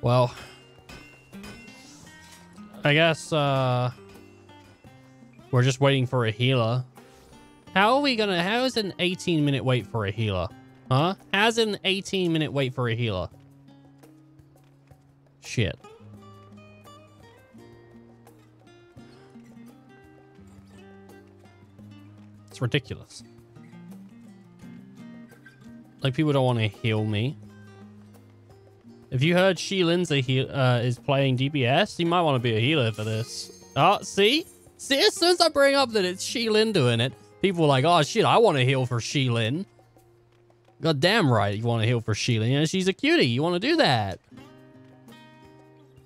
Well, I guess we're just waiting for a healer. How is an 18-minute wait for a healer? Huh? How's an 18-minute wait for a healer? Shit. It's ridiculous. Like, people don't want to heal me. If you heard Sheelin's is playing DPS, you might want to be a healer for this. Oh, see? See, as soon as I bring up that it's Sheelin doing it, people are like, oh shit, I want to heal for Sheelin. God damn right you want to heal for Sheelin. You know, she's a cutie. You want to do that.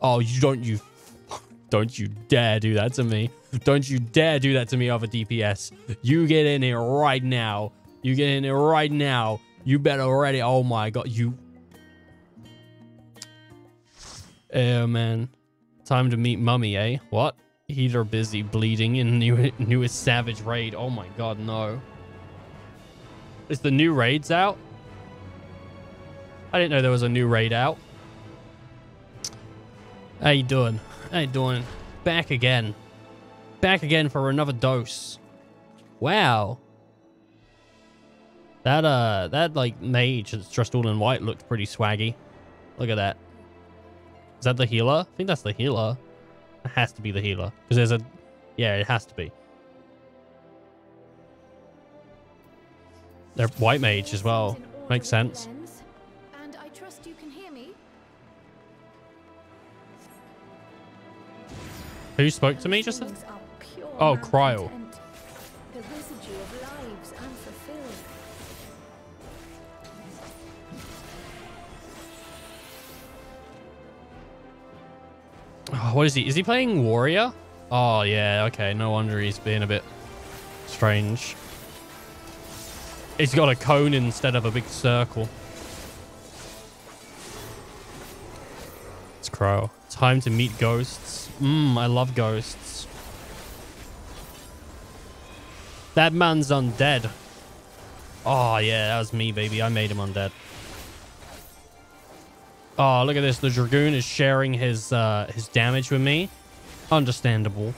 Oh, don't you dare do that to me. Don't you dare do that to me, other DPS. You get in here right now. You get in here right now. You better already. Oh my god, you. Oh man. Time to meet Mummy, eh? What? Heater busy bleeding in newest Savage raid. Oh my god, no. Is the new raids out? I didn't know there was a new raid out. How you doing? How you doing? Back again. Back again for another dose. Wow. That like mage that's dressed all in white looked pretty swaggy. Look at that. Is that the healer? I think that's the healer. It has to be the healer. Because there's a... Yeah, it has to be. They're white mage as well. Makes sense. And I trust you can hear me. Who spoke to me just then? Oh, Cryo. The residue of lives unfulfilled. Oh, what is he? Is he playing Warrior? Oh, yeah. Okay. No wonder he's being a bit strange. He's got a cone instead of a big circle. It's Crow. Time to meet ghosts. I love ghosts. That man's undead. Oh, yeah. That was me, baby. I made him undead. Oh, look at this. The Dragoon is sharing his damage with me. Understandable.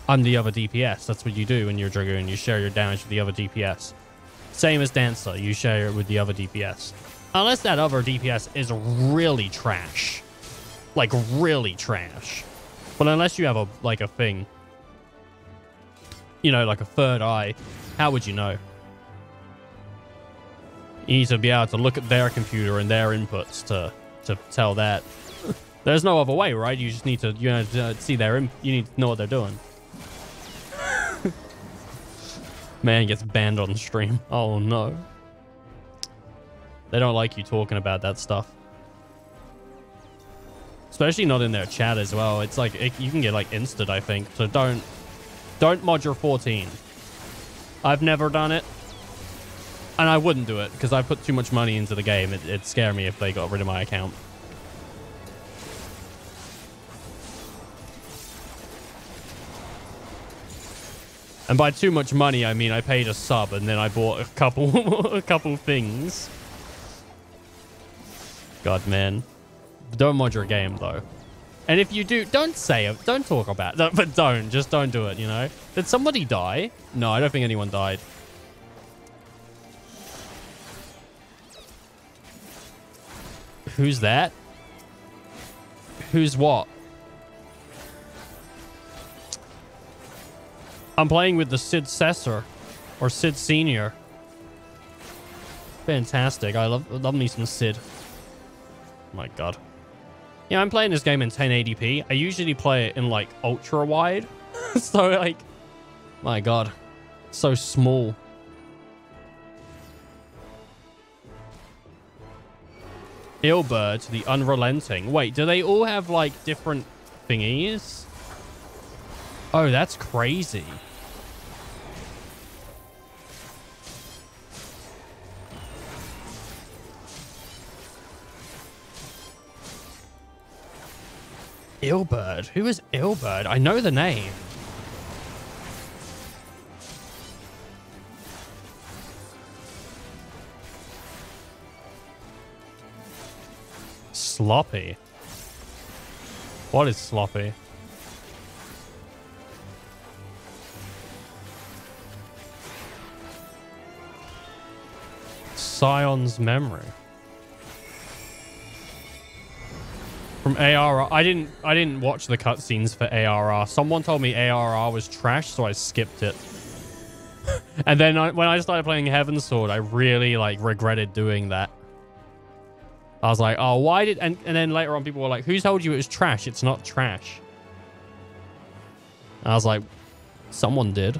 I'm the other DPS. That's what you do when you're a Dragoon. You share your damage with the other DPS. Same as Dancer. You share it with the other DPS. Unless that other DPS is really trash. Like, really trash. But unless you have a thing. You know, like a third eye. How would you know? You need to be able to look at their computer and their inputs to tell that. There's no other way, right? You just need to, see their you need to know what they're doing. Man gets banned on stream. Oh no. They don't like you talking about that stuff. Especially not in their chat as well. It's like, you can get like instant, I think. So don't mod your 14. I've never done it. And I wouldn't do it because I put too much money into the game. It'd scare me if they got rid of my account. And by too much money, I mean I paid a sub and then I bought a couple things. God, man. Don't mod your game, though. And if you do, don't say it. Don't talk about it. But just don't do it, you know? Did somebody die? No, I don't think anyone died. Who's that? Who's what? I'm playing with the Sid Sessor. Or Sid Senior. Fantastic. I love me some Sid. Oh my god. Yeah, I'm playing this game in 1080p. I usually play it in like ultra wide. So like, my god. So small. Ilbird, the Unrelenting. Wait, do they all have like different thingies? Oh, that's crazy. Ilbird? Who is Ilbird? I know the name. Sloppy. What is sloppy? Scion's memory. From ARR. I didn't watch the cutscenes for ARR. Someone told me ARR was trash, so I skipped it. And then when I started playing Heaven's Sword, I really like regretted doing that. I was like, oh, why did... And then later on, people were like, who told you it was trash? It's not trash. And I was like, someone did.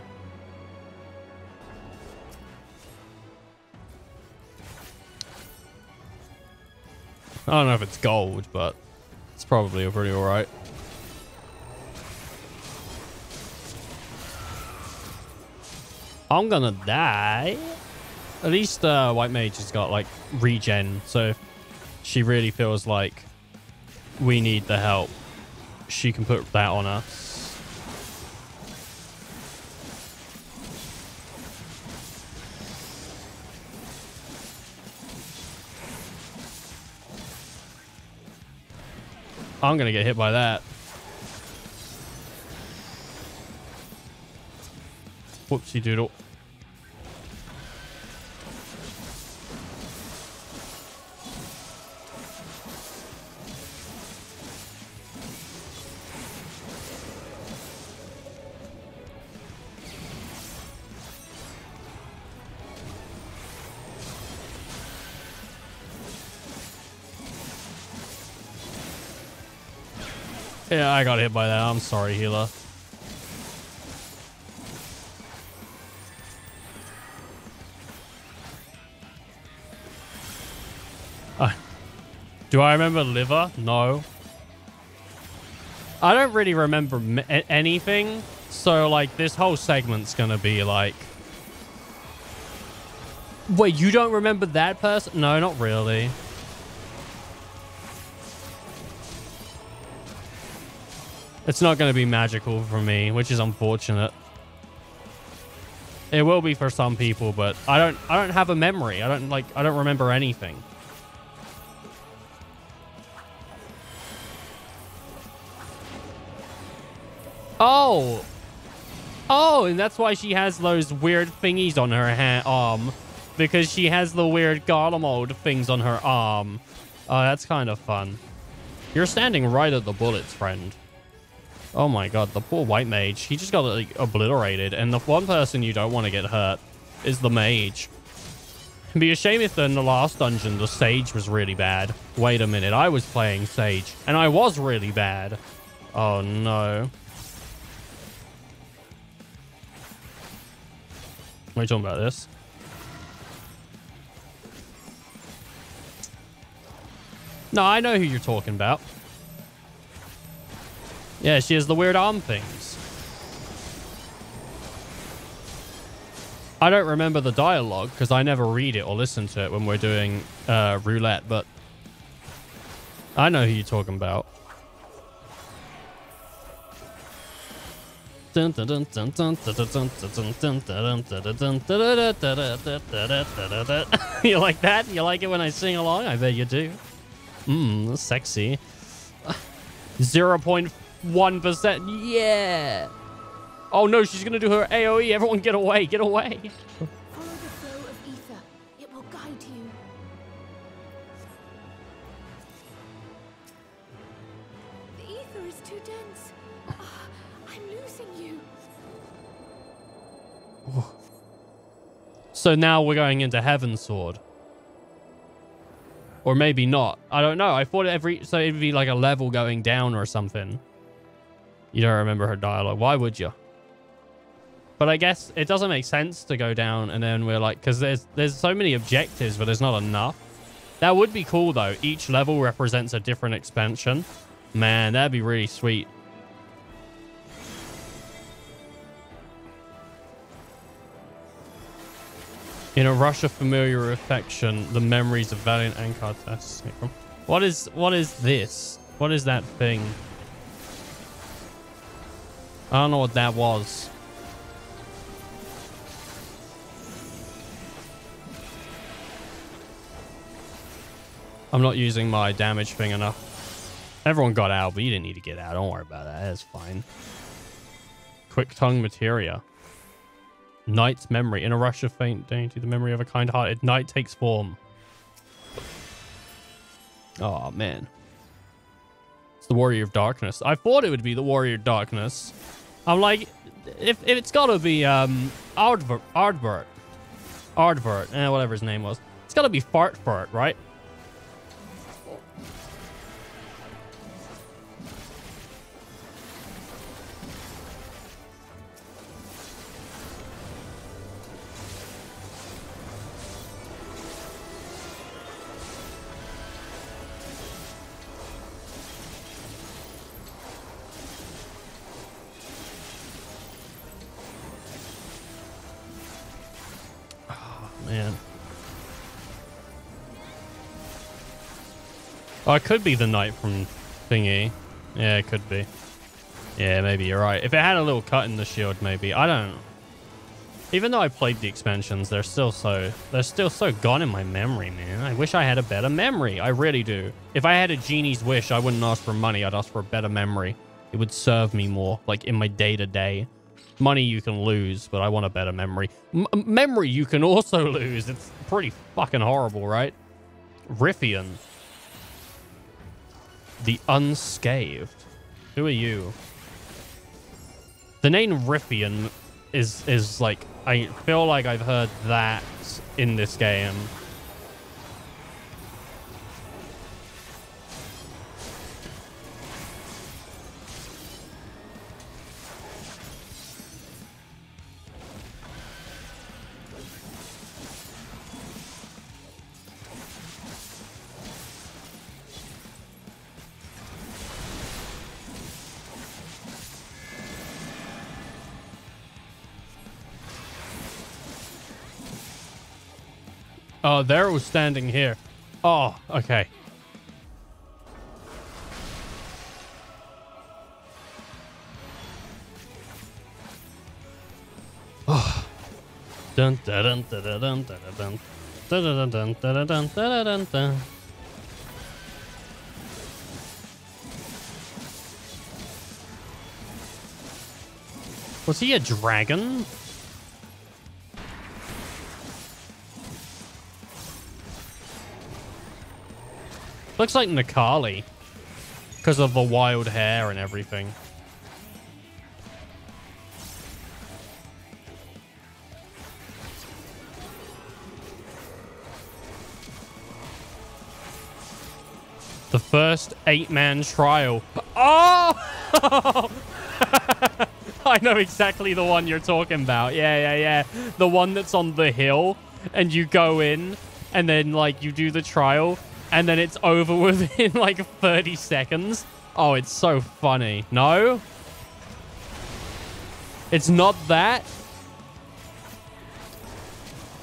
I don't know if it's gold, but it's probably pretty alright. I'm gonna die. At least White Mage has got like regen, so if she really feels like we need the help, she can put that on us. I'm gonna get hit by that. Whoopsie doodle. Yeah, I got hit by that. I'm sorry, healer. Do I remember liver? No. I don't really remember anything. So, like, this whole segment's gonna be like... Wait, you don't remember that person? No, not really. It's not going to be magical for me, which is unfortunate. It will be for some people, but I don't have a memory. I don't remember anything. Oh. Oh, and that's why she has those weird thingies on her arm. Because she has the weird golem mode things on her arm. Oh, that's kind of fun. You're standing right at the bullets, friend. Oh my god, the poor White Mage. He just got like obliterated. And the one person you don't want to get hurt is the Mage. It'd be a shame if in the last dungeon the Sage was really bad. Wait a minute, I was playing Sage. And I was really bad. Oh no. What are you talking about this? No, I know who you're talking about. Yeah, she has the weird arm things. I don't remember the dialogue because I never read it or listen to it when we're doing roulette, but I know who you're talking about. You like that? You like it when I sing along? I bet you do. Sexy. 0.1%. Yeah. Oh no, she's gonna do her AoE. Everyone get away. Get away. Follow the flow of ether. It will guide you. The ether is too dense. I'm losing you. So now we're going into Heaven's Sword. Or maybe not. I don't know. I thought so it'd be like a level going down or something. You don't remember her dialogue. Why would you? But I guess it doesn't make sense to go down and then we're like... Because there's so many objectives, but there's not enough. That would be cool, though. Each level represents a different expansion. Man, that'd be really sweet. In a rush of familiar affection, the memories of Valiant and Cartas. What is this? What is that thing? I don't know what that was. I'm not using my damage thing enough. Everyone got out, but you didn't need to get out. Don't worry about that. That's fine. Quick tongue materia. Knight's memory. In a rush of faint dainty, the memory of a kind-hearted knight takes form. Oh, man. It's the Warrior of Darkness. I thought it would be the Warrior of Darkness. I'm like, if it's got to be Ardvert, whatever his name was. It's got to be Fartfurt, right? Man. Oh, it could be the knight from thingy. Yeah, it could be. Yeah, maybe you're right. If it had a little cut in the shield, maybe. I don't know. Even though I played the expansions, they're still so gone in my memory, man. I wish I had a better memory. I really do. If I had a genie's wish, I wouldn't ask for money. I'd ask for a better memory. It would serve me more, like in my day-to-day. Money you can lose, but I want a better memory. Memory you can also lose. It's pretty fucking horrible, right? Riffian. The Unscathed. Who are you? The name Riffian is like, I feel like I've heard that in this game. Oh, they're all standing here. Oh, okay. Oh. Dun dun dun dun dun dun dun dun dun dun dun dun dun dun. Was he a dragon? Looks like Nikali. Because of the wild hair and everything. The first 8-man trial. Oh! I know exactly the one you're talking about. Yeah. The one that's on the hill and you go in and then like you do the trial. And then it's over within like 30 seconds. Oh, it's so funny. No? It's not that?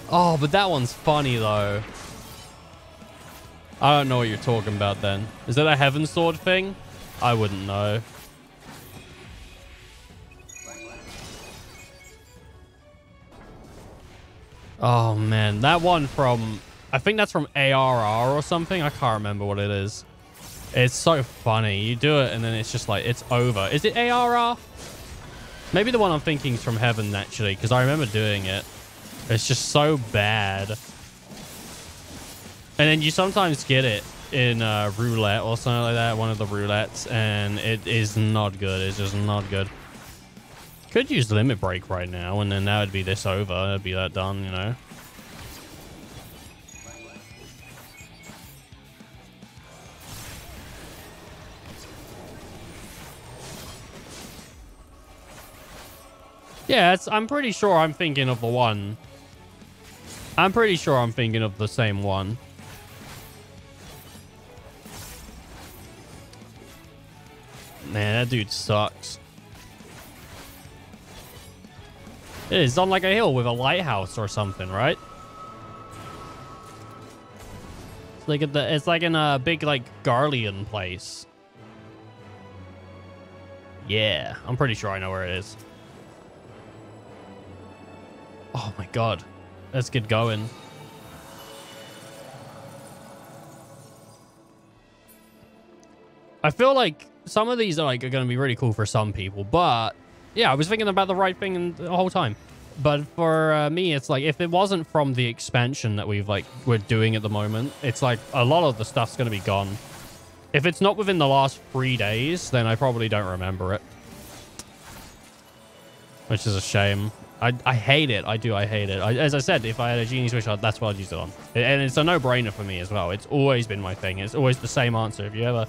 Oh, but that one's funny though. I don't know what you're talking about then. Is that a Heaven Sword thing? I wouldn't know. Oh man, that one from... I think that's from ARR or something. I can't remember what it is. It's so funny. You do it and then it's just like, it's over. Is it ARR? Maybe the one I'm thinking is from Heaven, actually, because I remember doing it. It's just so bad. And then you sometimes get it in roulette or something like that, one of the roulettes, and it is not good. It's just not good. Could use Limit Break right now, and then that would be this over. That'd be that done, you know? Yeah, I'm pretty sure I'm thinking of the one. I'm pretty sure I'm thinking of the same one. Man, that dude sucks. It is on like a hill with a lighthouse or something, right? It's like in a big like Garlean place. Yeah, I'm pretty sure I know where it is. Oh my god. Let's get going. I feel like some of these are like are going to be really cool for some people, but yeah, I was thinking about the right thing the whole time. But for me, it's like if it wasn't from the expansion that we're doing at the moment, it's like a lot of the stuff's going to be gone. If it's not within the last 3 days, then I probably don't remember it, which is a shame. I hate it. I hate it. As I said, if I had a Genie Switch, that's what I'd use it on. And it's a no-brainer for me as well. It's always been my thing. It's always the same answer. If you ever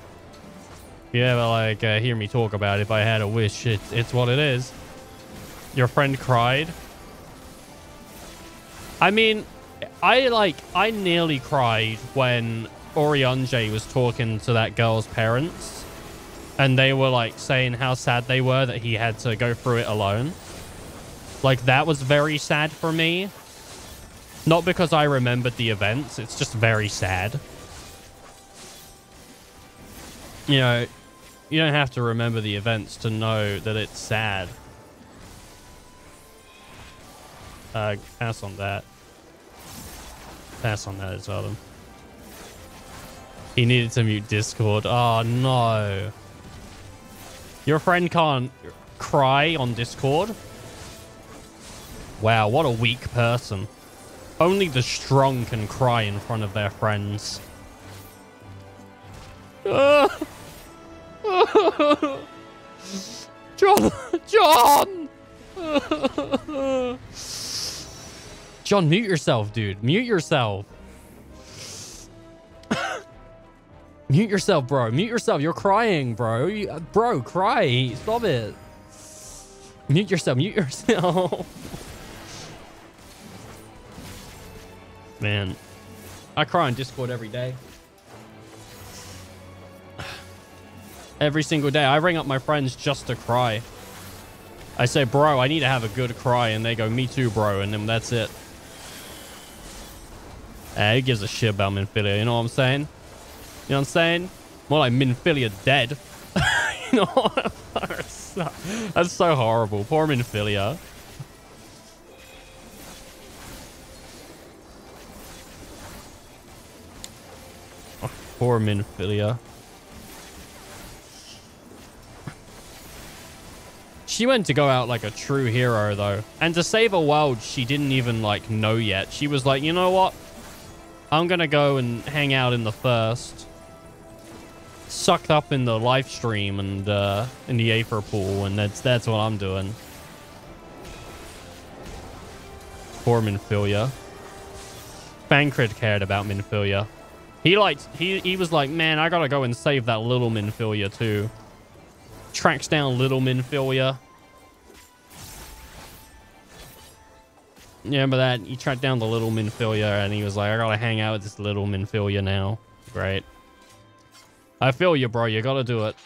like hear me talk about if I had a wish, it's what it is. Your friend cried. I mean, I nearly cried when Oriange was talking to that girl's parents, and they were like saying how sad they were that he had to go through it alone. Like, that was very sad for me. Not because I remembered the events. It's just very sad. You know, you don't have to remember the events to know that it's sad. Pass on that. Pass on that as well, then. He needed to mute Discord. Oh, no. Your friend can't cry on Discord? Wow, what a weak person. Only the strong can cry in front of their friends. John! John! John, mute yourself, dude. Mute yourself. Mute yourself, bro. Mute yourself. You're crying, bro. Bro, cry. Stop it. Mute yourself. Mute yourself. Man, I cry on Discord every day. Every single day. I ring up my friends just to cry. I say, bro, I need to have a good cry. And they go, me too, bro. And then that's it. Who gives a shit about Minfilia? You know what I'm saying? You know what I'm saying? More like Minfilia dead. You know what? That's so horrible. Poor Minfilia. Oh, poor Minfilia. She went to go out like a true hero, though. And to save a world she didn't even, like, know yet. She was like, you know what? I'm gonna go and hang out in the first. Sucked up in the live stream and in the Aether pool, and that's what I'm doing. Poor Minfilia. Fancred cared about Minfilia. He was like, man, I gotta go and save that little Minfilia too. Tracks down little Minfilia. Yeah, remember that? He tracked down the little Minfilia, and he was like, I gotta hang out with this little Minfilia now. Great. I feel you, bro. You gotta do it.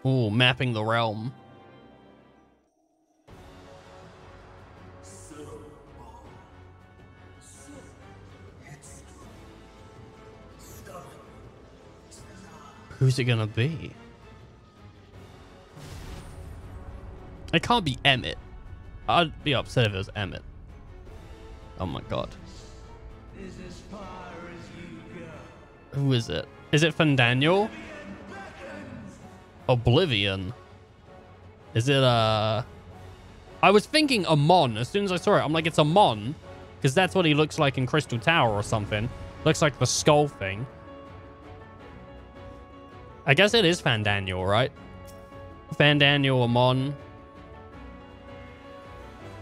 Ooh, mapping the realm. Who's it gonna be? It can't be Emmett. I'd be upset if it was Emmett. Oh my god. Is as far as you go. Who is it? Is it Fandaniel? Oblivion. Is it I was thinking Amon as soon as I saw it. I'm like, it's Amon, because that's what he looks like in Crystal Tower or something. Looks like the skull thing. I guess it is Fandaniel, right? Fandaniel, Amon.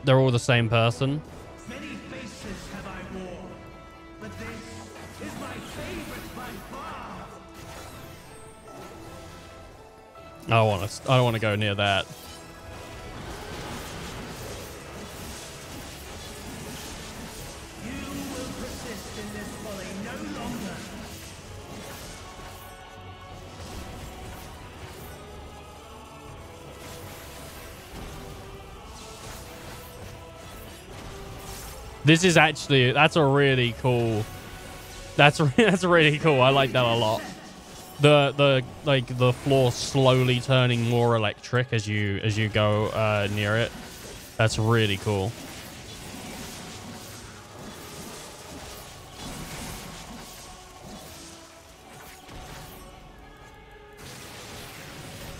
They're all the same person. Many faces have I worn, but this is my favorite by far. I don't want to go near that. You will persist in this folly no longer. This is actually, that's a really cool. That's really cool. I like that a lot. The floor slowly turning more electric as you go near it. That's really cool.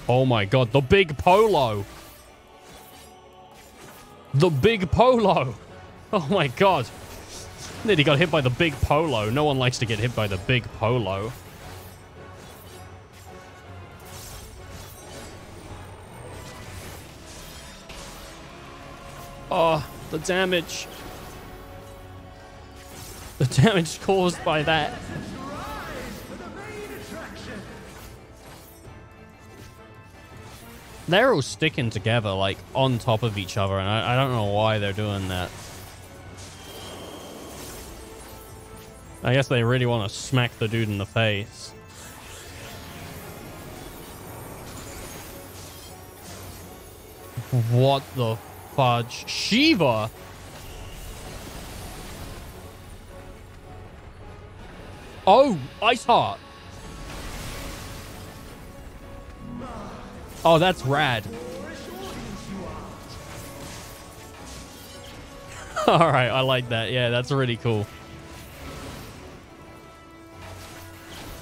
Oh my god, the big polo. The big polo. Oh my god. Nearly got hit by the big polo. No one likes to get hit by the big polo. Oh, the damage. The damage caused by that. They're all sticking together, like, on top of each other, and I don't know why they're doing that. I guess they really want to smack the dude in the face. What the fudge? Shiva! Oh, Ice Heart! Oh, that's rad. Alright, I like that. Yeah, that's really cool.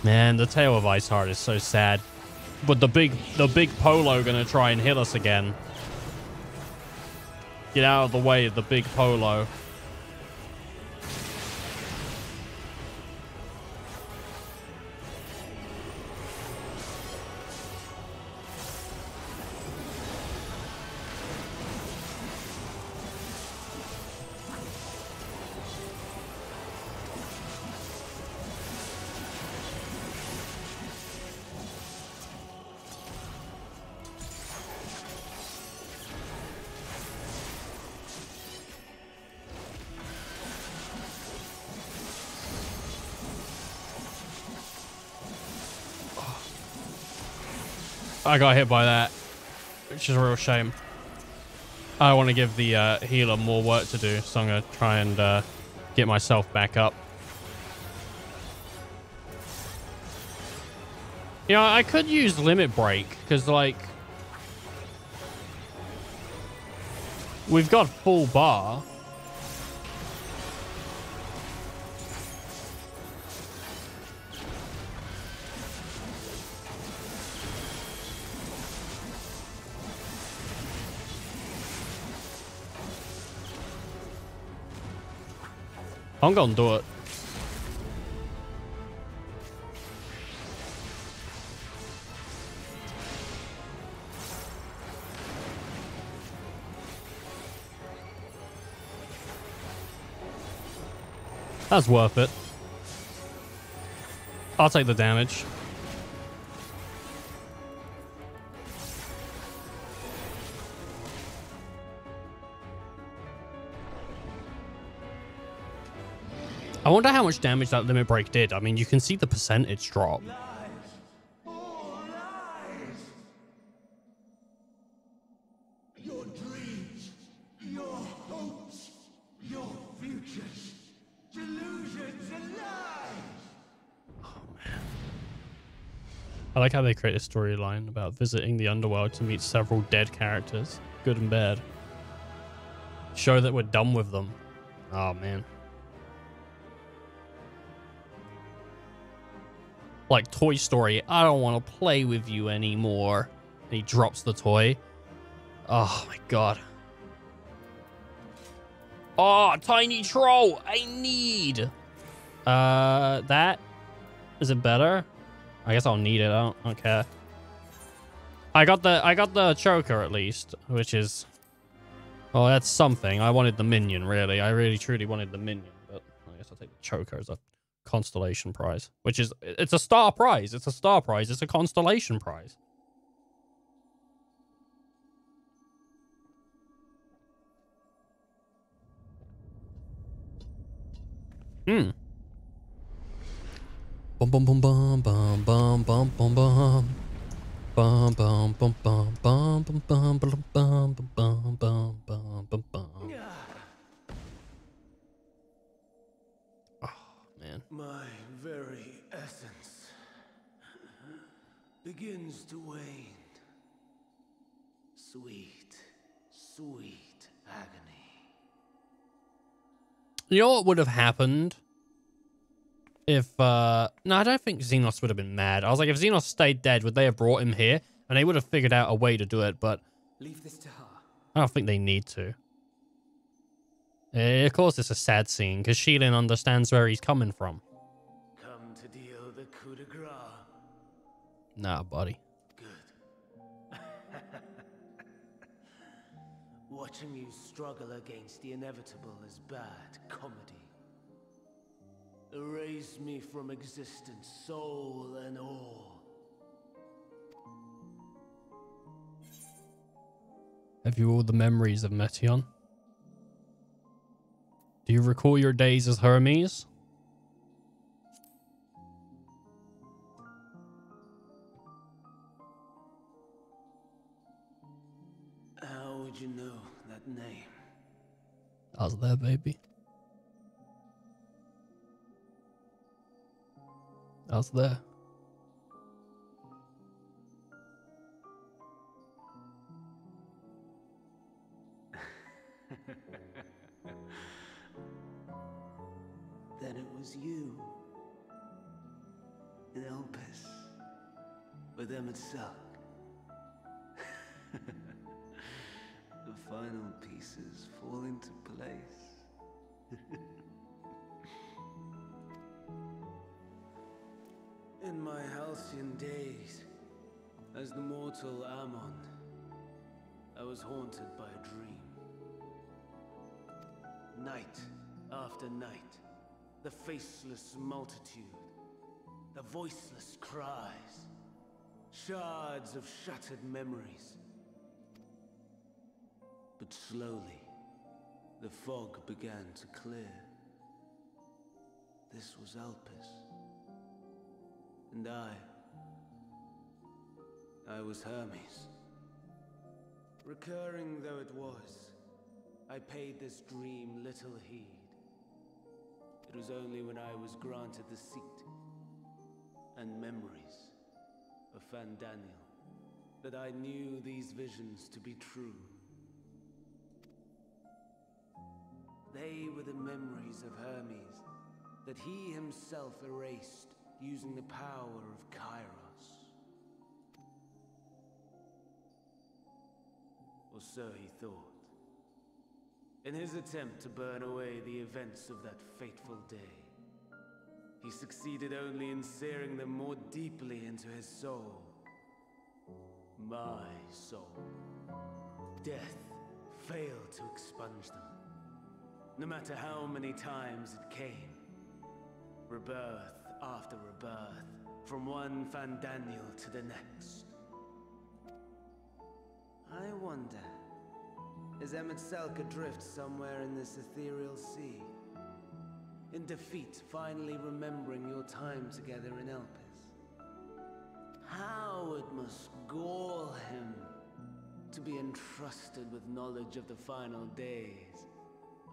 Man, the Tale of Ice Heart is so sad. But the big polo gonna try and hit us again. Get out of the way of the big polo. I got hit by that, which is a real shame. I want to give the healer more work to do, so I'm going to try and get myself back up. You know, I could use Limit Break, because, like, we've got full bar. I'm gonna do it. That's worth it. I'll take the damage. I wonder how much damage that Limit Break did. I mean, you can see the percentage drop. Lies. All lies. Your dreams, your hopes, your futures, delusions and lies. I like how they create a storyline about visiting the underworld to meet several dead characters, good and bad. Show that we're done with them. Oh, man. Like Toy Story, I don't want to play with you anymore. And he drops the toy. Oh my god. Oh, tiny troll, I need. That is it better? I guess I'll need it. I don't care. I got the choker at least, which is, well, that's something. I wanted the minion, really. I really truly wanted the minion, but I guess I'll take the choker as a constellation prize, which is, it's a star prize. It's a star prize. It's a constellation prize. Hmm. Bum bum bum bum bum bum bum bum bum. Bum bum bum bum bum bum bum bum bum bum bum bum bum bum. Oh man. My very essence begins to wane. Sweet, sweet agony. You know what would have happened if no, I don't think Xenos would have been mad. I was like, if Xenos stayed dead, would they have brought him here? And they would have figured out a way to do it, but Leave this to her. I don't think they need to. Of course, it's a sad scene because Sheilin understands where he's coming from. Come to deal the coup de grace. Nah, buddy. Good. Watching you struggle against the inevitable is bad comedy. Erase me from existence, soul and all. Have you all the memories of Meteon? Do you recall your days as Hermes? How would you know that name? I was there, baby. I was there. Then it was you. In Elpis. With Emmet-Selk. The final pieces fall into place. In my halcyon days, as the mortal Ammon, I was haunted by a dream. Night after night, the faceless multitude, the voiceless cries, shards of shattered memories. But slowly, the fog began to clear. This was Elpis. And I was Hermes. Recurring though it was, I paid this dream little heed. It was only when I was granted the seat and memories of Fandaniel that I knew these visions to be true. They were the memories of Hermes that he himself erased using the power of Kairos. Or so he thought. In his attempt to burn away the events of that fateful day, he succeeded only in searing them more deeply into his soul. My soul. Death failed to expunge them. No matter how many times it came. Rebirth after rebirth, from one Fandaniel to the next. I wonder, is Emmet-Selk adrift somewhere in this ethereal sea? In defeat, finally remembering your time together in Elpis? How it must gall him to be entrusted with knowledge of the final days,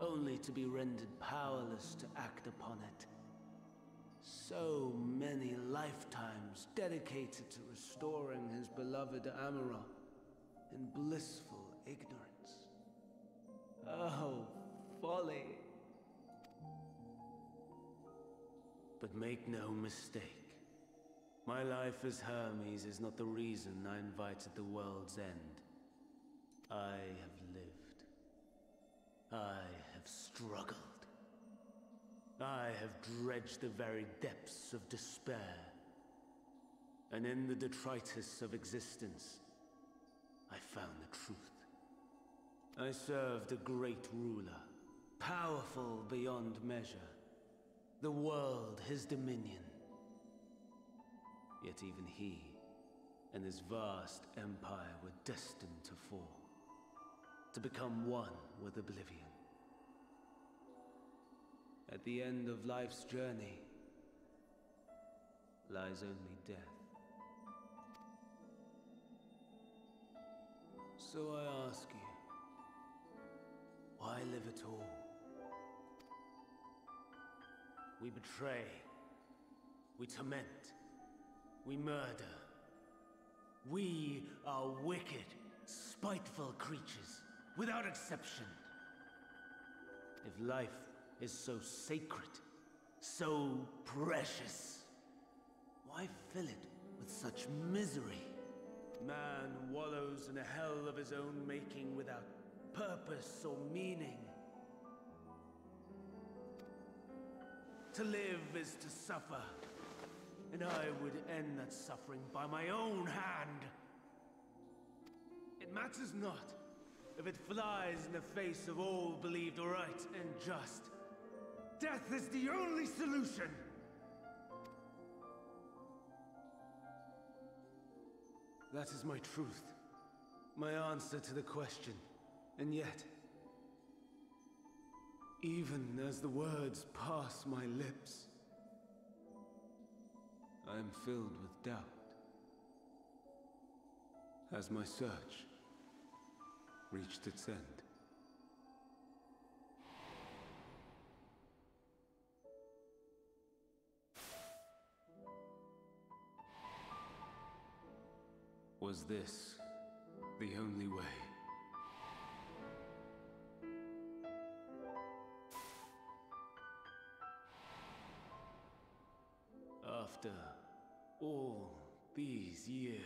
only to be rendered powerless to act upon it. So many lifetimes dedicated to restoring his beloved Amarok in blissful ignorance. Oh, folly. But make no mistake. My life as Hermes is not the reason I invited the world's end. I have lived. I have struggled. I have dredged the very depths of despair. And in the detritus of existence, I found the truth. I served a great ruler, powerful beyond measure. The world his dominion. Yet even he and his vast empire were destined to fall, to become one with oblivion. At the end of life's journey lies only death. So I ask you, why live at all? We betray, we torment, we murder. We are wicked, spiteful creatures, without exception. If life is so sacred, so precious, why fill it with such misery? Man wallows in a hell of his own making without purpose or meaning. To live is to suffer, and I would end that suffering by my own hand. It matters not if it flies in the face of all believed right and just. Death is the only solution. That is my truth, my answer to the question. And yet, even as the words pass my lips, I am filled with doubt. Has my search reached its end? Was this the only way? After all these years.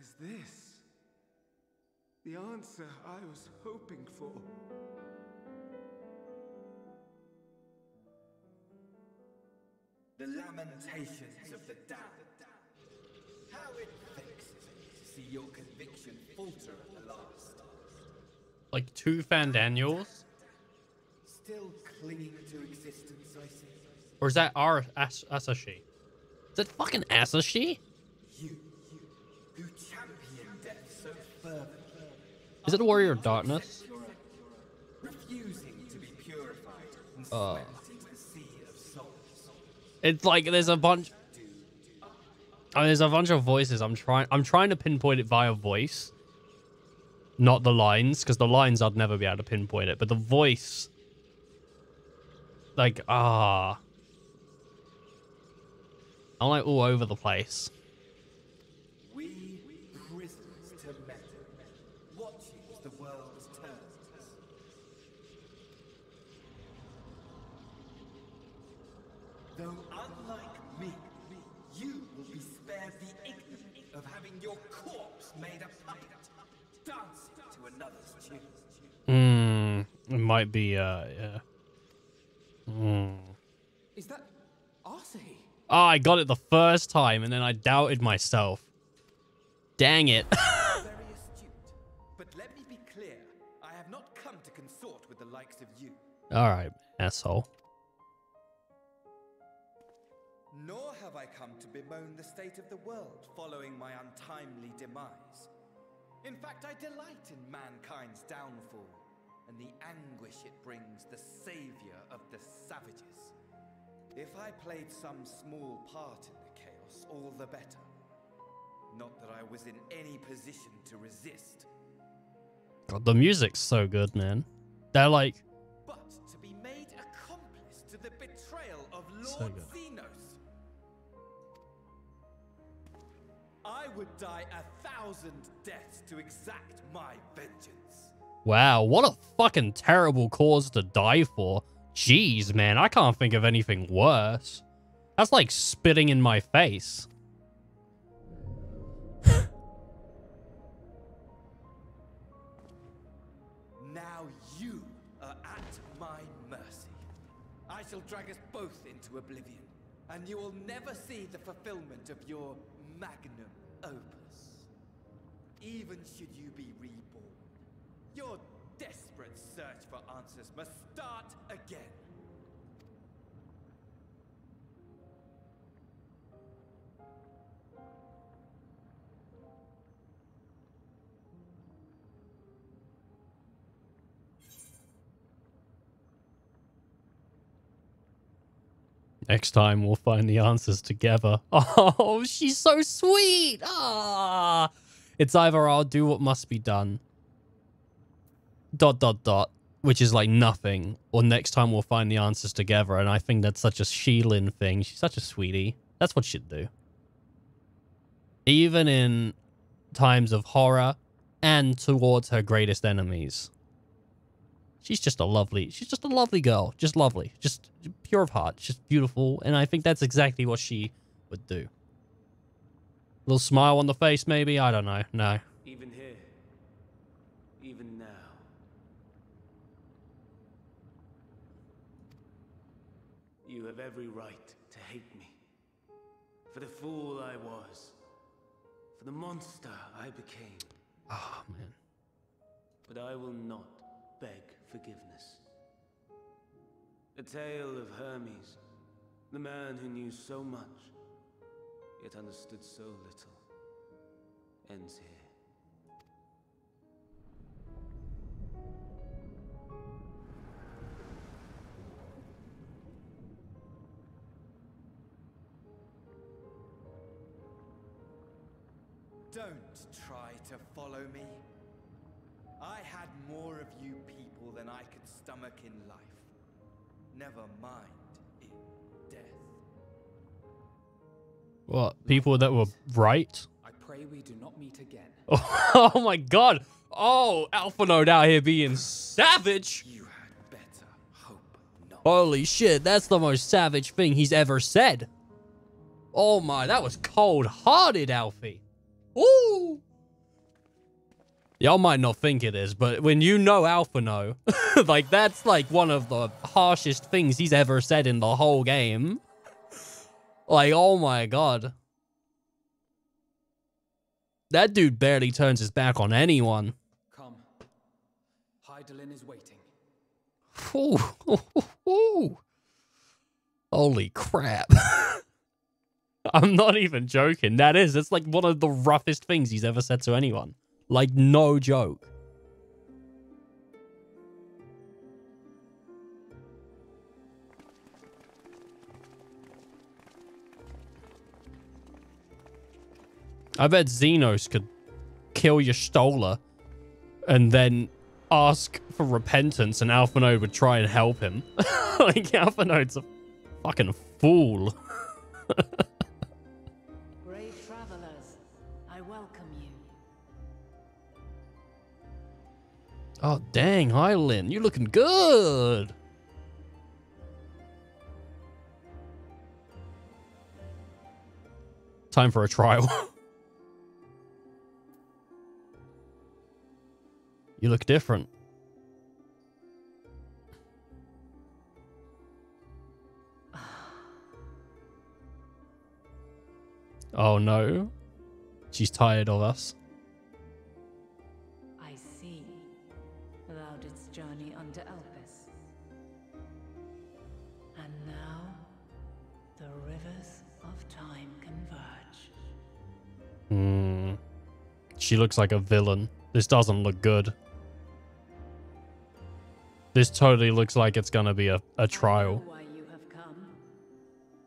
Is this the answer I was hoping for? The lamentations of the damned. How it vexes me to see your conviction falter at the last. Like 2 Fandaniels? Still clinging to existence, I see. Or is that our Asashi? Is that fucking Asashi? You who champion death so fervently. Is it a Warrior of Darkness? Refusing to be purified and swept into the sea of souls. It's like there's a bunch. There's a bunch of voices. I'm trying to pinpoint it via voice, not the lines, because the lines I'd never be able to pinpoint it. But the voice, like I'm like all over the place. We prisoners to men, watching as the world turns. Though unlike me, you will be spared the ignominy of having your corpse made a puppet, dancing to another's tune. It might be yeah. Is that Asahi? Oh, I got it the first time and then I doubted myself. Dang it. Very astute. But let me be clear, I have not come to consort with the likes of you. All right, asshole. Nor have I come to bemoan the state of the world following my untimely demise. In fact, I delight in mankind's downfall and the anguish it brings the savior of the savages. If I played some small part in the chaos, all the better. Not that I was in any position to resist. God, the music's so good, man. They're like... But to be made accomplice to the betrayal of So Lord good. Xenos. I would die 1,000 deaths to exact my vengeance. Wow, what a fucking terrible cause to die for. Jeez, man, I can't think of anything worse. That's like spitting in my face. Now you are at my mercy. I shall drag us both into oblivion, and you will never see the fulfillment of your magnum opus. Even should you be reborn, your desperate search for answers must start again. Next time we'll find the answers together. Oh, she's so sweet. Ah, it's either I'll do what must be done. ... which is like nothing, or next time we'll find the answers together. And I think that's such a Sheilin thing. She's such a sweetie. That's what she'd do. Even in times of horror and towards her greatest enemies. She's just a lovely girl. Just lovely. Just pure of heart. Just beautiful. And I think that's exactly what she would do. Little smile on the face, maybe? I don't know. No. Even here, even now. You have every right to hate me. For the fool I was. For the monster I became. Oh, man. But I will not beg forgiveness. The tale of Hermes, the man who knew so much, yet understood so little, ends here. Don't try to follow me. I had more of you people than I could stomach in life. Never mind in death. What? People that were right? I pray we do not meet again. Oh my god. Oh, Alpha Node out here being savage. You had better hope not. Holy shit, that's the most savage thing he's ever said. Oh my, that was cold-hearted, Alfie. Ooh. Y'all might not think it is, but when you know Alpha Node, like, that's like one of the harshest things he's ever said in the whole game. Like, oh my god. That dude barely turns his back on anyone. Come. Hydaelyn is waiting. Ooh. Ooh. Holy crap. I'm not even joking. It's like one of the roughest things he's ever said to anyone. Like, no joke. I bet Xenos could kill your Stola and then ask for repentance, and Alpha Node would try and help him. Like, Alpha Node's a fucking fool. Brave travelers, I welcome you. Oh, dang, Hydaelyn, you looking good. Time for a trial. You look different. Oh no. She's tired of us. I see. Thou didst journey unto Elpis. And now, the rivers of time converge. She looks like a villain. This doesn't look good. This totally looks like it's gonna be a trial. I know why you have come.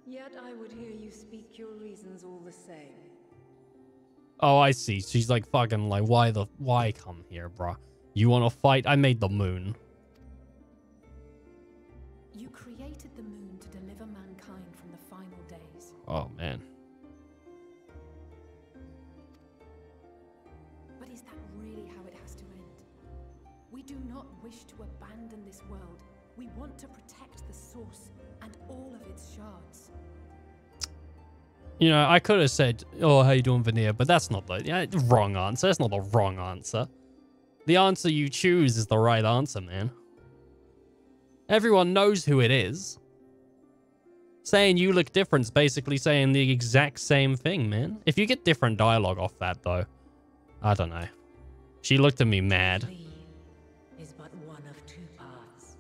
Yet I would hear you speak your reasons all the same. Oh, I see. She's like fucking like, why come here, bruh? You wanna fight? I made the moon. You created the moon to deliver mankind from the final days. Oh, man. But is that really how it has to end? We do not wish to abandon this world. We want to protect the source and all of its shards. You know, I could have said, oh, how you doing, Veneer? But that's not the wrong answer. That's not the wrong answer. The answer you choose is the right answer, man. Everyone knows who it is. Saying you look different is basically saying the exact same thing, man. If you get different dialogue off that, though, I don't know. She looked at me mad. Leave is but one of two paths.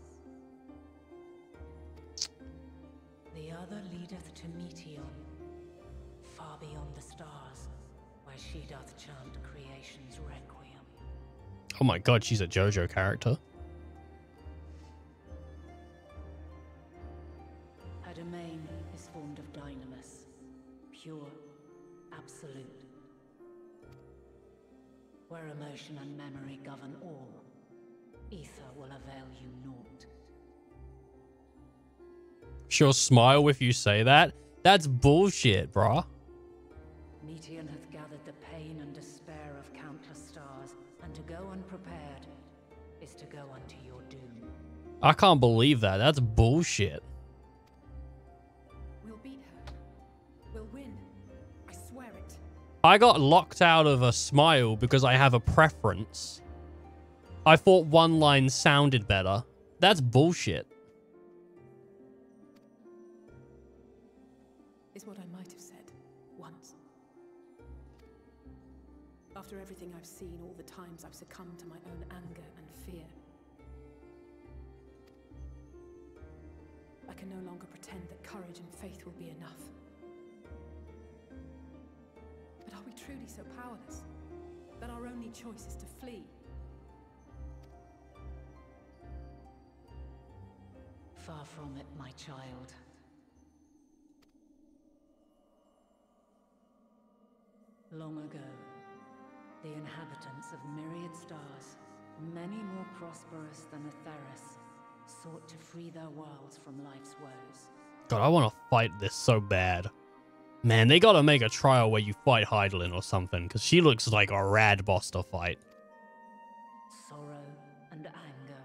The other leadeth to Meteon, far beyond the stars, where she doth chant creation's requiem. Oh my god, she's a JoJo character. Her domain is formed of dynamis, pure, absolute. Where emotion and memory govern all, ether will avail you naught. She'll smile if you say that. That's bullshit, bruh. Meteon hath gathered the pain and despair of countless stars, and to go unprepared is to go unto your doom. I can't believe that. That's bullshit. We'll beat her. We'll win. I swear it. I got locked out of a smile because I have a preference. I thought one line sounded better. That's bullshit. Is what I might have said once. After everything I've seen, all the times I've succumbed to my own anger and fear, I can no longer pretend that courage and faith will be enough. But are we truly so powerless that our only choice is to flee? Far from it, my child. Long ago, the inhabitants of myriad stars, many more prosperous than Atheris, sought to free their worlds from life's woes. God, I want to fight this so bad. Man, they gotta make a trial where you fight Heidelin or something, because she looks like a rad boss to fight. Sorrow and anger,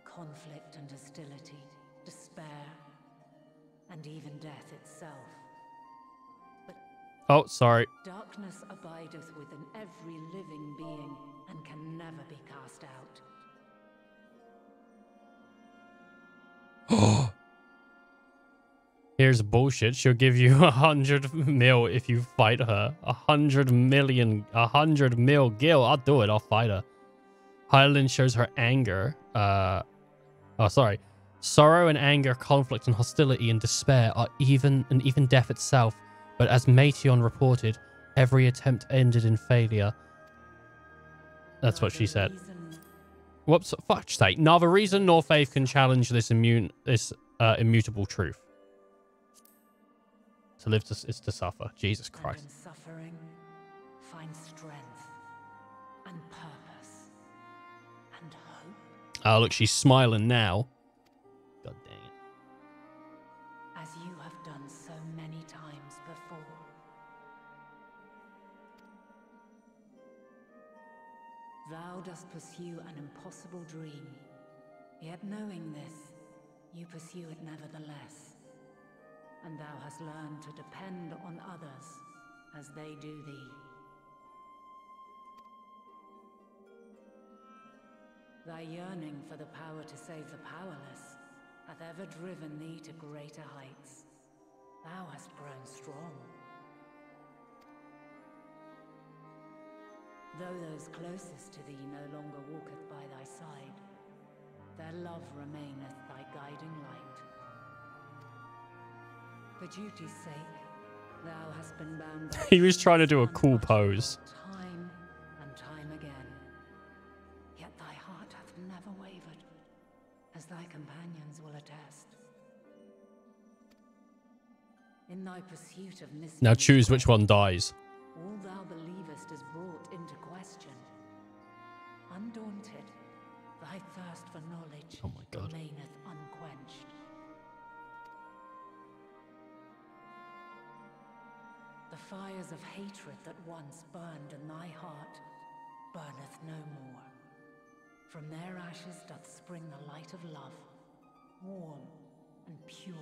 conflict and hostility, despair, and even death itself. Oh, sorry. Darkness abideth within every living being and can never be cast out. Here's bullshit. She'll give you 100 mil if you fight her. 100 mil gil. I'll do it. I'll fight her. Hyland shows her anger. Oh, sorry. Sorrow and anger, conflict and hostility and despair are even death itself. But as Mation reported, every attempt ended in failure. That's what she said. Whoops, fuck's sake. Neither reason nor faith can challenge this immutable truth. To live is to suffer. Jesus Christ. And in suffering, find strength and purpose and hope. Oh, look, she's smiling now. God dang it. As you have done so many times before. Thou dost pursue an impossible dream, yet knowing this, you pursue it nevertheless. And thou hast learned to depend on others as they do thee. Thy yearning for the power to save the powerless hath ever driven thee to greater heights. Thou hast grown strong. Though those closest to thee no longer walketh by thy side, their love remaineth thy guiding light. For duty's sake, thou hast been bound by He was trying to do a cool pose. time and time again. Yet thy heart hath never wavered, as thy companions will attest. In thy pursuit of mystery, Now choose which one dies. all thou believest is brought into question. Undaunted, thy thirst for knowledge Oh my God. remaineth unquenched. The fires of hatred that once burned in thy heart burneth no more. From their ashes doth spring the light of love, warm and pure.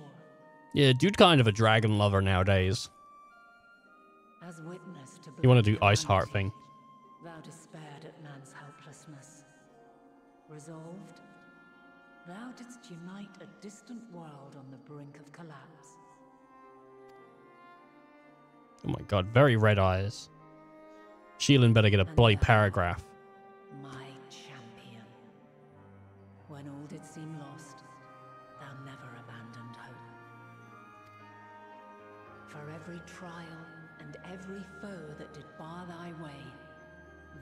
Yeah, dude kind of a dragon lover nowadays. As witness to You want to do blood Ice Heart calamity, thing. thou despaired at man's helplessness. Resolved, thou didst unite a distant world on the brink of collapse. Oh my God, very red eyes. Sheelan better get a And bloody thou, paragraph. my champion. When all did seem lost, thou never abandoned hope. For every trial and every foe that did bar thy way,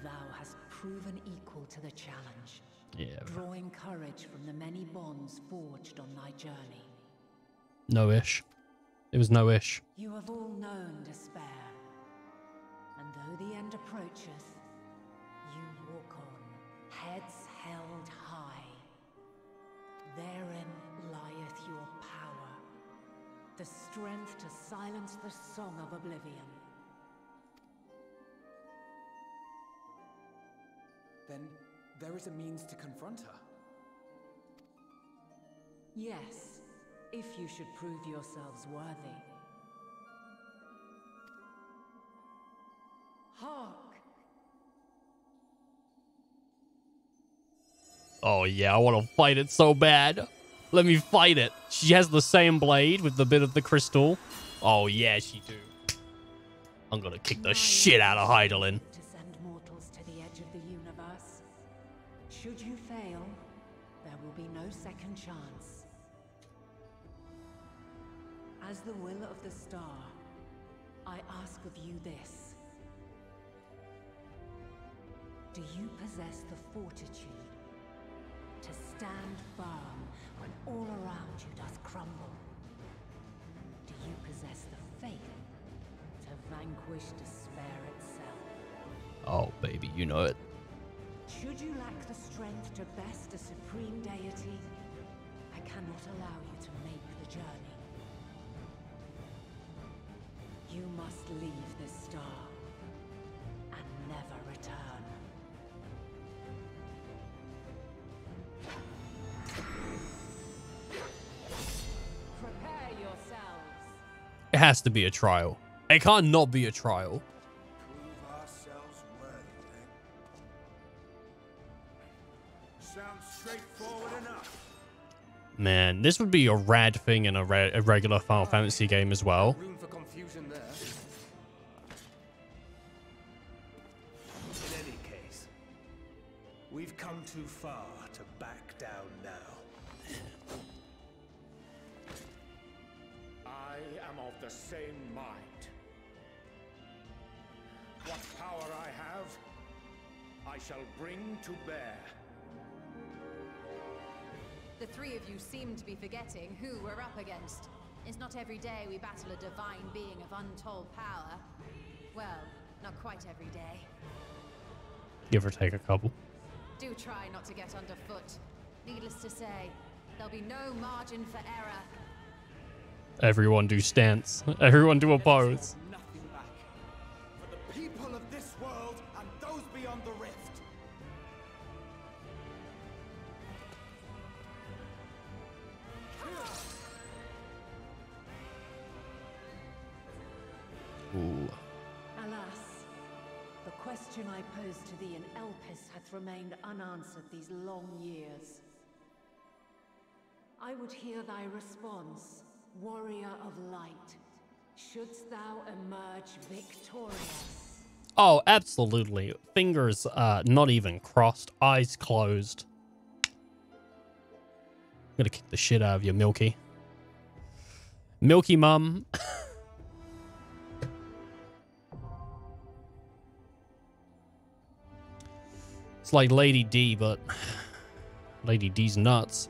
thou hast proven equal to the challenge. Yeah. Drawing courage from the many bonds forged on thy journey. No-ish. It was no-ish. You have all known despair, and though the end approacheth, you walk on, heads held high. Therein lieth your power, the strength to silence the song of oblivion. Then there is a means to confront her. Yes, if you should prove yourselves worthy. Hark! Oh yeah, I want to fight it so bad. Let me fight it. She has the same blade with the bit of the crystal. Oh yeah, she do. I'm gonna kick the shit out of Hydaelyn. To send mortals to the edge of the universe. Should you fail, there will be no second chance. As the will of the star, I ask of you this. Do you possess the fortitude to stand firm when all around you doth crumble? Do you possess the faith to vanquish despair itself? Oh, baby, you know it. Should you lack the strength to best a supreme deity, I cannot allow you to make the journey. You must leave this star and never return. Prepare yourselves. It has to be a trial. It can't not be a trial. Prove ourselves worthy, then. Sounds straightforward enough. Man, this would be a rad thing in a regular Final Fantasy game as well. Room for confusion there. In any case, we've come too far to back down now. I am of the same mind. What power I have, I shall bring to bear. The three of you seem to be forgetting who we're up against. It's not every day we battle a divine being of untold power. Well, not quite every day. Give or take a couple. Do try not to get underfoot. Needless to say, there'll be no margin for error. Everyone do stance. Everyone do a pose. Nothing back. For the people of this world and those beyond the rift. Ooh. Alas, the question I posed to thee in Elpis hath remained unanswered these long years. I would hear thy response, warrior of light. Shouldst thou emerge victorious? Oh, absolutely. Fingers not even crossed. Eyes closed. I'm gonna kick the shit out of you, Milky. Milky Mum. It's like Lady D, but Lady D's nuts.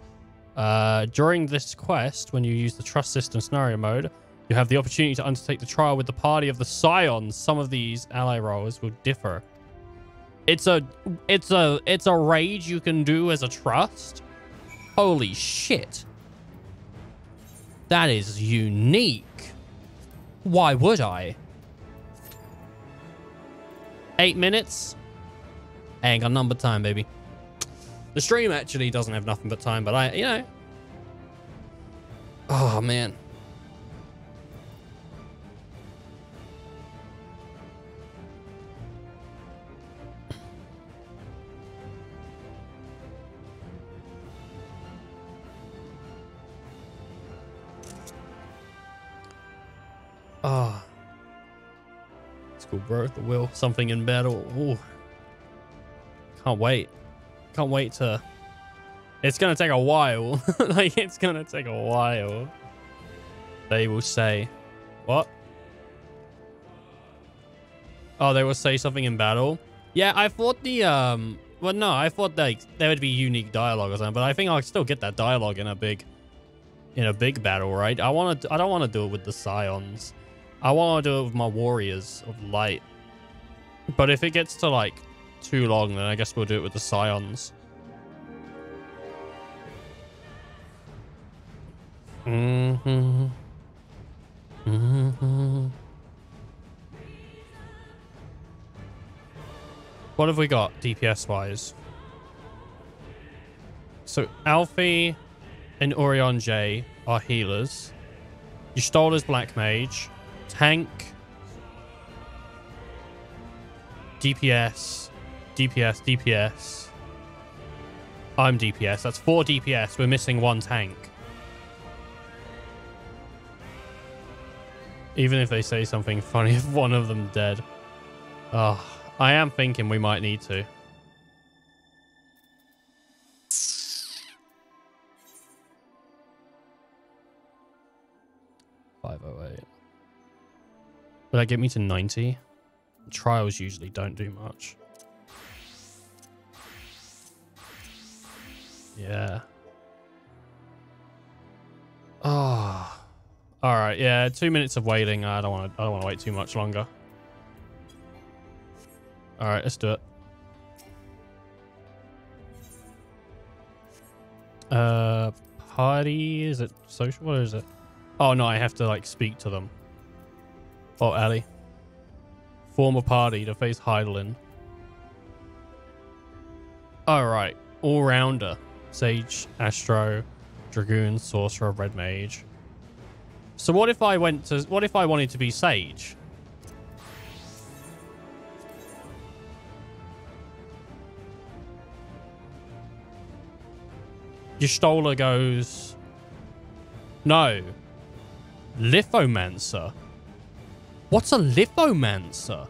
During this quest, when you use the trust system scenario mode, you have the opportunity to undertake the trial with the party of the Scions. Some of these ally roles will differ. It's a raid you can do as a trust. Holy shit. That is unique. Why would I? 8 minutes? I ain't got number time, baby. The stream actually doesn't have nothing but time, but you know. Oh, man. Ah. It's cool, bro. The will. Something in battle. Ooh. Can't wait. Can't wait to... It's going to take a while. Like, it's going to take a while. They will say... What? Oh, they will say something in battle? Yeah, I thought the... Well, no, I thought like there would be unique dialogue or something, but I think I'll still get that dialogue in a big battle, right? I don't want to do it with the Scions. I want to do it with my warriors of light. But if it gets to like too long, then I guess we'll do it with the Scions. What have we got DPS wise? So Alfie and Orion J are healers. You stole his Black Mage. Tank. DPS. DPS. DPS. I'm DPS. That's 4 DPS. We're missing 1 tank. Even if they say something funny, if one of them dead. Oh, I am thinking we might need to. $508. Will that get me to 90? Trials usually don't do much. Yeah. Oh. All right. Yeah. 2 minutes of waiting. I don't want to wait too much longer. All right. Let's do it. Party. Is it social? What is it? Oh no, I have to like speak to them. Oh, Ali. Form a party to face Heidelin. All right. All rounder. Sage, Astro, Dragoon, Sorcerer, Red Mage. So what if I wanted to be Sage? Y'shtola goes... No. Lithomancer. What's a Lithomancer?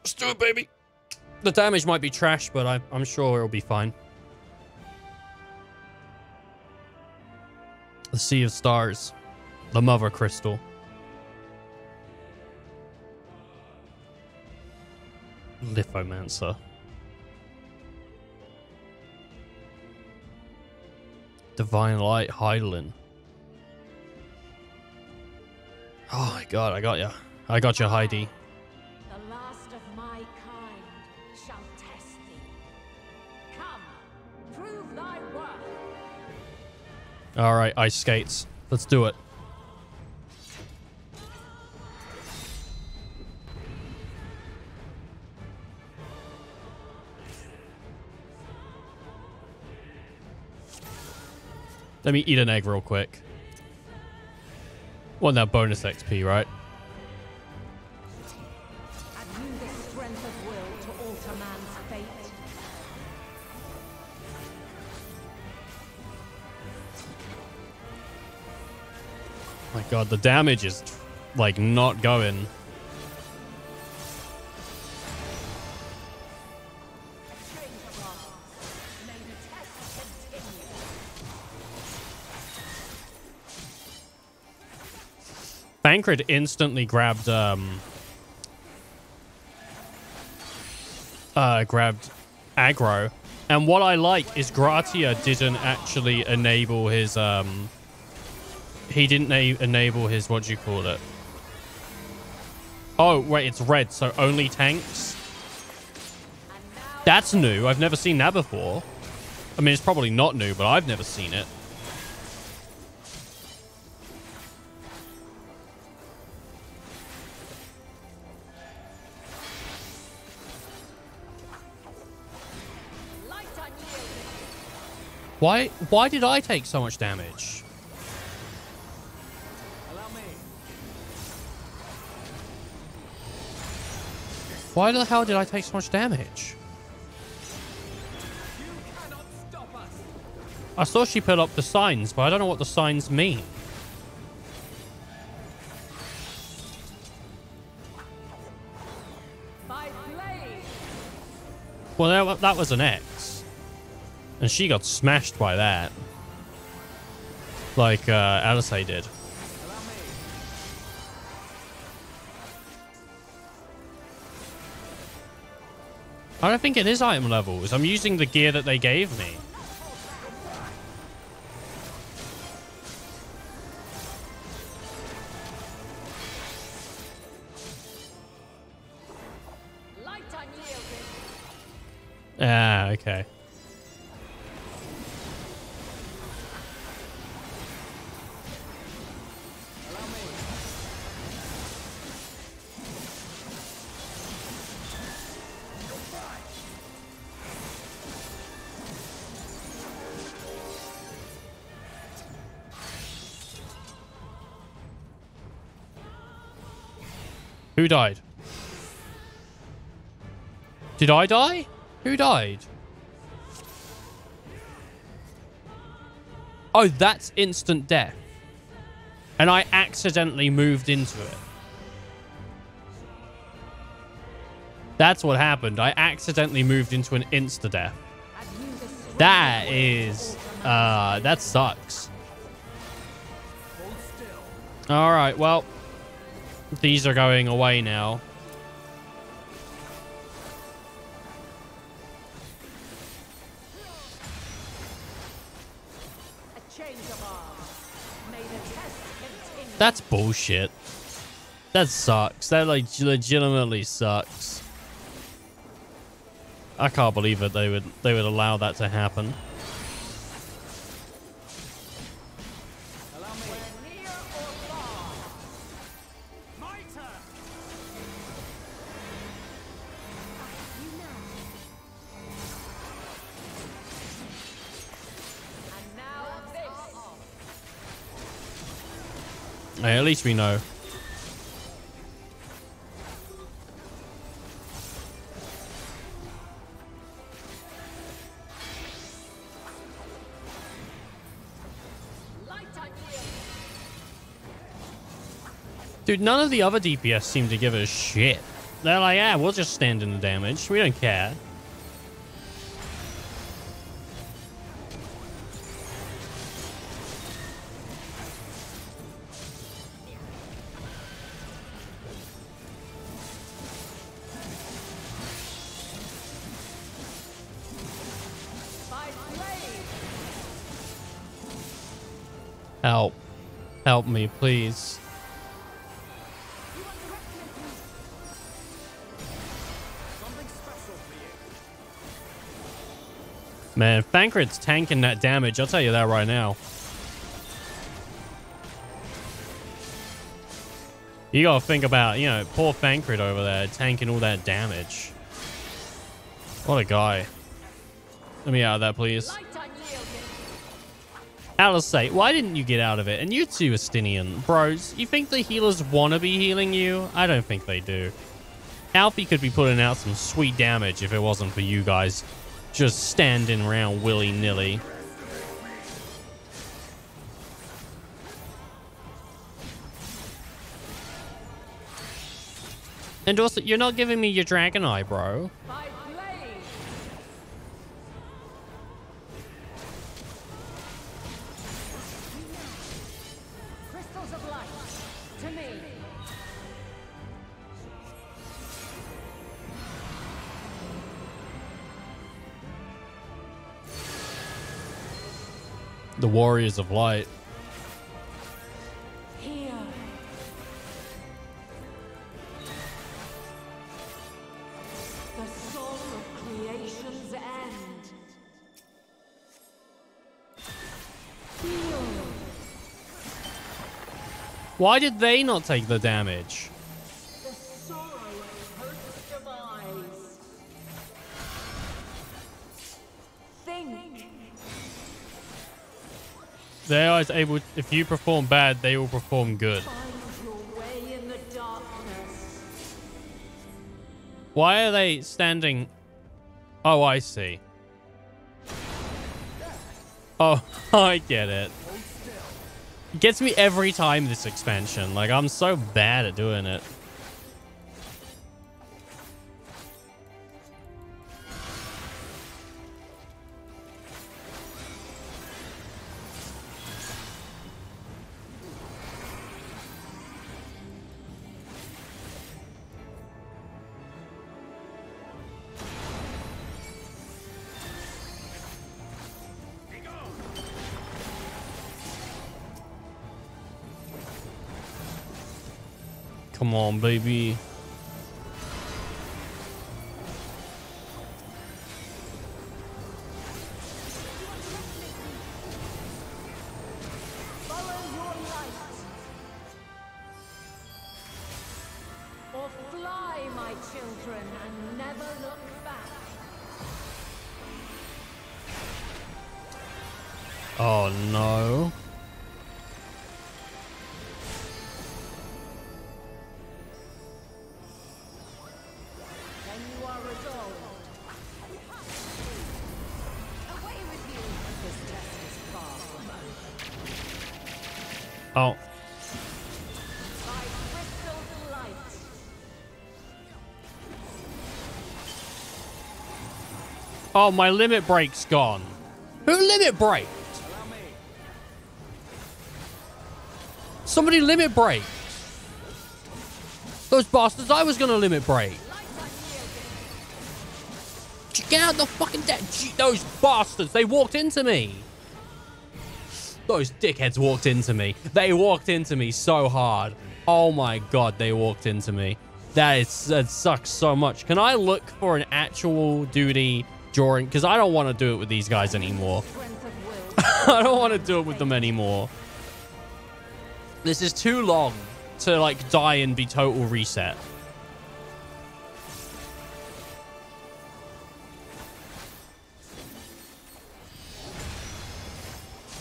Let's do it, baby. The damage might be trash, but I'm sure it'll be fine. The Sea of Stars. The Mother Crystal. Lithomancer. Divine Light Heidelin. Oh my god, I got ya. I got you, Heidi. The last of my kind shall test thee. Come, prove thy worth. Alright, ice skates. Let's do it. Let me eat an egg real quick. Want that bonus XP, right? Have you the strength of will to alter man's fate? My god, the damage is like not going. Bankred instantly grabbed grabbed aggro, and what I like is Gratia didn't actually enable his he didn't enable his, what do you call it? Oh wait, it's red, so only tanks. That's new. I've never seen that before. I mean, it's probably not new, but I've never seen it. Why did I take so much damage? Why the hell did I take so much damage? I saw she put up the signs, but I don't know what the signs mean. Well, that was an X. And she got smashed by that. Like Alice did. I don't think it is item levels. I'm using the gear that they gave me. Ah, okay. Who died? Did I die? Who died? Oh, that's instant death. And I accidentally moved into it. That's what happened. I accidentally moved into an insta-death. That is... that sucks. Alright, well... These are going away now. That's bullshit. That sucks. That like legitimately sucks. I can't believe it. They would allow that to happen. Hey, at least we know. Dude, none of the other DPS seem to give a shit. They're like, yeah, we'll just stand in the damage. We don't care. Help. Help me, please. Man, Thancred's tanking that damage. I'll tell you that right now. You gotta think about, you know, poor Thancred over there tanking all that damage. What a guy. Let me out of that, please. Alisate, why didn't you get out of it? And you too, Astinian. Bros, you think the healers want to be healing you? I don't think they do. Alfie could be putting out some sweet damage if it wasn't for you guys just standing around willy-nilly. And also, you're not giving me your Dragon Eye, bro. The Warriors of Light. Here. The soul of creation's end. Feel. Why did they not take the damage? The sorrow of hope's demise. Think. They are able, if you perform bad, they will perform good. Find your way in the darkness. Why are they standing? Oh, I see. Oh, I get it. It gets me every time this expansion. Like, I'm so bad at doing it. Come on, baby. Follow your light. Or fly, my children, and never look back. Oh, no. Oh. Oh, my limit break's gone. Who limit break? Somebody limit break. Those bastards, I was going to limit break. Get out the fucking deck. Those bastards, they walked into me. Those dickheads walked into me. They walked into me so hard. Oh my God, they walked into me. That sucks so much. Can I look for an actual duty during... Because I don't want to do it with these guys anymore. I don't want to do it with them anymore. This is too long to, like, die and be total reset.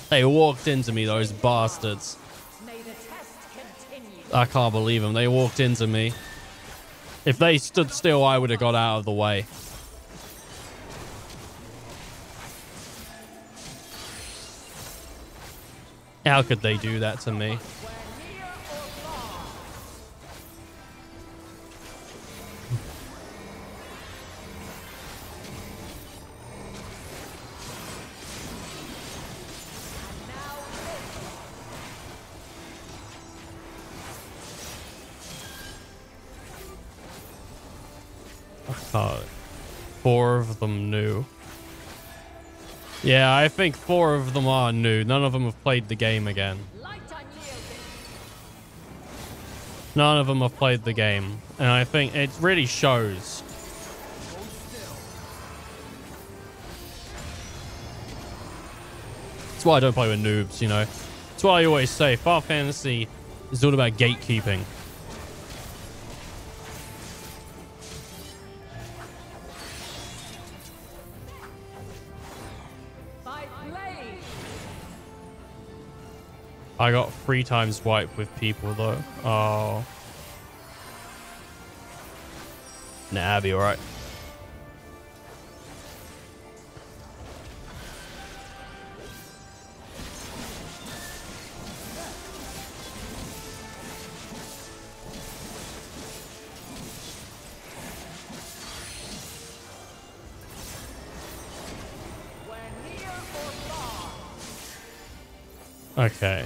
They walked into me, those bastards. I can't believe them. They walked into me. If they stood still, I would have got out of the way. How could they do that to me? Four of them new. Yeah, I think 4 of them are new. None of them have played the game again. None of them have played the game. And I think it really shows. That's why I don't play with noobs, you know. That's why I always say Final Fantasy is all about gatekeeping. I got 3 times wipe with people though. Oh. Nah, I'll be alright. Okay.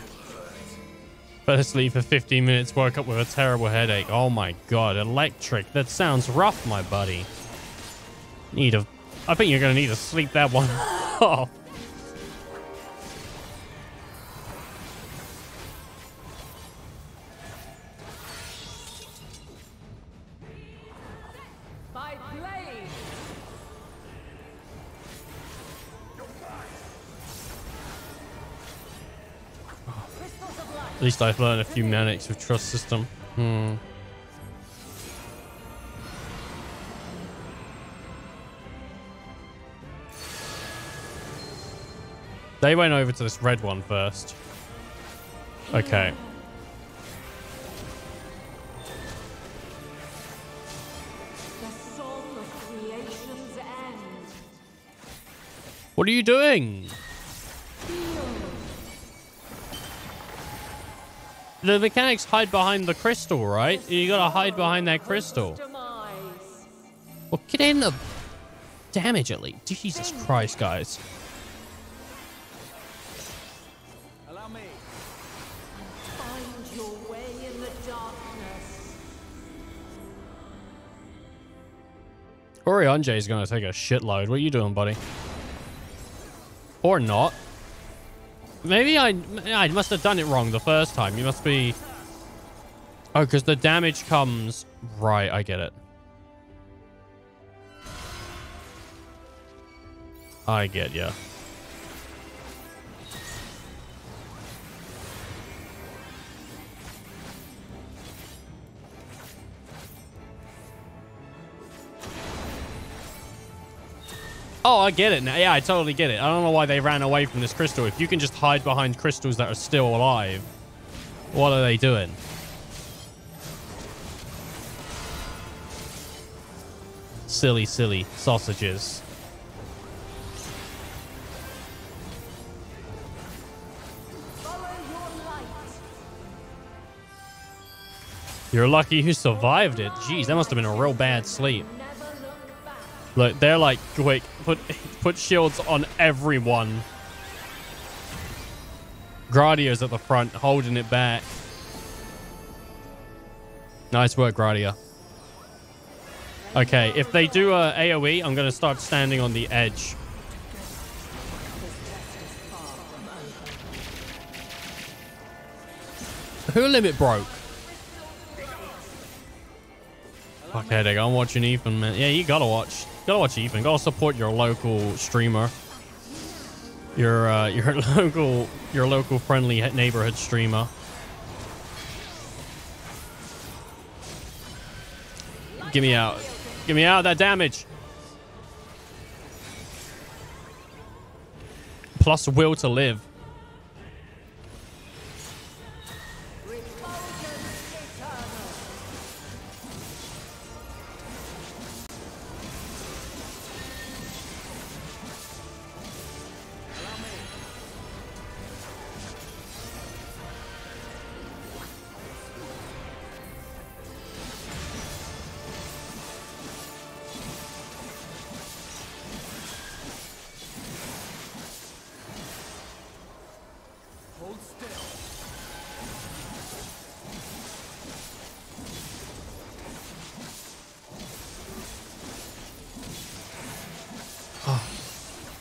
Fell asleep for 15 minutes, woke up with a terrible headache. Oh my God, electric. That sounds rough, my buddy. I think you're gonna need to sleep that one off. At least I've learned a few mechanics with trust system. They went over to this red one first. Okay. The song of creation's end. What are you doing? The mechanics hide behind the crystal, right? You gotta hide behind that crystal. Well, get in the damage at least. Jesus Christ, guys. Allow me. Find your way in the darkness. Orionje is gonna take a shitload. What are you doing, buddy? Or not. Maybe I must have done it wrong the first time. You must be... Oh, because the damage comes... Right, I get it. I get ya. Oh, I get it now. Yeah, I totally get it. I don't know why they ran away from this crystal. If you can just hide behind crystals that are still alive, what are they doing? Silly, silly sausages. Follow your light. You're lucky you survived it. Jeez, that must have been a real bad sleep. Look, they're like, quick, put shields on everyone. Gradio's at the front, holding it back. Nice work, Gradia. Okay, if they do a AoE, I'm going to start standing on the edge. Who limit broke? Okay, they go. I'm watching Ethan, man. Yeah, you gotta watch. Gotta watch Ethan. Gotta support your local streamer. Your local friendly neighborhood streamer. Get me out. Get me out of that damage. Plus will to live.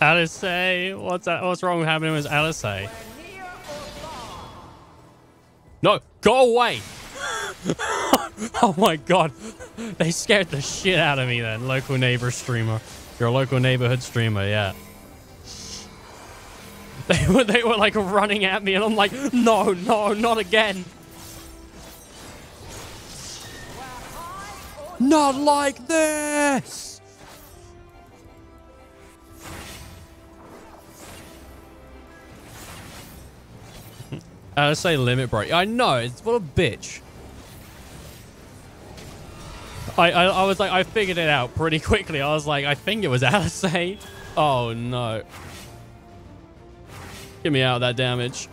Alice, what's that? What's wrong with happening with Alice? No, go away! Oh my god, they scared the shit out of me. Then local neighbor streamer, your local neighborhood streamer, yeah. They were like running at me, and I'm like, no, not again. Not like this. I say limit break. I know, it's what a bitch. I was like, I figured it out pretty quickly. I was like, I think it was Alice. Oh no. Get me out of that damage.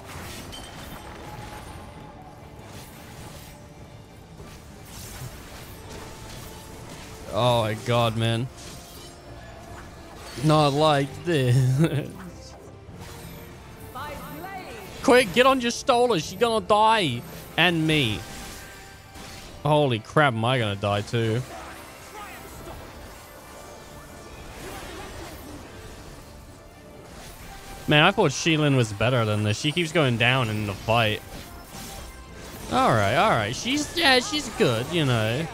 Oh my god, man. Not like this. Quick, get on your stolers. You're gonna die. And me. Holy crap, am I gonna die too? Man, I thought Sheilin was better than this. She keeps going down in the fight. Alright. She's good, you know.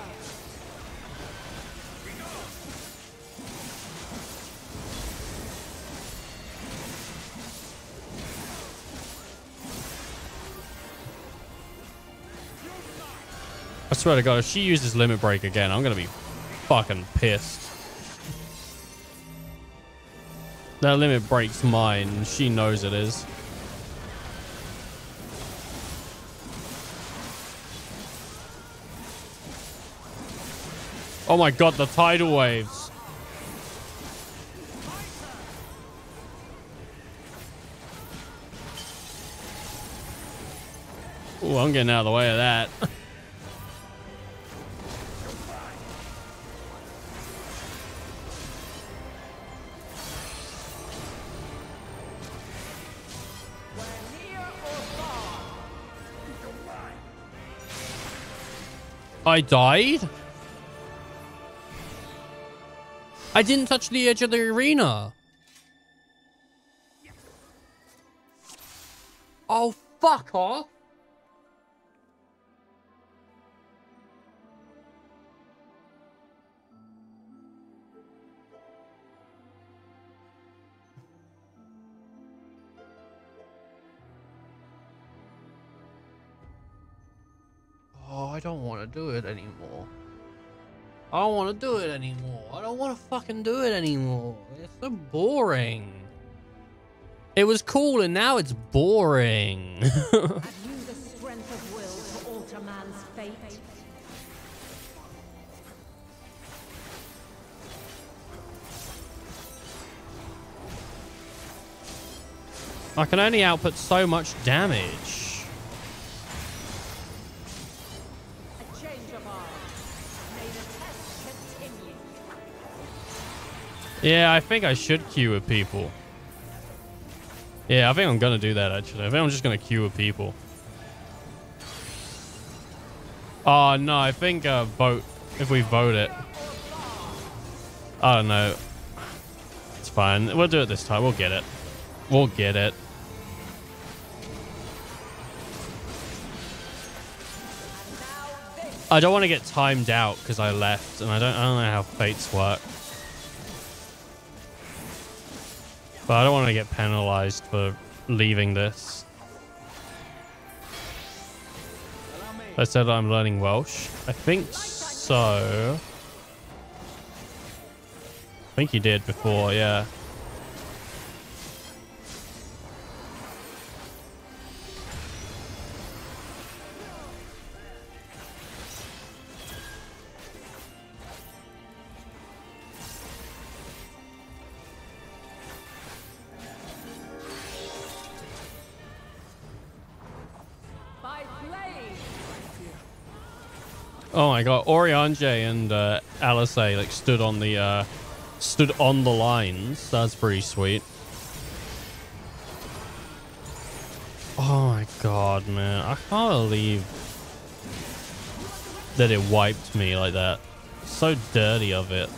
I swear to God, if she uses limit break again, I'm gonna be fucking pissed. That limit break's mine, and she knows it is. Oh my god, the tidal waves. Ooh, I'm getting out of the way of that. I died? I didn't touch the edge of the arena. Oh, fuck off. Oh, I don't want to do it anymore. I don't want to do it anymore. I don't want to fucking do it anymore. It's so boring. It was cool and now it's boring. Have you the strength of will to alter man's fate? I can only output so much damage. A change Yeah, I think I should queue with people. Yeah, I think I'm gonna do that actually. I think I'm just gonna queue with people. Oh no, I think vote if we vote it. I don't know. It's fine. We'll do it this time. We'll get it. We'll get it. I don't want to get timed out because I left, and I don't know how fates work. But I don't want to get penalized for leaving this. I said I'm learning Welsh. I think so. I think you did before, yeah. Oh my god, Oriange and Alice like stood on the lines. That's pretty sweet. Oh my god, man. I can't believe that it wiped me like that. So dirty of it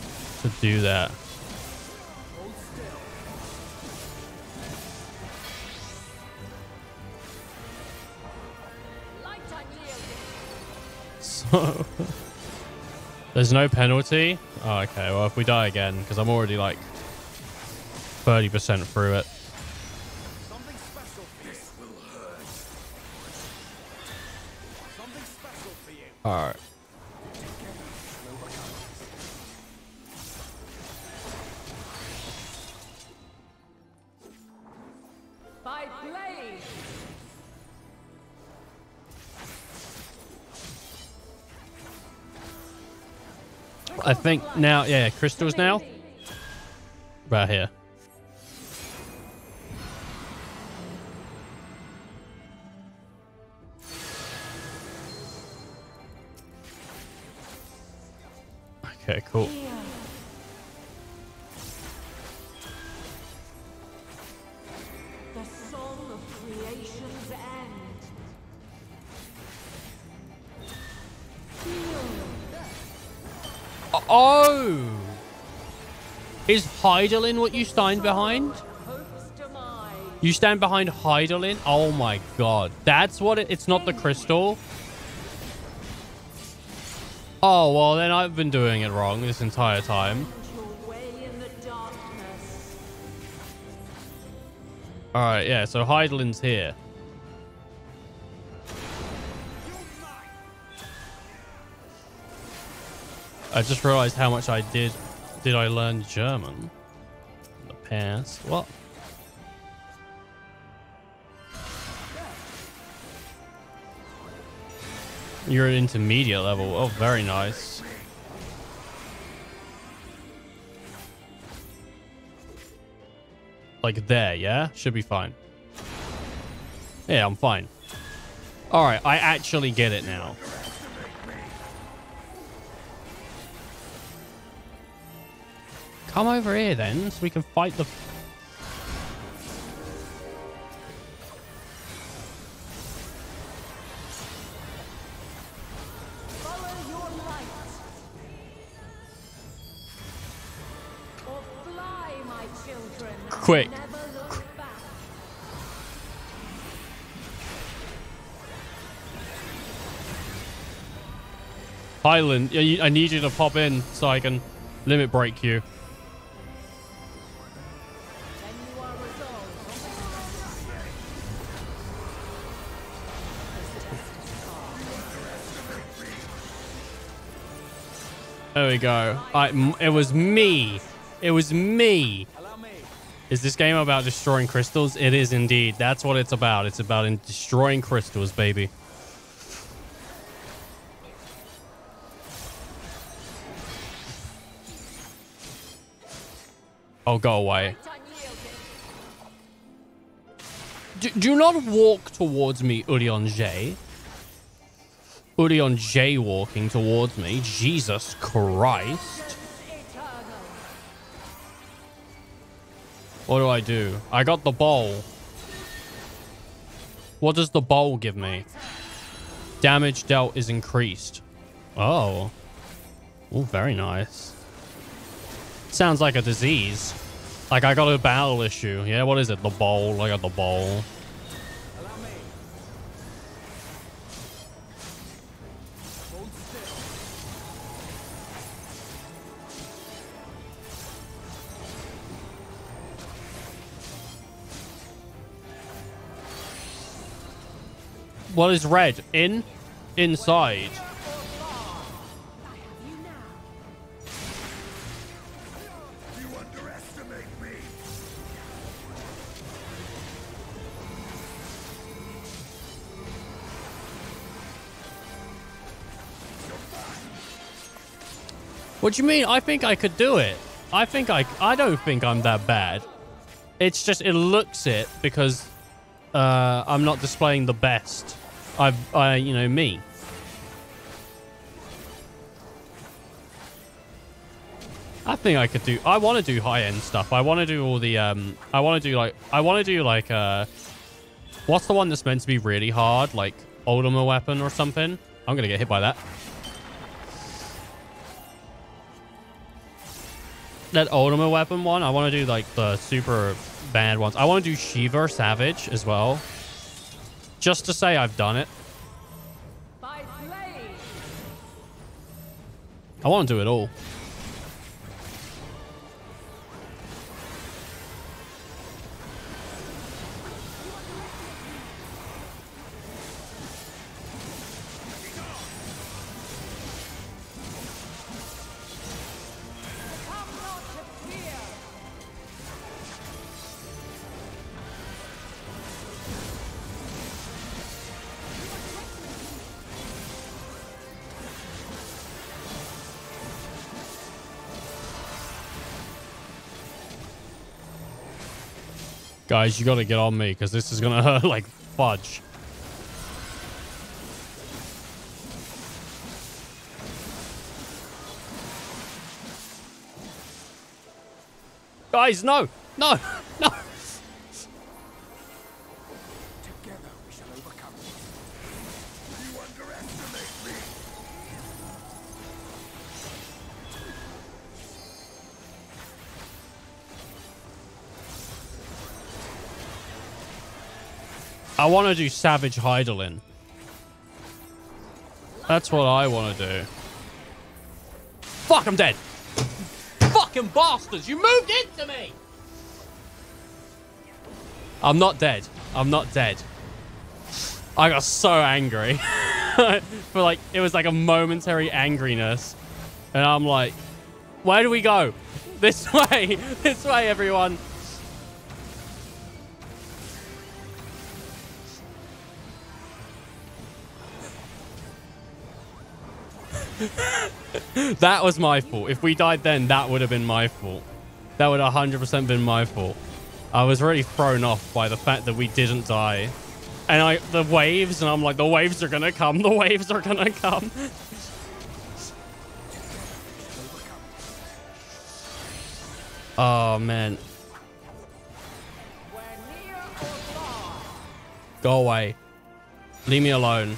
to do that. So there's no penalty. Oh, okay, well if we die again, because I'm already like 30% through it. Something special for you. This will hurt. Something special for you. All right. By blade. I think now, yeah, crystals now. Right here. Okay, cool. The song of creation's end. Oh! Is Heidelin what you stand behind? You stand behind Heidelin? Oh my god. That's what it's not the crystal? Oh, well then I've been doing it wrong this entire time. Alright, yeah, so Heidelin's here. I just realized how much I did I learn German in the past. What? You're at intermediate level. Oh, very nice. Like there, yeah? Should be fine. Yeah, I'm fine. Alright, I actually get it now. Come over here then, so we can fight the... Follow your light. Or fly, my children. Quick. Never look back. Highland, I need you to pop in so I can limit break you. Then you are resolved. There we go. It was me. It was me. Is this game about destroying crystals? It is indeed. That's what it's about. It's about destroying crystals, baby. Oh, go away. Do not walk towards me, Urion J walking towards me. Jesus Christ. What do I do? I got the bowl. What does the bowl give me? Damage dealt is increased. Oh. Oh, very nice. Sounds like a disease. Like I got a battle issue. Yeah, what is it? The bowl. I got the bowl. What is red? In? Inside. You underestimate me. What do you mean? I think I could do it. I don't think I'm that bad. It's just, it looks it because I'm not displaying the best. You know, me. I think I could do, I want to do high-end stuff. I want to do all the, I want to do like, what's the one that's meant to be really hard? Like, Ultima weapon or something? I'm going to get hit by that. That Ultima weapon one, I want to do like the super bad ones. I want to do Shiva Savage as well. Just to say I've done it. I want to do it all. Guys, you gotta get on me, because this is gonna hurt like fudge. Guys, no! No! No! Together we shall overcome. You underestimate me. I want to do Savage Heidelin. That's what I want to do. Fuck, I'm dead. Fucking bastards, you moved into me! I'm not dead. I'm not dead. I got so angry. For like, it was like a momentary angriness. And I'm like, where do we go? This way. This way, everyone. That was my fault. If we died then, that would have been my fault. That would have 100% been my fault. I was really thrown off by the fact that we didn't die. And the waves, and I'm like, the waves are gonna come. The waves are gonna come. Oh, man. Go away. Leave me alone.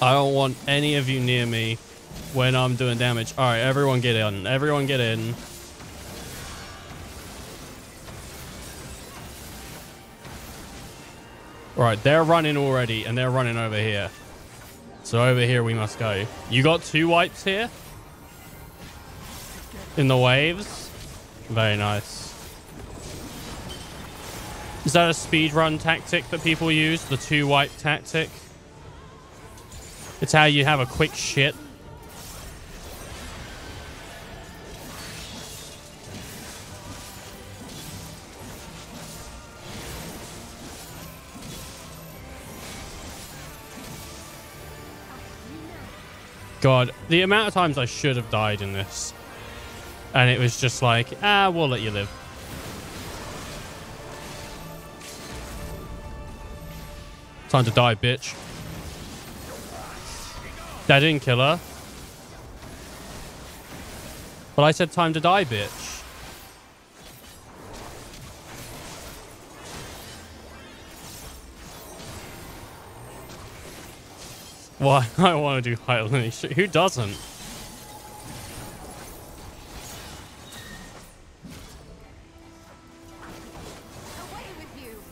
I don't want any of you near me when I'm doing damage. All right, everyone get in. Everyone get in. All right, they're running already, and they're running over here. So over here we must go. You got 2 wipes here? In the waves? Very nice. Is that a speedrun tactic that people use? The 2 wipe tactic? It's how you have a quick shit. God, the amount of times I should have died in this. And it was just like, we'll let you live. Time to die, bitch. That didn't kill her. But I said time to die, bitch. Why? I want to do Highlander shit. Who doesn't? Away with you.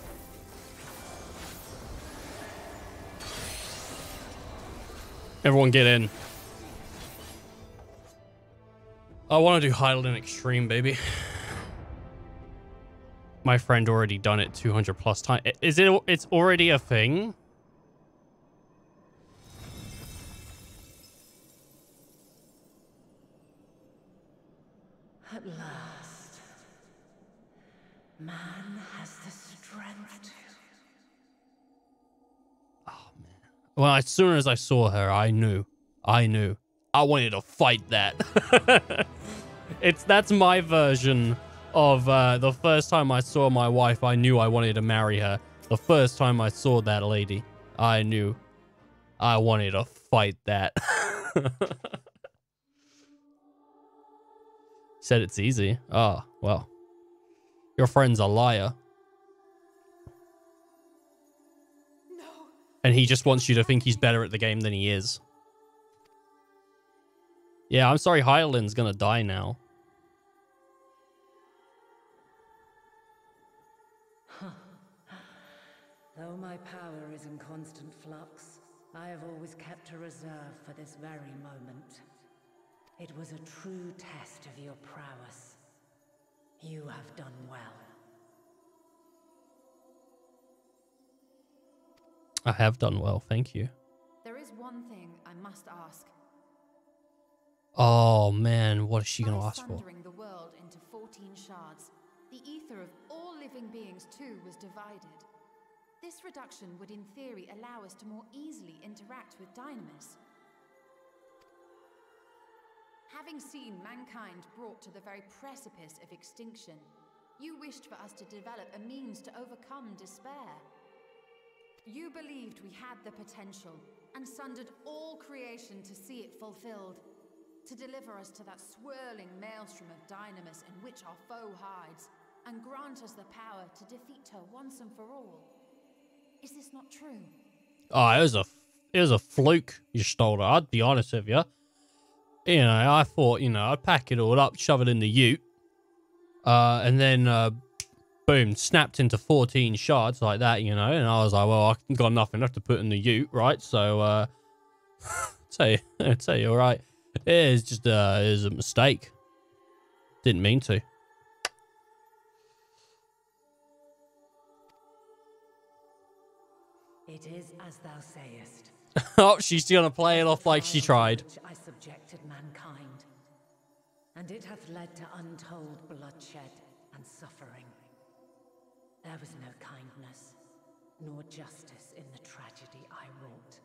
Everyone get in. I want to do Highlander Extreme, baby. My friend already done it 200 plus times. Is it? It's already a thing? At last, man has the strength to. Oh man. Well, as soon as I saw her, I knew. I wanted to fight that. That's my version of the first time I saw my wife. I knew I wanted to marry her. The first time I saw that lady, I knew I wanted to fight that. Said it's easy. Oh, well. Your friend's a liar. No. And he just wants you to think he's better at the game than he is. Yeah, I'm sorry, Hyland's gonna die now. Though my power is in constant flux, I have always kept a reserve for this very moment. It was a true test of your prowess. You have done well. I have done well, thank you. There is one thing I must ask. Oh man, what is she gonna ask for? Sundering the world into 14 shards, the ether of all living beings too was divided. This reduction would in theory allow us to more easily interact with Dynamis. Having seen mankind brought to the very precipice of extinction, you wished for us to develop a means to overcome despair. You believed we had the potential and sundered all creation to see it fulfilled, to deliver us to that swirling maelstrom of Dynamis in which our foe hides, and grant us the power to defeat her once and for all. Is this not true? Oh, it was a fluke you stole her. I'd be honest with you. You know, I thought, I'd pack it all up, shove it in the ute, and then, boom, snapped into 14 shards like that, and I was like, well, I got nothing left to put in the ute, right? So, I'd tell you, all right, it's just, it was a mistake. Didn't mean to. It is as thou sayest. Oh, she's gonna play it off like she tried. I subjected mankind, and it hath led to untold bloodshed and suffering. There was no kindness, nor justice in the tragedy I wrought.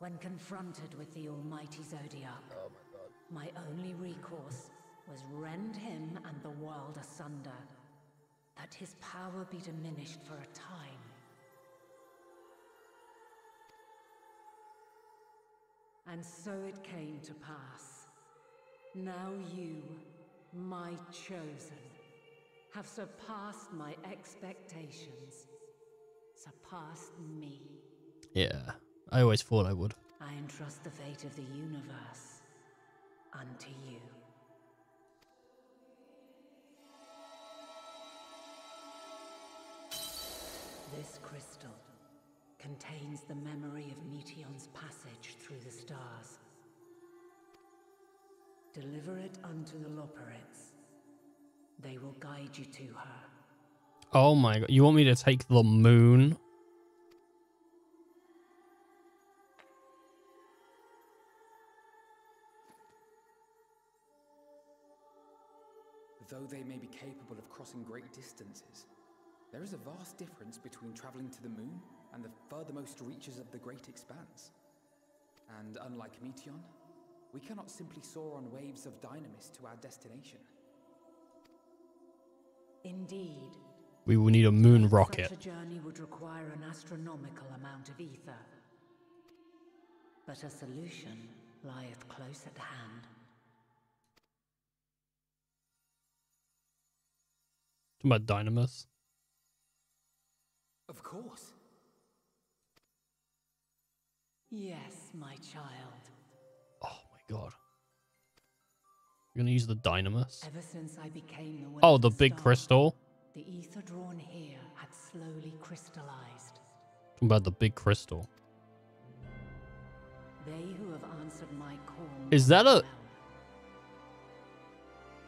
When confronted with the almighty Zodiac, my only recourse was rend him and the world asunder, that his power be diminished for a time. And so it came to pass. Now you, my chosen, have surpassed my expectations. Surpassed me. Yeah, I always thought I would. I entrust the fate of the universe unto you. This crystal contains the memory of Meteion's passage through the stars. Deliver it unto the Loporrits. They will guide you to her. Oh my god, you want me to take the moon? Though they may be capable of crossing great distances, there is a vast difference between traveling to the moon and the furthermost reaches of the great expanse. And unlike Meteion, we cannot simply soar on waves of Dynamis to our destination. Indeed, We will need a moon rocket. Such a journey would require an astronomical amount of ether. But a solution lieth close at hand. Talking about Dynamis. Of course. Yes, my child. Oh my god. We're gonna use the Dynamis. Ever since I became the Oh, the Waning big Star, crystal. the ether drawn here had slowly crystallized. Talking about the big crystal. They who have answered my call. Is that a... well.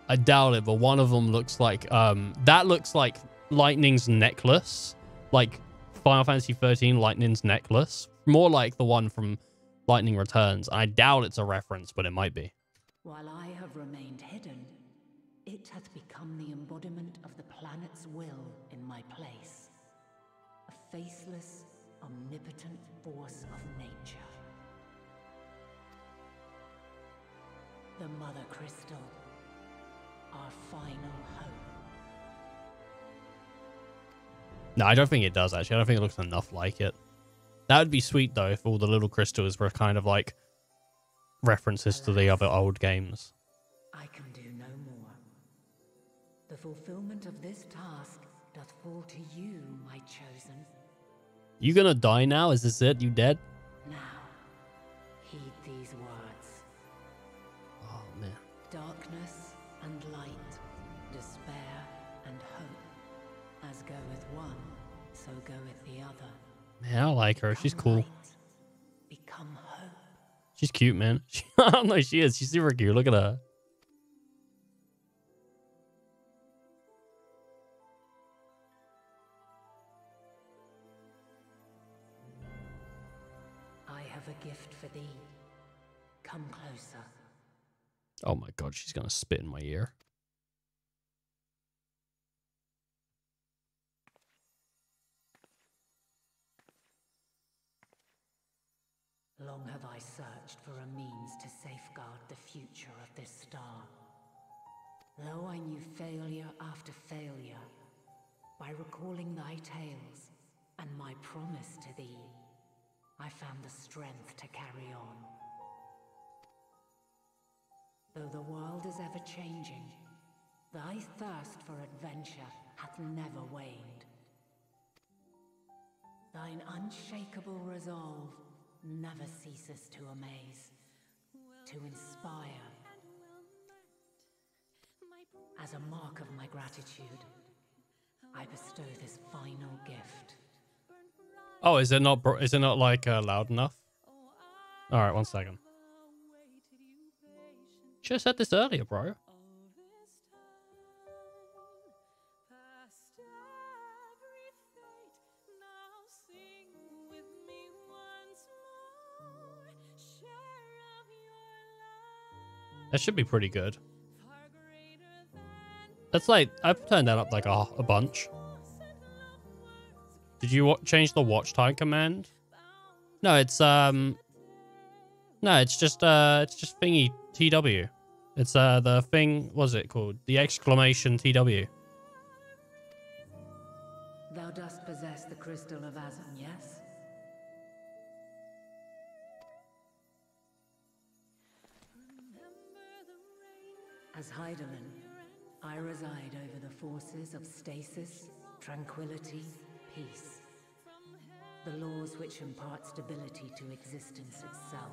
I doubt it, but one of them looks like that looks like Lightning's necklace, like Final Fantasy 13 Lightning's necklace, more like the one from Lightning Returns. I doubt it's a reference, but it might be. While I have remained hidden, it hath become the embodiment of the planet's will in my place. A faceless, omnipotent force of nature. The Mother Crystal, our final hope. No, I don't think it does, actually. I don't think it looks enough like it. That would be sweet, though, if all the little crystals were kind of like references to the other old games. I can do no more. The fulfillment of this task doth fall to you, my chosen. You gonna die now? Is this it? You dead? Now, heed these words. Oh, man. Darkness and light, despair and hope. As goeth one, so goeth the other. Man, I like her. She's Become cool. light, become hope. She's cute, man. I don't know, she is. She's super cute. Look at her. I have a gift for thee. Come closer. Oh my god, she's gonna spit in my ear. Long have I searched for a means to safeguard the future of this star. Though I knew failure after failure, by recalling thy tales and my promise to thee, I found the strength to carry on. Though the world is ever changing, thy thirst for adventure hath never waned. Thine unshakable resolve never ceases to amaze, to inspire. As a mark of my gratitude, I bestow this final gift. Oh, is it not like loud enough? All right, 1 second. Should have said this earlier, bro. That should be pretty good. That's like, I've turned that up like a bunch. Did you change the watch time command? No, it's no, it's just thingy TW. It's the thing, what's it called? The exclamation TW. Thou dost possess the crystal of Azan, yes? As Heidelin, I reside over the forces of stasis, tranquility, peace. The laws which impart stability to existence itself.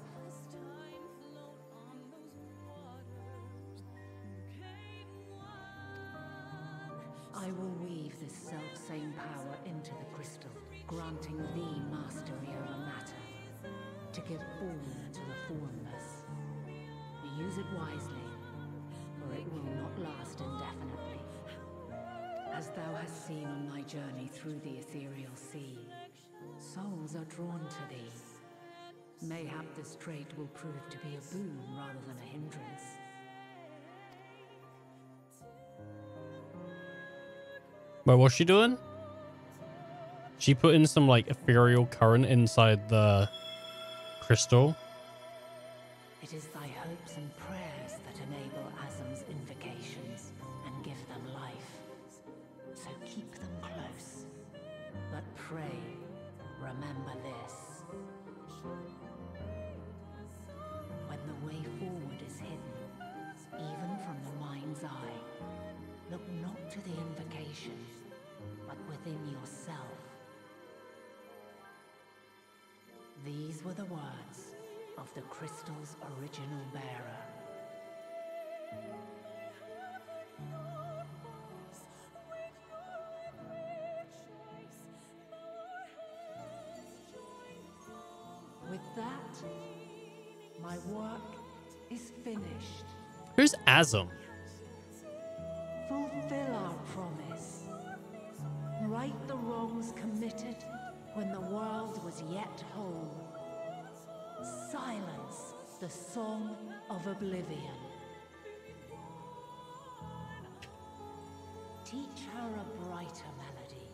I will weave this self-same power into the crystal, granting thee mastery over matter, to give form to the formless. Use it wisely, or it will not last indefinitely. As thou hast seen on thy journey through the ethereal sea, souls are drawn to thee. Mayhap this trait will prove to be a boon rather than a hindrance. Wait, what's she doing? She put in some like ethereal current inside the crystal. It is thy hopes and prayers that enable Azam's invocations and give them life. So keep them close. this. When the way forward is hidden, even from the mind's eye, look not to the invocation, but within yourself. These were the words of the crystal's original bearer. With that, my work is finished. Who's Azam? Fulfill our promise. Right the wrongs committed when the world was yet whole. Silence the song of oblivion. Teach her a brighter melody.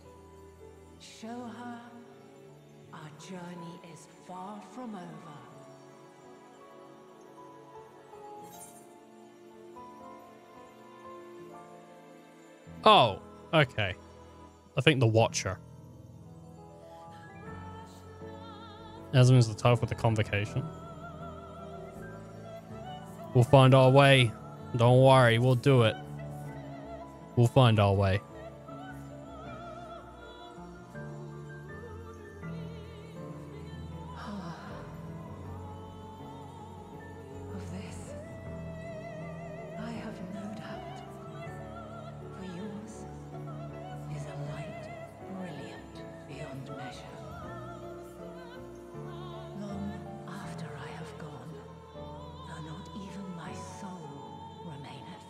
Show her our journey is far from over. Oh, okay. I think the Watcher. Azam is the title for the convocation. We'll find our way. Don't worry, we'll do it. We'll find our way. Of this, I have no doubt. For yours is a light brilliant beyond measure. Long after I have gone, though not even my soul remaineth,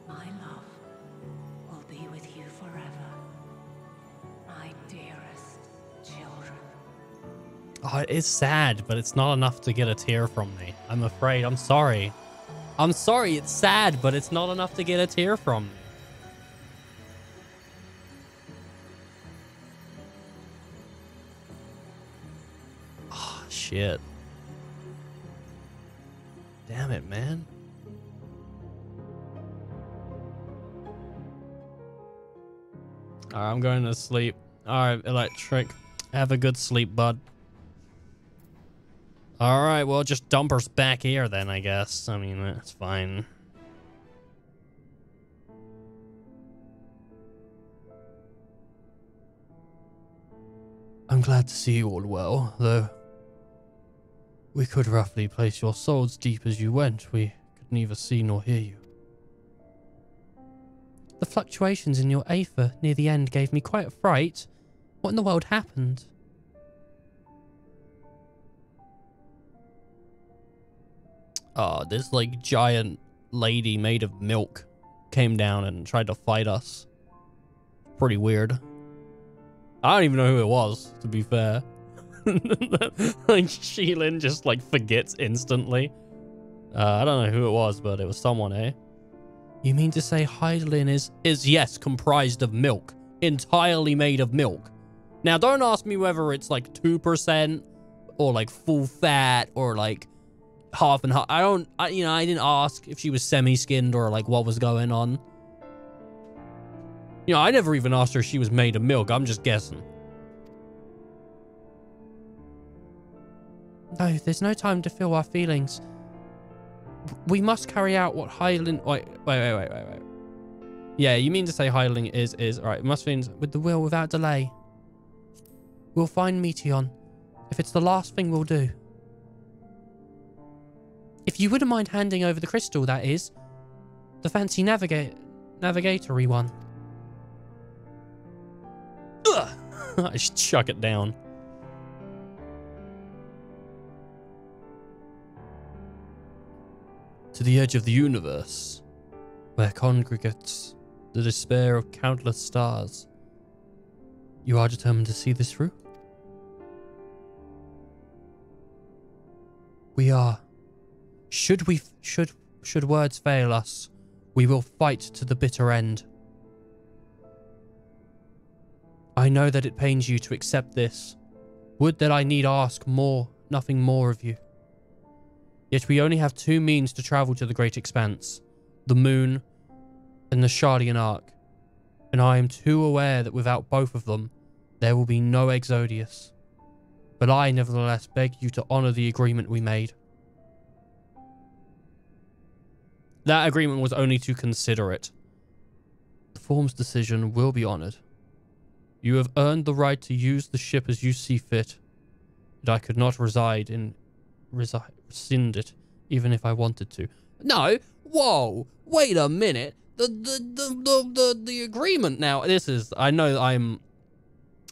my love will be with you forever, my dearest children. Oh, it is sad, but it's not enough to get a tear from me. I'm afraid. I'm sorry. I'm sorry. It's sad, but it's not enough to get a tear from me. Oh, shit. Damn it, man. All right, I'm going to sleep. All right, Electric. Have a good sleep, bud. All right, well, just dump us back here then, I guess. I mean, that's fine. I'm glad to see you all well, though we could roughly place your souls deep as you went. We could neither see nor hear you. The fluctuations in your aether near the end gave me quite a fright. What in the world happened? Oh, this like giant lady made of milk came down and tried to fight us. Pretty weird. I don't even know who it was, to be fair. Like Sheilin just like forgets instantly. I don't know who it was, but it was someone, eh? You mean to say Hydaelyn is yes, comprised of milk. Entirely made of milk. Now don't ask me whether it's like 2% or like full fat or like half and half. I didn't ask if she was semi-skinned or like what was going on. You know, I never even asked her if she was made of milk. I'm just guessing. No, there's no time to feel our feelings. We must carry out what Hydaelyn... Wait. Yeah, you mean to say Hydaelyn is... Alright, it must be with the will without delay. We'll find Meteion. If it's the last thing we'll do. If you wouldn't mind handing over the crystal, that is. The fancy navigatory one. Ugh! I just chuck it down. To the edge of the universe, where congregates the despair of countless stars. You are determined to see this through? We are. Should words fail us, we will fight to the bitter end. I know that it pains you to accept this. Would that I need ask nothing more of you. Yet we only have two means to travel to the Great Expanse. The Moon and the Shardian Arc. And I am too aware that without both of them, There will be no Exodius. But I nevertheless beg you to honor the agreement we made. That agreement was only to consider it. The form's decision will be honored. You have earned the right to use the ship as you see fit. But I could not rescind it, even if I wanted to. No! Whoa! Wait a minute! The agreement now. This is, I know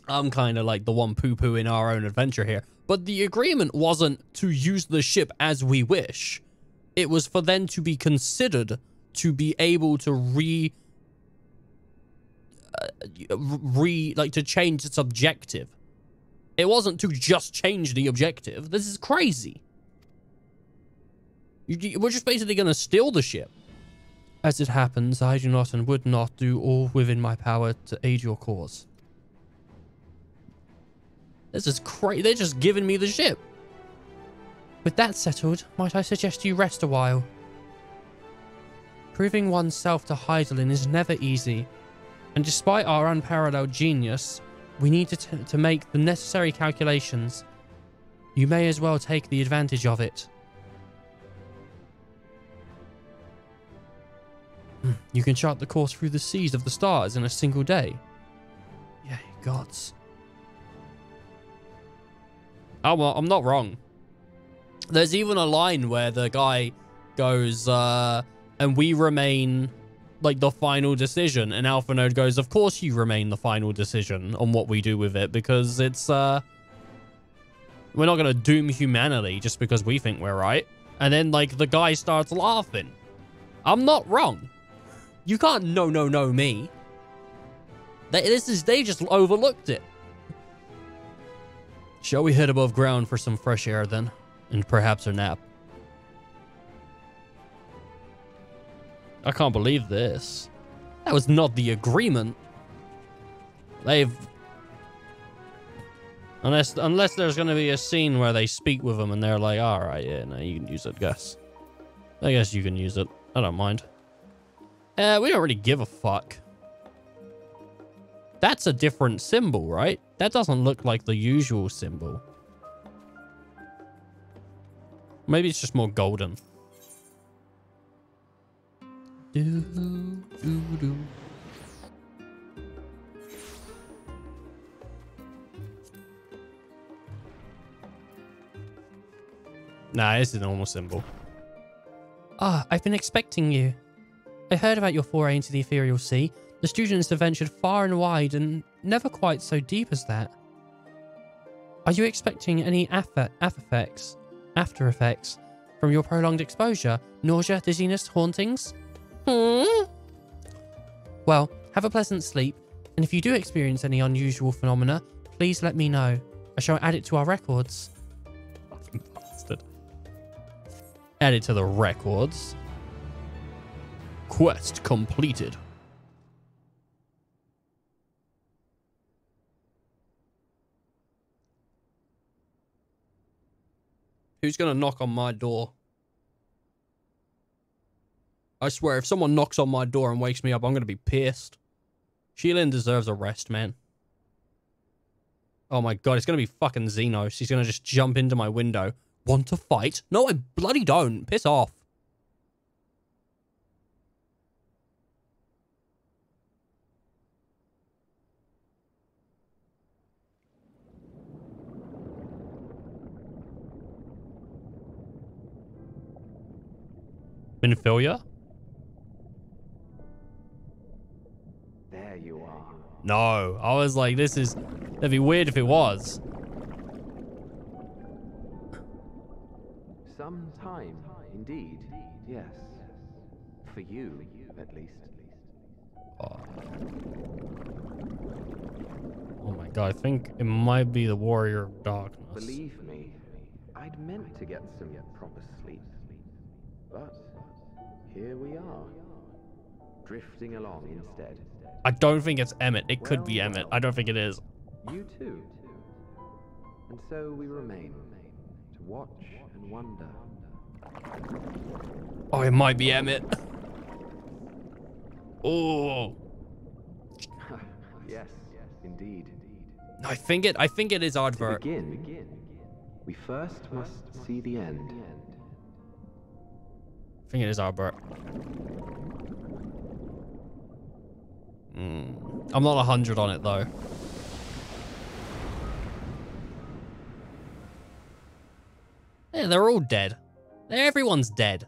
I'm kind of like the one poo-pooing our own adventure here, but the agreement wasn't to use the ship as we wish. It was for them to be considered to be able to to change its objective. It wasn't to just change the objective. This is crazy. We're just basically going to steal the ship. As it happens, I do not and would not do all within my power to aid your cause. This is crazy. They're just giving me the ship. With that settled, might I suggest you rest a while? Proving oneself to Heidelin is never easy, and despite our unparalleled genius, we need to make the necessary calculations. You may as well take the advantage of it. You can chart the course through the seas of the stars in a single day. Yea, gods. Oh, well, I'm not wrong. There's even a line where the guy goes, and we remain, like, the final decision. And Alpha Node goes, of course you remain the final decision on what we do with it, because it's, we're not going to doom humanity just because we think we're right. And then, like, the guy starts laughing. I'm not wrong. You can't no me. They just overlooked it. Shall we head above ground for some fresh air then? And perhaps a nap. I can't believe this. That was not the agreement. They've... Unless there's going to be a scene where they speak with them and they're like, alright, yeah, no, you can use it, guess. I guess you can use it. I don't mind. We don't really give a fuck. That's a different symbol, right? That doesn't look like the usual symbol. Maybe it's just more golden. Nah, this is a normal symbol. Ah, I've been expecting you. I heard about your foray into the ethereal sea. The students have ventured far and wide and never quite so deep as that. Are you expecting any after effects from your prolonged exposure? Nausea, dizziness, hauntings? Well, have a pleasant sleep, and if you do experience any unusual phenomena, please let me know. I shall add it to our records. Fucking bastard. Add it to the records. Quest completed. Who's gonna knock on my door? I swear, if someone knocks on my door and wakes me up, I'm gonna be pissed. Sheilin deserves a rest, man. Oh my god, it's gonna be fucking Xenos. He's gonna just jump into my window. Want to fight? No, I bloody don't. Piss off. Minfilia? There you are. No, I was like, that'd be weird if it was. Some time, indeed, yes. For you, at least. Oh my god, I think it might be the Warrior of Darkness. Believe me, I'd meant to get some proper sleep. But here we are, drifting along instead. I don't think it's Emmett. It could be Emmett. I don't think it is. You too. And so we remain, to watch and wonder. Oh, it might be Emmett. Oh. Yes, indeed. I think it is To Aardvark. begin, we first must see the end. I think it is Aardvark. I'm not 100 on it though. Yeah, they're all dead. Everyone's dead.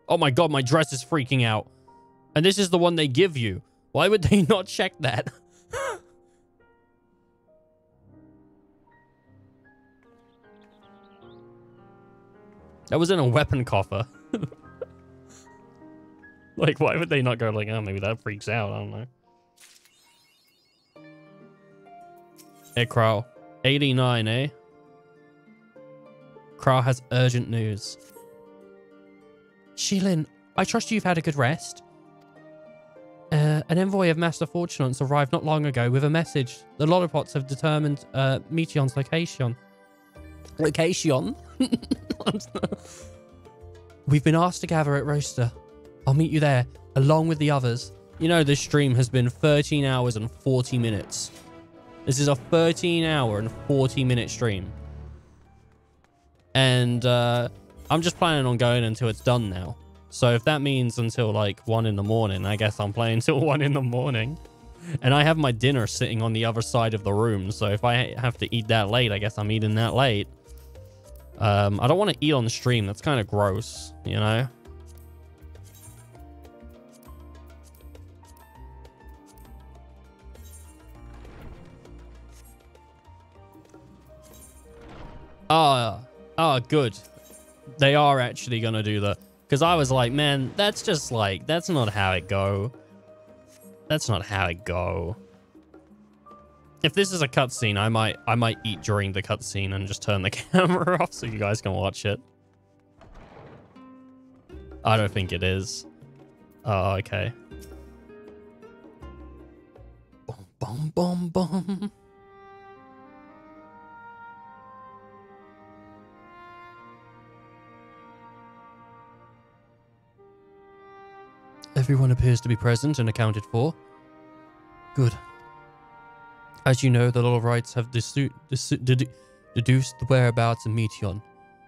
Oh my god, my dress is freaking out. And this is the one they give you. Why would they not check that? That was in a weapon coffer. Like, why would they not go like, oh, maybe that freaks out? I don't know. Hey, Crow. 89, eh? Crow has urgent news. Shilin, I trust you've had a good rest. An envoy of Master Fortunance arrived not long ago with a message. The Lollipots have determined Meteon's location. Location? We've been asked to gather at Roaster. I'll meet you there, along with the others. You know, this stream has been 13 hours and 40 minutes. This is a 13-hour and 40-minute stream. And I'm just planning on going until it's done now. So if that means until like 1 in the morning, I guess I'm playing till 1 in the morning. And I have my dinner sitting on the other side of the room. So if I have to eat that late, I guess I'm eating that late. I don't want to eat on the stream. That's kind of gross, you know? Oh, good. They are actually going to do that. Because I was like, man, that's just like, that's not how it go. That's not how it go. If this is a cutscene, I might eat during the cutscene and just turn the camera off so you guys can watch it. I don't think it is. Oh, okay. Boom, boom, boom, boom. Everyone appears to be present and accounted for. Good. As you know, the Lollipots have deduced the whereabouts of Meteon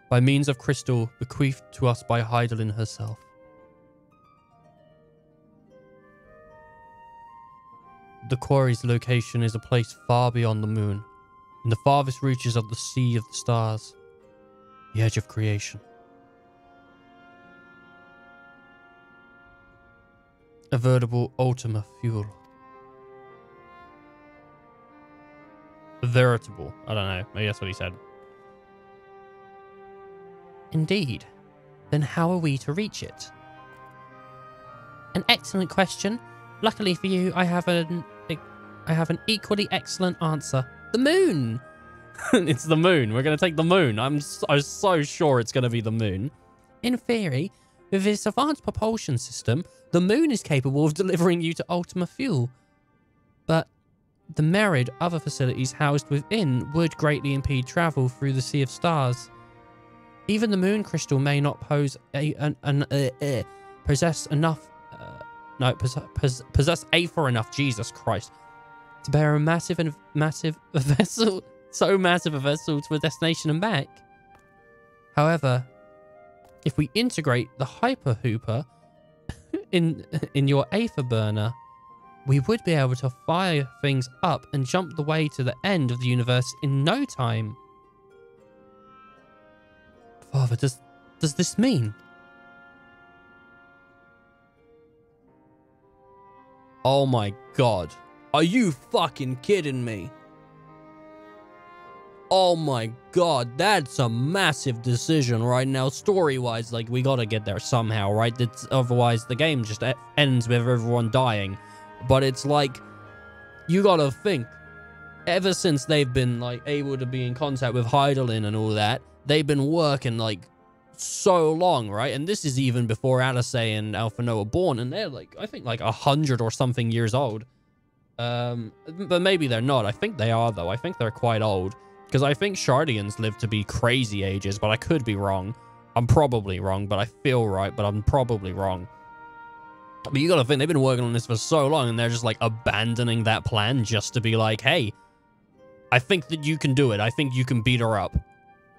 by means of crystal bequeathed to us by Hydaelyn herself. The quarry's location is a place far beyond the moon, in the farthest reaches of the Sea of the Stars, the edge of creation. A veritable Ultima fuel. Veritable. I don't know. Maybe that's what he said. Indeed. Then how are we to reach it? An excellent question. Luckily for you, I have an equally excellent answer. The moon! It's the moon. We're going to take the moon. I'm so sure it's going to be the moon. In theory, with its advanced propulsion system, the moon is capable of delivering you to Ultima fuel. But the myriad other facilities housed within would greatly impede travel through the Sea of Stars. Even the moon crystal may not possess enough, possess aether enough, Jesus Christ, to bear a massive vessel, so massive a vessel to a destination and back. However, if we integrate the Hyper Hooper in your aether burner, we would be able to fire things up and jump the way to the end of the universe in no time. Father, does this mean? Oh my god. Are you fucking kidding me? Oh my god, that's a massive decision right now. Story-wise, like, we gotta get there somehow, right? Otherwise, the game just ends with everyone dying. But it's like, you gotta think, ever since they've been, like, able to be in contact with Hydaelyn and all that, they've been working, like, so long, right? And this is even before Alisei and Alphinaud were born, and they're, like, I think, like, 100 or something years old. But maybe they're not. I think they are, though. I think they're quite old. Because I think Shardians live to be crazy ages, but I could be wrong. I'm probably wrong, but I feel right, but I'm probably wrong. But you gotta think, they've been working on this for so long, and they're just, like, abandoning that plan just to be like, hey, I think that you can do it. I think you can beat her up.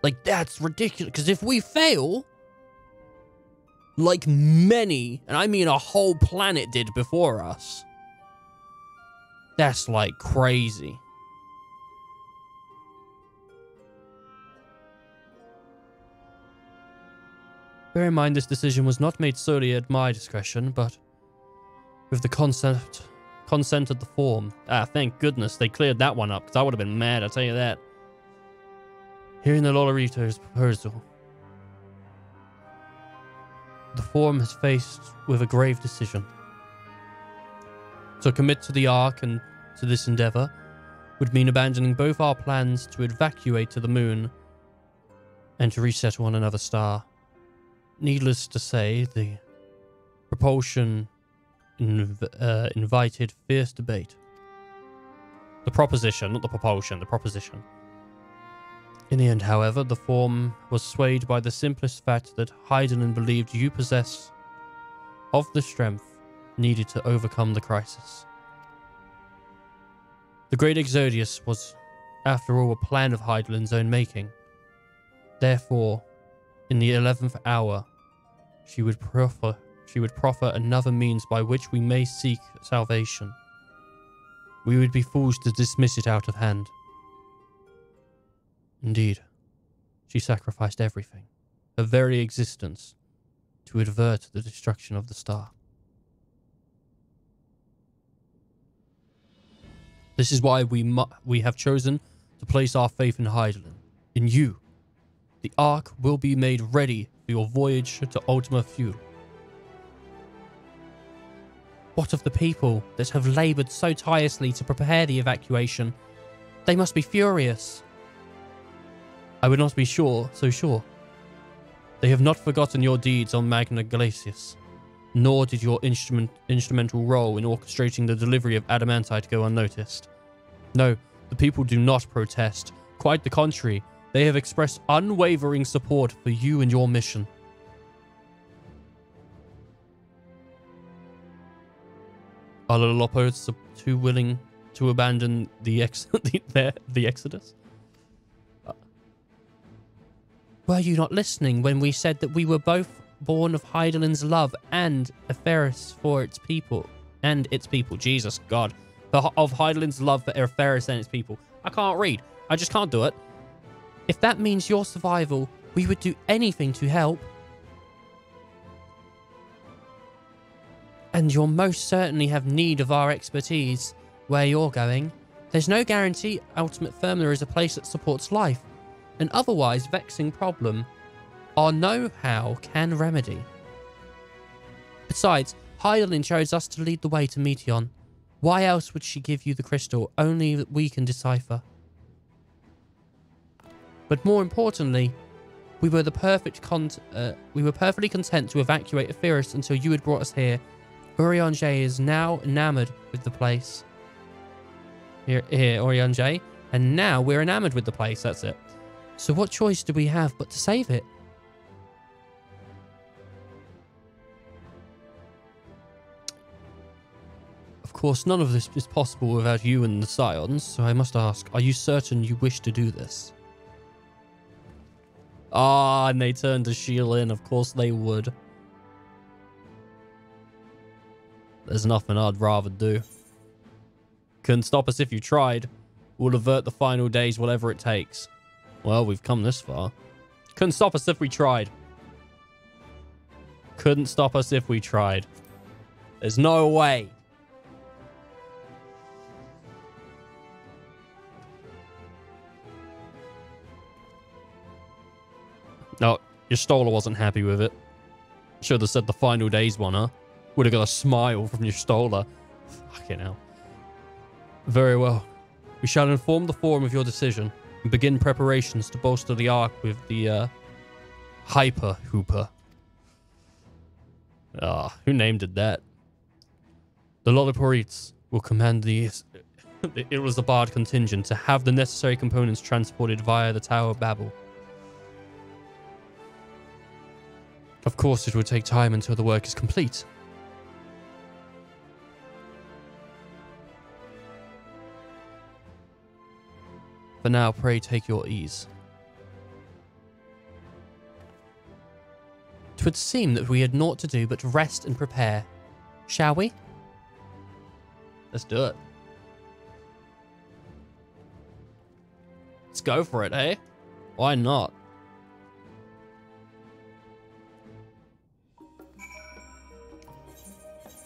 Like, that's ridiculous. Because if we fail, like many, and I mean a whole planet did before us, that's, like, crazy. Bear in mind, this decision was not made solely at my discretion, but with the consent of the Form. Ah, thank goodness they cleared that one up, because I would have been mad, I'll tell you that. Hearing the Lolorito's proposal, the Form is faced with a grave decision. To commit to the Ark and to this endeavor would mean abandoning both our plans to evacuate to the moon and to resettle on another star. Needless to say, the propulsion invited fierce debate. The proposition, not the propulsion, the proposition. In the end, however, the Form was swayed by the simplest fact that Hydaelyn believed you possess of the strength needed to overcome the crisis. The Great Exodius was, after all, a plan of Hydaelyn's own making. Therefore, in the 11th hour, she would proffer another means by which we may seek salvation. We would be fools to dismiss it out of hand. Indeed, she sacrificed everything, her very existence, to avert the destruction of the star. This is why we have chosen to place our faith in Hydaelyn, in you. The Ark will be made ready for your voyage to Ultima Thule. What of the people that have laboured so tirelessly to prepare the evacuation? They must be furious. I would not be so sure. They have not forgotten your deeds on Magna Glacius, nor did your instrumental role in orchestrating the delivery of adamantite go unnoticed. No, the people do not protest. Quite the contrary, they have expressed unwavering support for you and your mission. Are the Lopos too willing to abandon the Exodus? Were you not listening when we said that we were both born of Hydaelyn's love and Eferis for its people? And its people, Jesus God. Of Hydaelyn's love for Eferis and its people. I can't read. I just can't do it. If that means your survival, we would do anything to help. And you'll most certainly have need of our expertise where you're going. There's no guarantee Ultimate Thermina is a place that supports life. An otherwise vexing problem our know-how can remedy. Besides, Hydaelyn chose us to lead the way to Meteion. Why else would she give you the crystal only that we can decipher? But more importantly, we were perfectly content to evacuate Eferis until you had brought us here. Urianger is now enamored with the place. Here, Urianger. And now we're enamored with the place, that's it. So what choice do we have but to save it? Of course, none of this is possible without you and the Scions, so I must ask, are you certain you wish to do this? Ah, and they turned to Sheila in. Of course they would. There's nothing I'd rather do. Couldn't stop us if you tried. We'll avert the final days, whatever it takes. Well, we've come this far. Couldn't stop us if we tried. Couldn't stop us if we tried. There's no way. No, your Stola wasn't happy with it. Should have said the final days one, huh? Would have got a smile from your Stola. Fucking hell. Very well. We shall inform the Forum of your decision and begin preparations to bolster the Ark with the Hyper Hooper. Ah, who named it that? The Lolliporites will command the It was the Bard contingent to have the necessary components transported via the Tower of Babel. Of course, it would take time until the work is complete. For now, pray take your ease. 'Twould seem that we had naught to do but rest and prepare. Shall we? Let's do it. Let's go for it, eh? Why not?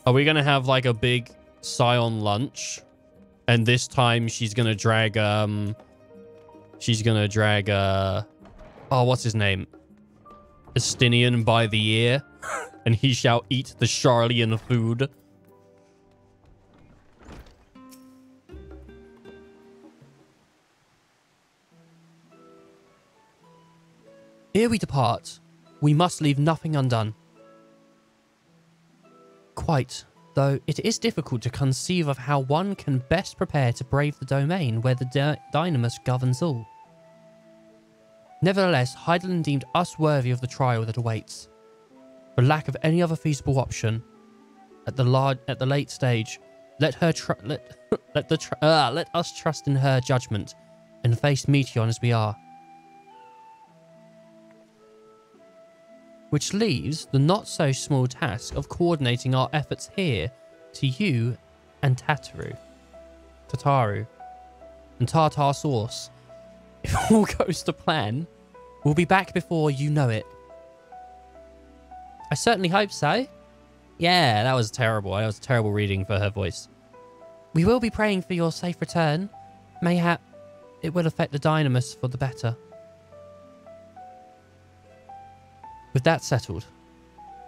Are we gonna have like a big Scion lunch? And this time she's gonna drag, oh, what's his name? Estinian by the ear. And he shall eat the Charlian food. Ere we depart, we must leave nothing undone. Quite, though it is difficult to conceive of how one can best prepare to brave the domain where the Dynamis governs all. Nevertheless, Hydaelyn deemed us worthy of the trial that awaits. For lack of any other feasible option, at the late stage, let us trust in her judgment and face Meteion as we are. Which leaves the not-so-small task of coordinating our efforts here to you and Tataru, and Tartar Sauce. If all goes to plan, we'll be back before you know it. I certainly hope so. Yeah, that was terrible. That was a terrible reading for her voice. We will be praying for your safe return. Mayhap it will affect the Dynamis for the better. With that settled,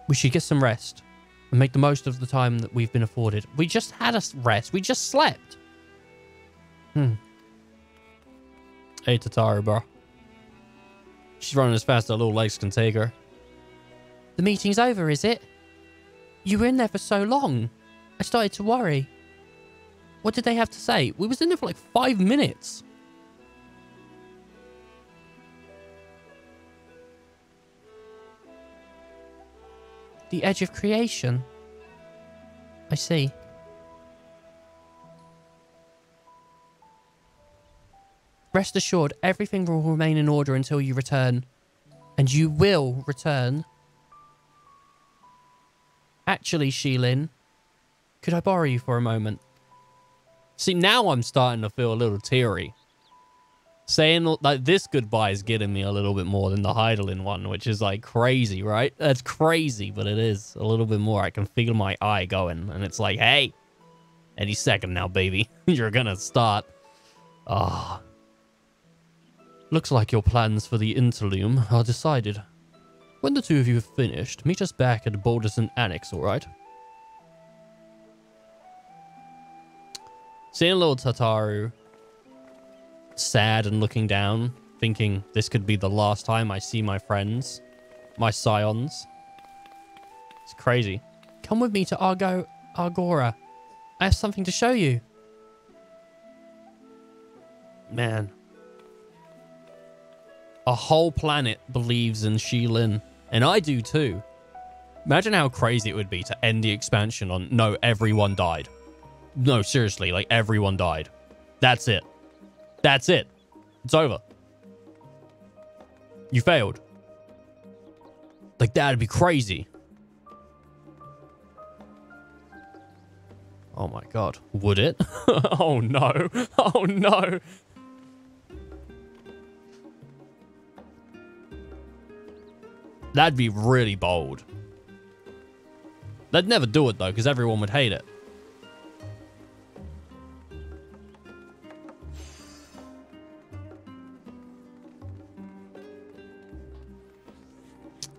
we should get some rest and make the most of the time that we've been afforded. We just had a rest. We just slept. Hey, Tataru, bro. She's running as fast as her little legs can take her. The meeting's over, is it? You were in there for so long. I started to worry. What did they have to say? We was in there for like 5 minutes. The edge of creation. I see. Rest assured, everything will remain in order until you return. And you will return. Actually, Shilin, could I borrow you for a moment? See, now I'm starting to feel a little teary. Saying like this goodbye is getting me a little bit more than the Hydaelyn one, which is like crazy, right? That's crazy, but it is a little bit more. I can feel my eye going, and it's like, hey, any second now, baby, you're gonna start. Ah. Looks like your plans for the interlume are decided. When the two of you have finished, meet us back at Balderson Annex, alright? Seeing little Tataru sad and looking down, thinking this could be the last time I see my friends, my scions. It's crazy. Come with me to Argora. I have something to show you. Man. A whole planet believes in Shilin, and I do too. Imagine how crazy it would be to end the expansion on, no, everyone died. No, seriously, like everyone died. That's it. That's it. It's over. You failed. Like, that'd be crazy. Oh my god. Would it? Oh no. Oh no. That'd be really bold. They'd never do it though, because everyone would hate it.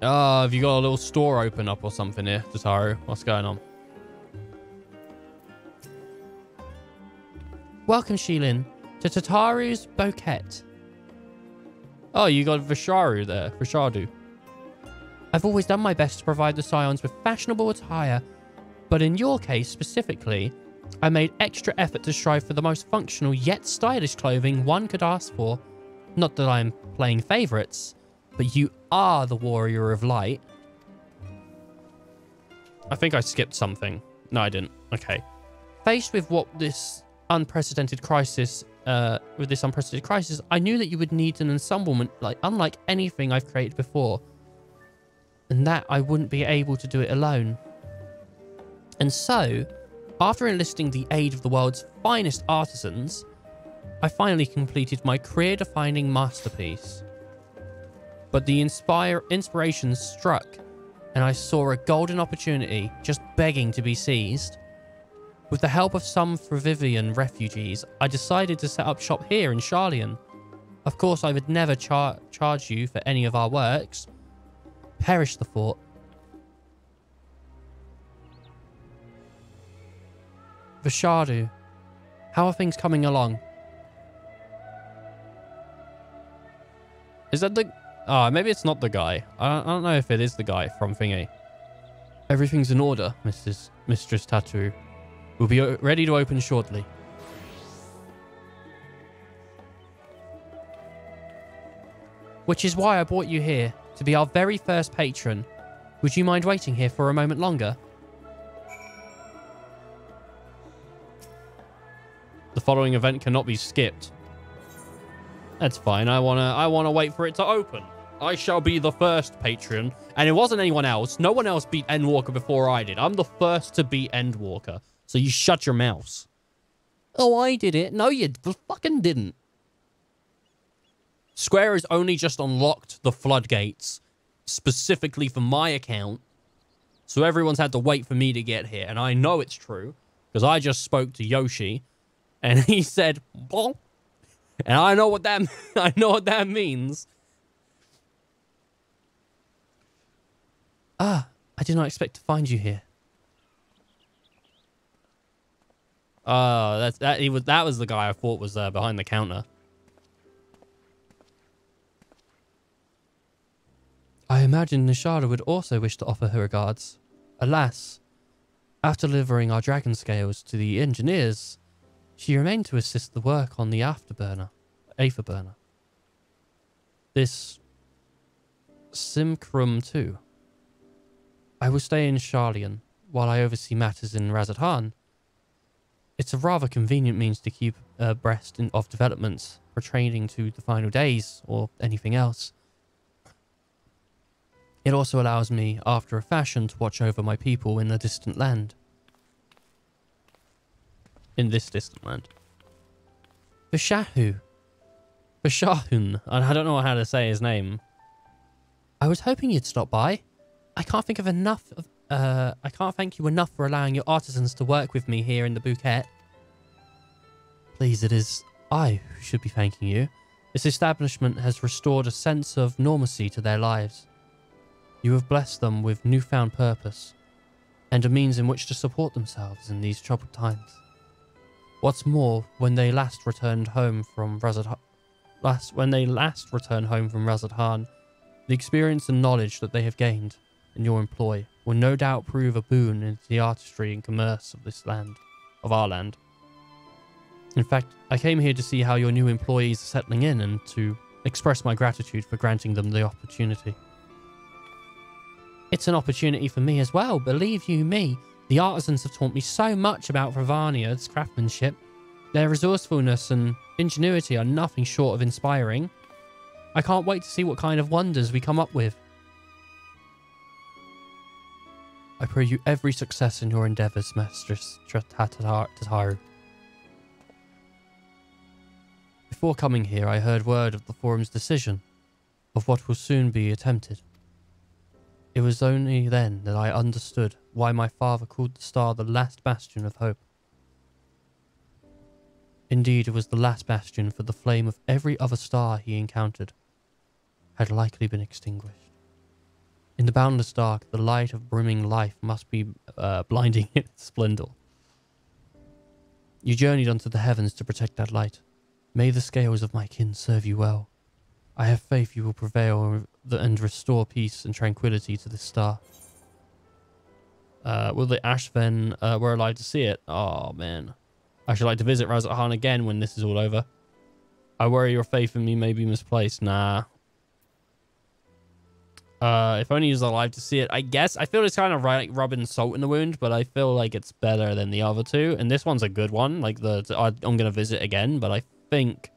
Have you got a little store open up or something here, Tataru? What's going on? Welcome, Shilin, to Tataru's Bouquet. Oh, you got Visharu there. Vishadu. I've always done my best to provide the scions with fashionable attire, but in your case specifically, I made extra effort to strive for the most functional yet stylish clothing one could ask for. Not that I'm playing favorites, but you are the warrior of light. I think I skipped something. No, I didn't. Okay. Faced with this unprecedented crisis, I knew that you would need an ensemble unlike anything I've created before, and that I wouldn't be able to do it alone. And so, after enlisting the aid of the world's finest artisans, I finally completed my career-defining masterpiece. But the inspiration struck, and I saw a golden opportunity just begging to be seized. With the help of some Thravivian refugees, I decided to set up shop here in Sharlayan. Of course, I would never charge you for any of our works. Perish the thought. Vishadu, how are things coming along? Is that the... Oh, maybe it's not the guy. I don't know if it is the guy from Thingy. Everything's in order, Mistress Tattoo. We'll be ready to open shortly. Which is why I brought you here, to be our very first patron. Would you mind waiting here for a moment longer? The following event cannot be skipped. That's fine. I wanna wait for it to open. I shall be the first patron. And it wasn't anyone else. No one else beat Endwalker before I did. I'm the first to beat Endwalker. So you shut your mouth. Oh, I did it. No, you fucking didn't. Square has only just unlocked the floodgates specifically for my account. So everyone's had to wait for me to get here. And I know it's true because I just spoke to Yoshi and he said, "Bonk." And I know what that means. Ah, I did not expect to find you here. Oh, that was the guy I thought was behind the counter. I imagine Nishada would also wish to offer her regards. Alas, after delivering our dragon scales to the engineers, she remained to assist the work on the afterburner. This Simkrum too. I will stay in Sharlayan while I oversee matters in Razathan. It's a rather convenient means to keep abreast of developments pertaining to the final days or anything else. It also allows me, after a fashion, to watch over my people in a distant land. In this distant land. Vishahun. I don't know how to say his name. I was hoping you'd stop by. I can't thank you enough for allowing your artisans to work with me here in the bouquet. Please, it is I who should be thanking you. This establishment has restored a sense of normalcy to their lives. You have blessed them with newfound purpose and a means in which to support themselves in these troubled times. What's more, when they last returned home from Razathan, the experience and knowledge that they have gained in your employ will no doubt prove a boon into the artistry and commerce of this land, of our land. In fact, I came here to see how your new employees are settling in and to express my gratitude for granting them the opportunity. It's an opportunity for me as well, believe you me. The artisans have taught me so much about Ravania's craftsmanship. Their resourcefulness and ingenuity are nothing short of inspiring. I can't wait to see what kind of wonders we come up with. I pray you every success in your endeavours, Mistress Tataru. Before coming here, I heard word of the Forum's decision, of what will soon be attempted. It was only then that I understood why my father called the star the last bastion of hope. Indeed, it was the last bastion, for the flame of every other star he encountered had likely been extinguished. In the boundless dark, the light of brimming life must be blinding in its splendor. You journeyed unto the heavens to protect that light. May the scales of my kin serve you well. I have faith you will prevail and restore peace and tranquility to this star. Will the Ashven were alive to see it? Oh, man. I should like to visit Razat again when this is all over. I worry your faith in me may be misplaced. Nah. If only he's alive to see it. I guess. I feel it's kind of like rubbing salt in the wound, but I feel like it's better than the other two. And this one's a good one. Like, I'm going to visit again, but I think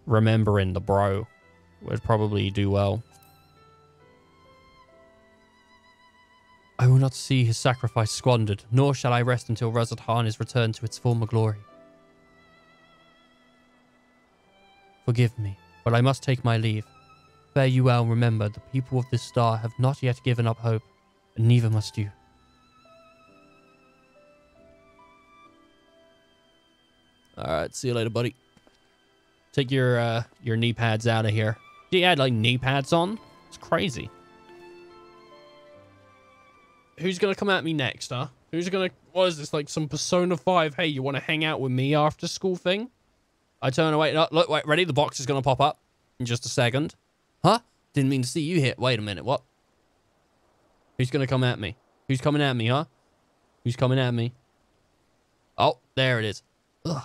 remembering the bro would probably do well. I will not see his sacrifice squandered, nor shall I rest until Razat is returned to its former glory. Forgive me, but I must take my leave. Fare you well, remember, the people of this star have not yet given up hope, and neither must you. Alright, see you later, buddy. Take your knee pads out of here. You had, like, knee pads on? It's crazy. Who's gonna come at me next, huh? Who's gonna... What is this, like some Persona 5, hey, you want to hang out with me after school thing? I turn away. No, look, wait, ready? The box is gonna pop up in just a second. Huh? Didn't mean to see you here. Wait a minute, what? Who's gonna come at me? Who's coming at me, huh? Who's coming at me? Oh, there it is. Ugh.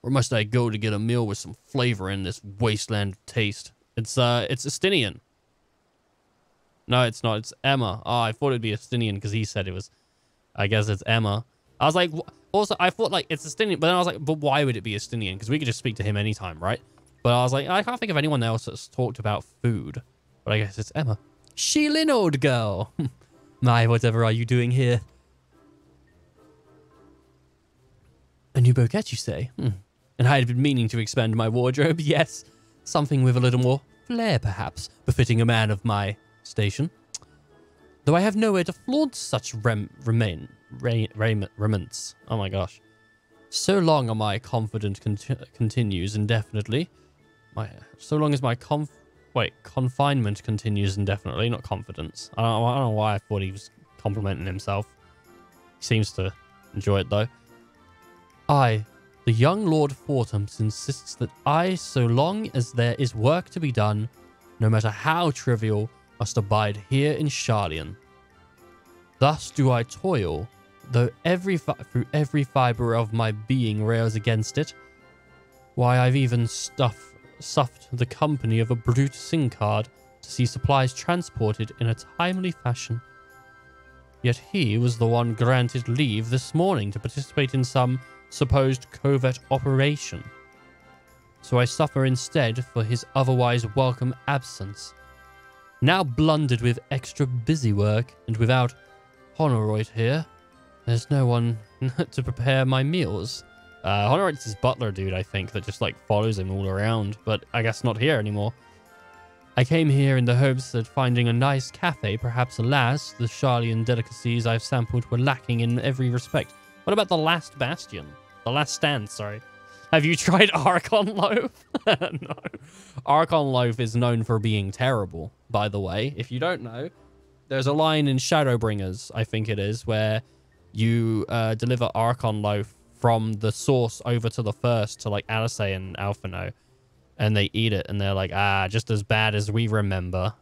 Where must I go to get a meal with some flavor in this wasteland of taste? It's Estinian. No, it's not. It's Emma. Oh, I thought it'd be Estinian because he said it was. I guess it's Emma. I was like, also, I thought like it's Estinian, but then I was like, but why would it be Estinian? Because we could just speak to him anytime, right? But I was like, I can't think of anyone else that's talked about food. But I guess it's Emma. Sheilin, old girl. My, whatever are you doing here? A new bouquet, you say? And I had been meaning to expand my wardrobe, yes. Something with a little more flair, perhaps, befitting a man of my station. Though I have nowhere to flaunt such raiments. Oh my gosh. So long am I confident continues indefinitely. So long as my confinement continues indefinitely, not confidence. I don't know why I thought he was complimenting himself. He seems to enjoy it though. I, the young Lord Fortums, insists that I, so long as there is work to be done, no matter how trivial, must abide here in Sharlayan. Thus do I toil, though through every fibre of my being rails against it. Why, I've even stuffed the company of a brute Singcard to see supplies transported in a timely fashion. Yet he was the one granted leave this morning to participate in some supposed covert operation. So I suffer instead for his otherwise welcome absence. Now blundered with extra busy work, and without Honoroid here, there's no one to prepare my meals. Honoroid's his butler dude, I think, that just like follows him all around, but I guess not here anymore. I came here in the hopes that finding a nice cafe, perhaps alas, the Sharlayan delicacies I've sampled were lacking in every respect. What about the last bastion? The last stand, sorry. Have you tried Archon Loaf? No. Archon Loaf is known for being terrible, by the way. If you don't know, there's a line in Shadowbringers, I think it is, where you deliver Archon Loaf from the source over to the first, to like Alice and Alphino, and they eat it, and they're like, just as bad as we remember.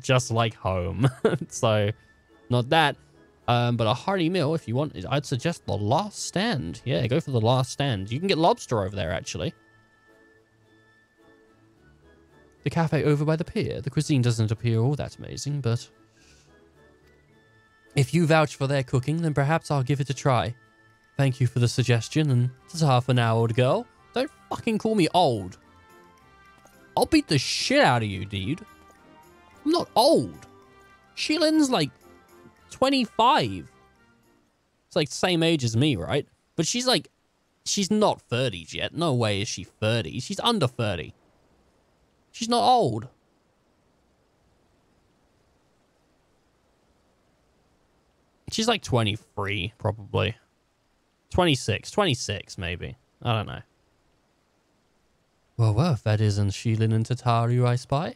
Just like home. So, not that. But a hearty meal, if you want, I'd suggest the Last Stand. Yeah, go for the Last Stand. You can get lobster over there, actually. The cafe over by the pier. The cuisine doesn't appear all that amazing, but if you vouch for their cooking, then perhaps I'll give it a try. Thank you for the suggestion, and ta-ta for now, old girl. Don't fucking call me old. I'll beat the shit out of you, dude. I'm not old. Sheilin's like 25. It's like same age as me, right? But she's like, she's not 30s yet. No way is she 30. She's under 30. She's not old. She's like 23, probably. 26 maybe. I don't know. Well, if that isn't Sheilin and Tataru I spy.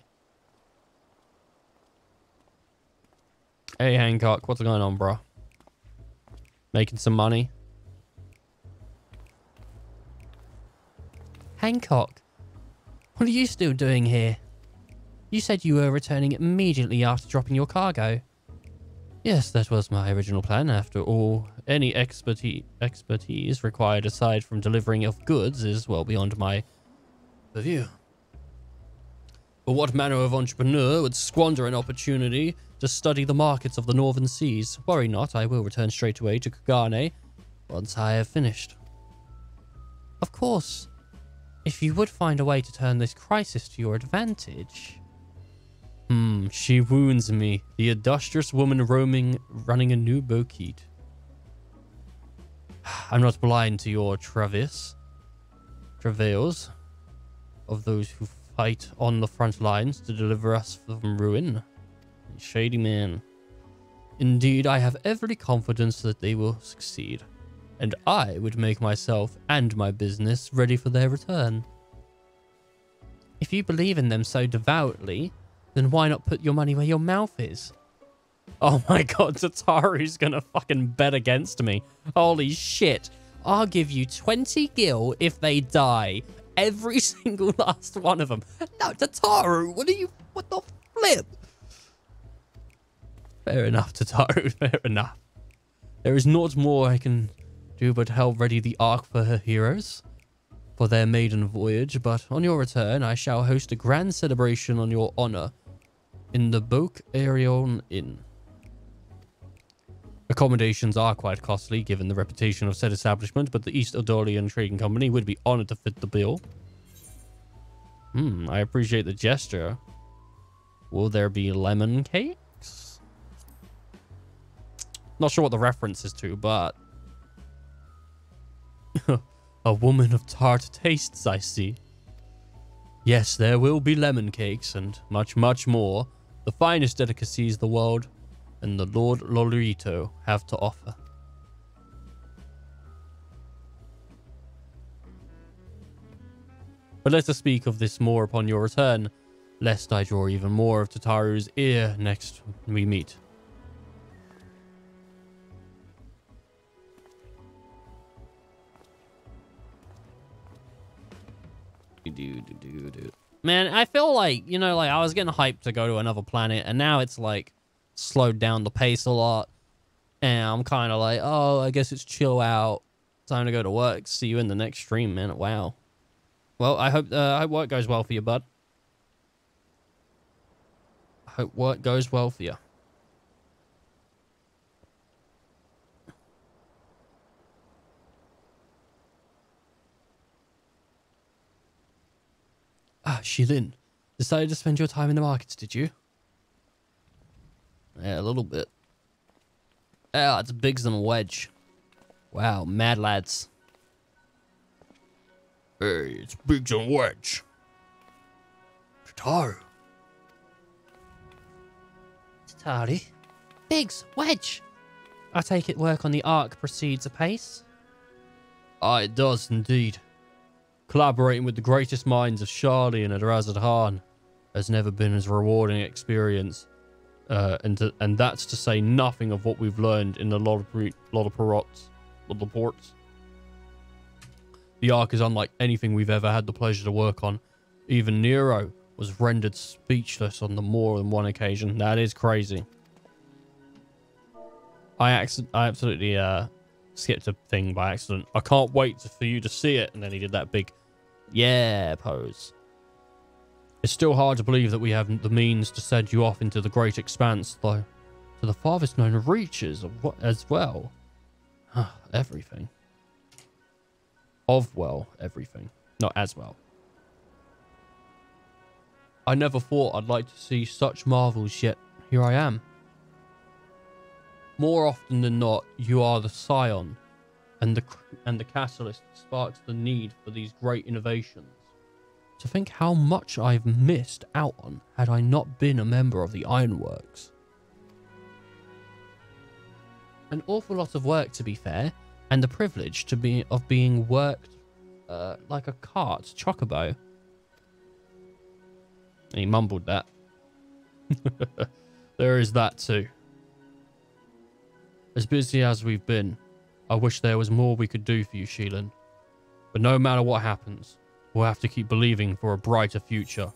Hey, Hancock, what's going on, bro? Making some money? Hancock, what are you still doing here? You said you were returning immediately after dropping your cargo. Yes, that was my original plan. After all, any expertise required aside from delivering of goods is well beyond my purview. But what manner of entrepreneur would squander an opportunity to study the markets of the northern seas? Worry not, I will return straight away to Kagane once I have finished. Of course, if you would find a way to turn this crisis to your advantage. She wounds me, the industrious woman running a new bouquet. I'm not blind to your travails of those who fight on the front lines to deliver us from ruin. Shady man. Indeed, I have every confidence that they will succeed, and I would make myself and my business ready for their return. If you believe in them so devoutly, then why not put your money where your mouth is? Oh my god, Tataru's gonna fucking bet against me. Holy shit. I'll give you 20 gil if they die. Every single last one of them. No, Tataru, what the flip? Fair enough, Tataru, fair enough. There is naught more I can do but help ready the ark for her heroes, for their maiden voyage, but on your return, I shall host a grand celebration on your honor in the Boke Arion Inn. Accommodations are quite costly given the reputation of said establishment, but the East Odolian Trading Company would be honored to fit the bill. I appreciate the gesture. Will there be lemon cakes? Not sure what the reference is to, but... A woman of tart tastes, I see. Yes, there will be lemon cakes and much, much more. The finest delicacies the world and the Lord Lolito have to offer. But let us speak of this more upon your return, lest I draw even more of Tataru's ear next we meet. Man, I feel like, you know, like I was getting hyped to go to another planet, and now it's like slowed down the pace a lot. And I'm kind of like, oh, I guess it's chill out. Time to go to work. See you in the next stream, man. Wow. Well, I hope work goes well for you, bud. I hope work goes well for you. Shilin, decided to spend your time in the markets, did you? Yeah, a little bit. Oh, it's Biggs and Wedge. Wow, mad lads. Hey, it's Biggs and Wedge. Tataru. Tatari? Biggs, Wedge. I take it work on the Ark proceeds apace? It does indeed. Collaborating with the greatest minds of Charlie and Adrazad has never been as rewarding experience. And that's to say nothing of what we've learned in the Lodoports. The Ark is unlike anything we've ever had the pleasure to work on. Even Nero was rendered speechless on the more than one occasion. That is crazy. I absolutely skipped a thing by accident. I can't wait for you to see it. And then he did that big yeah pose. It's still hard to believe that we have the means to send you off into the great expanse, though, to the farthest known reaches of what as well. Everything. Everything. Not as well. I never thought I'd like to see such marvels, yet here I am. More often than not, you are the scion, and the catalyst sparks the need for these great innovations. To think how much I've missed out on had I not been a member of the Ironworks. An awful lot of work, to be fair, and the privilege of being worked like a cart chocobo. And he mumbled that. There is that too. As busy as we've been, I wish there was more we could do for you, Sheelan. But no matter what happens, we'll have to keep believing for a brighter future.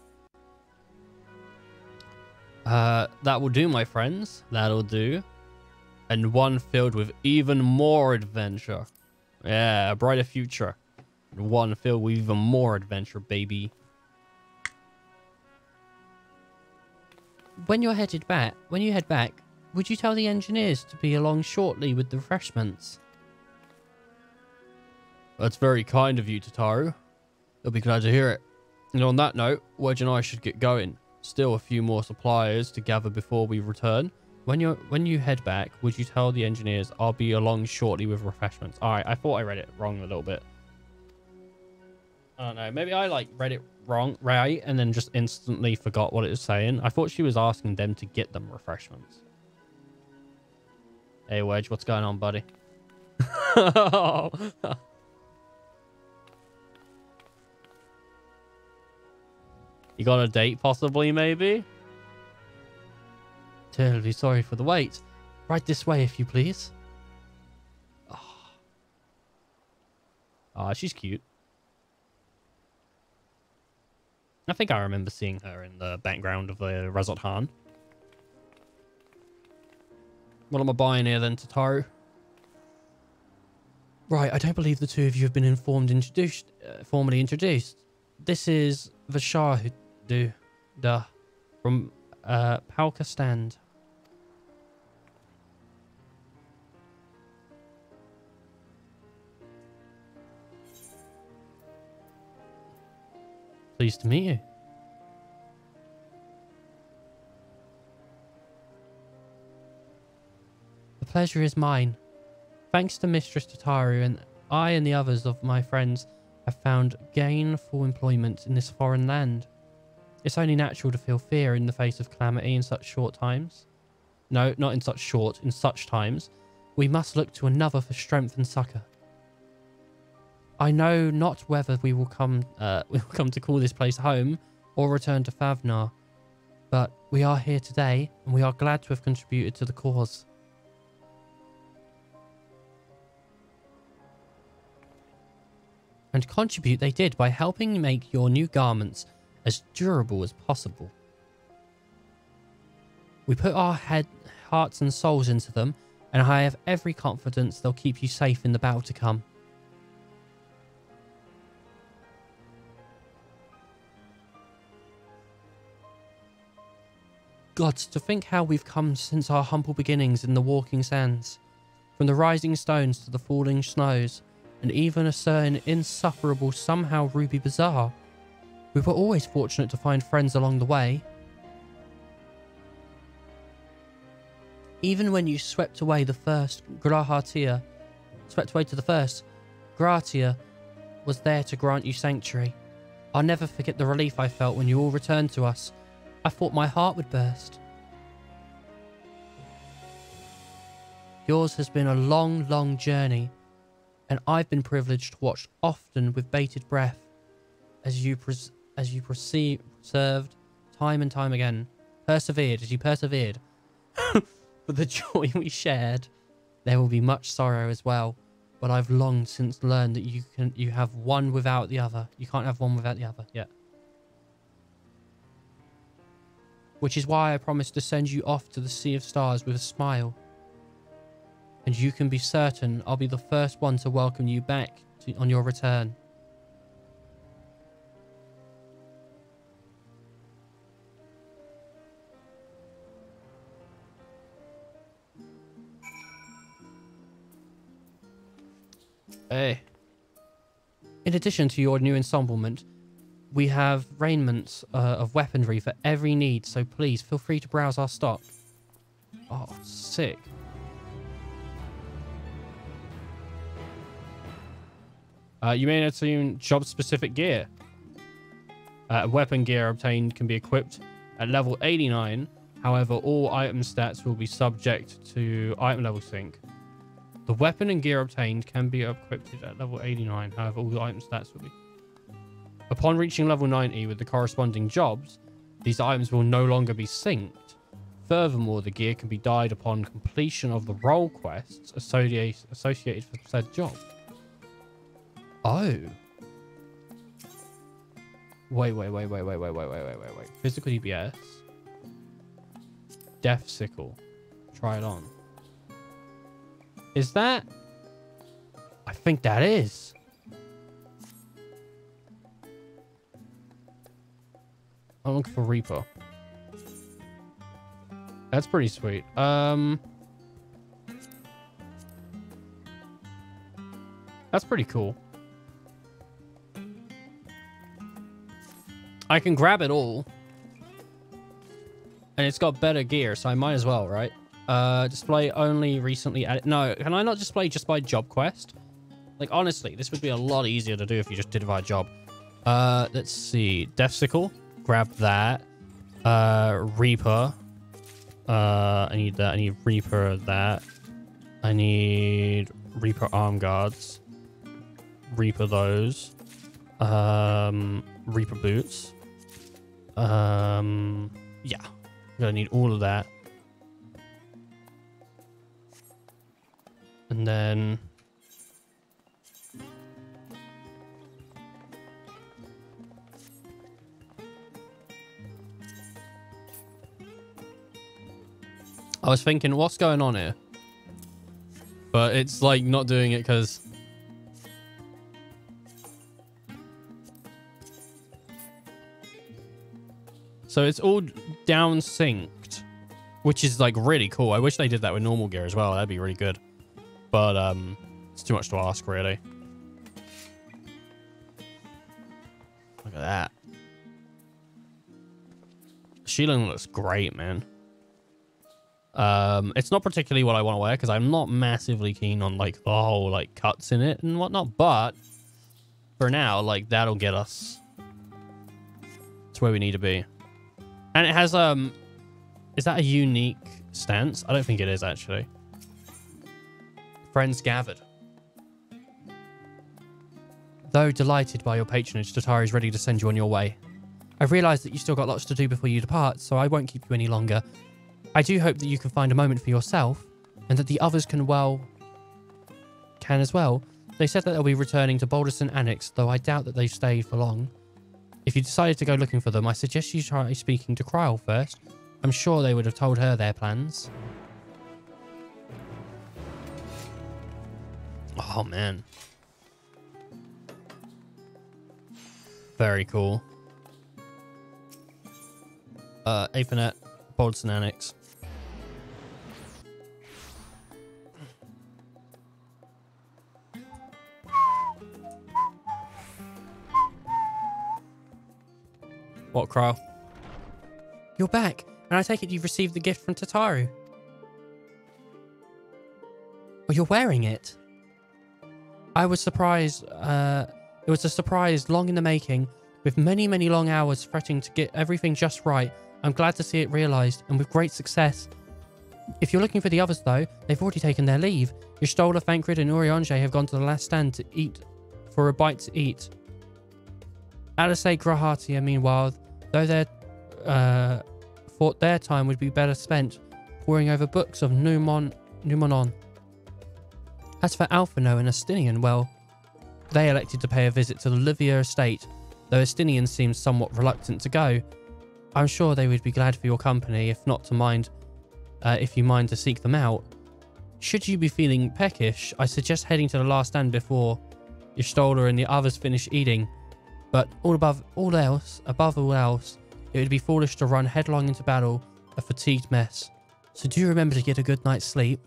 That will do, my friends. That'll do. And one filled with even more adventure. Yeah, a brighter future. And one filled with even more adventure, baby. When you head back, would you tell the engineers to be along shortly with the refreshments? That's very kind of you, Tataru. They'll be glad to hear it. And on that note, Wedge and I should get going. Still a few more suppliers to gather before we return. When you head back, would you tell the engineers I'll be along shortly with refreshments? All right, I thought I read it wrong a little bit. I don't know. Maybe I like read it wrong, right, and then just instantly forgot what it was saying. I thought she was asking them to get them refreshments. Hey, Wedge, what's going on, buddy? You got a date, possibly, maybe? Terribly sorry for the wait. Right this way, if you please. Ah, she's cute. I think I remember seeing her in the background of the Resort Han. What am I buying here then, Tataru? Right, I don't believe the two of you have been formally introduced. This is Vashar from Palka Stand. Pleased to meet you. The pleasure is mine. Thanks to Mistress Tataru, and I and the others of my friends have found gainful employment in this foreign land. It's only natural to feel fear in the face of calamity in such short times. No, not in such short, in such times. We must look to another for strength and succor. I know not whether we will come to call this place home or return to Favnar, but we are here today, and we are glad to have contributed to the cause. And contribute they did by helping make your new garments as durable as possible. We put our hearts and souls into them, and I have every confidence they'll keep you safe in the battle to come. Gods, to think how we've come since our humble beginnings in the walking sands. From the rising stones to the falling snows, and even a certain insufferable somehow Ruby Bazaar. We were always fortunate to find friends along the way. Even when you swept away to the first, Gratia was there to grant you sanctuary. I'll never forget the relief I felt when you all returned to us. I thought my heart would burst. Yours has been a long, long journey, and I've been privileged to watch often with bated breath as you served time and time again. As you persevered. For the joy we shared. There will be much sorrow as well, but I've long since learned that you have one without the other. You can't have one without the other. Yeah. Which is why I promised to send you off to the Sea of Stars with a smile. And you can be certain I'll be the first one to welcome you back on your return. Hey. In addition to your new ensemblement, we have raiments of weaponry for every need, so please feel free to browse our stock. Oh, sick. You may assume job-specific gear. Weapon gear obtained can be equipped at level 89. However, all item stats will be subject to item level sync. The weapon and gear obtained can be equipped at level 89. However, all the item stats will be. Upon reaching level 90 with the corresponding jobs, these items will no longer be synced. Furthermore, the gear can be dyed upon completion of the role quests associated with said job. Oh. Wait. Physical DPS. Death Sickle. Try it on. Is that? I think that is. I'm looking for Reaper. That's pretty sweet. That's pretty cool. I can grab it all. And it's got better gear, so I might as well, right? Display only recently added. No, can I not display just by job quest? Like, honestly, this would be a lot easier to do if you just did it by job. Let's see. Death Sickle. Grab that. Reaper. I need that. I need Reaper of that. I need Reaper Arm Guards. Reaper those. Reaper Boots. Yeah. I'm gonna need all of that. And then... I was thinking, what's going on here? But it's like not doing it because... So it's all down synced, which is like really cool. I wish they did that with normal gear as well. That'd be really good. But it's too much to ask, really. Look at that. Shielding looks great, man. It's not particularly what I want to wear because I'm not massively keen on like the whole like cuts in it and whatnot. But for now, like that'll get us to where we need to be. And it has is that a unique stance? I don't think it is actually. Friends gathered. Though delighted by your patronage, Tatari is ready to send you on your way. I realise that you still got lots to do before you depart, so I won't keep you any longer. I do hope that you can find a moment for yourself, and that the others can as well. They said that they'll be returning to Boulderson Annex, though I doubt that they've stayed for long. If you decided to go looking for them, I suggest you try speaking to Kryl first. I'm sure they would have told her their plans. Oh, man. Very cool. Aethernet, Boulderson Annex. What, Kryl? You're back, and I take it you've received the gift from Tataru. Well, you're wearing it. I was surprised. It was a surprise long in the making, with many, many long hours fretting to get everything just right. I'm glad to see it realised, and with great success. If you're looking for the others, though, they've already taken their leave. Y'shtola, Thancred, and Urianger have gone to the last stand to eat, for a bite to eat. Alisei Grahatia, meanwhile, though thought their time would be better spent poring over books of Numenon. As for Alphino and Astinian, well, they elected to pay a visit to the Livia estate, though Astinian seems somewhat reluctant to go. I'm sure they would be glad for your company, if you mind to seek them out. Should you be feeling peckish, I suggest heading to the last stand before Y'shtola and the others finish eating. But above all else, it would be foolish to run headlong into battle, a fatigued mess. So do remember to get a good night's sleep.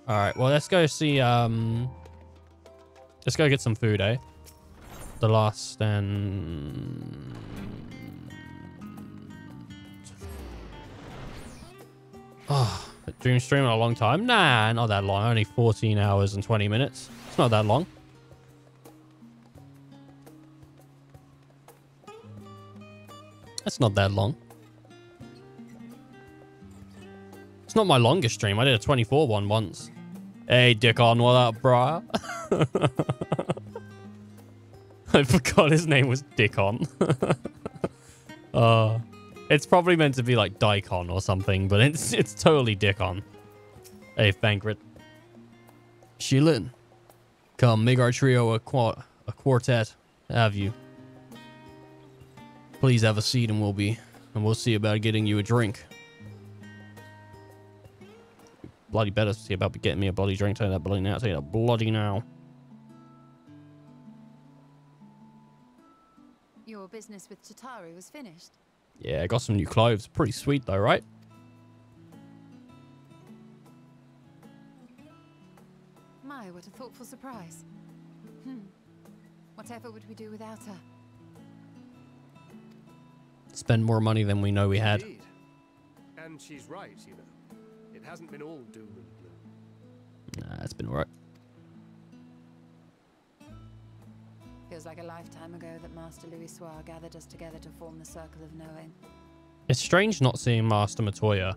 Alright, well, let's go see, let's go get some food, eh? The last stand... Oh, dream stream in a long time? Nah, not that long. Only 14 hours and 20 minutes. It's not that long. That's not that long. It's not my longest stream. I did a 24 one once. Hey, Dickon, what up, brah? I forgot his name was Dickon. It's probably meant to be like Daikon or something, but it's totally Dickon. Hey, Thancred. Shilin, come make our trio a quartet. Have you? Please have a seat and we'll see about getting you a drink. bloody better see about getting me a bloody drink. Tell you that bloody now. Tell you that bloody now. Your business with Tataru was finished. Yeah, I got some new clothes. Pretty sweet though, right? My, what a thoughtful surprise. Whatever would we do without her? Spend more money than we know we had. Indeed. And she's right, you know. It hasn't been all doom and gloom. Nah, it's been alright. Feels like a lifetime ago that Master Louis Soir gathered us together to form the Circle of Knowing. It's strange not seeing Master Matoya,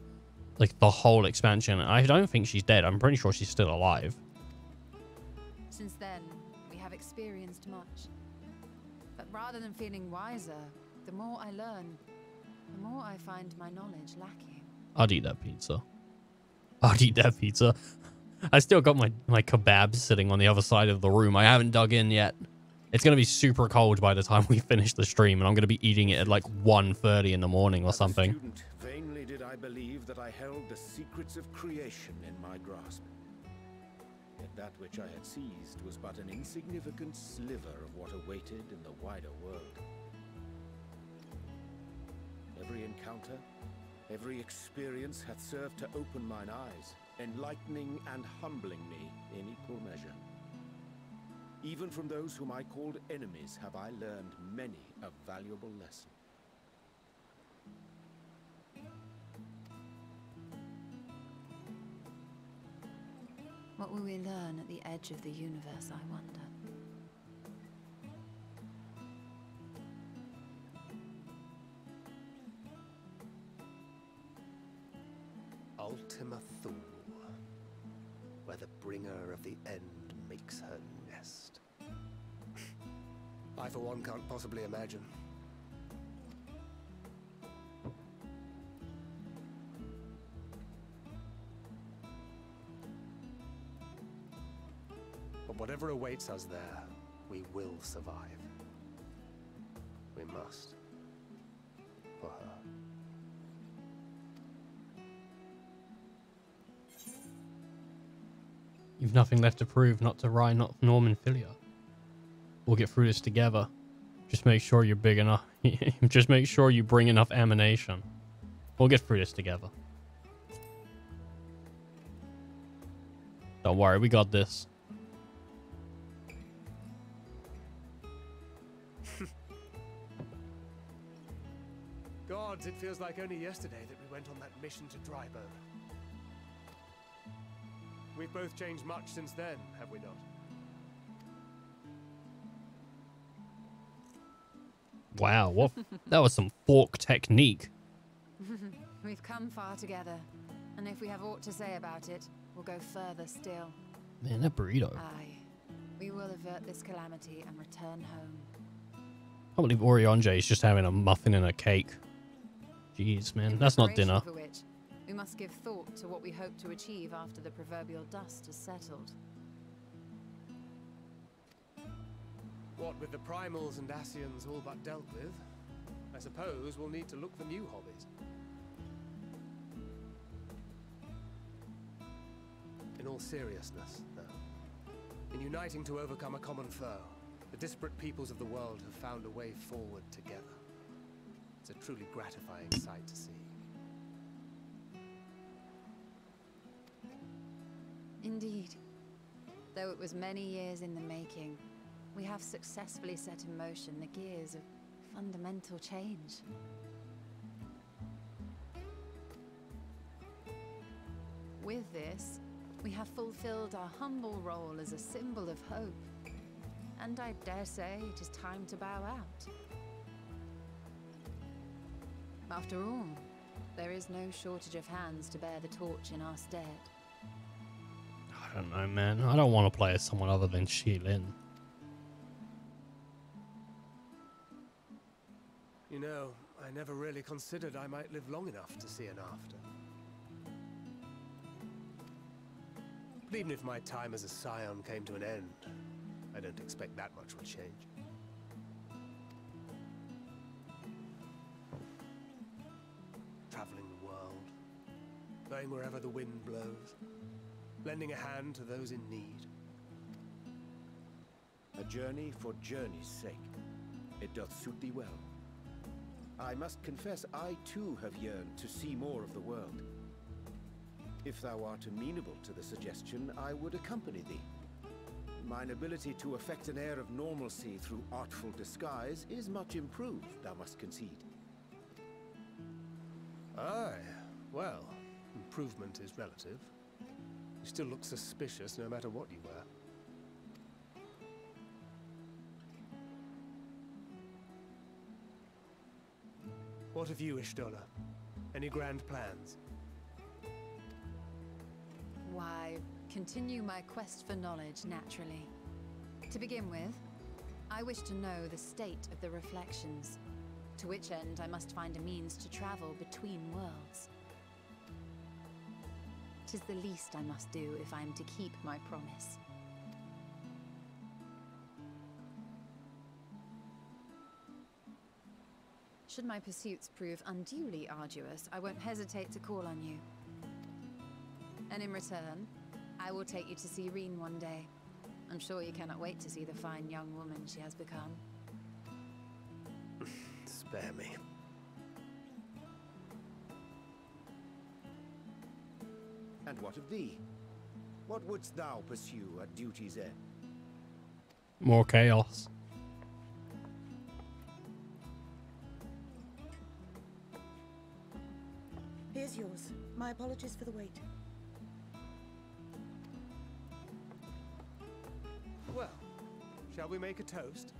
like, the whole expansion. I don't think she's dead. I'm pretty sure she's still alive. Since then, we have experienced much. But rather than feeling wiser, the more I learn, the more I find my knowledge lacking. I'd eat that pizza. I'd eat that pizza. I still got my kebabs sitting on the other side of the room. I haven't dug in yet. It's going to be super cold by the time we finish the stream, and I'm going to be eating it at like 1:30 in the morning or something. As a student, vainly did I believe that I held the secrets of creation in my grasp. Yet that which I had seized was but an insignificant sliver of what awaited in the wider world. Every encounter, every experience hath served to open mine eyes, enlightening and humbling me in equal measure. Even from those whom I called enemies have I learned many a valuable lesson. What will we learn at the edge of the universe, I wonder? Ultima Thule, where the bringer of the end makes her nest. I, for one, can't possibly imagine. But whatever awaits us there, we will survive. We must. For her. You've nothing left to prove, not to Ryan, not Norman Filia. We'll get through this together. Just make sure you're big enough. Just make sure you bring enough ammunition. We'll get through this together. Don't worry, we got this. Gods, it feels like only yesterday that we went on that mission to Dryburgh. We've both changed much since then, have we not? Wow, what? That was some fork technique. We've come far together, and if we have aught to say about it, we'll go further still. Man, that burrito. Aye, we will avert this calamity and return home. I can't believe Orionje is just having a muffin and a cake. Jeez, man, that's not dinner. For which, we must give thought to what we hope to achieve after the proverbial dust has settled. What with the primals and Asians all but dealt with, I suppose we'll need to look for new hobbies. In all seriousness, though, in uniting to overcome a common foe, the disparate peoples of the world have found a way forward together. It's a truly gratifying sight to see. Indeed. Though it was many years in the making, we have successfully set in motion the gears of fundamental change. With this, we have fulfilled our humble role as a symbol of hope. And I dare say it is time to bow out. After all, there is no shortage of hands to bear the torch in our stead. I don't know, man. I don't want to play as someone other than Shilin. You know, I never really considered I might live long enough to see an after. But even if my time as a scion came to an end, I don't expect that much will change. Traveling the world, going wherever the wind blows, lending a hand to those in need. A journey for journey's sake. It doth suit thee well. I must confess, I too have yearned to see more of the world. If thou art amenable to the suggestion, I would accompany thee. Mine ability to effect an air of normalcy through artful disguise is much improved, thou must concede. Aye, well, improvement is relative. You still look suspicious no matter what you wear. What of you, Ishtola? Any grand plans? Why, continue my quest for knowledge, naturally. To begin with, I wish to know the state of the reflections, to which end I must find a means to travel between worlds. 'Tis the least I must do if I am to keep my promise. Should my pursuits prove unduly arduous, I won't hesitate to call on you. And in return, I will take you to see Reen one day. I'm sure you cannot wait to see the fine young woman she has become. Spare me. And what of thee? What wouldst thou pursue at duty's end? More chaos. Here's yours. My apologies for the wait. Well, shall we make a toast?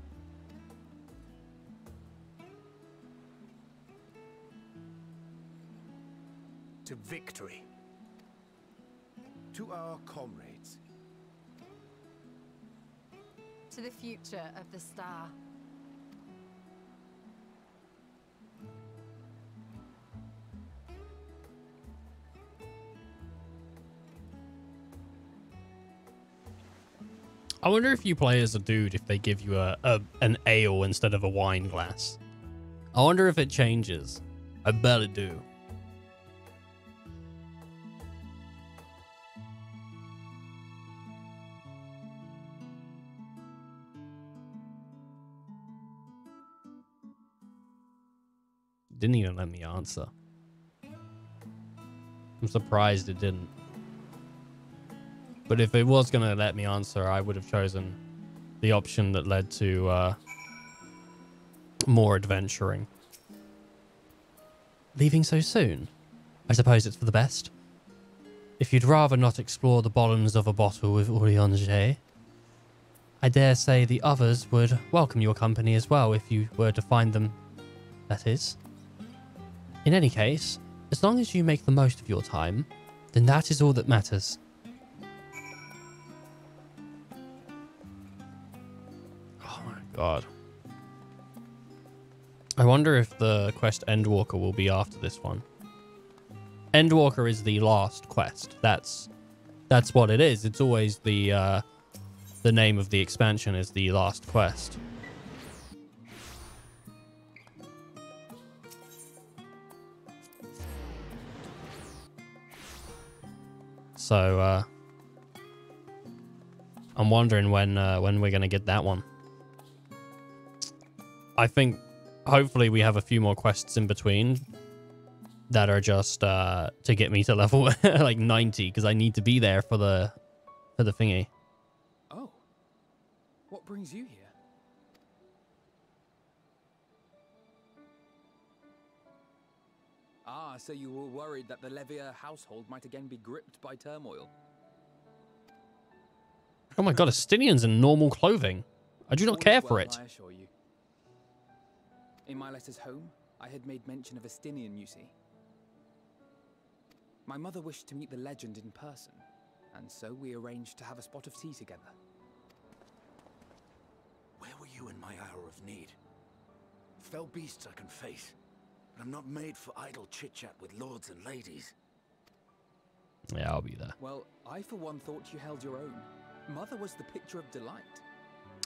To victory. To our comrades. To the future of the star. I wonder if you play as a dude if they give you an ale instead of a wine glass. I wonder if it changes. I bet it do. Didn't even let me answer. I'm surprised it didn't. But if it was going to let me answer, I would have chosen the option that led to more adventuring. Leaving so soon? I suppose it's for the best. If you'd rather not explore the bottoms of a bottle with Orianger, I dare say the others would welcome your company as well if you were to find them, that is. In any case, as long as you make the most of your time, then that is all that matters. God. I wonder if the quest Endwalker will be after this one. Endwalker is the last quest. That's what it is. It's always the name of the expansion is the last quest. So I'm wondering when we're gonna get that one. I think hopefully we have a few more quests in between that are just to get me to level like 90 because I need to be there for the thingy. Oh, what brings you here? Ah, so you were worried that the Levier household might again be gripped by turmoil. Oh my god, Estinians in normal clothing. I do not care for well, it. I assure you. In my letters home, I had made mention of Estinian, you see. My mother wished to meet the legend in person, and so we arranged to have a spot of tea together. Where were you in my hour of need? Fell beasts I can face, but I'm not made for idle chit-chat with lords and ladies. Yeah, I'll be there. Well, I for one thought you held your own. Mother was the picture of delight.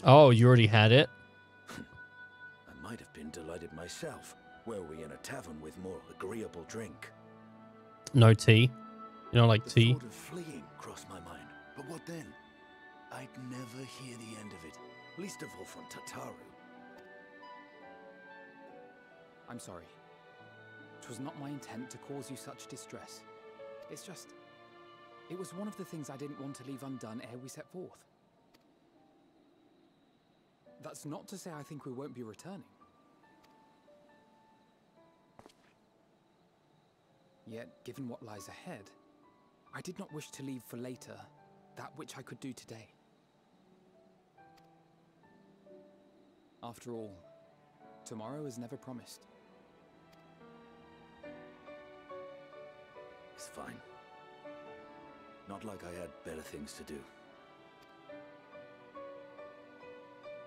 Oh, you already had it? I might have been delighted myself, were we in a tavern with more agreeable drink. No tea. You know, like The tea. thought of fleeing crossed my mind. But what then? I'd never hear the end of it. Least of all from Tataru. I'm sorry. It was not my intent to cause you such distress. It's just... it was one of the things I didn't want to leave undone ere we set forth. That's not to say I think we won't be returning. Yet, given what lies ahead, I did not wish to leave for later that which I could do today. After all, tomorrow is never promised. It's fine. Not like I had better things to do.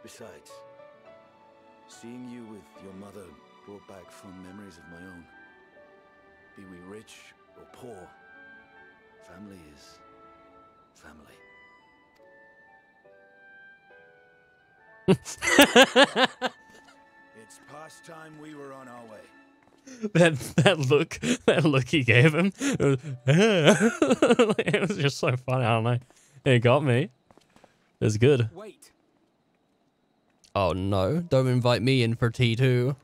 Besides, seeing you with your mother brought back fond memories of my own. Be we rich or poor, family is family. It's past time we were on our way. that look he gave him, it was just so funny. I don't know. It got me. It was good. Wait. Oh no! Don't invite me in for tea too.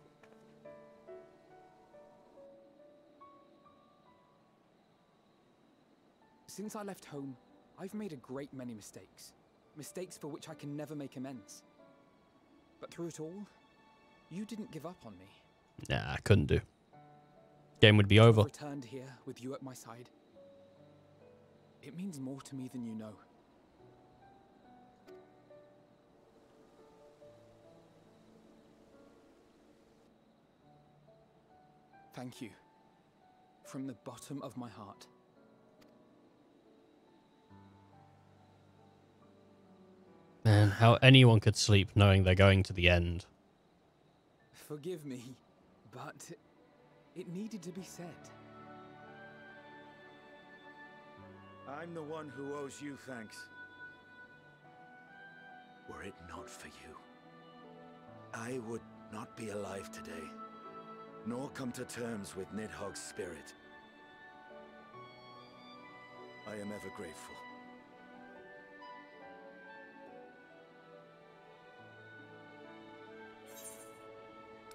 Since I left home, I've made a great many mistakes. Mistakes for which I can never make amends. But through it all, you didn't give up on me. Nah, I couldn't do. Game would be over. I've returned here with you at my side. It means more to me than you know. Thank you. From the bottom of my heart. Man, how anyone could sleep knowing they're going to the end. Forgive me, but it needed to be said. I'm the one who owes you thanks. Were it not for you, I would not be alive today, nor come to terms with Nidhogg's spirit. I am ever grateful.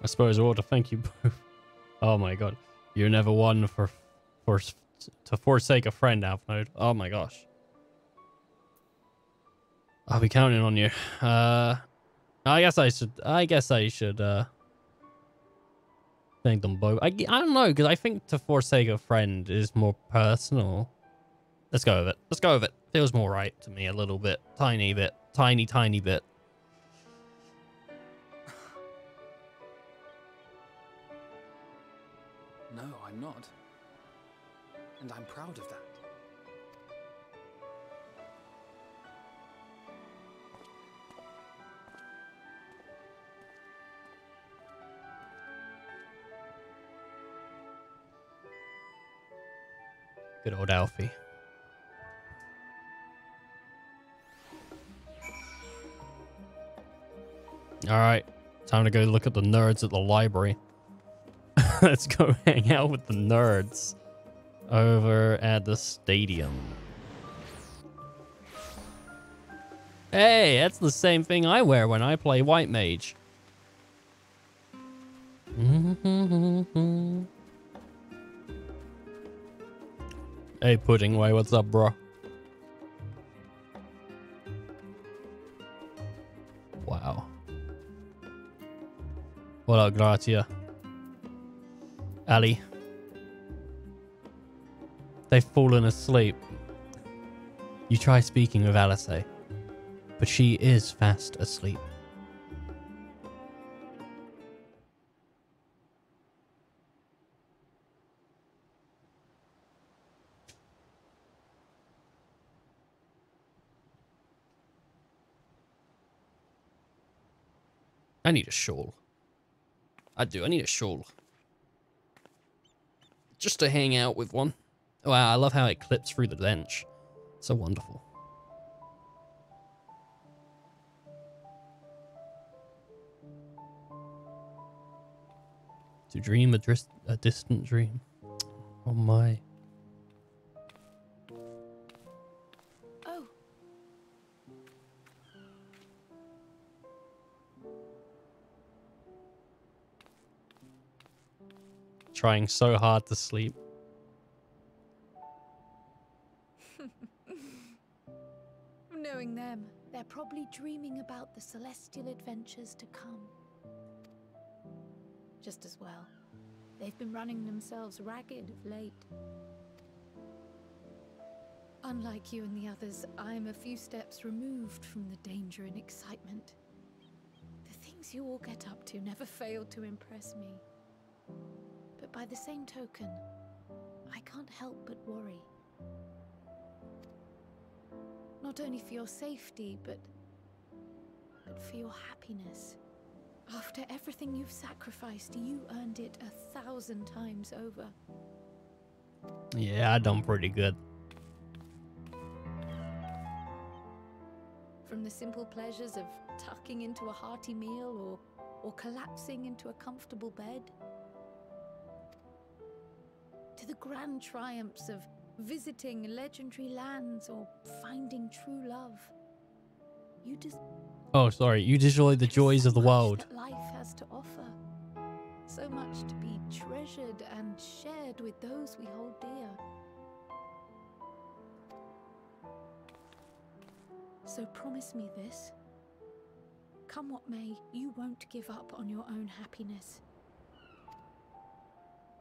I suppose I ought to thank you both. Oh my god. You're never one to forsake a friend, Alpnode. Oh my gosh. I'll be counting on you. I guess I should thank them both. I don't know, because I think to forsake a friend is more personal. Let's go with it. Let's go with it. Feels more right to me a little bit. Tiny bit. Tiny bit. No, I'm not. And I'm proud of that. Good old Alfie. Alright. Time to go look at the nerds at the library. Let's go hang out with the nerds over at the stadium. Hey, that's the same thing I wear when I play White Mage. Hey, Puddingway, what's up, bro? Wow. What up, Gratia? Ali. They've fallen asleep. You try speaking with Alice, but she is fast asleep. I need a shawl. I do. I need a shawl. Just to hang out with one. Wow, I love how it clips through the bench. So wonderful. To dream a distant dream. Oh my. Oh. Trying so hard to sleep. Knowing them, they're probably dreaming about the celestial adventures to come. Just as well. They've been running themselves ragged of late. Unlike you and the others, I'm a few steps removed from the danger and excitement. The things you all get up to never fail to impress me. But by the same token, I can't help but worry. Not only for your safety, but for your happiness. After everything you've sacrificed, you earned it 1,000 times over. Yeah, I done pretty good. From the simple pleasures of tucking into a hearty meal or collapsing into a comfortable bed, to the grand triumphs of visiting legendary lands or finding true love. You just... Oh, sorry. You destroy the joys of the world. That life has to offer. So much to be treasured and shared with those we hold dear. So promise me this. Come what may, you won't give up on your own happiness.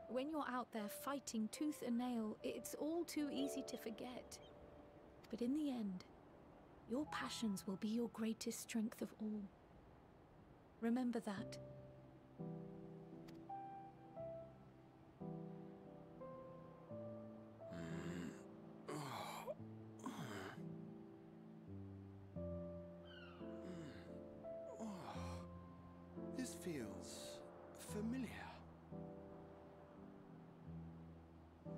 When you're out there fighting tooth and nail, it's all too easy to forget. But in the end, your passions will be your greatest strength of all. Remember that. This feels familiar.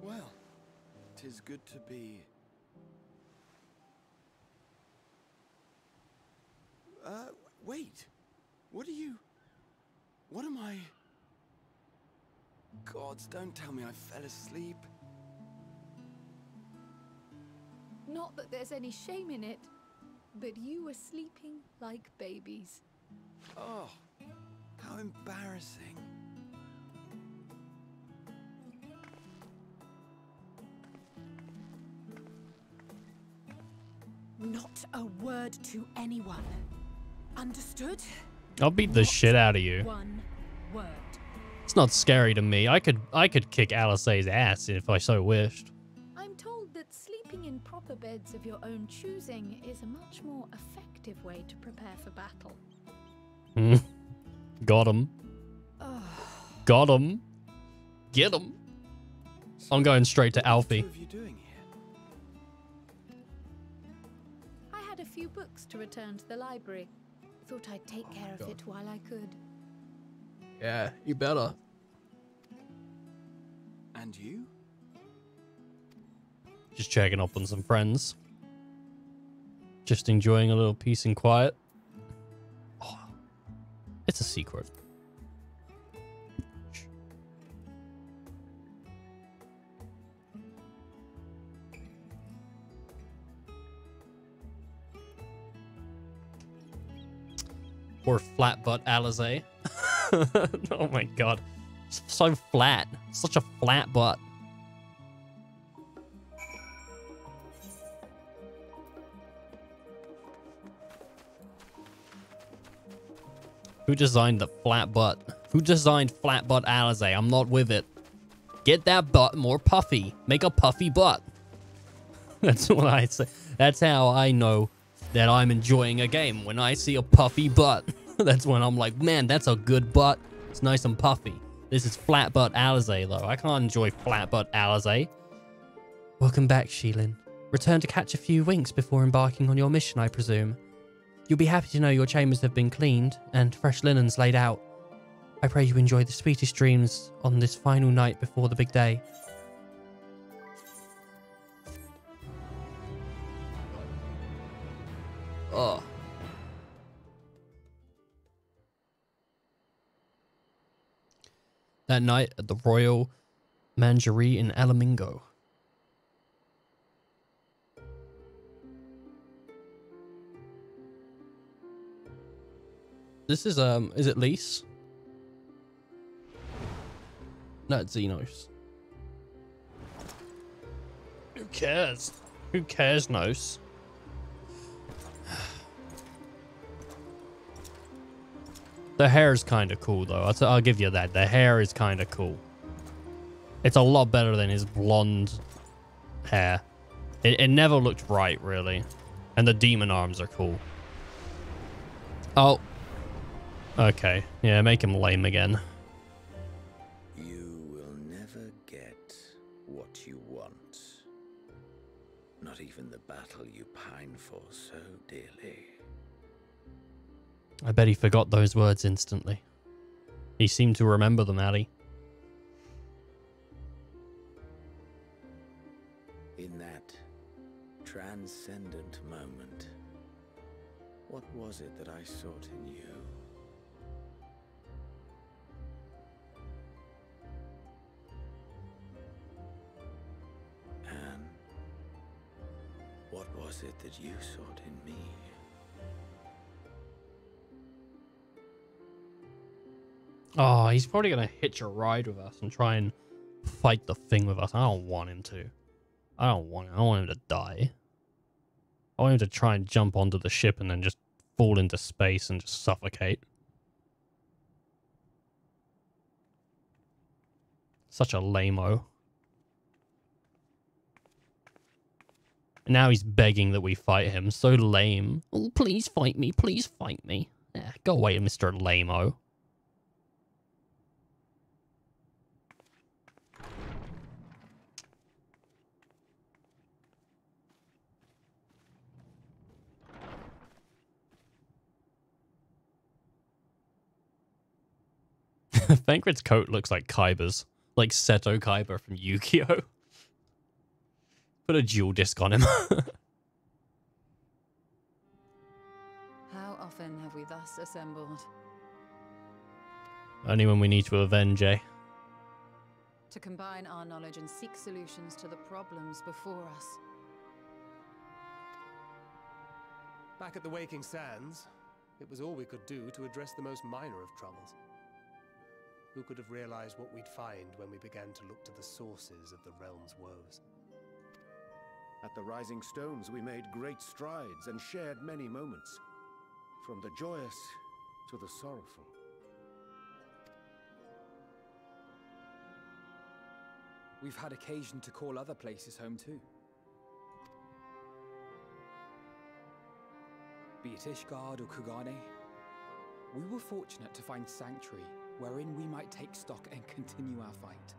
Well, 'tis good to be... wait. What am I... Gods, don't tell me I fell asleep. Not that there's any shame in it, but you were sleeping like babies. Oh, how embarrassing. Not a word to anyone. Understood? I'll beat the shit out of you. One word. It's not scary to me. I could kick Alisaie's ass if I so wished. I'm told that sleeping in proper beds of your own choosing is a much more effective way to prepare for battle. Got him. Got him. Get him. I'm going straight to Alfie. What are you doing here? I had a few books to return to the library. Thought I'd take care of it while I could. Yeah, you better. And you? Just checking up on some friends. Just enjoying a little peace and quiet. Oh, it's a secret. Or flat butt Alisaie. Oh my god. So flat. Such a flat butt. Who designed the flat butt? Who designed flat butt Alisaie? I'm not with it. Get that butt more puffy. Make a puffy butt. That's what I say. That's how I know that I'm enjoying a game. When I see a puffy butt, that's when I'm like, man, that's a good butt. It's nice and puffy. This is flat butt Alisaie, though. I can't enjoy flat butt Alisaie. Welcome back, Sheilin. Return to catch a few winks before embarking on your mission, I presume. You'll be happy to know your chambers have been cleaned and fresh linens laid out. I pray you enjoy the sweetest dreams on this final night before the big day. Oh. That night at the Royal Mangerie in Alamingo. This is it Lys? No, it's Xenos. Who cares? Who cares, Nos? The hair is kind of cool, though. I'll give you that. The hair is kind of cool. It's a lot better than his blonde hair. It never looked right, really. And the demon arms are cool. Oh. Okay. Yeah, make him lame again. You will never get what you want. Not even the battle you pine for so dearly. I bet he forgot those words instantly. He seemed to remember them, Addy. In that transcendent moment, what was it that I sought in you? And what was it that you sought in me? Oh, he's probably going to hitch a ride with us and try and fight the thing with us. I don't want him to. I don't want him to die. I want him to try and jump onto the ship and then just fall into space and just suffocate. Such a lame-o. And now he's begging that we fight him. So lame. Oh, please fight me. Please fight me. Yeah, go away, Mr. Lame-o. Thancred's coat looks like Kaiba's. Like Seto Kaiba from Yu-Gi-Oh! Put a dual disc on him. How often have we thus assembled? Only when we need to avenge, eh? To combine our knowledge and seek solutions to the problems before us. Back at the Waking Sands, it was all we could do to address the most minor of troubles. Who could have realized what we'd find when we began to look to the sources of the realm's woes? At the Rising Stones, we made great strides and shared many moments, from the joyous to the sorrowful. We've had occasion to call other places home too. Be it Ishgard or Kugane, we were fortunate to find sanctuary wherein we might take stock and continue our fight.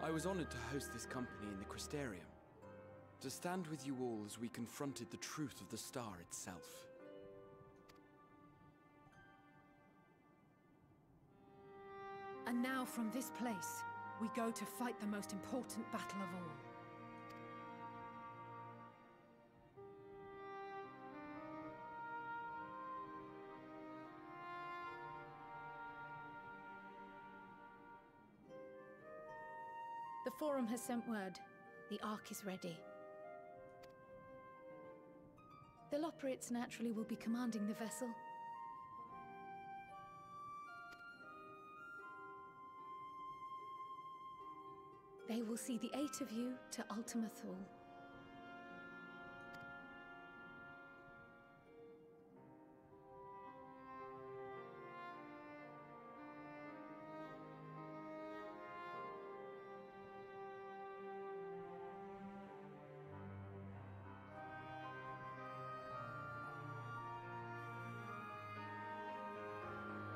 I was honored to host this company in the Crystarium, to stand with you all as we confronted the truth of the star itself. And now from this place, we go to fight the most important battle of all. The Forum has sent word. The Ark is ready. The Loporrits naturally will be commanding the vessel. They will see the 8 of you to Ultima Thule.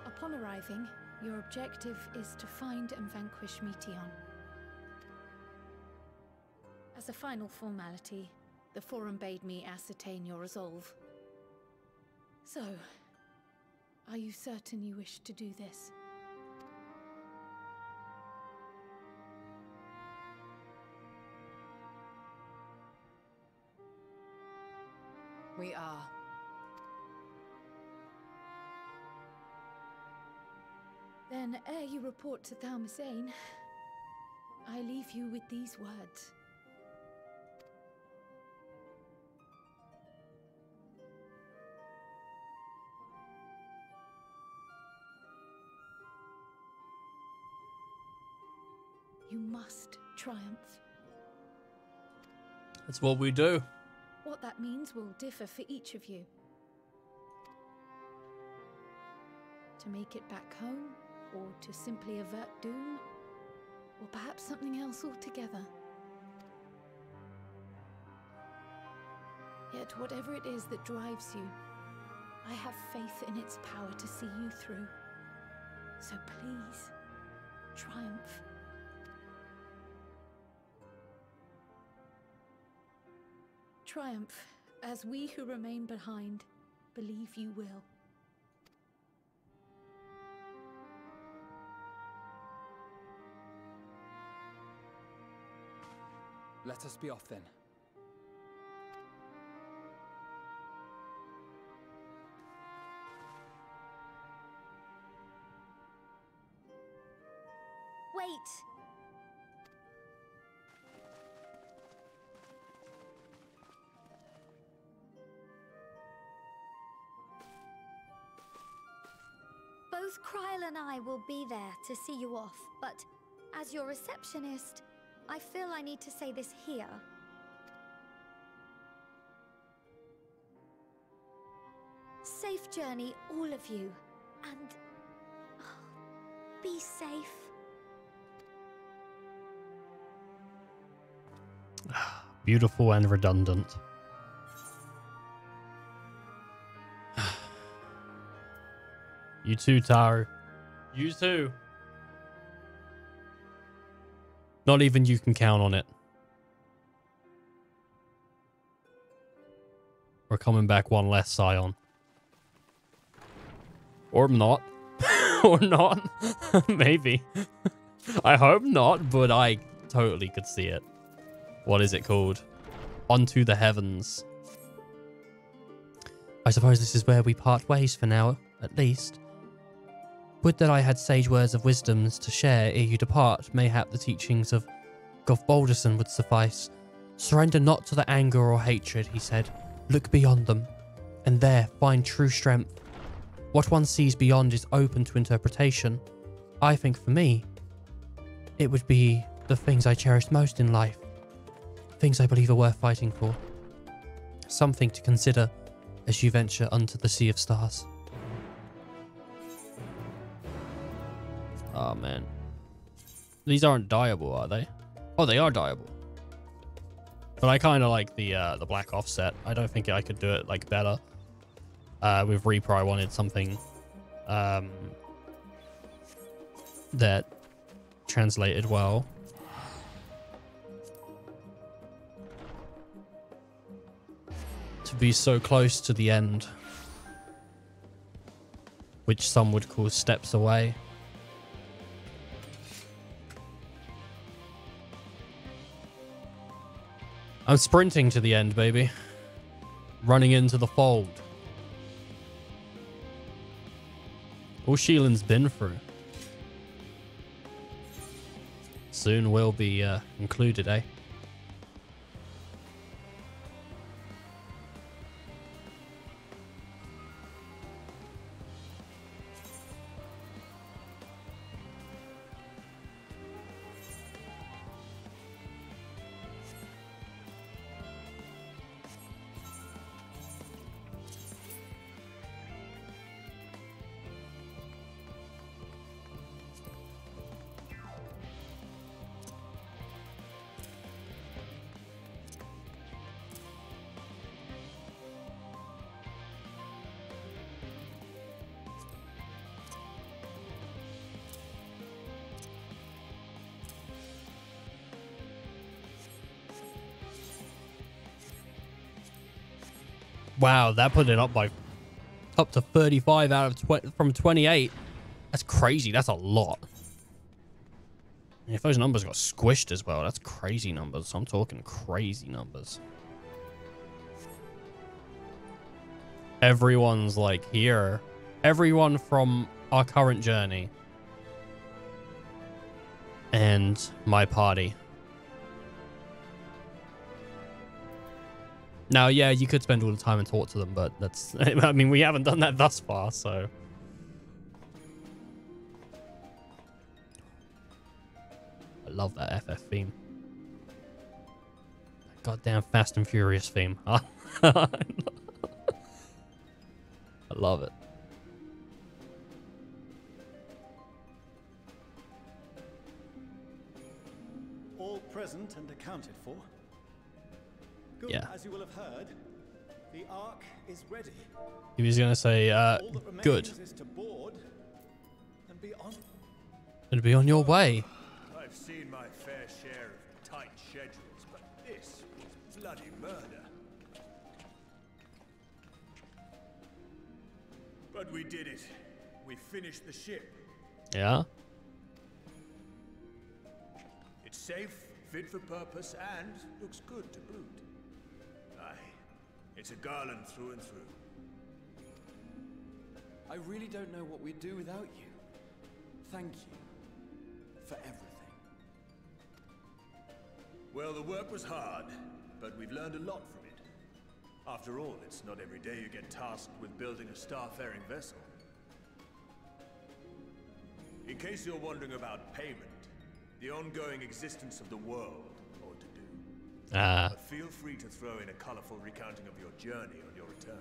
Upon arriving, your objective is to find and vanquish Meteion. As a final formality, the Forum bade me ascertain your resolve. So, are you certain you wish to do this? We are. Then, ere you report to Thalmasane, I leave you with these words. You must triumph. That's what we do. What that means will differ for each of you. To make it back home, or to simply avert doom, or perhaps something else altogether. Yet whatever it is that drives you, I have faith in its power to see you through. So please, triumph. Triumph, as we who remain behind believe you will. Let us be off then. Wait! Both Kryl and I will be there to see you off, but as your receptionist, I feel I need to say this here. Safe journey, all of you, and be safe. Beautiful and redundant. You too, Taro. You too. Not even you can count on it. We're coming back one less, Scion. Or not. Or not. Maybe. I hope not, but I totally could see it. What is it called? Onto the heavens. I suppose this is where we part ways for now, at least. Would that I had sage words of wisdoms to share ere you depart. Mayhap the teachings of Goth Balderson would suffice. Surrender not to the anger or hatred, he said. Look beyond them, and there find true strength. What one sees beyond is open to interpretation. I think for me, it would be the things I cherished most in life. Things I believe are worth fighting for. Something to consider as you venture unto the Sea of Stars. Oh man. These aren't dyeable, are they? Oh, they are dyeable. But I kind of like the black offset. I don't think I could do it like better. With Reaper, I wanted something that translated well. To be so close to the end, which some would call steps away. I'm sprinting to the end, baby. Running into the fold. All Sheelan's been through. Soon will be included, eh? Wow, that put it up to 35 out of 20 from 28. That's crazy. That's a lot. If those numbers got squished as well, that's crazy numbers. I'm talking crazy numbers. Everyone's like here. Everyone from our current journey. and my party. Now, yeah, you could spend all the time and talk to them, but that's... I mean, we haven't done that thus far, so... I love that FF theme. Goddamn Fast and Furious theme. I love it. All present and accounted for. Good. Yeah. As you will have heard, the Ark is ready. He was gonna say, good. Is to board and be on. And be on your way. I've seen my fair share of tight schedules, but this was bloody murder. But we did it. We finished the ship. Yeah? It's safe, fit for purpose, and looks good to boot. Aye, it's a garland through and through. I really don't know what we'd do without you. Thank you for everything. Well, the work was hard, but we've learned a lot from it. After all, it's not every day you get tasked with building a star-faring vessel. In case you're wondering about payment, the ongoing existence of the world ought to do. But feel free to throw in a colorful recounting of your journey on your return.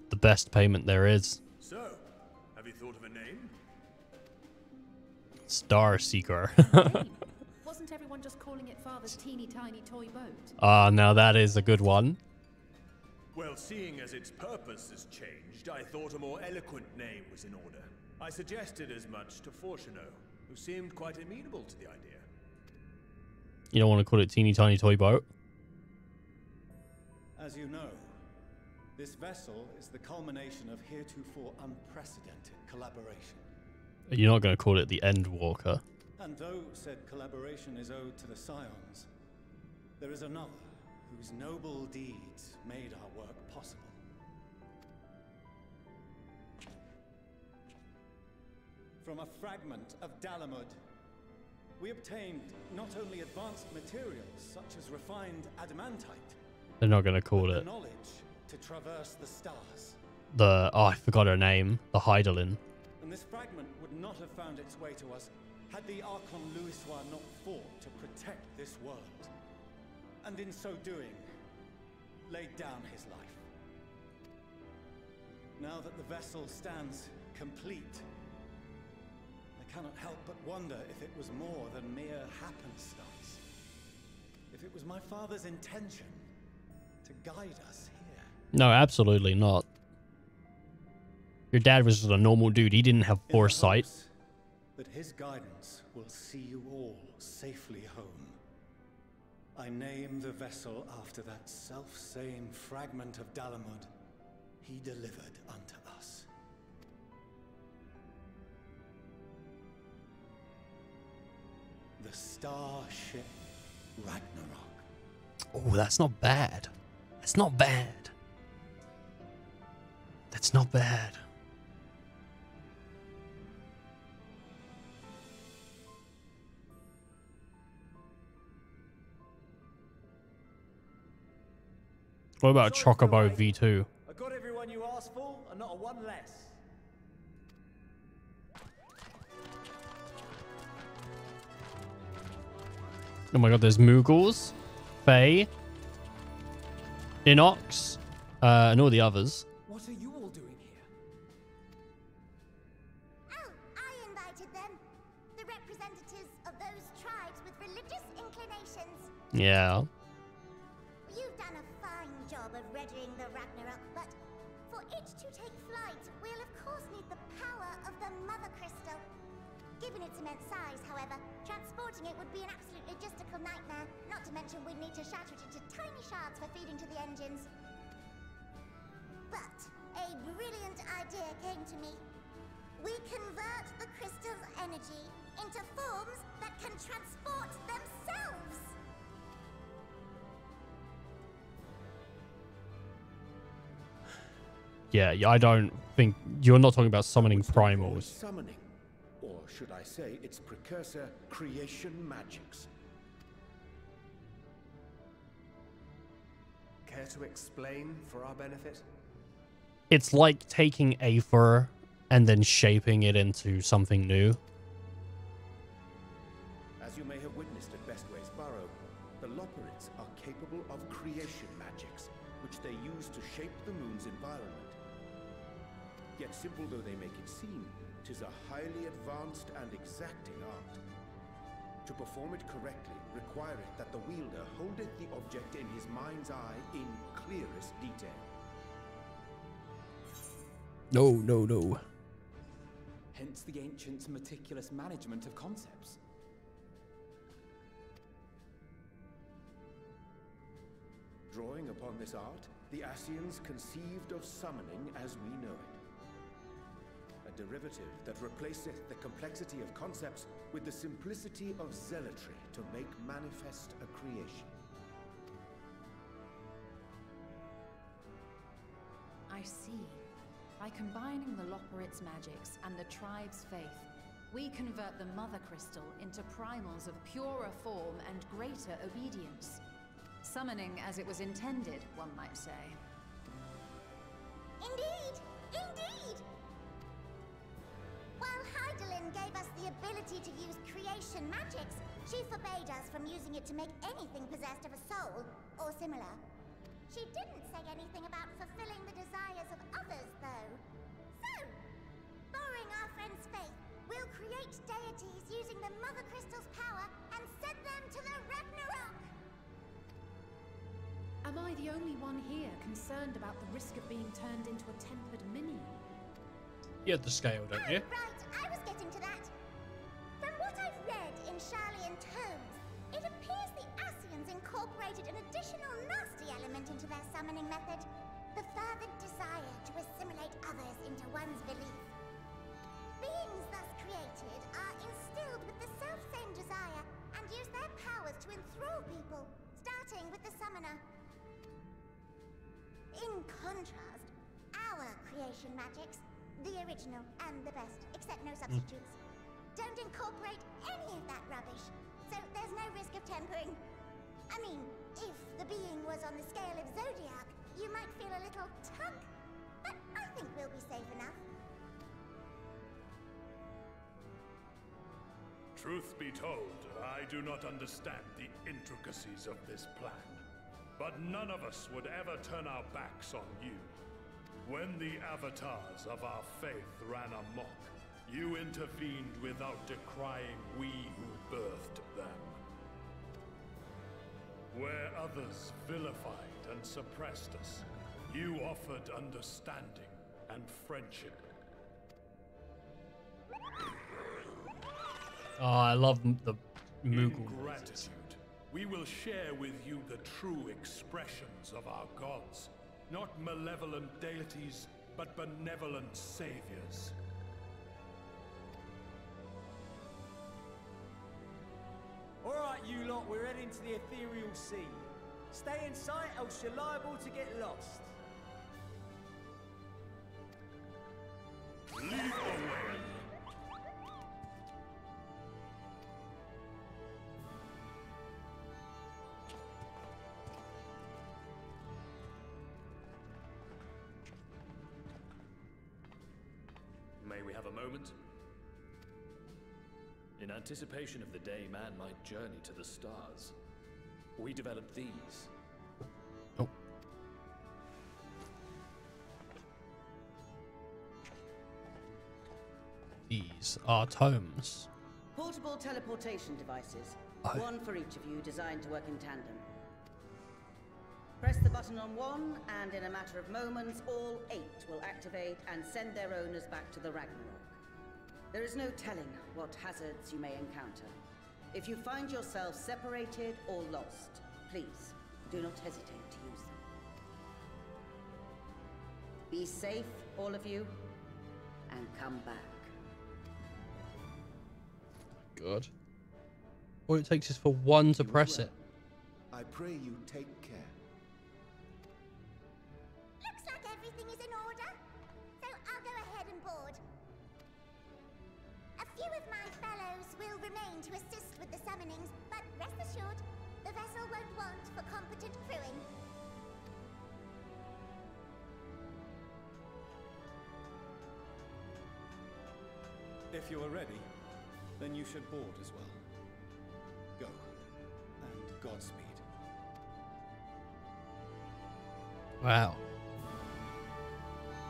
The best payment there is. So, have you thought of a name? Star Seeker. Wasn't everyone just calling it Father's teeny tiny toy boat? Ah, now that is a good one. Well, seeing as its purpose has changed, I thought a more eloquent name was in order. I suggested as much to Fortuno, who seemed quite amenable to the idea. You don't want to call it Teeny Tiny Toy Boat? As you know, this vessel is the culmination of heretofore unprecedented collaboration. You're not going to call it the Endwalker. And though said collaboration is owed to the Scions, there is another whose noble deeds made our work possible. From a fragment of Dalamud, we obtained not only advanced materials such as refined adamantite, They're not going to call but it the knowledge to traverse the stars. the... Oh, I forgot her name. The Hydaelyn. And this fragment would not have found its way to us had the Archon Louisois not fought to protect this world. And in so doing, laid down his life. Now that the vessel stands complete, I cannot help but wonder if it was more than mere happenstance. If it was my father's intention to guide us here. No, absolutely not. Your dad was just a normal dude. He didn't have foresight. That his guidance will see you all safely home. I name the vessel after that self-same fragment of Dalamud he delivered unto us. The starship Ragnarok. Oh, that's not bad. That's not bad. That's not bad. What about Chocobo V2? I got everyone you asked for, and not a one less. Oh my god, there's Moogles, Faye, Inox, and all the others. What are you all doing here? Oh, I invited them. The representatives of those tribes with religious inclinations. Yeah. You've done a fine job of readying the Ragnarok, but for it to take flight, we'll of course need the power of the Mother Crystal. Given its immense size, however, transporting it would be an absolute logistical nightmare, not to mention we'd need to shatter it into tiny shards for feeding to the engines. But a brilliant idea came to me. We convert the crystal's energy into forms that can transport themselves. Yeah, I don't think... You're not talking about summoning primals. Summoning. should I say its precursor, creation magics. Care to explain for our benefit? It's like taking Aether and then shaping it into something new. As you may have witnessed at Bestway's Burrow, the Loporrits are capable of creation magics, which they use to shape the moon's environment. Yet simple though they make it seem, 'tis a highly advanced and exacting art. To perform it correctly, requireth that the wielder holdeth the object in his mind's eye in clearest detail. No. Hence the ancients' meticulous management of concepts. Drawing upon this art, the Ascians conceived of summoning as we know it. A derivative that replaceth the complexity of concepts with the simplicity of zealotry to make manifest a creation. I see. By combining the Loporrit's magics and the tribe's faith, we convert the Mother Crystal into primals of purer form and greater obedience. Summoning as it was intended, one might say. Indeed! Indeed! While Hydaelyn gave us the ability to use creation magics, she forbade us from using it to make anything possessed of a soul, or similar. She didn't say anything about fulfilling the desires of others, though. So, borrowing our friend's faith, we'll create deities using the Mother Crystal's power and send them to the Ragnarok! Am I the only one here concerned about the risk of being turned into a tempered minion? You have the scale, don't you? Right, I was getting to that. From what I've read in Sharlayan tomes, it appears the Ascians incorporated an additional nasty element into their summoning method. The fervent desire to assimilate others into one's belief. Beings thus created are instilled with the self-same desire and use their powers to enthrall people, starting with the summoner. In contrast, our creation magics, the original and the best, except no substitutes, don't incorporate any of that rubbish, so there's no risk of tempering. I mean, if the being was on the scale of Zodiac, you might feel a little tug, but I think we'll be safe enough. Truth be told, I do not understand the intricacies of this plan. But none of us would ever turn our backs on you. When the avatars of our faith ran amok, you intervened without decrying we who birthed them. Where others vilified and suppressed us, you offered understanding and friendship. Oh, I love the In Moogle. gratitude, we will share with you the true expressions of our gods. Not malevolent deities, but benevolent saviors. Alright, you lot, we're heading to the ethereal sea. Stay in sight, else you're liable to get lost. Lead the way. May we have a moment? In anticipation of the day man might journey to the stars, we developed these. Oh. These are tomes. Portable teleportation devices. Oh. One for each of you, designed to work in tandem. Press the button on one, and in a matter of moments, all 8 will activate and send their owners back to the Ragnarok. There is no telling what hazards you may encounter. If you find yourself separated or lost, please do not hesitate to use them. Be safe, all of you, and come back. Good. All it takes is for one to press it. I pray you take care. Looks like everything is in order, so I'll go ahead and board. A few of my fellows will remain to assist with the summonings, but rest assured, the vessel won't want for competent crewing. If you are ready, then you should board as well. Go, and Godspeed. Wow.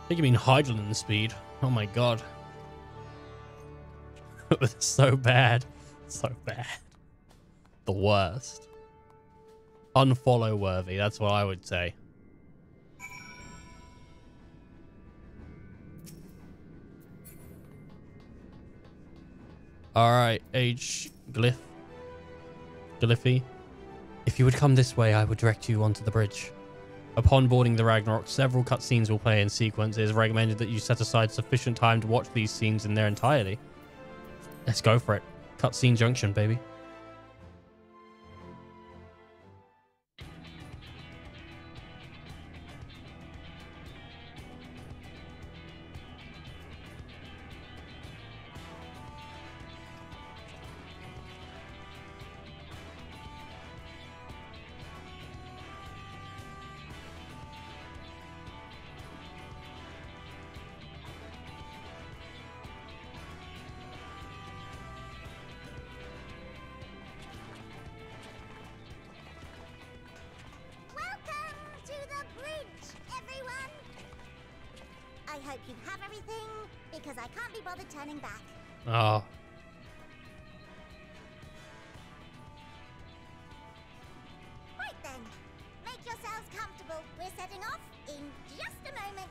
I think you mean Hydland speed. Oh my god. It was so bad. So bad. The worst. Unfollow worthy, that's what I would say. Alright, Glyphy. If you would come this way, I would direct you onto the bridge. Upon boarding the Ragnarok, several cutscenes will play in sequence. It is recommended that you set aside sufficient time to watch these scenes in their entirety. Let's go for it. Cutscene junction, baby. I hope you have everything, because I can't be bothered turning back. Oh. Right then, make yourselves comfortable. We're setting off in just a moment.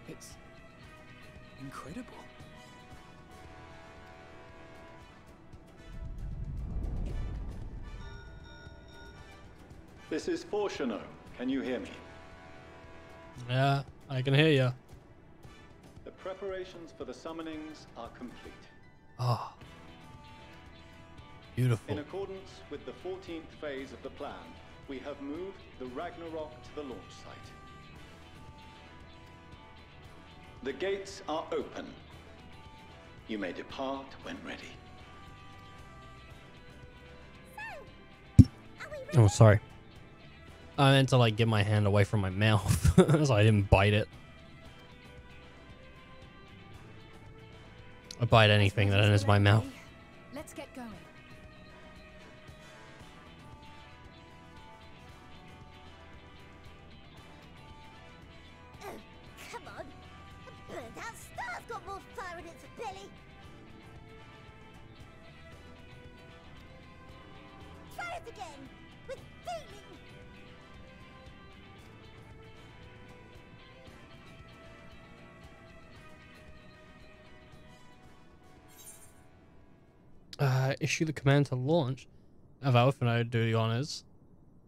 It's incredible. This is Forshano. Can you hear me? Yeah, I can hear you. The preparations for the summonings are complete. Oh. Beautiful. In accordance with the 14th phase of the plan, we have moved the Ragnarok to the launch site. The gates are open. You may depart when ready. Oh, sorry. I meant to like get my hand away from my mouth so I didn't bite it. I bite anything that enters my mouth. Let's get going. Oh, come on. A burned out star's got more fire in its belly. Try it again, with feeling. Issue the command to launch. Have Alphino do the honors.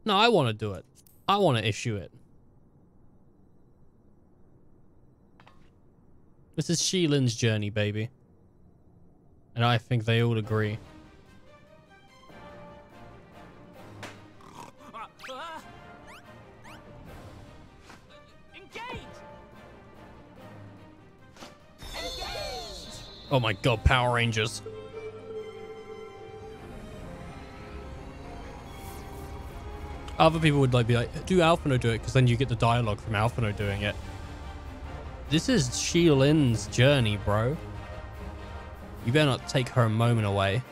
No, I want to do it. I want to issue it. This is Sheilin's journey, baby. And I think they all agree. Oh my god, Power Rangers. Other people would like be like, do Alphino do it, because then you get the dialogue from Alphino doing it. This is Sheilin's journey, bro. You better not take her moment away.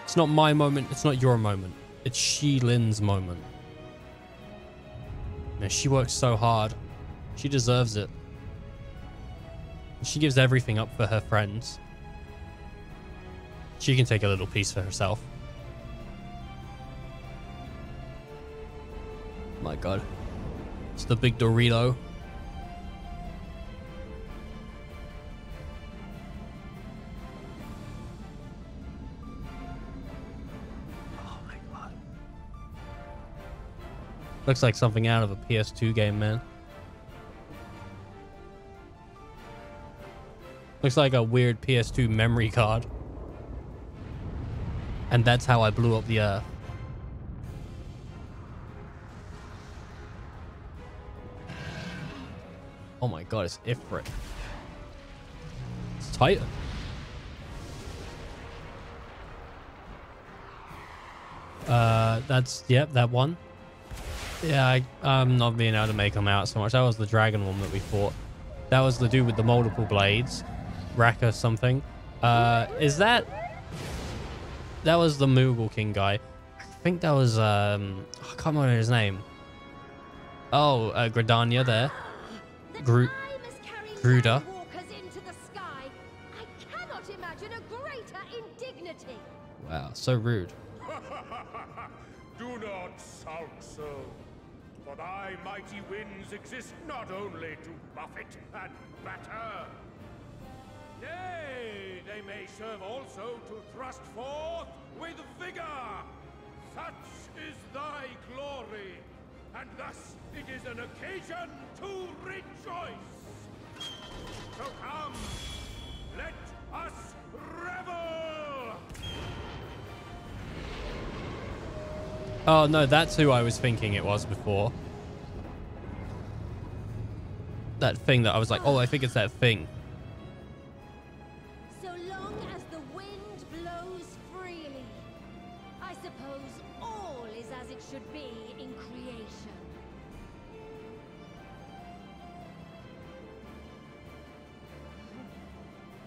It's not my moment, it's not your moment. It's Sheilin's moment. Man, she works so hard. She deserves it. She gives everything up for her friends. She can take a little piece for herself. My god. It's the big Dorito. Oh my god. Looks like something out of a PS2 game, man. Looks like a weird PS2 memory card. And that's how I blew up the Earth. Oh my god, it's Ifrit. It's Titan. That's, yep, that one. Yeah, I'm not being able to make them out so much. That was the dragon one that we fought. That was the dude with the multiple blades. Raka something. Is that... That was the Moogle King guy. I think that was, I can't remember his name. Oh, Gridania there. Gruda. Wow, so rude. Do not sulk so, for thy mighty winds exist not only to buffet and batter. Nay, they may serve also to thrust forth with vigor. Such is thy glory, and thus it is an occasion to rejoice. So come, let us revel! Oh no, that's who I was thinking it was before. That thing that I was like, oh, I think it's that thing. So long as the wind blows freely, I suppose all is as it should be in creation.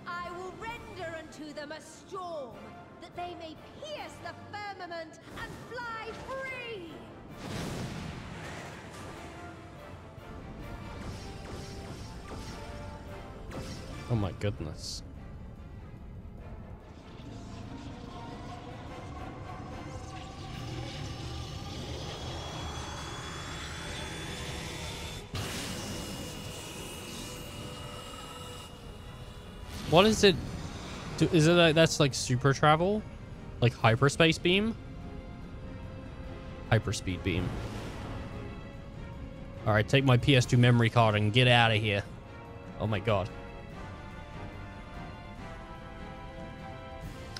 I will render unto them a storm, that they may pierce the firmament and fly free! Oh my goodness. What is it? Is it like that's like super travel? Like hyperspace beam? Hyperspeed beam. Alright, take my PS2 memory card and get out of here. Oh my god.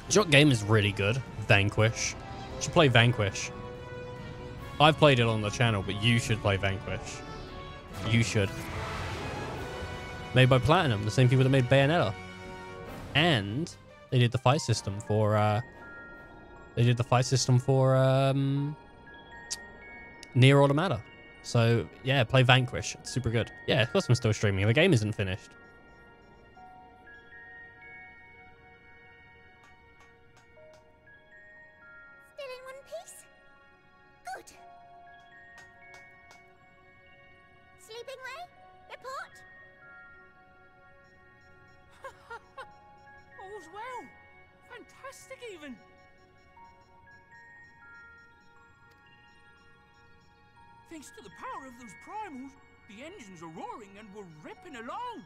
Your game is really good. Vanquish. You should play Vanquish. I've played it on the channel, but you should play Vanquish. You should. Made by Platinum, the same people that made Bayonetta. And they did the fight system for Nier Automata. So yeah, play Vanquish. It's super good. Yeah, of course I'm still streaming. The game isn't finished. Still in one piece? Good. Sleeping way? Report? All's well. Fantastic, even. Thanks to the power of those primals, the engines are roaring and we're ripping along.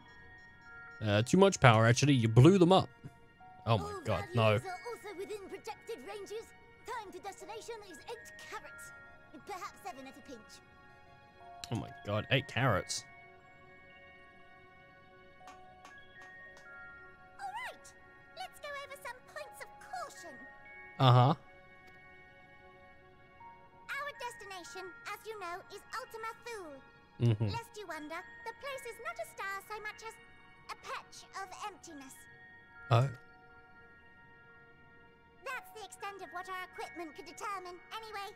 Too much power, actually. You blew them up. Oh my god, no. Are also within protected ranges. Time to destination is 8 carats. Perhaps 7 at a pinch. Oh my god, 8 carats. Alright, let's go over some points of caution. Uh-huh. Our destination, as you know, is Ultima Thule. Lest you wonder, the place is not a star so much as a patch of emptiness. Oh. That's the extent of what our equipment could determine, anyway.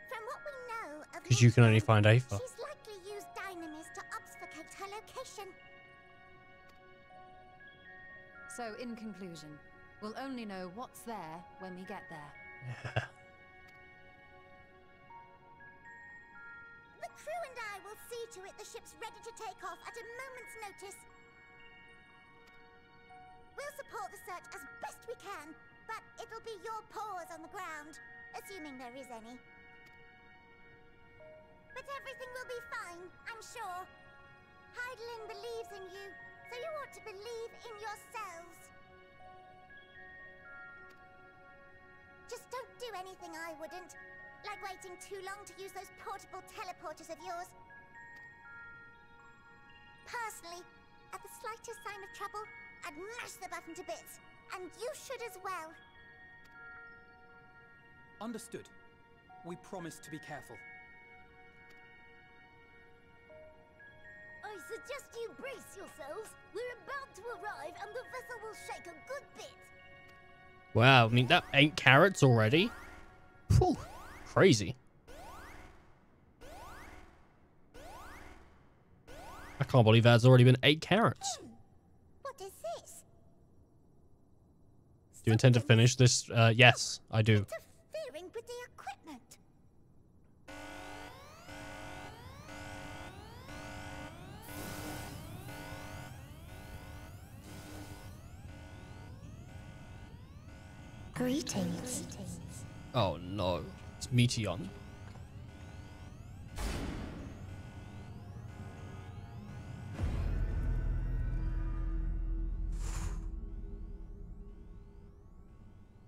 From what we know of Because you can only find Aether. she's likely used dynamis to obfuscate her location. So, in conclusion, we'll only know what's there when we get there. Yeah. The crew and I will see to it the ship's ready to take off at a moment's notice. We'll support the search as best we can, but it'll be your paws on the ground, assuming there is any. But everything will be fine, I'm sure. Heidelin believes in you, so you ought to believe in yourselves. Just don't do anything I wouldn't, like waiting too long to use those portable teleporters of yours. Personally, at the slightest sign of trouble, I'd mash the button to bits. and you should as well. Understood. We promise to be careful. I suggest you brace yourselves. We're about to arrive and the vessel will shake a good bit. Wow, I mean, that 8 carats already? Whew, crazy. I can't believe that's already been 8 carats. What is this? Do you intend to finish this? Yes, I do. Interfering with the equipment. Greetings. Oh no, it's Meteon.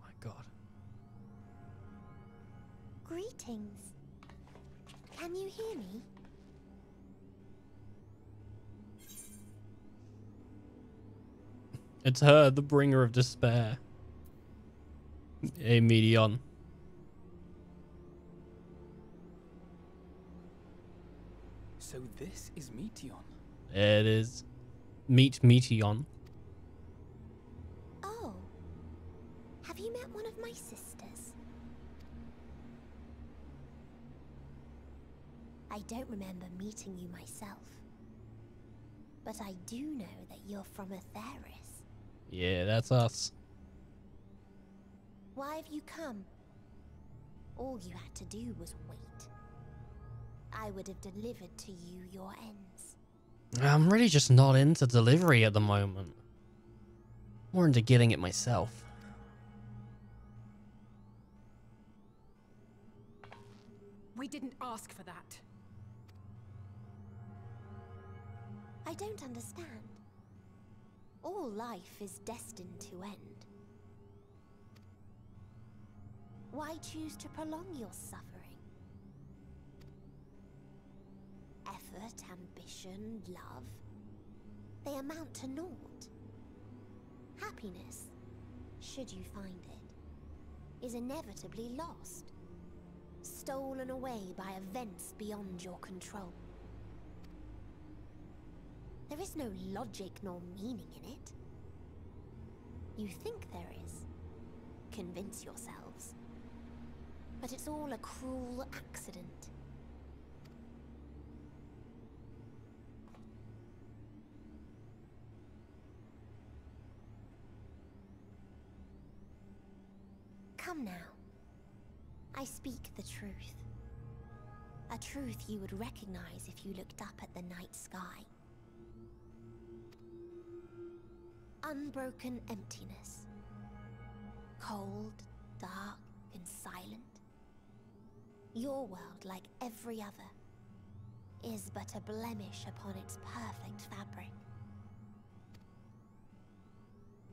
My God. Greetings. Can you hear me? It's her, the bringer of despair. Hey, Meteon. So this is Meteon. It is. Meet Meteon. Oh. Have you met one of my sisters? I don't remember meeting you myself. But I do know that you're from Atheris. Yeah, that's us. Why have you come? All you had to do was wait. I would have delivered to you your ends. I'm really just not into delivery at the moment. More into getting it myself. We didn't ask for that. I don't understand. All life is destined to end. Why choose to prolong your suffering? Effort, ambition, love, they amount to naught. Happiness, should you find it, is inevitably lost, stolen away by events beyond your control. There is no logic nor meaning in it. You think there is. Convince yourselves. But it's all a cruel accident. Come now. I speak the truth. A truth you would recognize if you looked up at the night sky. Unbroken emptiness. Cold, dark, and silent. Your world, like every other, is but a blemish upon its perfect fabric.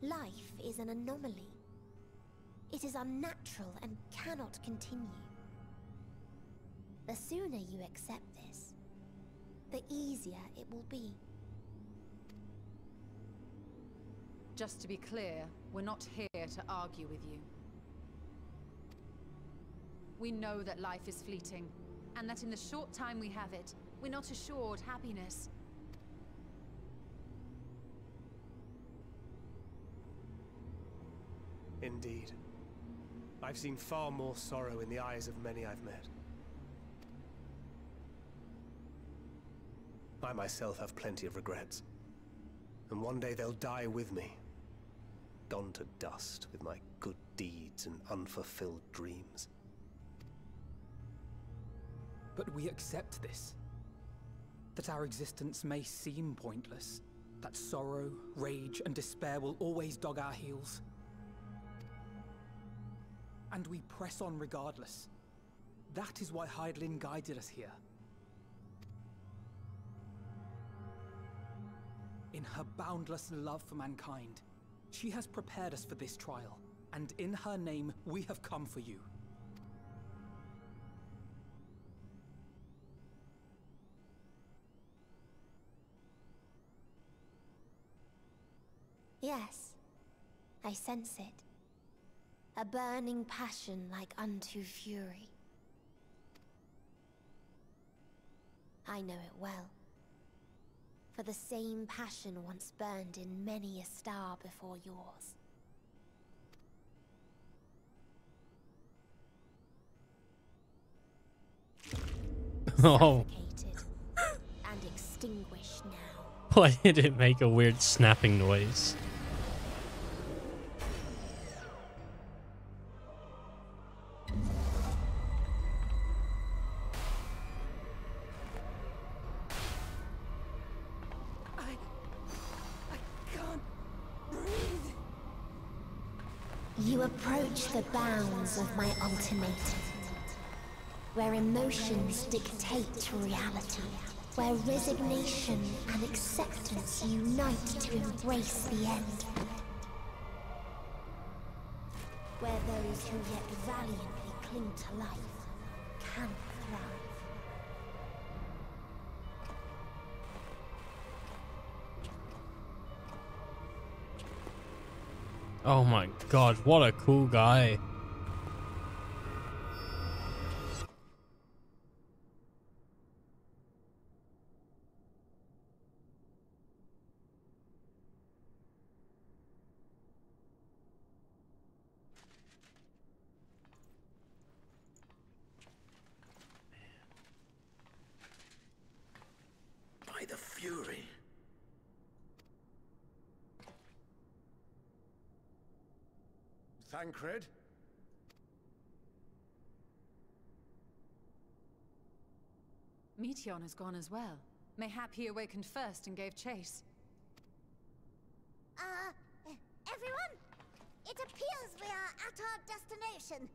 Life is an anomaly. It is unnatural and cannot continue. The sooner you accept this, the easier it will be. Just to be clear, we're not here to argue with you. We know that life is fleeting, and that in the short time we have it, we're not assured happiness. Indeed. I've seen far more sorrow in the eyes of many I've met. I myself have plenty of regrets. And one day they'll die with me. Gone to dust with my good deeds and unfulfilled dreams. But we accept this. That our existence may seem pointless. That sorrow, rage, and despair will always dog our heels. And we press on regardless. That is why Hydaelyn guided us here. In her boundless love for mankind, she has prepared us for this trial, and in her name, we have come for you. Yes, I sense it. A burning passion like unto fury. I know it well. For the same passion once burned in many a star before yours. Oh. And extinguished now. Why did it make a weird snapping noise? You approach the bounds of my ultimatum, where emotions dictate reality, where resignation and acceptance unite to embrace the end, where those who yet valiantly cling to life can thrive. Oh my god, what a cool guy. By the Fury. Thancred? Meteion has gone as well. Mayhap he awakened first and gave chase. Everyone? It appears we are at our destination.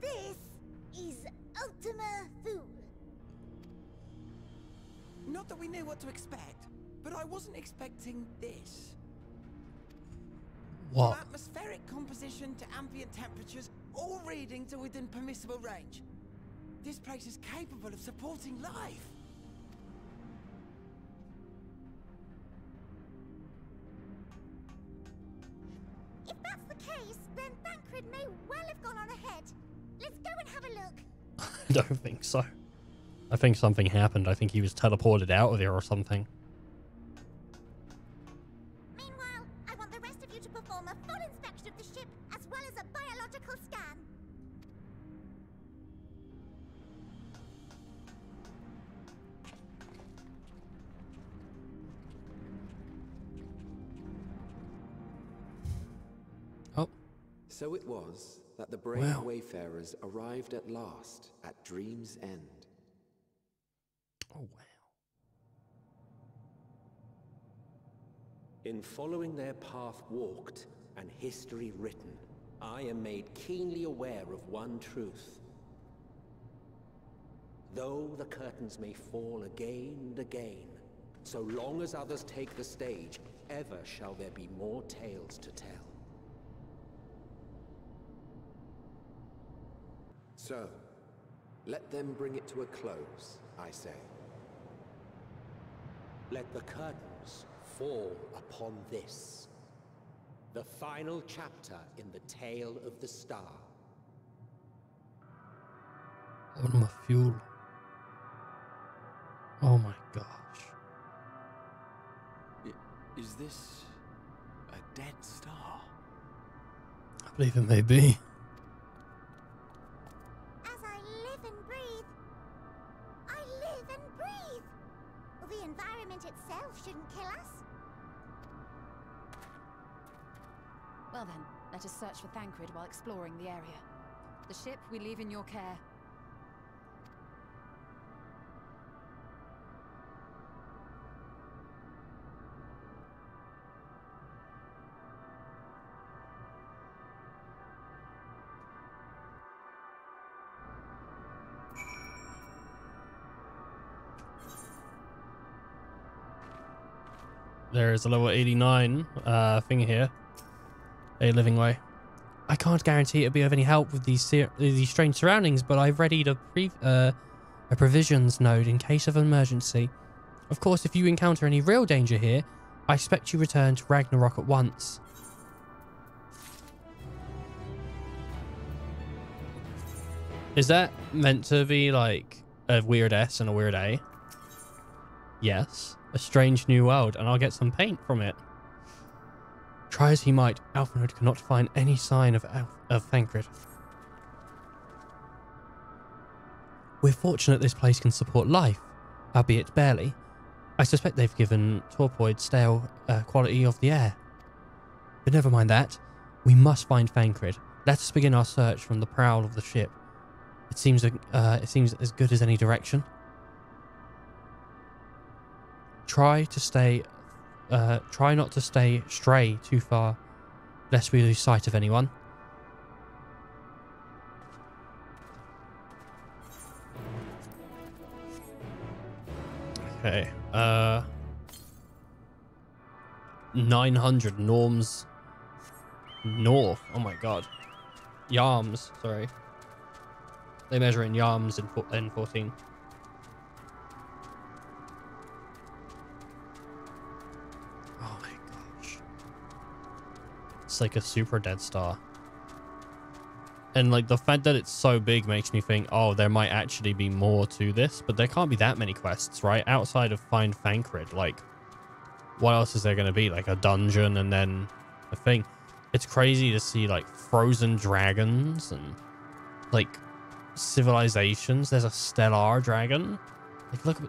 This is Ultima Thule. Not that we knew what to expect, but I wasn't expecting this. What? From atmospheric composition to ambient temperatures, all reading to within permissible range. This place is capable of supporting life. If that's the case, then Thancred may well have gone on ahead. Let's go and have a look. I don't think so. I think something happened. I think he was teleported out of there or something. Meanwhile, I want the rest of you to perform a full inspection of the ship, as well as a biological scan. Oh. So it was that the brave wayfarers arrived at last at Dream's End. Oh, wow. In following their path walked and history written, I am made keenly aware of one truth. Though the curtains may fall again and again, so long as others take the stage, ever shall there be more tales to tell. So, let them bring it to a close, I say. Let the curtains fall upon this, the final chapter in the tale of the star. Ultima Fuel. Oh my gosh. Is this a dead star? I believe it may be. As I live and breathe, I live and breathe. The environment itself shouldn't kill us. Well then, let us search for Thancred while exploring the area. The ship we leave in your care. There's a level 89 thing here. A living way. I can't guarantee it'll be of any help with these strange surroundings, but I've readied a provisions node in case of emergency. Of course, if you encounter any real danger here, I expect you return to Ragnarok at once. Is that meant to be like a weird S and a weird A? Yes. A strange new world, and I'll get some paint from it. Try as he might, Alfred cannot find any sign of Thancred. We're fortunate this place can support life, albeit barely. I suspect they've given Torpoid stale quality of the air. But never mind that. We must find Thancred. Let us begin our search from the prow of the ship. It seems as good as any direction. Try not to stray too far, lest we lose sight of anyone. Okay, 900 norms north. Oh my god. Yarms, sorry. They measure in yarms in 14. Oh my gosh. It's like a super dead star. And like the fact that it's so big makes me think, oh, there might actually be more to this, but there can't be that many quests, right? Outside of find Thancred, like what else is there going to be? Like a dungeon and then a thing. It's crazy to see like frozen dragons and like civilizations. There's a stellar dragon. Like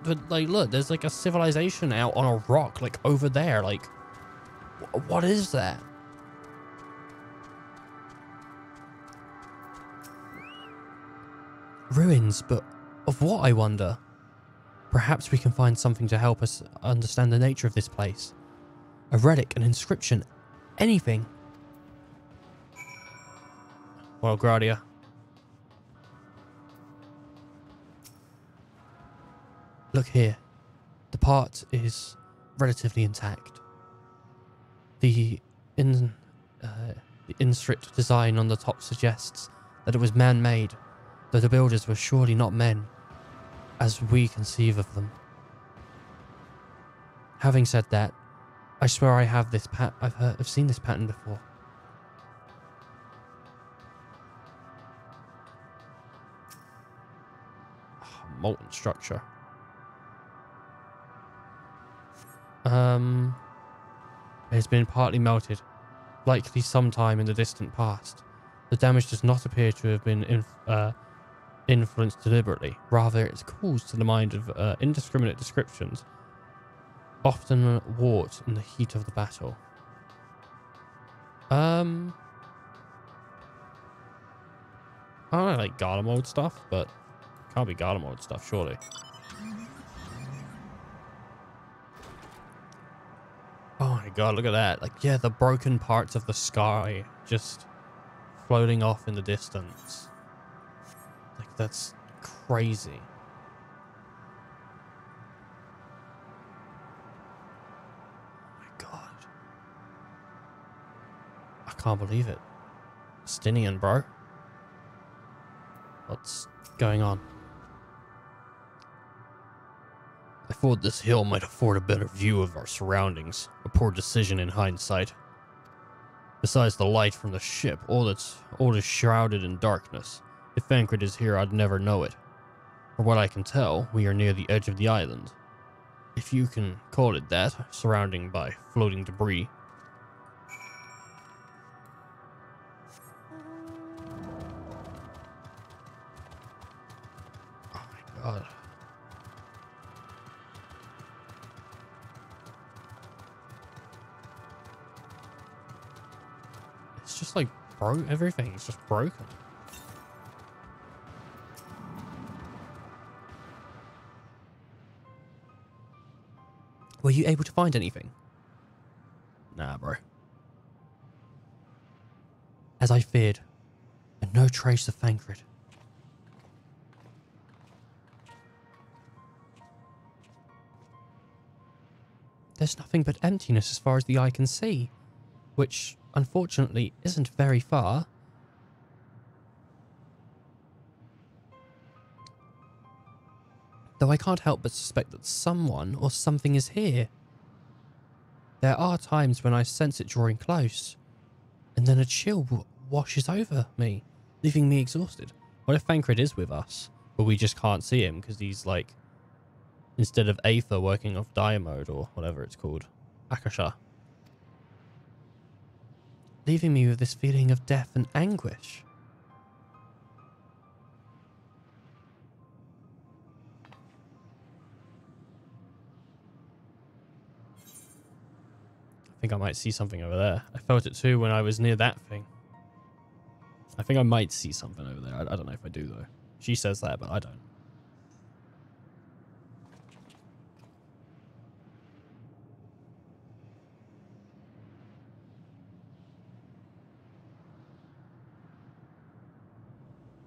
look, there's like a civilization out on a rock, like over there. Like, what is that? Ruins, but of what, I wonder? Perhaps we can find something to help us understand the nature of this place. A relic, an inscription, anything. Well, Gradia. Look here. The part is relatively intact. The inscript design on the top suggests that it was man-made, though the builders were surely not men, as we conceive of them. Having said that, I swear I have this I've seen this pattern before. Oh, molten structure. It has been partly melted, likely sometime in the distant past. The damage does not appear to have been influenced deliberately. Rather, it's caused to the mind of indiscriminate descriptions, often wrought in the heat of the battle. I don't know, like Garden mode stuff, but can't be Garden mode stuff, surely. Oh my god, look at that. Like, yeah, the broken parts of the sky just floating off in the distance. Like, that's crazy. Oh my god. I can't believe it. Stinian, bro. What's going on? I thought this hill might afford a better view of our surroundings. A poor decision in hindsight. Besides the light from the ship, all is shrouded in darkness. If Thancred is here, I'd never know it. From what I can tell, we are near the edge of the island. If you can call it that, surrounding by floating debris. Oh my god. It's just like, bro, everything's just broken. Were you able to find anything? Nah, bro. As I feared, and no trace of Thancred. There's nothing but emptiness as far as the eye can see, which, unfortunately, isn't very far. though I can't help but suspect that someone or something is here. There are times when I sense it drawing close, and then a chill washes over me, leaving me exhausted. What if Thancred is with us, but we just can't see him because he's like, instead of Aether working off Dire mode or whatever it's called, Akasha, leaving me with this feeling of death and anguish. I think I might see something over there. I felt it too when I was near that thing. I think I might see something over there. I don't know if I do though. She says that, but I don't.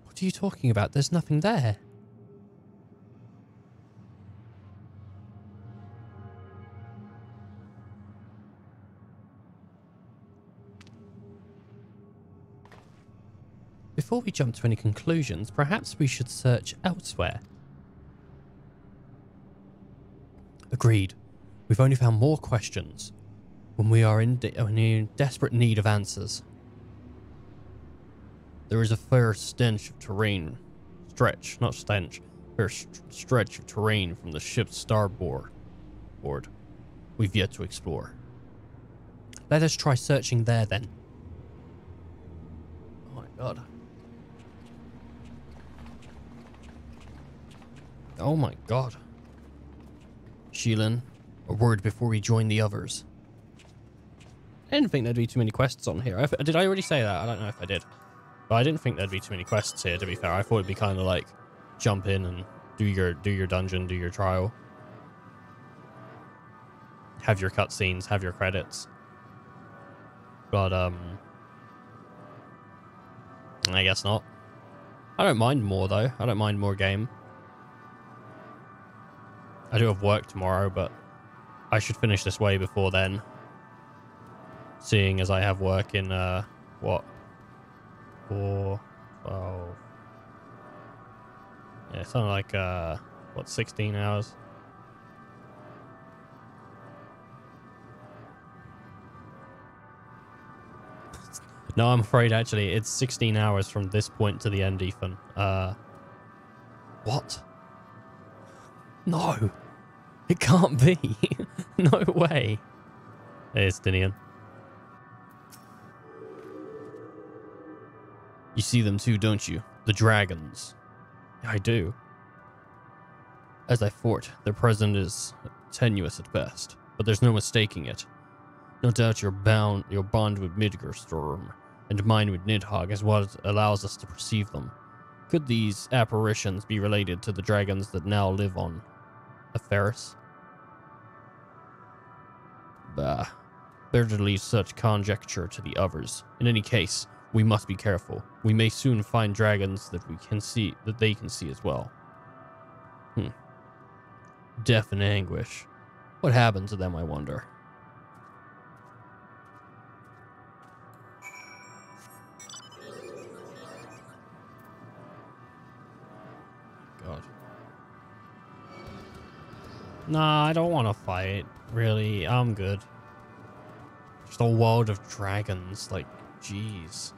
What are you talking about? There's nothing there. Before we jump to any conclusions, perhaps we should search elsewhere. Agreed. We've only found more questions when we are in desperate need of answers. There is a fair stench of terrain. Stretch, not stench. Fair stretch of terrain from the ship's starboard. We've yet to explore. Let us try searching there then. Oh my god. Oh my god. Sheelan, a word before we join the others. I didn't think there'd be too many quests on here. Did I already say that? I don't know if I did. But I didn't think there'd be too many quests here, to be fair. I thought it'd be kind of like jump in and do your dungeon, do your trial. Have your cutscenes, have your credits. But I guess not. I don't mind more though. I don't mind more game. I do have work tomorrow, but I should finish this way before then. Seeing as I have work in, what? 4, 12... Yeah, something like, what, 16 hours? No, I'm afraid, actually, it's 16 hours from this point to the end, Ethan. What? No! It can't be! No way! Hey, it's Dinian. You see them too, don't you? The dragons. I do. As I thought, their presence is tenuous at best, but there's no mistaking it. No doubt your bond with Midgarstorm and mine with Nidhogg is what allows us to perceive them. Could these apparitions be related to the dragons that now live on Aferis? Bah. Better to leave such conjecture to the others. In any case, we must be careful. We may soon find dragons that they can see as well. Death and anguish. What happened to them, I wonder? God. Nah, I don't want to fight. Really, I'm good. Just a world of dragons, like, jeez.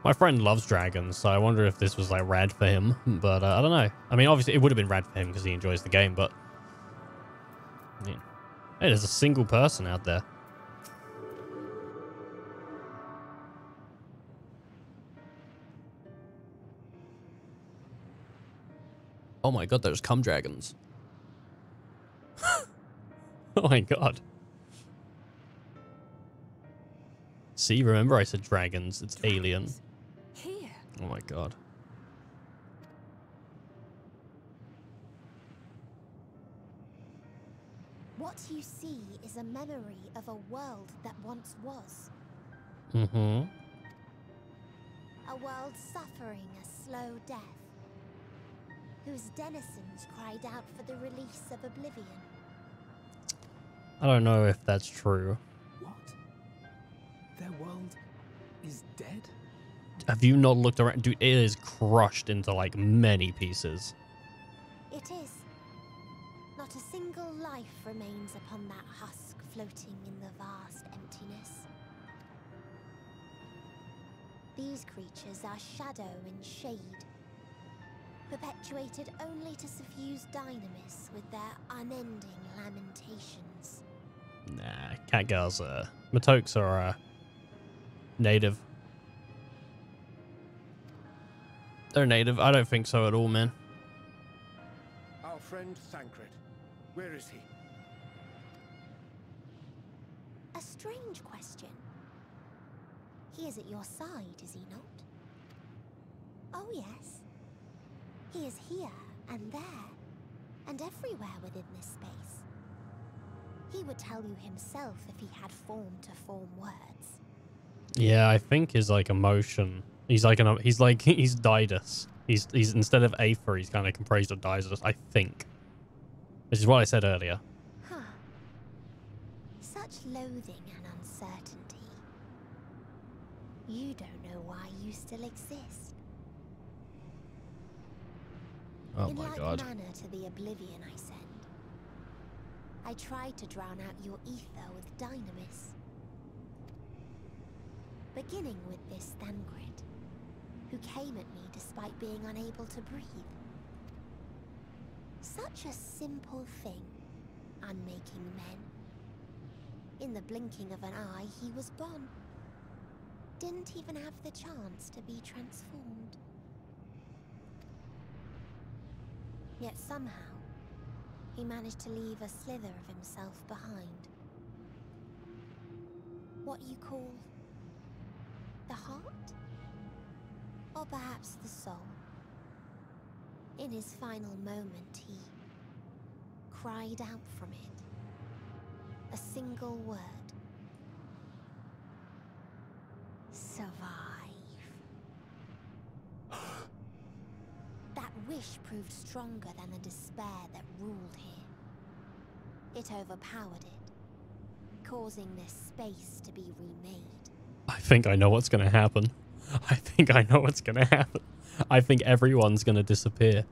My friend loves dragons, so I wonder if this was, like, rad for him. But, I don't know. I mean, obviously, it would have been rad for him because he enjoys the game, but... I mean, hey, there's a single person out there. Oh my god, there's cum dragons. Oh my god. See, remember I said dragons. It's alien. Here. Oh my god. What you see is a memory of a world that once was. Mm-hmm. A world suffering a slow death, whose denizens cried out for the release of oblivion. I don't know if that's true. What? Their world is dead? Have you not looked around? Dude, it is crushed into, like, many pieces. It is. Not a single life remains upon that husk floating in the vast emptiness. These creatures are shadow and shade, perpetuated only to suffuse dynamis with their unending lamentations. Nah, cat girls, Matokes are, native. They're native. I don't think so at all, man. Our friend Thancred, where is he? A strange question. He is at your side, is he not? Oh yes. He is here and there, and everywhere within this space. He would tell you himself if he had form to form words. Yeah, I think his like emotion. He's Didus. He's instead of Aether, he's kind of comprised of Didus, I think. Which is what I said earlier. Huh. Such loathing and uncertainty. You don't know why you still exist. Oh In my like god. manner to the oblivion I send, I tried to drown out your ether with dynamis. Beginning with this Thancred, who came at me despite being unable to breathe. Such a simple thing, unmaking men. In the blinking of an eye, he was gone. Didn't even have the chance to be transformed. Yet somehow, he managed to leave a slither of himself behind. What you call the heart? Or perhaps the soul. In his final moment, he cried out from it. A single word. Survive. That wish proved stronger than the despair that ruled here. It overpowered it, causing this space to be remade. I think I know what's gonna happen. I think I know what's gonna happen. I think everyone's gonna disappear.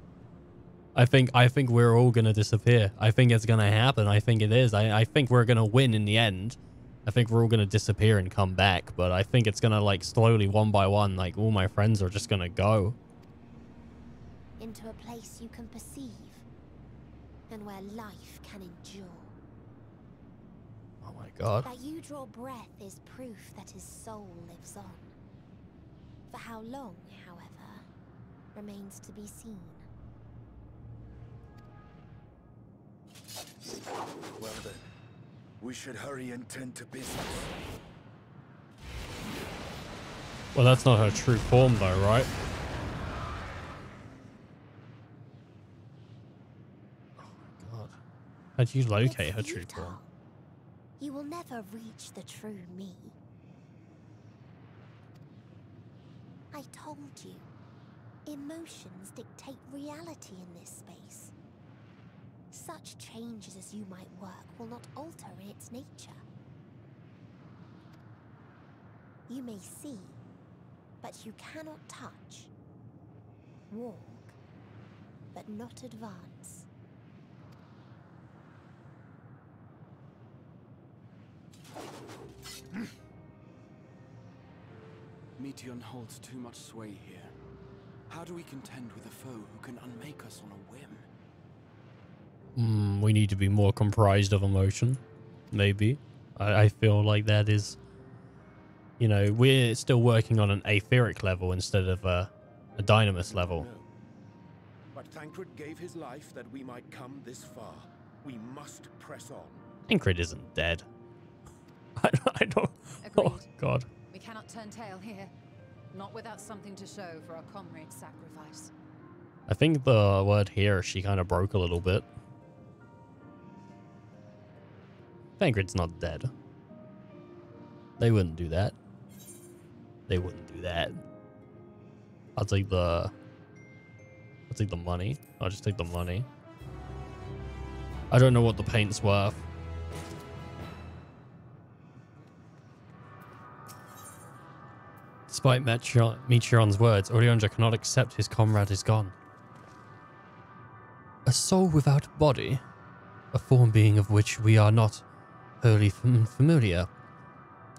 I think we're all gonna disappear. I think it's gonna happen. I think it is. I think we're gonna win in the end. I think we're all gonna disappear and come back, but I think it's gonna like slowly, one by one, like all my friends are just gonna go. Into a place you can perceive, and where life can endure. Oh my god. That you draw breath is proof that his soul lives on. For how long, however, remains to be seen. Well then, we should hurry and tend to business. Well, that's not her true form though, right? Oh my god. How'd you locate her true form? You will never reach the true me. I told you, emotions dictate reality in this space. Such changes as you might work will not alter its nature. You may see, but you cannot touch. Walk, but not advance. Meteion holds too much sway here. How do we contend with a foe who can unmake us on a whim? We need to be more comprised of emotion. Maybe. I feel like that is... You know, we're still working on an aetheric level instead of a dynamis level. No. But Thancred gave his life that we might come this far. We must press on. Thancred isn't dead. I don't... Agreed. Oh, God. We cannot turn tail here. Not without something to show for our comrade's sacrifice. I think the word here, she kind of broke a little bit. Thancred's not dead. They wouldn't do that. They wouldn't do that. I'll take the money. I'll just take the money. I don't know what the paint's worth. Despite Meteoron's words, Orionja cannot accept his comrade is gone. A soul without body, a form being of which we are not wholly familiar.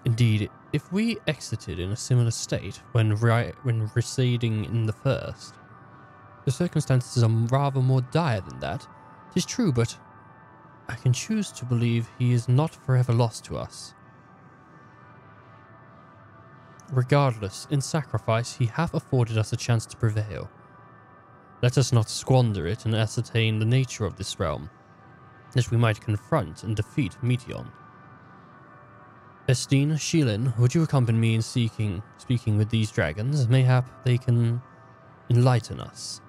Indeed, if we exited in a similar state when receding in the first, the circumstances are rather more dire than that. 'Tis true, but I can choose to believe he is not forever lost to us. Regardless, in sacrifice he hath afforded us a chance to prevail. Let us not squander it and ascertain the nature of this realm, that we might confront and defeat Meteion. Estine, Shilin, would you accompany me in speaking with these dragons? Mayhap they can enlighten us.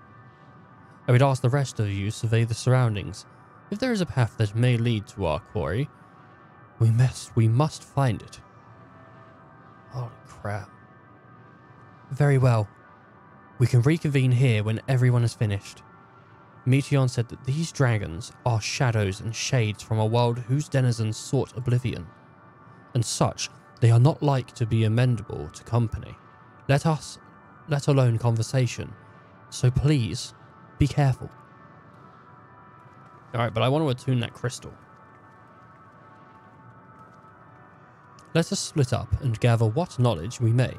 I would ask the rest of you survey the surroundings. If there is a path that may lead to our quarry, we must find it. Holy crap. Very well. We can reconvene here when everyone is finished. Meteion said that these dragons are shadows and shades from a world whose denizens sought oblivion. And such, they are not like to be amendable to company, let alone conversation. So please, be careful. Alright, but I want to attune that crystal. Let us split up and gather what knowledge we may.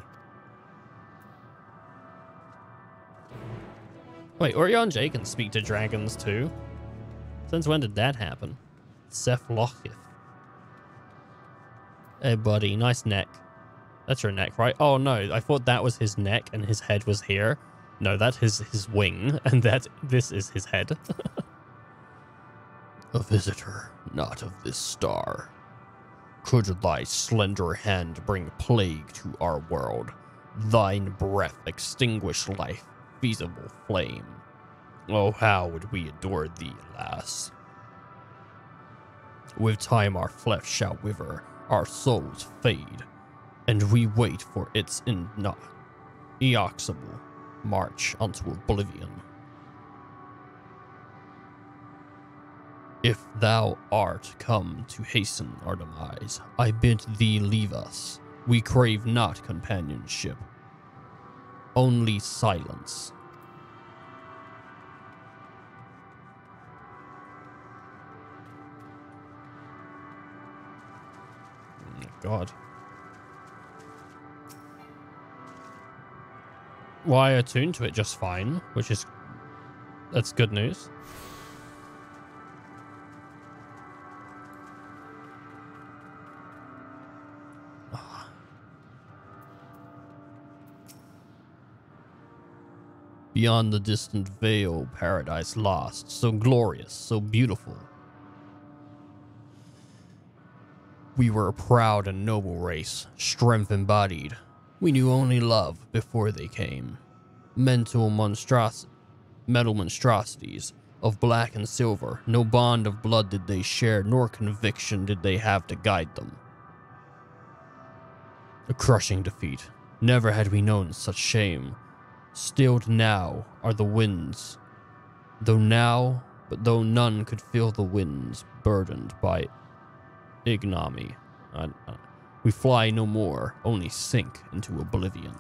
Wait, Urianger can speak to dragons too? Since when did that happen? Seth Lochith. Hey buddy, nice neck. That's your neck, right? Oh no, I thought that was his neck and his head was here. No, that is his wing, and this is his head. A visitor, not of this star. Could thy slender hand bring plague to our world, thine breath extinguish life, feasible flame. Oh, how would we adore thee, alas! With time our flesh shall wither, our souls fade, and we wait for its inexorable march unto oblivion. If thou art come to hasten our demise, I bid thee leave us. We crave not companionship, only silence. Oh my God. Well, I attuned to it just fine, that's good news. Beyond the distant veil, paradise lost, so glorious, so beautiful. We were a proud and noble race, strength embodied. We knew only love before they came. Metal monstrosities of black and silver, no bond of blood did they share, nor conviction did they have to guide them. A crushing defeat. Never had we known such shame. Stilled now are the winds, though none could feel the winds, burdened by ignominy. We fly no more, only sink into oblivion.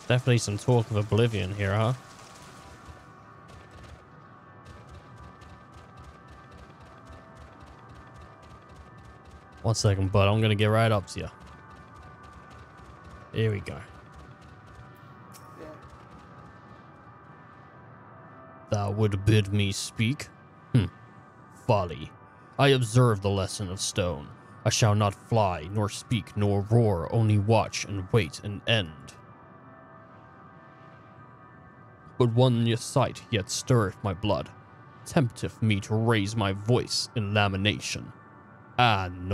Definitely some talk of oblivion here, huh? One second, bud. I'm gonna get right up to you. Here we go. Thou would bid me speak? Folly. I observe the lesson of stone. I shall not fly, nor speak, nor roar, only watch and wait and end. But one sight yet stirreth my blood, tempteth me to raise my voice in lamentation. Am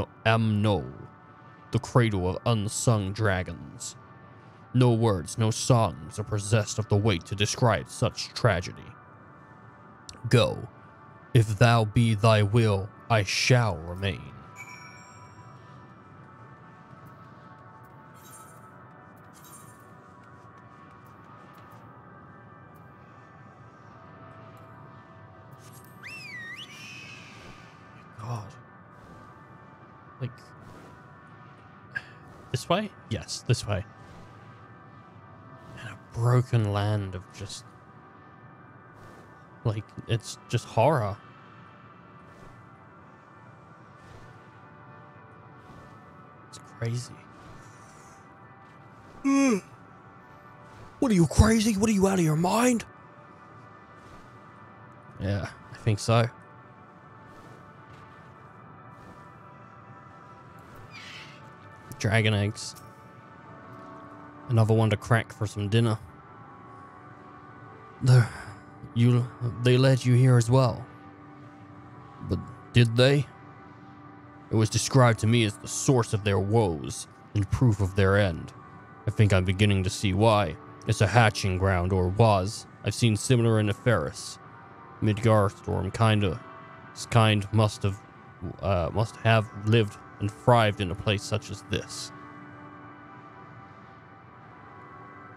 no, the cradle of unsung dragons. No words, no songs are possessed of the weight to describe such tragedy. Go, if thou be thy will, I shall remain. God. Like, This way? Yes, this way. And a broken land of just... like, it's just horror. It's crazy. What are you, crazy? What are you, out of your mind? Yeah, I think so. Dragon eggs. Another one to crack for some dinner. They led you here as well. But did they? It was described to me as the source of their woes and proof of their end. I think I'm beginning to see why. It's a hatching ground, or was. I've seen similar in Eferis. Midgarstorm kind must have lived and thrived in a place such as this.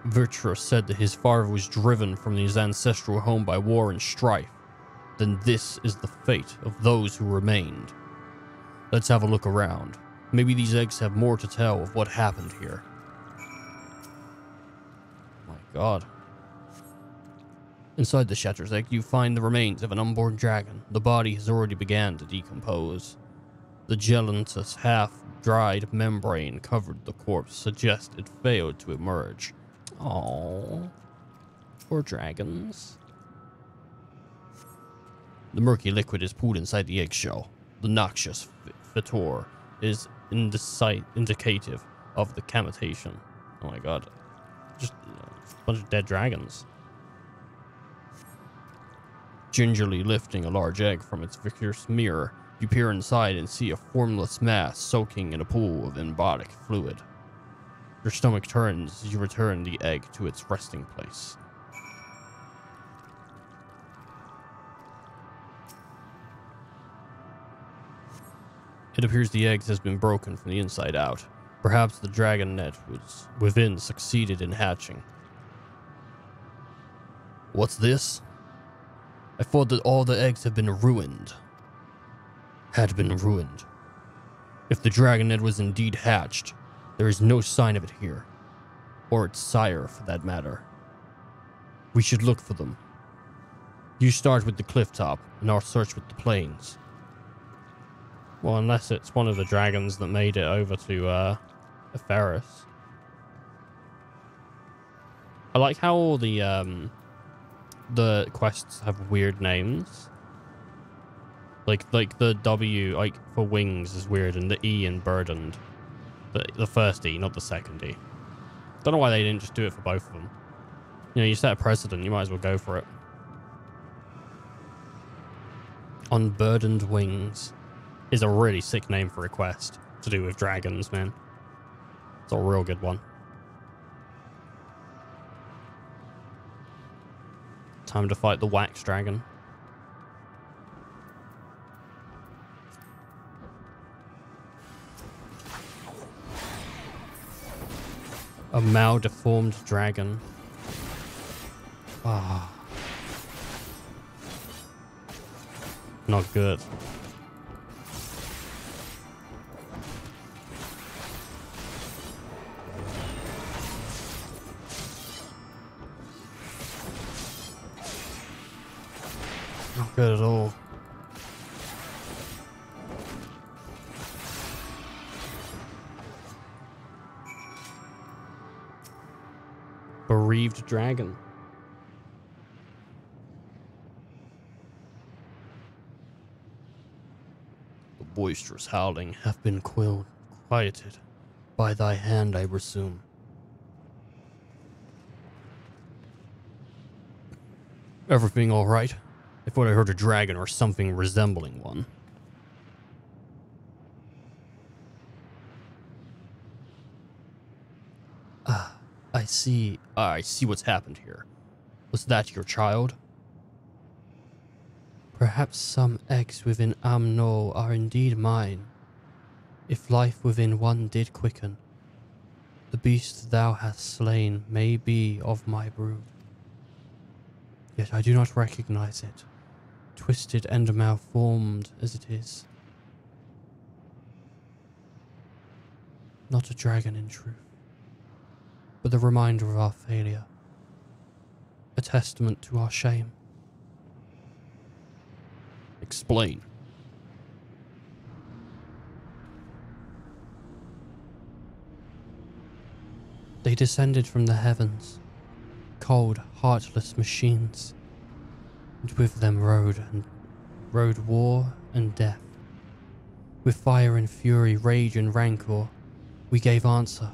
Virtus said that his father was driven from his ancestral home by war and strife. Then this is the fate of those who remained. Let's have a look around. Maybe these eggs have more to tell of what happened here. My God. Inside the Shatter's egg, you find the remains of an unborn dragon. The body has already begun to decompose. The gelatinous half-dried membrane covered the corpse suggests it failed to emerge. Aww. Poor dragons. The murky liquid is pooled inside the eggshell. The noxious fetor is indicative of the cavitation. Oh my God. Just a bunch of dead dragons. Gingerly lifting a large egg from its fierce mirror, you peer inside and see a formless mass soaking in a pool of embodic fluid. Your stomach turns as you return the egg to its resting place. It appears the egg has been broken from the inside out. Perhaps the dragon net was within succeeded in hatching. What's this? I thought that all the eggs had been ruined. Had been ruined. If the dragon net was indeed hatched, there is no sign of it here. Or its sire, for that matter. We should look for them. You start with the cliff top, and I'll search with the plains. Well, unless it's one of the dragons that made it over to Eferis. I like how all the quests have weird names. Like the W, like for wings is weird, and the E in burdened. The first E, not the second E. Don't know why they didn't just do it for both of them. You know, you set a precedent, you might as well go for it. Unburdened Wings is a really sick name for a quest to do with dragons, man. It's a real good one. Time to fight the wax dragon. A maldeformed dragon. Ah. Not good. Not good at all. Bereaved dragon. The boisterous howling hath been quieted by thy hand, I presume. Everything all right? I thought I heard a dragon or something resembling one. I see what's happened here. Was that your child? Perhaps some eggs within Amno are indeed mine. If life within one did quicken, the beast thou hast slain may be of my brood. Yet I do not recognize it, twisted and malformed as it is. Not a dragon in truth, but the reminder of our failure. A testament to our shame. Explain. They descended from the heavens, cold, heartless machines, and with them rode war and death. With fire and fury, rage and rancor, we gave answer.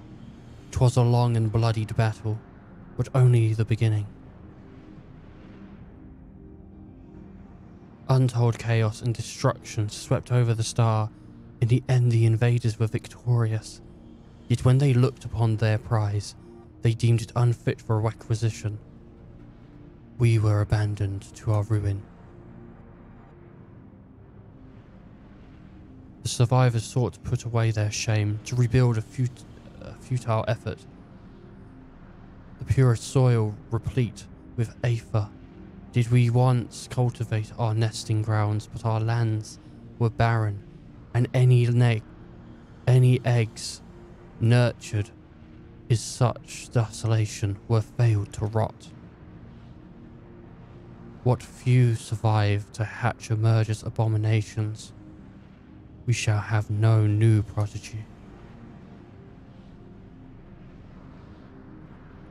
'Twas a long and bloodied battle, but only the beginning. Untold chaos and destruction swept over the star. In the end, the invaders were victorious. Yet when they looked upon their prize, they deemed it unfit for requisition. We were abandoned to our ruin. The survivors sought to put away their shame, to rebuild a futile effort. The pure soil replete with Aether. Did we once cultivate our nesting grounds, but our lands were barren, and any eggs nurtured is such desolation were failed to rot. What few survive to hatch a murderous abominations, we shall have no new prodigy.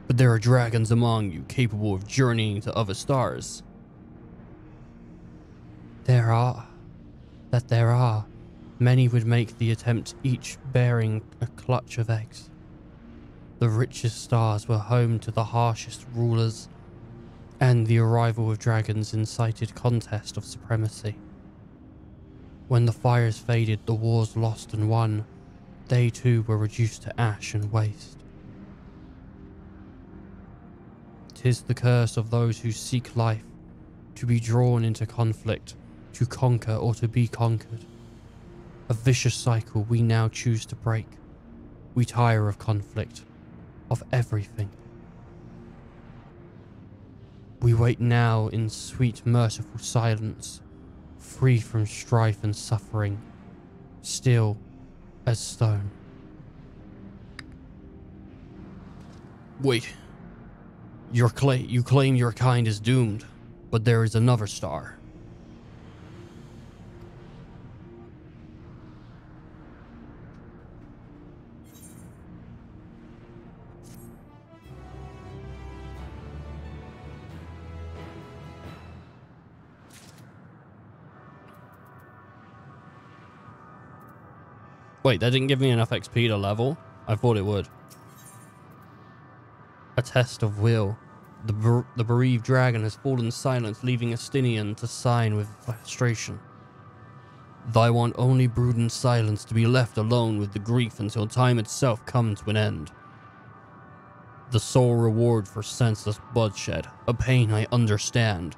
But there are dragons among you capable of journeying to other stars. There are. Many would make the attempt, each bearing a clutch of eggs. The richest stars were home to the harshest rulers, and the arrival of dragons incited contest of supremacy. When the fires faded, the wars lost and won, they too were reduced to ash and waste. 'Tis the curse of those who seek life, to be drawn into conflict, to conquer or to be conquered. A vicious cycle we now choose to break. We tire of conflict, of everything. We wait now in sweet, merciful silence, free from strife and suffering, still as stone. Wait. You claim your kind is doomed, but there is another star. Wait, that didn't give me enough XP to level? I thought it would. A test of will. The bereaved dragon has fallen silent, leaving Estinian to sign with frustration. Thy want only brood in silence, to be left alone with the grief until time itself come to an end. The sole reward for senseless bloodshed, a pain I understand,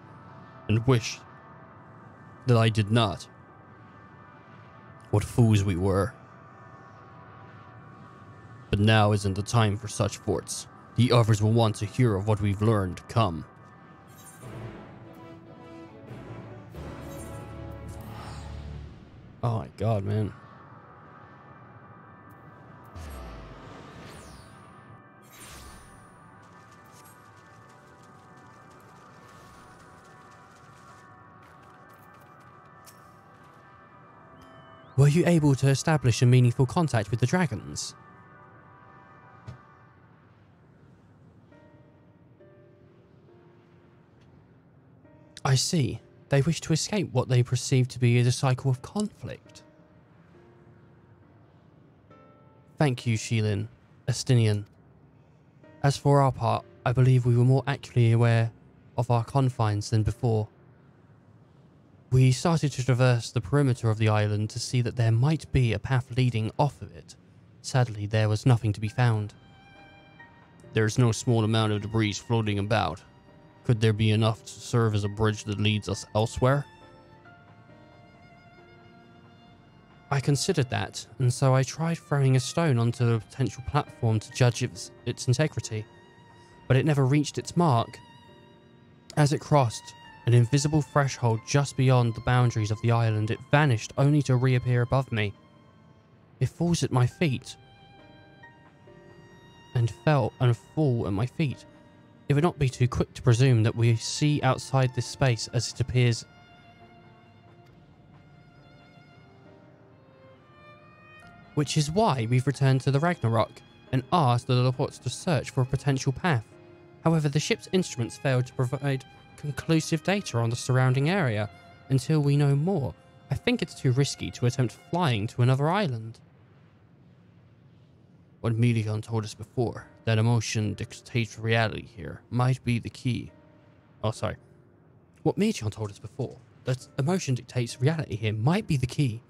and wish that I did not. What fools we were. But now isn't the time for such forts. The others will want to hear of what we've learned to come. Oh my god, man. Were you able to establish a meaningful contact with the dragons? I see. They wish to escape what they perceive to be a cycle of conflict. Thank you, Sheelin. Estinian. As for our part, I believe we were more accurately aware of our confines than before. We started to traverse the perimeter of the island to see that there might be a path leading off of it. Sadly, there was nothing to be found. There is no small amount of debris floating about. Could there be enough to serve as a bridge that leads us elsewhere? I considered that, and so I tried throwing a stone onto a potential platform to judge its integrity, but it never reached its mark. As it crossed an invisible threshold just beyond the boundaries of the island, it vanished only to reappear above me. It falls at my feet, and fall at my feet. It would not be too quick to presume that we see outside this space as it appears. Which is why we've returned to the Ragnarok and asked the Lillipots to search for a potential path. However, the ship's instruments failed to provide conclusive data on the surrounding area until we know more. I think it's too risky to attempt flying to another island. What Medion told us before, that emotion dictates reality here, might be the key. Oh, sorry. What Medion told us before, that emotion dictates reality here, might be the key.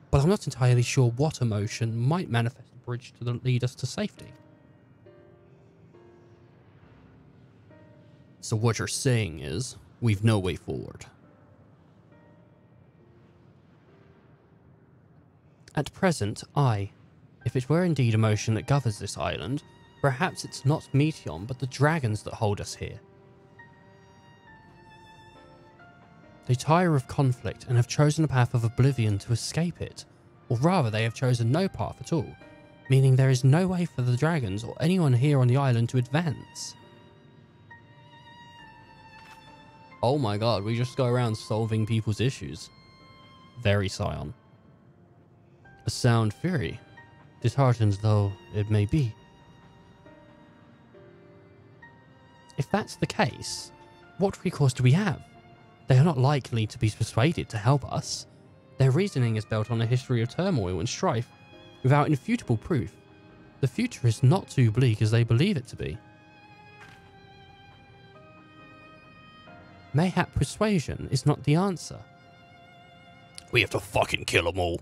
But I'm not entirely sure what emotion might manifest a bridge to lead us to safety. So what you're saying is, we've no way forward. At present, if it were indeed emotion that governs this island, perhaps it's not Meteon but the dragons that hold us here. They tire of conflict and have chosen a path of oblivion to escape it. Or rather, they have chosen no path at all, meaning there is no way for the dragons or anyone here on the island to advance. Oh my god, we just go around solving people's issues. Very Scion. A sound theory, disheartened though it may be. If that's the case, what recourse do we have? They are not likely to be persuaded to help us. Their reasoning is built on a history of turmoil and strife, without infutable proof. The future is not too bleak as they believe it to be. Mayhap persuasion is not the answer. We have to fucking kill them all.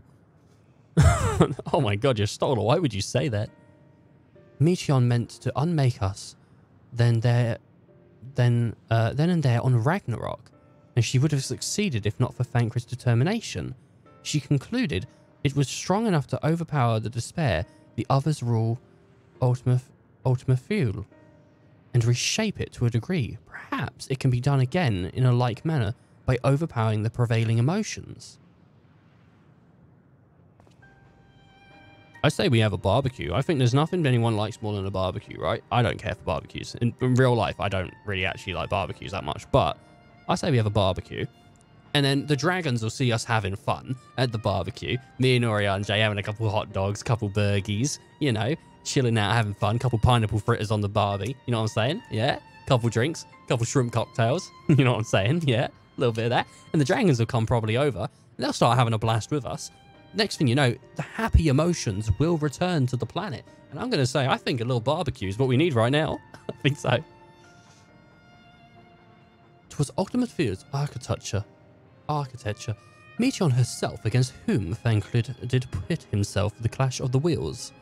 Oh my god, you're stolen. Why would you say that? Meteon meant to unmake us, then and there on Ragnarok, and she would have succeeded if not for Thancred's determination. She concluded it was strong enough to overpower the despair the others rule Ultima Thule, and reshape it to a degree. Perhaps it can be done again in a like manner by overpowering the prevailing emotions. I say we have a barbecue. I think there's nothing anyone likes more than a barbecue, right? I don't care for barbecues. In real life, I don't really actually like barbecues that much, but I say we have a barbecue. And then the dragons will see us having fun at the barbecue. Me and Orianjay having a couple hot dogs, couple burgies, you know, chilling out, having fun, couple pineapple fritters on the barbie. You know what I'm saying? Yeah. Couple drinks, couple shrimp cocktails. You know what I'm saying? Yeah. A little bit of that. And the dragons will come probably over and they'll start having a blast with us. Next thing you know, the happy emotions will return to the planet. And I'm going to say, I think a little barbecue is what we need right now. I think so. 'Twas Ultimate Fear's architecture, Meteon herself against whom Thancred did pit himself for the clash of the wheels.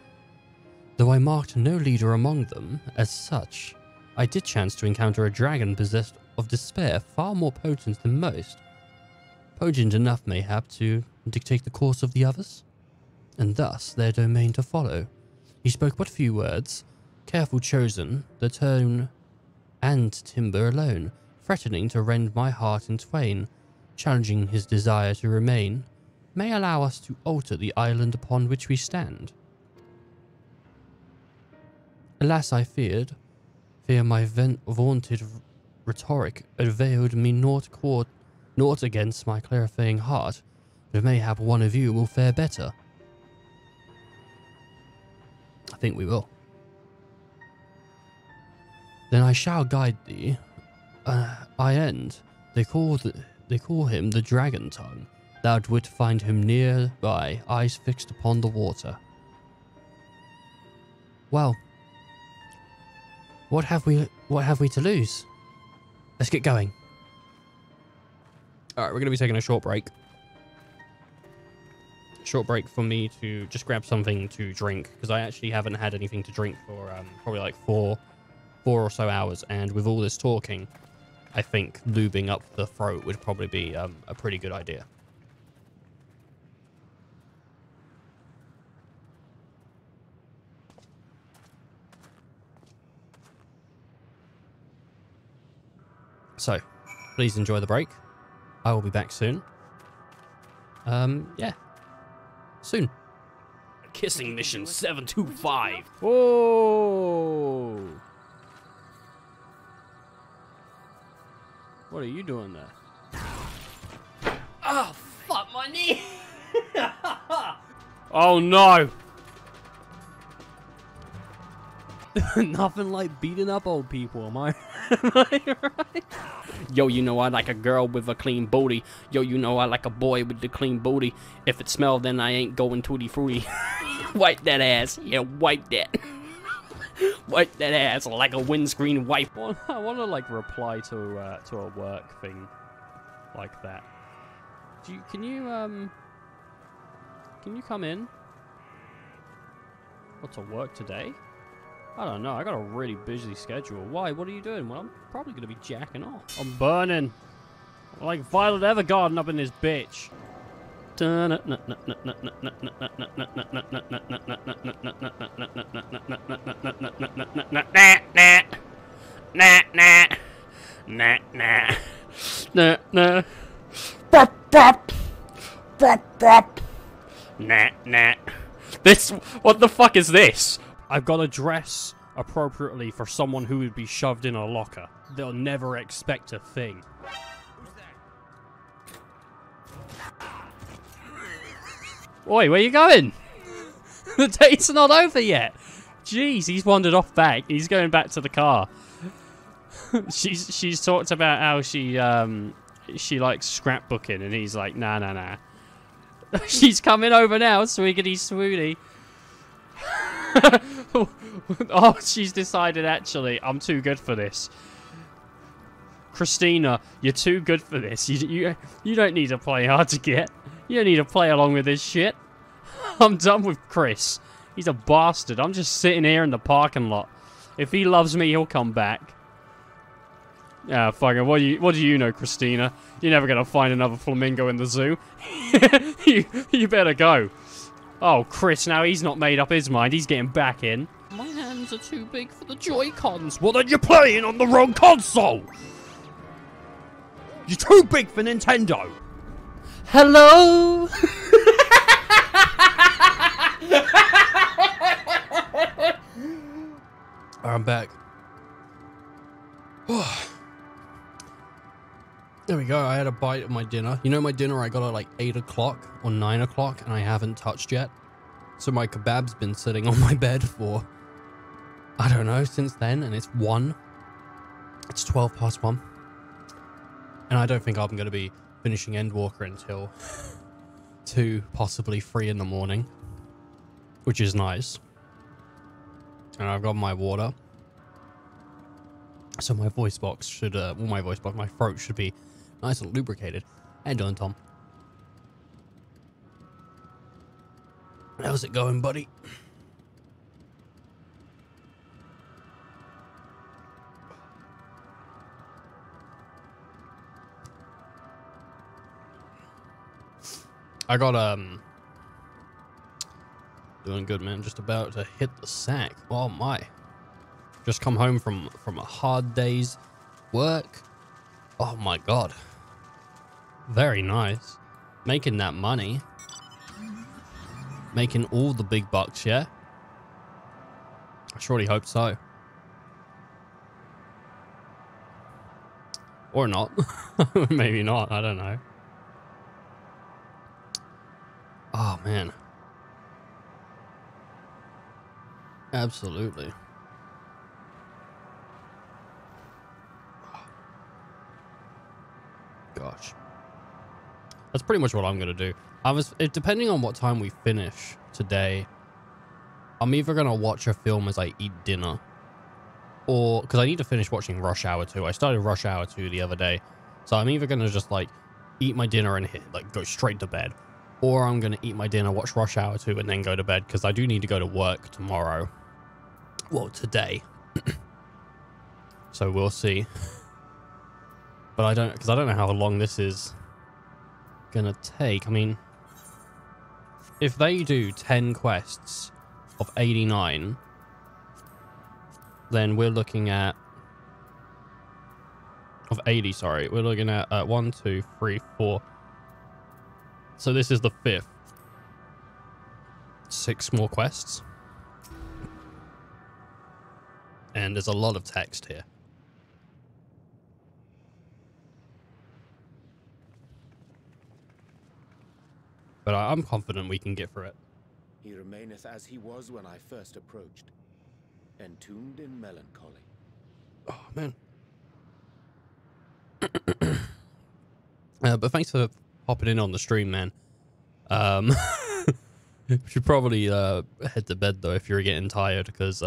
Though I marked no leader among them as such, I did chance to encounter a dragon possessed of despair far more potent than most. Potent enough, mayhap, to dictate the course of the others, and thus their domain to follow. He spoke but few words, careful chosen, the tone and timbre alone, threatening to rend my heart in twain, challenging his desire to remain, may allow us to alter the island upon which we stand. Alas, I fear my vaunted rhetoric availed me naught against my clarifying heart, but mayhap one of you will fare better. I think we will. Then I shall guide thee. I end. They call him the Dragon Tongue. Thou wouldst find him near by, eyes fixed upon the water. Well, what have we to lose? Let's get going. All right, we're going to be taking a short break. Short break for me to just grab something to drink, because I actually haven't had anything to drink for probably like four or so hours, and with all this talking, I think lubing up the throat would probably be a pretty good idea. So, please enjoy the break. I will be back soon. Yeah. Soon. kissing mission 725. Whoa! What are you doing there? Oh, fuck my knee! Oh no! Nothing like beating up old people, am I right? Yo, you know I like a girl with a clean booty. Yo, you know I like a boy with the clean booty. If it smells, then I ain't going tutti frutti. Wipe that ass. Yeah, wipe that. Wipe that ass like a windscreen wipe. I want to like reply to a work thing like that. Can you come in? What's to work today? I don't know. I got a really busy schedule. Why? What are you doing? Well, I'm probably gonna be jacking off. I'm burning. I'm like Violet Evergarden up in this bitch. This, what the fuck is this? I've got to dress appropriately for someone who would be shoved in a locker. They'll never expect a thing. Oi, where you going? The date's not over yet. Jeez, he's wandered off back. He's going back to the car. She's talked about how she likes scrapbooking, and he's like, nah. She's coming over now, swiggity swooty. Oh, she's decided actually, I'm too good for this. Christina, you're too good for this. You don't need to play hard to get. You don't need to play along with this shit. I'm done with Chris. He's a bastard. I'm just sitting here in the parking lot. If he loves me, he'll come back. Ah, fucking, what do you know, Christina? You're never gonna find another flamingo in the zoo. You better go. Oh, Chris, now he's not made up his mind. He's getting back in. My hands are too big for the Joy-Cons. Well, then you're playing on the wrong console. You're too big for Nintendo. Hello? I'm back. There we go. I had a bite of my dinner. You know my dinner I got at like 8 o'clock or 9 o'clock and I haven't touched yet. So my kebab's been sitting on my bed for, I don't know, since then, and it's 1. It's 12 past 1. And I don't think I'm going to be finishing Endwalker until 2, possibly 3 in the morning, which is nice. And I've got my water. So my voice box should, my throat should be nice and lubricated. How you doing, Tom? How's it going, buddy? I got, doing good, man. Just about to hit the sack. Oh, my. Just come home from a hard day's work. Oh, my God. Very nice. Making that money. Making all the big bucks, yeah? I surely hope so. Or not. Maybe not. I don't know. Oh, man. Absolutely. Gosh. That's pretty much what I'm going to do. Depending on what time we finish today, I'm either going to watch a film as I eat dinner, or because I need to finish watching Rush Hour 2. I started Rush Hour 2 the other day, so I'm either going to just like eat my dinner and go straight to bed, or I'm going to eat my dinner, watch Rush Hour 2, and then go to bed, because I do need to go to work tomorrow. Well, today. So we'll see. But I don't know how long this is gonna take. I mean, if they do 10 quests of 89, then we're looking at of 80, sorry. We're looking at 1, 2, 3, 4. So this is the 5th. 6 more quests. And there's a lot of text here. But I'm confident we can get through it. He remaineth as he was when I first approached, entombed in melancholy. Oh, man. But thanks for hopping in on the stream, man. Should probably head to bed, though, if you're getting tired, because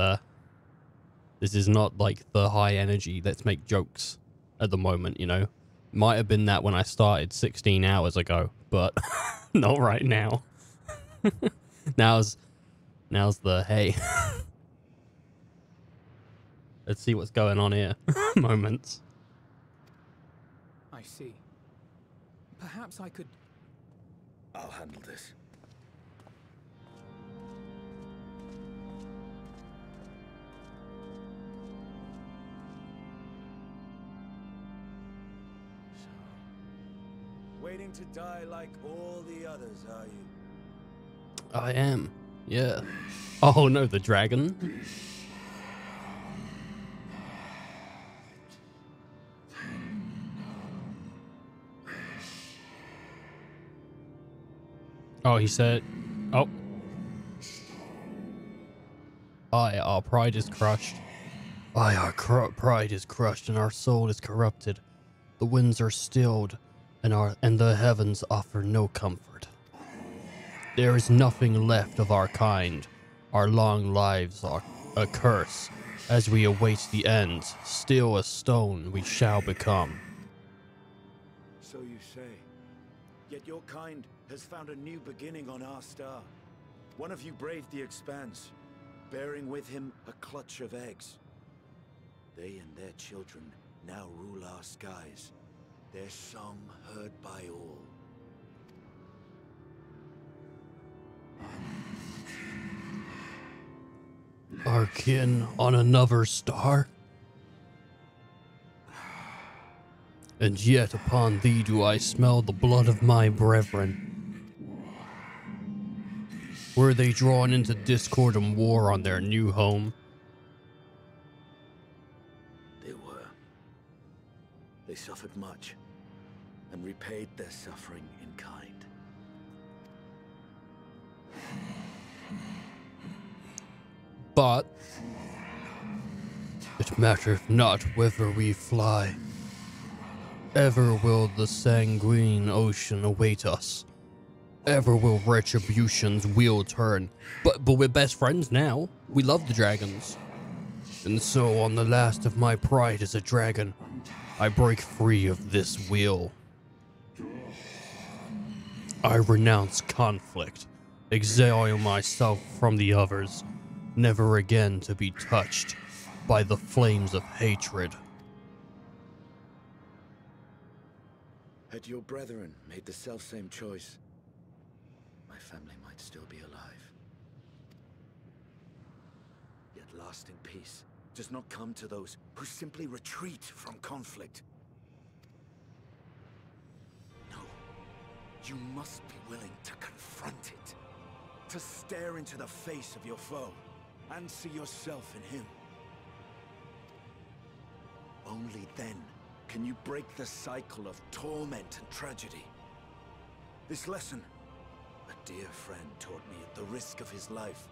this is not, like, the high energy, let's make jokes at the moment, you know? Might have been that when I started 16 hours ago, but not right now. Now's the, hey. Let's see what's going on here. Moments. I see. Perhaps I could... I'll handle this. Waiting to die like all the others, are you? I am. Yeah. Oh no, the dragon. Oh, he said, oh. Aye, our pride is crushed. Aye, our pride is crushed and our soul is corrupted. The winds are stilled and the heavens offer no comfort. There is nothing left of our kind. Our long lives are a curse. As we await the end, still a stone we shall become. So you say. Yet your kind has found a new beginning on our star. One of you braved the expanse, bearing with him a clutch of eggs. They and their children now rule our skies, their song heard by all. Our kin on another star? And yet upon thee do I smell the blood of my brethren. Were they drawn into discord and war on their new home? They were. They suffered much, and repaid their suffering in kind. But it mattereth not whither we fly. Ever will the sanguine ocean await us. Ever will retribution's wheel turn. But we're best friends now. We love the dragons. And so on the last of my pride as a dragon, I break free of this wheel. I renounce conflict, exile myself from the others, never again to be touched by the flames of hatred. Had your brethren made the selfsame choice, my family might still be alive. Yet lasting peace does not come to those who simply retreat from conflict. No, you must be willing to confront it, to stare into the face of your foe, and see yourself in him. Only then can you break the cycle of torment and tragedy. This lesson, a dear friend taught me at the risk of his life.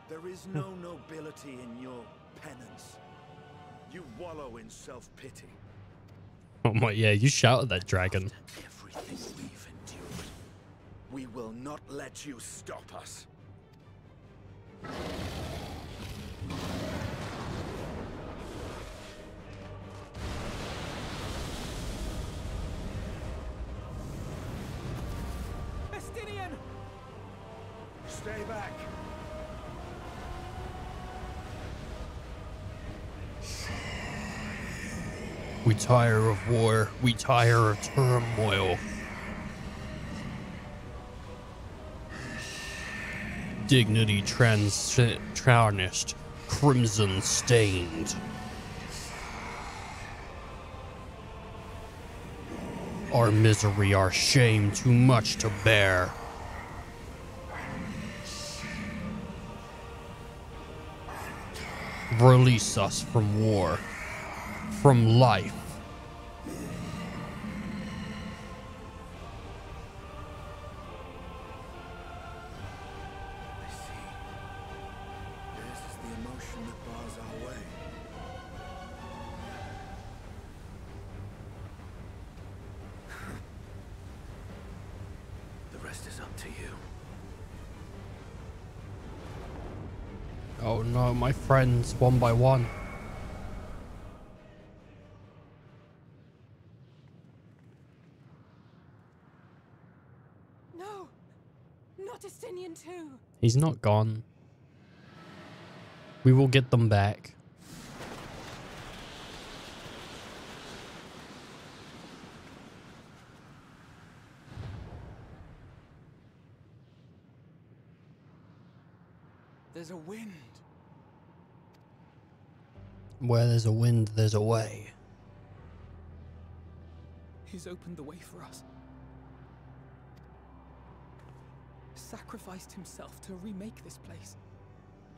There is no nobility in your penance. You wallow in self-pity. Oh my, yeah, you shouted that dragon. Everything we've endured, we will not let you stop us. Estinian! Stay back. We tire of war. We tire of turmoil. Dignity tarnished, crimson stained. Our misery, our shame, too much to bear. Release us from war, from life. I see. This is the emotion that bars our way. The rest is up to you. Oh no, my friends, one by one. No! Not Estinian too! He's not gone. We will get them back. There's a wind. Where there's a wind, there's a way. He's opened the way for us. Sacrificed himself to remake this place,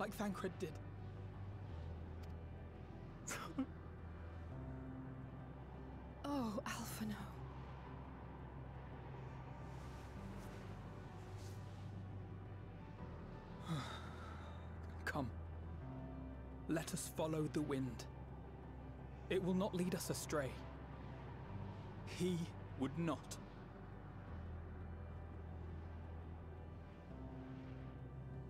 like Thancred did. Oh, Alphino. Come. Let us follow the wind. It will not lead us astray. He would not.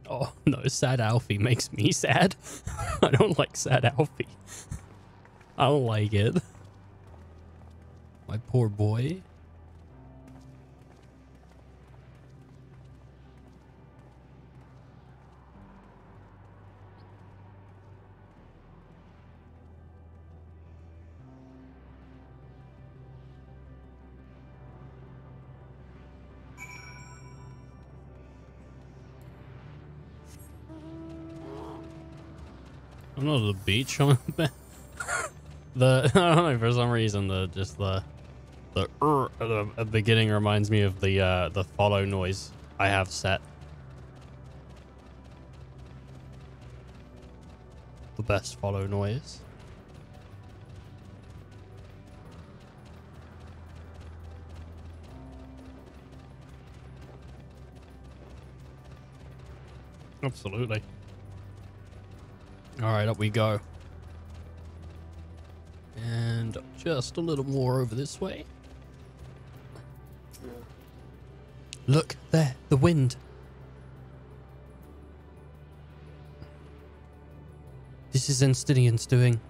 Oh no, sad Alfie makes me sad. I don't like sad Alfie. I don't like it. My poor boy. I'm not at the beach. I'm I don't know, for some reason the at the beginning reminds me of the follow noise I have set. The best follow noise. Absolutely. All right, up we go. And just a little more over this way. Look, there, the wind. This is Enstinian's doing.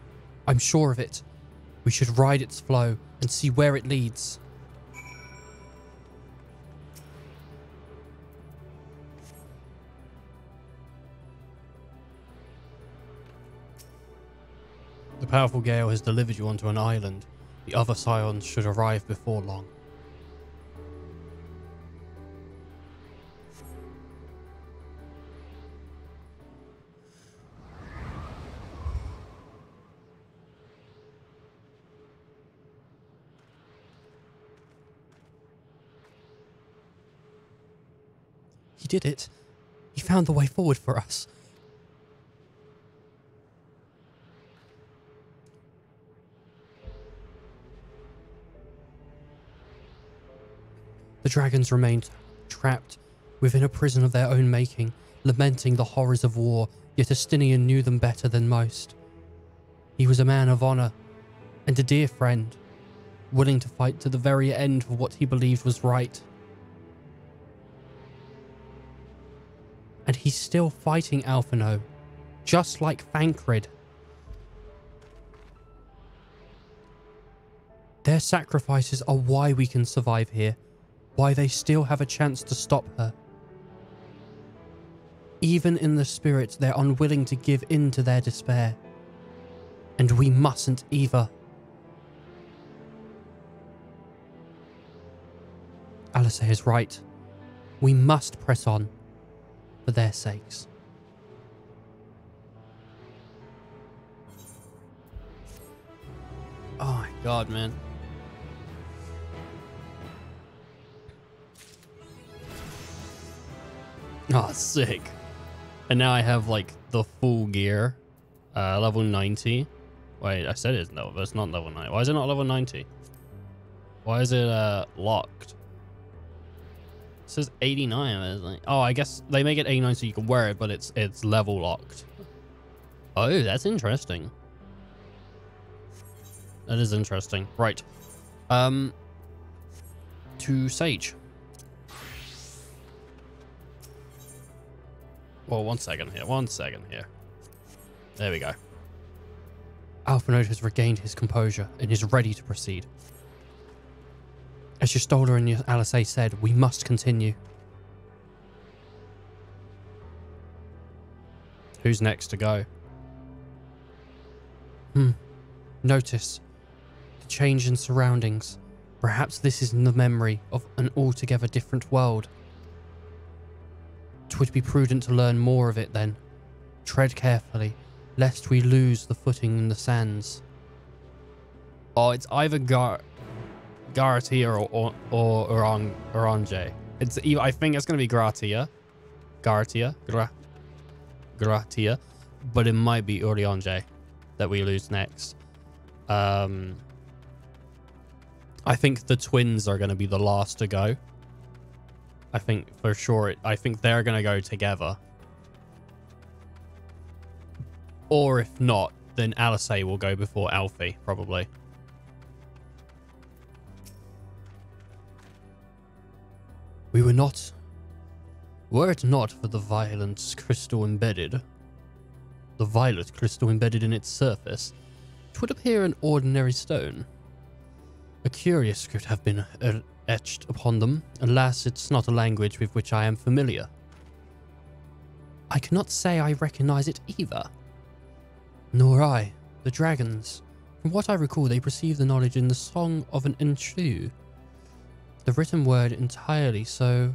I'm sure of it. We should ride its flow and see where it leads. The powerful gale has delivered you onto an island. The other scions should arrive before long. He did it. He found the way forward for us. The dragons remained trapped within a prison of their own making, lamenting the horrors of war, yet Estinian knew them better than most. He was a man of honor and a dear friend, willing to fight to the very end for what he believed was right. And he's still fighting Alphino, just like Thancred. Their sacrifices are why we can survive here. Why they still have a chance to stop her. Even in the spirit, they're unwilling to give in to their despair. And we mustn't either. Alistair is right. We must press on for their sakes. Oh my god, man. Oh, sick. And now I have, like, the full gear. Level 90. Wait, I said it's no, it's not level 90. Why is it not level 90? Why is it locked? It says 89. Isn't it? Oh, I guess they make it 89 so you can wear it, but it's level locked. Oh, that's interesting. That is interesting. Right. To Sage. Well, 1 second here. 1 second here. There we go. Alphinaud has regained his composure and is ready to proceed. As your Stoller and your Alisei said, we must continue. Who's next to go? Notice the change in surroundings. Perhaps this is the memory of an altogether different world. 'Twould be prudent to learn more of it then. Tread carefully, lest we lose the footing in the sands. Oh, it's either Garatia or Orange. It's either, I think it's going to be Gratia, but it might be Orange that we lose next. I think the twins are going to be the last to go. I think for sure. I think they're going to go together. Or if not, then Alisei will go before Alfie, probably. Were it not for the violet crystal embedded in its surface, it would appear an ordinary stone. A curious script have been etched upon them. Alas, it's not a language with which I am familiar. I cannot say I recognize it either. Nor I. The dragons. From what I recall, they perceive the knowledge in the song of an Enshu. The written word entirely, so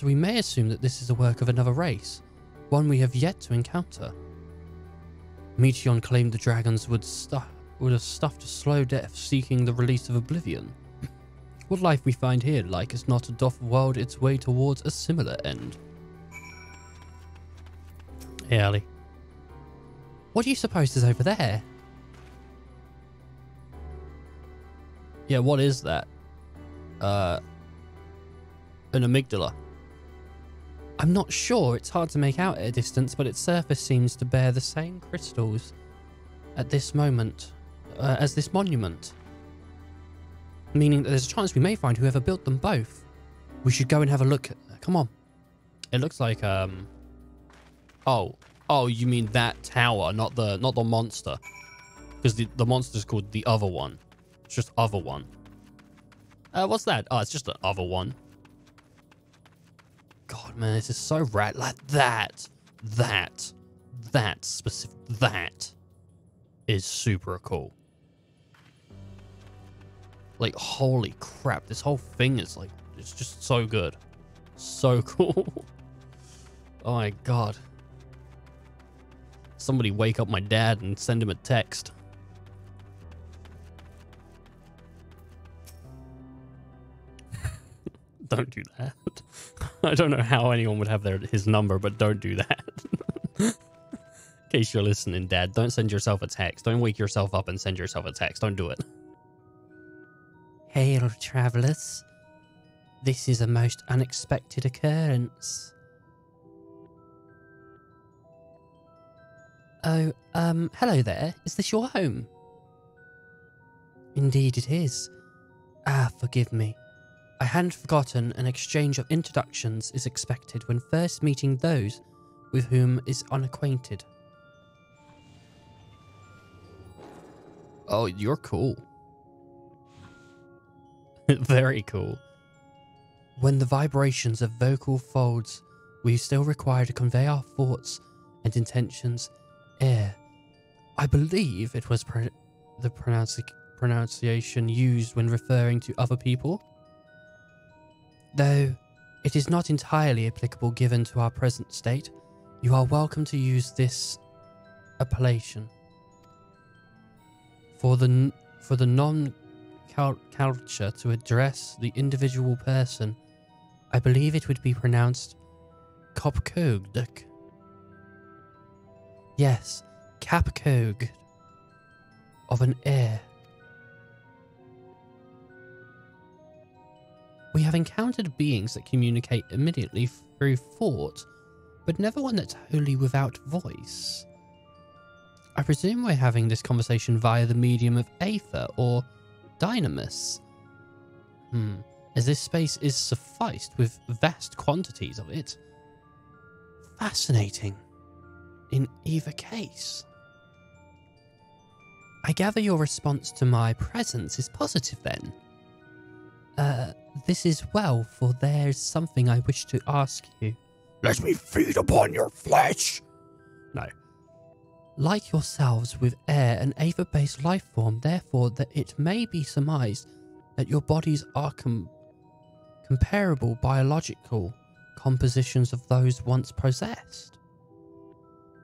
we may assume that this is the work of another race, one we have yet to encounter. Meteion claimed the dragons would have stuffed a slow death seeking the release of oblivion. What life we find here like is not doth world its way towards a similar end. Hey, Ali. What do you suppose is over there? Yeah, what is that? An amygdala. I'm not sure. It's hard to make out at a distance, but its surface seems to bear the same crystals at this moment as this monument. Meaning that there's a chance we may find whoever built them both. We should go and have a look. Come on. It looks like Oh, you mean that tower, not the monster. Because the monster's called the other one. It's just other one. What's that? Oh, it's just the other one. God, man, this is so rad. Like that specific, that is super cool. Like, holy crap, this whole thing is like, it's just so good. So cool. Oh my God. Somebody wake up my dad and send him a text. Don't do that. I don't know how anyone would have his number, but don't do that. In case you're listening, Dad, don't send yourself a text. Don't wake yourself up and send yourself a text. Don't do it. Hail, travelers. This is a most unexpected occurrence. Oh, hello there. Is this your home? Indeed it is. Ah, forgive me. I hadn't forgotten an exchange of introductions is expected when first meeting those with whom is unacquainted. Oh, you're cool. Very cool. When the vibrations of vocal folds, we still require to convey our thoughts and intentions air. I believe it was the pronunciation used when referring to other people. Though it is not entirely applicable given to our present state, you are welcome to use this appellation. For the non-culture to address the individual person, I believe it would be pronounced Kopkogduk. Yes, Capcog of an heir. We have encountered beings that communicate immediately through thought, but never one that's wholly without voice. I presume we're having this conversation via the medium of aether or dynamis. As this space is sufficed with vast quantities of it. Fascinating. In either case. I gather your response to my presence is positive then. This is well, for there's something I wish to ask you. Let me feed upon your flesh! No. Like yourselves with air and aether-based life form, therefore that it may be surmised that your bodies are comparable biological compositions of those once possessed.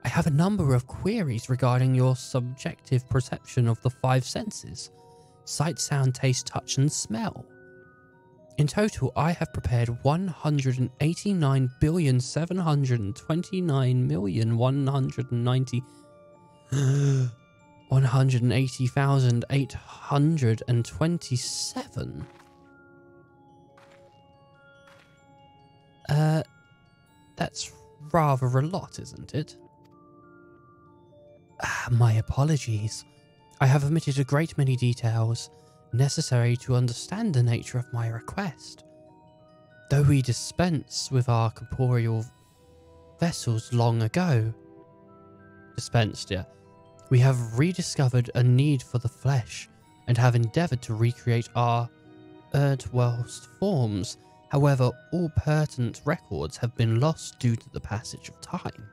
I have a number of queries regarding your subjective perception of the 5 senses: sight, sound, taste, touch, and smell. In total, I have prepared 180,827. That's rather a lot, isn't it? My apologies. I have omitted a great many details necessary to understand the nature of my request. Though we dispensed with our corporeal vessels long ago. Dispensed, yeah. We have rediscovered a need for the flesh and have endeavoured to recreate our Erdwelst forms. However, all pertinent records have been lost due to the passage of time.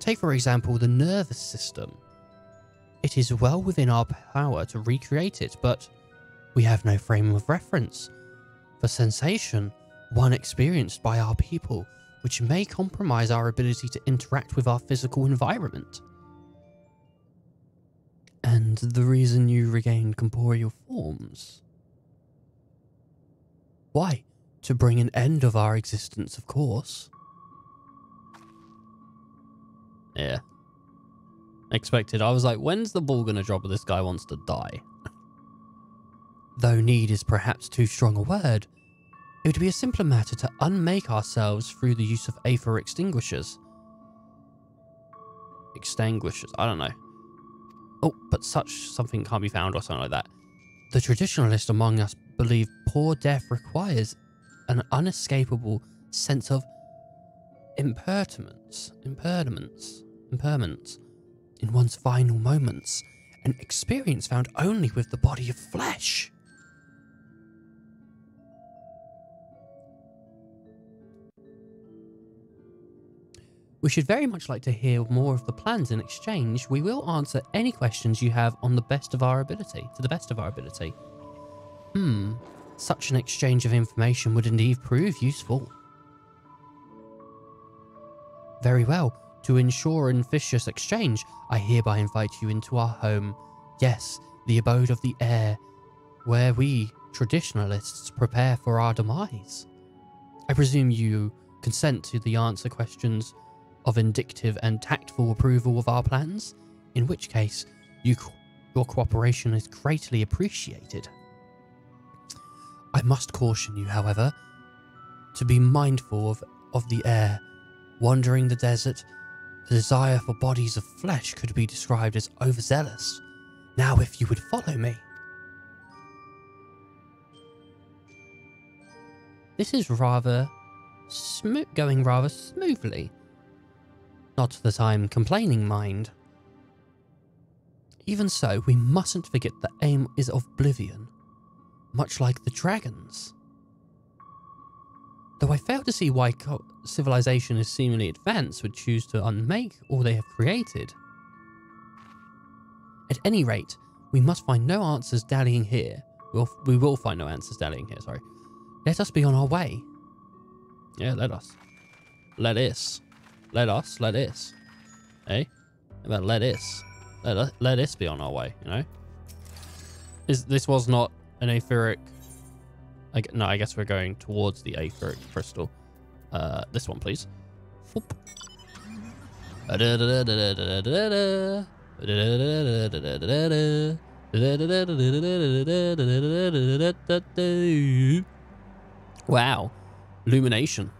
Take, for example, the nervous system. It is well within our power to recreate it, but we have no frame of reference for sensation, one experienced by our people, which may compromise our ability to interact with our physical environment. And the reason you regained corporeal forms? Why? To bring an end of our existence, of course. Yeah. Expected. I was like, when's the ball gonna drop? This guy wants to die. Though need is perhaps too strong a word, it would be a simpler matter to unmake ourselves through the use of aether extinguishers. Extinguishers, I don't know. Oh, but something can't be found or something like that. The traditionalist among us believe poor death requires an unescapable sense of impermanence in one's final moments, an experience found only with the body of flesh. We should very much like to hear more of the plans. In exchange, we will answer any questions you have on the best of our ability, to the best of our ability. Such an exchange of information would indeed prove useful. Very well. To ensure an officious exchange, I hereby invite you into our home. Yes, the abode of the heir, where we, traditionalists, prepare for our demise. I presume you consent to the answer questions of indicative and tactful approval of our plans, in which case your cooperation is greatly appreciated. I must caution you, however, to be mindful of the air. Wandering the desert, the desire for bodies of flesh could be described as overzealous. Now, if you would follow me. This is going rather smoothly. Not that I'm complaining, mind. Even so, we mustn't forget the aim is oblivion, much like the dragons. Though I fail to see why civilization is seemingly advanced would choose to unmake all they have created. At any rate, we must find no answers dallying here. We will find no answers dallying here, sorry. Let us be on our way. Yeah, let us. Let us. Hey? How about let us? Let us be on our way, you know? This was not an aetheric... No, I guess we're going towards the aetheric crystal. This one, please. Whoop. Wow. Illumination.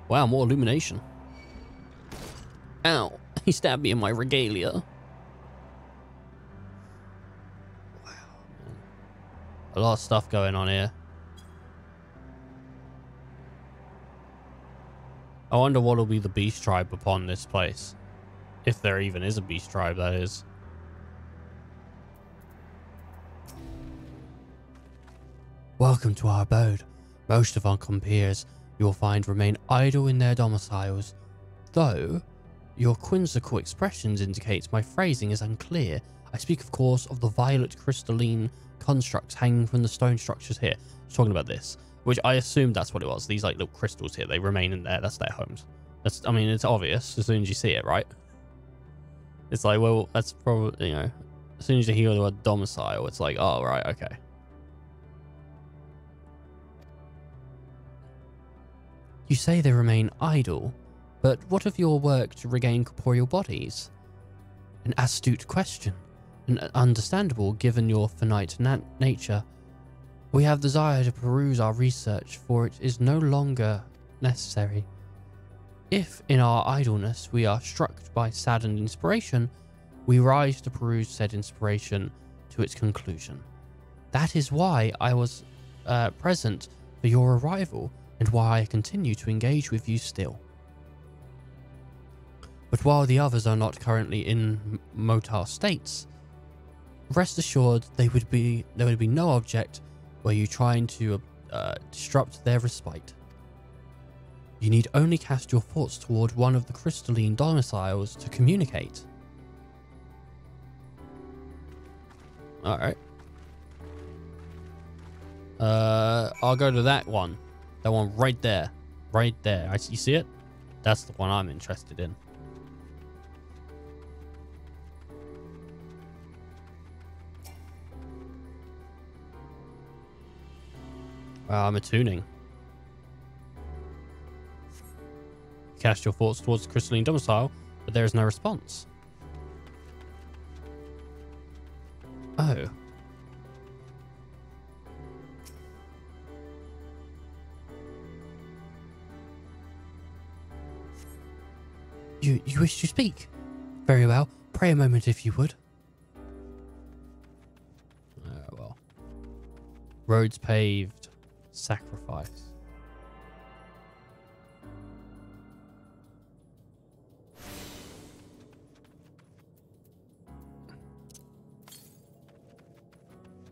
Wow, more illumination. Ow. He stabbed me in my regalia. Wow. A lot of stuff going on here. I wonder what will be the beast tribe upon this place. If there even is a beast tribe, that is. Welcome to our abode. Most of our compeers you will find remain idle in their domiciles, though your whimsical expressions indicate my phrasing is unclear. I speak, of course, of the violet crystalline constructs hanging from the stone structures here. Talking about this, which I assumed that's what it was. These like little crystals here, they remain in there. That's their homes. That's, I mean, it's obvious as soon as you see it, right? It's like, well, that's probably, you know, as soon as you hear the word domicile, it's like, oh, right, okay. You say they remain idle, but what of your work to regain corporeal bodies? An astute question, and understandable given your finite nature. We have desire to peruse our research, for it is no longer necessary. If, in our idleness, we are struck by saddened inspiration, we rise to peruse said inspiration to its conclusion. That is why I was present for your arrival, and why I continue to engage with you still. But while the others are not currently in motile states, rest assured there would be no object were you trying to disrupt their respite. You need only cast your thoughts toward one of the crystalline domiciles to communicate. Alright. I'll go to that one. That one right there. Right there. You see it? That's the one I'm interested in. Wow, I'm attuning. Cast your thoughts towards the crystalline domicile, but there is no response. Oh. You wish to speak? Very well. Pray a moment if you would. Well. Roads paved. Sacrifice.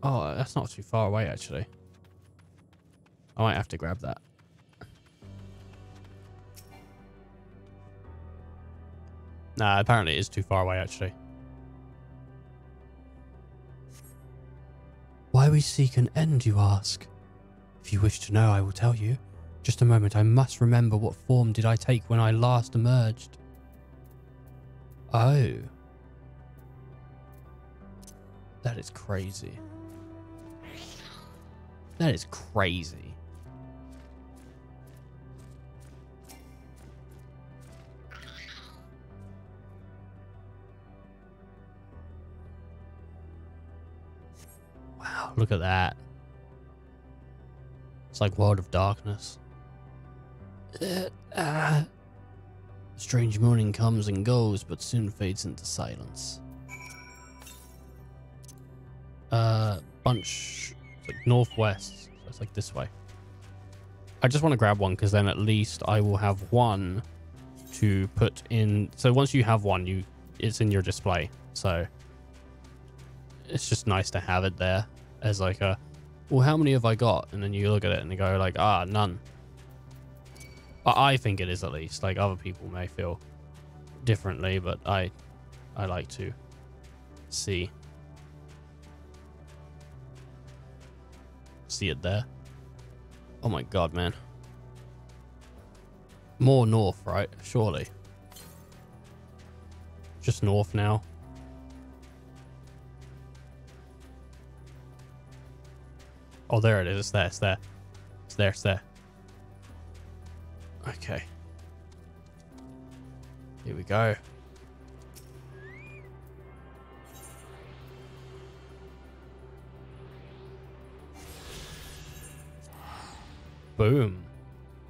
Oh, that's not too far away, actually. I might have to grab that. Nah, apparently it is too far away, actually. Why we seek an end, you ask? If you wish to know, I will tell you. Just a moment, I must remember what form did I take when I last emerged. Oh. That is crazy. That is crazy. Wow, look at that. It's like World of Darkness. Strange morning comes and goes, but soon fades into silence. Bunch, it's like northwest, so it's like this way. I just want to grab one because then at least I will have one to put in. So once you have one, it's in your display. So it's just nice to have it there as like a, well, how many have I got? And then you look at it and you go like, ah, none. But I think it is, at least. Like other people may feel differently, but I like to see it there. Oh my god, man. More north, right? Surely. Just north now. Oh, there it is. It's there. It's there. It's there. It's there. Okay. Here we go. Boom.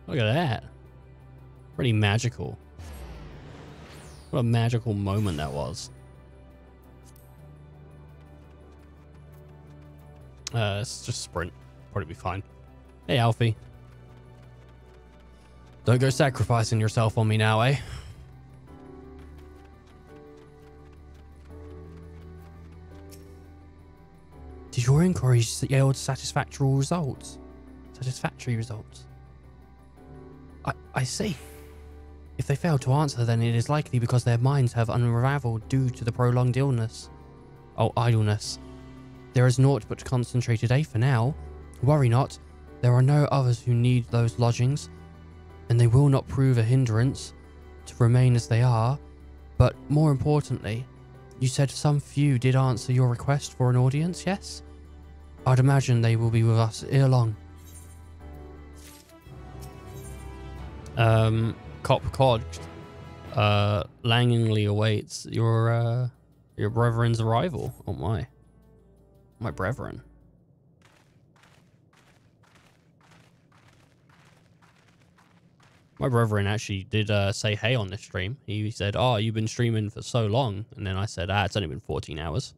Look at that. Pretty magical. What a magical moment that was. Let's just sprint. Probably be fine. Hey, Alfie. Don't go sacrificing yourself on me now, eh? Did your inquiries yield satisfactory results? Satisfactory results? I see. If they fail to answer, then it is likely because their minds have unraveled due to the prolonged illness. Oh, idleness. There is naught but concentrated A for now. Worry not. There are no others who need those lodgings, and they will not prove a hindrance to remain as they are. But more importantly, you said some few did answer your request for an audience, yes? I'd imagine they will be with us ere long. Cop Cod langingly awaits your brethren's arrival. Oh my brethren. My brethren actually did say hey on this stream. He said, oh, you've been streaming for so long. And then I said, it's only been 14 hours.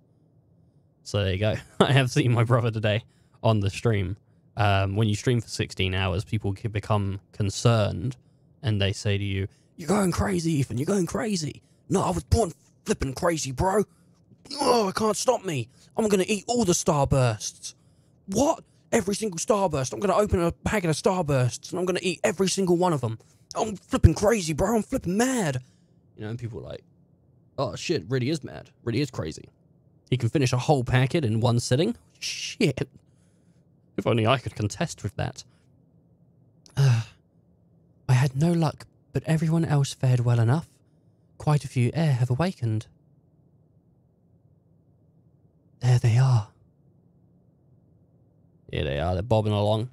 So there you go. I have seen my brother today on the stream. When you stream for 16 hours, people can become concerned. And they say to you, you're going crazy, Ethan. You're going crazy. No, I was born flipping crazy, bro. Oh, it can't stop me. I'm going to eat all the Starbursts. What? Every single Starburst. I'm going to open a packet of Starbursts and I'm going to eat every single one of them. I'm flipping crazy, bro. I'm flipping mad. You know, and people are like, oh, shit, really is mad. Really is crazy. He can finish a whole packet in one sitting? Shit. If only I could contest with that. I had no luck, but everyone else fared well enough. Quite a few heir have awakened. There they are. Here they are. They're bobbing along.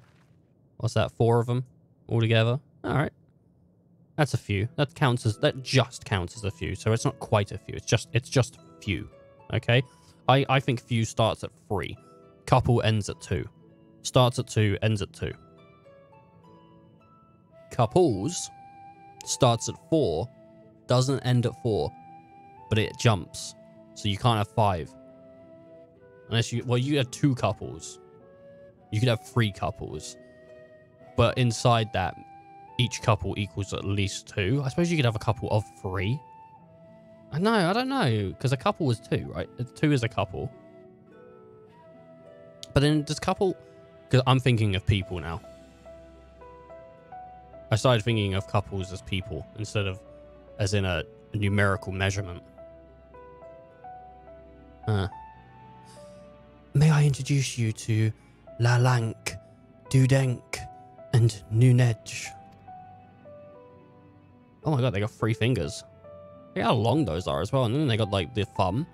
What's that? 4 of them altogether? All right. That's a few. That just counts as a few. So it's not quite a few. It's just few. Okay. I think few starts at 3. Couple ends at 2. Starts at 2, ends at 2. Couples starts at 4, doesn't end at 4, but it jumps. So you can't have 5. Unless you had 2 couples. You could have 3 couples. But inside that, each couple equals at least 2. I suppose you could have a couple of 3. I don't know. Because a couple is 2, right? 2 is a couple. But then does couple... Because I'm thinking of people now. I started thinking of couples as people instead of as in a numerical measurement. May I introduce you to Lalank, Dudenk, and Nunej. Oh my god, they got 3 fingers. Look how long those are as well. And then they got like the thumb.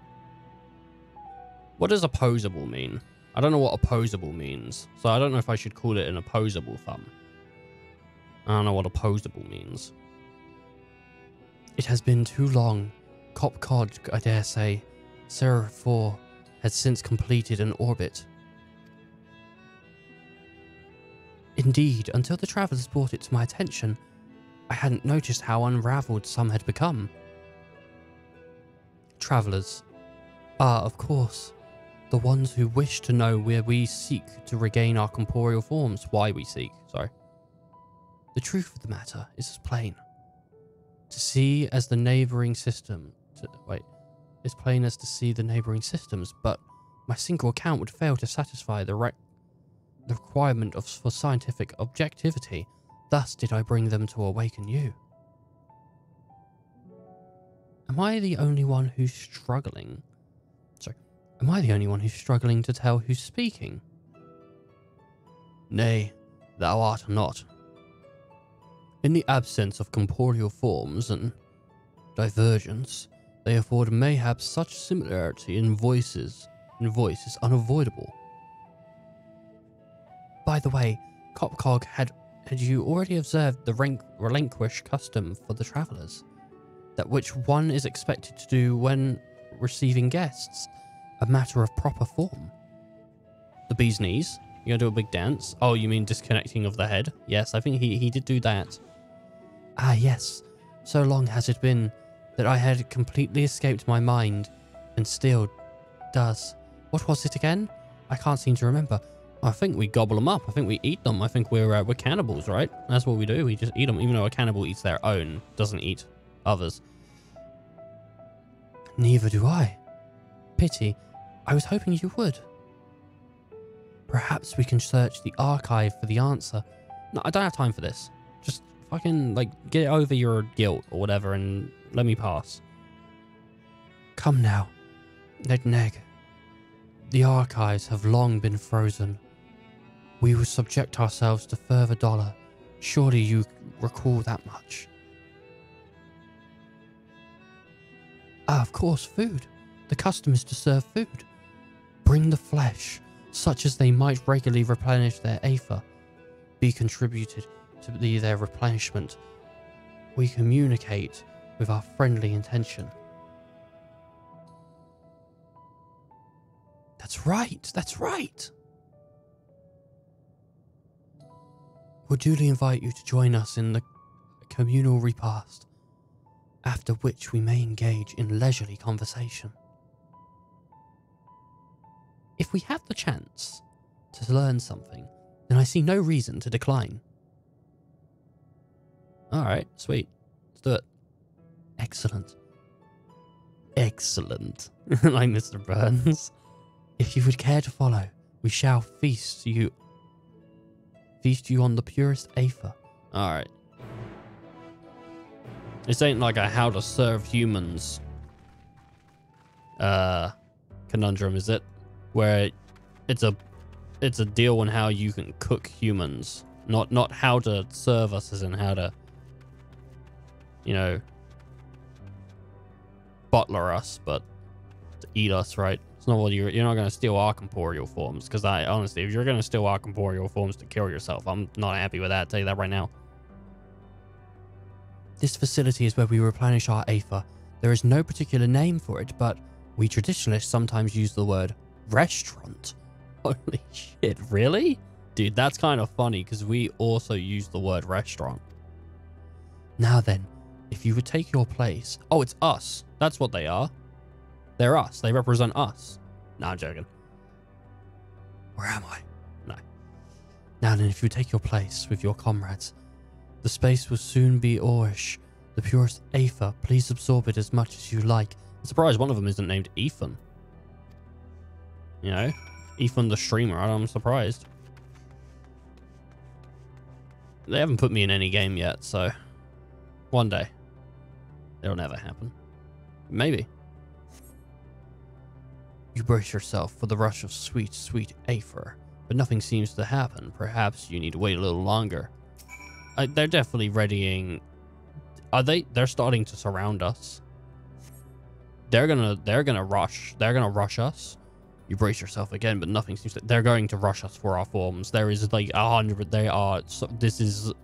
What does opposable mean? I don't know what opposable means. So I don't know if I should call it an opposable thumb. I don't know what opposable means. It has been too long. Cop Cod, I dare say. Seraph 4 has since completed an orbit. Indeed, until the travelers brought it to my attention, I hadn't noticed how unraveled some had become. Travelers are, of course, the ones who wish to know where we seek to regain our corporeal forms. Why we seek, sorry. The truth of the matter is as plain. To see as the neighbouring system... It's plain as to see the neighbouring systems, but my single account would fail to satisfy the requirement for scientific objectivity. Thus did I bring them to awaken you. Am I the only one who's struggling? Sorry. Am I the only one who's struggling to tell who's speaking? Nay, thou art not. In the absence of corporeal forms and divergence, they afford mayhap such similarity in voice is unavoidable. By the way, Copcog, had you already observed the relinquished custom for the travellers? that which one is expected to do when receiving guests, a matter of proper form. The bee's knees. You're gonna do a big dance? Oh, you mean disconnecting of the head? Yes, I think he did do that. Ah, yes. So long has it been that I had completely escaped my mind, and still does. What was it again? I can't seem to remember. I think we gobble them up. I think we eat them. I think we're cannibals, right? That's what we do. We just eat them, even though a cannibal eats their own, doesn't eat others. Neither do I. Pity. I was hoping you would. Perhaps we can search the archive for the answer. No, I don't have time for this. Just fucking, like, get over your guilt or whatever and let me pass. Come now. Neg. The archives have long been frozen. We will subject ourselves to further dollar. Surely you recall that much. Ah, of course, food. The custom is to serve food. Bring the flesh, such as they might regularly replenish their aether, be contributed to their replenishment. We communicate with our friendly intention. That's right, that's right. We'll duly invite you to join us in the communal repast, after which we may engage in leisurely conversation. If we have the chance to learn something, then I see no reason to decline. Alright, sweet. Let's do it. Excellent. Excellent. Like Mr. Burns. If you would care to follow, we shall feast you on the purest aether. Alright. This ain't like a how to serve humans conundrum, is it? Where it's a deal on how you can cook humans. Not how to serve us as in how to, you know, butler us, but to eat us, right? It's not what you're not going to steal our corporeal forms, because honestly, if you're going to steal our corporeal forms to kill yourself, I'm not happy with that. I'll tell you that right now. This facility is where we replenish our aether. There is no particular name for it, but we traditionalists sometimes use the word restaurant. Holy shit, really? Dude, that's kind of funny, because we also use the word restaurant. Now then, if you would take your place... Oh, it's us. That's what they are. They're us. They represent us. No, I'm joking. Where am I? No. Now then, if you take your place with your comrades, the space will soon be ourish. The purest aether. Please absorb it as much as you like. I'm surprised one of them isn't named Ethan. You know? Ethan the streamer. I'm surprised. They haven't put me in any game yet, so... One day. It'll never happen. Maybe. You brace yourself for the rush of sweet, sweet aether, but nothing seems to happen. Perhaps you need to wait a little longer. They're definitely readying. Are they? They're starting to surround us. They're gonna rush. They're gonna rush us. You brace yourself again, but nothing seems to. They're going to rush us for our forms. There is like 100. They are.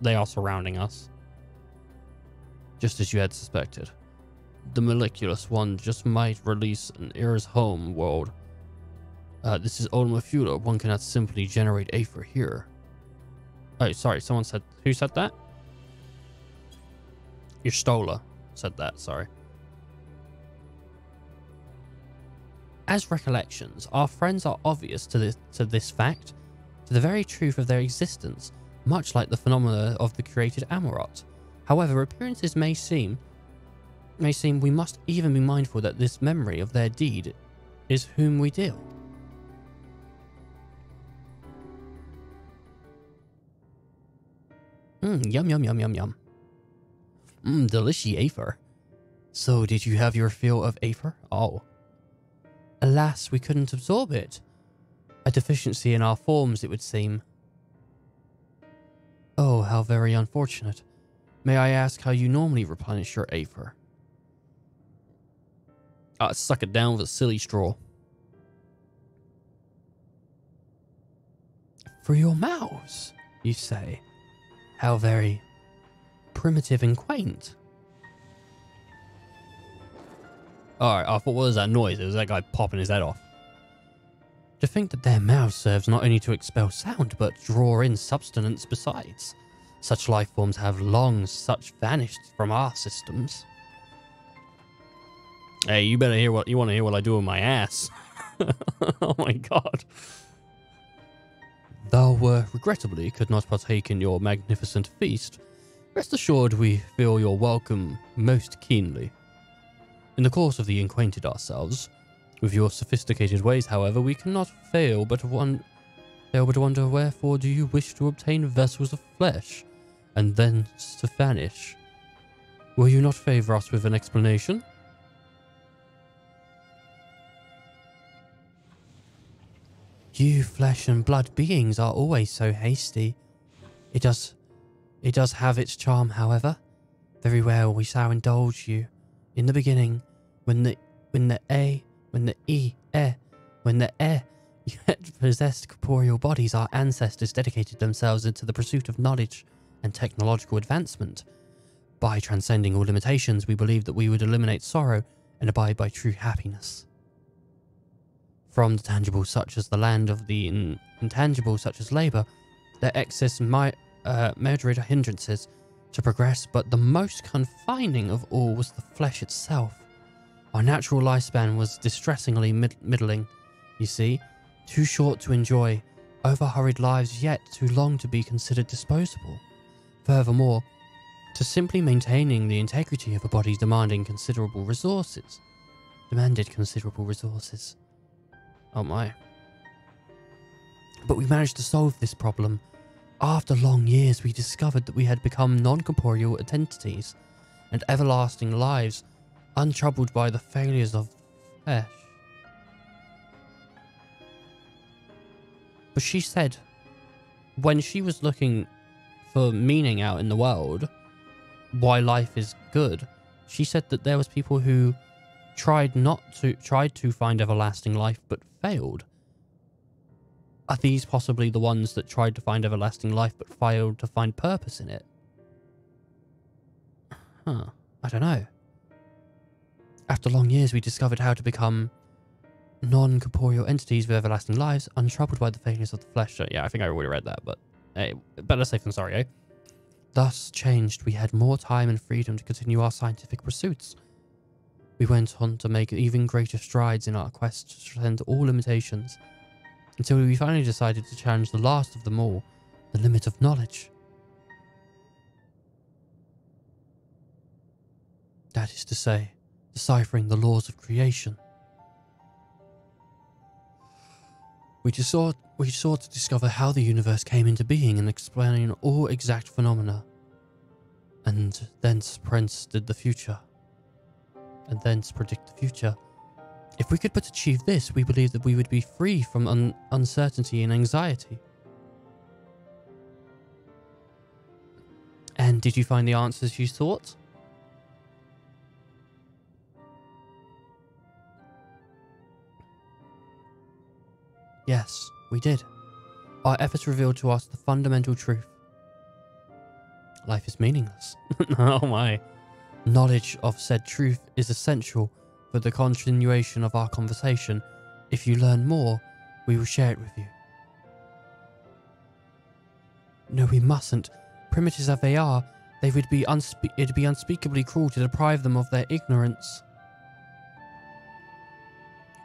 They are surrounding us. Just as you had suspected. The Moleculous One just might release an Era's home world. This is Ultima Thule. One cannot simply generate aether here. Oh, sorry. Someone said... Who said that? Your Stola said that, sorry. As recollections, our friends are obvious to this fact, to the very truth of their existence, much like the phenomena of the created Amorot. However, appearances may seem we must even be mindful that this memory of their deed is whom we deal. Yum, yum, yum, yum, yum. Delicious aether. So, did you have your fill of aether? Oh. Alas, we couldn't absorb it. A deficiency in our forms, it would seem. Oh, how very unfortunate. May I ask how you normally replenish your aether? Suck it down with a silly straw. For your mouths, you say? How very primitive and quaint. Alright, I thought, what was that noise? It was that guy popping his head off. To think that their mouth serves not only to expel sound, but draw in substance besides. Such life forms have long such vanished from our systems. Hey, you better hear what you want to hear what I do with my ass. Oh my god. Thou regrettably could not partake in your magnificent feast. Rest assured we feel your welcome most keenly. In the course of the acquainted ourselves with your sophisticated ways, however, we cannot fail but wonder wherefore do you wish to obtain vessels of flesh, and thence to vanish? Will you not favour us with an explanation? You flesh and blood beings are always so hasty. It does have its charm, however. Very well, we shall indulge you. In the beginning, when the yet possessed corporeal bodies, our ancestors dedicated themselves into the pursuit of knowledge and technological advancement. By transcending all limitations, we believed that we would eliminate sorrow and abide by true happiness. From the tangible such as the land of the intangible such as labour, there exist myriad hindrances to progress, but the most confining of all was the flesh itself. Our natural lifespan was distressingly middling, you see, too short to enjoy, over-hurried lives, yet too long to be considered disposable. Furthermore, to simply maintaining the integrity of a body demanded considerable resources. Oh my. But we managed to solve this problem. After long years, we discovered that we had become non-corporeal entities and everlasting lives, untroubled by the failures of flesh. But she said, when she was looking for meaning out in the world, why life is good, she said that there was people who tried to find everlasting life but failed. Are these possibly the ones that tried to find everlasting life but failed to find purpose in it? Huh, I don't know. After long years, we discovered how to become non-corporeal entities with everlasting lives, untroubled by the failures of the flesh. So, yeah, I think I already read that, but hey, better safe than sorry, eh? Thus changed, we had more time and freedom to continue our scientific pursuits. We went on to make even greater strides in our quest to transcend all limitations, until we finally decided to challenge the last of them all, the limit of knowledge. That is to say, deciphering the laws of creation. We sought to discover how the universe came into being and explain all exact phenomena, and thence predict the future. If we could but achieve this, we believe that we would be free from uncertainty and anxiety. And did you find the answers you sought? Yes, we did. Our efforts revealed to us the fundamental truth. Life is meaningless. Oh my. Knowledge of said truth is essential for the continuation of our conversation. If you learn more, we will share it with you. No, we mustn't. Primitive as they are, it'd be unspeakably cruel to deprive them of their ignorance.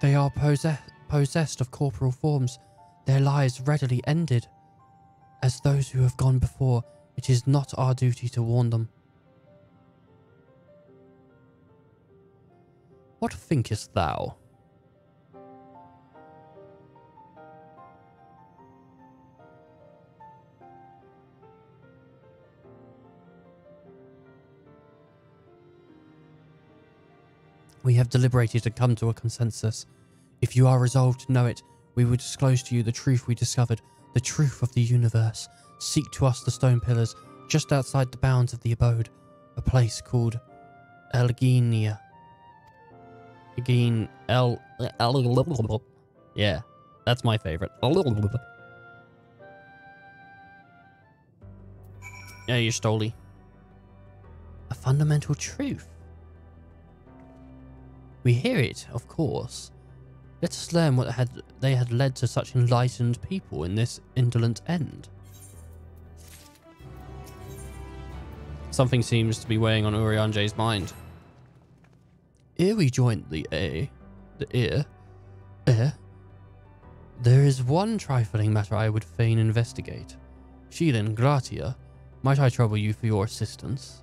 They are possessed of corporeal forms, their lives readily ended. As those who have gone before, it is not our duty to warn them. What thinkest thou? We have deliberated and come to a consensus. If you are resolved to know it, we will disclose to you the truth we discovered, the truth of the universe. Seek to us the stone pillars, just outside the bounds of the abode, a place called Elgenia. Yeah, that's my favorite. Yeah, you stole. A fundamental truth. We hear it, of course. Let us learn what they had led to such enlightened people in this indolent end. Something seems to be weighing on Urianje's mind. Ere we joined the ear, there is one trifling matter I would fain investigate. Sheelin, Gratia, might I trouble you for your assistance?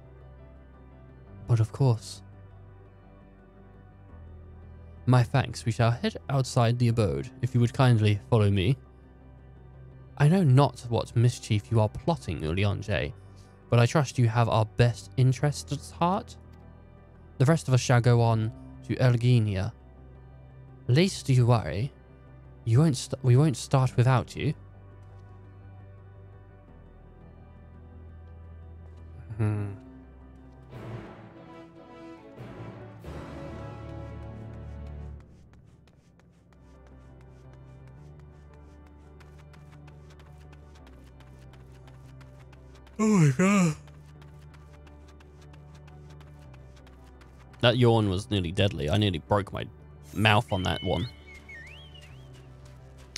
But of course. My thanks. We shall head outside the abode, if you would kindly follow me. I know not what mischief you are plotting, Urianje, but I trust you have our best interests at heart. The rest of us shall go on to Elginia. Least you worry. We won't start without you. Oh my god. That yawn was nearly deadly. I nearly broke my mouth on that one.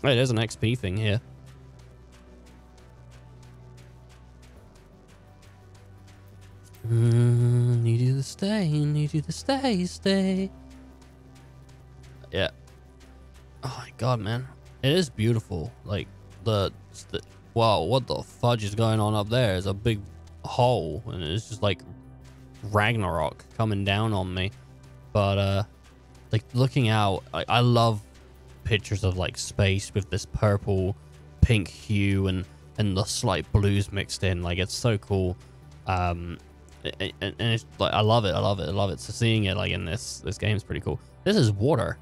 Hey, there's an XP thing here. Need you to stay, need you to stay. Yeah. Oh my god, man. It is beautiful. Like, wow, what the fudge is going on up there? There's a big hole, and it's just like Ragnarok coming down on me. But, like, looking out, I love pictures of, like, space with this purple, pink hue and the slight blues mixed in. Like, it's so cool. And it's like, I love it. So seeing it, like, in this game is pretty cool. This is water.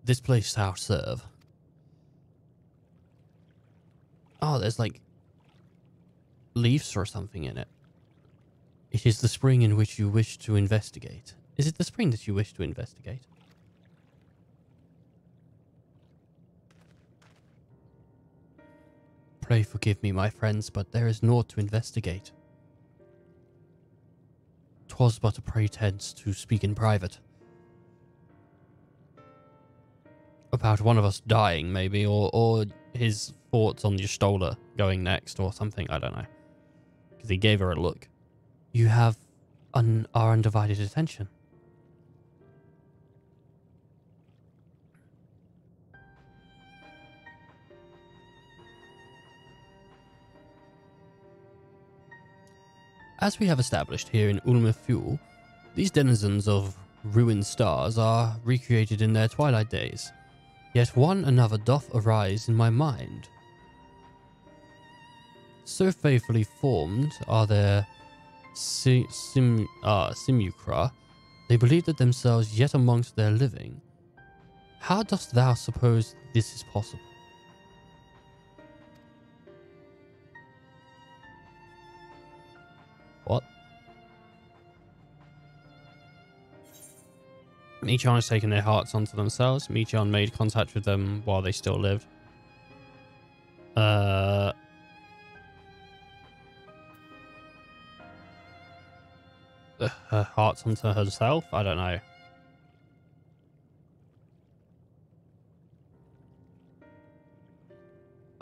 This place shall serve. Oh, there's like leaves or something in it. It is the spring in which you wish to investigate. Is it the spring that you wish to investigate? Pray forgive me, my friends, but there is naught to investigate. 'Twas but a pretense to speak in private. About one of us dying, maybe, or his thoughts on Y'shtola going next or something, I don't know. Because he gave her a look. You have our undivided attention. As we have established here in Ulmafjul, these denizens of ruined stars are recreated in their twilight days. Yet one another doth arise in my mind. So faithfully formed are their simulacra, they believe that themselves yet amongst their living. How dost thou suppose this is possible? What? Meteon has taken their hearts onto themselves. Meteon made contact with them while they still lived. Her hearts onto herself? I don't know.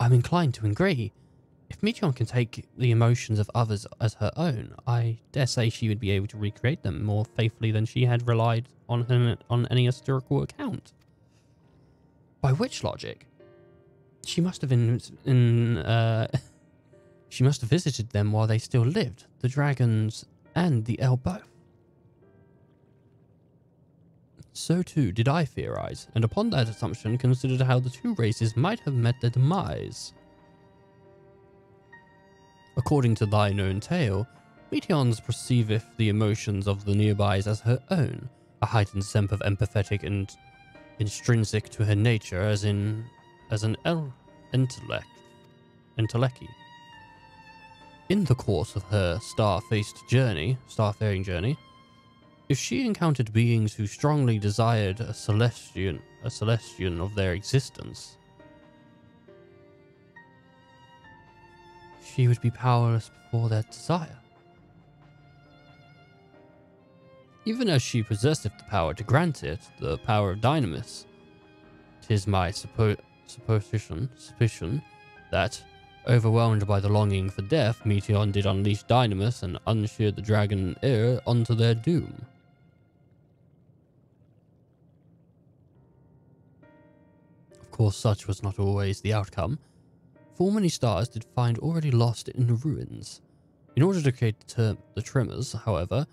I'm inclined to agree. If Meteon can take the emotions of others as her own, I dare say she would be able to recreate them more faithfully than she had relied on any historical account. By which logic, she must have she must have visited them while they still lived, the dragons and the El both. So too did I theorize, and upon that assumption considered how the two races might have met their demise. According to thine own tale, Meteons perceiveth the emotions of the nearbys as her own, a heightened sense of empathetic and intrinsic to her nature as an intellecty. In the course of her starfaring journey, if she encountered beings who strongly desired a celestian of their existence, she would be powerless before that desire. Even as she possesseth the power to grant it, the power of Dynamis, 'tis my suspicion that, overwhelmed by the longing for death, Meteion did unleash Dynamis and unsheared the dragon heir unto their doom. Of course, such was not always the outcome. Full many stars did find already lost in the ruins. In order to create the tremors, however,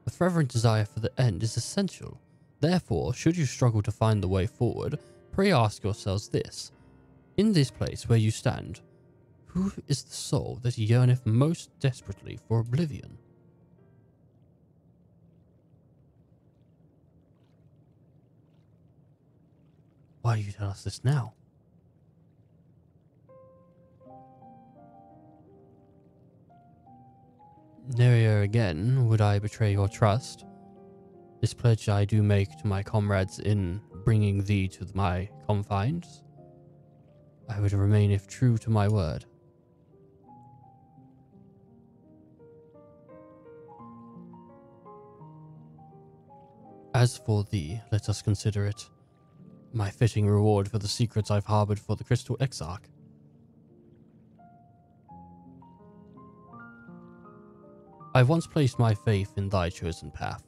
a fervent desire for the end is essential. Therefore, should you struggle to find the way forward, pray ask yourselves this. In this place where you stand, who is the soul that yearneth most desperately for oblivion? Why do you tell us this now? Never again would I betray your trust. This pledge I do make to my comrades in bringing thee to my confines. I would remain if true to my word. As for thee, let us consider it my fitting reward for the secrets I've harbored for the Crystal Exarch. I once placed my faith in thy chosen path,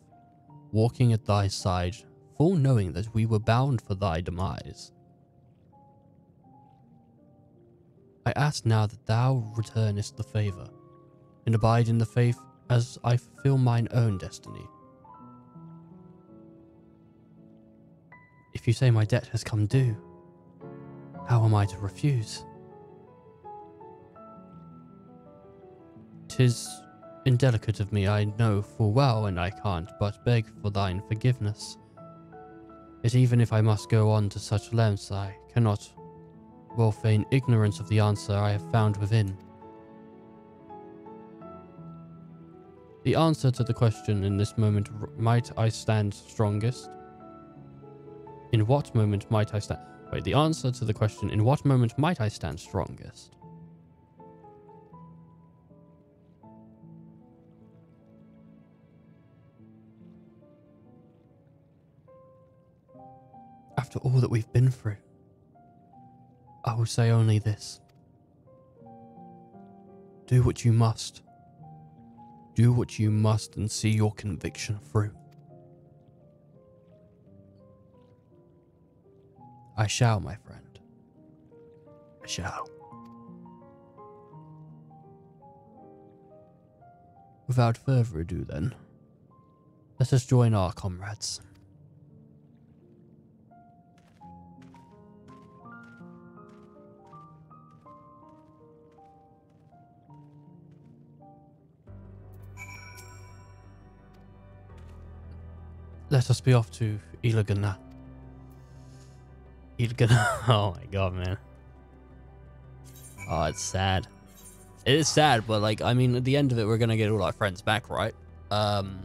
walking at thy side, full knowing that we were bound for thy demise. I ask now that thou returnest the favour, and abide in the faith as I fulfill mine own destiny. If you say my debt has come due, how am I to refuse? 'Tis indelicate of me, I know full well, and I can't but beg for thine forgiveness. Yet even if I must go on to such lengths, I cannot well feign ignorance of the answer I have found within. The answer to the question in this moment, might I stand strongest? In what moment might I stand? Wait, the answer to the question, in what moment might I stand strongest? After all that we've been through, I will say only this. Do what you must. Do what you must and see your conviction through. I shall, my friend. I shall. Without further ado, then, let us join our comrades. Let us be off to Ilagana. Oh my god, man. Oh, it's sad. It is sad, but like, I mean, at the end of it, we're gonna get all our friends back, right? God,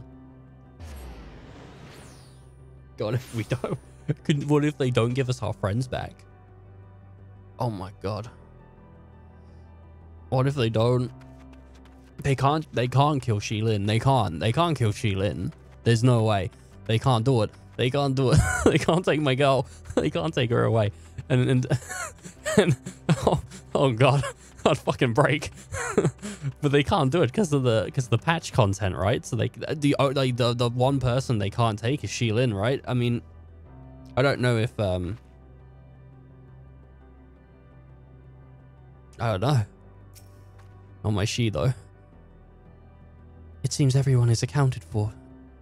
if we don't, what if they don't give us our friends back? Oh my god. What if they don't? They can't kill Shilin. They can't kill Shilin. There's no way. They can't do it. They can't do it. They can't take my girl. They can't take her away. And oh god, I'd fucking break. But they can't do it because of the patch content, right? So the one person they can't take is Shilin, right? I mean, I don't know if I don't know. Not my she though. It seems everyone is accounted for.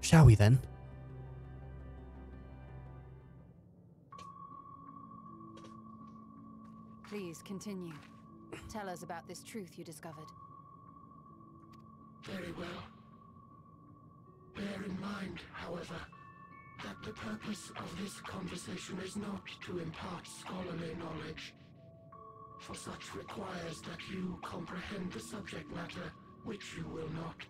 Shall we then? Please continue. Tell us about this truth you discovered. Very well. Bear in mind, however, that the purpose of this conversation is not to impart scholarly knowledge, for such requires that you comprehend the subject matter, which you will not.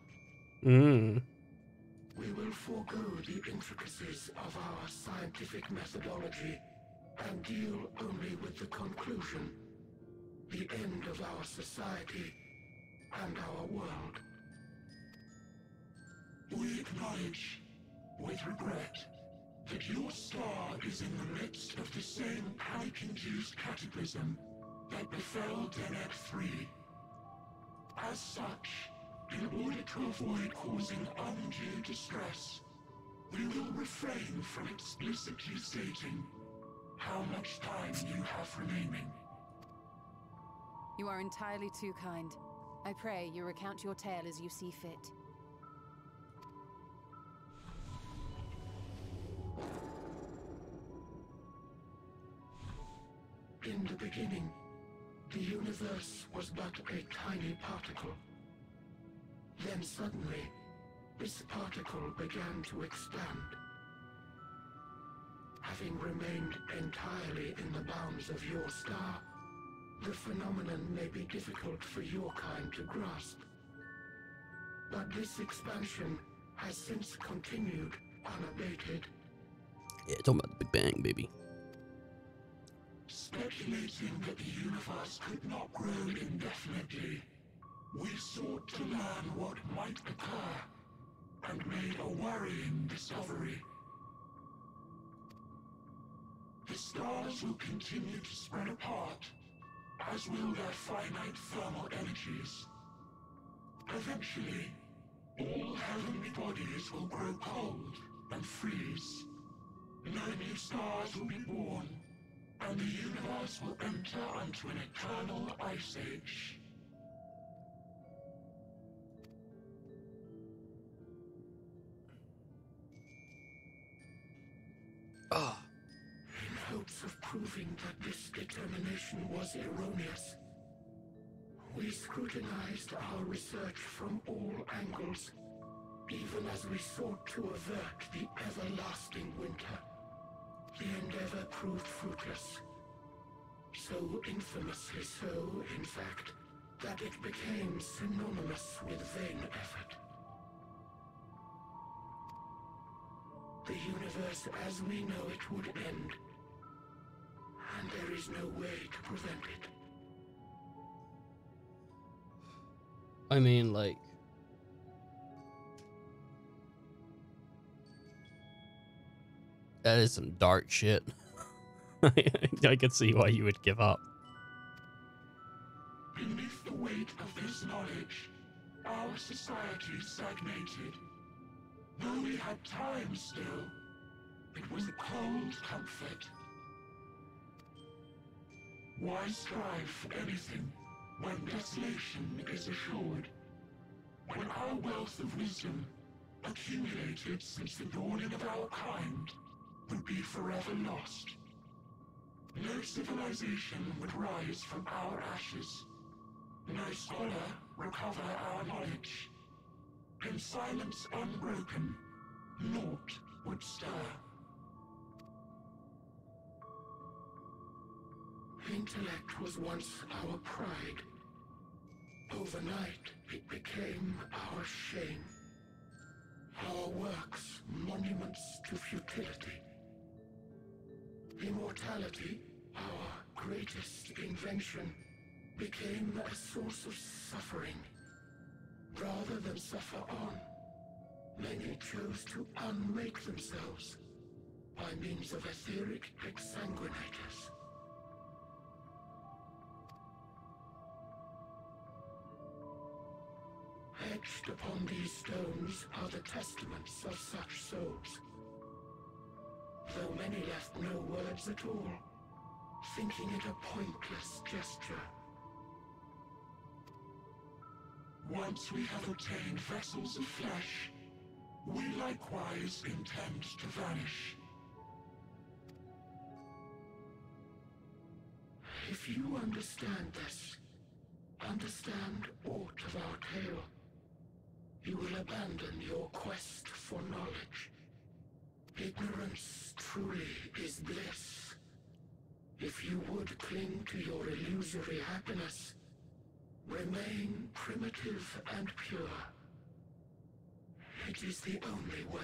We will forego the intricacies of our scientific methodology and deal only with the conclusion. The end of our society and our world. We acknowledge, with regret, that your star is in the midst of the same panic-induced cataclysm that befell Deneb 3. As such, in order to avoid causing undue distress, we will refrain from explicitly stating how much time you have remaining. You are entirely too kind. I pray you recount your tale as you see fit. In the beginning, the universe was but a tiny particle. Then suddenly, this particle began to expand. Having remained entirely in the bounds of your star, the phenomenon may be difficult for your kind to grasp. But this expansion has since continued unabated. Yeah, talking about the Big Bang, baby. Speculating that the universe could not grow indefinitely, we sought to learn what might occur, and made a worrying discovery. The stars will continue to spread apart, as will their finite thermal energies. Eventually, all heavenly bodies will grow cold and freeze. No new stars will be born, and the universe will enter into an eternal ice age. In hopes of proving that this determination was erroneous, we scrutinized our research from all angles, even as we sought to avert the everlasting winter. The endeavor proved fruitless. So infamously so, in fact, that it became synonymous with vain effort. The universe as we know it would end, and there is no way to prevent it. I mean, like, that is some dark shit. I could see why you would give up. Beneath the weight of this knowledge, our society stagnated. Though we had time still, it was a cold comfort. Why strive for anything when desolation is assured? When our wealth of wisdom, accumulated since the dawning of our kind, would be forever lost. No civilization would rise from our ashes. No scholar recover our knowledge. In silence unbroken, naught would stir. Intellect was once our pride. Overnight, it became our shame. Our works, monuments to futility. Immortality, our greatest invention, became a source of suffering. Rather than suffer on, many chose to unmake themselves by means of etheric exsanguinators. Etched upon these stones are the testaments of such souls. Though many left no words at all, thinking it a pointless gesture. Once we have obtained vessels of flesh, we likewise intend to vanish. If you understand this, understand aught of our tale, you will abandon your quest for knowledge. Ignorance truly is bliss. If you would cling to your illusory happiness, remain primitive and pure. It is the only way.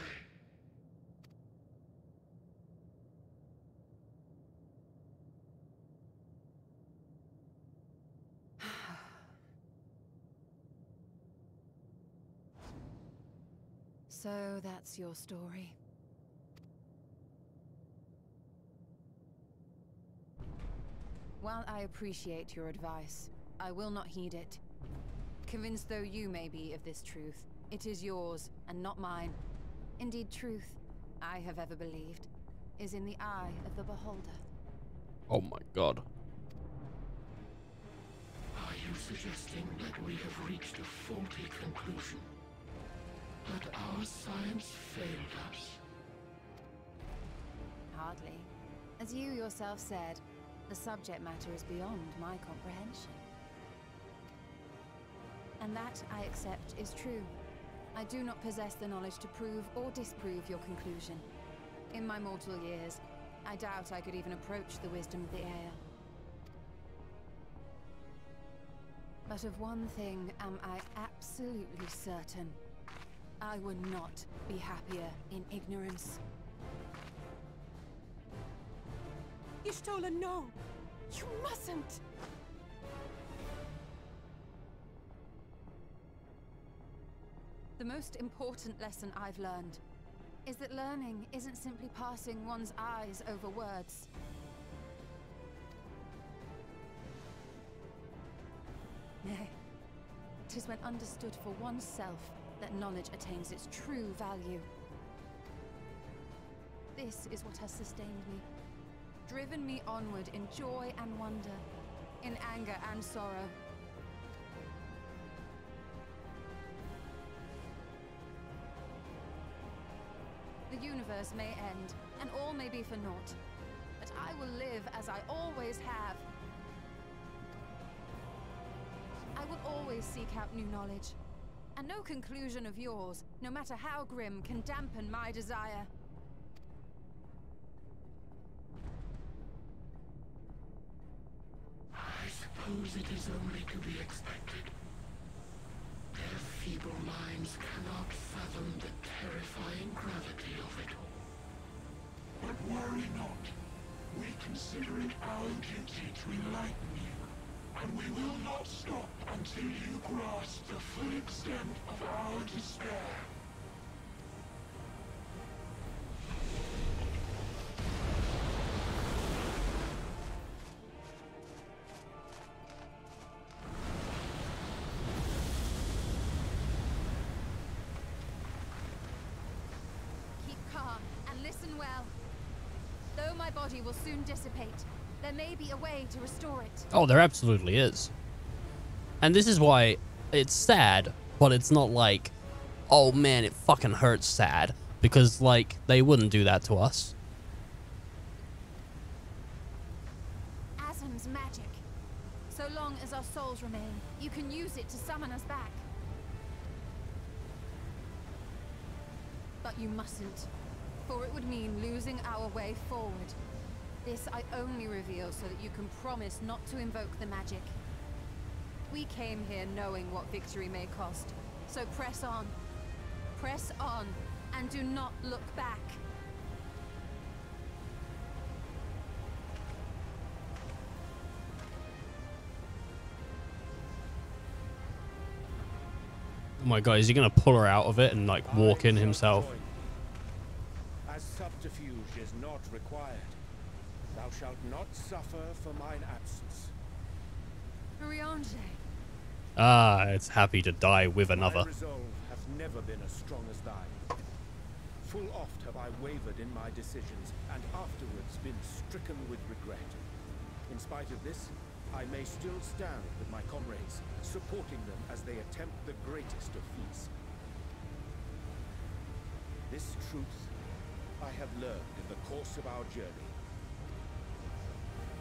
So that's your story. While I appreciate your advice, I will not heed it. Convinced though you may be of this truth, it is yours and not mine. Indeed, truth, I have ever believed, is in the eye of the beholder. Oh my god. Are you suggesting that we have reached a faulty conclusion? That our science failed us? Hardly. As you yourself said, the subject matter is beyond my comprehension. And that, I accept, is true. I do not possess the knowledge to prove or disprove your conclusion. In my mortal years, I doubt I could even approach the wisdom of the air. But of one thing am I absolutely certain. I would not be happier in ignorance. Y'shtola, no! You mustn't! The most important lesson I've learned is that learning isn't simply passing one's eyes over words. Nay, it is when understood for oneself that knowledge attains its true value. This is what has sustained me, driven me onward in joy and wonder, in anger and sorrow. The universe may end, and all may be for naught, but I will live as I always have. I will always seek out new knowledge, and no conclusion of yours, no matter how grim, can dampen my desire. I suppose it is only to be expected. Their feeble minds cannot fathom the terrifying gravity of it all. But worry not. We consider it our duty to enlighten you, and we will not stop until you grasp the full extent of our despair. Though my body will soon dissipate, there may be a way to restore it. Oh, there absolutely is. And this is why it's sad, but it's not like, oh man, it fucking hurts sad. Because, like, they wouldn't do that to us. Asm's magic. So long as our souls remain, you can use it to summon us back. But you mustn't. For it would mean losing our way forward. This I only reveal so that you can promise not to invoke the magic. We came here knowing what victory may cost, so press on. Press on, and do not look back. Oh my god, is he gonna pull her out of it and like walk in himself? As subterfuge is not required, thou shalt not suffer for mine absence. Riange. Ah, it's happy to die with another. My resolve hath never been as strong as thine. Full oft have I wavered in my decisions, and afterwards been stricken with regret. In spite of this, I may still stand with my comrades, supporting them as they attempt the greatest of feats. This truth I have learned in the course of our journey.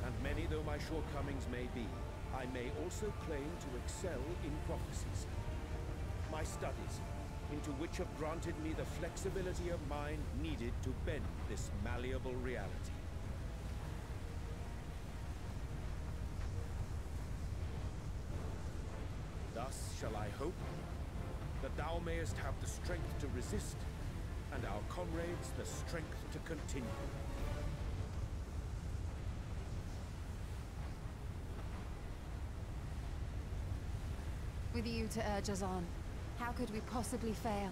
And many though my shortcomings may be, I may also claim to excel in prophecies. My studies, into which have granted me the flexibility of mind needed to bend this malleable reality. Thus shall I hope that thou mayest have the strength to resist, and our comrades the strength to continue. With you to urge us on, how could we possibly fail?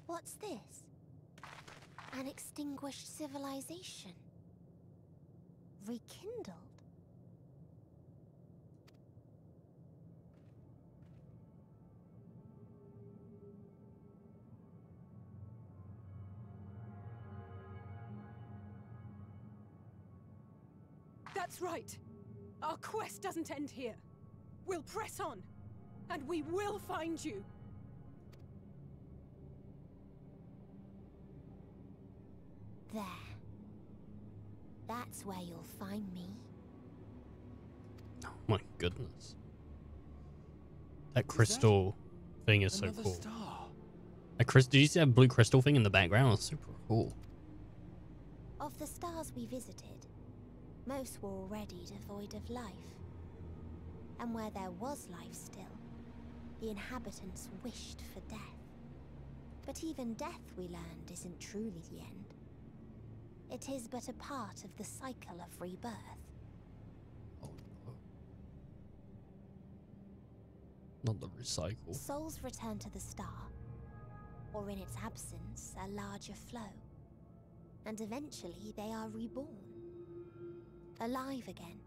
What's this? An extinguished civilization. Rekindled. That's right. Our quest doesn't end here. We'll press on, and we will find you. There. That's where you'll find me. Oh my goodness. That crystal thing is so cool. Did you see that blue crystal thing in the background? It's super cool. Of the stars we visited, most were already devoid of life. And where there was life still, the inhabitants wished for death. But even death, we learned, isn't truly the end. It is but a part of the cycle of rebirth. Not the recycle. Souls return to the star, or in its absence, a larger flow. And eventually they are reborn. Alive again,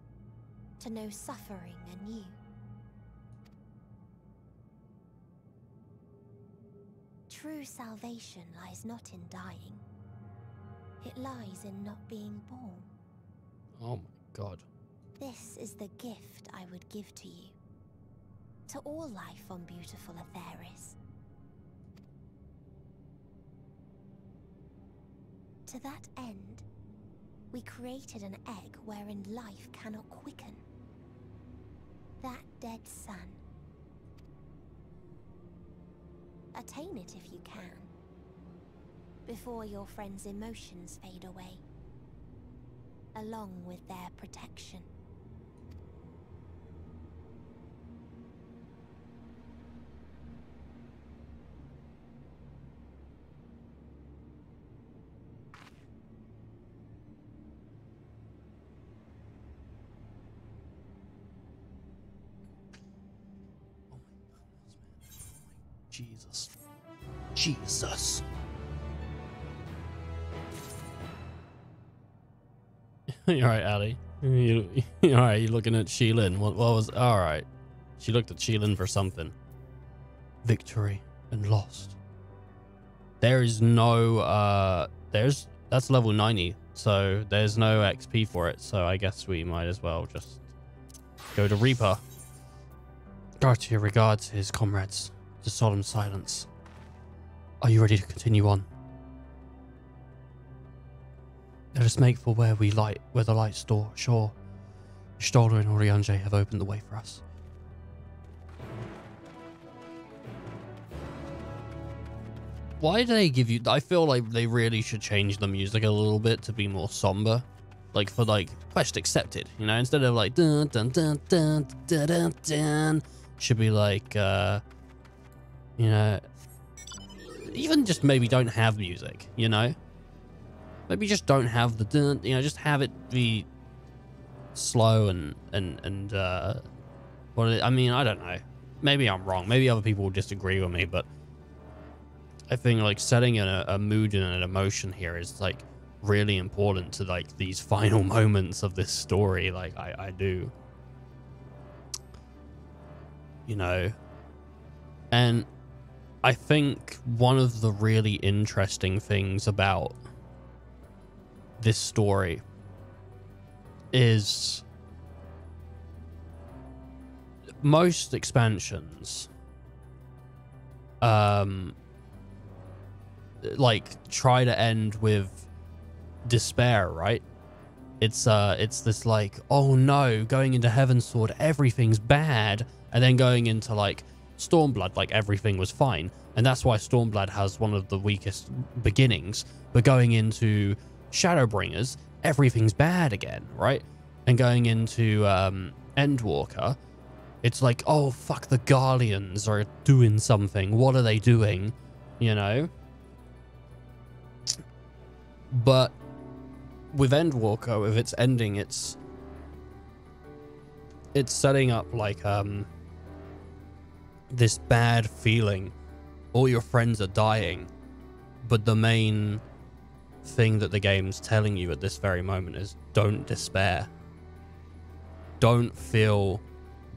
to know suffering anew. True salvation lies not in dying. It lies in not being born. Oh my god. This is the gift I would give to you. To all life on beautiful Aetheris. To that end, we created an egg wherein life cannot quicken. That dead sun. Attain it if you can, before your friends' emotions fade away, along with their protection. Jesus. Jesus. You're right, Ali. You're right. You looking at Sheilin? What was? All right. She looked at Sheilin for something. Victory and lost. There is no. That's level 90, so there's no XP for it. So I guess we might as well just go to Reaper. Gartia regards his comrades. To solemn silence. Are you ready to continue on? Let us make for where the light store. Sure, Stoller and Oriange have opened the way for us. Why do they give you? I feel like they really should change the music a little bit to be more somber, like for quest accepted. You know, instead of like dun dun dun dun dun dun dun, should be like you know, even just maybe don't have music, you know? Maybe just don't have the dun, you know, just have it be slow and I mean, I don't know. Maybe I'm wrong. Maybe other people will disagree with me, but I think like setting a mood and an emotion here is like really important to like these final moments of this story. Like I do, you know, and I think one of the really interesting things about this story is most expansions like try to end with despair, right? It's this like, oh no, going into Heavensward, everything's bad, and then going into like Stormblood, like everything was fine. And that's why Stormblood has one of the weakest beginnings, but going into Shadowbringers, everything's bad again, right? And going into Endwalker, it's like, oh fuck, the Guardians are doing something. What are they doing? You know? But with Endwalker, with its ending, it's setting up like this bad feeling. All your friends are dying, But the main thing that the game's telling you at this very moment is don't despair. Don't feel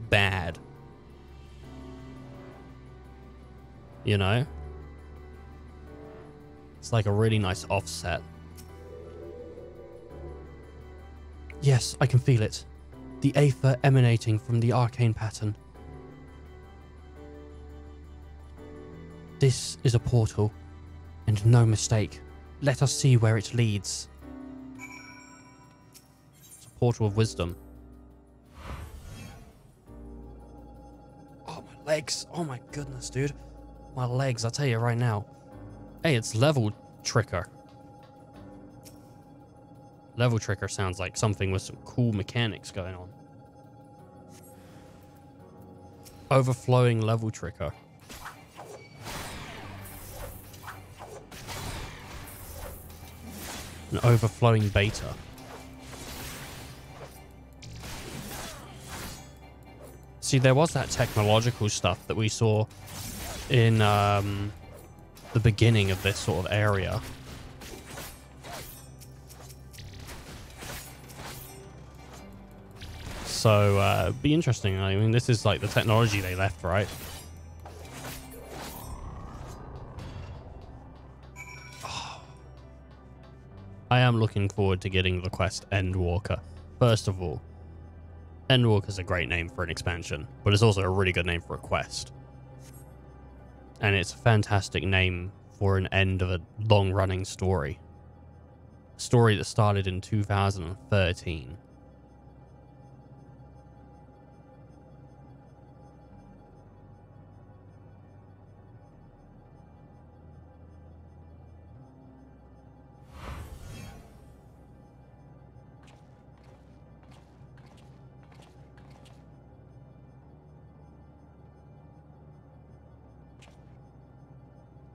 bad. You know? It's like a really nice offset. Yes, I can feel it. The aether emanating from the arcane pattern. This is a portal, and no mistake. Let us see where it leads. It's a portal of wisdom. Oh, my legs. Oh my goodness, dude. My legs, I'll tell you right now. Hey, it's Level Tricker. Level Tricker sounds like something with some cool mechanics going on. Overflowing Level Tricker. An overflowing beta. See, there was that technological stuff that we saw in the beginning of this sort of area. So, be interesting. I mean, this is like the technology they left, right? I am looking forward to getting the quest Endwalker. First of all, Endwalker is a great name for an expansion, but it's also a really good name for a quest. And it's a fantastic name for an end of a long-running story. A story that started in 2013.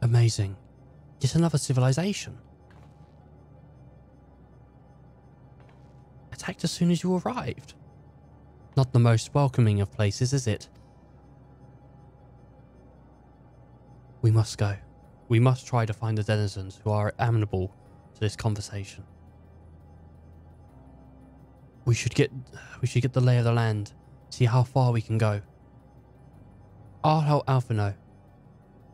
Amazing. Yet another civilization. Attacked as soon as you arrived. Not the most welcoming of places, is it? We must go. We must try to find the denizens who are amenable to this conversation. We should get the lay of the land, see how far we can go. I'll help Alpha know.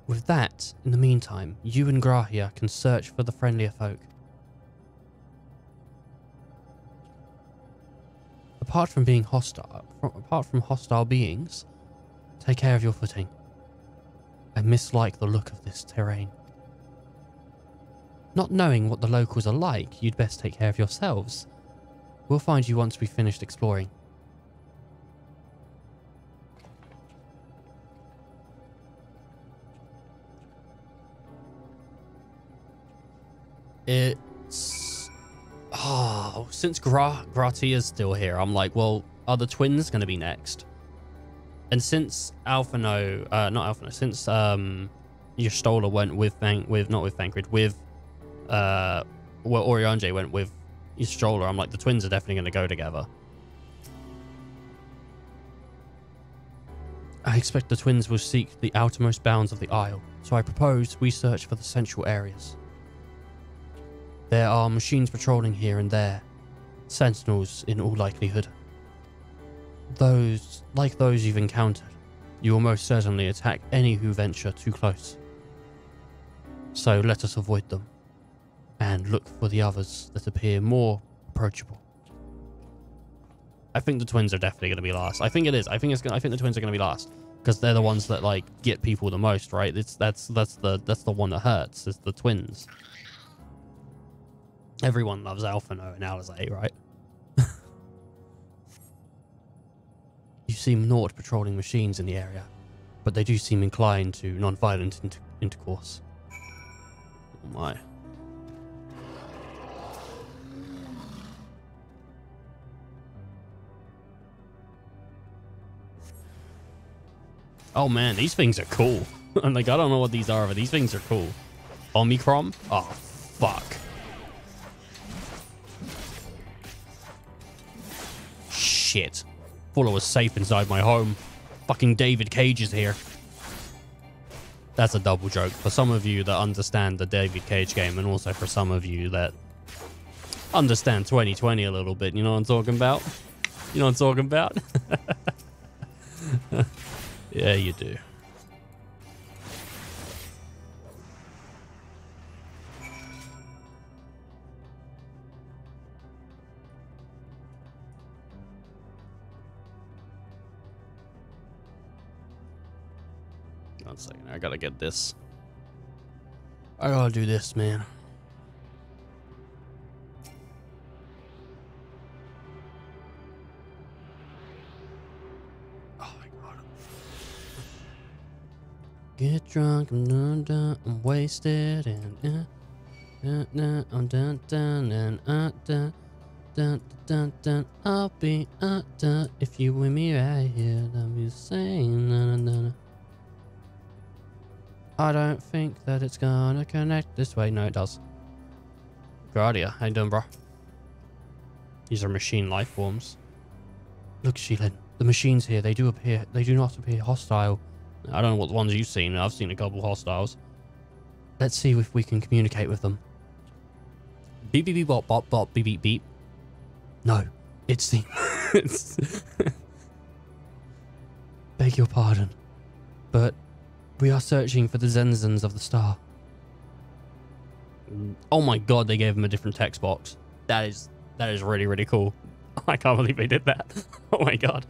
With that, in the meantime, you and Grahia can search for the friendlier folk. Apart from hostile beings, take care of your footing. I mislike the look of this terrain. Not knowing what the locals are like, you'd best take care of yourselves. We'll find you once we've finished exploring. It's... Oh, since Gratia's still here, I'm like, well, are the twins going to be next? And since since Y'shtola went with Urianger went with Y'shtola, I'm like, the twins are definitely going to go together. I expect the twins will seek the outermost bounds of the Isle, so I propose we search for the central areas. There are machines patrolling here and there, sentinels in all likelihood. Like those you've encountered, you will most certainly attack any who venture too close. So let us avoid them, and look for the others that appear more approachable. I think the twins are definitely going to be last. I think it is. I think the twins are going to be last because they're the ones that like get people the most, right? That's the one that hurts. Is the twins. Everyone loves Alphino and Alizé, right? You see Nort patrolling machines in the area, but they do seem inclined to non-violent intercourse. Oh my. Oh man, these things are cool. I'm like, I don't know what these are, but these things are cool. Omicron? Oh, fuck. Shit. Thought I was safe inside my home. Fucking David Cage is here. That's a double joke. For some of you that understand the David Cage game, and also for some of you that understand 2020 a little bit, you know what I'm talking about? You know what I'm talking about? Yeah, you do. One second, I gotta get this. I gotta do this, man. Oh my god. Get drunk, I'm done, I'm wasted, and I'm done, and dun. I'll be done if you with me right here. I'll be saying I don't think that it's gonna connect this way. No, it does. Gradia, how you doing, bro? These are machine life forms. Look, Sheelan, the machines here, they do not appear hostile. I don't know what ones you've seen. I've seen a couple hostiles. Let's see if we can communicate with them. Beep, beep, beep, bop, bop, bop, beep, beep, beep. No, it's the... Beg your pardon, but we are searching for the Zenzans of the star. Oh my god, they gave him a different text box. That is really, really cool. I can't believe they did that. Oh my god.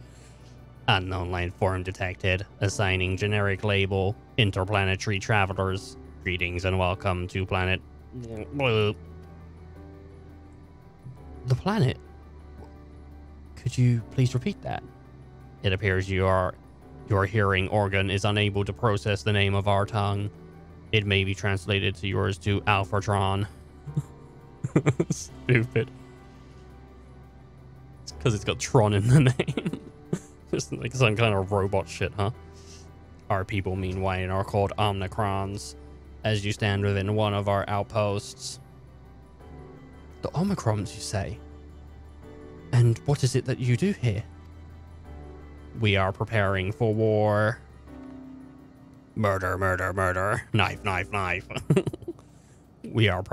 Unknown landform detected. Assigning generic label. Interplanetary travelers. Greetings and welcome to planet... The planet? Could you please repeat that? It appears your hearing organ is unable to process the name of our tongue. It may be translated to yours to Alphatron. Stupid. It's because it's got Tron in the name. Just like some kind of robot shit, huh? Our people, meanwhile, are called Omnicrons. As you stand within one of our outposts. The Omicrons, you say? And what is it that you do here? We are preparing for war. Murder, murder, murder. Knife, knife, knife. We are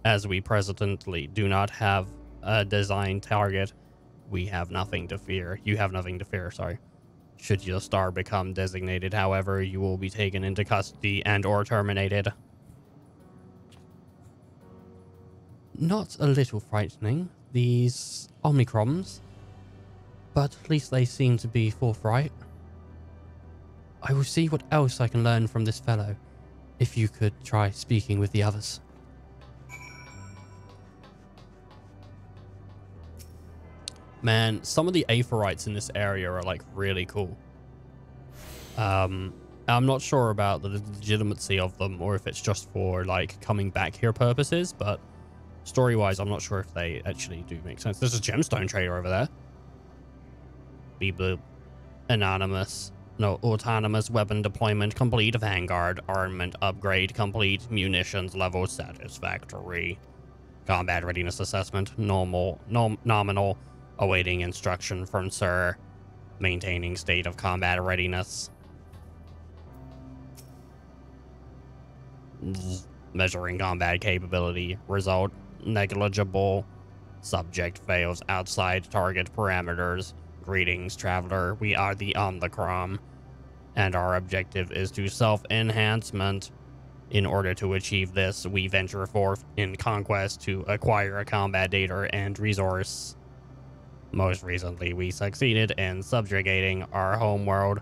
as we presently do not have a designed target. We have nothing to fear. You have nothing to fear, sorry. Should your star become designated, however, you will be taken into custody and or terminated. Not a little frightening, these Omicrons, but at least they seem to be forthright. I will see what else I can learn from this fellow, if you could try speaking with the others. Man, some of the Aetherites in this area are like really cool. I'm not sure about the legitimacy of them or if it's just for like coming back here purposes, but story-wise, I'm not sure if they actually do make sense. There's a gemstone trader over there. Beep boop. Anonymous. No, autonomous weapon deployment complete. Vanguard. Armament upgrade complete. Munitions level satisfactory. Combat readiness assessment. Nominal. Awaiting instruction from Sir. Maintaining state of combat readiness. Measuring combat capability. Result negligible. Subject fails outside target parameters. Greetings, traveler. We are the Omnicron, and our objective is to self-enhancement. In order to achieve this, we venture forth in conquest to acquire a combat data and resource. Most recently, we succeeded in subjugating our homeworld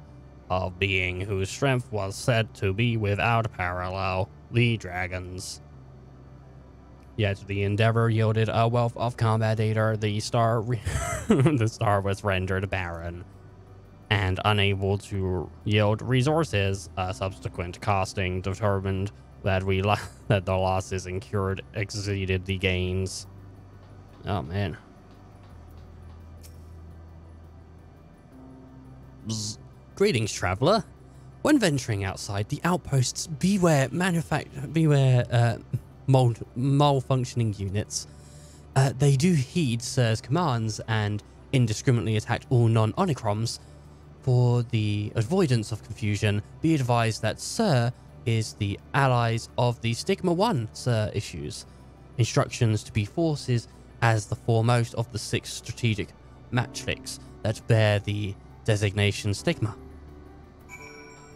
of being whose strength was said to be without parallel, the dragons. Yet the endeavor yielded a wealth of combat data. The star was rendered barren and unable to yield resources. A subsequent costing determined that that the losses incurred exceeded the gains. Oh man. Bzz. Greetings, traveler. When venturing outside the outposts, beware malfunctioning units. They do heed Sir's commands and indiscriminately attack all non-Omicrons. For the avoidance of confusion, be advised that Sir is the allies of the Stigma 1 Sir issues. Instructions to be forces as the foremost of the 6 strategic matrix that bear the designation Stigma.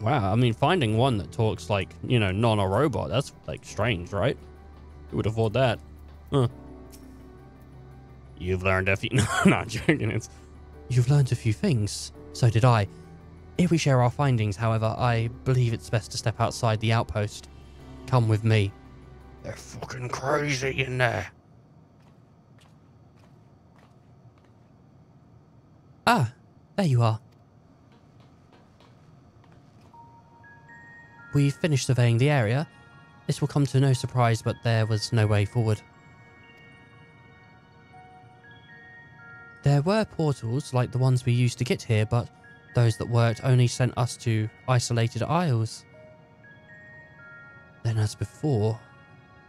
Wow, I mean, finding one that talks like, you know, non a robot, that's like strange, right? Who would afford that? Huh. You've learned a few... No, not joking. You've learned a few things. So did I. If we share our findings, however, I believe it's best to step outside the outpost. Come with me. They're fucking crazy in there. Ah, there you are. We've finished surveying the area. This will come to no surprise, but there was no way forward. There were portals like the ones we used to get here, but those that worked only sent us to isolated isles. Then as before,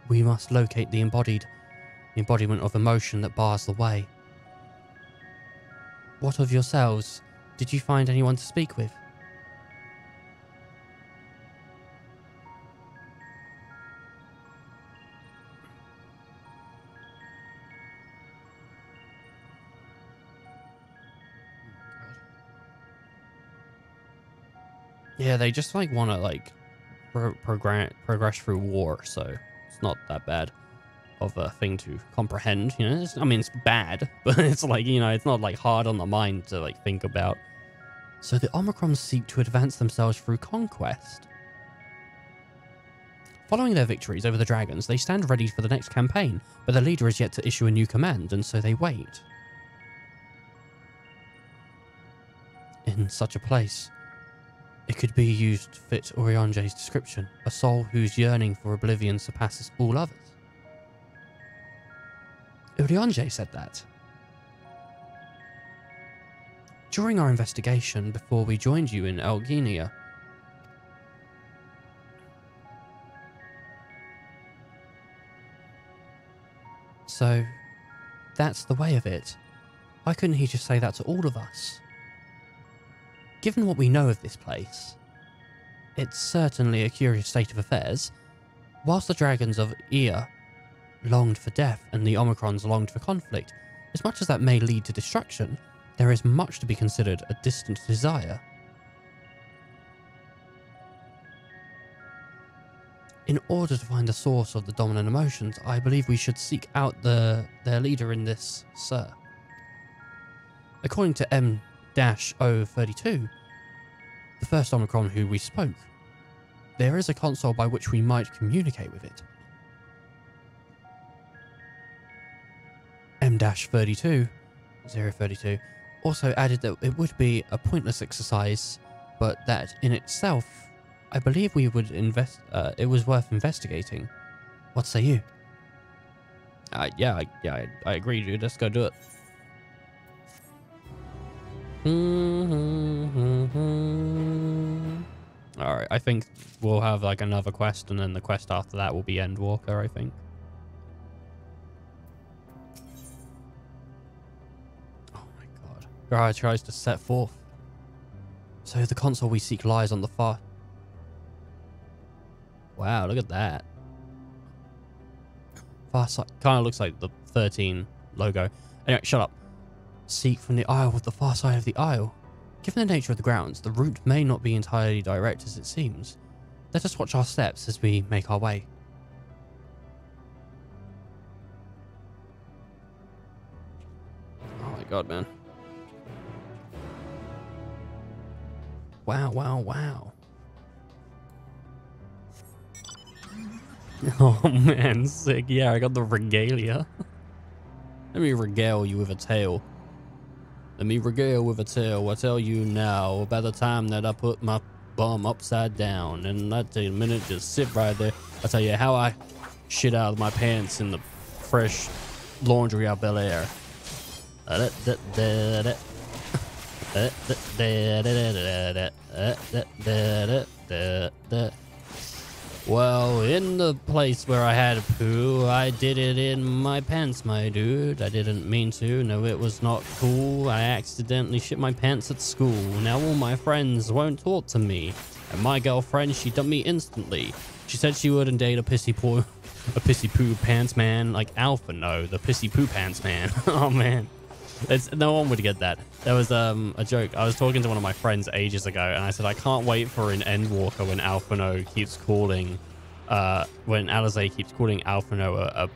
we must locate the embodiment of emotion that bars the way. What of yourselves? Did you find anyone to speak with? Yeah, they just like want to like progress through war, so it's not that bad of a thing to comprehend. You know, I mean, it's bad, but it's like, you know, it's not like hard on the mind to like think about. So the Omicrons seek to advance themselves through conquest. Following their victories over the dragons, they stand ready for the next campaign, but their leader is yet to issue a new command, and so they wait. In such a place, it could be used to fit Orionje's description, a soul whose yearning for oblivion surpasses all others. Orionje said that. During our investigation before we joined you in Elginia, so that's the way of it. Why couldn't he just say that to all of us? Given what we know of this place, it's certainly a curious state of affairs. Whilst the dragons of Ea longed for death and the Omicrons longed for conflict, as much as that may lead to destruction, there is much to be considered a distant desire. In order to find the source of the dominant emotions, I believe we should seek out their leader in this, sir. According to M-032, the first Omicron who we spoke, there is a console by which we might communicate with it. M-32, 032, also added that it would be a pointless exercise, but that in itself, I believe we would it was worth investigating. What say you? Yeah, I agree, dude. Let's go do it. Alright, I think we'll have like another quest, and then the quest after that will be Endwalker, I think. Oh my god. Gaia tries to set forth. So the console we seek lies on the far... Wow, look at that. Far side. Kind of looks like the 13 logo. Anyway, shut up. Seek from the isle with the far side of the isle. Given the nature of the grounds, the route may not be entirely direct as it seems. Let us watch our steps as we make our way. Oh my god, man. Wow, wow, wow. Oh man, sick. Yeah, I got the regalia. Let me regale you with a tale. Let me regale with a tale. I tell you now, about the time that I put my bum upside down, and I take a minute, just sit right there. I'll tell you how I shit out of my pants in the fresh laundry out Bel Air. Well, in the place where I had a poo, I did it in my pants, my dude. I didn't mean to. No, it was not cool. I accidentally shit my pants at school. Now all my friends won't talk to me. And my girlfriend, she dumped me instantly. She said she wouldn't date a pissy poo pants man like Alpha. No, the pissy poo pants man. Oh, man. No one would get that. There was a joke. I was talking to one of my friends ages ago, and I said I can't wait for an Endwalker when Alphino keeps calling, when Alizé keeps calling Alphino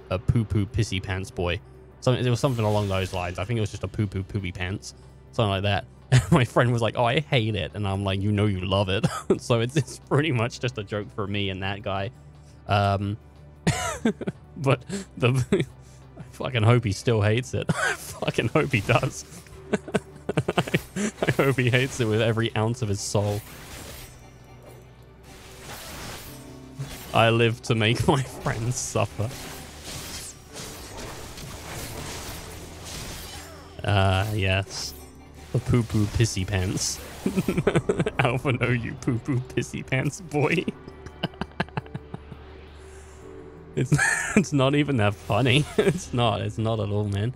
a poo poo pissy pants boy. So it was something along those lines. I think it was just a poo poo poopy pants, something like that. And my friend was like, "Oh, I hate it," and I'm like, "You know, you love it." So it's pretty much just a joke for me and that guy. But the. I fucking hope he still hates it. I fucking hope he does. I hope he hates it with every ounce of his soul. I live to make my friends suffer. Yes. The poo-poo pissy pants. Alpha, no, you poo-poo pissy pants boy. It's not even that funny. It's not at all, man.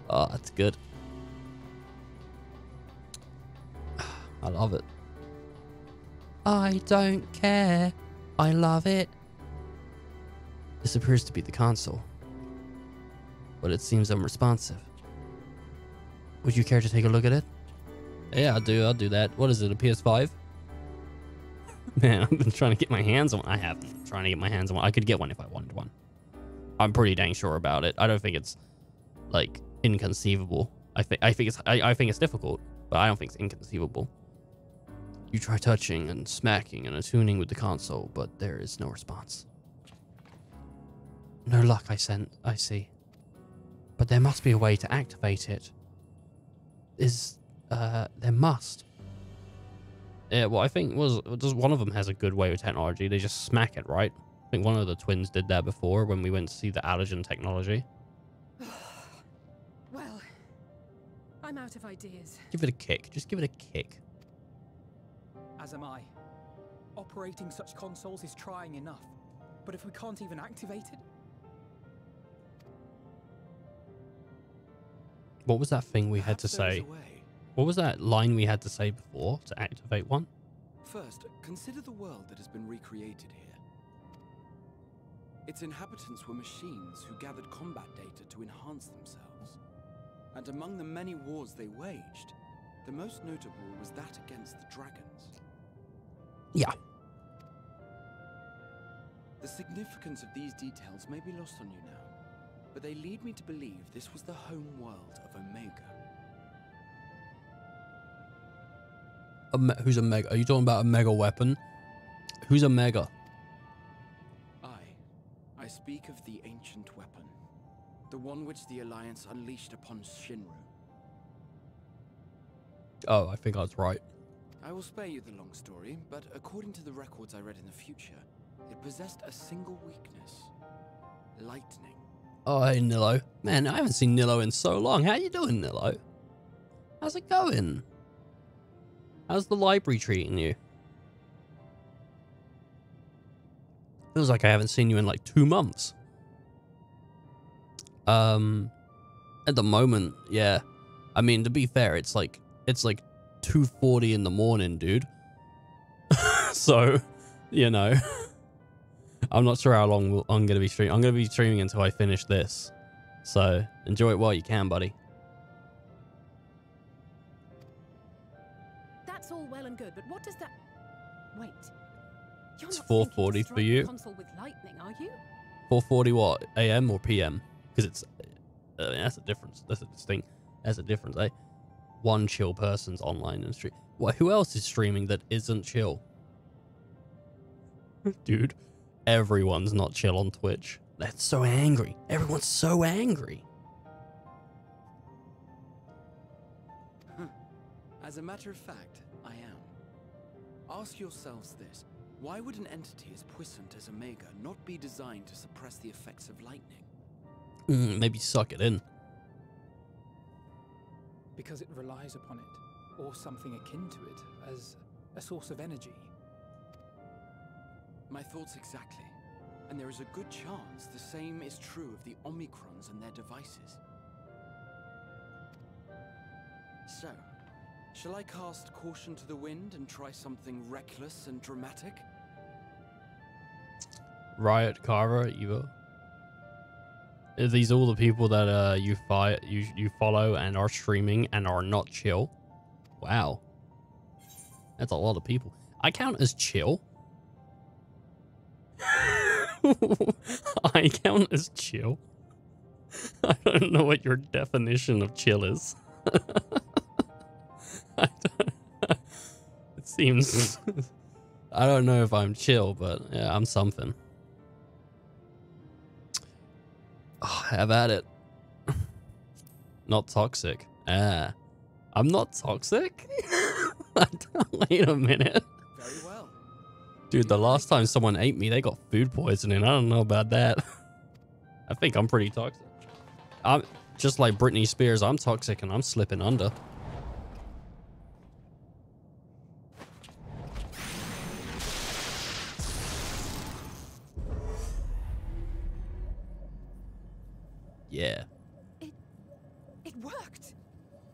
Oh, that's good. I love it. I don't care. I love it. This appears to be the console, but it seems unresponsive. Would you care to take a look at it? Yeah, I'll do that. What is it, a PS5? Man, I've been trying to get my hands on one. I haven't been trying to get my hands on one. I could get one if I wanted one. I'm pretty dang sure about it. I don't think it's like inconceivable. I think it's difficult, but I don't think it's inconceivable. You try touching and smacking and attuning with the console, but there is no response. No luck, I see. But there must be a way to activate it. There must. Yeah, well, I think one of them has a good way with technology. They just smack it, right? I think one of the twins did that before when we went to see the allergen technology. Well, I'm out of ideas. Give it a kick. Just give it a kick. As am I. Operating such consoles is trying enough. But if we can't even activate it... What was that thing we had to say? What was that line we had to say before to activate one? First, consider the world that has been recreated here. Its inhabitants were machines who gathered combat data to enhance themselves. And among the many wars they waged, the most notable was that against the dragons. Yeah. The significance of these details may be lost on you now, but they lead me to believe this was the home world of Omega. Who's Omega? Are you talking about a mega weapon? Who's Omega? I speak of the ancient weapon, the one which the Alliance unleashed upon Shinru. Oh, I think I was right. I will spare you the long story, but according to the records I read in the future, it possessed a single weakness: lightning. Oh, hey, Nilo. Man, I haven't seen Nilo in so long. How you doing, Nilo? How's it going? How's the library treating you? Feels like I haven't seen you in like 2 months. At the moment, yeah. I mean, to be fair, it's like 2:40 in the morning, dude. So, you know, I'm not sure how long I'm going to be streaming. I'm going to be streaming until I finish this. So, enjoy it while you can, buddy. That's all well and good, but what does that... Wait. You're It's not 4:40 for you. console with lightning, are you? 4:40 what? AM or PM? Because it's... that's a difference. That's a difference, eh? One chill person's online and stream. What? Who else is streaming that isn't chill? Dude, everyone's not chill on Twitch. They're so angry. Everyone's so angry. As a matter of fact, I am. Ask yourselves this. Why would an entity as puissant as Omega not be designed to suppress the effects of lightning? Maybe suck it in. Because it relies upon it, or something akin to it, as a source of energy. My thoughts exactly. And there is a good chance the same is true of the Omicrons and their devices. So, shall I cast caution to the wind and try something reckless and dramatic? Riot, Kara, Eva. Are these all the people that you follow and are streaming and are not chill? Wow. That's a lot of people. I count as chill. I count as chill. I don't know what your definition of chill is. It seems... I don't know if I'm chill, but yeah, I'm something. Oh, have at it. Not toxic. Ah. I'm not toxic? Wait a minute. Very well. Dude, the last time someone ate me, they got food poisoning. I don't know about that. I think I'm pretty toxic. I'm just like Britney Spears. I'm toxic and I'm slipping under. Yeah. It worked.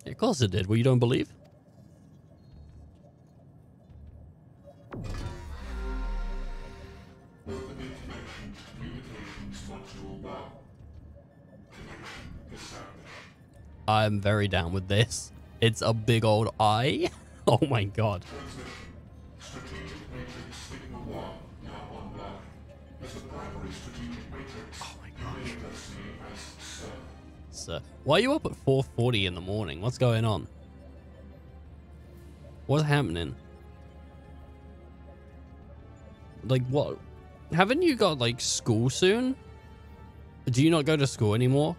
Of course it did. Well, you don't believe? I'm very down with this. It's a big old eye. Oh my god. Oh my gosh. So, why are you up at 4:40 in the morning? What's going on? What's happening? Like what? Haven't you got like school soon? Do you not go to school anymore?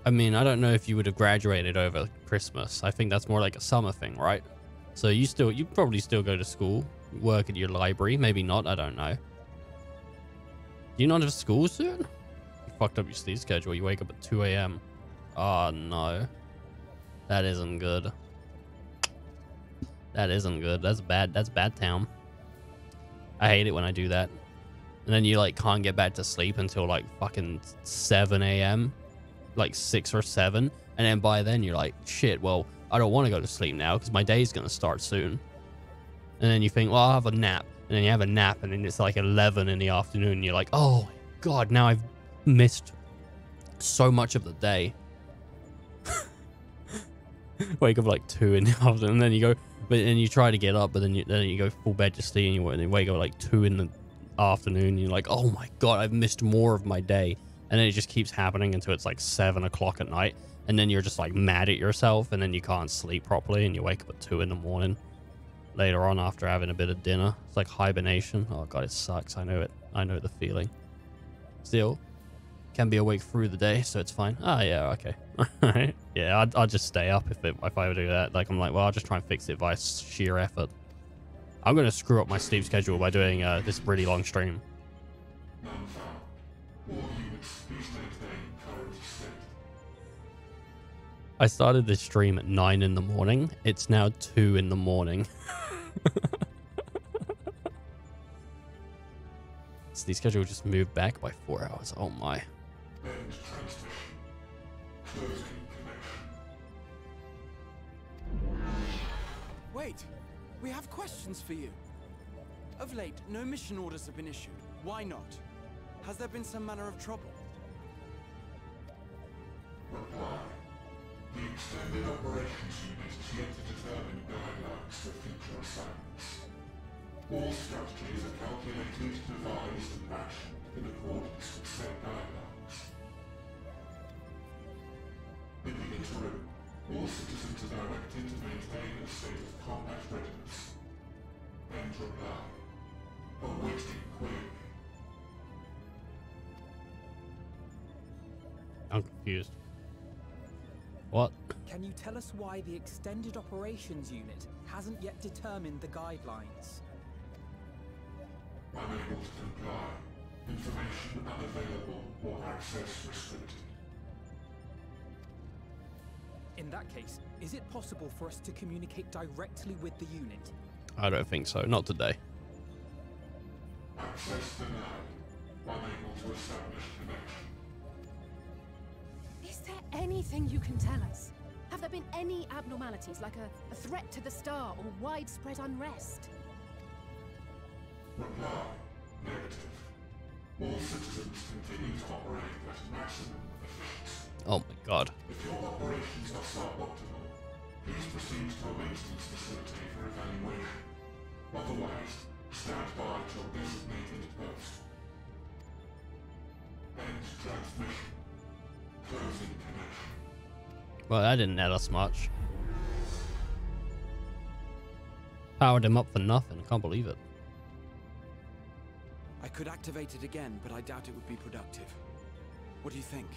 I mean, I don't know if you would have graduated over Christmas. I think that's more like a summer thing, right? So you probably still go to school, work at your library. Maybe not, I don't know. Do you not have school soon? You fucked up your sleep schedule. You wake up at 2 a.m. Oh no. That isn't good. That isn't good. That's bad. That's bad town. I hate it when I do that. And then you like can't get back to sleep until like fucking 7 a.m. Like 6 or 7. And then by then you're like, shit, well, I don't want to go to sleep now because my day's going to start soon. And then you think, well, I'll have a nap. And then you have a nap and then it's like 11 in the afternoon. And you're like, oh my God, now I've missed so much of the day. Wake up like 2 in the afternoon. And then you go, but then you try to get up, but then you go full bed to sleep and you wake up like 2 in the afternoon. And you're like, oh my God, I've missed more of my day. And then it just keeps happening until it's like 7 o'clock at night. And then you're just like mad at yourself and then you can't sleep properly and you wake up at 2 in the morning later on after having a bit of dinner. It's like hibernation. Oh God, it sucks. I know it. I know the feeling. Still, can be awake through the day, so it's fine. Ah, yeah, okay. Alright. Yeah, I'd just stay up if I would do that. Like, I'm like, well, I'll just try and fix it by sheer effort. I'm going to screw up my sleep schedule by doing this really long stream. I started this stream at 9 in the morning. It's now 2 in the morning. So the schedule just moved back by 4 hours. Oh my. Wait, we have questions for you. Of late, no mission orders have been issued. Why not? Has there been some manner of trouble? Reply. The Extended Operations Unit is yet to determine guidelines for future assignments. All strategies are calculated, devised, and actioned in accordance with set guidelines. In the interim, all citizens are directed to maintain a state of combat readiness. End reply. Awaiting query. I'm confused. What? Can you tell us why the Extended Operations Unit hasn't yet determined the guidelines? Unable to comply. Information unavailable or access restricted. In that case, is it possible for us to communicate directly with the unit? I don't think so. Not today. I Access denied. Unable to establish connection. Is there anything you can tell us? Have there been any abnormalities, like a threat to the star or widespread unrest? Reply. Negative. All citizens continue to operate at maximum efficiency. Oh my god. If your operations are suboptimal, please proceed to a maintenance facility for evaluation. Otherwise, stand by at your designated post. End transmission. Closing connection. Well, that didn't add us much. Powered him up for nothing. Can't believe it. I could activate it again, but I doubt it would be productive. What do you think?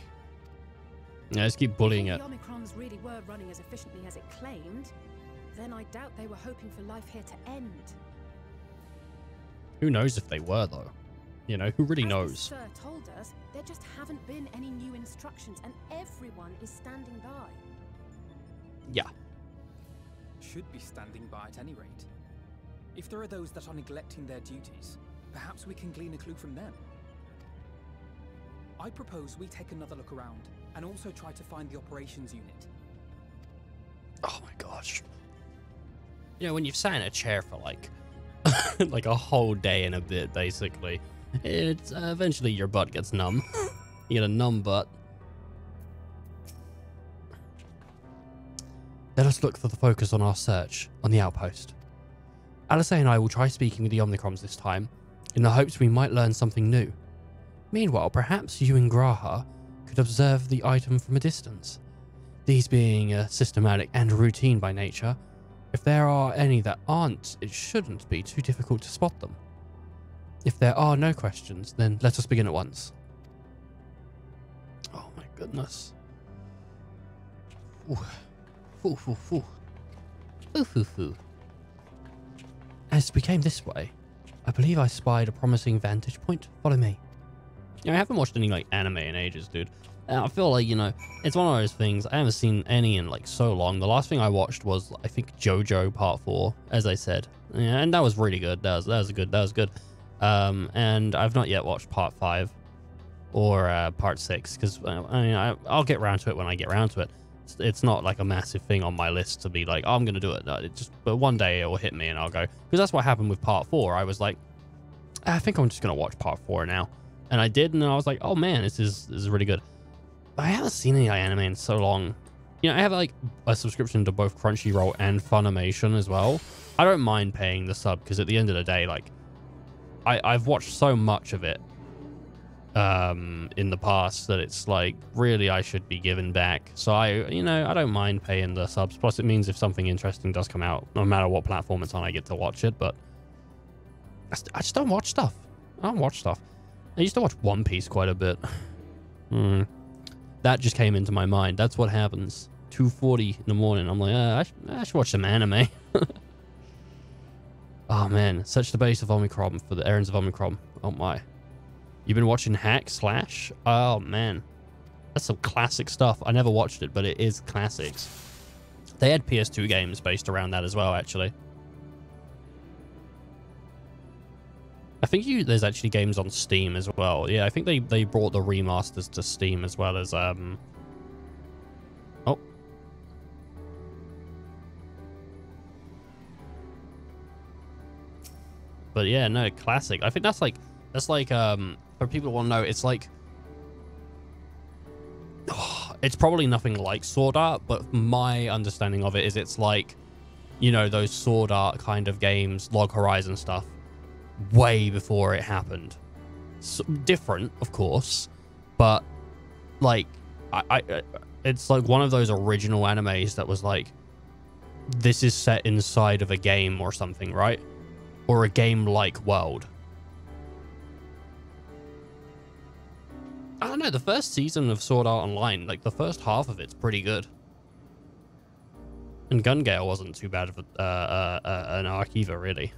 Yeah, let's keep bullying it. If the Omicrons really were running as efficiently as it claimed, then I doubt they were hoping for life here to end. Who knows if they were, though? You know, who really knows? Sir told us there just haven't been any new instructions, and everyone is standing by. Yeah. Should be standing by at any rate. If there are those that are neglecting their duties, perhaps we can glean a clue from them. I propose we take another look around, and also try to find the operations unit. Oh my gosh. You know, when you've sat in a chair for like like a whole day and a bit, basically, it's eventually your butt gets numb. You get a numb butt. Let us look for the focus on our search on the outpost. Alice and I will try speaking with the Omnicrons this time, in the hopes we might learn something new. Meanwhile, perhaps you and Graha could observe the item from a distance. These being systematic and routine by nature, if there are any that aren't, it shouldn't be too difficult to spot them. If there are no questions, then let us begin at once. Oh my goodness. Ooh. Foo, foo, foo. Foo, foo, foo. As we came this way, I believe I spied a promising vantage point. Follow me. You know, I haven't watched any like anime in ages, dude. And I feel like, you know, it's one of those things. I haven't seen any in like so long. The last thing I watched was, I think, JoJo Part 4, as I said. Yeah, and that was really good. That was good. And I've not yet watched Part 5 or Part 6 because I mean, I'll get around to it when I get around to it. It's not like a massive thing on my list to be like, oh, I'm going to do it. No, but one day it will hit me and I'll go. Because that's what happened with Part 4. I was like, I think I'm just going to watch Part 4 now. And I did, and I was like, oh man, this is really good. But I haven't seen any anime in so long. You know, I have like a subscription to both Crunchyroll and Funimation as well. I don't mind paying the sub because at the end of the day, like, I've watched so much of it in the past that it's like, really, I should be given back. So I don't mind paying the subs. Plus, it means if something interesting does come out, no matter what platform it's on, I get to watch it. But I just don't watch stuff. I don't watch stuff. I used to watch One Piece quite a bit. That just came into my mind. That's what happens. 2:40 in the morning. I'm like, I should watch some anime. Oh man, search the base of Omicron for the errands of Omicron. Oh my. You've been watching Hack Slash? Oh man. That's some classic stuff. I never watched it, but it is classics. They had PS2 games based around that as well, actually. I think there's actually games on Steam as well. Yeah, I think they brought the remasters to Steam as well as oh. But yeah, no, classic. I think that's like for people who want to know, it's like it's probably nothing like Sword Art, but my understanding of it is it's like, you know, those Sword Art kind of games, Log Horizon stuff, way before it happened. So, different, of course, but like it's like one of those original animes that was like, this is set inside of a game or something, right? Or a game-like world. I don't know, the first season of Sword Art Online, like the first half of it's pretty good. And Gun Gale wasn't too bad of an arc either, really.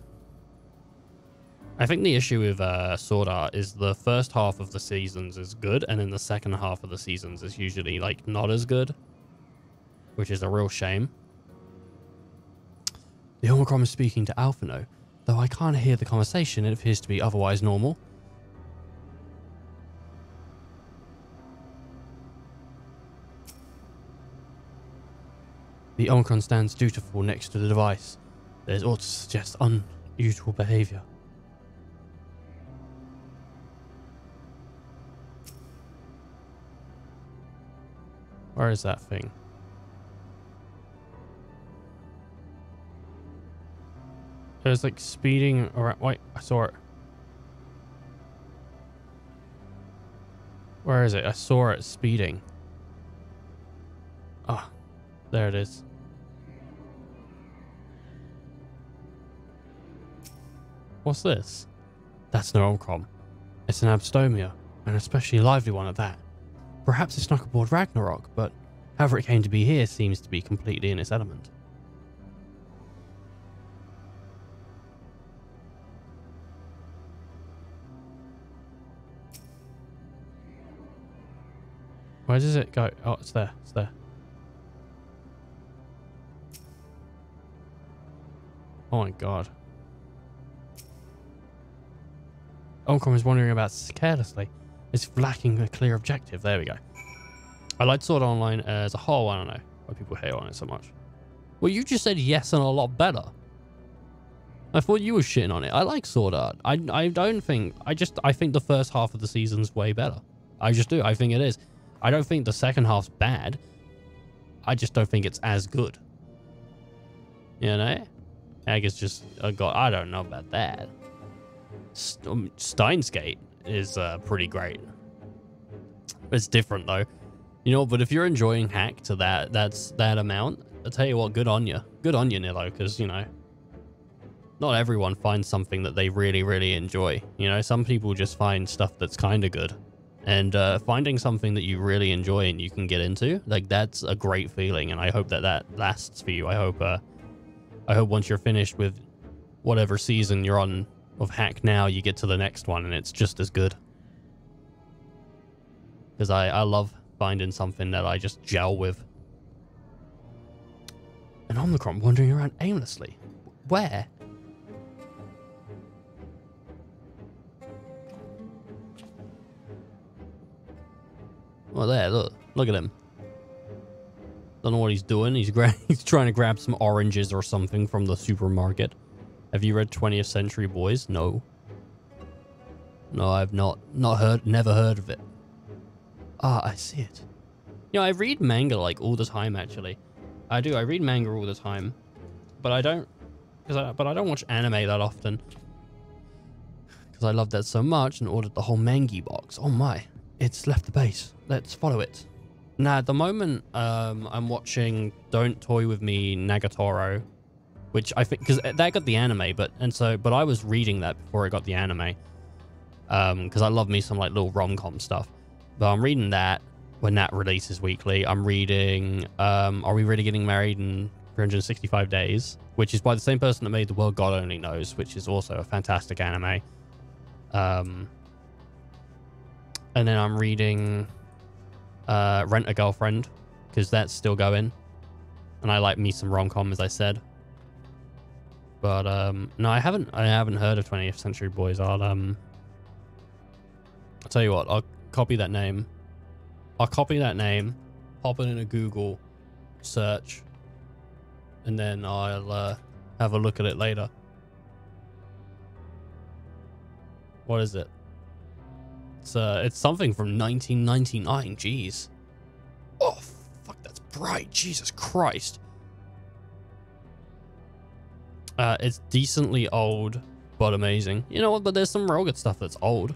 I think the issue with Sword Art is the first half of the seasons is good, and then the second half of the seasons is usually like not as good, which is a real shame. The Omicron is speaking to Alphino. Though I can't hear the conversation, it appears to be otherwise normal. The Omicron stands dutiful next to the device. There's ought to suggest unusual behavior. Where is that thing? It was like speeding around. Wait, I saw it. Where is it? I saw it speeding. Ah, there it is. What's this? That's no Omicron. It's an abstomia, an especially lively one at that. Perhaps it snuck aboard Ragnarok, but however it came to be here seems to be completely in its element. Where does it go? Oh, it's there. It's there. Oh my god. Omicron is wandering about carelessly. It's lacking a clear objective. There we go. I like Sword Art Online as a whole. I don't know why people hate on it so much. Well, you just said yes and a lot better. I thought you were shitting on it. I like Sword Art. I don't think... I think the first half of the season's way better. I just do. I think it is. I don't think the second half's bad. I just don't think it's as good. You know? I guess just... I don't know about that. Steins Gate is pretty great. It's different though. You know, but if you're enjoying Hack to that amount, I'll tell you what, good on you. Good on you, Nilo, because, you know, not everyone finds something that they really, really enjoy. You know, some people just find stuff that's kind of good. And finding something that you really enjoy and you can get into, like, that's a great feeling. And I hope that lasts for you. I hope once you're finished with whatever season you're on of Hack now, you get to the next one and it's just as good. Because I love finding something that I just gel with. An Omicron wandering around aimlessly. Where? Well, there, look at him. Don't know what he's doing. He's trying to grab some oranges or something from the supermarket. Have you read 20th Century Boys? No. No, I've never heard of it. Ah, I see it. You know, I read manga like all the time, actually. I do. I read manga all the time, but I don't watch anime that often because I love that so much and ordered the whole mangi box. Oh my! It's left the base. Let's follow it. Now, at the moment, I'm watching Don't Toy With Me Nagatoro, which I think, because that got the anime, but I was reading that before it got the anime, because I love me some like little rom-com stuff. But I'm reading that when that releases weekly. I'm reading Are We Really Getting Married in 365 Days, which is by the same person that made The World God Only Knows, which is also a fantastic anime. And then I'm reading Rent a Girlfriend, because that's still going. And I like me some rom-com, as I said. But no, I haven't heard of 20th Century Boys. I'll tell you what, I'll copy that name. Pop it in a Google search, and then I'll have a look at it later. What is it? It's something from 1999. Jeez. Oh fuck, that's bright. Jesus Christ. It's decently old, but amazing. You know what? But there's some real good stuff that's old.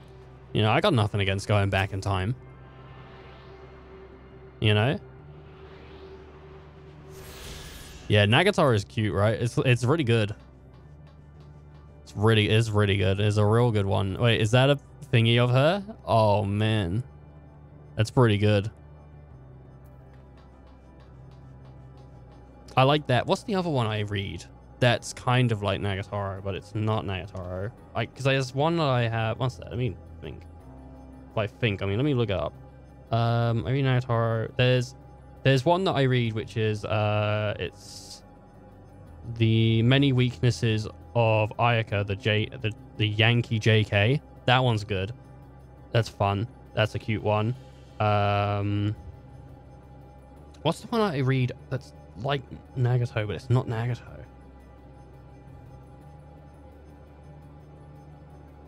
You know, I got nothing against going back in time. You know? Yeah, Nagatoro is cute, right? It's really good. It's really good. It's a real good one. Wait, is that a thingy of her? Oh man, that's pretty good. I like that. What's the other one I read that's kind of like Nagatoro, but it's not Nagatoro? Because there's one that I have. What's that? Let me think. Let me look it up. I read Nagatoro. There's one that I read, which is it's The Many Weaknesses of Ayaka, the Yankee JK. That one's good. That's fun. That's a cute one. What's the one I read that's like Nagato, but it's not Nagato?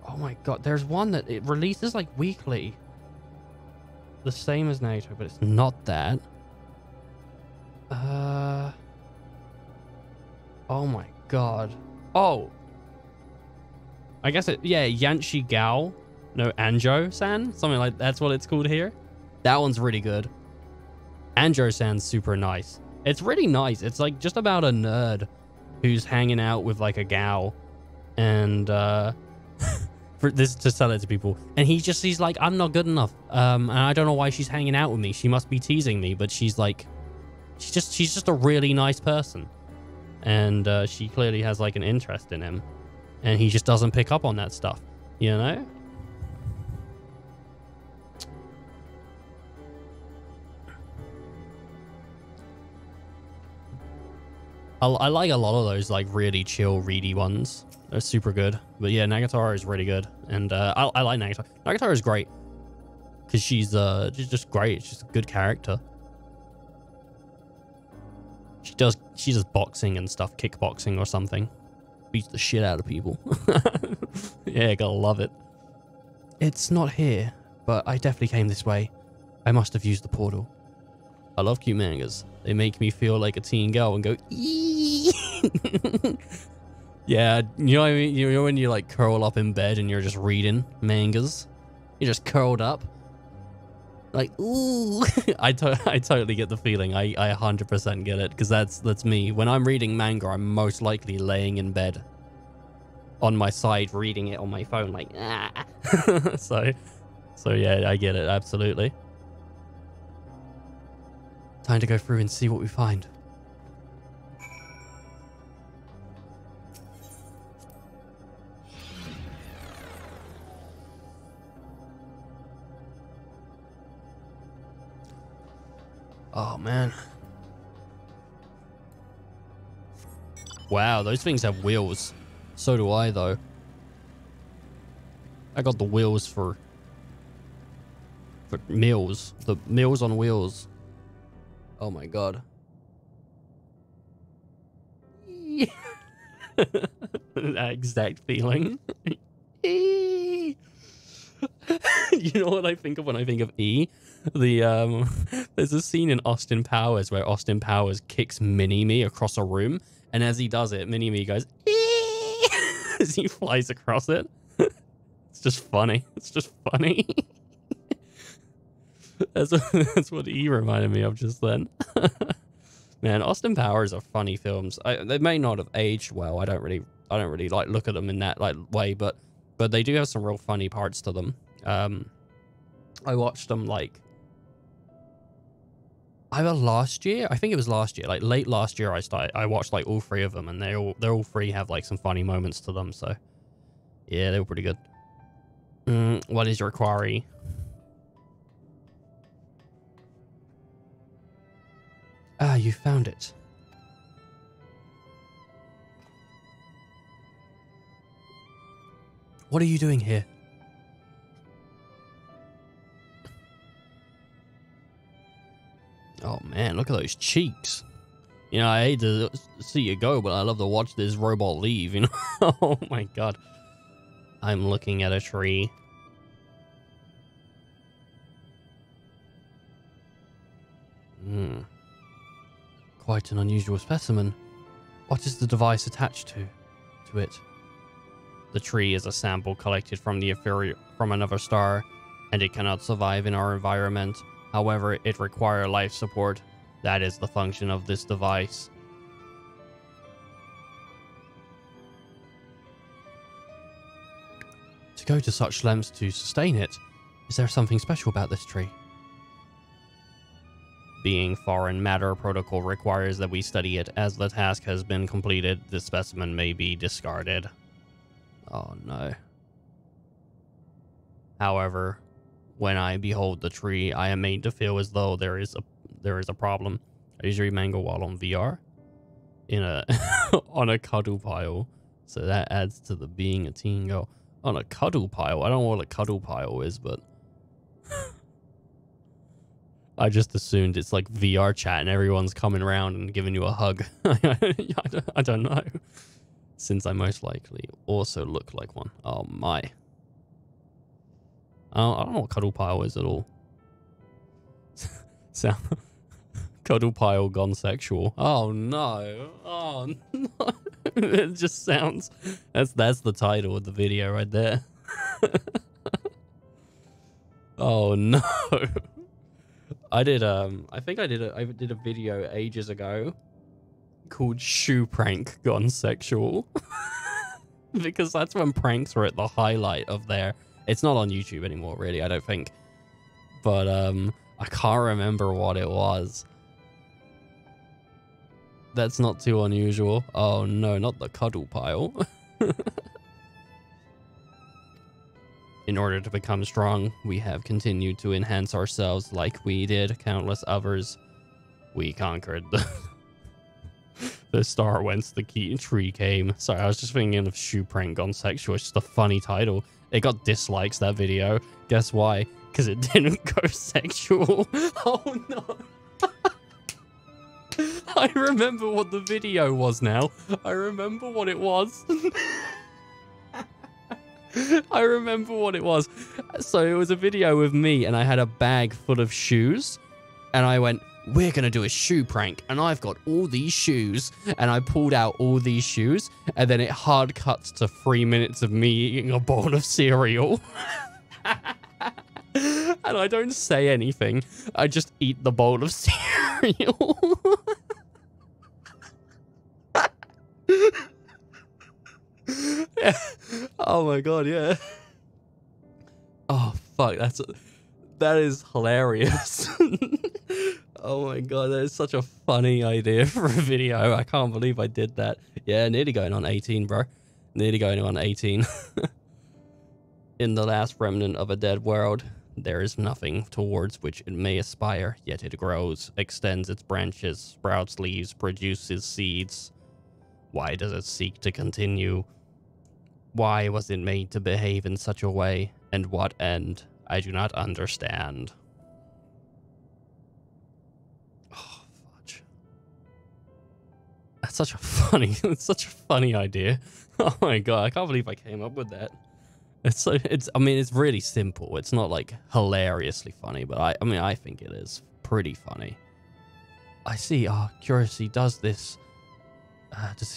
Oh my god, there's one that it releases like weekly. The same as Nagato, but it's not that. Oh my god. Oh. I guess it, yeah, Yanshi Gao. No, Anjo-san? Something like that's what it's called here. That one's really good. Anjo-san's super nice. It's really nice. It's like just about a nerd who's hanging out with like a gal. And for this to sell it to people. And he's like, I'm not good enough. And I don't know why she's hanging out with me. She must be teasing me, but she's like she's just a really nice person. And she clearly has like an interest in him. And he just doesn't pick up on that stuff, you know? I like a lot of those like really chill, reedy ones. They're super good. But yeah, Nagatoro is really good. And I like Nagatoro. Nagatoro is great. Because she's just great. She's a good character. She does boxing and stuff, kickboxing or something. Beats the shit out of people. Yeah, gotta love it. It's not here, but I definitely came this way. I must have used the portal. I love cute mangas. They make me feel like a teen girl and go, eee. Yeah, you know what I mean? You know when you like curl up in bed and you're just reading mangas? You're just curled up. Like, ooh. I totally get the feeling. I 100% get it, because that's me. When I'm reading manga, I'm most likely laying in bed on my side reading it on my phone like, ah. So yeah, I get it, absolutely. Time to go through and see what we find. Oh, man. Wow, those things have wheels. So do I, though. I got the wheels for meals. The meals on wheels. Oh, my God. That exact feeling. You know what I think of when I think of E? There's a scene in Austin Powers where Austin Powers kicks Mini-Me across a room, and as he does it, Mini-Me goes ee! As he flies across it. It's just funny. It's just funny. That's what E reminded me of just then. Man, Austin Powers are funny films. They may not have aged well. I don't really like look at them in that like way, but they do have some real funny parts to them. I watched them like either last year. I think it was last year, like late last year. I watched like all three of them, and they're all three have like some funny moments to them. So yeah, they were pretty good. What is your quarry? Ah, you found it. What are you doing here? Oh man, look at those cheeks. You know, I hate to see you go, but I love to watch this robot leave, you know? Oh my god. I'm looking at a tree. Quite an unusual specimen. What is the device attached to it? The tree is a sample collected from from another star, and it cannot survive in our environment. However, it requires life support. That is the function of this device. To go to such lengths to sustain it, is there something special about this tree? Being foreign matter protocol requires that we study it. As the task has been completed, the specimen may be discarded. Oh no. However, when I behold the tree, I am made to feel as though there is a problem. I usually manga while on VR in a on a cuddle pile So that adds to the being a teen girl. On a cuddle pile. I don't know what a cuddle pile is, but I just assumed it's like VR chat and everyone's coming around and giving you a hug. I don't know. Since I most likely also look like one. Oh my. I don't know what cuddle pile is at all. So, cuddle pile gone sexual. Oh no. Oh no. It just sounds... That's the title of the video right there. Oh no. I think I did a video ages ago called Shoe Prank Gone Sexual. Because that's when pranks were at the highlight of their... It's not on YouTube anymore, really, I don't think. But I can't remember what it was. That's not too unusual. Oh no, not the cuddle pile. In order to become strong, we have continued to enhance ourselves like we did countless others. We conquered the star whence the key tree came. Sorry, I was just thinking of Shoe Prank Gone Sexual. It's just a funny title. It got dislikes, that video. Guess why? Because it didn't go sexual. Oh no. I remember what the video was now. I remember what it was. I remember what it was. So it was a video with me and I had a bag full of shoes. And I went, we're going to do a shoe prank. And I've got all these shoes. And I pulled out all these shoes. And then it hard cuts to 3 minutes of me eating a bowl of cereal. And I don't say anything. I just eat the bowl of cereal. Yeah. Oh my god, yeah. Oh fuck, that is hilarious. Oh my god, that is such a funny idea for a video. I can't believe I did that. Yeah, nearly going on 18, bro. Nearly going on 18. In the last remnant of a dead world, there is nothing towards which it may aspire, yet it grows, extends its branches, sprouts leaves, produces seeds. Why does it seek to continue? Why was it made to behave in such a way? And what end? I do not understand. Oh, fudge. That's such a funny idea. Oh my god, I can't believe I came up with that. I mean, it's really simple. It's not like hilariously funny, but I mean, I think it is pretty funny. I see. Curiosity, does this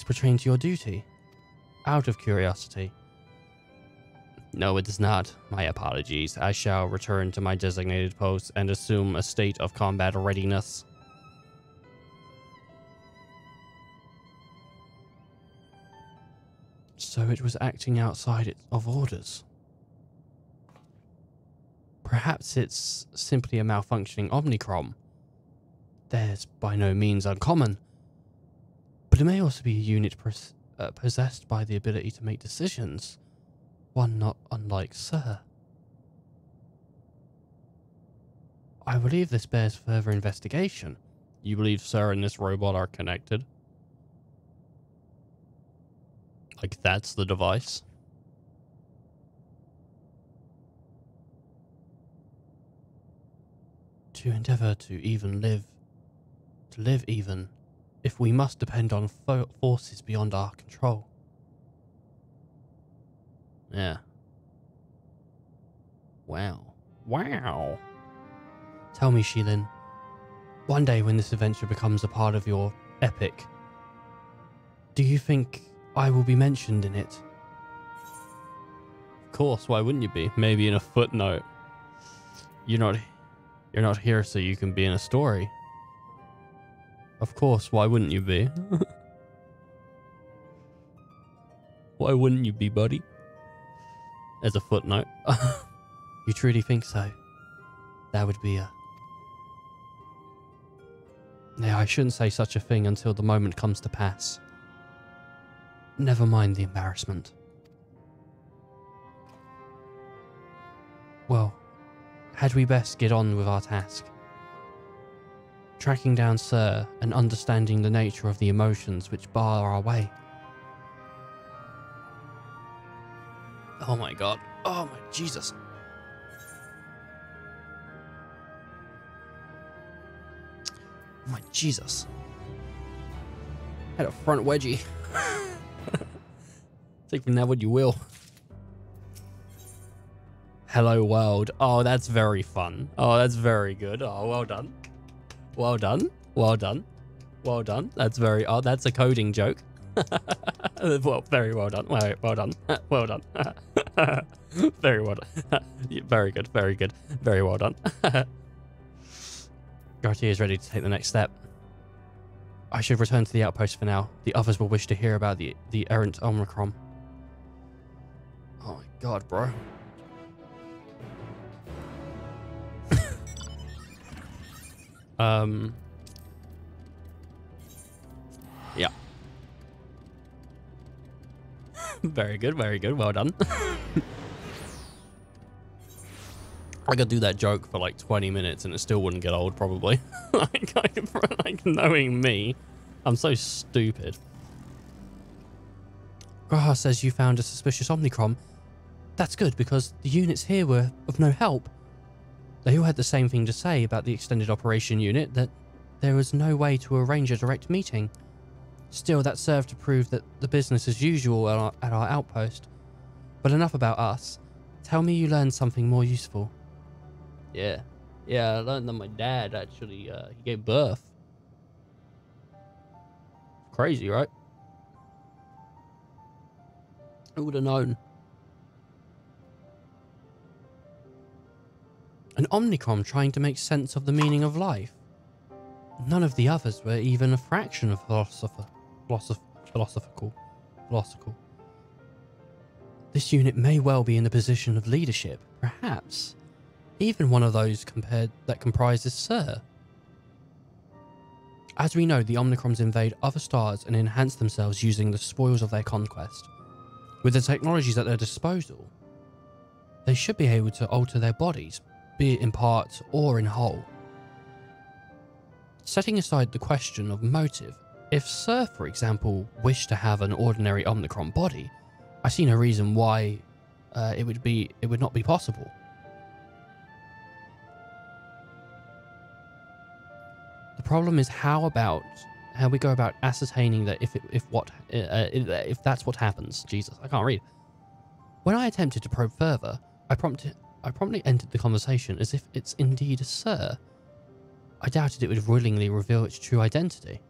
pertain to your duty? Out of curiosity. No, it does not. My apologies. I shall return to my designated post and assume a state of combat readiness. So it was acting outside of orders. Perhaps it's simply a malfunctioning Omnicrom. There's by no means uncommon. But it may also be a unit possessed by the ability to make decisions. One not unlike Sir. I believe this bears further investigation. You believe Sir and this robot are connected? Like that's the device? To endeavor to live even, if we must depend on forces beyond our control. Yeah. Wow. Wow. Tell me, Shilin, one day when this adventure becomes a part of your epic, do you think I will be mentioned in it? Of course, why wouldn't you be? Maybe in a footnote. You're not here so you can be in a story. Of course, why wouldn't you be? Why wouldn't you be, buddy? As a footnote. You truly think so? That would be a... Yeah, I shouldn't say such a thing until the moment comes to pass. Never mind the embarrassment. Well, had we best get on with our task? Tracking down Sir and understanding the nature of the emotions which bar our way. Oh my god. Oh my Jesus. Oh my Jesus. Had a front wedgie. Take from that what you will. Hello world. Oh, that's very fun. Oh, that's very good. Oh, well done. Well done. Well done. Well done. That's very... Oh, that's a coding joke. Well, very well done. Well done. Well done. Very well done. Very good. Very good. Very well done. Garcia is ready to take the next step. I should return to the outpost for now. The others will wish to hear about the errant Omicron. Oh my god, bro. Yeah. Very good, very good. Well done. I could do that joke for like 20 minutes and it still wouldn't get old, probably. like knowing me, I'm so stupid. Graha says you found a suspicious Omnicron. That's good, because the units here were of no help. They all had the same thing to say about the extended operation unit, that there was no way to arrange a direct meeting. Still, that served to prove that the business as usual at our outpost. But enough about us. Tell me you learned something more useful. Yeah. Yeah, I learned that my dad actually, he gave birth. Crazy, right? Who would have known? An Omnicron trying to make sense of the meaning of life. None of the others were even a fraction of philosophical. This unit may well be in the position of leadership, perhaps even one of those that comprises Sir. As we know, the Omnicrons invade other stars and enhance themselves using the spoils of their conquest. With the technologies at their disposal, they should be able to alter their bodies, be it in part or in whole. Setting aside the question of motive, if Sir, for example, wished to have an ordinary Omnicron body, I see no reason why it would not be possible. The problem is how we go about ascertaining that if that's what happens. Jesus, I can't read. When I attempted to probe further, I promptly entered the conversation as if it's indeed a Sir. I doubted it would willingly reveal its true identity.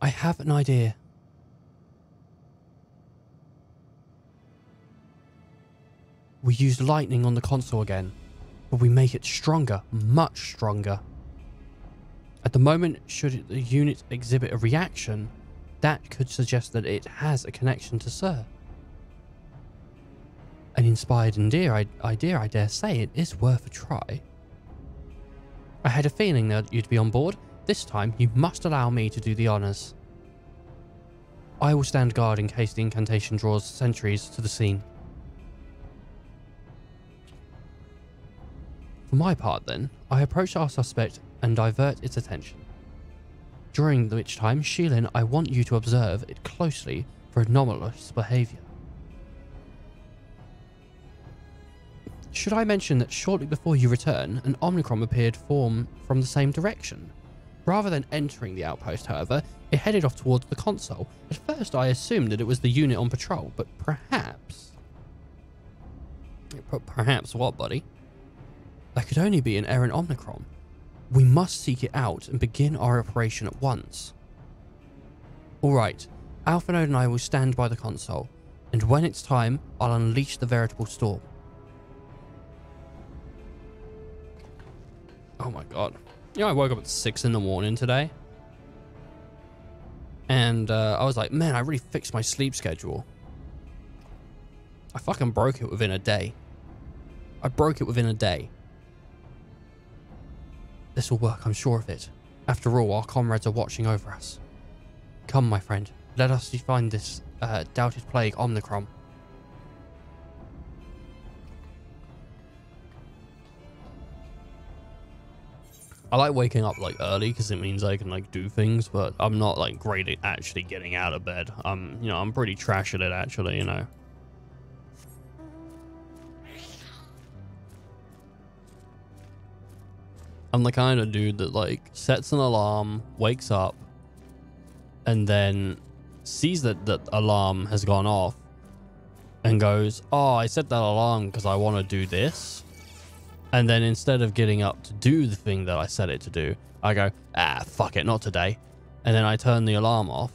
I have an idea. We use lightning on the console again, but we make it stronger, much stronger. At the moment, should the unit exhibit a reaction, that could suggest that it has a connection to Sir. An inspired idea, I dare say, it is worth a try. I had a feeling that you'd be on board. This time, you must allow me to do the honours. I will stand guard in case the incantation draws sentries to the scene. For my part then, I approach our suspect and divert its attention. During which time, Sheilin, I want you to observe it closely for anomalous behaviour. Should I mention that shortly before you return, an Omnicron appeared from the same direction? Rather than entering the outpost, however, it headed off towards the console. At first I assumed that it was the unit on patrol, but perhaps... Perhaps what, buddy? That could only be an errant Omnicron. We must seek it out and begin our operation at once. Alright, Alphanode and I will stand by the console, and when it's time, I'll unleash the veritable storm. Oh my god. You know, I woke up at 6 in the morning today. And I was like, man, I really fixed my sleep schedule. I fucking broke it within a day. I broke it within a day. This will work, I'm sure of it. After all, our comrades are watching over us. Come, my friend, let us find this doubted plague Omnicron. I like waking up like early because it means I can like do things, but I'm not like great at actually getting out of bed. You know, I'm pretty trash at it actually, you know. I'm the kind of dude that like sets an alarm, wakes up, and then sees that the alarm has gone off and goes, oh, I set that alarm because I want to do this. And then instead of getting up to do the thing that I set it to do, I go, ah, fuck it, not today. And then I turn the alarm off.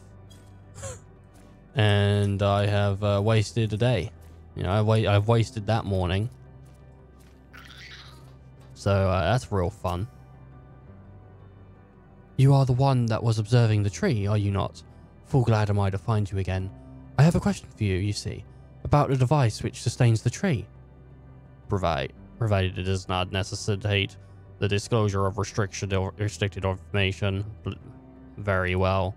And I have wasted a day. You know, I've wasted that morning. So that's real fun. You are the one that was observing the tree, are you not? Full glad am I to find you again. I have a question for you, you see, about the device which sustains the tree. Provided it does not necessitate the disclosure of restricted information. Very well.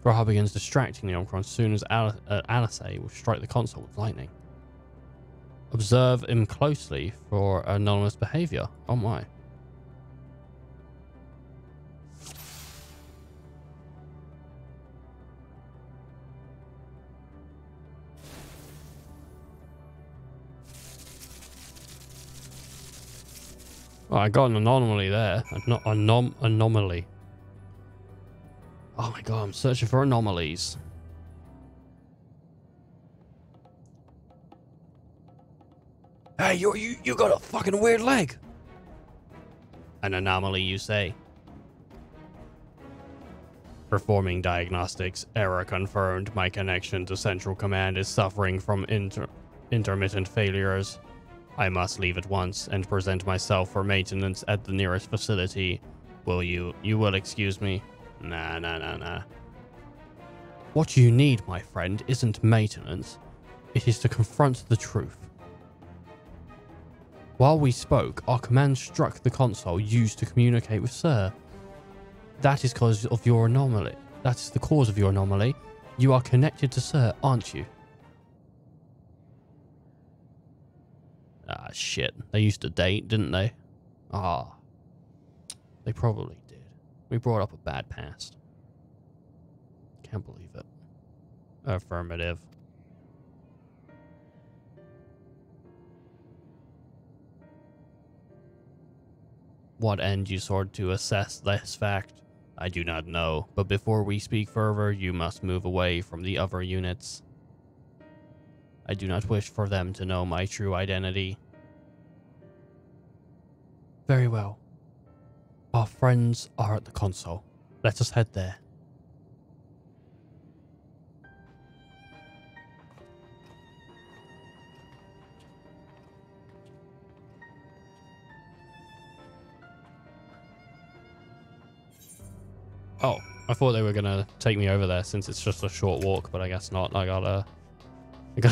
Groha begins distracting the Omicron as soon as Alice will strike the console with lightning. Observe him closely for anonymous behavior. Oh my. Oh, I got an anomaly there. Anomaly. Oh my god, I'm searching for anomalies. Hey, you got a fucking weird leg. An anomaly, you say? Performing diagnostics. Error confirmed. My connection to Central Command is suffering from intermittent failures. I must leave at once and present myself for maintenance at the nearest facility. Will you will excuse me? Nah. What you need, my friend, isn't maintenance. It is to confront the truth. While we spoke, our command struck the console used to communicate with Sir. That is cause of your anomaly. That is the cause of your anomaly. You are connected to Sir, aren't you? Ah, shit. They used to date, didn't they? Ah. They probably did. We brought up a bad past. Can't believe it. Affirmative. What end you sought to assess this fact, I do not know, but before we speak further, you must move away from the other units. I do not wish for them to know my true identity. Very well. Our friends are at the console. Let us head there. Oh, I thought they were gonna take me over there since it's just a short walk, but I guess not. I gotta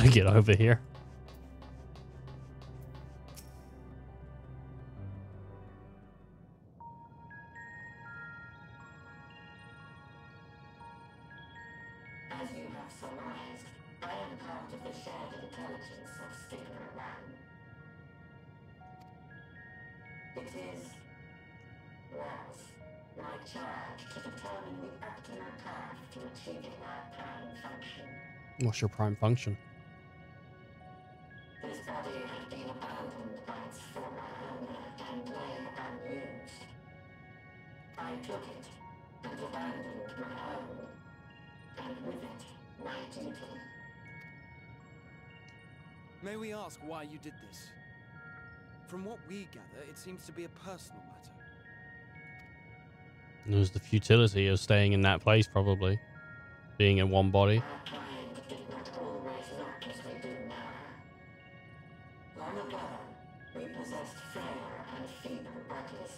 get over here. As you have surmised, I am part of the shared intelligence of Stigma One. It was my charge to determine the optimal path to achieving my prime function. What's your prime function? This body had been abandoned by its former owner and lay unused. I took it and abandoned my own, and with it, my duty. May we ask why you did this? From what we gather, it seems to be a personal matter. It was the futility of staying in that place, probably. Being in one body. Our kind did not always look as we do now. Long ago, we possessed frail and feeble bodies.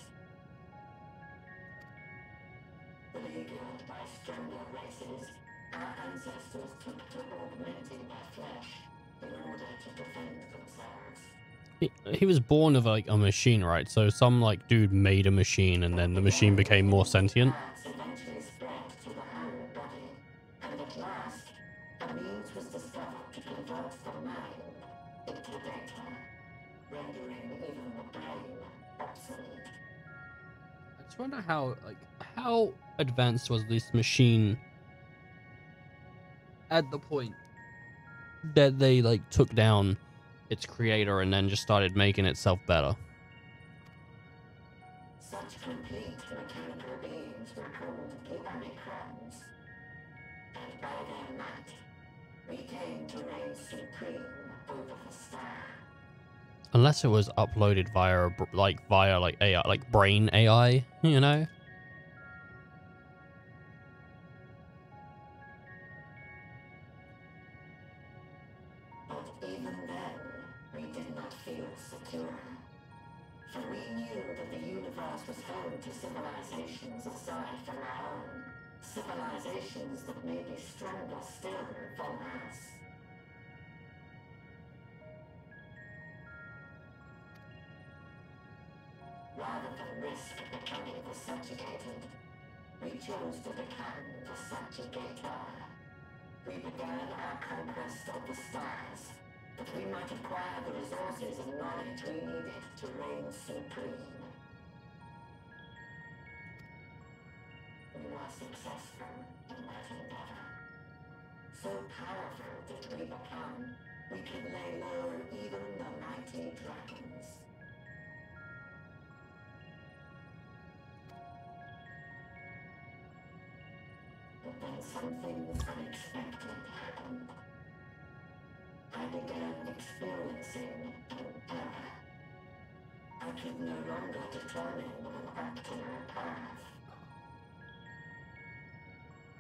Beleaguered by stronger races, our ancestors took to augmenting their flesh in order to defend themselves. He was born of like a machine, right? So some like dude made a machine and then the machine became more sentient. Eventually spread to the whole body, and at last, a means was discovered to convert the mind into data, rendering even the brain obsolete. wonder how advanced was this machine at the point that they like took down its creator and then just started making itself better. Such complete mechanical beings were called the Omicrons, and by their might, we came to reign supreme over the star. Unless it was uploaded via AI, like brain AI, you know? But even then, we did not feel secure. For we knew that the universe was home to civilizations aside from our own. Civilizations that may be stronger still than us. Rather than risk becoming the subjugated, we chose to become the subjugator. We began our conquest of the stars, that we might acquire the resources and knowledge we needed to reign supreme. We were successful in that endeavor. So powerful did we become, we could lay low even the mighty dragons. But then something unexpected happened. I began experiencing an error. I could no longer determine an optimal path.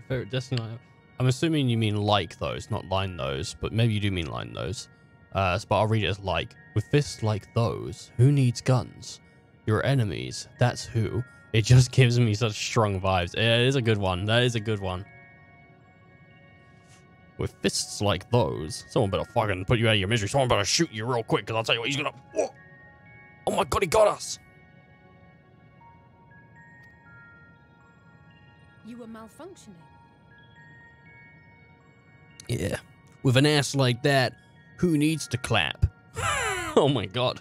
Favorite Destiny line. I'm assuming you mean like those, not line those, but maybe you do mean line those. But I'll read it as like. With fists like those, who needs guns? Your enemies, that's who. It just gives me such strong vibes. It is a good one. That is a good one. With fists like those, someone better fucking put you out of your misery. Someone better shoot you real quick, because I'll tell you what, he's gonna... Whoa. Oh my god, he got us! You were malfunctioning. Yeah. With an ass like that, who needs to clap? Oh my god.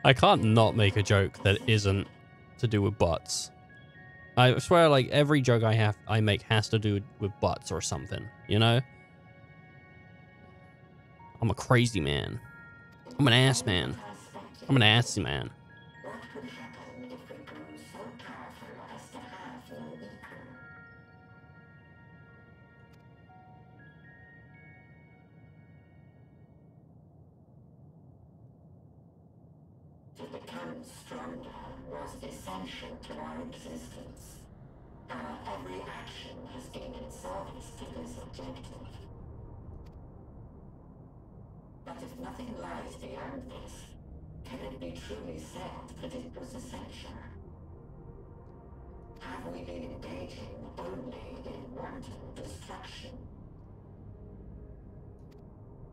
I can't not make a joke that isn't to do with butts. I swear, like, every joke I make has to do with butts or something, you know? I'm a crazy man. I'm an ass man. I'm an assy man. To become stronger was essential to our existence. Our every action has been in service to this objective. But if nothing lies beyond this, can it be truly said that it was essential? Have we been engaging only in wanton destruction?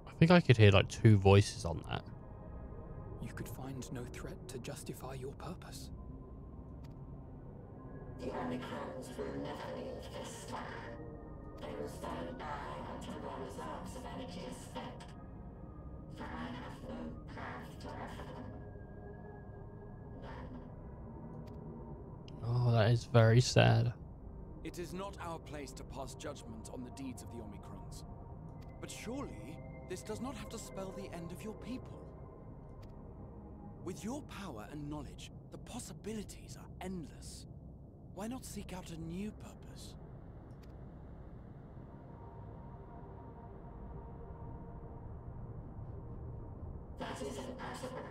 I think I could hear like two voices on that. You could find no threat to justify your purpose. The Omicrons will never leave this star. They will stand by until their reserves of energy is spent. For I have no path to offer them. Oh, that is very sad. It is not our place to pass judgment on the deeds of the Omicrons. But surely, this does not have to spell the end of your people. With your power and knowledge, the possibilities are endless. Why not seek out a new purpose? That is impossible.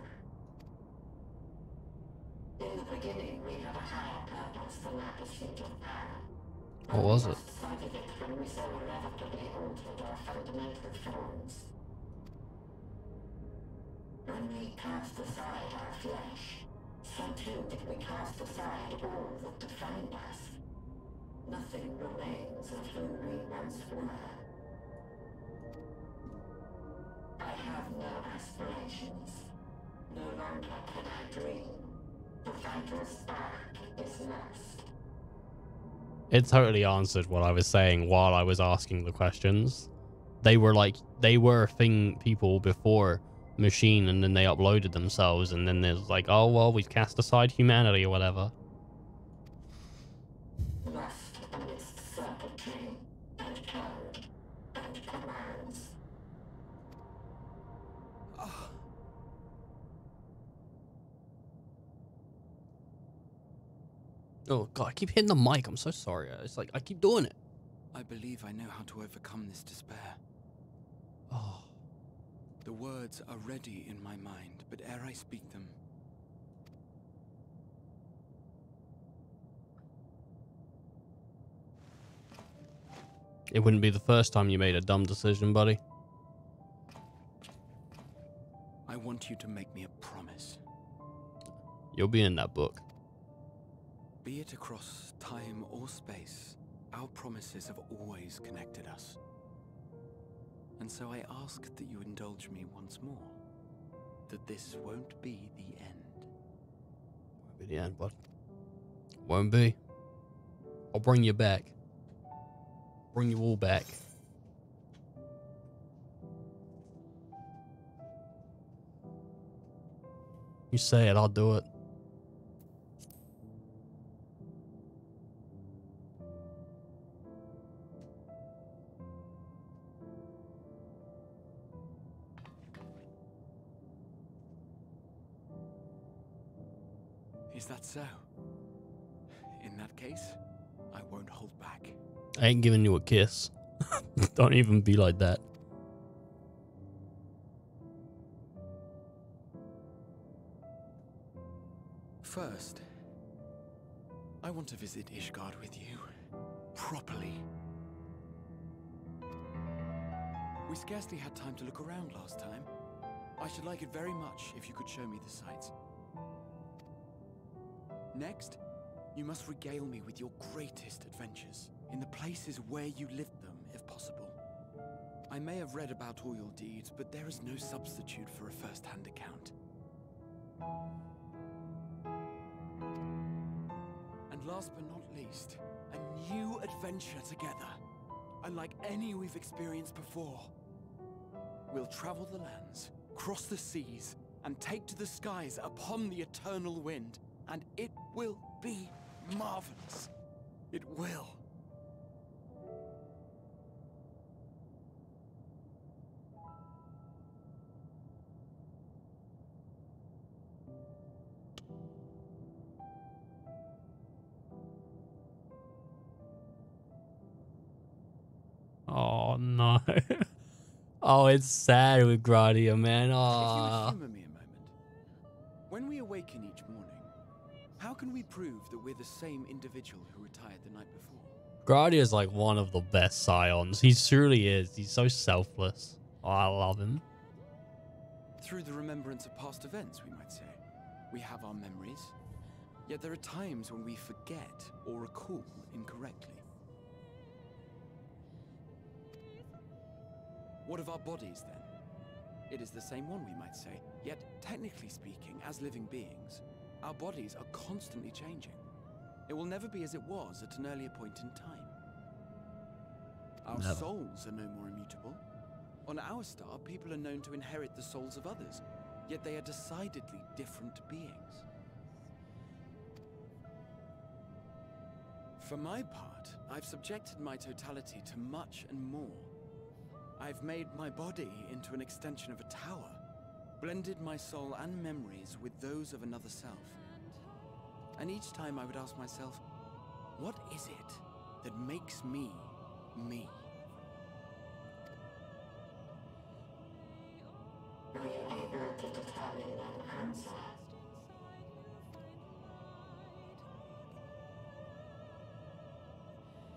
In the beginning, we had a higher purpose than our pursuit of power. What was it? Sight of it when we so irrevocably altered our fundamental forms. When we cast aside our flesh, so too did we cast aside all that defined us. Nothing remains of who we once were. I have no aspirations. No longer can I dream. The vital spark is lost. It totally answered what I was saying while I was asking the questions. They were a thing people before Machine, and then they uploaded themselves, and then there's like, oh well, we've cast aside humanity or whatever. Rest amidst circuitry and code and commands. Oh god, I keep hitting the mic. I'm so sorry. It's like I keep doing it. I believe I know how to overcome this despair. Oh. The words are ready in my mind, but ere I speak them, It wouldn't be the first time you made a dumb decision, buddy. I want you to make me a promise. You'll be in that book. Be it across time or space, our promises have always connected us. And so I ask that you indulge me once more, that this won't be the end. Won't be the end, bud. Won't be. I'll bring you back. Bring you all back. You say it, I'll do it. Is that so? In that case, I won't hold back. I ain't giving you a kiss. Don't even be like that. First, I want to visit Ishgard with you, properly. We scarcely had time to look around last time. I should like it very much if you could show me the sights. Next, you must regale me with your greatest adventures, in the places where you lived them, if possible. I may have read about all your deeds, but there is no substitute for a first-hand account. And last but not least, a new adventure together, unlike any we've experienced before. We'll travel the lands, cross the seas, and take to the skies upon the eternal wind, and it will be marvelous. It will. Oh no. Oh, it's sad with Gradia, man. If you Oh. would humor me a moment. When we awaken each morning, how can we prove that we're the same individual who retired the night before? Gradia is like one of the best scions. He truly is. He's so selfless. Oh, I love him. Through the remembrance of past events, we might say. We have our memories, yet there are times when we forget or recall incorrectly. What of our bodies, then? It is the same one, we might say, yet technically speaking, as living beings, our bodies are constantly changing. It will never be as it was at an earlier point in time. Our Never. souls are no more immutable. On our star, people are known to inherit the souls of others, yet they are decidedly different beings. For my part, I've subjected my totality to much and more. I've made my body into an extension of a tower, blended my soul and memories with those of another self. And each time I would ask myself, what is it that makes me, me? Were you able to determine an answer?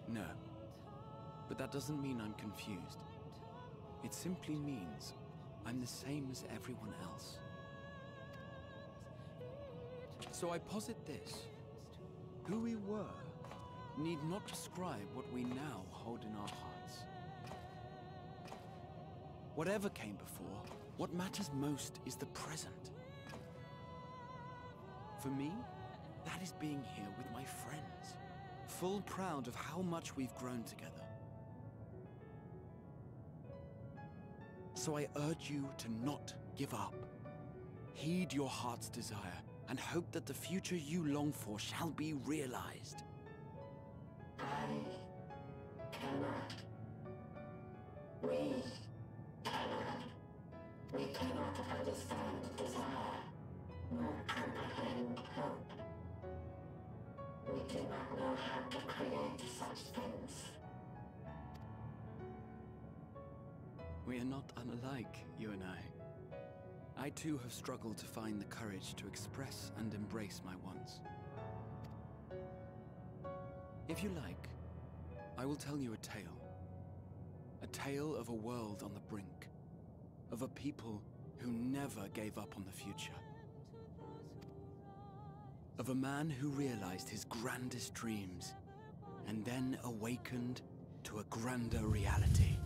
No. But that doesn't mean I'm confused. It simply means I'm the same as everyone else. So I posit this. Who we were need not describe what we now hold in our hearts. Whatever came before, what matters most is the present. For me, that is being here with my friends, full proud of how much we've grown together. So I urge you to not give up. Heed your heart's desire and hope that the future you long for shall be realized. I cannot. We cannot. We cannot understand desire, nor comprehend hope. We do not know how to create such things. We are not unlike, you and I. I too have struggled to find the courage to express and embrace my wants. If you like, I will tell you a tale. A tale of a world on the brink. Of a people who never gave up on the future. Of a man who realized his grandest dreams and then awakened to a grander reality.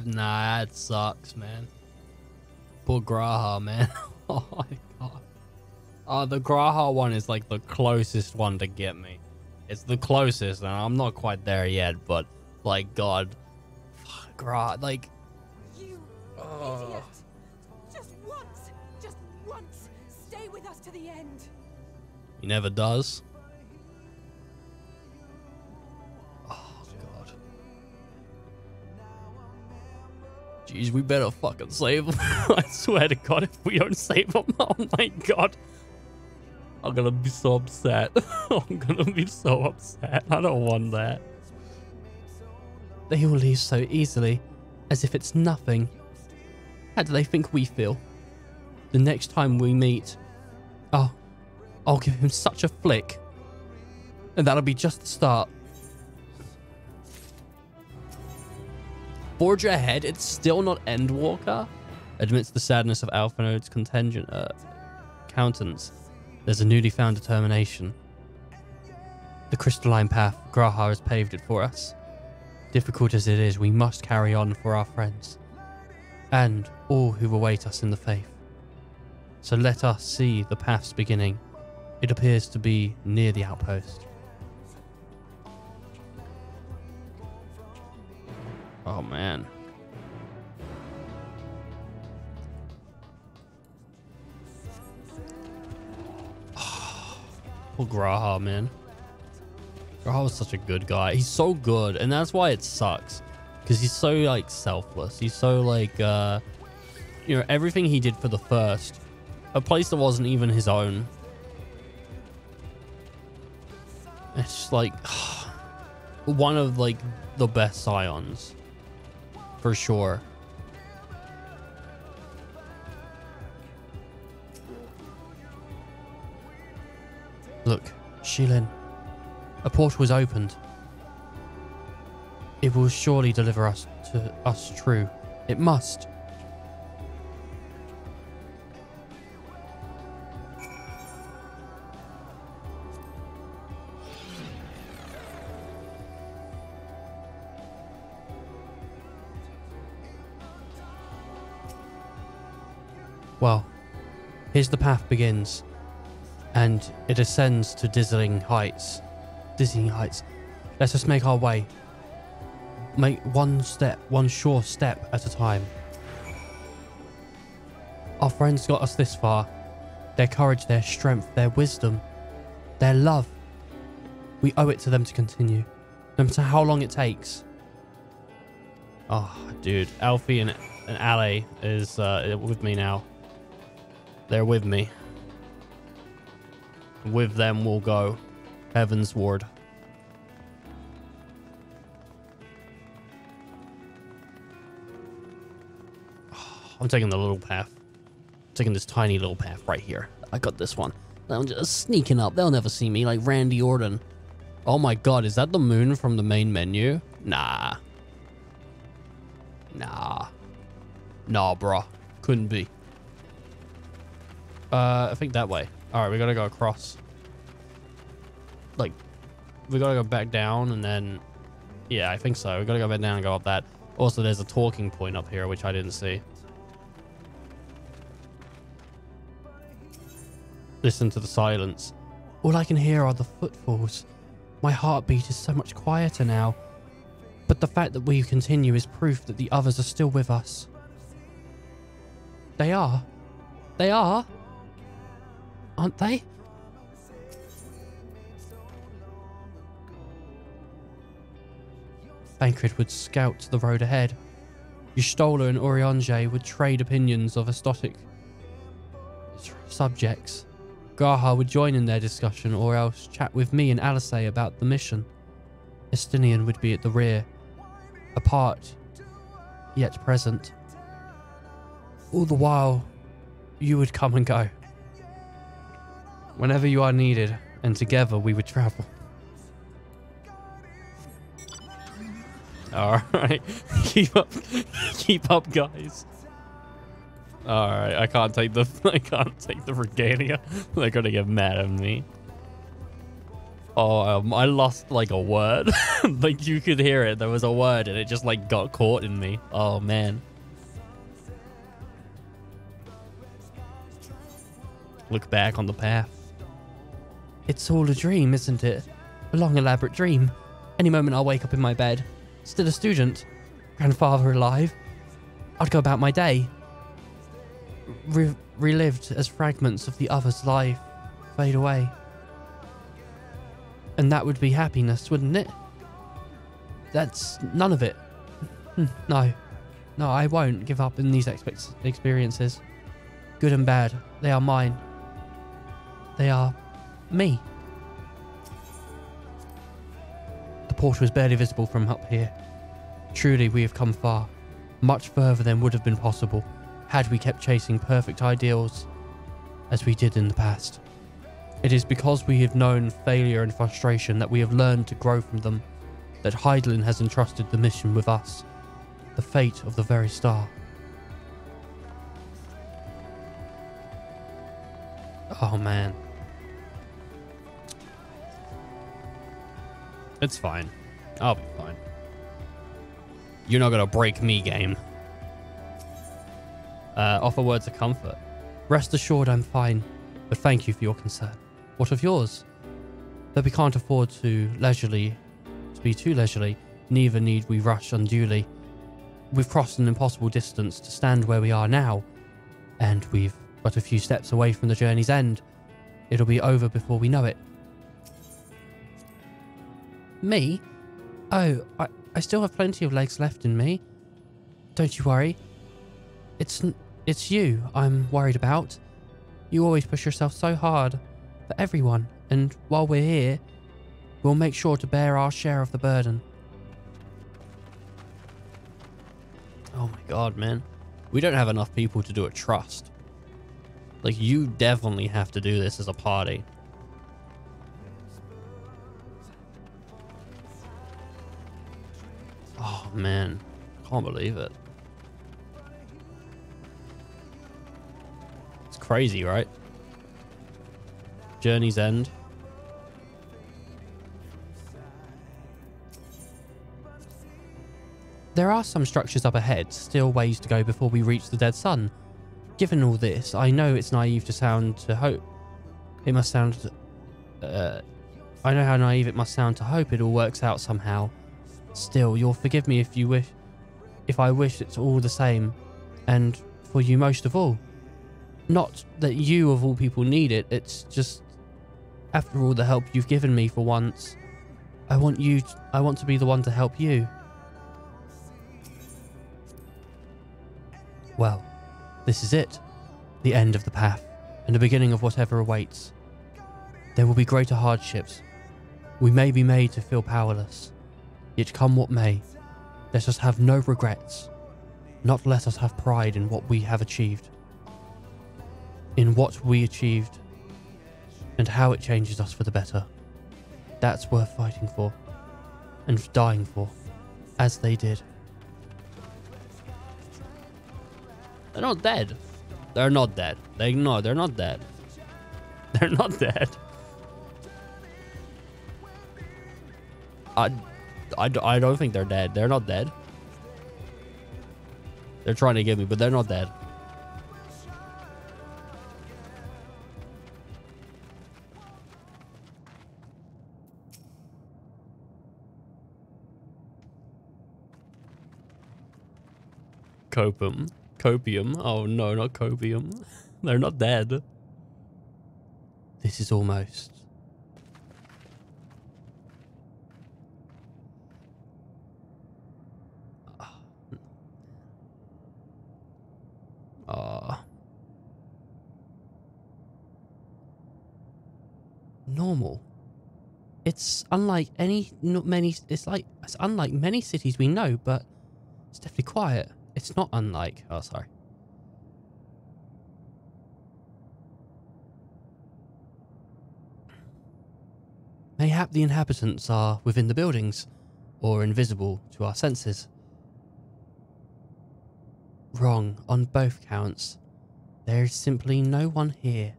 Nah, that sucks, man. Poor Graha, man. Oh my god. Oh, the Graha one is like the closest one to get me. It's the closest, and I'm not quite there yet, but like, God. Graha, like... You idiot! Just once, stay with us to the end. He never does. Jeez, we better fucking save him. I swear to God, if we don't save him, oh my God. I'm gonna be so upset. I'm gonna be so upset. I don't want that. They all leave so easily, as if it's nothing. How do they think we feel? The next time we meet, I'll give him such a flick. And that'll be just the start. Forge ahead, it's still not Endwalker. Amidst the sadness of Alphinode's countenance, there's a newly found determination. The crystalline path, Graha has paved it for us. Difficult as it is, we must carry on for our friends. And all who await us in the faith. So let us see the path's beginning. It appears to be near the outpost. Oh, man. Poor Graha, man. Graha was such a good guy. He's so good, and that's why it sucks. Because he's so, like, selfless. He's so, like, you know, everything he did for the first. A place that wasn't even his own. It's just, like, one of, like, the best Scions. For sure. Look, Shilin. A portal was opened. It will surely deliver us to us true. It must. Well, here's the path begins, and it ascends to dizzying heights. Let us make our way. Make one sure step at a time. Our friends got us this far. Their courage, their strength, their wisdom, their love. We owe it to them to continue, no matter how long it takes. Oh, dude, Alfie and Ale is with me now. They're with me. With them we'll go. Heaven's Ward. I'm taking the little path. I'm taking this tiny little path right here. I got this one. I'm just sneaking up. They'll never see me like Randy Orton. Oh my god, is that the moon from the main menu? Nah. Nah. Nah, bruh. Couldn't be. I think that way. Alright, we gotta go across. Like, we gotta go back down and then... Yeah, I think so. We gotta go back down and go up that. Also, there's a talking point up here, which I didn't see. Listen to the silence. All I can hear are the footfalls. My heartbeat is so much quieter now. But the fact that we continue is proof that the others are still with us. They are. They are. Aren't they? Bankred would scout the road ahead. Y'shtola and Urianger would trade opinions of exotic subjects. Gaha would join in their discussion or else chat with me and Alice about the mission. Estinian would be at the rear, apart, yet present. All the while, you would come and go. Whenever you are needed, and together we would travel. Alright, keep up guys. Alright, I can't take the regalia. They're gonna get mad at me. Oh, I lost like a word. Like you could hear it. There was a word and it just like got caught in me. Oh man. Look back on the path. It's all a dream, isn't it? A long, elaborate dream. Any moment I'll wake up in my bed. Still a student. Grandfather alive. I'd go about my day. Relived as fragments of the other's life fade away. And that would be happiness, wouldn't it? That's none of it. No. No, I won't give up in these experiences. Good and bad, they are mine. They are me. The portal is barely visible from up here. Truly, we have come far. Much further than would have been possible had we kept chasing perfect ideals as we did in the past. It is because we have known failure and frustration that we have learned to grow from them, that Hydaelyn has entrusted the mission with us, the fate of the very star. Oh man. It's fine. I'll be fine. You're not gonna break me, game. Offer words of comfort. Rest assured I'm fine, but thank you for your concern. What of yours? Though we can't afford to be too leisurely, neither need we rush unduly. We've crossed an impossible distance to stand where we are now, and we've but a few steps away from the journey's end. It'll be over before we know it. Me? Oh, I still have plenty of legs left in me. Don't you worry. It's you I'm worried about. You always push yourself so hard for everyone, and while we're here, we'll make sure to bear our share of the burden. Oh my god, man. We don't have enough people to do a trust. Like, you definitely have to do this as a party. Oh man, can't believe it. It's crazy, right? Journey's end. There are some structures up ahead, still ways to go before we reach the dead sun. Given all this, I know it's naive to sound to hope. It must sound... I know how naive it must sound to hope it all works out somehow. Still, you'll forgive me if I wish it's all the same, and for you most of all. Not that you of all people need it, it's just, after all the help you've given me for once, I want to be the one to help you. Well, this is it. The end of the path, and the beginning of whatever awaits. There will be greater hardships. We may be made to feel powerless. Yet come what may, let us have no regrets. Not let us have pride in what we have achieved. In what we achieved and how it changes us for the better. That's worth fighting for and dying for, as they did. They're not dead. They're not dead. They're not dead. They're not dead. I don't think they're dead. They're not dead. They're trying to get me, but they're not dead. Copium. Copium. Oh no, not copium. They're not dead. This is almost. Normal. It's unlike it's unlike many cities we know, but it's definitely quiet. It's not unlike. Oh, sorry. Mayhap the inhabitants are within the buildings, or invisible to our senses. Wrong on both counts. There is simply no one here.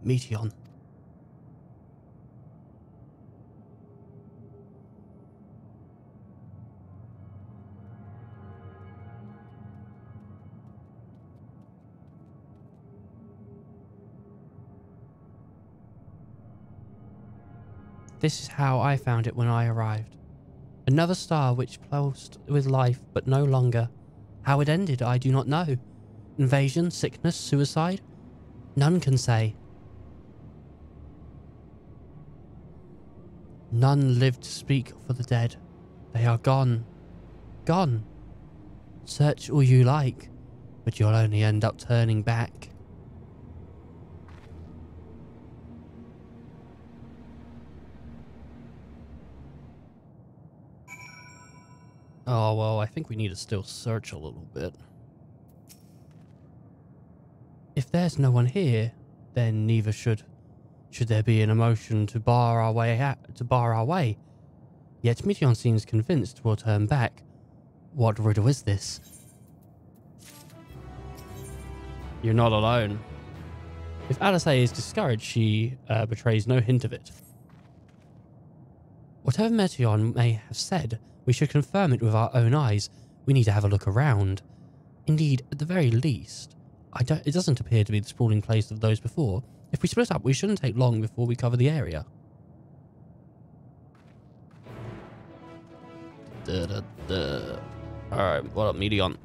Meteion. This is how I found it when I arrived. Another star which pulsed with life, but no longer. How it ended, I do not know. Invasion, sickness, suicide? None can say. None lived to speak for the dead. They are gone. Gone. Search all you like, but you'll only end up turning back. Oh, well, I think we need to still search a little bit. If there's no one here, then neither should there be an emotion to bar our way. Yet Meteion seems convinced we'll turn back. What riddle is this? You're not alone. If Alice is discouraged, she betrays no hint of it. Whatever Meteion may have said, we should confirm it with our own eyes. We need to have a look around. Indeed, at the very least, it doesn't appear to be the sprawling place of those before. If we split up, we shouldn't take long before we cover the area. Alright, what up, Meteion?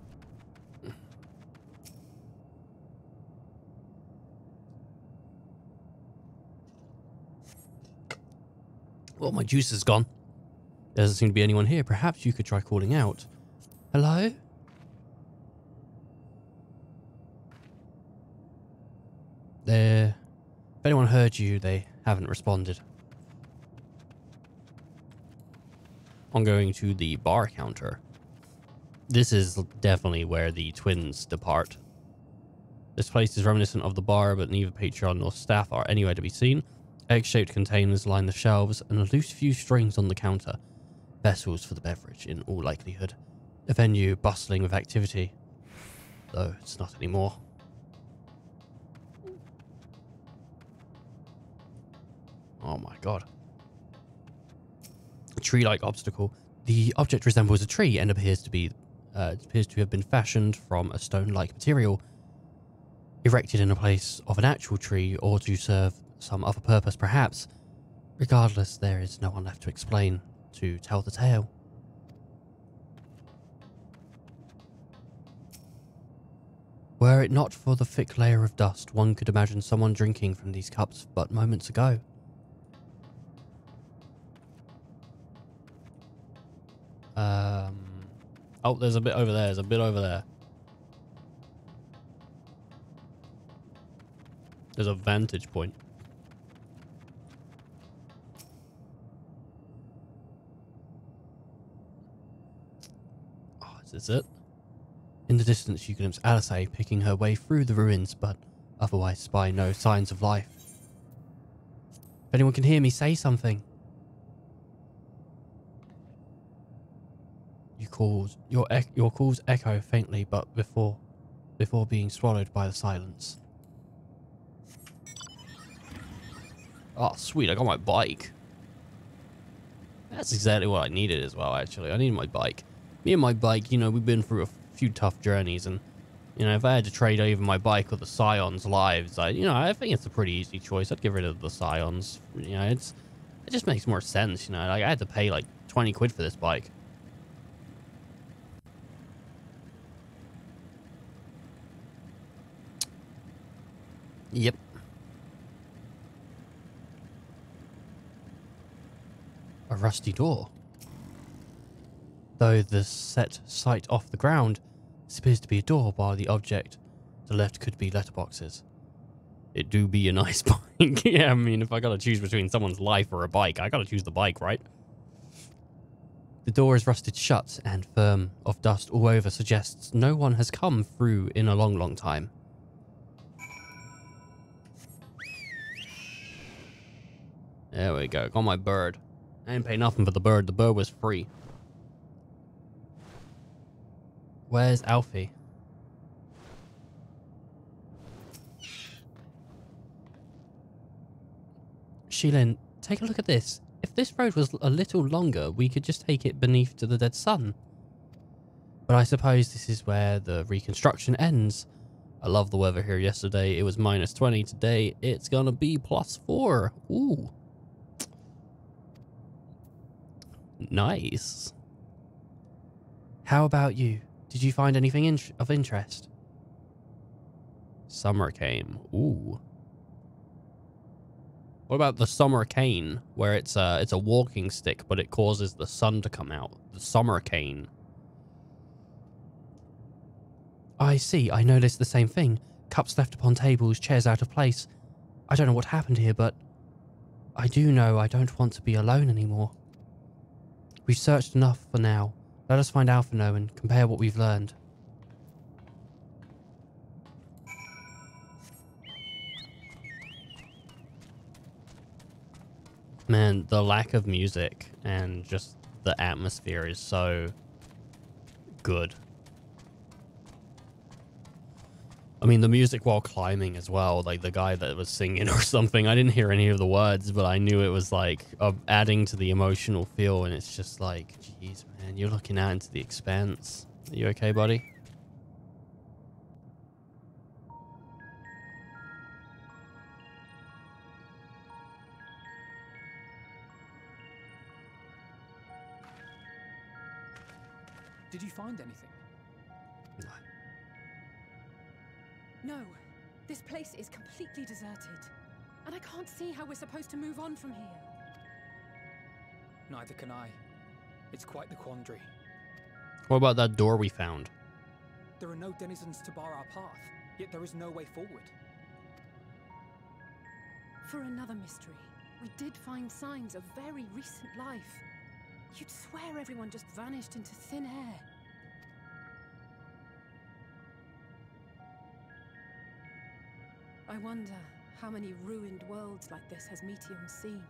Well, my juice is gone. There doesn't seem to be anyone here. Perhaps you could try calling out. Hello? If anyone heard you, they haven't responded. I'm going to the bar counter. This is definitely where the twins depart. This place is reminiscent of the bar, but neither patron nor staff are anywhere to be seen. Egg-shaped containers line the shelves, and a loose few strings on the counter. Vessels for the beverage, in all likelihood. A venue bustling with activity. Though it's not anymore. Oh my god. A tree-like obstacle. The object resembles a tree and appears to have been fashioned from a stone-like material, erected in a place of an actual tree, or to serve some other purpose, perhaps. Regardless, there is no one left to explain, to tell the tale. Were it not for the thick layer of dust, one could imagine someone drinking from these cups but moments ago. Oh, there's a bit over there. There's a bit over there. There's a vantage point. Oh, is this it? In the distance, you can glimpse Alice picking her way through the ruins, but otherwise spy no signs of life. If anyone can hear me, say something. Your calls echo faintly, but before being swallowed by the silence. Oh, sweet! I got my bike. That's exactly what I needed as well. Actually, I needed my bike. Me and my bike, you know, we've been through a few tough journeys, and you know, if I had to trade over my bike with the Scions' lives, I think it's a pretty easy choice. I'd get rid of the Scions. You know, it just makes more sense. You know, like I had to pay like 20 quid for this bike. Yep. A rusty door. Though the set sight off the ground, this appears to be a door, while the object to the left could be letterboxes. It do be a nice bike. Yeah, I mean, if I gotta choose between someone's life or a bike, I gotta choose the bike, right? The door is rusted shut and firm of dust all over, suggests no one has come through in a long, long time. There we go. Got my bird. I didn't pay nothing for the bird. The bird was free. Where's Alfie? Sheilin, take a look at this. If this road was a little longer, we could just take it beneath to the dead sun. But I suppose this is where the reconstruction ends. I love the weather here. Yesterday it was -20. Today it's gonna be +4. Ooh. Nice. How about you? Did you find anything of interest? Summer cane. Ooh. What about the summer cane, where it's a walking stick, but it causes the sun to come out? The summer cane. I see. I noticed the same thing. Cups left upon tables, chairs out of place. I don't know what happened here, but I do know I don't want to be alone anymore. We've searched enough for now. Let us find Alphino and compare what we've learned. Man, the lack of music and just the atmosphere is so good. I mean, the music while climbing as well, like the guy that was singing or something, I didn't hear any of the words, but I knew it was like adding to the emotional feel, and it's just like, geez, man, you're looking out into the expanse. Are you okay, buddy? Did you find anything? No, this place is completely deserted. And I can't see how we're supposed to move on from here. Neither can I. It's quite the quandary. What about that door we found? There are no denizens to bar our path, yet there is no way forward. For another mystery, we did find signs of very recent life. You'd swear everyone just vanished into thin air. I wonder how many ruined worlds like this has Meteion seen.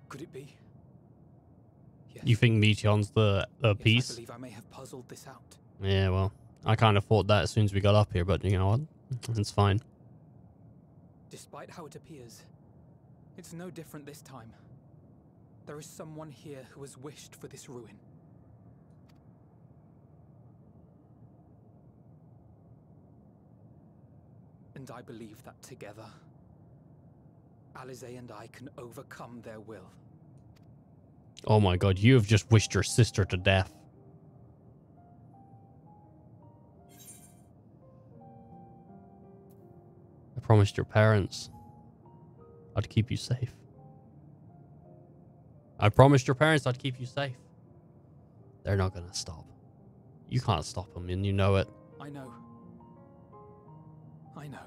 Could it be? Yes. You think Meteion's the piece? I believe I may have puzzled this out. Yeah, well, I kind of thought that as soon as we got up here, but you know what? It's fine. Despite how it appears, it's no different this time. There is someone here who has wished for this ruin. And I believe that together, Alisaie and I can overcome their will. Oh my god, you have just wished your sister to death. I promised your parents I'd keep you safe. I promised your parents I'd keep you safe. They're not gonna stop. You can't stop them, and you know it. I know. I know.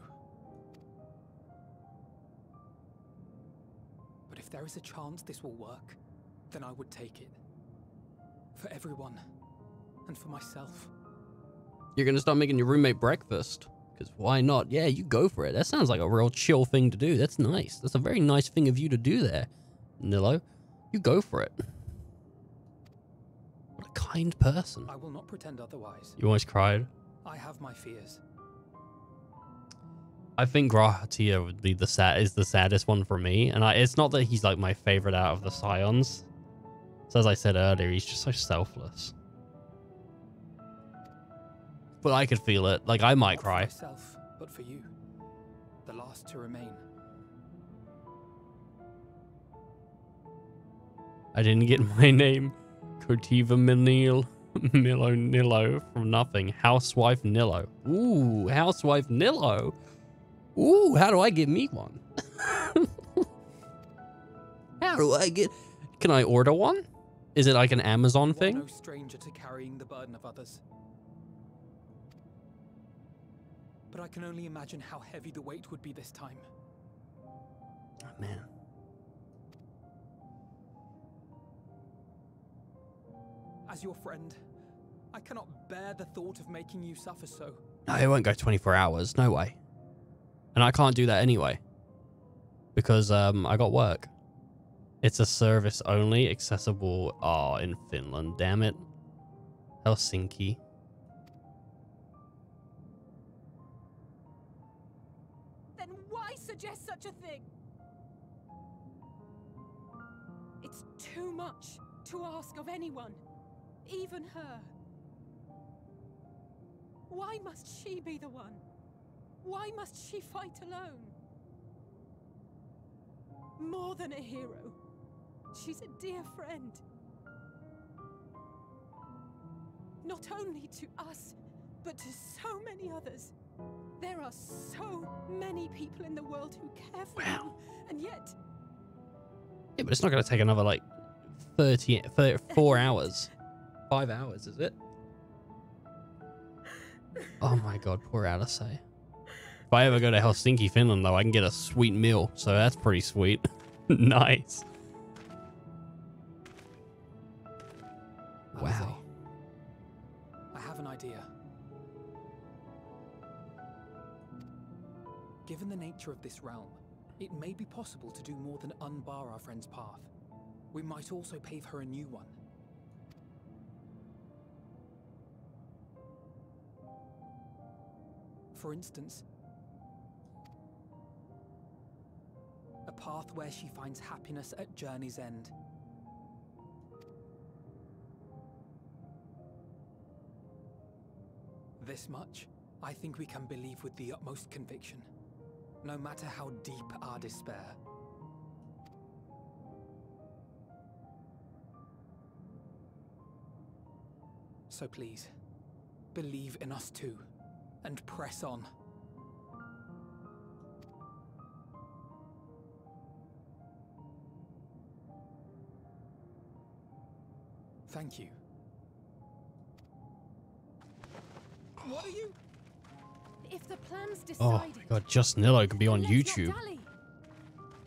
But if there is a chance this will work, then I would take it. For everyone. And for myself. You're gonna start making your roommate breakfast. Because why not? Yeah, you go for it. That sounds like a real chill thing to do. That's nice. That's a very nice thing of you to do there, Nillo. You go for it. What a kind person. I will not pretend otherwise. You almost cried. I have my fears. I think Grahatia would be the saddest one for me. And it's not that he's like my favorite out of the Scions. So as I said earlier, he's just so selfless. But I could feel it. Like, I might cry. Not for myself, but for you. The last to remain. I didn't get my name. Cotiva Nillo from nothing. Housewife Nillo. Ooh, Housewife Nillo. Ooh, how do I get me one? How do I get... Can I order one? Is it like an Amazon thing? No stranger to carrying the burden of others. But I can only imagine how heavy the weight would be this time. Oh, man. As your friend, I cannot bear the thought of making you suffer so. No, it won't go 24 hours. No way. And I can't do that anyway. Because I got work. It's a service only, accessible in Finland, damn it. Helsinki. Then why suggest such a thing? It's too much to ask of anyone, even her. Why must she be the one? Why must she fight alone? More than a hero, she's a dear friend. Not only to us, but to so many others. There are so many people in the world who care for you, and yet... Yeah, but it's not going to take another, like, 34 hours. 5 hours, is it? Oh my god, poor Alice. If I ever go to Helsinki, Finland, though, I can get a sweet meal, so that's pretty sweet. Nice. Wow. I have an idea. Given the nature of this realm, it may be possible to do more than unbar our friend's path. We might also pave her a new one. For instance, a path where she finds happiness at journey's end. This much, I think we can believe with the utmost conviction, no matter how deep our despair. So please, believe in us too, and press on. Thank you. What are you? If the plan's decided... Oh my god, Just Nillo can be on YouTube.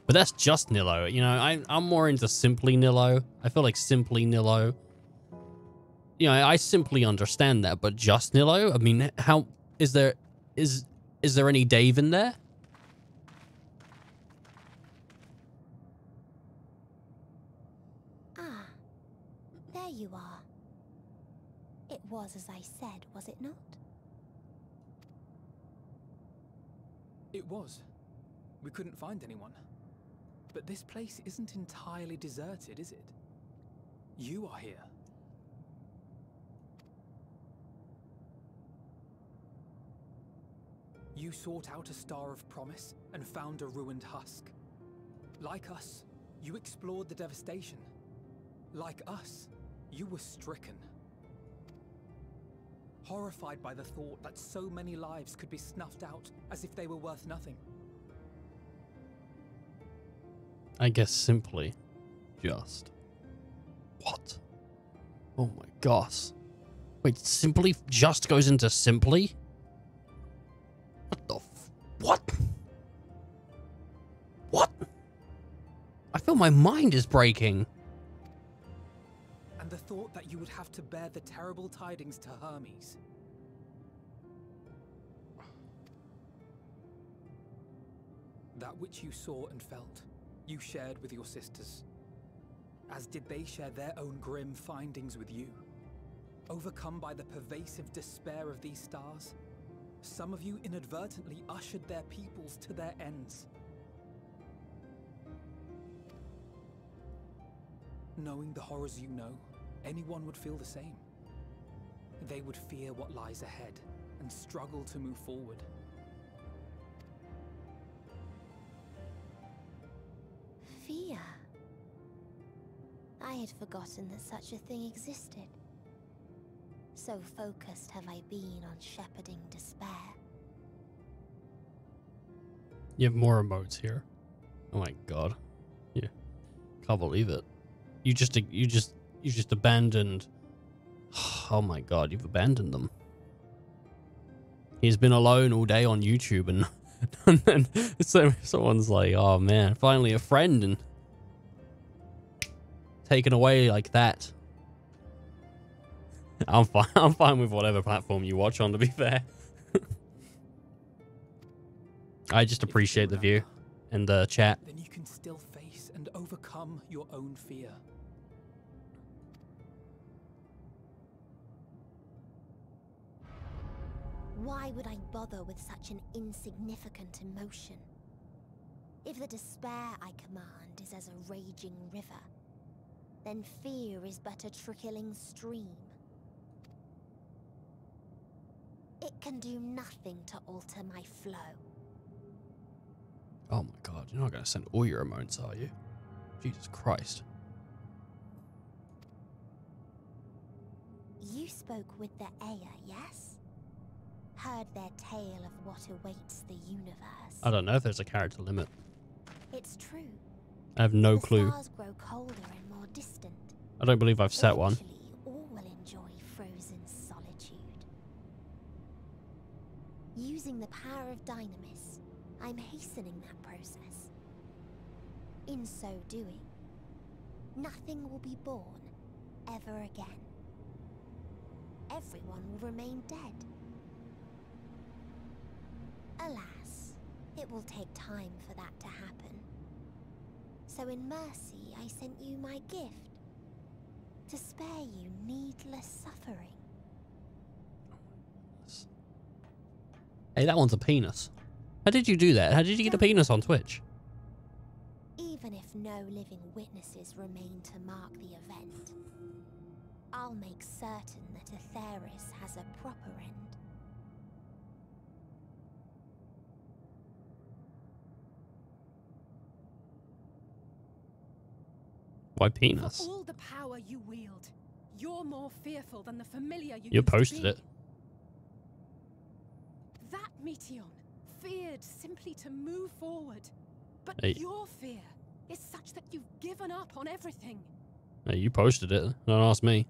But that's Just Nillo. You know, I'm more into Simply Nillo. I feel like Simply Nillo. You know, I simply understand that, but Just Nillo? I mean, how... Is there any Dave in there? Ah, there you are. It was as I said, was it not? It was. We couldn't find anyone. But this place isn't entirely deserted, is it? You are here. You sought out a star of promise and found a ruined husk. Like us, you explored the devastation. Like us, you were stricken. Horrified by the thought that so many lives could be snuffed out as if they were worth nothing. I guess simply. Just. What? Oh my gosh. Wait, simply just goes into simply? What the what? What? I feel my mind is breaking. And the thought that you would have to bear the terrible tidings to Hermes. That which you saw and felt, you shared with your sisters. As did they share their own grim findings with you. Overcome by the pervasive despair of these stars, some of you inadvertently ushered their peoples to their ends. Knowing the horrors you know, anyone would feel the same. They would fear what lies ahead and struggle to move forward. Fear. I had forgotten that such a thing existed. So focused have I been on shepherding despair. You have more emotes here. Oh my god. Yeah. Can't believe it. You just abandoned. Oh my god, you've abandoned them. He's been alone all day on YouTube and then someone's like, oh man, finally a friend, and taken away like that. I'm fine with whatever platform you watch on, to be fair. I just appreciate the view and the chat. Then you can still face and overcome your own fear. Why would I bother with such an insignificant emotion? If the despair I command is as a raging river, then fear is but a trickling stream. It can do nothing to alter my flow. Oh my god, you're not going to send all your emotes, are you? Jesus Christ. You spoke with the Aya, yes? Heard their tale of what awaits the universe. I don't know if there's a character limit. It's true. I have no the clue. Stars grow colder and more distant. I don't believe I've set one. Eventually, all will enjoy frozen solitude. Using the power of Dynamis, I'm hastening that process. In so doing, nothing will be born ever again. Everyone will remain dead. Alas, it will take time for that to happen. So in mercy, I sent you my gift, to spare you needless suffering. Hey, that one's a penis. How did you do that? How did you get a penis on Twitch? Even if no living witnesses remain to mark the event, I'll make certain that Atheris has a proper end. Why penis? For all the power you wield, you're more fearful than the familiar you You used to posted be. it. That Meteion feared simply to move forward. But Hey. your fear is such that you've given up on everything. Hey, you posted it. Don't ask me.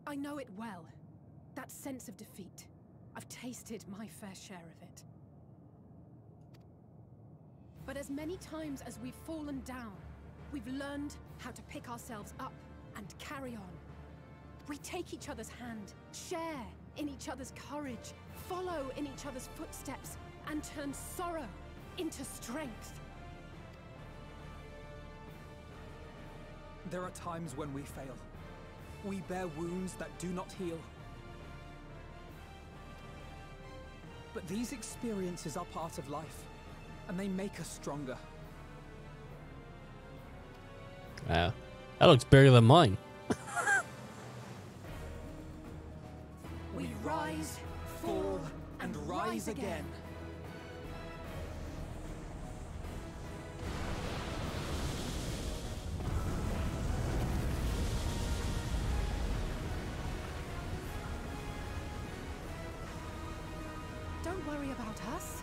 I know it well. That sense of defeat. I've tasted my fair share of it. But as many times as we've fallen down, we've learned how to pick ourselves up and carry on. We take each other's hand, share in each other's courage, follow in each other's footsteps, and turn sorrow into strength. There are times when we fail. We bear wounds that do not heal. But these experiences are part of life, and they make us stronger. Wow. That looks bigger than mine. We rise, fall, and rise again. Don't worry about us.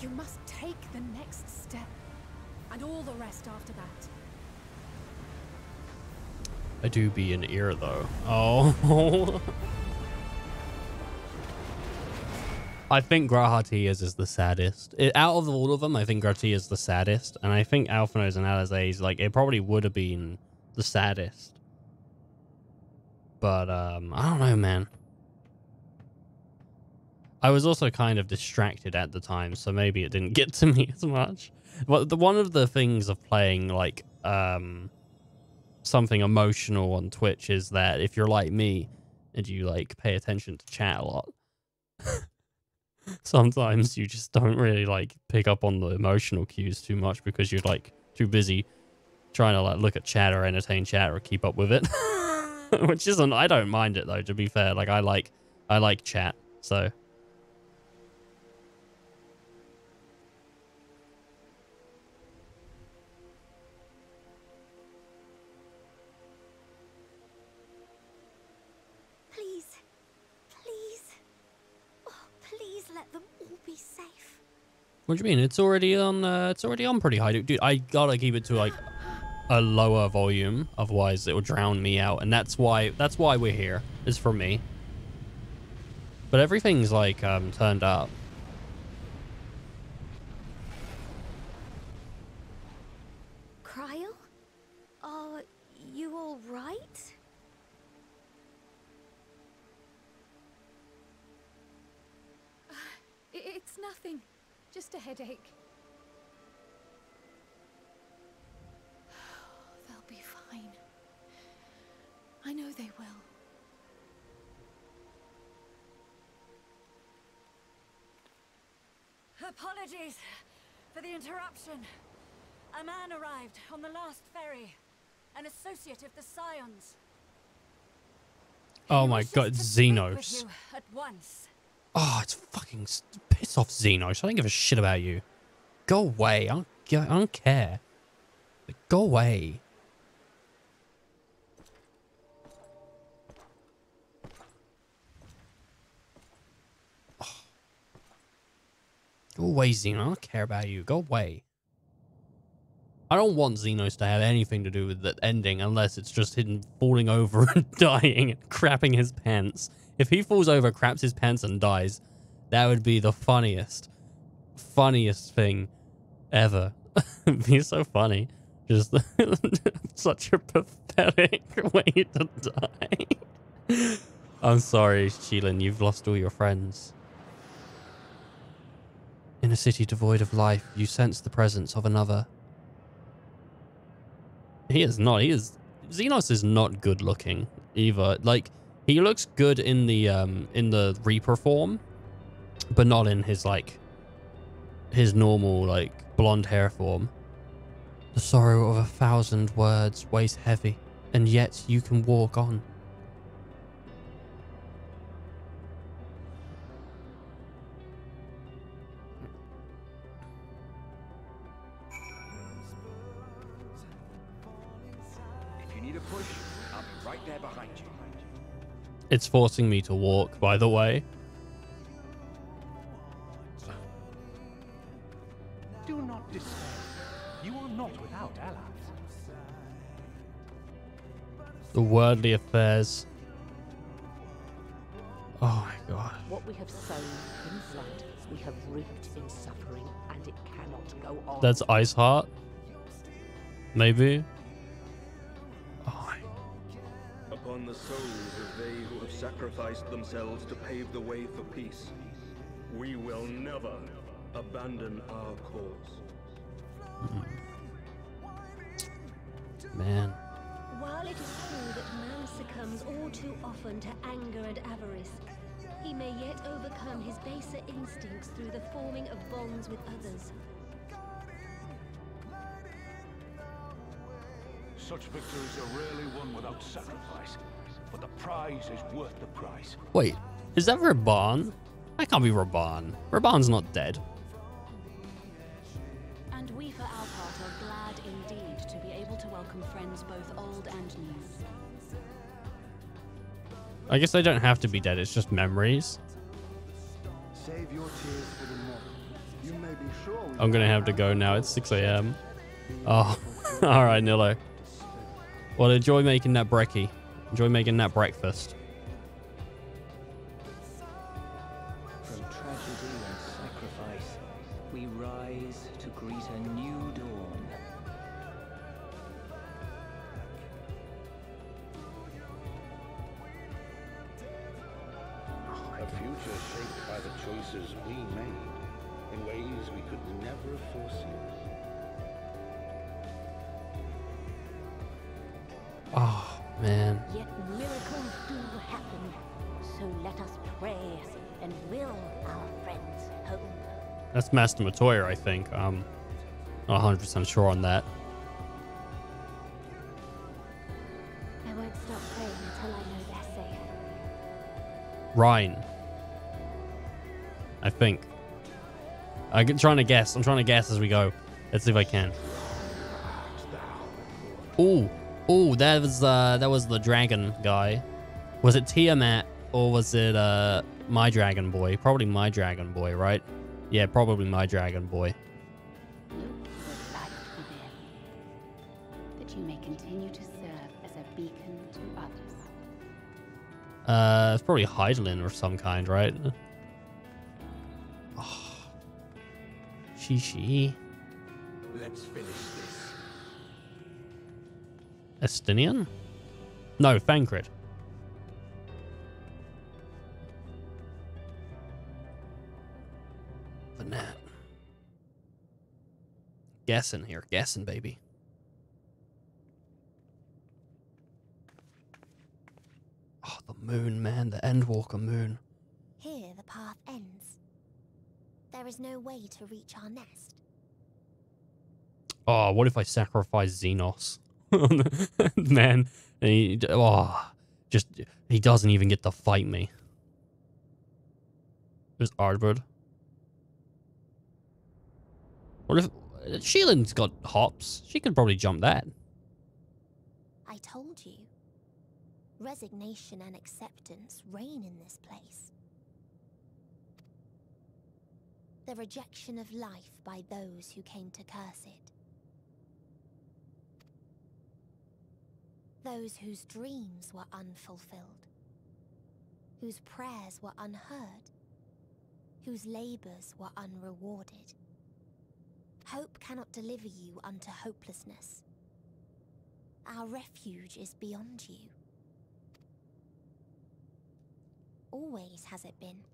You must take the next step, and all the rest after that. I do be an ear though. Oh. I think Grahatias is the saddest. Out of all of them, I think Gratia is the saddest. And I think Alphanos and Alizés, like, it probably would have been the saddest. But, I don't know, man. I was also kind of distracted at the time, so maybe it didn't get to me as much. But one of the things of playing, like, something emotional on Twitch is that if you're like me and you, like, pay attention to chat a lot, sometimes you just don't really like pick up on the emotional cues too much because you're like too busy trying to like look at chat or entertain chat or keep up with it. Which isn't, I don't mind it though, to be fair. Like I like chat, so. What do you mean? It's already on. It's already on pretty high, dude. I gotta keep it to like a lower volume, otherwise it will drown me out. And that's why we're here. Is for me. But everything's like turned up. Cryo? Are you all right? It's nothing. Just a headache. They'll be fine. I know they will. Apologies for the interruption. A man arrived on the last ferry. An associate of the Scions. Oh my god, Xenos. At once. Oh, it's fucking piss off, Xenos. I don't give a shit about you. Go away. I don't care. Go away. Oh. Go away, Xenos. I don't care about you. Go away. I don't want Xenos to have anything to do with the ending unless it's just him falling over and dying and crapping his pants. If he falls over, craps his pants and dies, that would be the funniest thing ever. It'd be so funny. Just such a pathetic way to die. I'm sorry, Sheelan, you've lost all your friends. In a city devoid of life, you sense the presence of another. Xenos is not good looking either. Like, he looks good in the Reaper form, but not in his like his normal like blonde hair form. The sorrow of 1,000 words weighs heavy, and yet you can walk on. If you need a push, I'll be right there behind you. It's forcing me to walk, by the way. Do not despair. You are not without allies. The worldly affairs. Oh my god. What we have sown in blood, we have reaped in suffering, and it cannot go on. That's Iceheart? Maybe? Upon the souls of they who have sacrificed themselves to pave the way for peace, we will never abandon our cause. Man. While it is true that man succumbs all too often to anger and avarice, he may yet overcome his baser instincts through the forming of bonds with others. Such victories are rarely won without sacrifice, but the prize is worth the price. Wait, is that Raban? That can't be Raban. Raban's not dead. And we for our part are glad indeed to be able to welcome friends both old and new. I guess they don't have to be dead, it's just memories. Save your tears for the morning. You may be sure I'm gonna have to go now, it's 6 AM. Oh, alright, Nilo. Well, enjoy making that brekkie. Enjoy making that breakfast. From tragedy and sacrifice, we rise to greet a new dawn. A future shaped by the choices we made in ways we could never have foreseen. Oh, man. Yet miracles do happen, so let us pray and will our friends home. That's Master Matoya, I think. I'm not 100% sure on that. I won't stop praying until I know they're safe. Rhine. I think. I'm trying to guess. I'm trying to guess as we go. Let's see if I can. Ooh. Ooh, that was the dragon guy. Was it Tiamat or was it my dragon boy? Probably my dragon boy, right? Yeah, probably my dragon boy. That you may continue to serve as a beacon to others. It's probably Heidelin or some kind, right? Oh. Shishi. Let's finish this. Estinian? No, Thancred. The net. Guessing here. Guessing, baby. Oh, the moon, man. The Endwalker moon. Here the path ends. There is no way to reach our nest. Oh, what if I sacrifice Xenos? Man, and he doesn't even get to fight me. There's Ardbird. What if Sheelan's got hops? She could probably jump that. I told you. Resignation and acceptance reign in this place. The rejection of life by those who came to curse it. Those whose dreams were unfulfilled, whose prayers were unheard, whose labors were unrewarded. Hope cannot deliver you unto hopelessness. Our refuge is beyond you. Always has it been.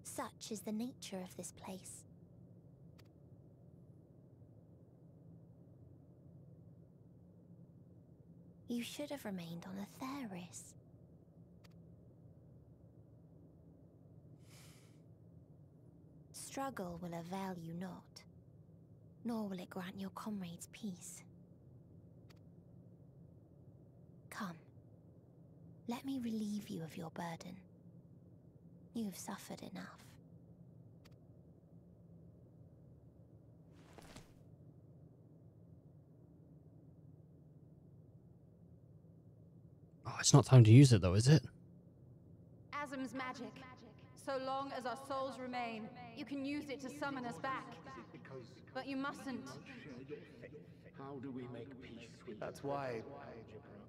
Such is the nature of this place. You should have remained on Atheris. Struggle will avail you not, nor will it grant your comrades peace. Come, let me relieve you of your burden. You have suffered enough. Oh, it's not time to use it though, is it? Asm's magic. So long as our souls remain, you can use it to summon us back. But you mustn't. How do we make peace with That's why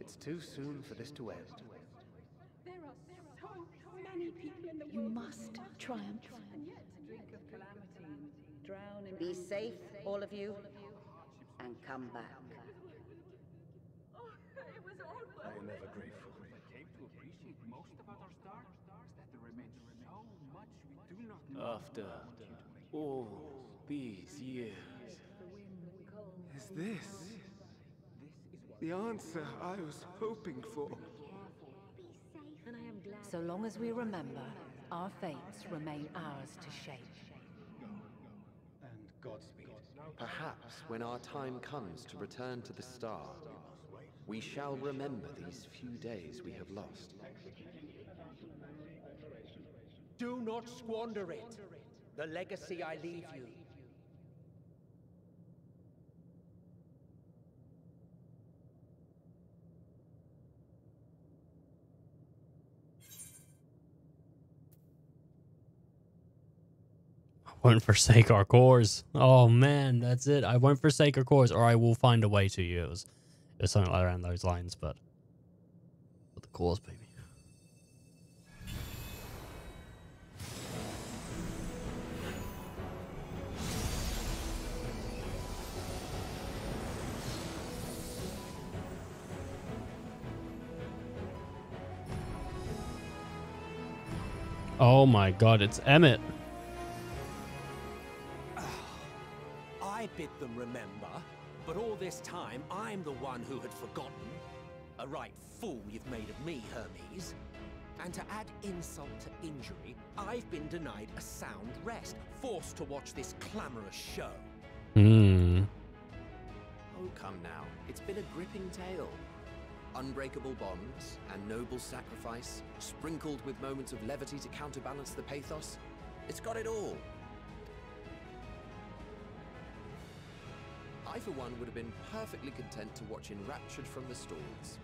it's too soon for this to end. There are so many people in the world. You must triumph. Be safe, all of you, and come back. I am ever grateful. After all these years, Is this the answer I was hoping for? So long as we remember, our fates remain ours to shape. And Godspeed. Perhaps when our time comes to return to the star, we shall remember these few days we have lost. do not squander it. The legacy I leave you. Won't forsake our cores. Oh man, that's it. I won't forsake our cores, or I will find a way to. It's something like around those lines, but for the cause, baby. Oh my god, it's Emmett. I bid them remember, but all this time I'm the one who had forgotten. A right fool you've made of me, Hermes. And to add insult to injury, I've been denied a sound rest, forced to watch this clamorous show. Hmm. Oh, come now. It's been a gripping tale. Unbreakable bonds and noble sacrifice, sprinkled with moments of levity to counterbalance the pathos. It's got it all. I, for one, would have been perfectly content to watch enraptured from the stalls.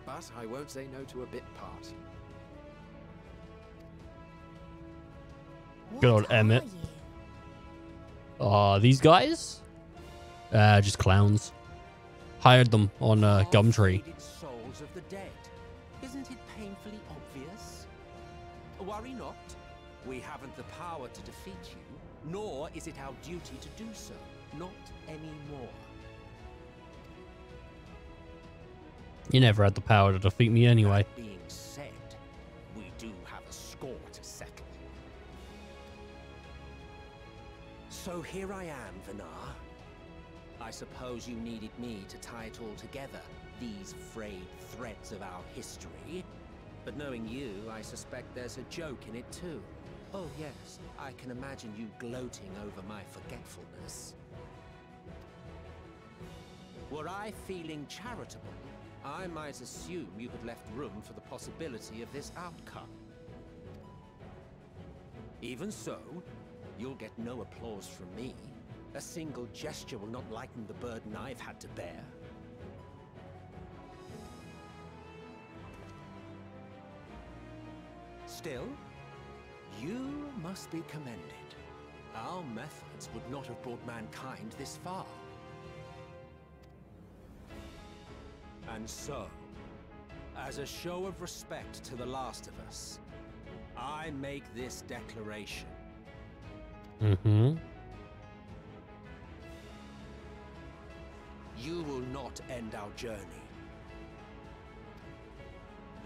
But I won't say no to a bit part. Good old Emmett. These guys? Just clowns. Hired them on Gumtree. Souls of the dead. Isn't it painfully obvious? Worry not. We haven't the power to defeat you, nor is it our duty to do so. Not anymore. You never had the power to defeat me anyway. That being said, we do have a score to settle. So here I am, Vinar. I suppose you needed me to tie it all together, these frayed threads of our history. But knowing you, I suspect there's a joke in it too. Oh yes, I can imagine you gloating over my forgetfulness. Were I feeling charitable, I might assume you had left room for the possibility of this outcome. Even so, you'll get no applause from me. A single gesture will not lighten the burden I've had to bear. Still, you must be commended. Our methods would not have brought mankind this far. And so, as a show of respect to the last of us, I make this declaration. Mm-hmm. You will not end our journey.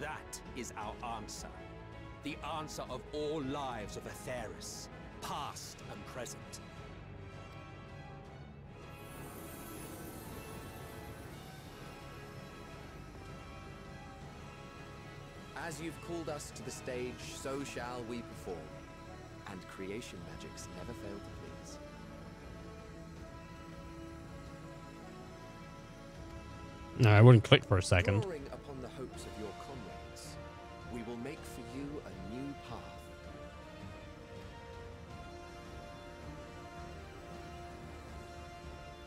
That is our answer. The answer of all lives of Aetheris, past and present. As you've called us to the stage, so shall we perform. And creation magics never fail to please. No, I wouldn't click for a second. Drawing upon the hopes of your comrades, we will make for you a new path.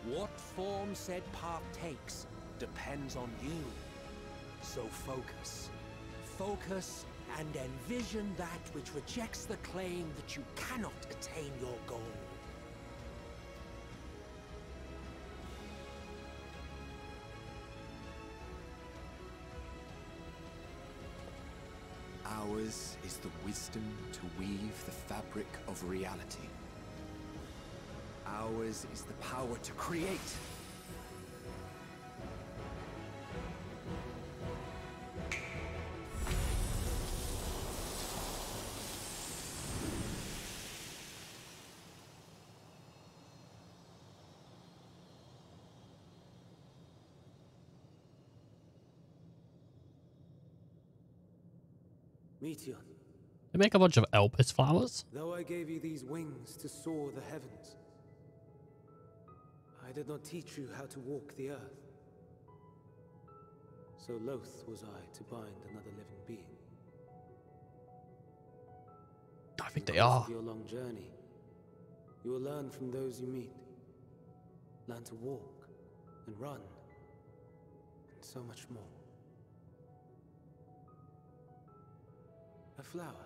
What form said path takes depends on you. So focus. Focus and envision that which rejects the claim that you cannot attain your goal. Ours is the wisdom to weave the fabric of reality. Ours is the power to create. Meteor, They make a bunch of Elpis flowers. though I gave you these wings to soar the heavens, I did not teach you how to walk the earth. So loath was I to bind another living being. I think they In the course are. of your long journey, you will learn from those you meet. Learn to walk and run, and so much more. A flower,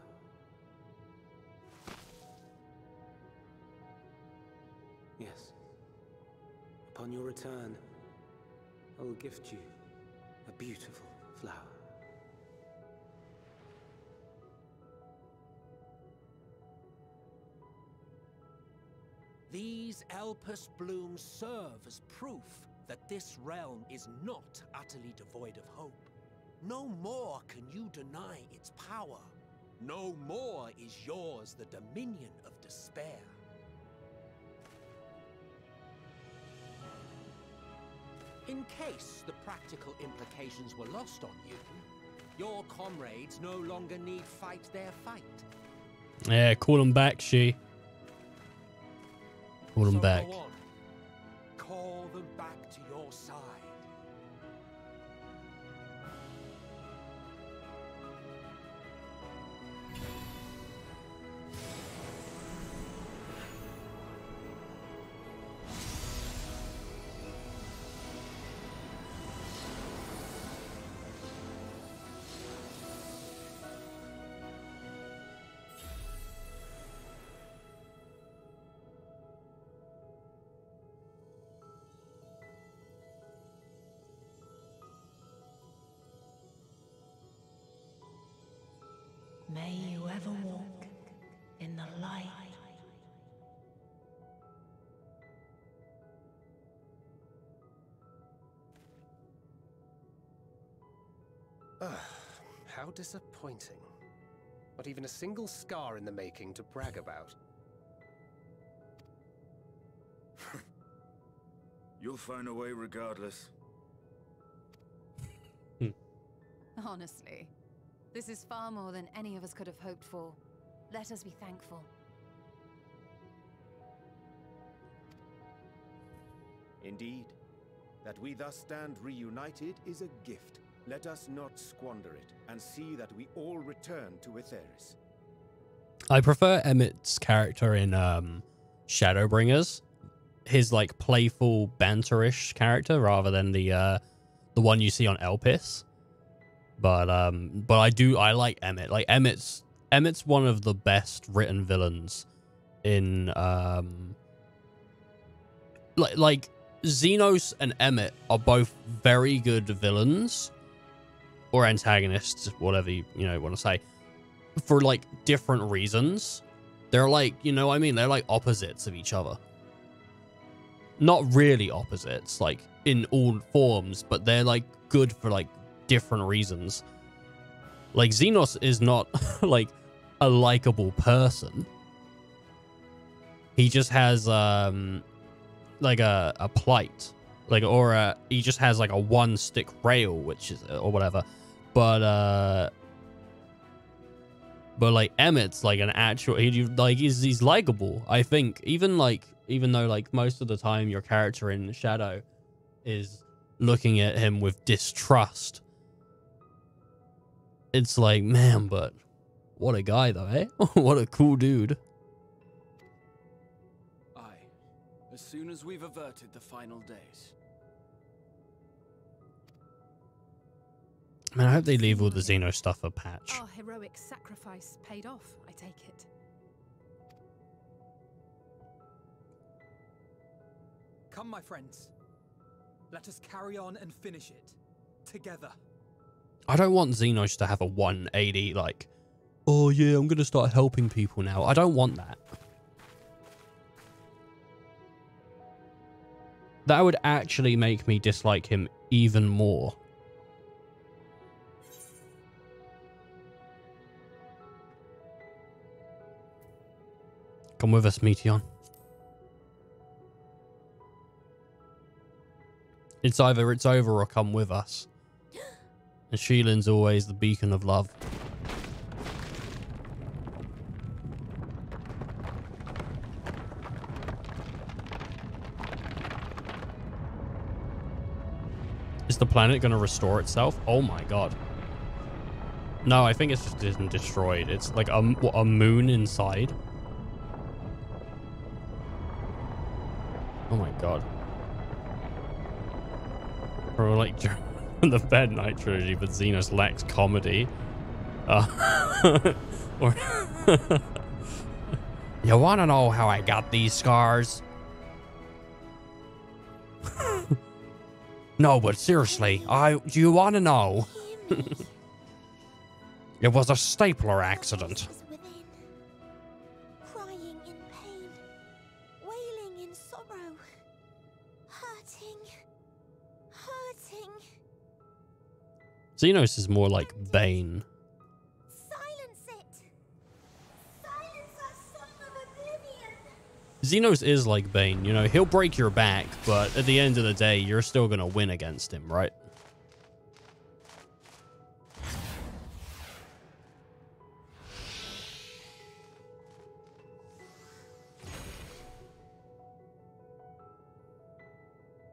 Yes. Upon your return, I will gift you a beautiful flower. These Elpis blooms serve as proof that this realm is not utterly devoid of hope. No more can you deny its power. No more is yours the dominion of despair. In case the practical implications were lost on you, your comrades no longer need fight their fight. Yeah, call them back, she. Call them back. Go on. Call them back to your side. May you ever walk in the light. How disappointing. Not even a single scar in the making to brag about. You'll find a way regardless. Honestly, this is far more than any of us could have hoped for. Let us be thankful. Indeed. That we thus stand reunited is a gift. Let us not squander it, and see that we all return to Etheris. I prefer Emmett's character in Shadowbringers. His like playful, banterish character rather than the one you see on Elpis. But I like Emmett. Like Emmett's one of the best written villains in like Xenos and Emmett are both very good villains or antagonists, whatever you want to say, for like different reasons. They're like, you know what I mean? They're like opposites of each other. Not really opposites, like in all forms, but they're like good for like different reasons. Like Xenos is not like a likable person. He just has like a plight, like, or he just has like a one stick rail, which is or whatever. But like Emmett's like an actual, he's likable. I think even though like most of the time your character in Shadow is looking at him with distrust, it's like, man, but what a guy though, eh? What a cool dude. Aye, as soon as we've averted the final days. Man, I hope they leave all the Xeno stuff a patch. Our heroic sacrifice paid off, I take it. Come, my friends. Let us carry on and finish it. Together. I don't want Xenos to have a 180, like, oh yeah, I'm going to start helping people now. I don't want that. That would actually make me dislike him even more. Come with us, Meteon. It's either it's over or come with us. And Sheilin's always the beacon of love. Is the planet going to restore itself? Oh my god. No, I think it's just isn't destroyed. It's like a moon inside. Oh my god. Or like the Bad Night trilogy, but Xenos lacks comedy. Or you want to know how I got these scars? No, but seriously, do you want to know? It was a stapler accident. Crying in pain, wailing in sorrow, hurting. Xenos is more like Bane. Silence it! Silence us, son of oblivion! Xenos is like Bane, you know, he'll break your back, but at the end of the day, you're still gonna win against him, right?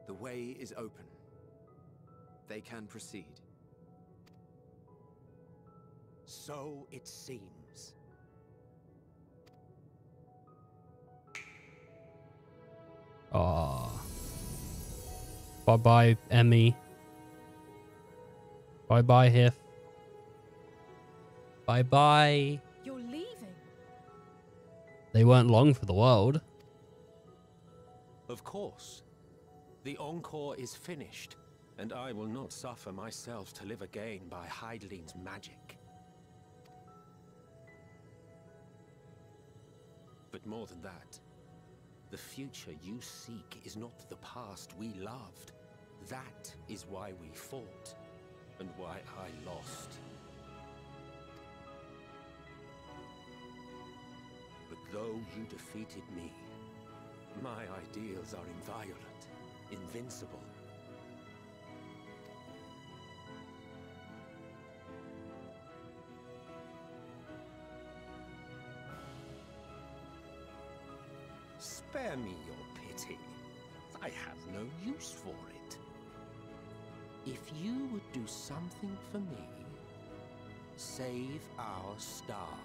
The way is open. They can proceed. So it seems. Ah. Bye-bye, Emmy. Bye-bye, Hif. Bye-bye. You're leaving? They weren't long for the world. Of course. The Encore is finished, and I will not suffer myself to live again by Heideling's magic. But more than that, the future you seek is not the past we loved. That is why we fought, and why I lost. But though you defeated me, my ideals are inviolate, invincible. Spare me your pity. I have no use for it. If you would do something for me, save our star.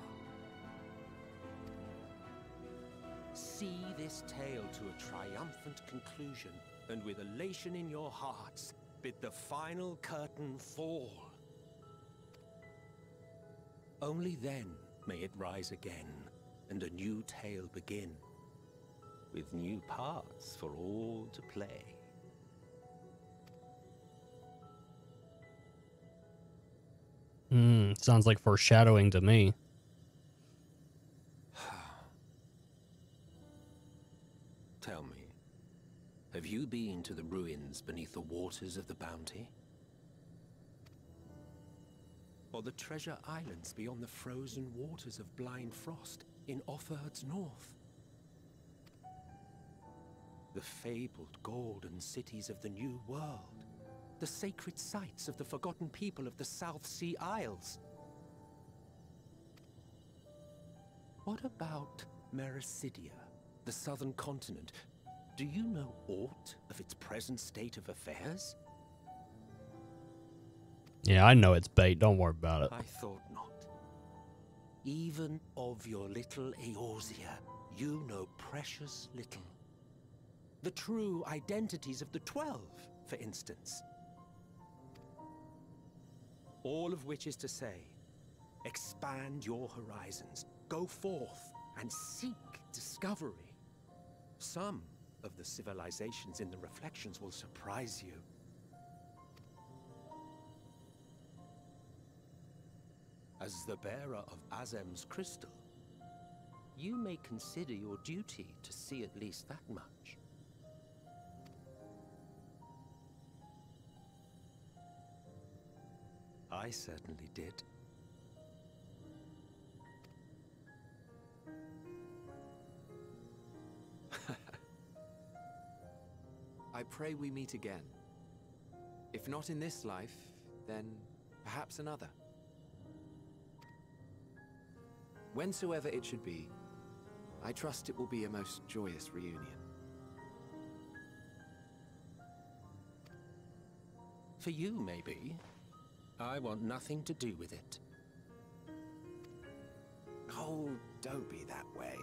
See this tale to a triumphant conclusion, and with elation in your hearts, bid the final curtain fall. Only then may it rise again, and a new tale begin, with new parts for all to play. Sounds like foreshadowing to me. Tell me, have you been to the ruins beneath the waters of the Bounty? Or the treasure islands beyond the frozen waters of Blind Frost in Offerd's north? The fabled golden cities of the New World, the sacred sites of the forgotten people of the South Sea Isles. What about Mericidia, the southern continent? Do you know aught of its present state of affairs? Yeah, I know it's bait. Don't worry about it. I thought not. Even of your little Eorzea, you know precious little. The true identities of the 12, for instance. All of which is to say, expand your horizons, go forth and seek discovery. Some of the civilizations in the reflections will surprise you. As the bearer of Azem's crystal, you may consider your duty to see at least that much. I certainly did. I pray we meet again. If not in this life, then perhaps another. Whensoever it should be, I trust it will be a most joyous reunion. For you, maybe. I want nothing to do with it. Oh, don't be that way.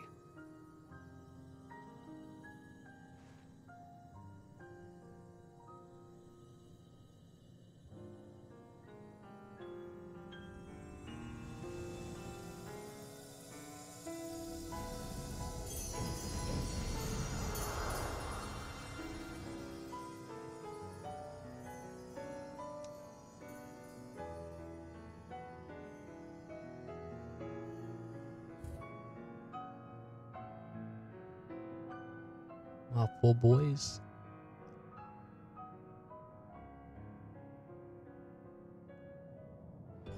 Our poor boys.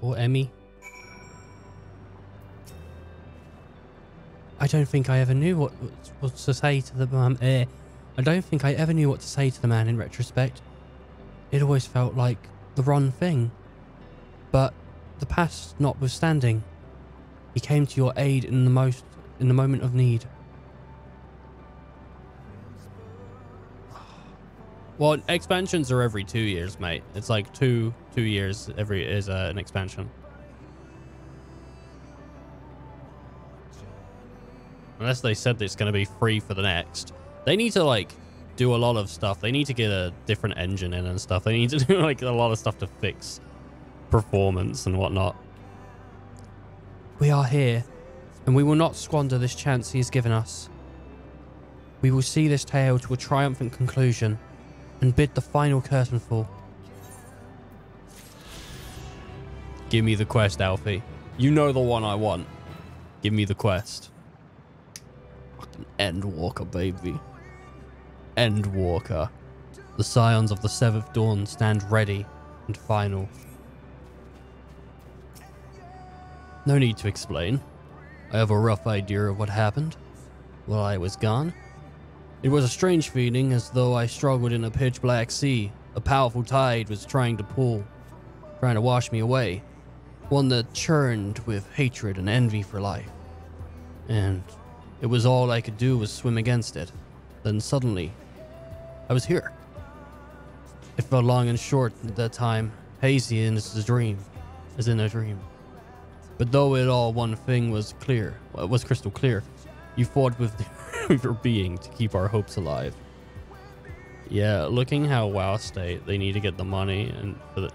Poor Emmy. I don't think I ever knew what to say to the I don't think I ever knew what to say to the man in retrospect. It always felt like the wrong thing. But the past notwithstanding, he came to your aid in the moment of need. Well, expansions are every 2 years, mate. It's like two years every is an expansion. Unless they said that it's going to be free for the next. They need to, like, do a lot of stuff. They need to get a different engine in and stuff. They need to do, like, a lot of stuff to fix performance and whatnot. We are here, and we will not squander this chance he has given us. We will see this tale to a triumphant conclusion and bid the final curtain fall. Give me the quest, Alfie. You know the one I want. Give me the quest. Fucking Endwalker, baby. Endwalker. The scions of the Seventh Dawn stand ready and final. No need to explain. I have a rough idea of what happened while I was gone. It was a strange feeling, as though I struggled in a pitch-black sea. A powerful tide was trying to wash me away. One that churned with hatred and envy for life. And it was all I could do was swim against it. Then suddenly, I was here. It felt long and short at that time, hazy as a dream. But though it all, one thing was clear. Well, it was crystal clear. You fought with your being to keep our hopes alive. Yeah, looking how WoW state, they need to get the money and for the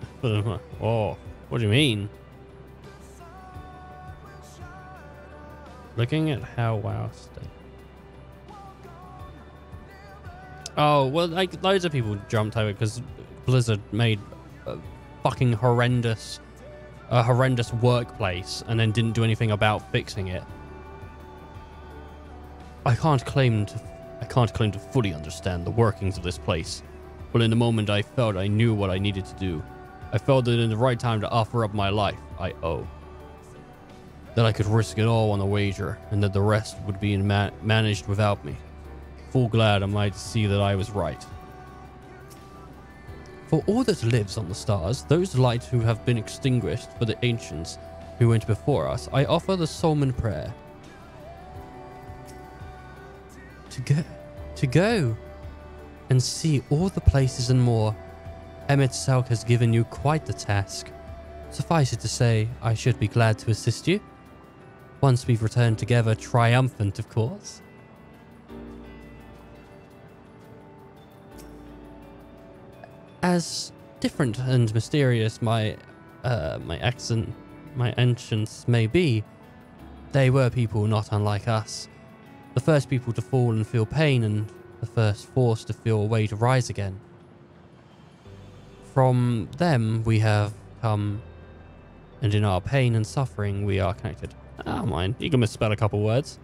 oh, what do you mean? Looking at how WoW state. Oh, well, like loads of people jumped over because Blizzard made a fucking horrendous workplace and then didn't do anything about fixing it. I can't claim to fully understand the workings of this place, but in the moment I felt I knew what I needed to do. I felt that in the right time to offer up my life, that I could risk it all on a wager, and that the rest would be managed without me. Full glad am I to see that I was right. For all that lives on the stars, those lights who have been extinguished for the ancients who went before us, I offer the Solman prayer. To go and see all the places and more. Emmett Selk has given you quite the task. Suffice it to say, I should be glad to assist you. Once we've returned together, triumphant, of course. As different and mysterious my ancients may be, they were people not unlike us. The first people to fall and feel pain, and the first force to feel a way to rise again. From them we have come, and in our pain and suffering we are connected. Ah, mind, you can misspell a couple words.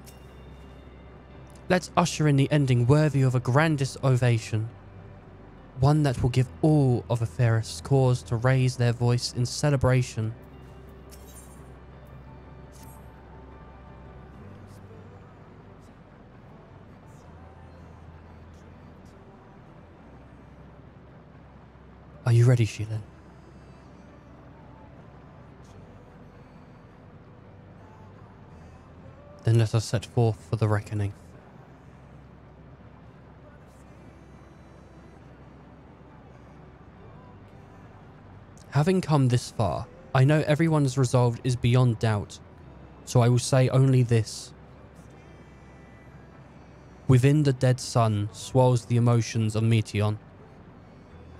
Let's usher in the ending worthy of a grandest ovation. One that will give all of the fairest cause to raise their voice in celebration. Are you ready, Sheila? Then let us set forth for the reckoning. Having come this far, I know everyone's resolve is beyond doubt, so I will say only this. Within the dead sun swells the emotions of Meteon.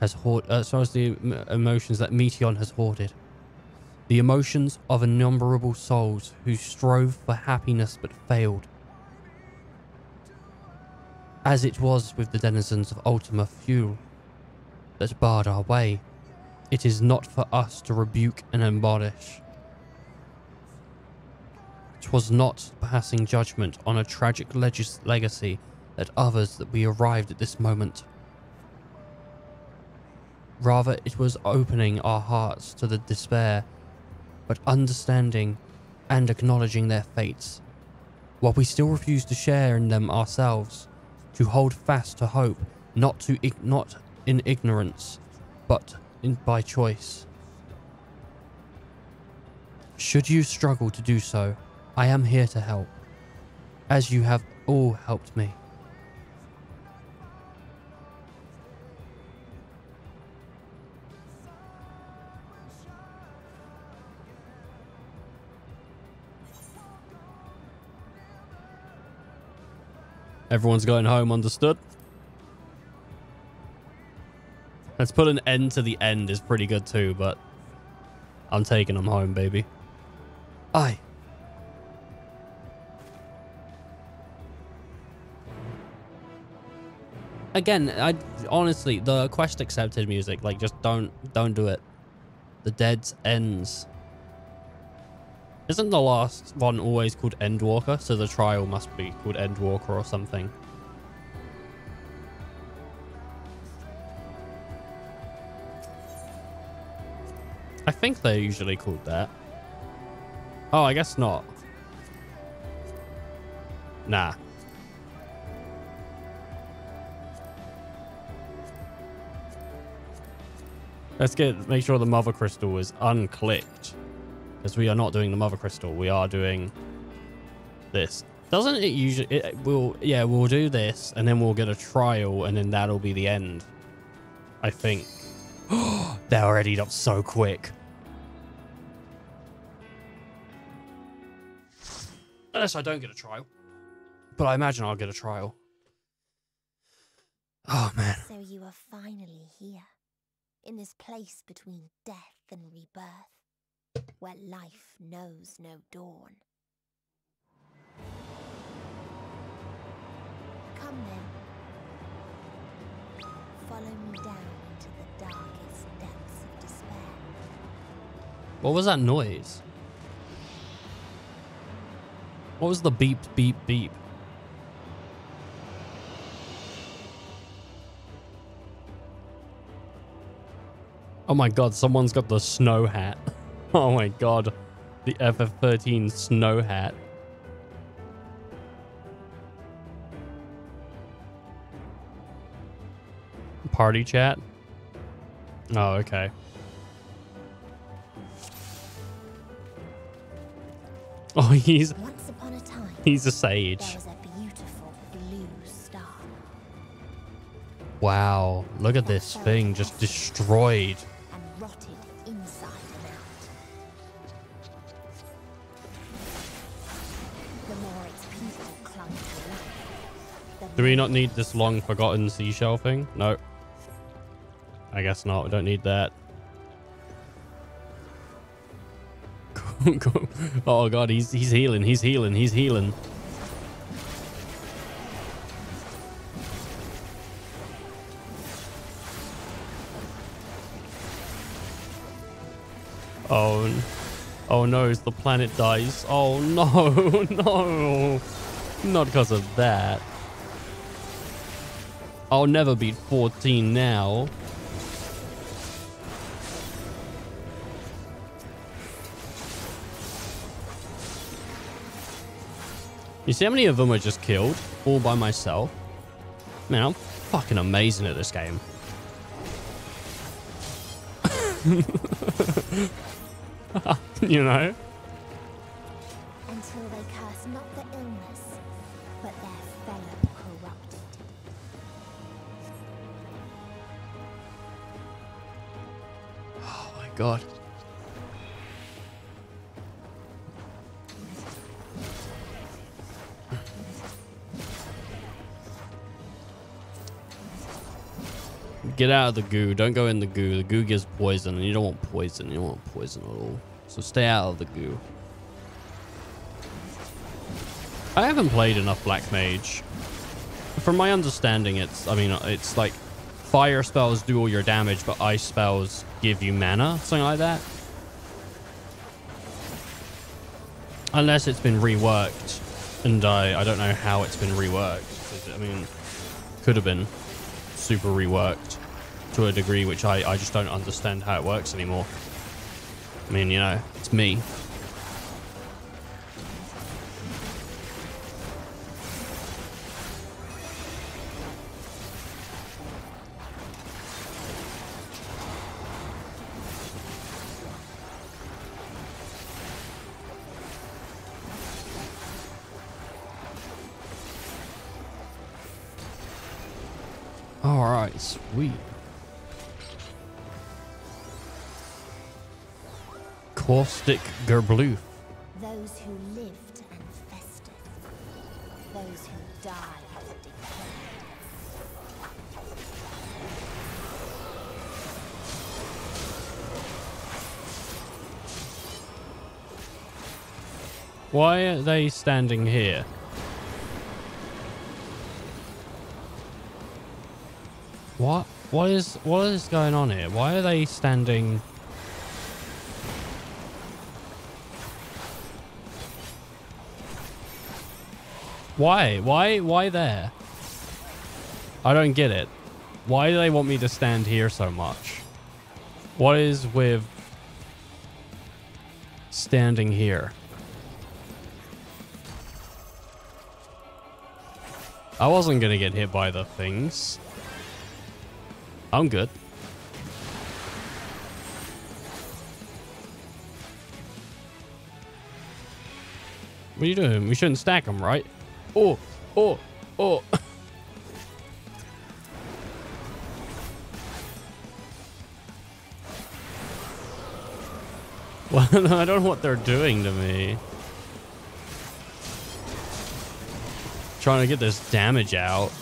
Swells the emotions that Meteon has hoarded. The emotions of innumerable souls who strove for happiness but failed. As it was with the denizens of Ultima Thule that barred our way, it is not for us to rebuke and admonish. 'Twas not passing judgment on a tragic legacy that others that we arrived at this moment. Rather, it was opening our hearts to the despair, but understanding and acknowledging their fates, while we still refuse to share in them ourselves, to hold fast to hope, not in ignorance, but by choice. Should you struggle to do so, I am here to help, as you have all helped me. Everyone's going home, understood? Let's put an end to the end is pretty good too, but I'm taking them home, baby. Aye. Again, I honestly, the quest accepted music, like, just don't do it. The Dead's Ends. Isn't the last one always called Endwalker? So the trial must be called Endwalker or something. I think they're usually called that. Oh, I guess not. Nah. Let's make sure the Mother Crystal is unclicked. Because we are not doing the Mother Crystal. We are doing this. Doesn't it usually... we'll do this. And then we'll get a trial. And then that'll be the end. I think. They're already up so quick. Unless I don't get a trial. But I imagine I'll get a trial. Oh, man. So you are finally here. In this place between death and rebirth. Where life knows no dawn. Come then. Follow me down into the darkest depths of despair. What was that noise? What was the beep, beep, beep? Oh my god, someone's got the snow hat. Oh my god, the FF13 snow hat. Party chat? Oh, okay. Oh, Once upon a time, he's a sage. There was a beautiful blue star. Wow, look at this thing just destroyed. And rotted inside and out. The more its people clung to life. Do we not need this long forgotten seashell thing? No. I guess not. We don't need that. Oh god, he's healing. He's healing. He's healing. Oh no, the planet dies. Oh no, no. Not because of that. I'll never beat 14 now. You see how many of them are just killed all by myself? Man, I'm fucking amazing at this game. You know? Until they curse not the illness, but their fellow corrupted. Oh my god. Get out of the goo. Don't go in the goo. The goo gives poison, and you don't want poison. You don't want poison at all. So stay out of the goo. I haven't played enough Black Mage. From my understanding, it's like fire spells do all your damage, but ice spells give you mana, something like that. Unless it's been reworked, and I don't know how it's been reworked. I mean, could have been super reworked to a degree which I just don't understand how it works anymore. I mean, you know, it's me. Alright, sweet. Caustic Gerbloof. Those who lived and festered. Those who died and declared. Why are they standing here? What is going on here? Why are they standing? Why there? I don't get it. Why do they want me to stand here so much? What is with standing here? I wasn't gonna get hit by the things. I'm good. What are you doing? We shouldn't stack them, right? Oh. Well, I don't know what they're doing to me. Trying to get this damage out.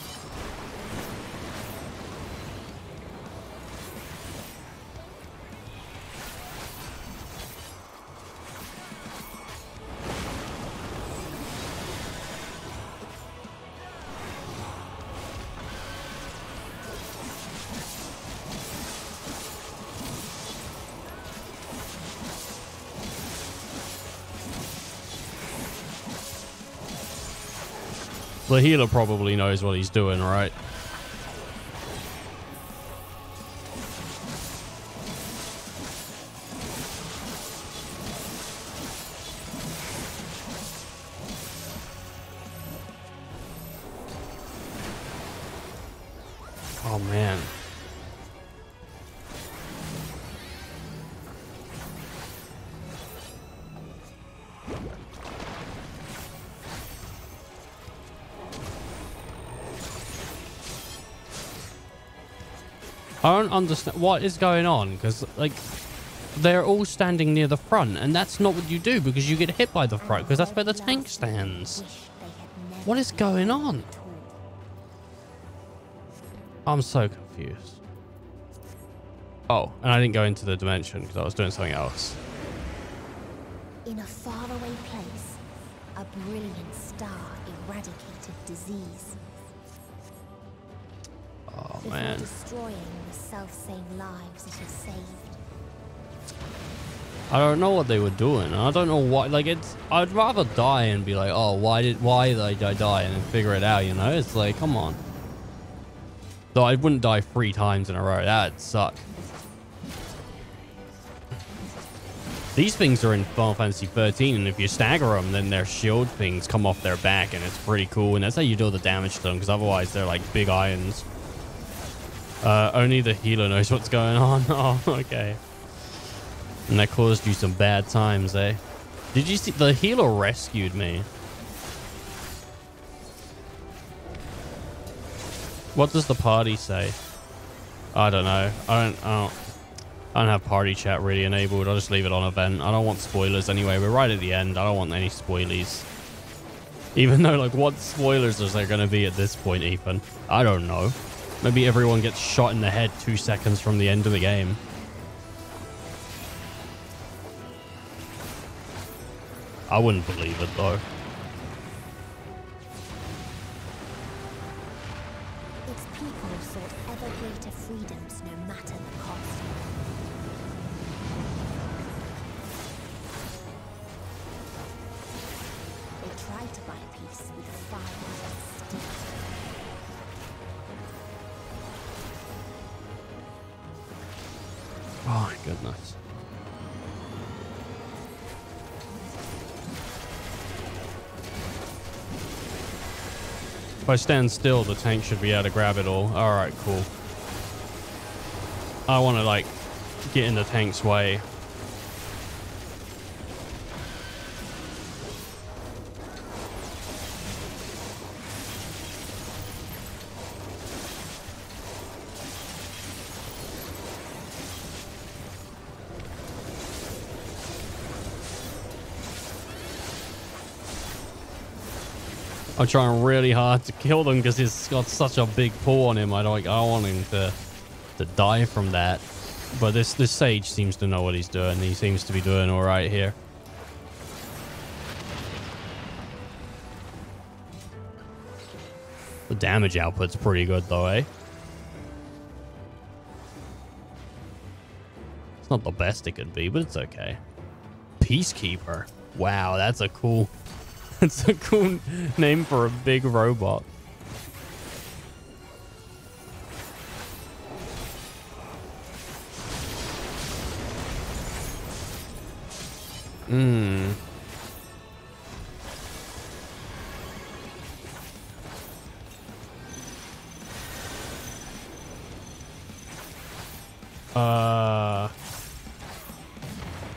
The healer probably knows what he's doing, right? Oh, man. I don't understand what is going on, because, like, they're all standing near the front, and that's not what you do, because you get hit by the front, because that's where the tank stands. What is going on? I'm so confused. Oh, and I didn't go into the dimension, because I was doing something else. In a faraway place, a brilliant star eradicated disease. Oh, before man. destroying the self-same lives it has saved. I don't know what they were doing. I don't know why. Like, it's. I'd rather die and be like, oh, why did I die, and then figure it out. You know, it's like, come on. Though I wouldn't die 3 times in a row. That'd suck. These things are in Final Fantasy 13, and if you stagger them, then their shield things come off their back, and it's pretty cool. And that's how you do the damage to them, because otherwise they're like big irons. Only the healer knows what's going on. Oh, okay. And that caused you some bad times, eh? Did you see? The healer rescued me. What does the party say? I don't know. I don't have party chat really enabled. I'll just leave it on event. I don't want spoilers anyway. We're right at the end. I don't want any spoilies. Even though, like, what spoilers is there going to be at this point, Ethan? I don't know. Maybe everyone gets shot in the head 2 seconds from the end of the game. I wouldn't believe it, though. Its people sought ever greater freedoms, no matter the cost. They tried to buy peace with fire and steel. Oh my goodness. If I stand still, the tank should be able to grab it all. All right, cool. I want to like get in the tank's way. I'm trying really hard to kill them because he's got such a big paw on him. I don't want him to die from that. But this sage seems to know what he's doing. He seems to be doing all right here. The damage output's pretty good though, eh? It's not the best it could be, but it's okay. Peacekeeper. Wow, that's a cool... It's a cool name for a big robot.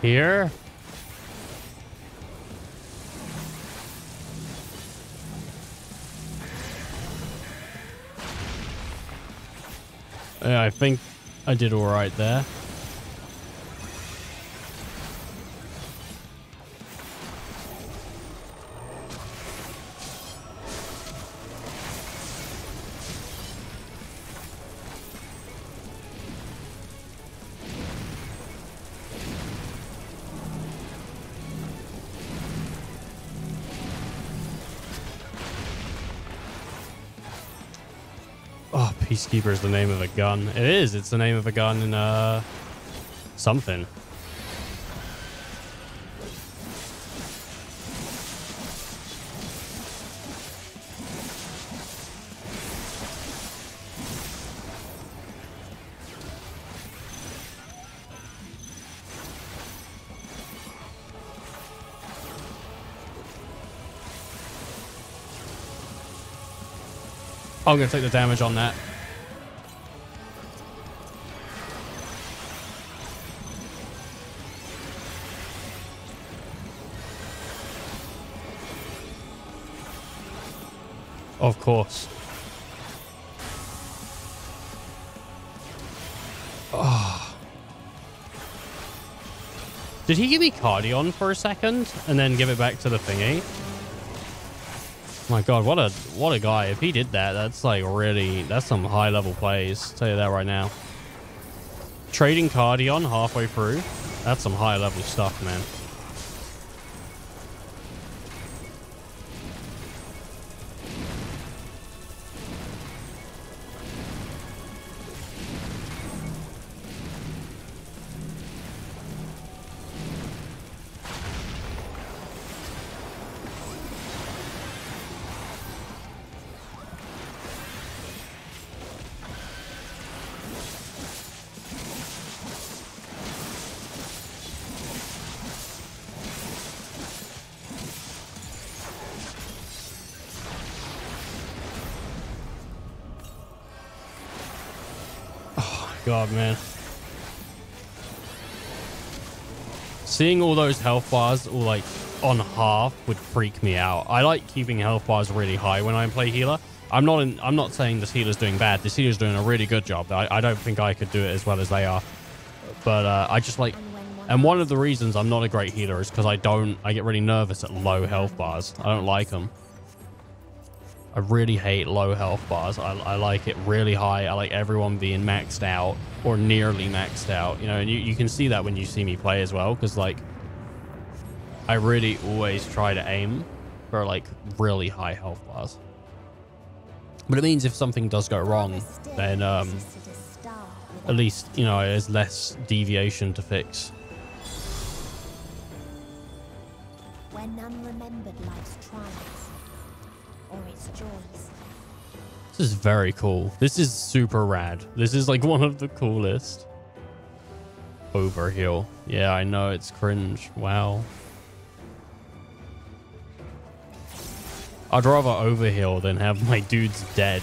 Here? Yeah, I think I did all right there. Oh, Peacekeeper is the name of a gun. It is. It's the name of a gun in something. I'm going to take the damage on that. Of course. Oh. Did he give me Cardion for a second and then give it back to the thingy? My God, what a guy. If he did that, that's like really, that's some high level plays. I'll tell you that right now. Trading Cardion halfway through, that's some high level stuff, man. God, man. Seeing all those health bars all like on half would freak me out. I like keeping health bars really high when I play healer. I'm not saying this healer's doing bad. This healer's doing a really good job. I don't think I could do it as well as they are. But I just like, and one of the reasons I'm not a great healer is because I get really nervous at low health bars. I don't like them. I really hate low health bars. I like it really high. I like everyone being maxed out or nearly maxed out, you know, and you can see that when you see me play as well, because like I really always try to aim for like really high health bars. But it means if something does go wrong, then at least, you know, there's less deviation to fix. When none remembered life's triumphs or its joys. This is very cool. This is super rad. This is like one of the coolest. Overheal. Yeah, I know, it's cringe. Wow. I'd rather overheal than have my dudes dead.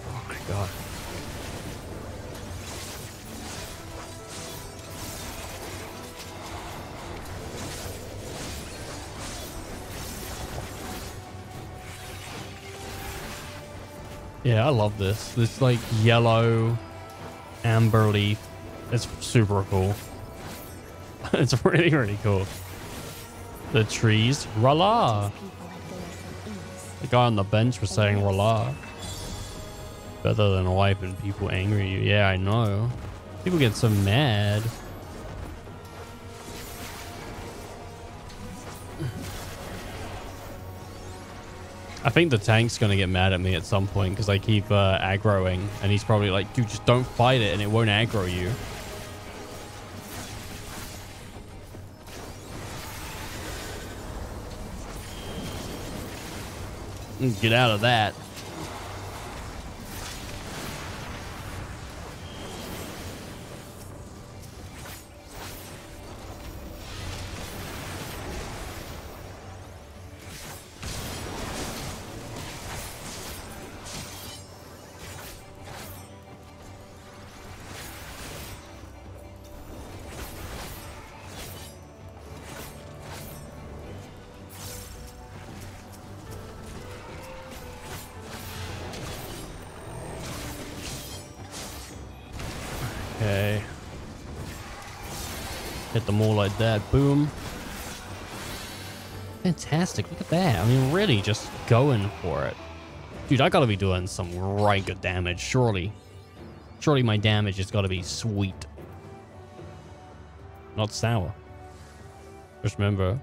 Oh my god. Yeah, I love this. This like yellow amber leaf. It's super cool. It's really, really cool. The trees. Rala. The guy on the bench was saying Rala. Better than wiping people angry at you. Yeah, I know. People get so mad. I think the tank's going to get mad at me at some point because I keep aggroing. And he's probably like, dude, just don't fight it and it won't aggro you. Get out of that. Okay. Hit them all like that. Boom. Fantastic. Look at that. I mean, really just going for it. Dude, I gotta be doing some right good damage. Surely. Surely my damage has gotta be sweet. Not sour. Just remember.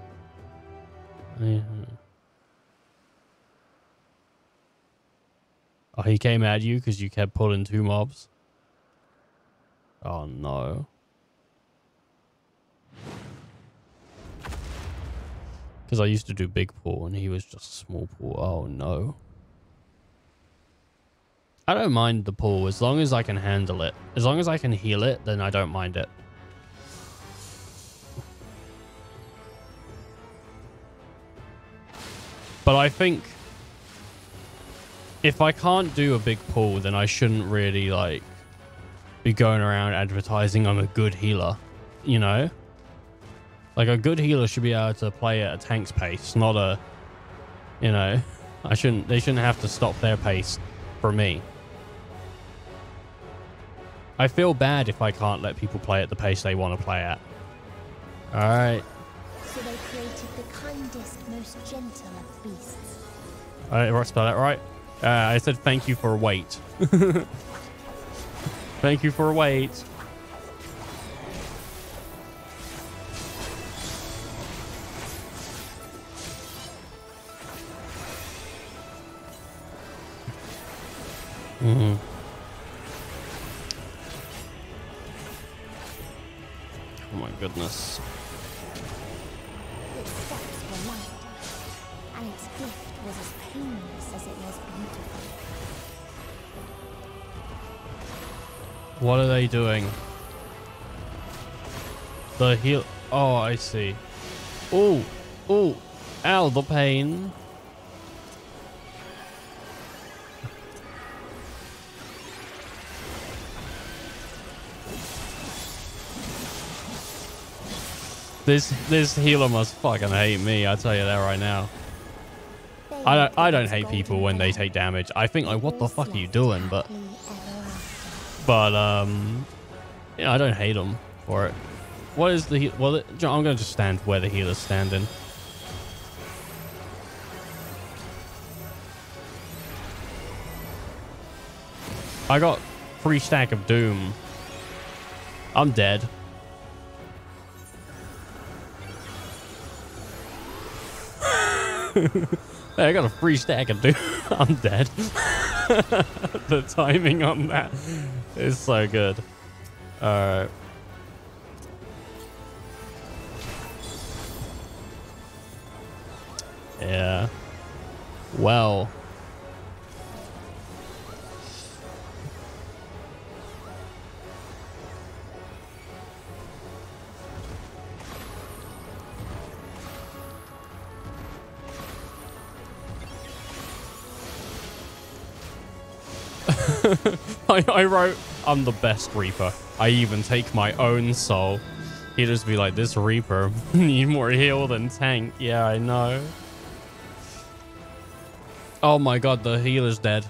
Oh, he came at you because you kept pulling 2 mobs. Oh no. Because I used to do big pull and he was just small pull. Oh no. I don't mind the pull as long as I can handle it. As long as I can heal it, then I don't mind it. But I think if I can't do a big pull, then I shouldn't really like be going around advertising I'm a good healer, you know? Like a good healer should be able to play at a tank's pace, not a, you know, they shouldn't have to stop their pace for me. I feel bad if I can't let people play at the pace they want to play at. All right. So they created the kindest, most gentle of beasts. All right, spell that right. I said thank you for wait. Thank you for wait. Mm-hmm. Oh my goodness. Its steps were light, and its gift was as painless as it was beautiful. What are they doing? The heal. Oh, I see. Oh, oh, ow, the pain. This healer must fucking hate me. I'll tell you that right now. I don't hate people when they take damage. I think like, what the fuck are you doing? But yeah, I don't hate them for it. What is the well? I'm gonna just stand where the healer's standing. I got 3 stack of doom. I'm dead. Hey, I got a free stack of dude. I'm dead. The timing on that is so good. Alright. Yeah. Well. I wrote, I'm the best Reaper. I even take my own soul. He'd just be like, this Reaper need more heal than tank. Yeah, I know. Oh my god, the healer's dead.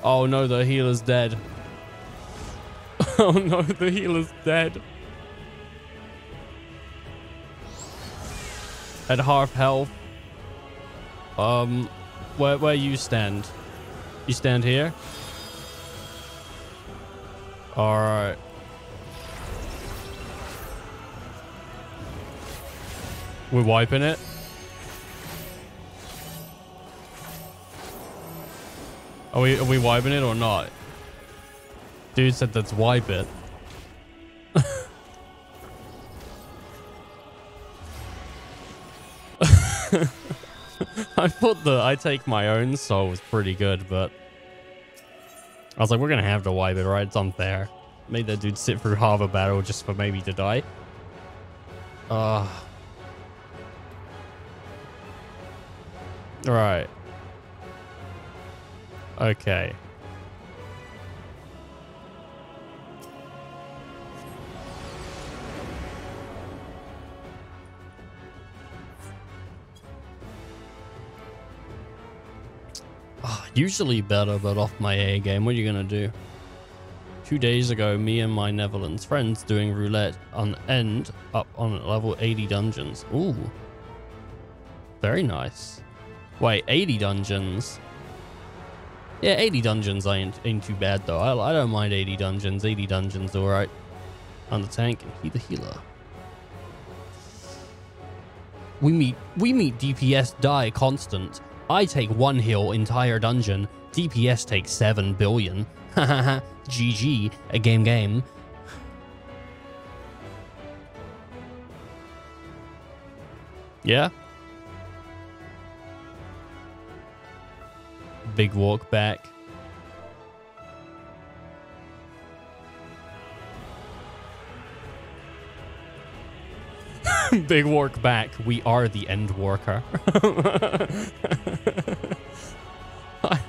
Oh no, the healer's dead. Oh no, the healer's dead. At half health. Where you stand? You stand here? Alright. We're wiping it? Are we wiping it or not? Dude said let's wipe it. I thought the I take my own soul was pretty good, but I was like, we're gonna have to wipe it, right? It's unfair. Made that dude sit through half a battle just for maybe to die. Right. Okay. Usually better, but off my A game. What are you gonna do? 2 days ago, me and my Netherlands friends doing roulette on end up on level 80 dungeons. Ooh. Very nice. Wait, 80 dungeons? Yeah, 80 dungeons ain't too bad though. I don't mind 80 dungeons. 80 dungeons, alright. On the tank and he the healer. We meet DPS die constant. I take 1 heal entire dungeon. DPS takes 7 billion. Hahaha. GG. A game. Yeah? Big walk back. Big walk back. We are the Endwalker.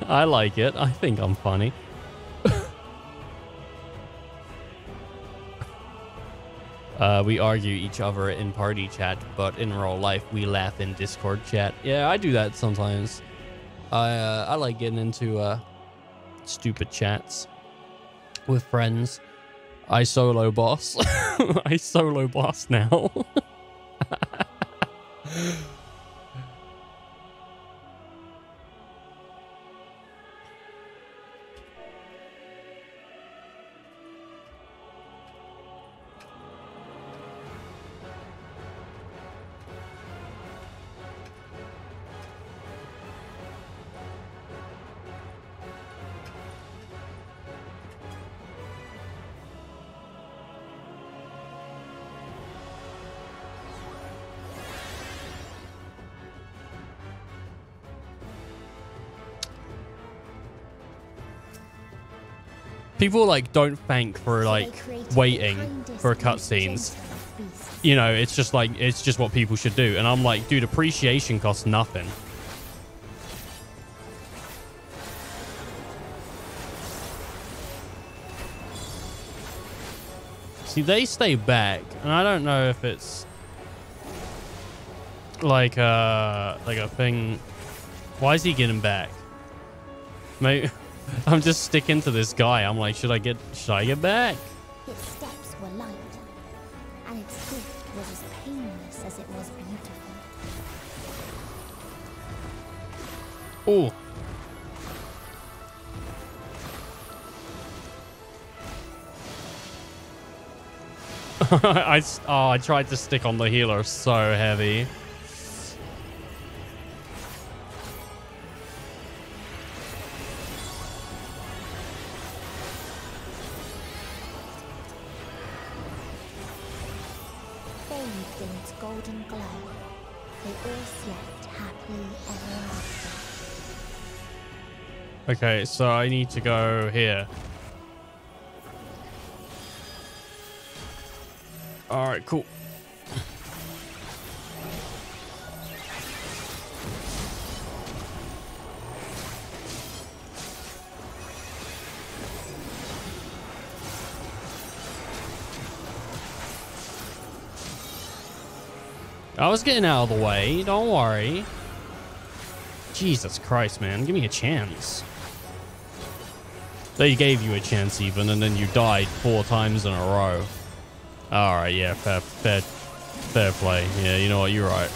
I like it. I think I'm funny. We argue each other in party chat, but in real life we laugh in Discord chat. Yeah, I do that sometimes. I like getting into stupid chats with friends. I solo boss. I solo boss now. People like don't thank for like waiting for cutscenes. You know, it's just like it's just what people should do. And I'm like, dude, appreciation costs nothing. See, they stay back, and I don't know if it's like a thing. Why is he getting back? Mate. I'm just sticking to this guy. I'm like, should I get back? Its steps were light, and its gift was as painless as it was beautiful. Oh. I tried to stick on the healer so heavy. bathed in its golden glow, they all slept happily ever after. Okay, so I need to go here. All right, cool. I was getting out of the way. Don't worry. Jesus Christ, man. Give me a chance. They gave you a chance even, and then you died 4 times in a row. Alright, yeah, fair play. Yeah, you know what? You're right.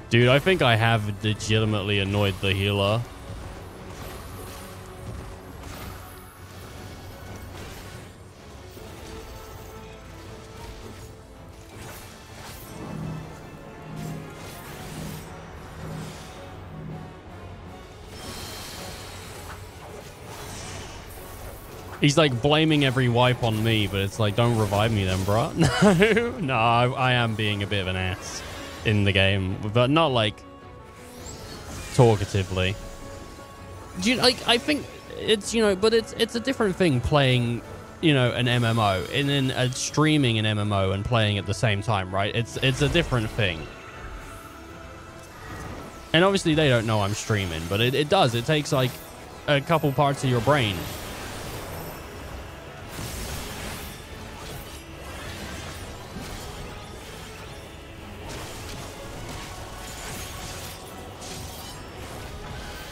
Dude, I think I have legitimately annoyed the healer. He's like blaming every wipe on me, but it's like, don't revive me then, bro. No, I am being a bit of an ass in the game, but not like talkatively. Do you, like, I think it's, you know, but it's a different thing playing, you know, an MMO and then streaming an MMO and playing at the same time, right? It's a different thing. And obviously they don't know I'm streaming, but it does. It takes like a couple parts of your brain.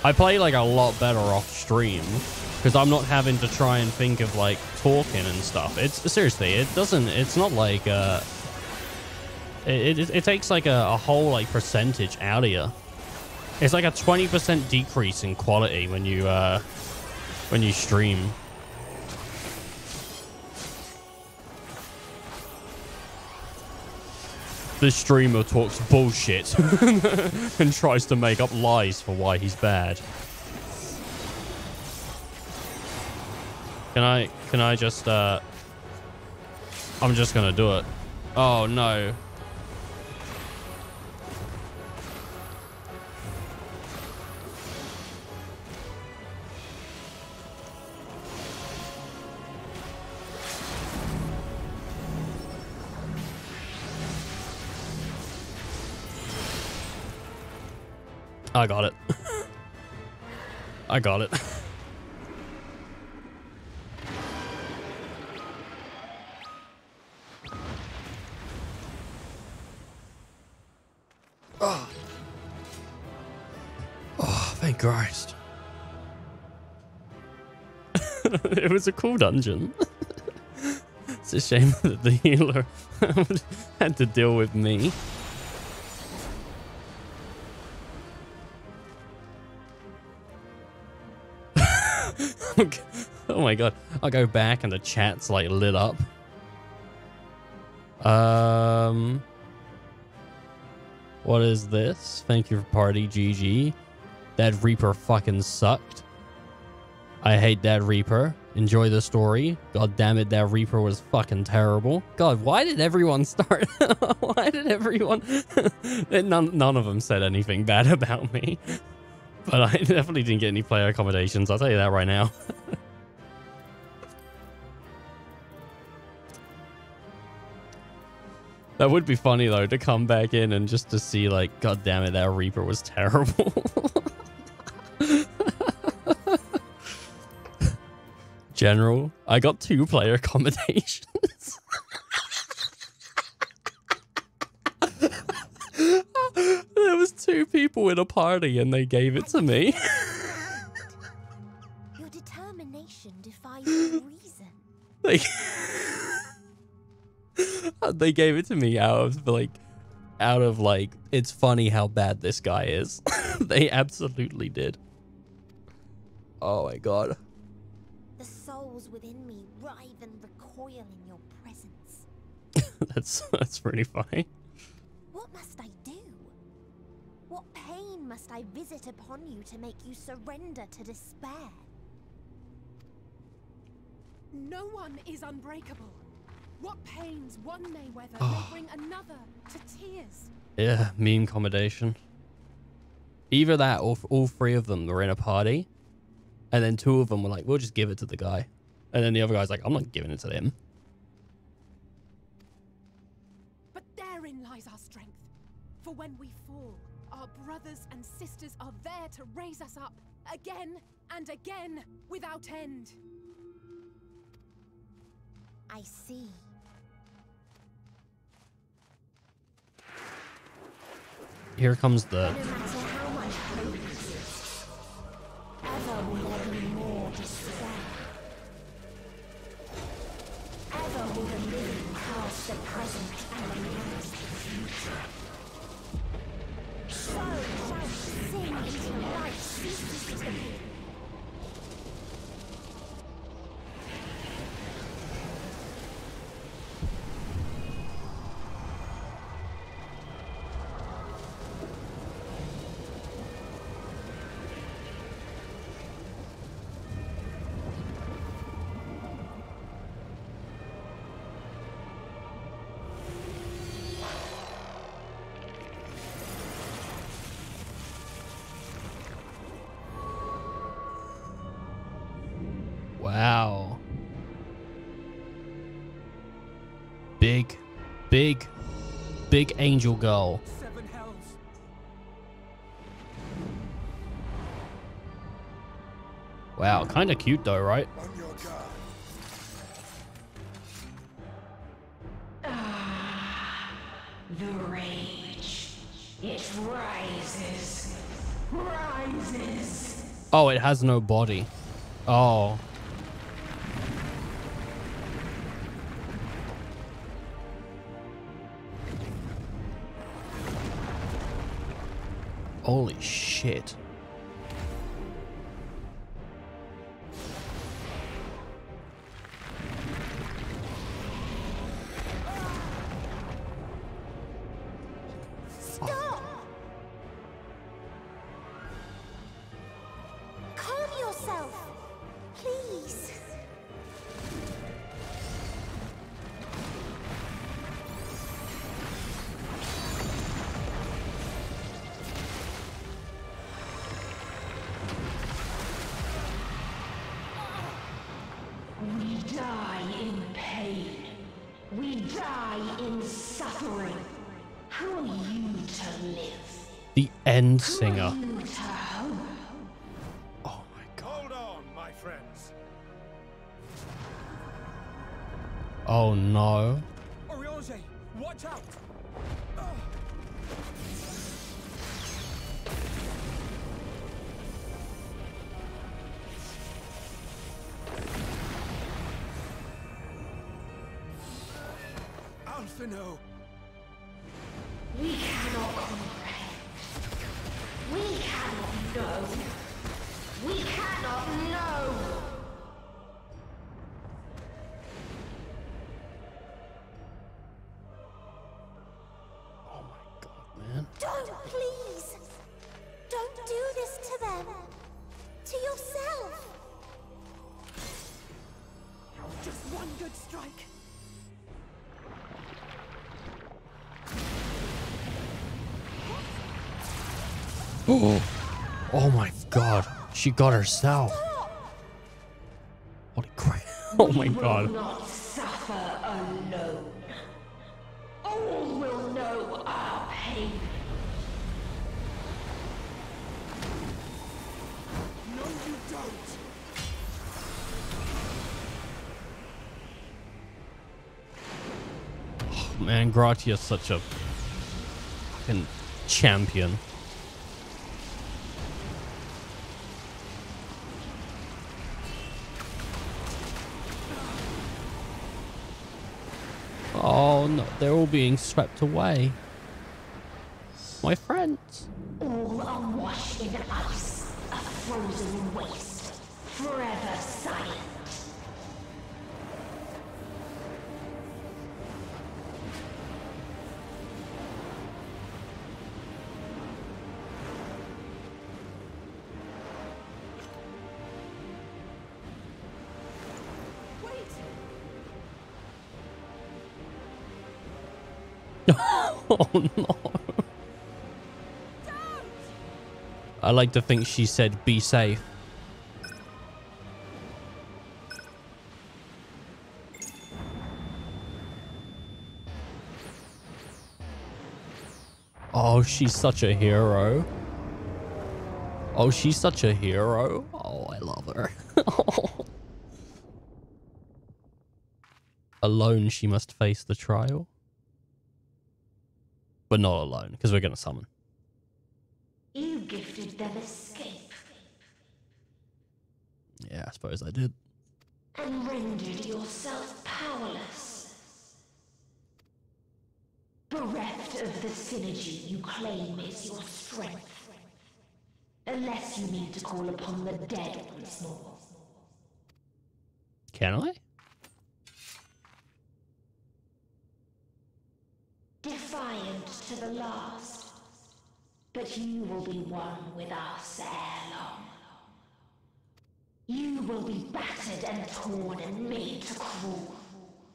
I play like a lot better off stream because I'm not having to try and think of like talking and stuff. It's seriously, it's not like it takes like a whole like percentage out of you. It's like a 20% decrease in quality when you stream. The streamer talks bullshit and tries to make up lies for why he's bad. Can I just, I'm just gonna do it. Oh no. I got it. I got it. Oh. Oh, thank Christ. It was a cool dungeon. It's a shame that the healer had to deal with me. Oh my god, I'll go back and the chat's like lit up. What is this? Thank you for party, GG. That Reaper fucking sucked. I hate that Reaper. Enjoy the story. God damn it, that Reaper was fucking terrible. God, why did everyone start? Why did everyone? None of them said anything bad about me. But I definitely didn't get any player accommodations. I'll tell you that right now. That would be funny though, to come back in and just to see like, god damn it, that Reaper was terrible. General, I got 2 player accommodations. There was 2 people in a party and they gave it to me. Your determination defies reason. They gave it to me out of like, it's funny how bad this guy is. They absolutely did. Oh my god. The souls within me writhe and recoil in your presence. That's pretty funny. What must I do? What pain must I visit upon you to make you surrender to despair? No one is unbreakable. What pains one may weather may bring another to tears. Yeah, meme combination. Either that or all three of them were in a party, and then two of them were like, we'll just give it to the guy. And then the other guy's like, I'm not giving it to him. But therein lies our strength. For when we fall, our brothers and sisters are there to raise us up again and again without end. I see. Here comes the... No matter how much hope exists, ever will there be more despair. Ever will the living cast the present and announce the future. So shall sing until life ceases to be. Wow. Big angel girl. 7 hells. Wow, kind of cute though, right? The rage. It rises. Rises. Oh, it has no body. Oh. Holy shit. Stop! Calm yourself, please. We die in pain. We die in suffering. Who are you to live? The end singer. Who are you to hope? Oh my god. Hold on, my friends. Oh no. Oriange, watch out! Alphino! We cannot comprehend. We cannot know. We cannot know. Oh my god, man. Don't, please. Don't do this to them. To yourself. Just one good strike. Oh my god. She got herself. Holy crap. Oh my We will god. not suffer alone. All will know our pain. No, you don't! Oh, man, Gratia's such a fucking champion. Oh no, they're all being swept away. My friends. All are washed in ice, a frozen waste, forever silent. Wait! Oh no. I like to think she said be safe. Oh, she's such a hero. Oh, she's such a hero. Oh, I love her. Alone, she must face the trial. But not alone, because we're going to summon. You gifted them escape. Yeah, I suppose I did. And rendered yourself powerless. Bereft of the synergy you claim is your strength. Unless you need to call upon the dead once more. Can I? Defiant to the last. But you will be one with us ere long. You will be battered and torn and made to crawl.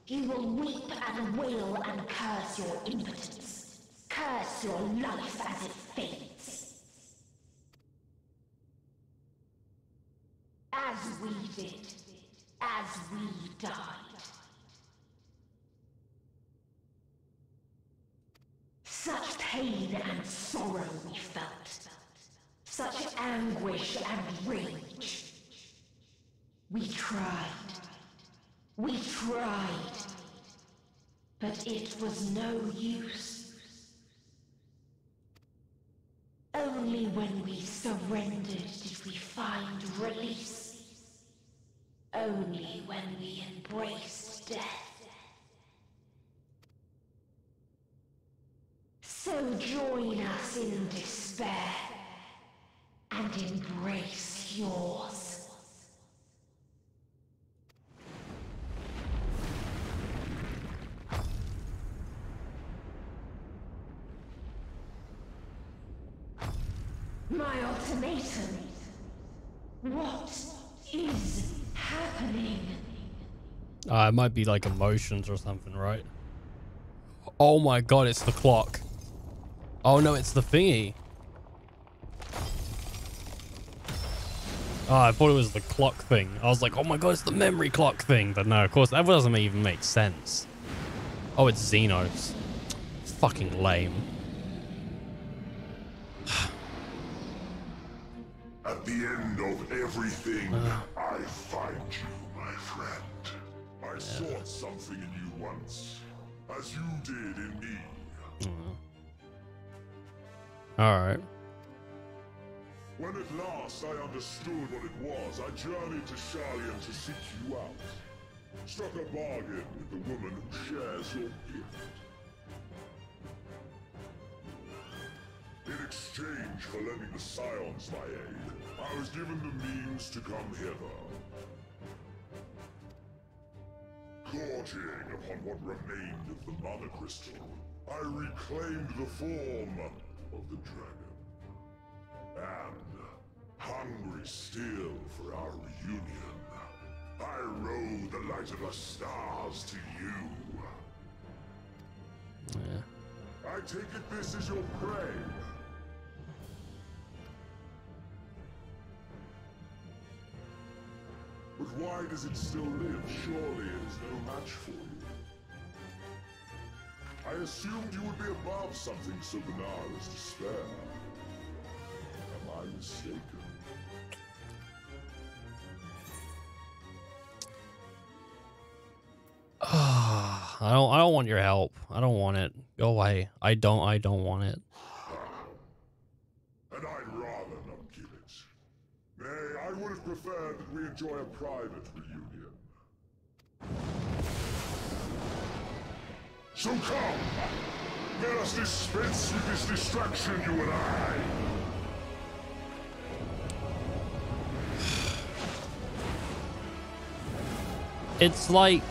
You will weep and wail and curse your impotence. Curse your life as it fades. As we did. As we died. Such pain and sorrow we felt. Such anguish and rage. We tried. We tried. But it was no use. Only when we surrendered did we find release. Only when we embraced death. So join us in despair and embrace yours. My ultimatum. What is happening? It might be like emotions or something, right? Oh my god, it's the clock. Oh no, it's the thingy. Oh, I thought it was the clock thing. I was like, oh my god, it's the memory clock thing. But no, of course, that doesn't even make sense. Oh, it's Xenos. Fucking lame. At the end of everything, I find you, my friend. I sought something in you once, as you did in me. Alright. When at last I understood what it was, I journeyed to Sharlayan to seek you out. Struck a bargain with the woman who shares your gift. In exchange for lending the Scions my aid, I was given the means to come hither. Gorging upon what remained of the Mother Crystal, I reclaimed the form of the dragon. And, hungry still for our reunion, I rode the light of the stars to you. I take it this is your prey. But why does it still live? Surely it is no match for you. I assumed you would be above something so banal as despair. Am I mistaken? I don't want your help. I don't want it. Go away. I don't want it. And I'd rather not give it. Nay, I would have preferred that we enjoy a private reunion. So come! Let us dispense with this distraction, you and I! It's like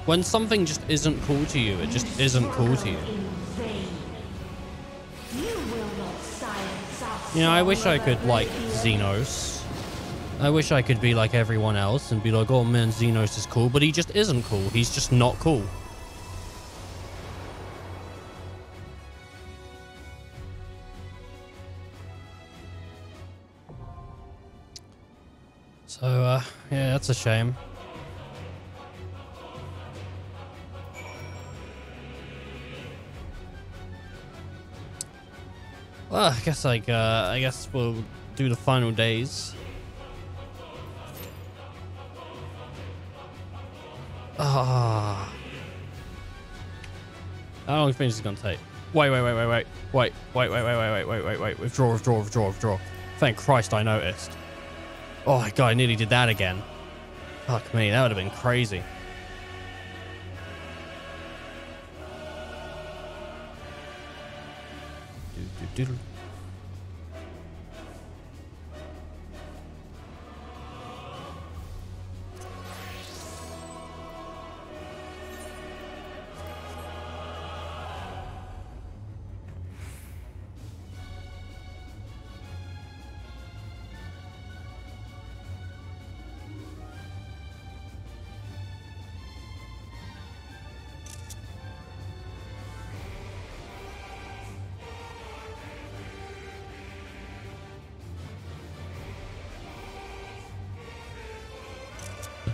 when something just isn't cool to you, it just isn't cool to you. You know, I wish I could like Xenos I wish I could be like everyone else and be like, oh man, Xenos is cool, but he just isn't cool. He's just not cool. So, yeah, that's a shame. Well, I guess we'll do the final days. Ah. How long do you think this is gonna take? Wait. Withdraw. Thank Christ I noticed. Oh my god, I nearly did that again. Fuck me, that would have been crazy. Doodle.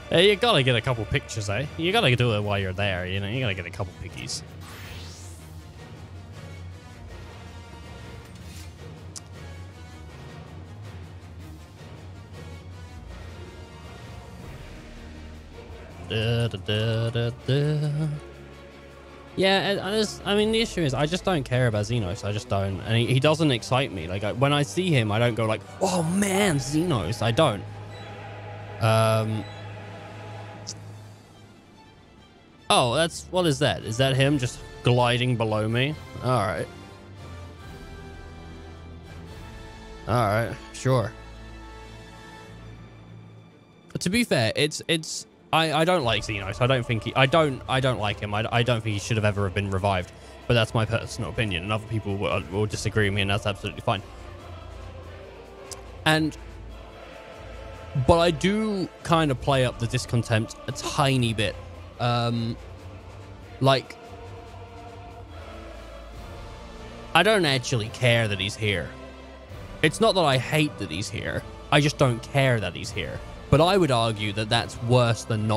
You gotta get a couple pictures, eh? You gotta do it while you're there, you know? You gotta get a couple pickies. Yeah, I mean, the issue is I just don't care about Xenos. I just don't. And he doesn't excite me. Like, when I see him, I don't go like, oh man, Xenos. I don't. Oh, what is that? Is that him just gliding below me? Alright. Alright, sure. But to be fair, I don't like Xenos. I don't like him. I don't think he should have ever been revived. But that's my personal opinion, and other people will disagree with me, and that's absolutely fine. But I do kind of play up the discontent a tiny bit. Like, I don't actually care that he's here. It's not that I hate that he's here. I just don't care that he's here. But I would argue that that's worse than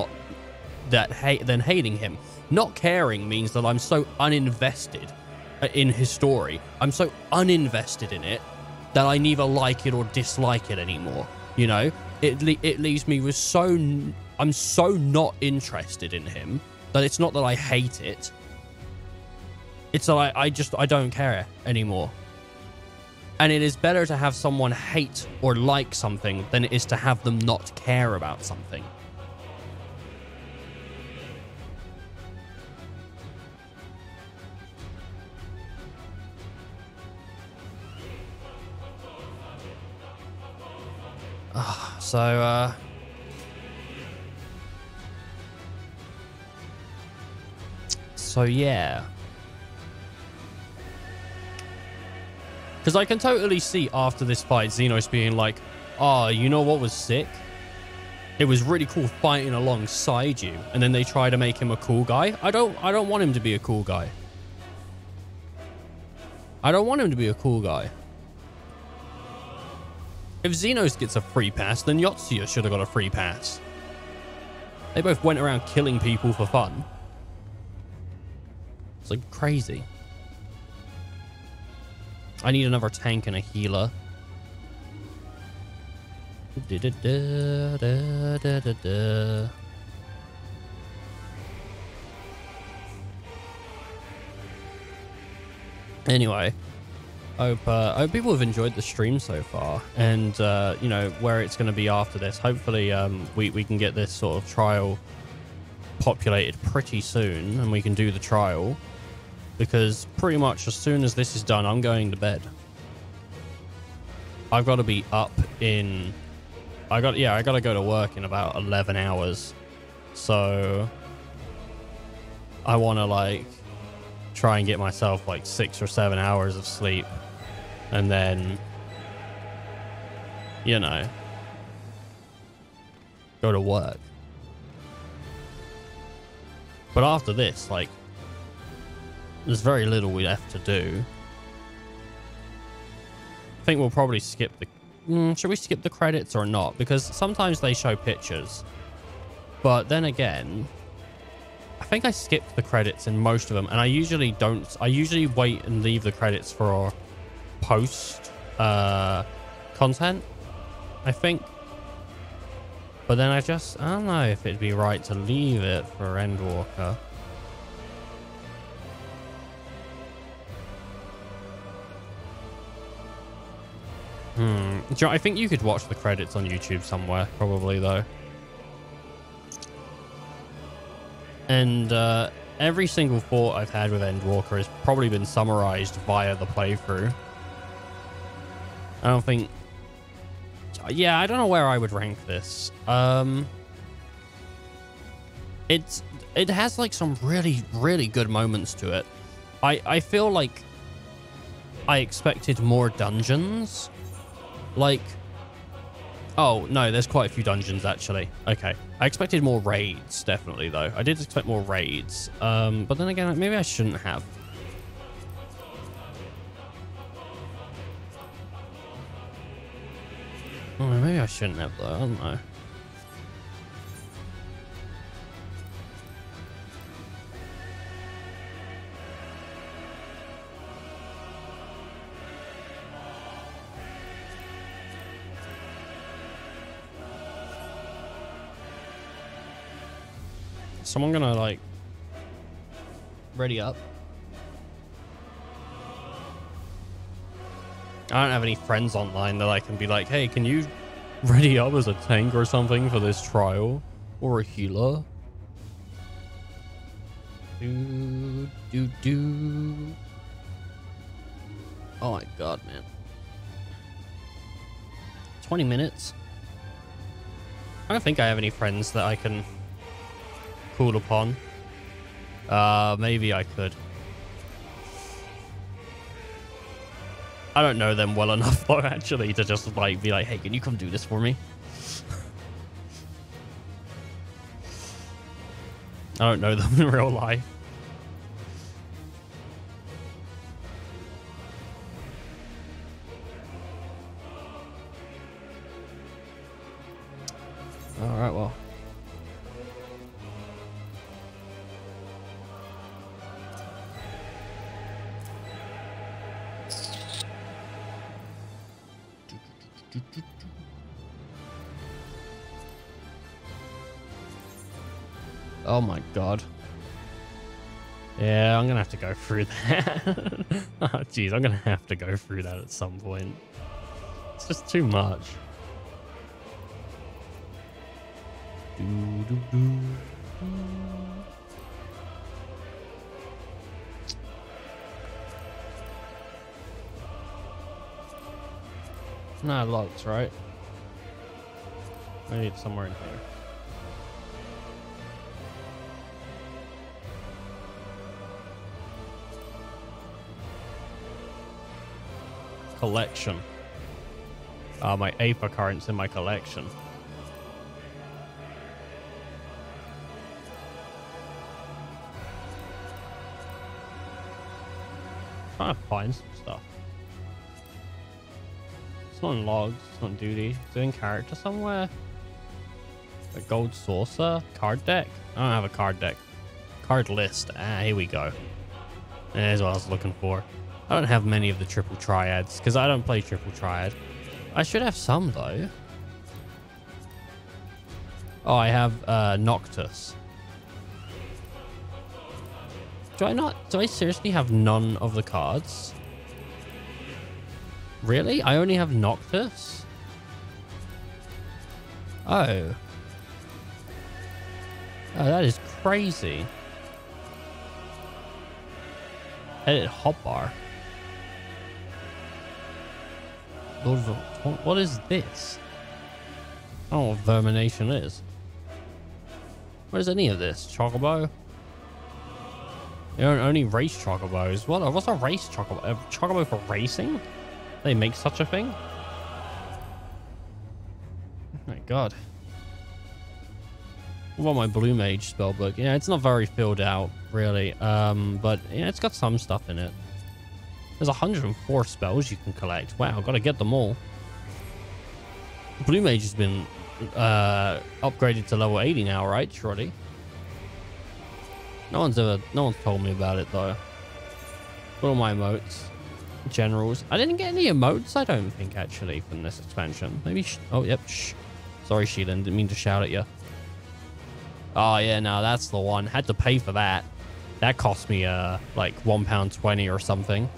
than hating him. Not caring means that I'm so uninvested in his story. I'm so uninvested in it that I neither like it or dislike it anymore. You know, it leaves me with I'm so not interested in him that it's not that I hate it. It's that I don't care anymore. And it is better to have someone hate or like something than it is to have them not care about something. So yeah. Because I can totally see after this fight, Xenos being like, oh, you know what was sick? It was really cool fighting alongside you. And then they try to make him a cool guy. I don't want him to be a cool guy. I don't want him to be a cool guy. If Xenos gets a free pass, then Yotsuya should have got a free pass. They both went around killing people for fun. It's like crazy. I need another tank and a healer. Anyway, I hope people have enjoyed the stream so far, and you know where it's going to be after this. Hopefully, we can get this sort of trial populated pretty soon, and we can do the trial. Because pretty much as soon as this is done, I'm going to bed. I've got to be up in... I got to go to work in about 11 hours. So I want to like try and get myself like 6 or 7 hours of sleep. And then, you know, go to work. But after this, like, there's very little we have to do. I think we'll probably skip the... should we skip the credits or not? Because sometimes they show pictures. But then again, I think I skipped the credits in most of them. And I usually don't... I usually wait and leave the credits for post content, I think. But then I don't know if it'd be right to leave it for Endwalker. Do you know, I think you could watch the credits on YouTube somewhere, probably, though. And every single thought I've had with Endwalker has probably been summarized via the playthrough. I don't think... Yeah, I don't know where I would rank this. It has, like, some really, really good moments to it. I feel like I expected more dungeons. Like, oh, no, there's quite a few dungeons, actually. Okay. I expected more raids, definitely, though. I did expect more raids. But then again, maybe I shouldn't have. Oh, maybe I shouldn't have, though. I don't know. Someone gonna, like, ready up? I don't have any friends online that I can be like, hey, can you ready up as a tank or something for this trial? Or a healer? Oh my god, man. 20 minutes? I don't think I have any friends that I can call upon. Maybe I could. I don't know them well enough, though, actually, to just, like, be like, hey, can you come do this for me? I don't know them in real life. Alright, well. Oh my god. Yeah, I'm gonna have to go through that. Oh jeez, I'm gonna have to go through that at some point. It's just too much. 9 logs, right? Maybe it's somewhere in here. Collection. My Aper current's in my collection. Trying to find some stuff. It's not in logs, it's not in duty. It's in character somewhere. A gold saucer? Card deck? I don't have a card deck. Card list. Ah, here we go. There's what I was looking for. I don't have many of the triple triads because I don't play triple triad. I should have some though. Oh, I have Noctis. Do I seriously have none of the cards? Really? I only have Noctis? Oh. Oh, that is crazy. Edit hotbar. What is this? I don't know what vermination is. What is any of this? Chocobo? You don't only race chocobos. What's a race chocobo? A chocobo for racing? They make such a thing? Oh my god. What about my Blue Mage spellbook? Yeah, it's not very filled out, really. But yeah, it's got some stuff in it. There's 104 spells you can collect. Wow, gotta get them all. Blue Mage has been upgraded to level 80 now, right? Surely. No one's told me about it though. What are my emotes? Generals. I didn't get any emotes, I don't think, actually, from this expansion. Maybe. Oh, yep. Shh. Sorry, Sheelan. Didn't mean to shout at you. Oh, yeah, no, that's the one. Had to pay for that. That cost me, like £1.20 or something.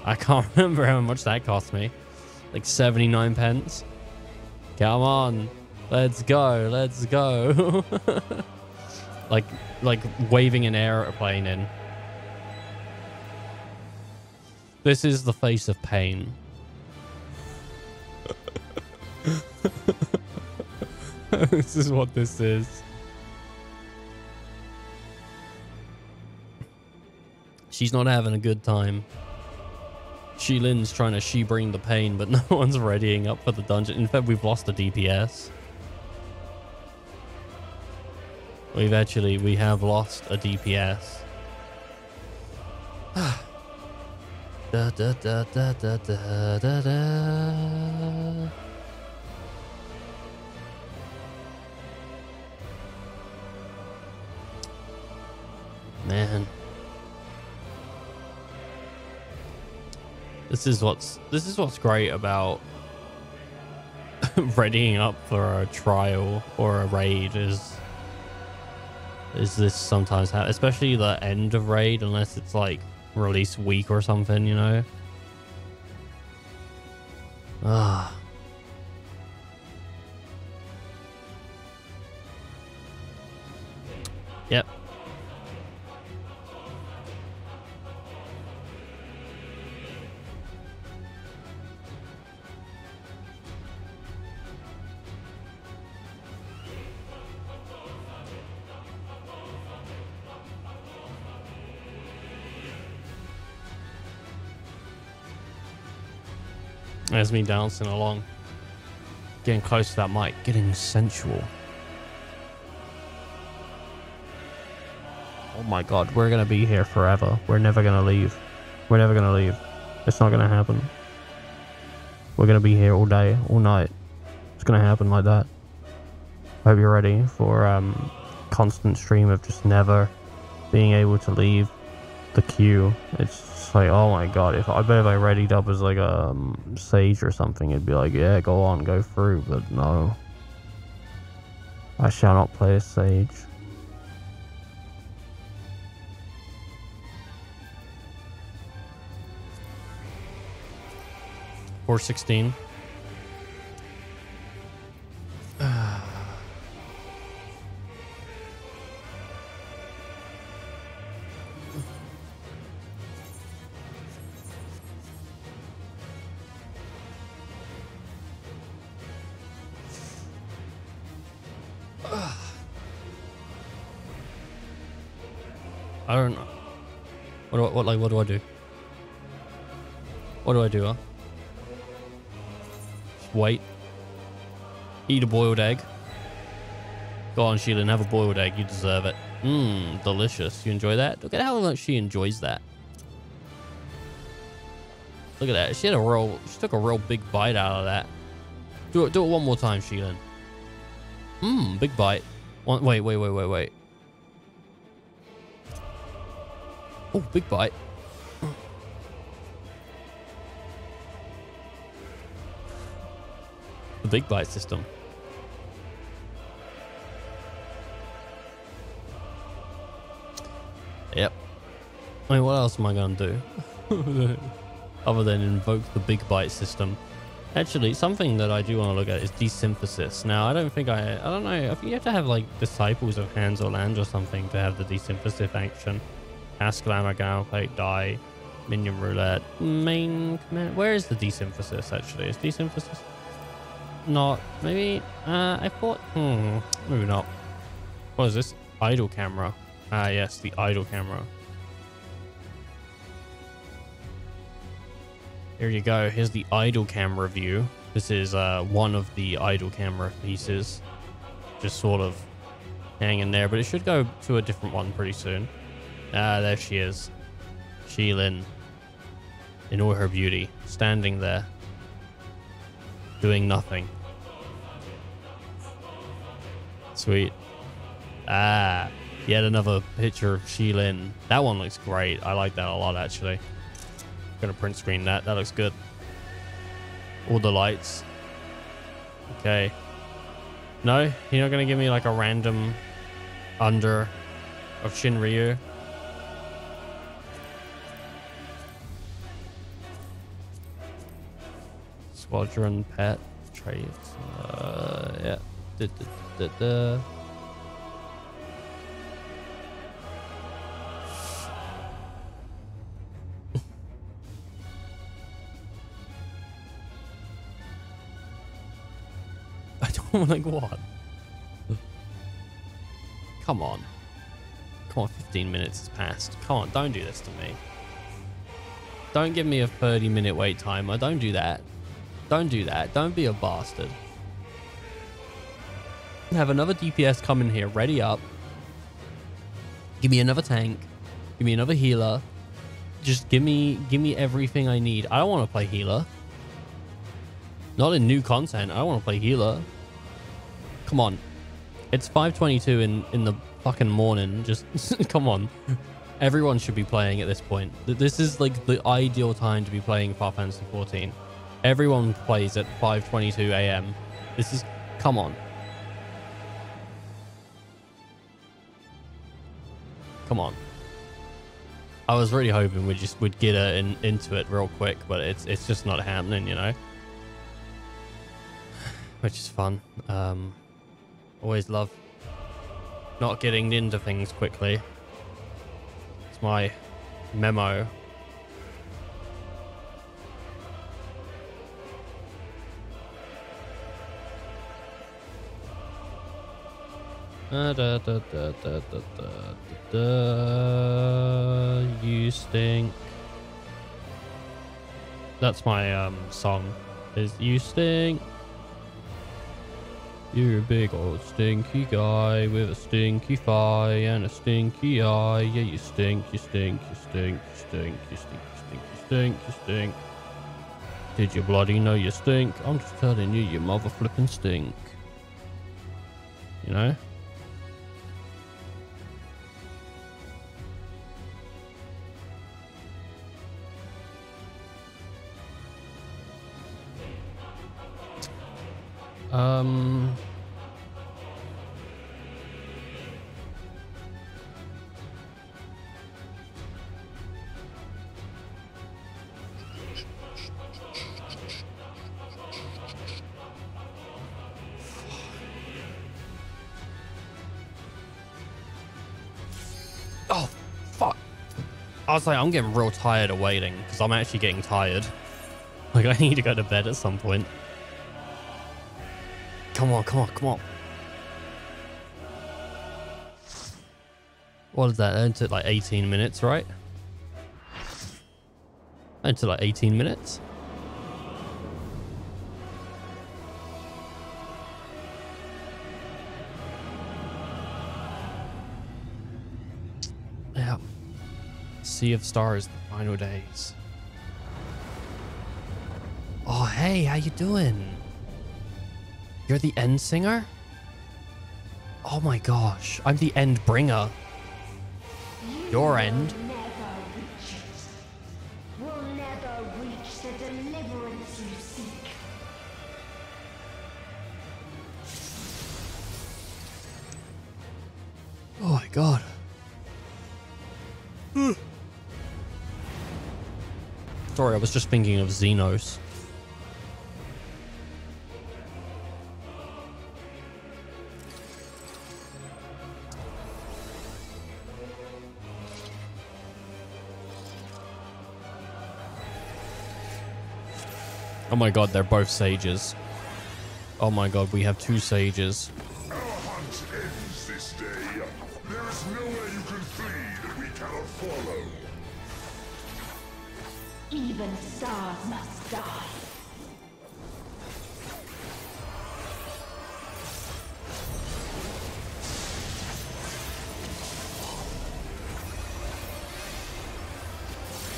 I can't remember how much that cost me. Like 79 pence. Come on. Let's go. Let's go. like waving an airplane in. This is the face of pain. This is what this is. She's not having a good time. Sheelin's trying to bring the pain, but no one's readying up for the dungeon. In fact, we've lost a DPS. We have lost a DPS. Da, da, da, da, da, da, da, da. Man. This is what's great about readying up for a trial or a raid is this sometimes happens, especially the end of raid, unless it's like release week or something, you know. Ah. Yep. There's me dancing along. Getting close to that mic. Getting sensual. Oh my god, we're gonna be here forever. We're never gonna leave. We're never gonna leave. It's not gonna happen. We're gonna be here all day, all night. It's gonna happen like that. Hope you're ready for constant stream of just never being able to leave the queue. It's just like, oh my god, I bet if I readied up as like a sage or something, it'd be like, yeah, go on, go through, but no. I shall not play as sage. $4.16. I don't know. What do I do? What do I do, huh? Just wait. Eat a boiled egg. Go on, Sheila, and have a boiled egg. You deserve it. Mmm, delicious. You enjoy that? Look at how much she enjoys that. Look at that. She took a real big bite out of that. Do it one more time, Sheila. Mmm, big bite. Wait. Oh, big bite. The big bite system. Yep. I mean, what else am I going to do? Other than invoke the big bite system. Actually, something that I do want to look at is desynthesis. Now, I don't know. I think you have to have like Disciples of Hands or Land or something to have the desynthesis action. Ask Glamour, Plate, Die, Minion Roulette, main command. Where is the desynthesis actually? Is desynthesis not? Maybe, I thought, maybe not. What is this? Idle camera. Ah, yes, the idle camera. Here you go. Here's the idle camera view. This is one of the idle camera pieces. Just sort of hanging there, but it should go to a different one pretty soon. Ah, there she is. Sheilin. In all her beauty. Standing there. Doing nothing. Sweet. Ah, yet another picture of Sheilin. That one looks great. I like that a lot, actually. Gonna print screen that. That looks good. All the lights. Okay. No, you're not gonna give me like a random under of Shinryu. Squadron pet traits. Yeah. I don't like what? Come on. Come on, 15 minutes has passed. Come on, don't do this to me. Don't give me a 30-minute wait timer. Don't do that. Don't do that. Don't be a bastard. Have another DPS come in here, ready up. Give me another tank. Give me another healer. Just give me everything I need. I don't want to play healer. Not in new content. I don't want to play healer. Come on. It's 5:22 in the fucking morning. Just come on. Everyone should be playing at this point. This is like the ideal time to be playing Final Fantasy 14. Everyone plays at 5:22 a.m. This is... Come on. Come on. I was really hoping we'd get into it real quick, but it's just not happening, you know? Which is fun. Always love not getting into things quickly. It's my memo. You stink. That's my song. Is you stink. You're a big old stinky guy with a stinky thigh and a stinky eye. Yeah, you stink, you stink, you stink, you stink, you stink, you stink, you stink, you stink. Did you bloody know you stink? I'm just telling you, you mother flipping stink. You know? Oh, fuck. I was like, I'm getting real tired of waiting because I'm actually getting tired. Like, I need to go to bed at some point. Come on, come on, come on. What is that? Into like 18 minutes, right? Into like 18 minutes. Yeah. Sea of Stars, the final days. Oh, hey, how you doing? You're the end singer? Oh my gosh, I'm the end bringer. Your end. Will never reach the deliverance you seek. Oh my god. Sorry, I was just thinking of Xenos. Oh my god, they're both sages. Oh my god, we have two sages. Our hunt ends this day. There is nowhere you can flee that we cannot follow. Even stars must die.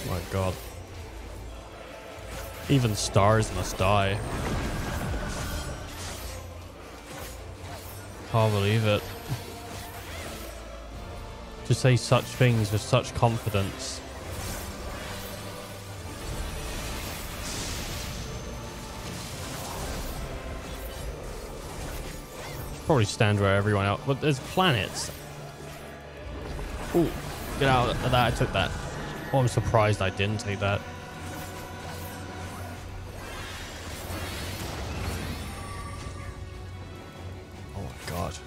My god. Even stars must die. Can't believe it. To say such things with such confidence. Probably stand where everyone else, but there's planets. Ooh, get out of that. I took that. Oh, I'm surprised I didn't take that. Oh my god.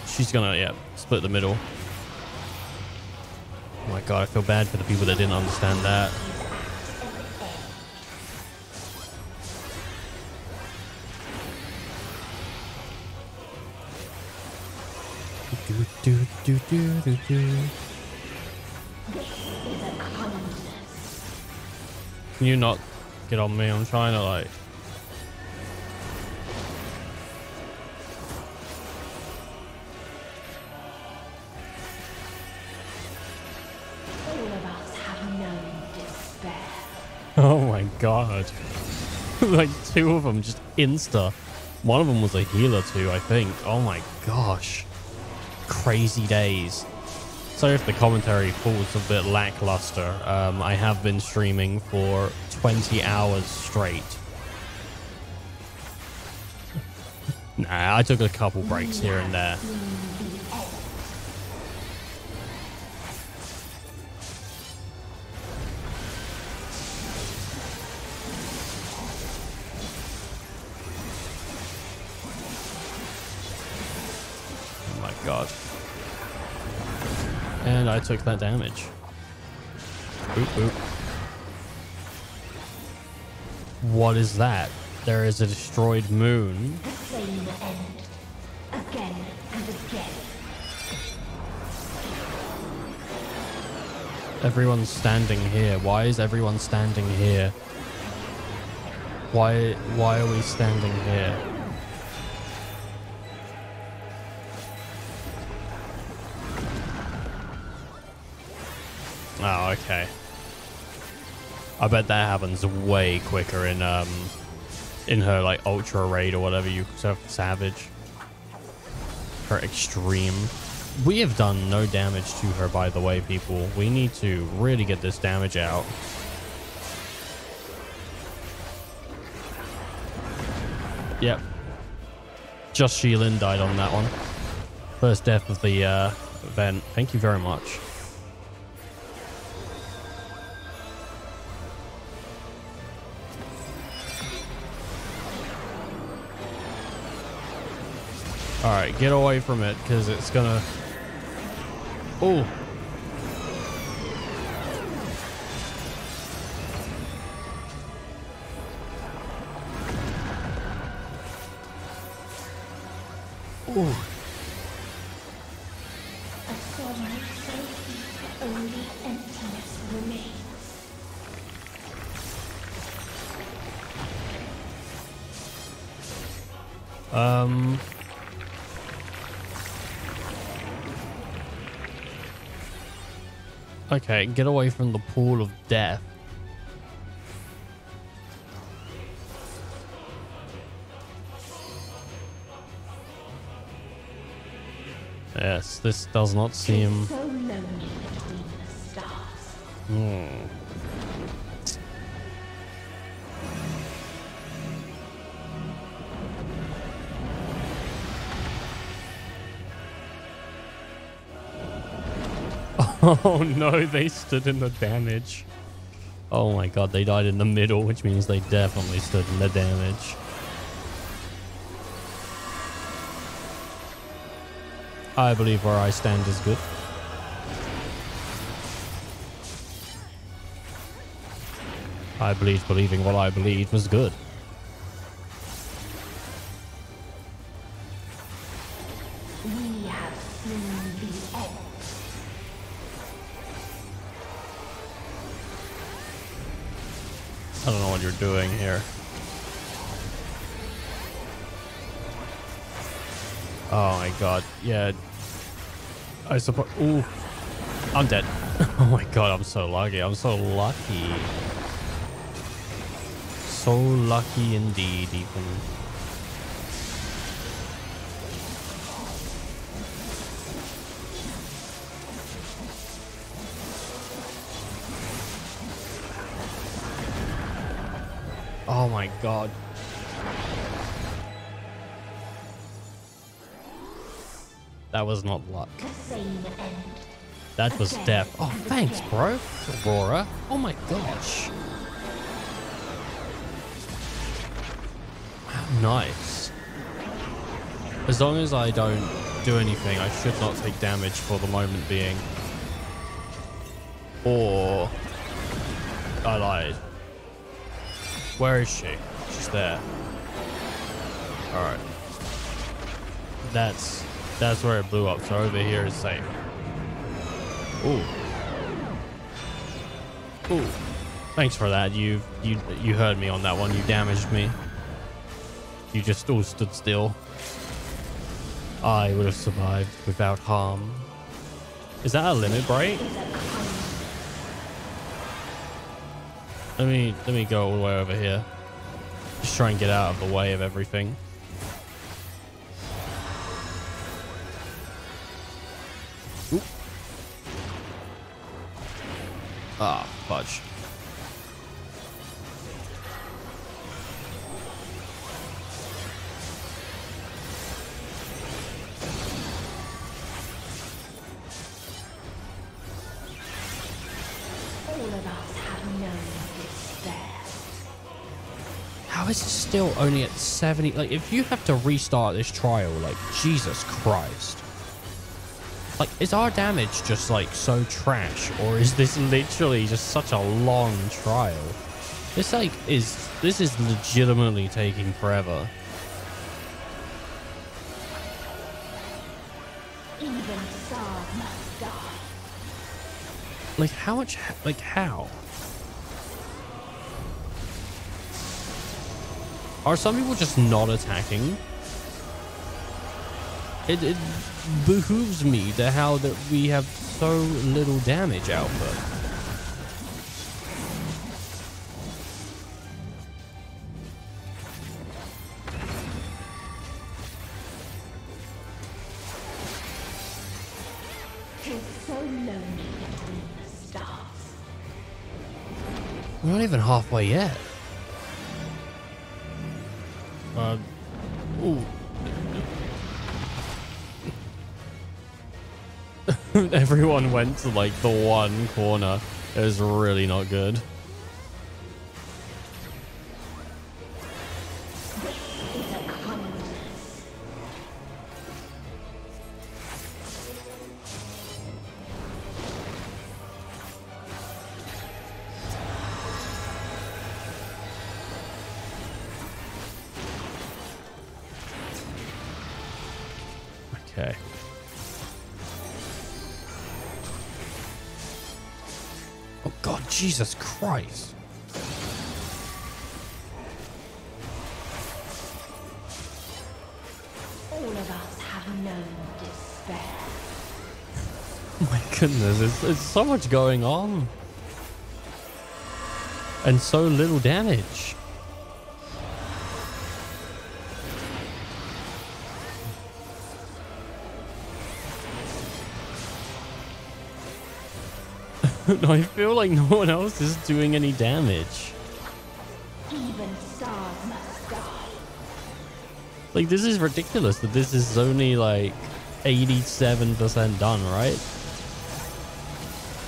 She's gonna, yeah, split the middle. Oh my god, I feel bad for the people that didn't understand that. Can you not get on me? I'm trying to like... All of us have known despair. Oh my god. Like 2 of them just insta. One of them was a healer too, I think. Oh my gosh. Crazy days. Sorry if the commentary falls a bit lackluster. I have been streaming for 20 hours straight. Nah, I took a couple breaks here and there. Oh my god. And I took that damage. Boop, boop. What is that? There is a destroyed moon. The same end. Again and again. Everyone's standing here. Why is everyone standing here? Why are we standing here? Oh, okay. I bet that happens way quicker in her like ultra raid or whatever you so savage. Her extreme. We have done no damage to her, by the way, people. We need to really get this damage out. Yep. Just Sheilin died on that one. First death of the event. Thank you very much. Alright, get away from it, because it's gonna... Oh! Ooh. A sorrow so deep, only emptiness remains. Okay, get away from the pool of death. Yes, this does not seem... So lonely between the stars. Oh no, they stood in the damage. Oh my god, they died in the middle, which means they definitely stood in the damage. I believe where I stand is good. I believe believing what I believed was good. We have seen the end. I don't know what you're doing here. Oh my god. Yeah. I suppose. Ooh. I'm dead. Oh my god, I'm so lucky. I'm so lucky. So lucky indeed, Ethan. Oh my god. That was not luck. That was death. Oh, thanks, bro. Aurora. Oh my gosh. How nice. As long as I don't do anything, I should not take damage for the moment being. Or I lied. Where is she? She's there. Alright. That's where it blew up. So over here is safe. Ooh. Ooh. Thanks for that. You heard me on that one. You damaged me. You just all stood still. I would have survived without harm. Is that a limit break? Let me go all the way over here. Just try and get out of the way of everything. Oop. Ah, fudge. All of us have known despair. How is it still only at 70? Like, if you have to restart this trial, like, Jesus Christ. Like, is our damage just, like, so trash? Or is this literally just such a long trial? This, like, this is legitimately taking forever. Even stars must die. Like, how much, like, how? Are some people just not attacking? It behooves me to how that we have so little damage output. Tis so lonely between the stars. We're not even halfway yet. Ooh. Everyone went to like the one corner. It was really not good. Okay. Oh God, Jesus Christ. All of us have known despair. Oh my goodness, there's so much going on. And so little damage. I feel like no one else is doing any damage. Even stars must die. Like, this is ridiculous that this is only like 87% done, right?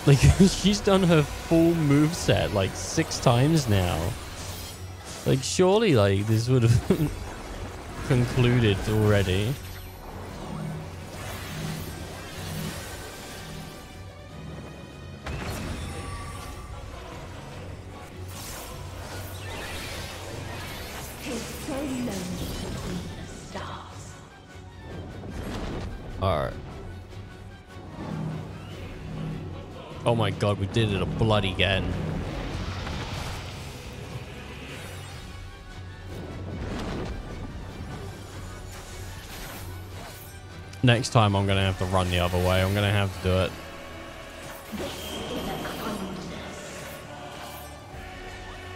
Like, she's done her full moveset like 6 times now. Like, surely, like, this would have concluded already. Tis so lonely between the stars. Alright. Oh my God, we did it a bloody again. Next time I'm going to have to run the other way. I'm going to have to do it.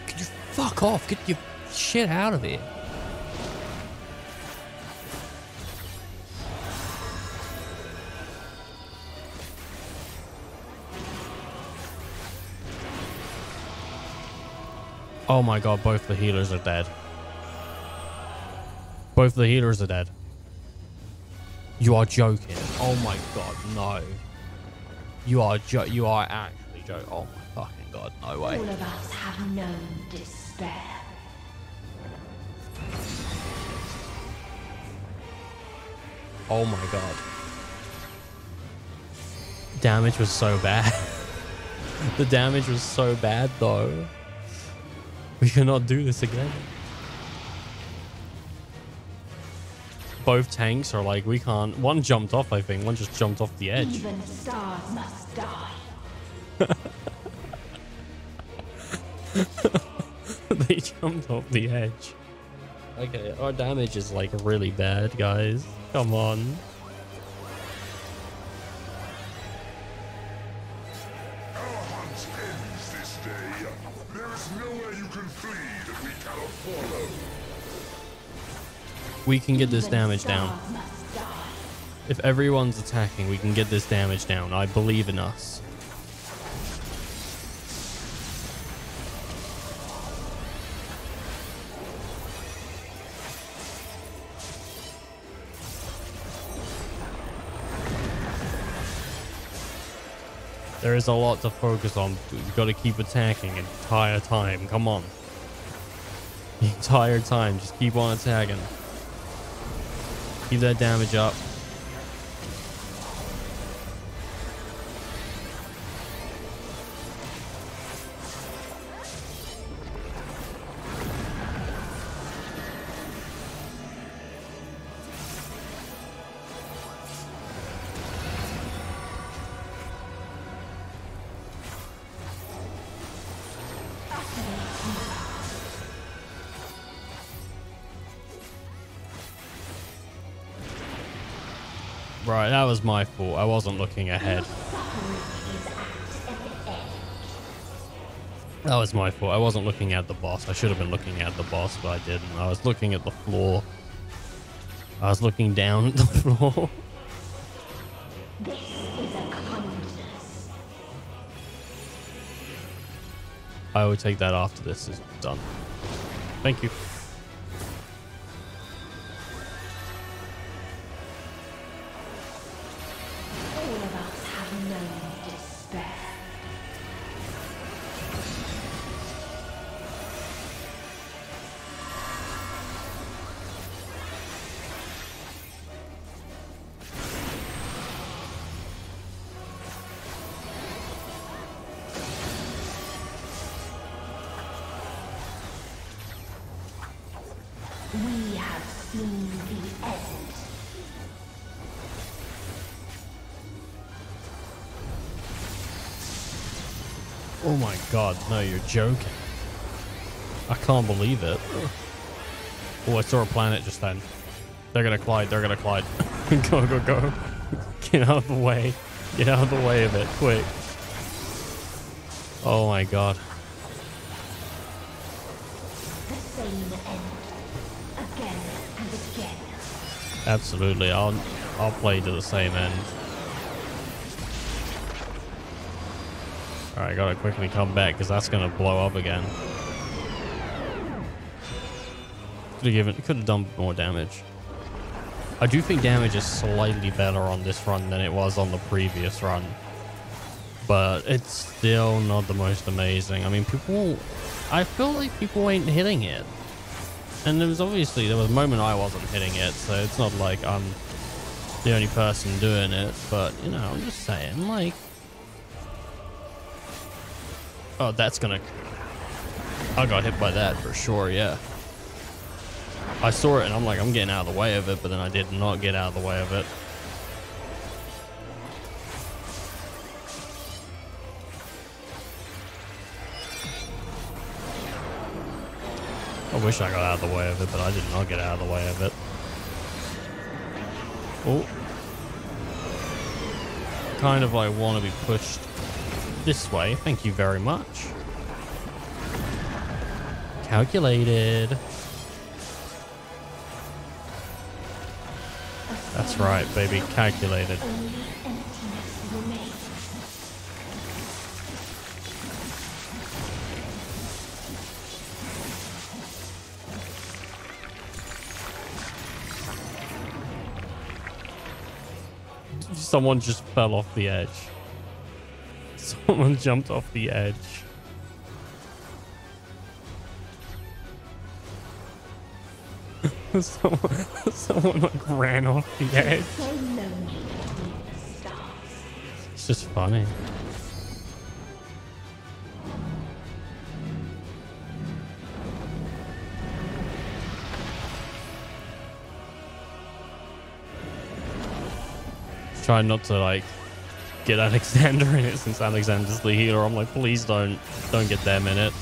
Could you fuck off? Get your shit out of here. Oh my god, both the healers are dead. Both the healers are dead. You are joking. Oh my god, no. You are actually joking. Oh my fucking god, no way. All of us have known despair. Oh my god. Damage was so bad. The damage was so bad though. We cannot do this again. Both tanks are like, we can't. One jumped off, I think. One just jumped off the edge. Even stars must die. They jumped off the edge. Okay, our damage is like really bad, guys. Come on. We can get this damage down. If everyone's attacking, we can get this damage down. I believe in us. There is a lot to focus on. We've got to keep attacking the entire time. Come on. The entire time. Just keep on attacking. Keep that damage up. Right, that was my fault. I wasn't looking ahead. That was my fault. I wasn't looking at the boss. I should have been looking at the boss, but I didn't. I was looking at the floor. I was looking down at the floor. This is a kindness. I will take that after this is done. Thank you. All of us have known despair. We have seen the end. Oh my god, no, you're joking. I can't believe it. Oh, I saw a planet just then. They're gonna collide, they're gonna collide. Go, go, go. Get out of the way. Get out of the way of it, quick. Oh my god. The same end. Again and again. Absolutely, I'll play to the same end. Alright, gotta quickly come back because that's gonna blow up again. Could have done more damage. I do think damage is slightly better on this run than it was on the previous run. But it's still not the most amazing. I mean, I feel like people ain't hitting it. And there was a moment I wasn't hitting it, so it's not like I'm the only person doing it. But, you know, I'm just saying, like... Oh, that's gonna... I got hit by that for sure, yeah. I saw it and I'm like, I'm getting out of the way of it, but then I did not get out of the way of it. I wish I got out of the way of it, but I did not get out of the way of it. Oh. kind of like want to be pushed this way. Thank you very much. Calculated. That's right, baby. Calculated. Someone just fell off the edge. Someone jumped off the edge. someone like ran off the edge. It's just funny. Try not to like get Alexander in it since Alexander's the healer. I'm like, please don't get them in it.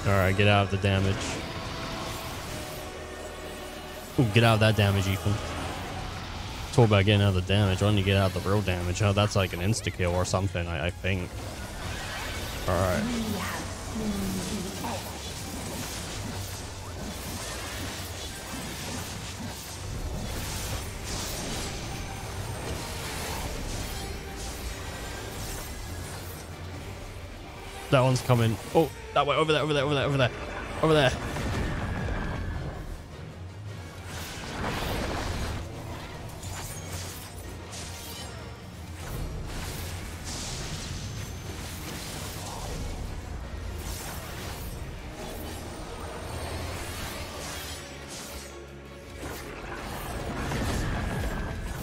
Alright, get out of the damage. Ooh, get out of that damage, Ethan. Talk about getting out of the damage. Why don't you get out of the real damage? Oh, that's like an insta-kill or something, I think. Alright. That one's coming. Oh, that way. Over there, over there, over there, over there. Over there.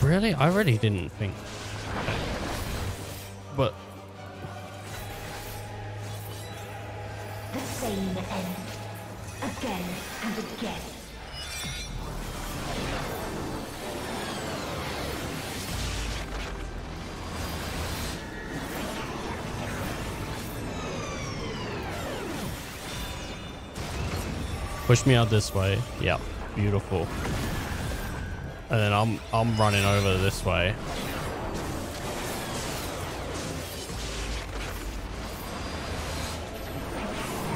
Really? I really didn't think. But the same end, again and again. push me out this way. Yeah, beautiful. And then I'm running over this way.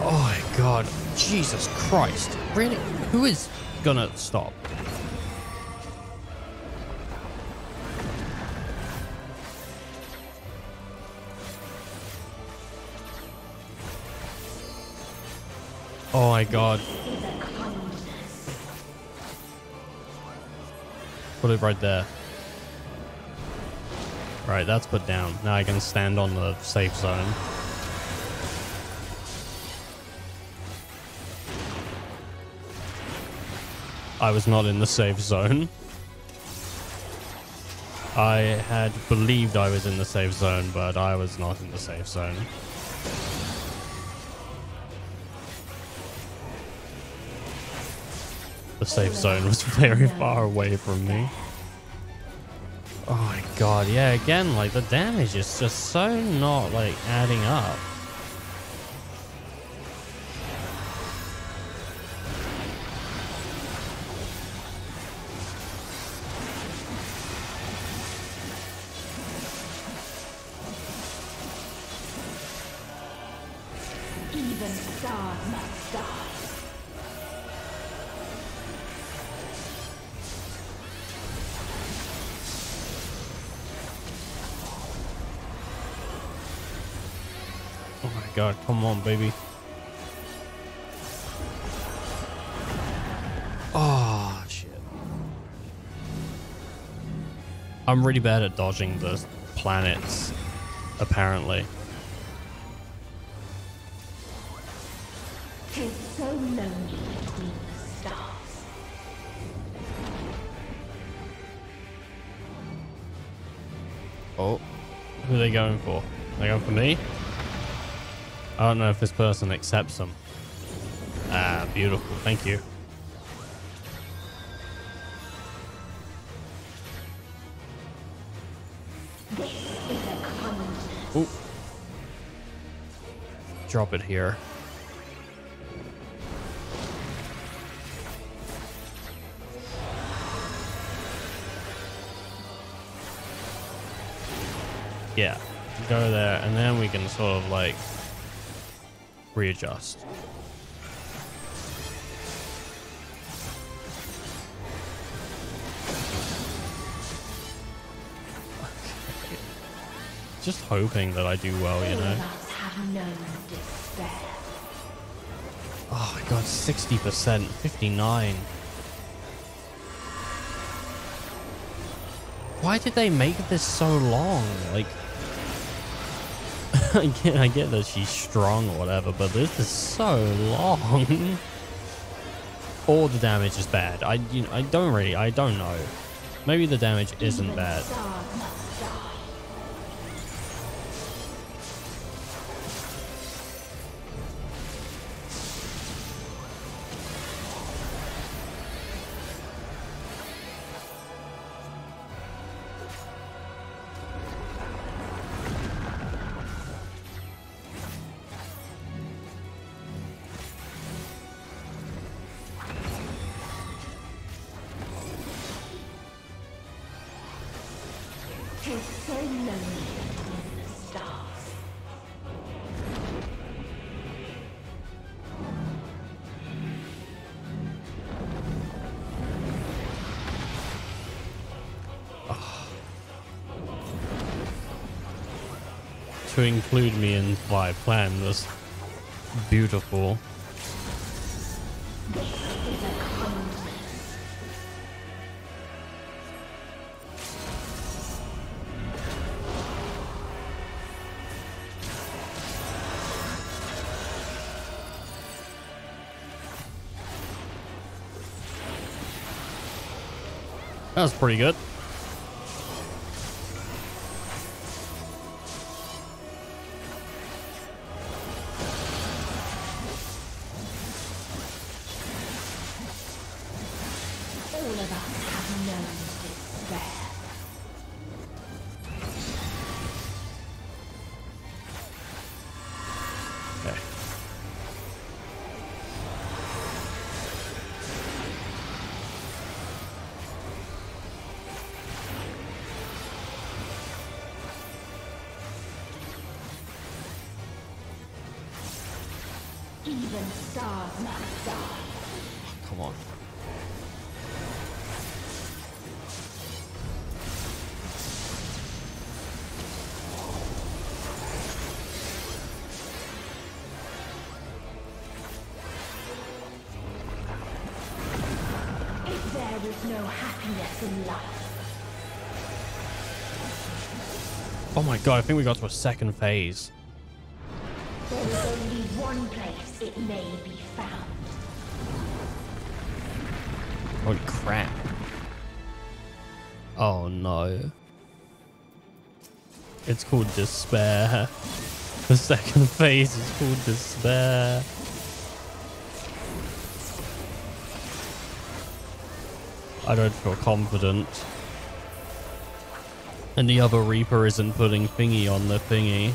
Oh my god. Jesus Christ. Really? Who is gonna stop? Oh my god. Put it right there. Right, that's put down. Now I can stand on the safe zone. I was not in the safe zone. I had believed I was in the safe zone, but I was not in the safe zone. The safe zone was very far away from me. Oh my god, yeah, again, like, the damage is just so not, like, adding up. Even stars must die. Oh my god, come on, baby. Oh, shit. I'm really bad at dodging the planets, apparently. Tis so lonely between the stars. Oh, who are they going for? They going for me? I don't know if this person accepts them. Ah, beautiful. Thank you. Ooh. Drop it here. Yeah, go there, and then we can sort of like readjust. Just hoping that I do well, you know. Oh my god, 60%, 59. Why did they make this so long? Like, I get that she's strong or whatever, but this is so long. Or the damage is bad. I don't know. Maybe the damage isn't bad. So lonely in the stars. To include me in my plan was beautiful. This is a kindness. That was pretty good. All of us have known despair. Okay. Even stars must die. Come on. If there is no happiness in life, Oh my god, I think we got to a second phase. there is only one place it may be found. Holy crap. Oh no. It's called despair. The second phase is called despair. I don't feel confident. And the other Reaper isn't putting thingy on the thingy.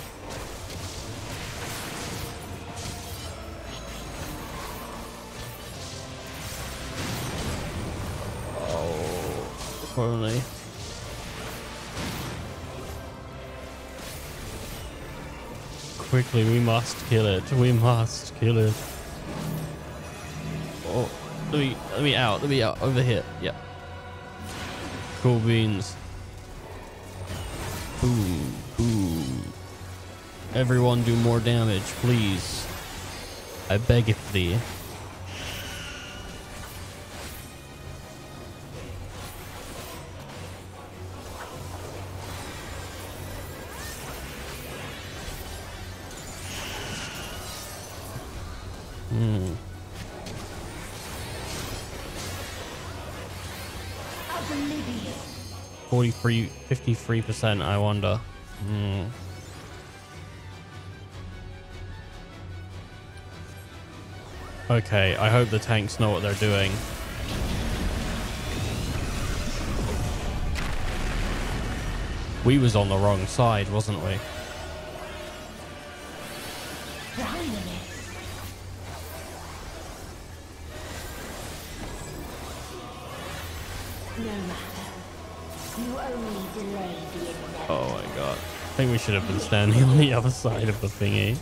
Oh, only. Quickly, we must kill it. We must kill it. Oh, let me out. Let me out. Over here. Yep. Cool beans. Boom, boom. Everyone do more damage, please. I beg of thee. Hmm. 53%, I wonder. Hmm. Okay, I hope the tanks know what they're doing. We was on the wrong side, wasn't we? No matter. You only delay the inevitable. Oh my god. I think we should have been standing on the other side of the thingy.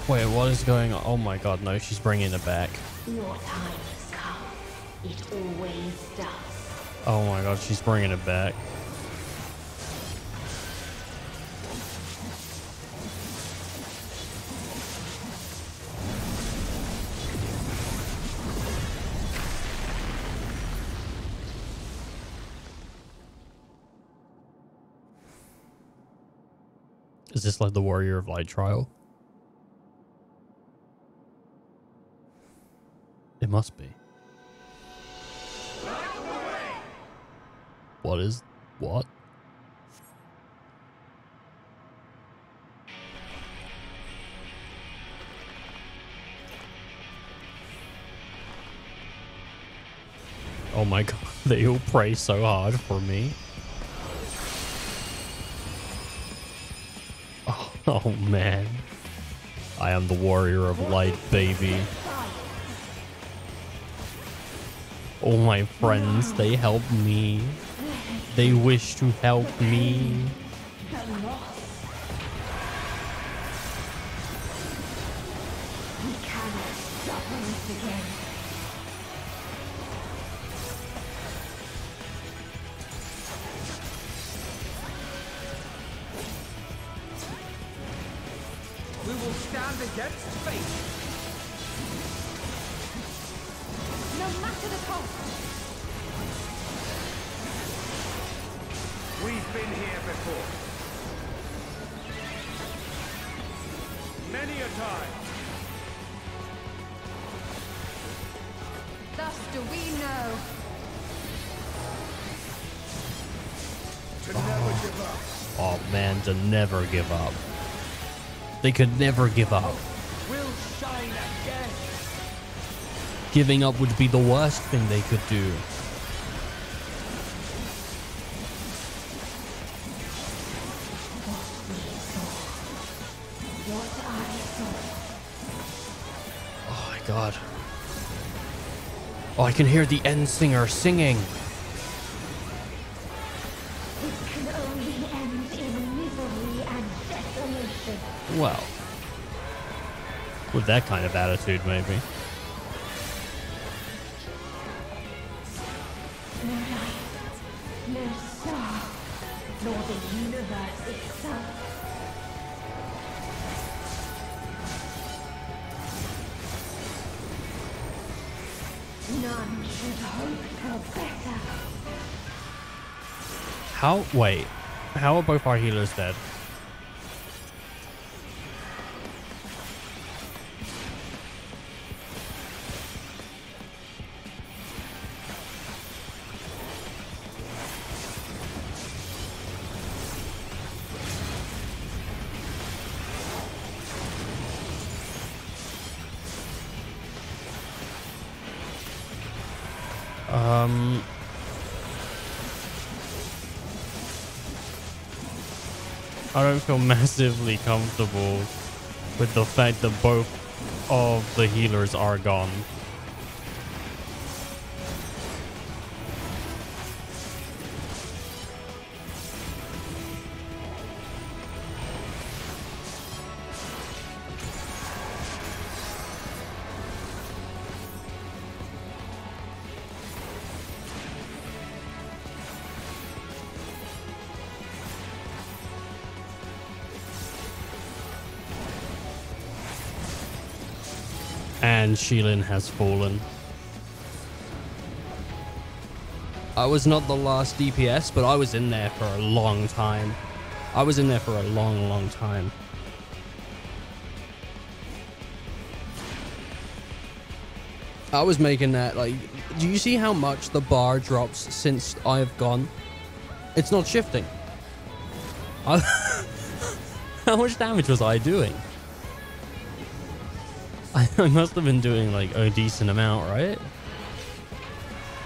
Wait, what is going on? Oh my god, no, she's bringing it back. Your time has come. It always does. Oh my god, she's bringing it back. Is this like the Warrior of Light trial? It must be. What is... what? Oh my god, they all pray so hard for me. Oh man. I am the Warrior of Light, baby. All my friends, they help me. They wish to help me. We cannot suffer it again. We will stand against fate. No matter the cost. We've been here before. Many a time. Thus do we know. To never give up. Oh man, to never give up. They could never give up. We'll shine again. Giving up would be the worst thing they could do. Oh my god. Oh, I can hear the end singer singing. It can only end in misery and desolation. Well, with that kind of attitude, maybe. No light, no star, nor the universe itself. None should hope for better. How? Wait. How are both our healers dead? I don't feel massively comfortable with the fact that both of the healers are gone. And Sheilin has fallen. I was not the last DPS, but I was in there for a long time. I was in there for a long, long time. I was making that, like, do you see how much the bar drops since I've gone? It's not shifting. How much damage was I doing? I must have been doing like a decent amount, right?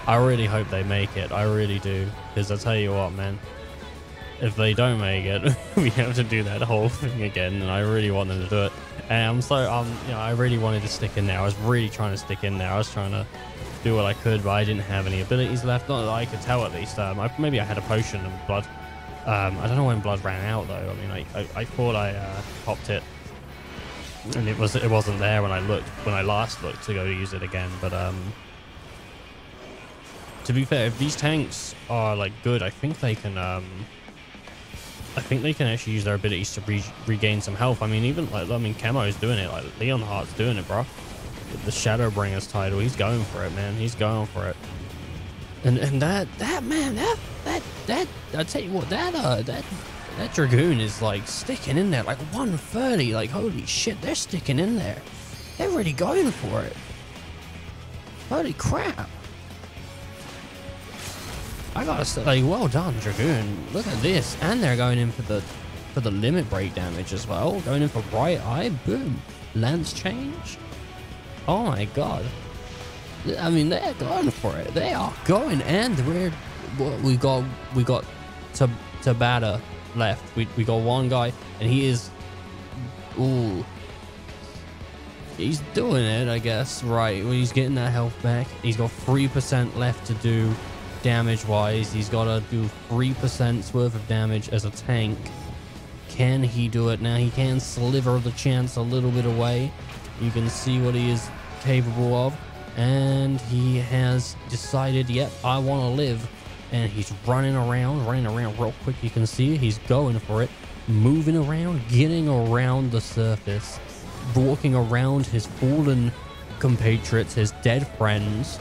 I really hope they make it. I really do. Because I tell you what, man. if they don't make it, we have to do that whole thing again, and I really want them to do it. And you know, I really wanted to stick in there. I was really trying to stick in there. I was trying to do what I could, but I didn't have any abilities left. Not that I could tell, at least. Maybe I had a potion of blood. I don't know when blood ran out, though. I mean, I thought I popped it, and it wasn't there when I last looked to go use it again. But to be fair, if these tanks are like good, I think they can actually use their abilities to regain some health. I mean, even like, Chemo's doing it. Like, Leonhardt's doing it, bro. With the Shadowbringer's title, he's going for it, man. He's going for it. And that man, that I tell you what, that Dragoon is like sticking in there, like 130. Like, holy shit, they're sticking in there. They're really going for it. Holy crap. I gotta say, like, well done, Dragoon. Look at this. And they're going in for the limit break damage as well. Going in for Bright Eye. Boom. Lance change. Oh my god. I mean, they're going for it. They are going, and we got Tabata left. We got one guy, and he is, ooh, he's doing it, I guess. Right, well, he's getting that health back. He's got 3% left to do damage wise. He's got to do 3% worth of damage as a tank. Can he do it? Now he can sliver the chance a little bit away. You can see what he is capable of, and he has decided, yep, I want to live. And he's running around real quick. You can see he's going for it, moving around, getting around the surface, walking around his fallen compatriots, his dead friends,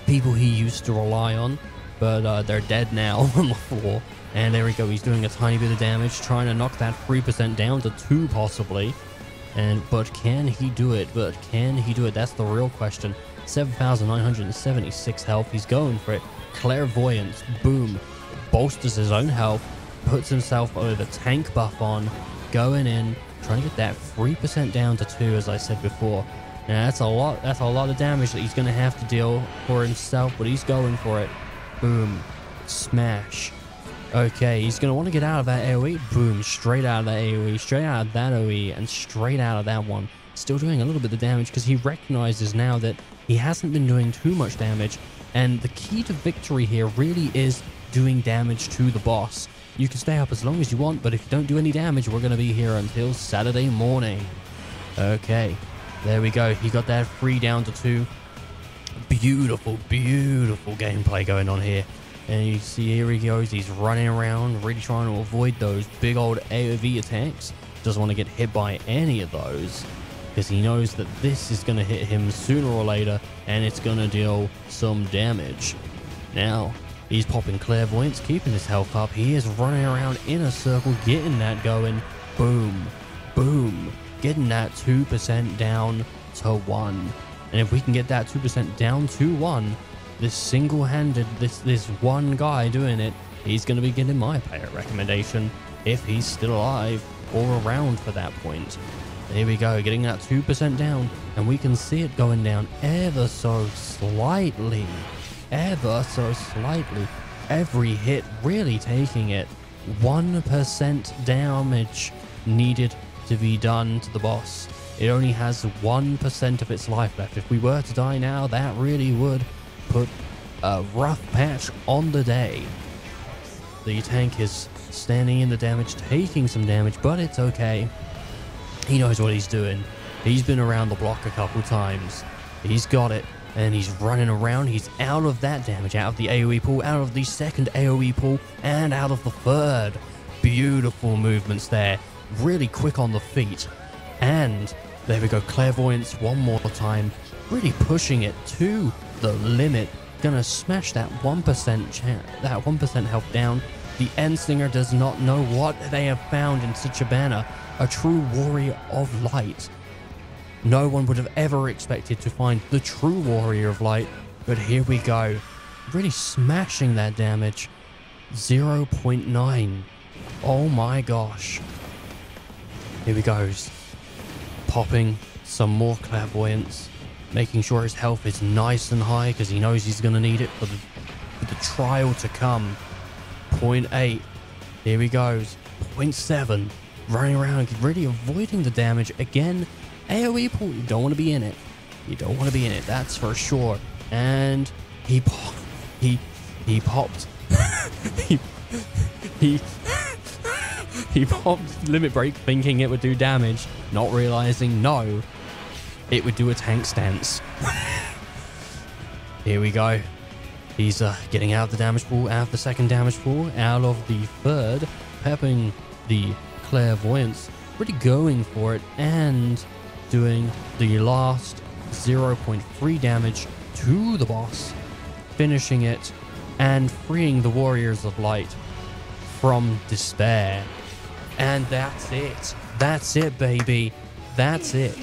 people he used to rely on, but they're dead now on the floor. And there we go, he's doing a tiny bit of damage, trying to knock that 3% down to 2 possibly. But can he do it? That's the real question. 7,976 health. He's going for it. Clairvoyance, boom, bolsters his own health, puts himself with a tank buff on, going in, trying to get that 3% down to 2, as I said before. Now that's a lot of damage that he's going to have to deal for himself, but he's going for it. Boom, smash. Okay, he's going to want to get out of that AoE. Boom, straight out of that AoE, straight out of that OE, and straight out of that one. Still doing a little bit of damage because he recognizes now that he hasn't been doing too much damage. And the key to victory here really is doing damage to the boss. You can stay up as long as you want, but if you don't do any damage, we're going to be here until Saturday morning. Okay, there we go. He got that 3 down to 2. Beautiful, beautiful gameplay going on here. And you see, here he goes. He's running around, really trying to avoid those big old AoE attacks. Doesn't want to get hit by any of those, because he knows that this is going to hit him sooner or later, and it's going to deal some damage. Now, he's popping Clairvoyance, keeping his health up. He is running around in a circle, getting that going. Boom, boom, getting that 2% down to 1. And if we can get that 2% down to 1, this single-handed, this one guy doing it, he's going to be getting my player recommendation if he's still alive or around for that point. There we go, getting that 2% down, and we can see it going down ever so slightly. Ever so slightly. Every hit really taking it. 1% damage needed to be done to the boss. It only has 1% of its life left. If we were to die now, that really would put a rough patch on the day. The tank is standing in the damage, taking some damage, but it's okay. He knows what he's doing. He's been around the block a couple times. He's got it, and he's running around. He's out of that damage, out of the AoE pool, out of the second AoE pool, and out of the third. Beautiful movements there. Really quick on the feet. And there we go, Clairvoyance one more time. Really pushing it to the limit. Gonna smash that 1% health down. The Endsinger does not know what they have found in such a banner. A true warrior of light. No one would have ever expected to find the true warrior of light, but here we go. Really smashing that damage. 0.9. Oh my gosh. Here he goes. Popping some more Clairvoyance. Making sure his health is nice and high because he knows he's going to need it for the trial to come. 0.8. Here he goes. 0.7. Running around, really avoiding the damage. Again, AoE pool. You don't want to be in it. You don't want to be in it. That's for sure. And he popped. He popped. he popped Limit Break thinking it would do damage, not realizing no, it would do a tank stance. Here we go. He's getting out of the damage pool, out of the second damage pool, out of the third, pepping the Clairvoyance, really going for it, and doing the last 0.3 damage to the boss, finishing it, and freeing the Warriors of Light from despair. And that's it. That's it, baby. That's it.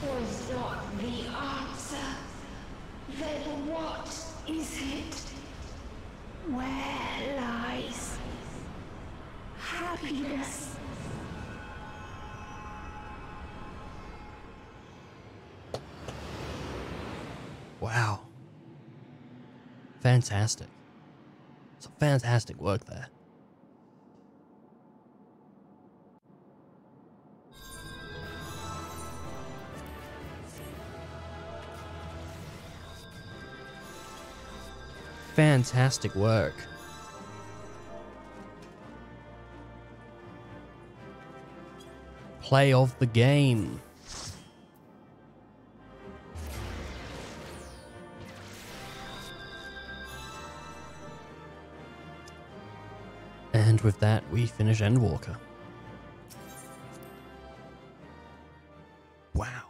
Was not the answer. Then what is it? Where lies happiness? Wow. Fantastic. Some fantastic work there. Fantastic work. Play of the game. And with that, we finish Endwalker. Wow.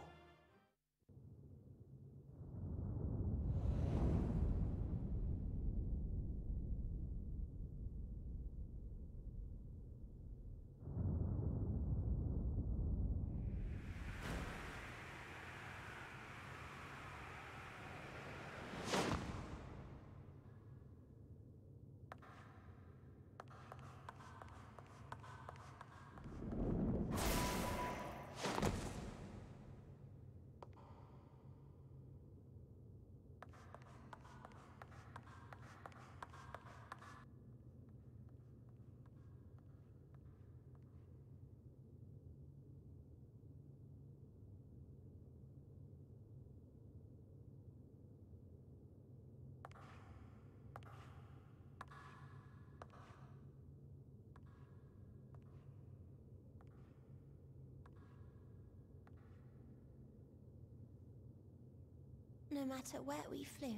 No matter where we flew,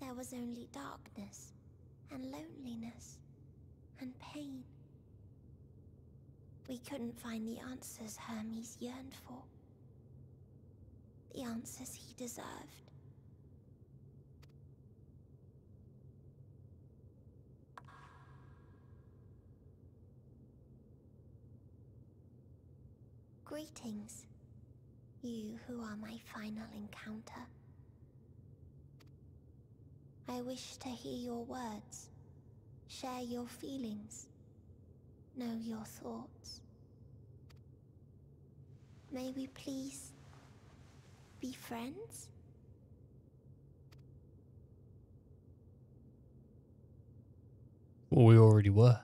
there was only darkness and loneliness and pain. We couldn't find the answers Hermes yearned for, the answers he deserved. Greetings, you who are my final encounter. I wish to hear your words, share your feelings, know your thoughts. May we please be friends? Well, we already were.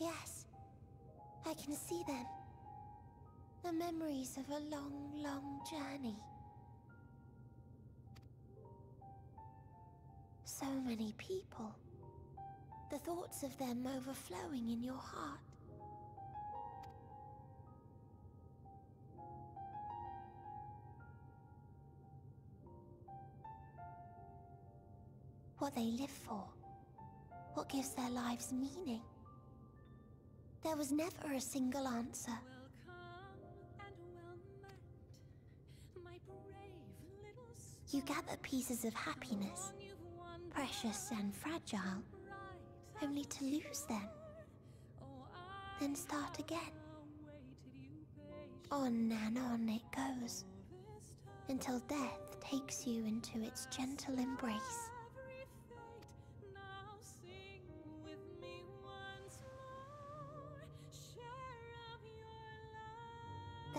Yes, I can see them. The memories of a long, long journey. So many people. The thoughts of them overflowing in your heart. What they live for. What gives their lives meaning. There was never a single answer. You gather pieces of happiness, precious and fragile, only to lose them. Then start again. On and on it goes, until death takes you into its gentle embrace.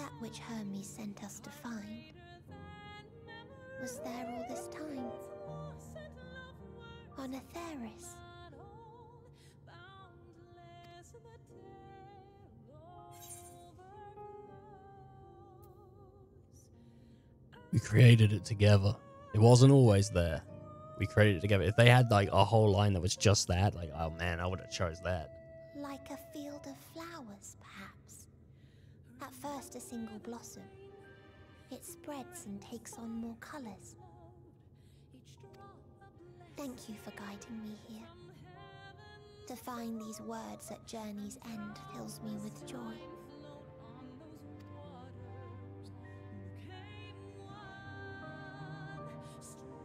That which Hermes sent us to find was there all this time. On Atheris. We created it together. It wasn't always there. We created it together. If they had like a whole line that was just that, like, oh man, I would have chose that. Like a field of flowers, perhaps. At first a single blossom. It spreads and takes on more colors. Thank you for guiding me here. To find these words at journey's end fills me with joy.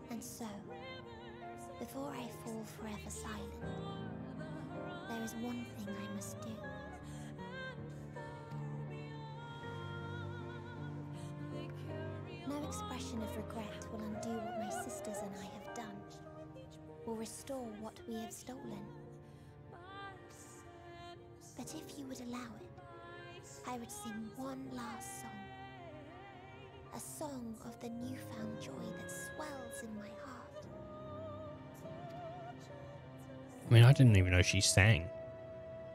And so, before I fall forever silent, there is one thing I must do. No expression of regret will undo what my sisters and I have done, will restore what we have stolen. But if you would allow it, I would sing one last song. A song of the newfound joy that swells in my heart. I mean, I didn't even know she sang.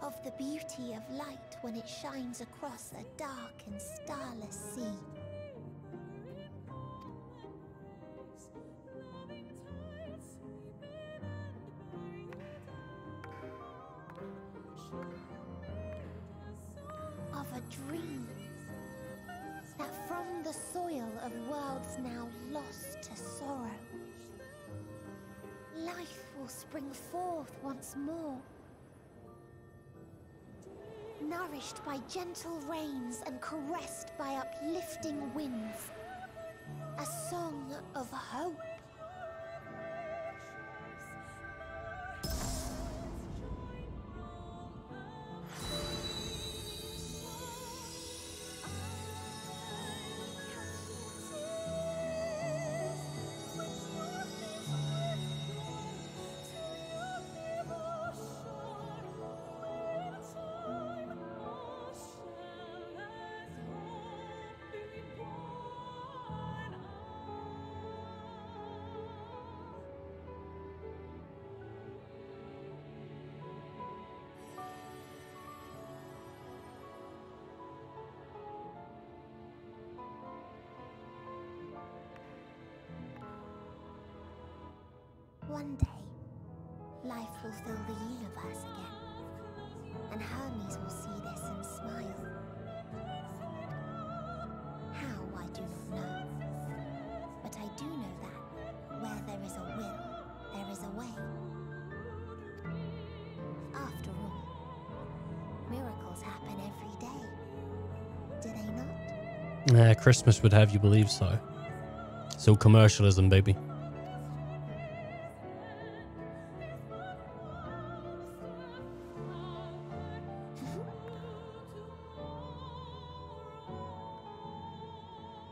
Of the beauty of light when it shines across a dark and starless sea. Of a dream that from the soil of worlds now lost to sorrow, life will spring forth once more. Nourished by gentle rains and caressed by uplifting winds. A song of hope. One day, life will fill the universe again, and Hermes will see this and smile. How, I do not know, but I do know that where there is a will, there is a way. After all, miracles happen every day, do they not? Christmas would have you believe so. It's all commercialism, baby.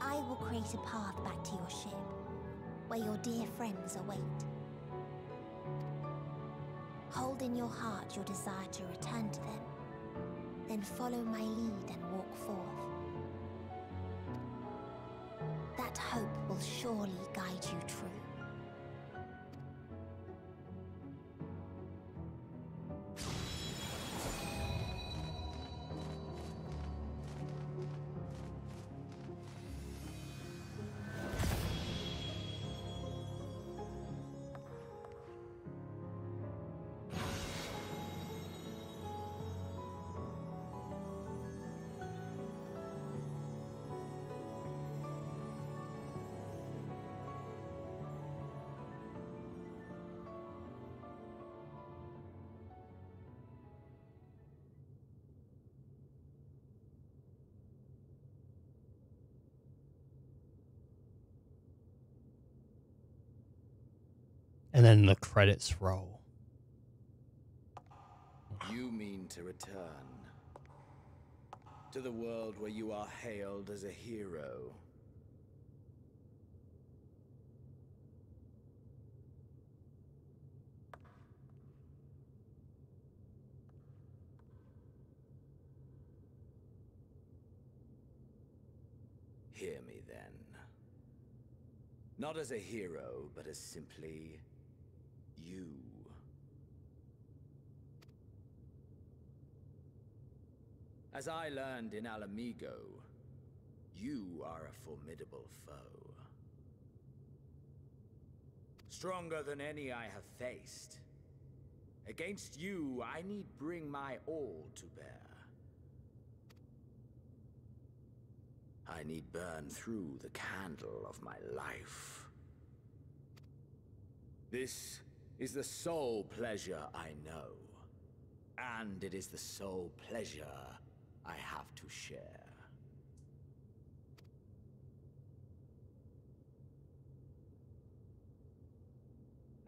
I will create a path back to your ship, where your dear friends await. Hold in your heart your desire to return to them, then follow my lead and walk forth. That hope will surely guide you true. And then the credits roll. You mean to return to the world where you are hailed as a hero? Hear me then. Not as a hero, but as simply you. As I learned in Alamigo, you are a formidable foe. Stronger than any I have faced. Against you, I need bring my all to bear. I need burn through the candle of my life. This is the sole pleasure I know, and it is the sole pleasure I have to share.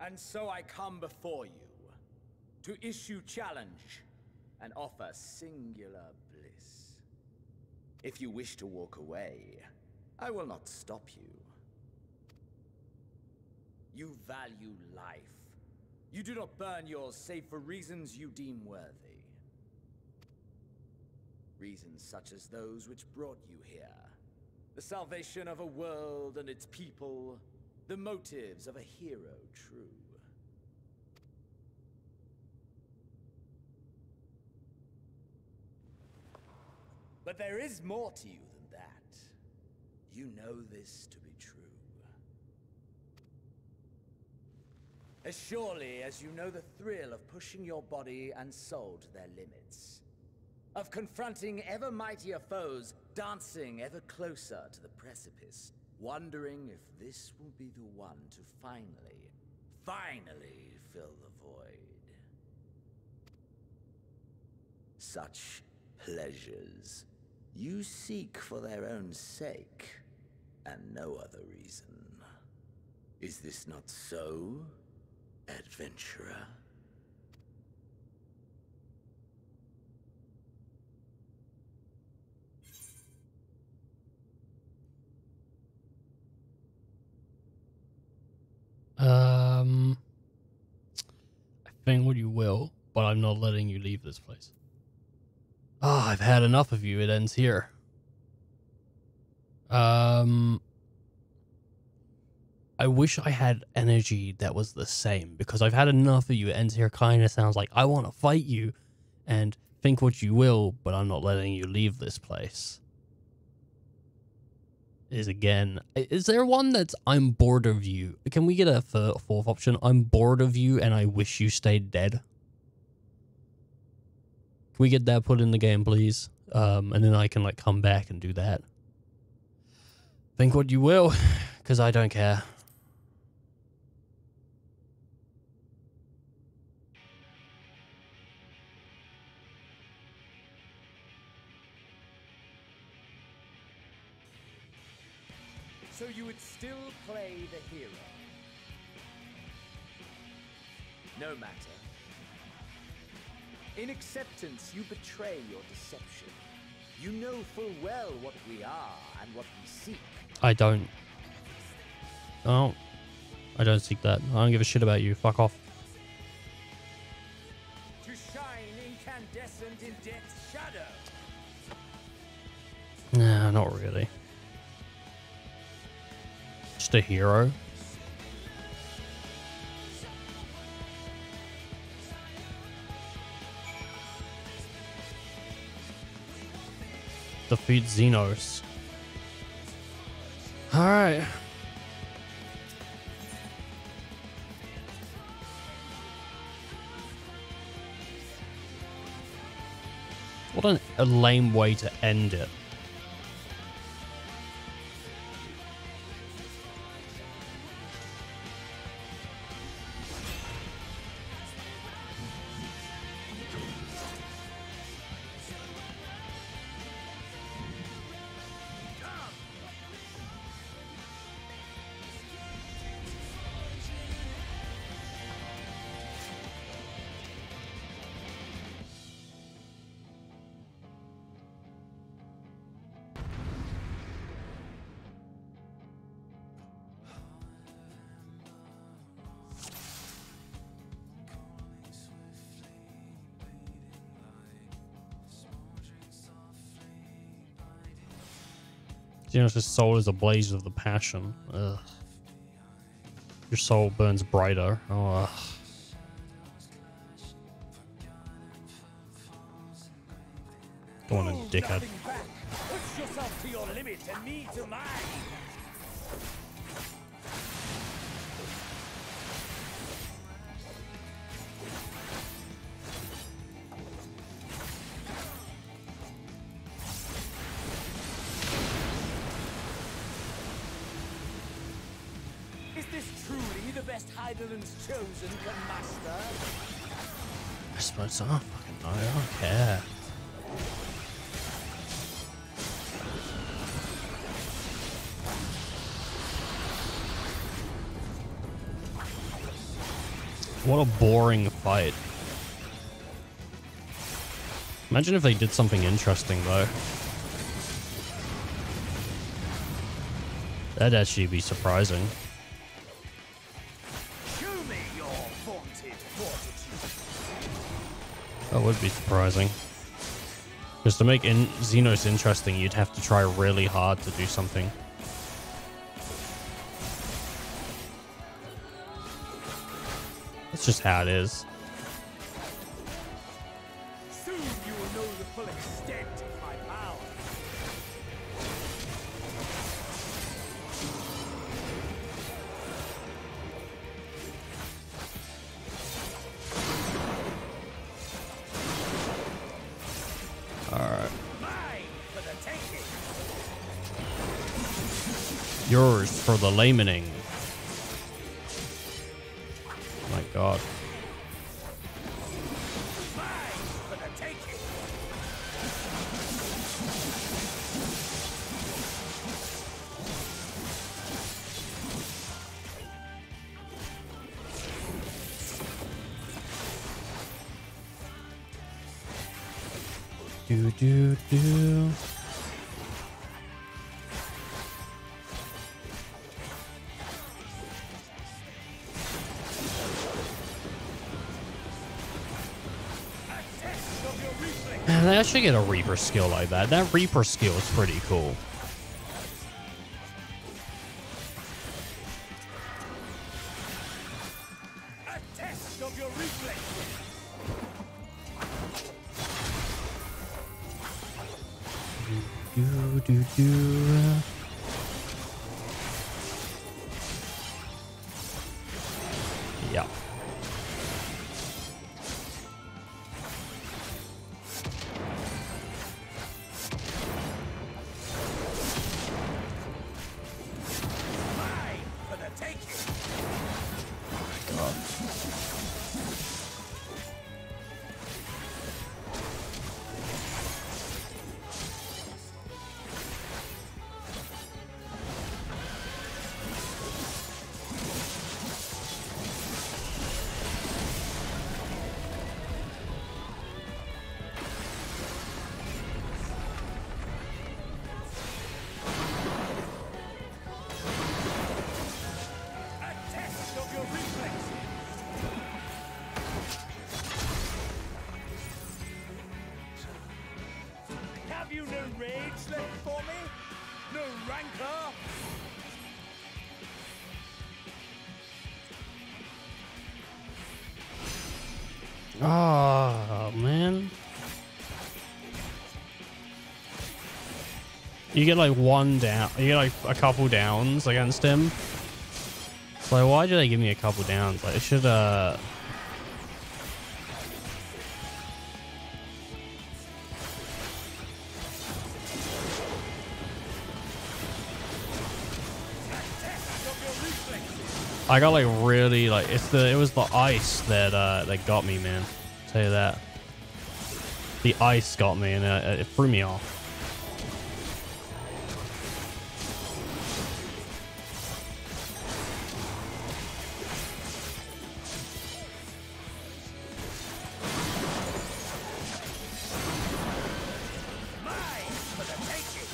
And so I come before you, to issue challenge and offer singular bliss. If you wish to walk away, I will not stop you. You value life. You do not burn yours save for reasons you deem worthy. Reasons such as those which brought you here. The salvation of a world and its people. The motives of a hero true. But there is more to you than that. You know this to be true. As surely as you know the thrill of pushing your body and soul to their limits. Of confronting ever mightier foes, dancing ever closer to the precipice, wondering if this will be the one to finally fill the void. Such pleasures you seek for their own sake, and no other reason. Is this not so, adventurer? I think what you will, but I'm not letting you leave this place. Ah, I've had enough of you. It ends here. I wish I had energy that was the same, because I've had enough of you. It ends here kind of sounds like I want to fight you, and think what you will, but I'm not letting you leave this place. Is there one that's I'm bored of you? Can we get a fourth option? I'm bored of you and I wish you stayed dead. Can we get that put in the game, please? And then I can like come back and do that. Think what you will, because I don't care. So you would still play the hero? No matter. In acceptance, you betray your deception. You know full well what we are and what we seek. I don't. Oh. I don't seek that. I don't give a shit about you. Fuck off. To shine incandescent in death's shadow. Nah, not really. Just a hero. Defeat Xenos. Alright. What a lame way to end it. Xenos' soul is a blaze of the passion. Ugh. Your soul burns brighter. Oh, ugh. Go on, dickhead. Push yourself to your limit and me to mine. Is this truly the best Heideland's chosen can master? I suppose so. Fucking no, I don't care. What a boring fight. Imagine if they did something interesting, though. That'd actually be surprising. Show me your vaunted fortitude. That would be surprising. Because to make Xenos interesting, you'd have to try really hard to do something. That's just how it is. Soon you will know the full extent of my power. Alright. Mine for the taking. Yours for the lamening. My god. Mine for the taking. Do do do. Man, I should get a Reaper skill like that. That Reaper skill is pretty cool. A test of your reflex. Do do do. Yeah. Mine for the taking. God. A test of your reflex. Have you no rage left for me? No rancor? Oh, man. You get like one down. You get like a couple downs against him. So why did they give me a couple downs? Like, it should, I got like really like it was the ice that got me, man. I'll tell you that. The ice got me and it threw me off. Mine for the taking.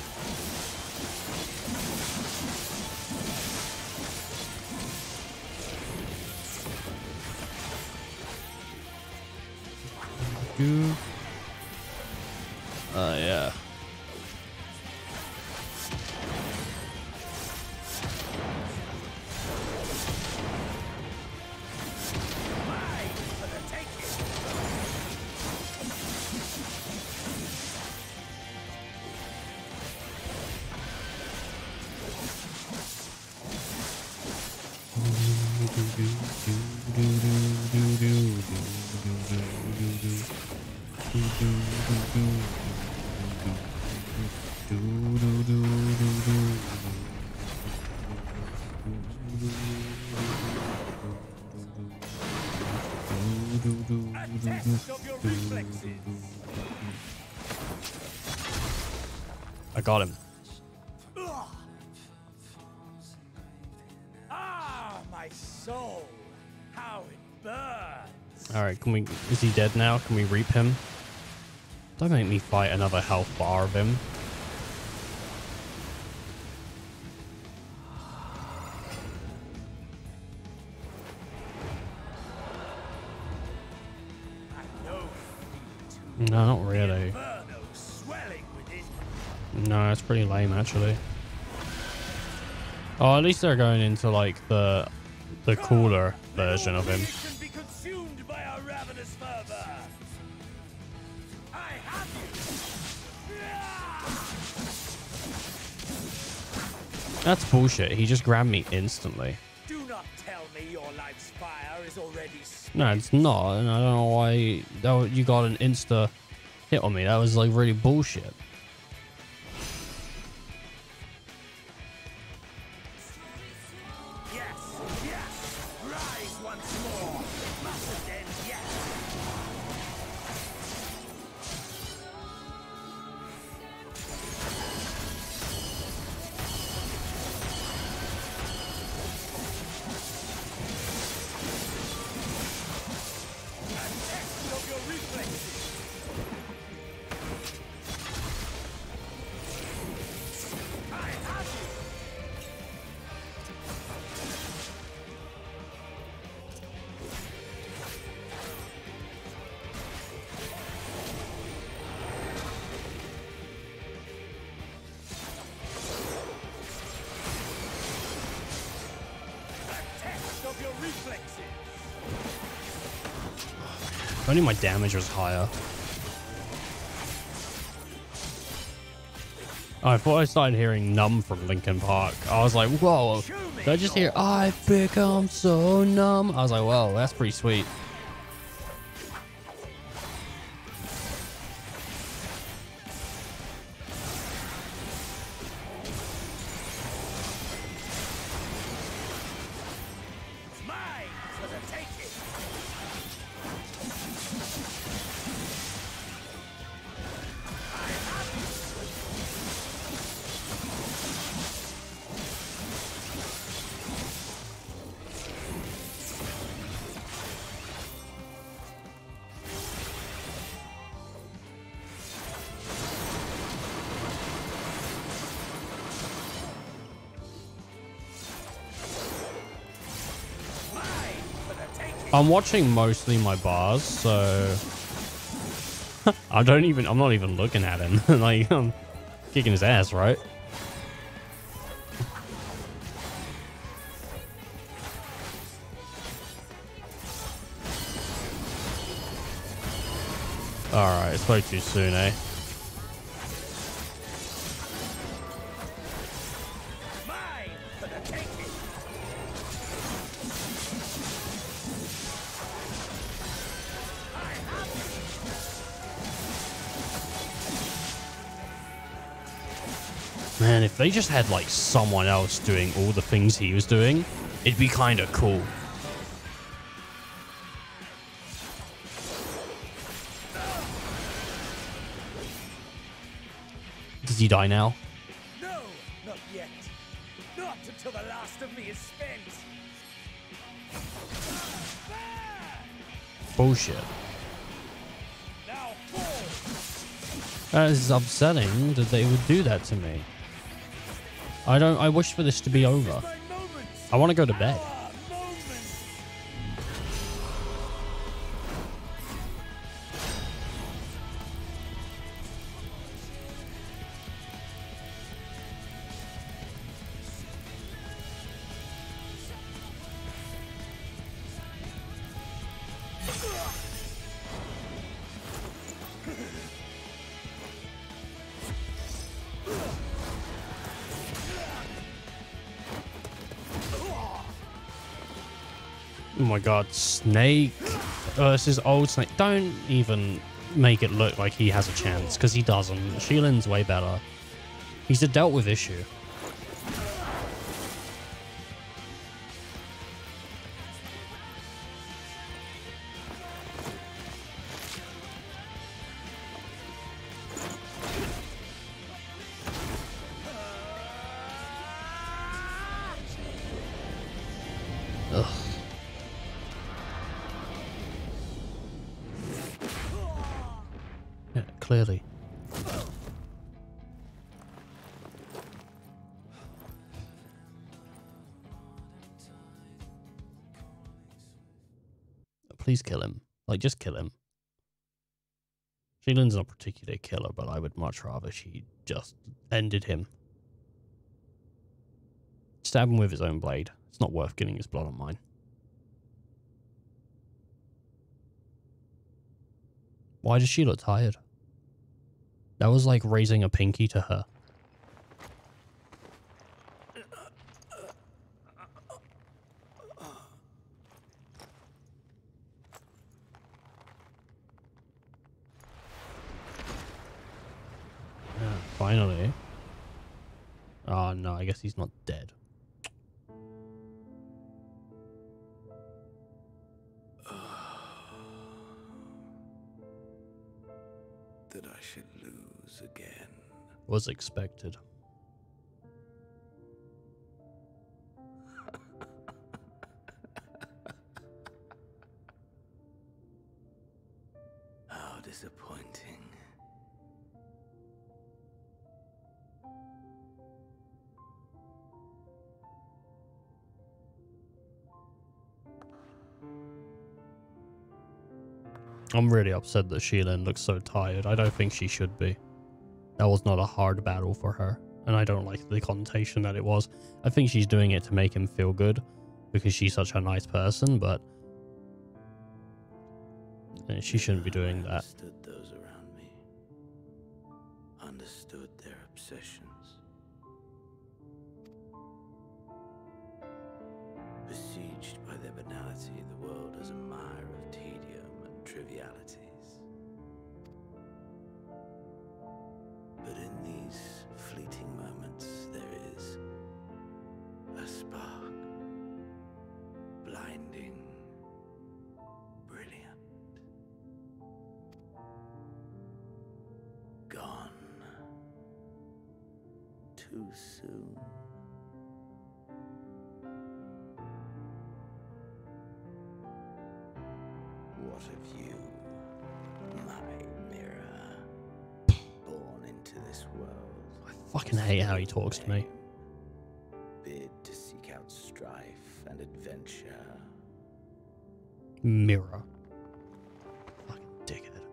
Do. Yeah. I got him. Ah, my soul, how it burns. All right, can we? Is he dead now? Can we reap him? Don't make me fight another health bar of him. No, not really. No, it's pretty lame actually. Oh, at least they're going into like the cooler version of him. That's bullshit. He just grabbed me instantly. Do not tell me your life's fire is already spent. No, it's not. And I don't know why you got an insta hit on me. That was like really bullshit. If only my damage was higher. Oh, I thought I started hearing Numb from Linkin Park. I was like, whoa, did I just hear I've become so numb? I was like, whoa, that's pretty sweet. I'm watching mostly my bars, so I'm not even looking at him. Like, I'm kicking his ass, right? Alright, I spoke too soon, eh? Man, if they just had like someone else doing all the things he was doing, it'd be kind of cool. Does he die now? No, not yet. Not until the last of me is spent. Bullshit. That is upsetting that they would do that to me. I wish for this to be over. I want to go to bed. Oh my god, Snake versus old Snake. Don't even make it look like he has a chance, because he doesn't. Shielin's way better. He's a dealt with issue. clearly. Please kill him. Like, just kill him. Shielin's not particularly a killer, but I would much rather she just ended him. Stab him with his own blade. It's not worth getting his blood on mine. Why does she look tired? That was like raising a pinky to her. Yeah, finally. Oh no, I guess he's not dead. That I should lose again. Was expected. How disappointing. I'm really upset that Sheilin looks so tired. I don't think she should be. That was not a hard battle for her. And I don't like the connotation that it was. I think she's doing it to make him feel good. Because she's such a nice person, but... she shouldn't be doing that. Understood those around me. Understood their obsessions. Besieged by their banality, the world is a mire of tedium and trivialities. But in these fleeting moments, there is a spark. Blinding. Brilliant. Gone. Too soon. What of you, my mirror, born into this world? I fucking hate how he talks to me. Bid to seek out strife and adventure. Mirror. Fucking dickhead.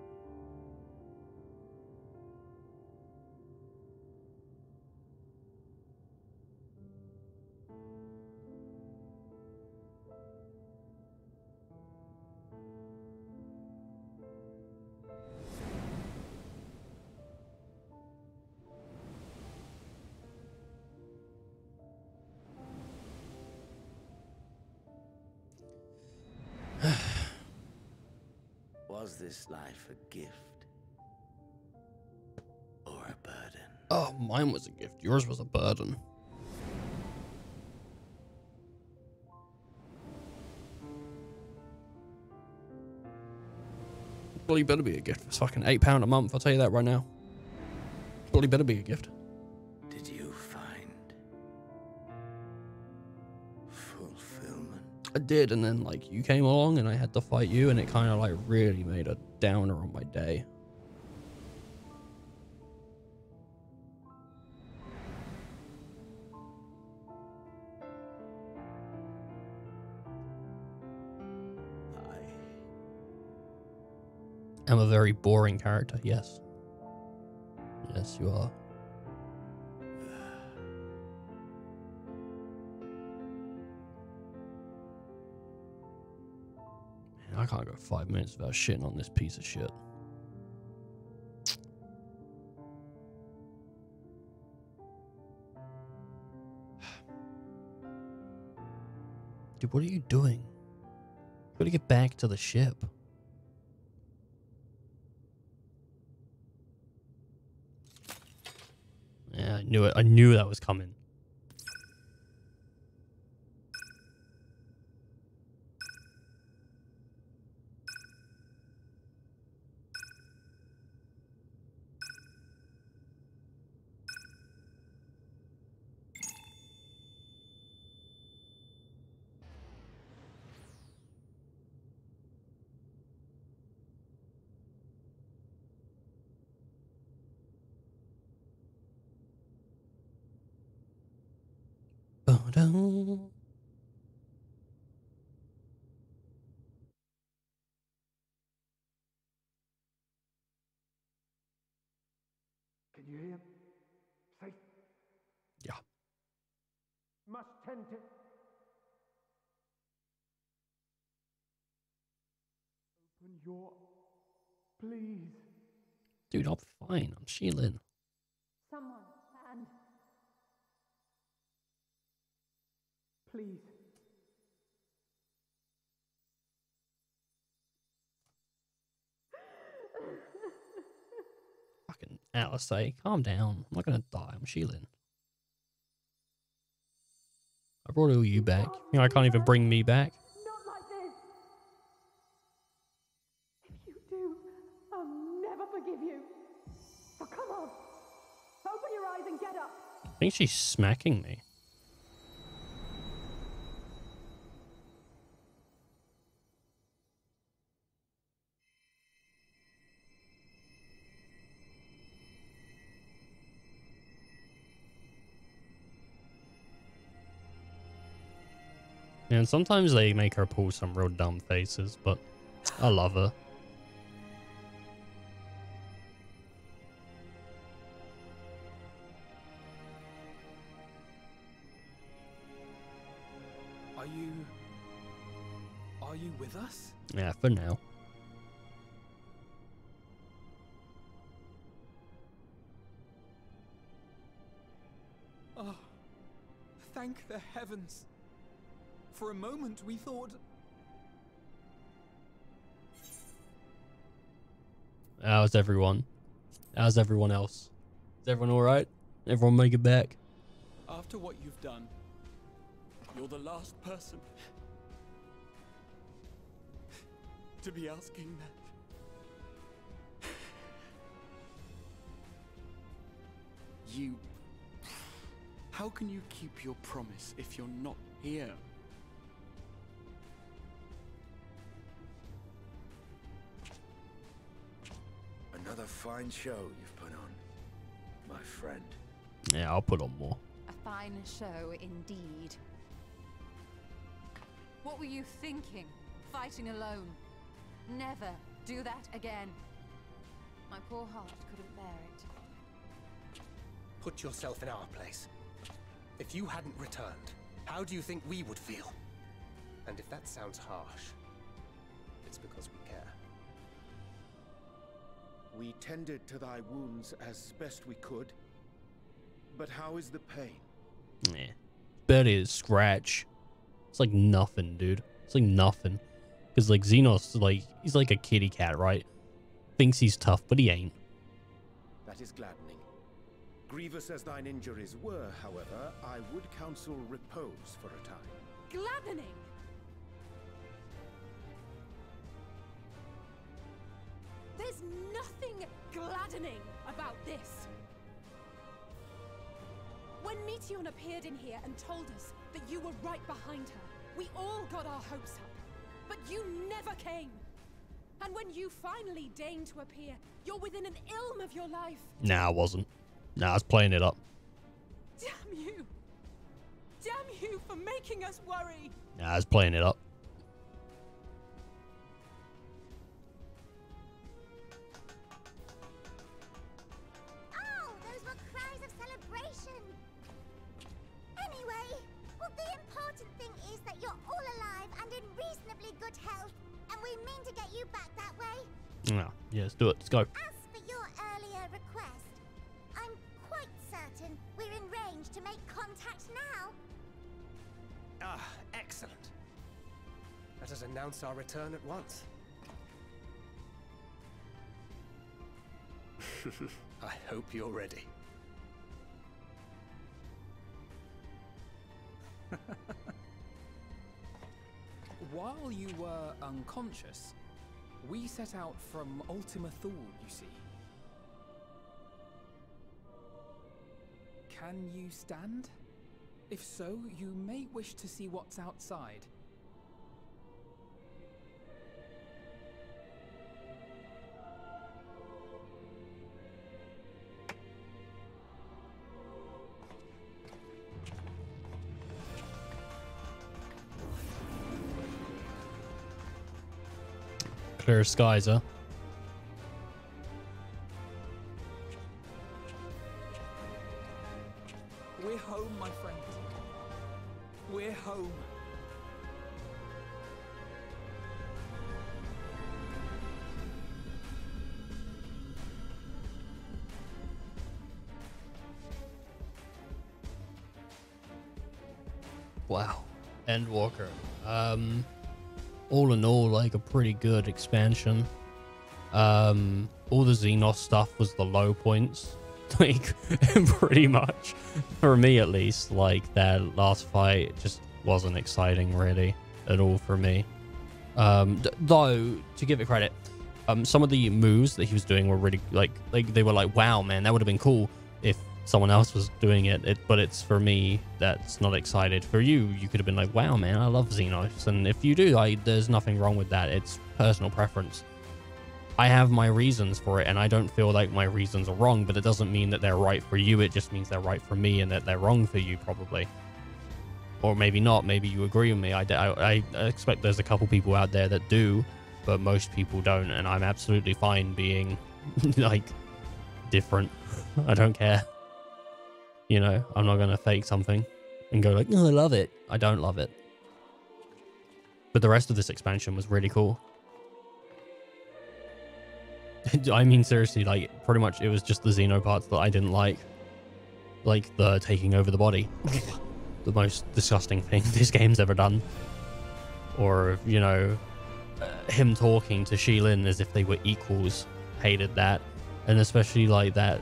Was this life a gift or a burden? Oh, mine was a gift. Yours was a burden. Well, you better be a gift. It's fucking £8 a month. I'll tell you that right now. Well, you better be a gift. Did you find fulfillment? I did, and then like you came along and I had to fight you, and it kind of like really made a downer on my day. I'm a very boring character, yes. Yes, you are. Man, I can't go 5 minutes without shitting on this piece of shit. Dude, what are you doing? You gotta get back to the ship. Yeah, I knew it. I knew that was coming. Dun-dun. Can you hear? Safe. Yeah. Must tend to. Open your. Please. Dude, I'm fine. I'm shielding. Someone, and Please. Fucking Alice, calm down. I'm not gonna die. I'm shielding. I brought all you back. You know, I can't even bring me back. not like this. If you do, I'll never forgive you. So come on, open your eyes and get up. I think she's smacking me. And sometimes they make her pull some real dumb faces, but I love her. Are you with us? Yeah, for now. Oh, thank the heavens. For a moment we thought... How's everyone? How's everyone else? Is everyone alright? Everyone make it back? After what you've done, you're the last person to be asking that. You... How can you keep your promise if you're not here? Another fine show you've put on, my friend. Yeah, I'll put on more. A fine show indeed. What were you thinking? Fighting alone? Never do that again. My poor heart couldn't bear it. Put yourself in our place. If you hadn't returned, how do you think we would feel? And if that sounds harsh, it's because we care. We tended to thy wounds as best we could. But how is the pain? Yeah. Barely a scratch. It's like nothing, dude. It's like nothing. Because, like, Xenos, like, he's like a kitty cat, right? Thinks he's tough, but he ain't. That is gladdening. Grievous as thine injuries were, however, I would counsel repose for a time. Gladdening! There's nothing gladdening about this. When Meteon appeared in here and told us that you were right behind her, we all got our hopes up. But you never came. And when you finally deigned to appear, you're within an ilm of your life. Nah, I wasn't. Nah, I was playing it up. Damn you! Damn you for making us worry! Nah, I was playing it up. Oh, those were cries of celebration! Anyway, well, the important thing is that you're all alive and in reasonably good health, and we mean to get you back that way. Yeah, let's do it. Let's go. As for your earlier request, I'm quite certain we're in range to make contact now. Ah, excellent. Let us announce our return at once. I hope you're ready. While you were unconscious, we set out from Ultima Thule, you see. Can you stand? If so, you may wish to see what's outside. Clear skies, huh? We're home, my friend. We're home. Wow. Endwalker. All in all, like a pretty good expansion. All the Xenos stuff was the low points. Like, pretty much. For me, at least. Like, that last fight just wasn't exciting, really. At all for me. Though, to give it credit, some of the moves that he was doing were really, like they were like, wow, man, that would have been cool if someone else was doing it. But it's for me that's not excited. For you, you could have been like, wow, man, I love Xenos. And if you do, there's nothing wrong with that. It's personal preference. I have my reasons for it, and I don't feel like my reasons are wrong, but it doesn't mean that they're right for you. It just means they're right for me and that they're wrong for you, probably. Or maybe not. Maybe you agree with me. I expect there's a couple people out there that do, but most people don't, and I'm absolutely fine being, like, different. I don't care. You know, I'm not going to fake something and go like, oh, I love it. I don't love it. But the rest of this expansion was really cool. I mean, seriously, like, pretty much it was just the Xeno parts that I didn't like. Like, the taking over the body. The most disgusting thing this game's ever done. Or, you know, him talking to Shilin as if they were equals. Hated that. And especially, like, that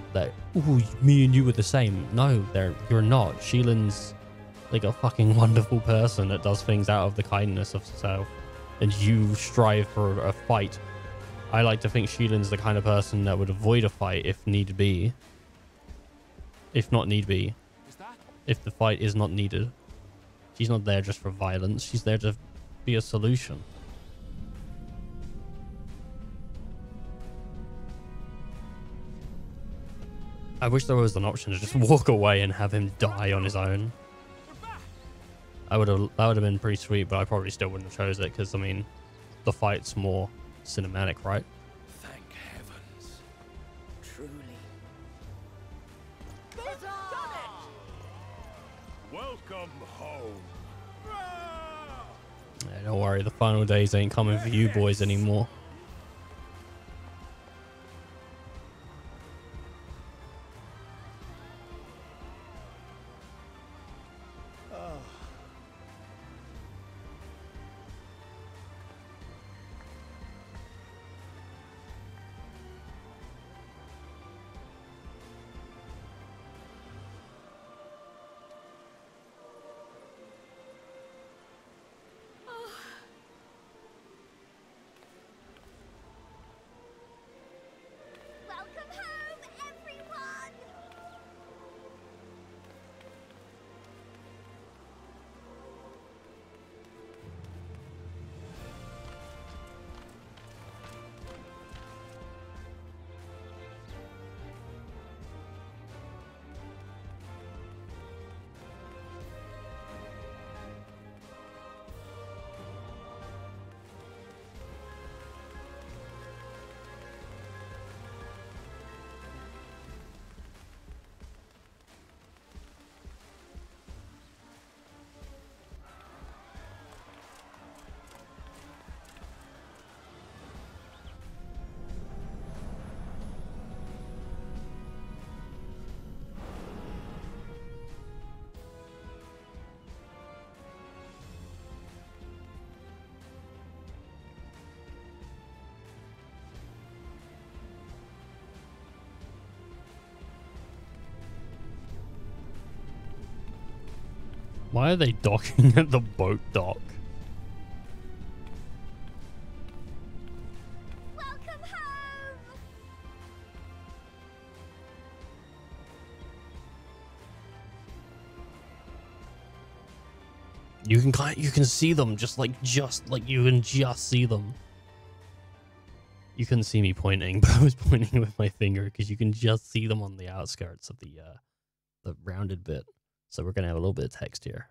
ooh, me and you were the same. No, you're not. Shilin's, like, a fucking wonderful person that does things out of the kindness of herself. And you strive for a fight. I like to think Shilin's the kind of person that would avoid a fight if need be. If not need be. If the fight is not needed. She's not there just for violence. She's there to be a solution. I wish there was an option to just walk away and have him die on his own. That would have been pretty sweet, but I probably still wouldn't have chose it because, I mean, the fight's more cinematic, right? Thank heavens. Truly. Welcome home. Yeah, don't worry, the final days ain't coming for you boys anymore. Welcome home, everyone! Why are they docking at the boat dock? Welcome home! You can see them just like you can just see them. You couldn't see me pointing, but I was pointing with my finger because you can just see them on the outskirts of the rounded bit. So we're gonna have a little bit of text here.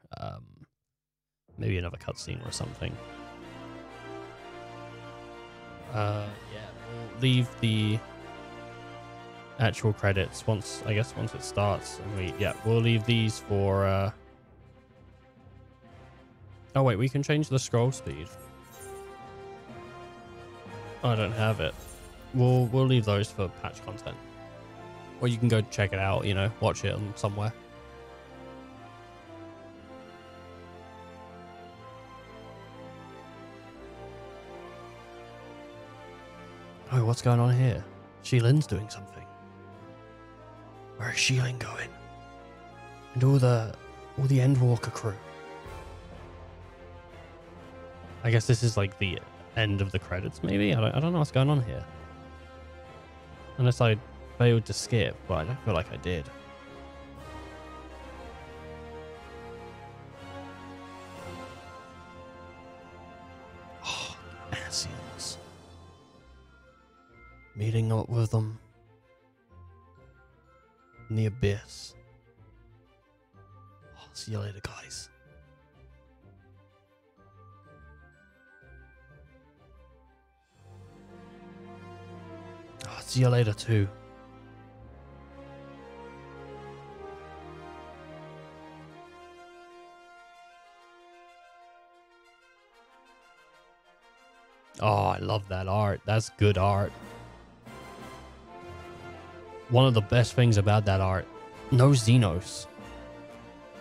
Maybe another cutscene or something. Yeah, we'll leave the actual credits once, I guess, once it starts. And we'll leave these for, oh wait, we can change the scroll speed. I don't have it. We'll leave those for patch content. Or you can go check it out, you know, watch it on somewhere. Oh, what's going on here? Sheilin's doing something. Where is Sheilin going? And all the Endwalker crew. I guess this is like the end of the credits, maybe? I don't know what's going on here. Unless I failed to skip, but I don't feel like I did. Oh, Asians. Meeting up with them in the abyss. Oh, see you later, guys. Oh, see you later, too. Oh, I love that art. That's good art. One of the best things about that art, no Xenos.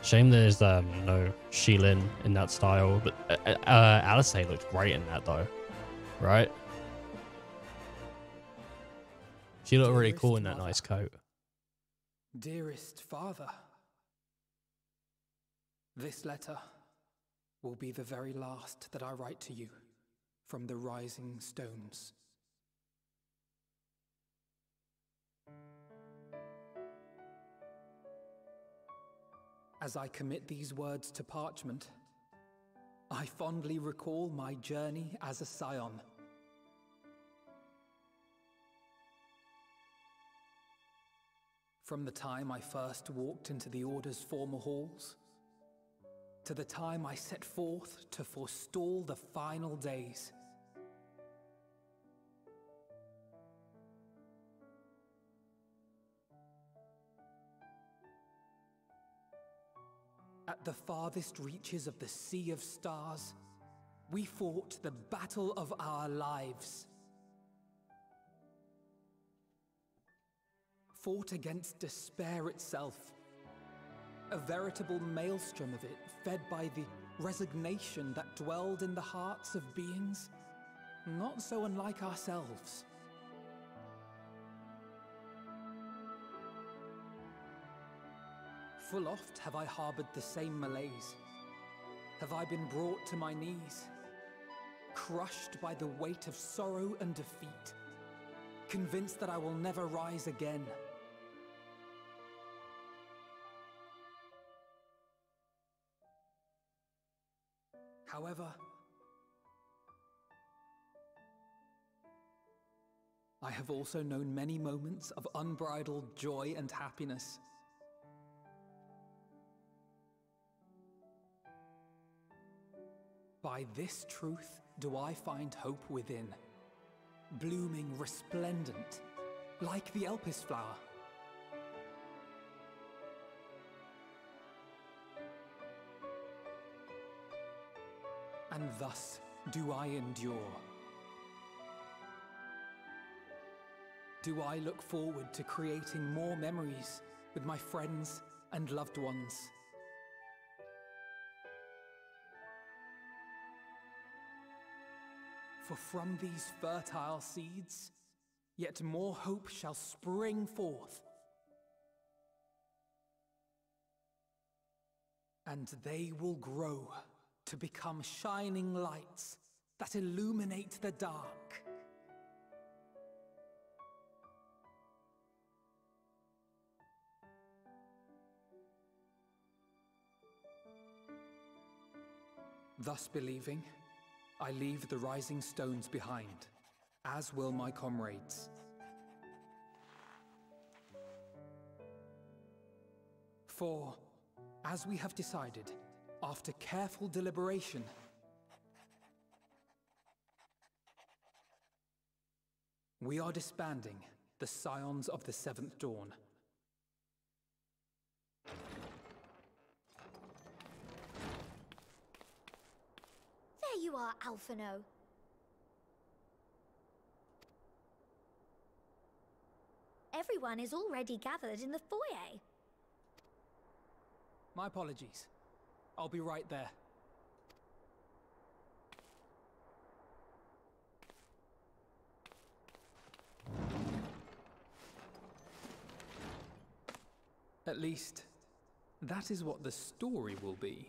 Shame there's no Sheilin in that style, but Alice looked great in that though, right? She looked really cool in that nice coat. Dearest father, this letter will be the very last that I write to you from the Rising Stones. As I commit these words to parchment, I fondly recall my journey as a scion. From the time I first walked into the Order's former halls, to the time I set forth to forestall the final days. At the farthest reaches of the Sea of Stars, we fought the battle of our lives. Fought against despair itself, a veritable maelstrom of it, fed by the resignation that dwelled in the hearts of beings not so unlike ourselves. Full oft have I harbored the same malaise. Have I been brought to my knees, crushed by the weight of sorrow and defeat, convinced that I will never rise again. However, I have also known many moments of unbridled joy and happiness. By this truth do I find hope within, blooming resplendent, like the Elpis flower. And thus do I endure. Do I look forward to creating more memories with my friends and loved ones. For from these fertile seeds, yet more hope shall spring forth. And they will grow to become shining lights that illuminate the dark. Thus believing, I leave the rising stones behind, as will my comrades. For, as we have decided, after careful deliberation, We are disbanding the Scions of the Seventh Dawn. There you are, Alphino. Everyone is already gathered in the foyer. My apologies. I'll be right there. At least, that is what the story will be.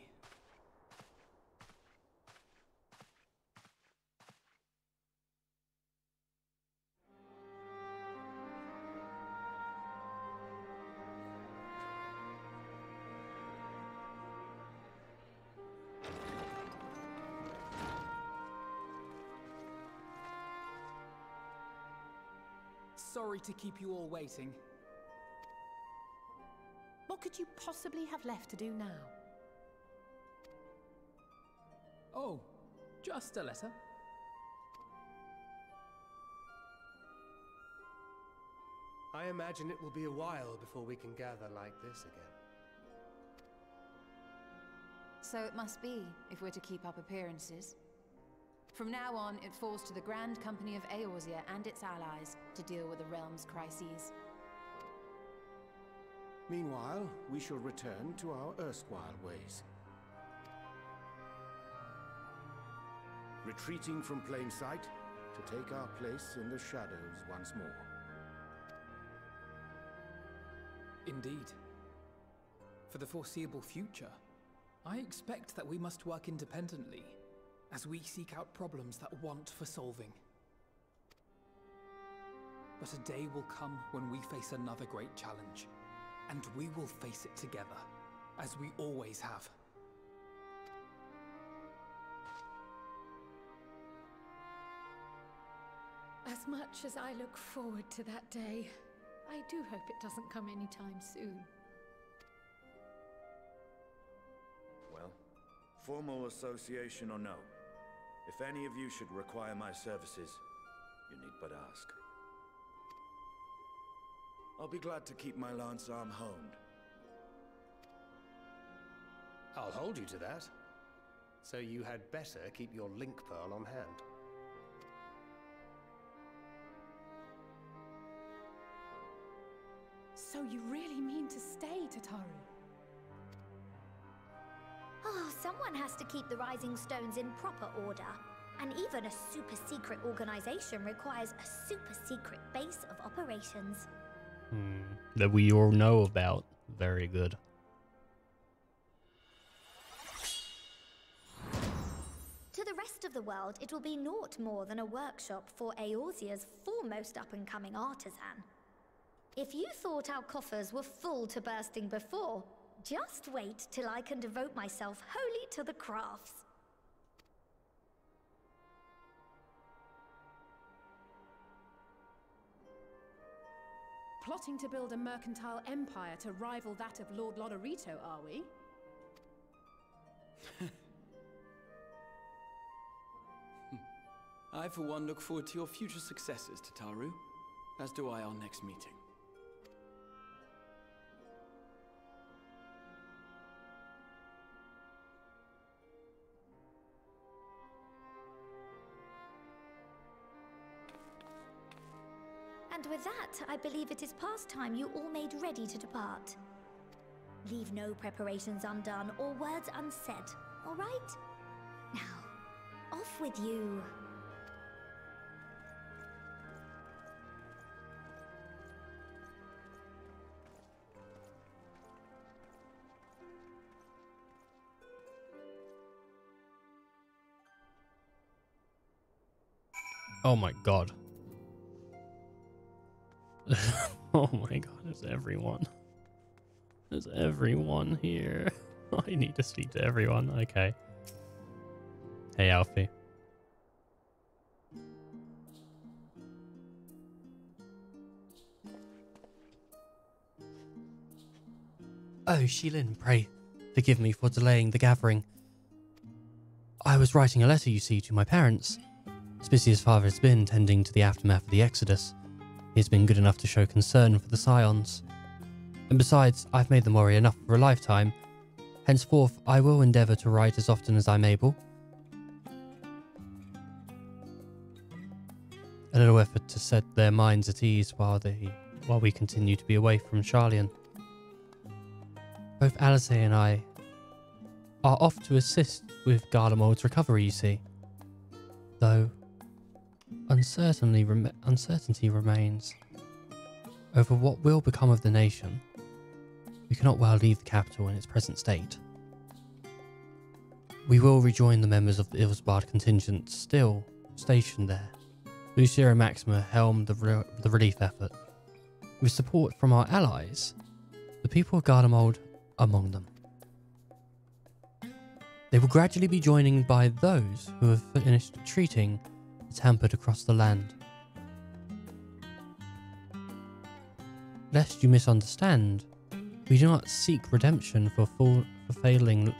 Sorry to keep you all waiting. What could you possibly have left to do now? Oh, just a letter. I imagine it will be a while before we can gather like this again. So it must be, if we're to keep up appearances. From now on, it falls to the Grand Company of Eorzea and its allies to deal with the realm's crises. Meanwhile, we shall return to our erstwhile ways. Retreating from plain sight to take our place in the shadows once more. Indeed. For the foreseeable future, I expect that we must work independently as we seek out problems that want for solving. But a day will come when we face another great challenge, and we will face it together, as we always have. As much as I look forward to that day, I do hope it doesn't come anytime soon. Well, formal association or no, if any of you should require my services, you need but ask. I'll be glad to keep my lance arm honed. I'll hold you to that. So you had better keep your link pearl on hand. So you really mean to stay, Tataru? Oh, someone has to keep the Rising Stones in proper order. And even a super-secret organization requires a super-secret base of operations. That we all know about. Very good. To the rest of the world, it will be naught more than a workshop for Eorzea's foremost up-and-coming artisan. If you thought our coffers were full to bursting before, just wait till I can devote myself wholly to the crafts. Plotting to build a mercantile empire to rival that of Lord Lodorito, are we? I, for one, look forward to your future successes, Tataru, as do I our next meeting. And with that, I believe it is past time you all made ready to depart. Leave no preparations undone or words unsaid, all right? Now, off with you. Oh my god. Oh my god, there's everyone. There's everyone here. I need to speak to everyone. Okay. Hey, Alfie. Oh, Shilin, pray forgive me for delaying the gathering. I was writing a letter, you see, to my parents. As busy as Father has been tending to the aftermath of the Exodus, he has been good enough to show concern for the Scions. And besides, I've made them worry enough for a lifetime. Henceforth, I will endeavour to write as often as I'm able. A little effort to set their minds at ease while we continue to be away from Charlian. Both Alice and I are off to assist with Garlemald's recovery, you see. Though uncertainty remains over what will become of the nation. We cannot well leave the capital in its present state. We will rejoin the members of the Ilsbard contingent still stationed there. Lucia and Maxima helm the relief effort, with support from our allies, the people of Garlemald among them. They will gradually be joined by those who have finished treating the tampered across the land. Lest you misunderstand, we do not seek redemption for failing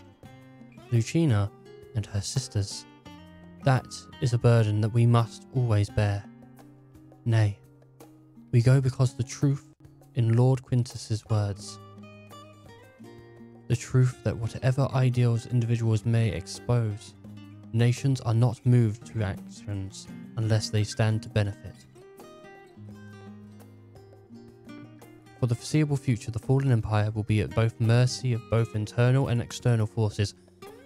Lucina and her sisters. That is a burden that we must always bear. Nay, we go because the truth in Lord Quintus's words. The truth that whatever ideals individuals may expose, nations are not moved to actions unless they stand to benefit. For the foreseeable future, the fallen empire will be at both mercy of both internal and external forces,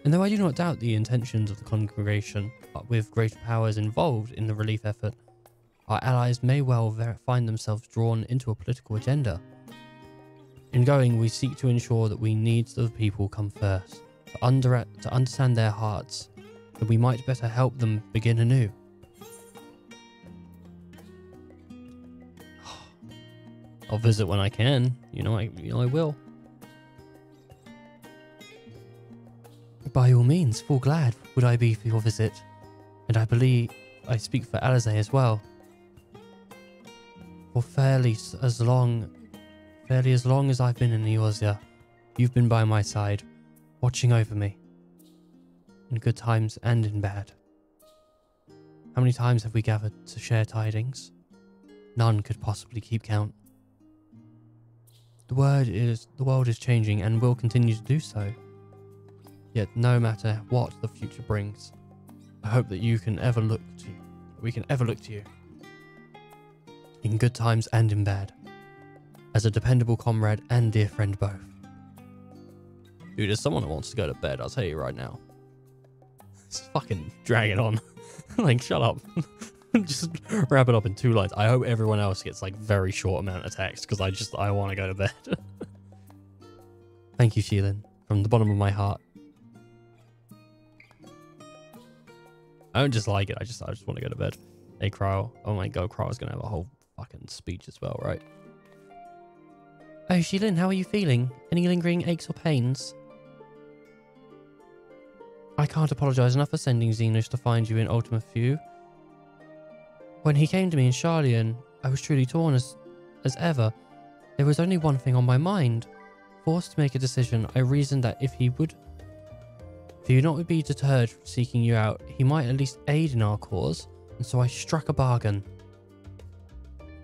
and though I do not doubt the intentions of the congregation, but with greater powers involved in the relief effort, our allies may well find themselves drawn into a political agenda. In going, we seek to ensure that we needs of the people come first, to understand their hearts, that we might better help them begin anew. I'll visit when I can. I will. By all means, full glad would I be for your visit, and I believe I speak for Alize as well. For fairly as long as I've been in Eorzea, you've been by my side, watching over me, in good times and in bad. How many times have we gathered to share tidings? None could possibly keep count. The world is changing and will continue to do so. Yet no matter what the future brings, I hope that we can ever look to you. In good times and in bad. As a dependable comrade and dear friend both. Dude, there's someone that wants to go to bed, I'll tell you right now. It's fucking dragging on. Like, shut up. Just wrap it up in 2 lines. I hope everyone else gets like very short amount of text, because I want to go to bed. Thank you, Sheelin, from the bottom of my heart. I don't just like it, I just want to go to bed. Hey, Cryle. Oh my god, Cryle's gonna have a whole fucking speech as well, right? Oh, Sheelin, how are you feeling? Any lingering aches or pains? I can't apologise enough for sending Xenos to find you in Ultima Thule. When he came to me in Charlian, I was truly torn as ever. There was only one thing on my mind. Forced to make a decision, I reasoned that if he would not be deterred from seeking you out, he might at least aid in our cause, and so I struck a bargain.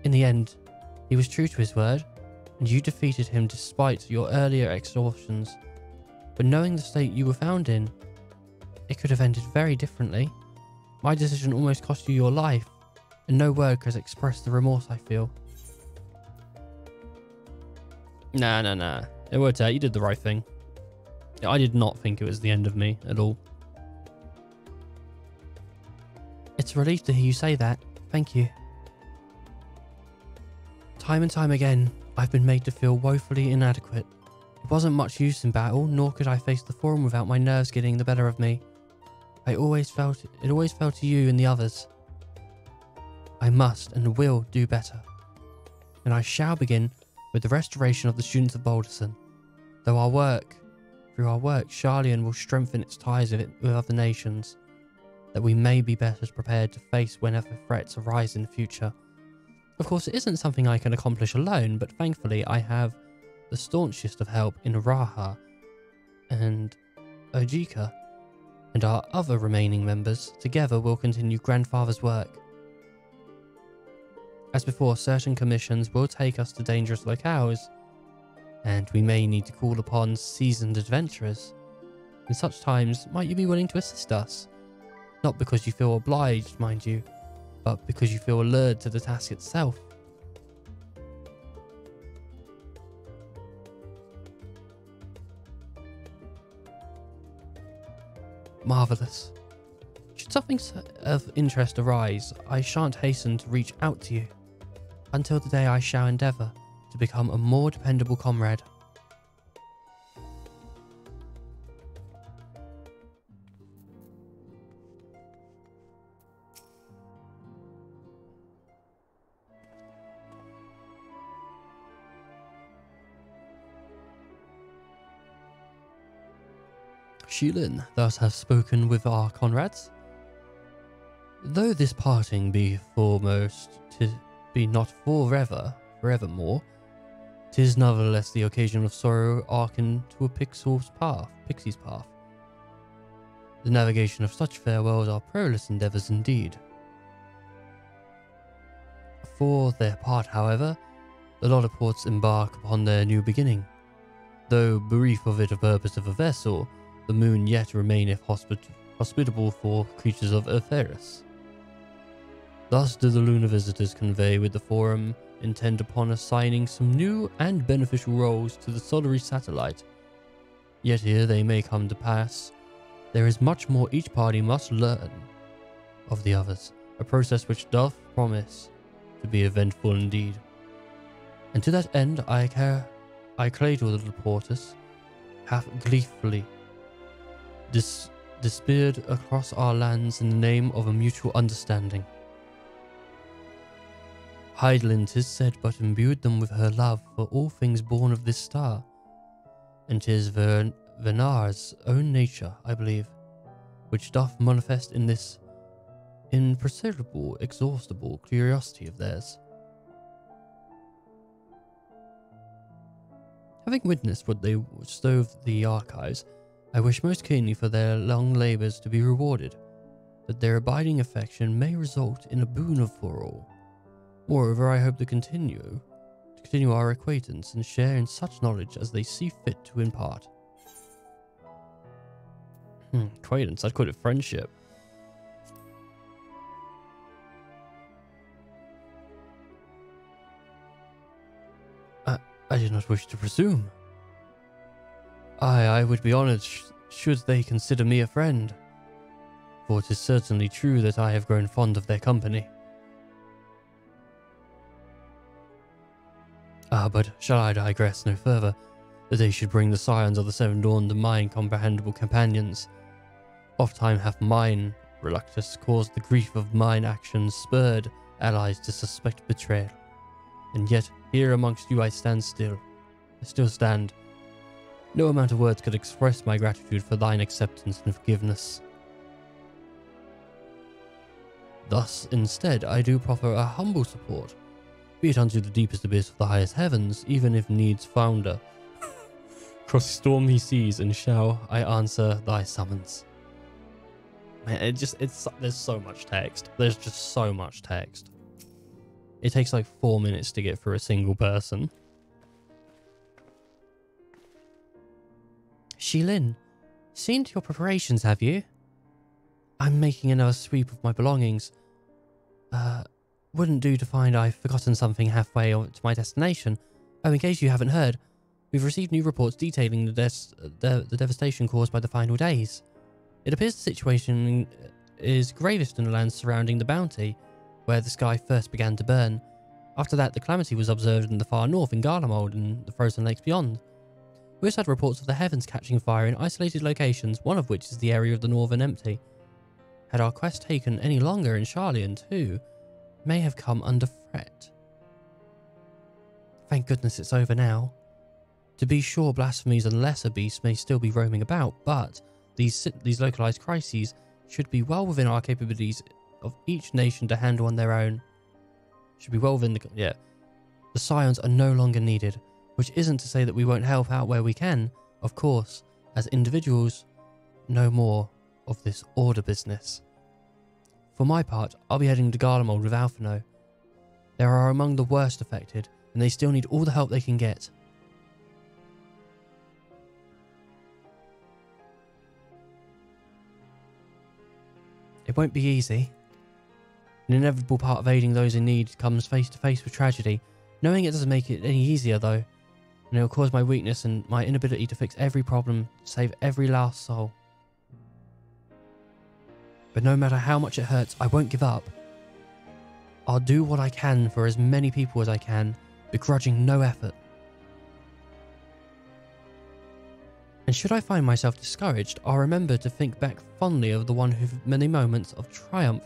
In the end, he was true to his word, and you defeated him despite your earlier extortions. But knowing the state you were found in, it could have ended very differently. My decision almost cost you your life, and no word could express the remorse I feel. Nah. It worked out, you did the right thing. I did not think it was the end of me at all. It's a relief to hear you say that. Thank you. Time and time again, I've been made to feel woefully inadequate. It wasn't much use in battle, nor could I face the Forum without my nerves getting the better of me. It always fell to you and the others. I must and will do better. And I shall begin with the restoration of the students of Balderson. Through our work, Charlian will strengthen its ties with other nations, that we may be better prepared to face whenever threats arise in the future. Of course, it isn't something I can accomplish alone, but thankfully I have the staunchest of help in Raha and Ojika. and our other remaining members together will continue Grandfather's work. As before, certain commissions will take us to dangerous locales, and we may need to call upon seasoned adventurers. In such times, might you be willing to assist us? Not because you feel obliged, mind you, but because you feel allured to the task itself. Marvellous. Should something of interest arise, I shan't hasten to reach out to you. Until the day I shall endeavour to become a more dependable comrade. Shilin thus have spoken with our comrades. Though this parting be foremost, be not forevermore, 'tis nevertheless the occasion of sorrow arken to a pixie's path. The navigation of such farewells are perilous endeavours indeed. For their part, however, the Lolliports embark upon their new beginning. Though brief of it a purpose of a vessel, the moon yet remaineth hospitable for creatures of Eartheris. Thus do the lunar visitors convey with the forum intend upon assigning some new and beneficial roles to the solitary satellite. Yet here they may come to pass. There is much more each party must learn of the others, a process which doth promise to be eventful indeed. And to that end I clay to the little porters, half gleefully, dispersed across our lands in the name of a mutual understanding. Hydaelyn, 'tis said, but imbued them with her love for all things born of this star, and 'tis Venar's own nature, I believe, which doth manifest in this imperceptible, exhaustible curiosity of theirs. Having witnessed what they stove the archives, I wish most keenly for their long labours to be rewarded, that their abiding affection may result in a boon for all. Moreover, I hope to continue our acquaintance and share in such knowledge as they see fit to impart. Acquaintance, I'd call it friendship. I did not wish to presume. I would be honoured should they consider me a friend, for it is certainly true that I have grown fond of their company. But shall I digress no further, that they should bring the scions of the Seven Dawn to mine comprehensible companions? Oft time hath mine reluctance caused the grief of mine actions spurred allies to suspect betrayal. And yet, here amongst you I stand still. I still stand. No amount of words could express my gratitude for thine acceptance and forgiveness. Thus, instead, I do proffer a humble support, be it unto the deepest abyss of the highest heavens, even if needs founder. Cross stormy seas, and shall I answer thy summons. Man, there's so much text. There's just so much text. It takes like 4 minutes to get through a single person. Shilin, seen to your preparations, have you? I'm making another sweep of my belongings. Wouldn't do to find I've forgotten something halfway to my destination. Oh, in case you haven't heard, we've received new reports detailing the devastation caused by the final days. It appears the situation is gravest in the lands surrounding the Bounty, where the sky first began to burn. After that, the calamity was observed in the far north in Garlemald and the frozen lakes beyond. We also had reports of the heavens catching fire in isolated locations, one of which is the area of the Northern Empty. Had our quest taken any longer in Charlian too, may have come under threat. Thank goodness it's over now. To be sure, blasphemies and lesser beasts may still be roaming about, but these localized crises should be well within our capabilities of each nation to handle on their own. Should be well within the scions are no longer needed, which isn't to say that we won't help out where we can, of course, as individuals, no more, of this order business. For my part, I'll be heading to Garlemald with Alphino. They are among the worst affected, and they still need all the help they can get. It won't be easy. An inevitable part of aiding those in need comes face to face with tragedy. Knowing it doesn't make it any easier though, and it will cause my weakness and my inability to fix every problem, save every last soul. But no matter how much it hurts, I won't give up. I'll do what I can for as many people as I can, begrudging no effort. And should I find myself discouraged, I'll remember to think back fondly of the one who've many moments of triumph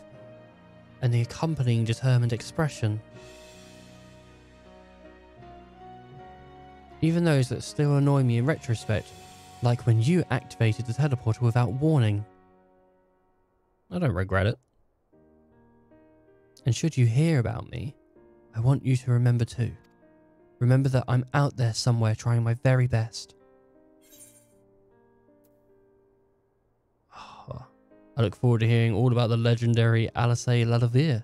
and the accompanying determined expression. Even those that still annoy me in retrospect, like when you activated the teleporter without warning. I don't regret it. And should you hear about me, I want you to remember too. Remember that I'm out there somewhere trying my very best. I look forward to hearing all about the legendary Alice Lavillier.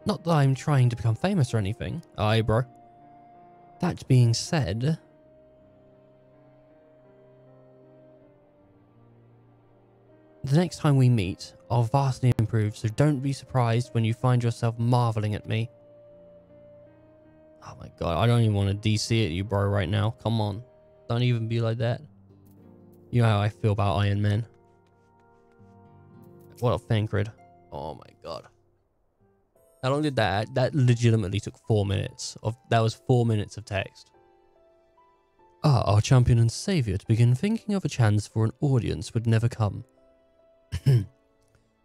Not that I'm trying to become famous or anything. Aye, bro. That being said, the next time we meet, I'll vastly improve, so don't be surprised when you find yourself marveling at me. Oh my god, I don't even want to DC at you, bro, right now. Come on. Don't even be like that. You know how I feel about Iron Man. What a fan grid. Oh my god. How long did that? That legitimately took 4 minutes. That was 4 minutes of text. Ah, our champion and saviour to begin thinking of a chance for an audience would never come. That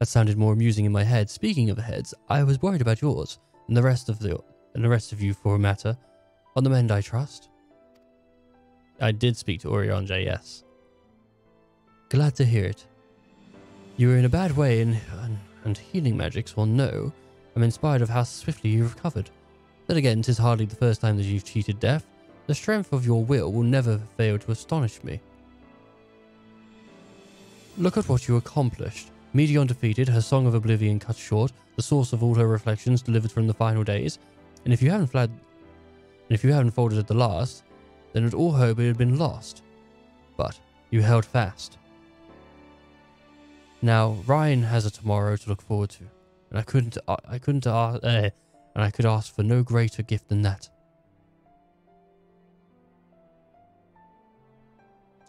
sounded more amusing in my head. Speaking of heads, I was worried about yours and the rest of you for a matter. On the mend, I trust. I did speak to Orionja, yes. Glad to hear it. You were in a bad way and healing magics will know. I'm inspired of how swiftly you recovered. Then again, 'tis hardly the first time that you've cheated death. The strength of your will never fail to astonish me. Look at what you accomplished. Medeon defeated, her Song of Oblivion cut short, the source of all her reflections delivered from the final days. And if you hadn't folded at the last, then at all hope it had been lost. But you held fast. Now Ryan has a tomorrow to look forward to, and I could ask for no greater gift than that.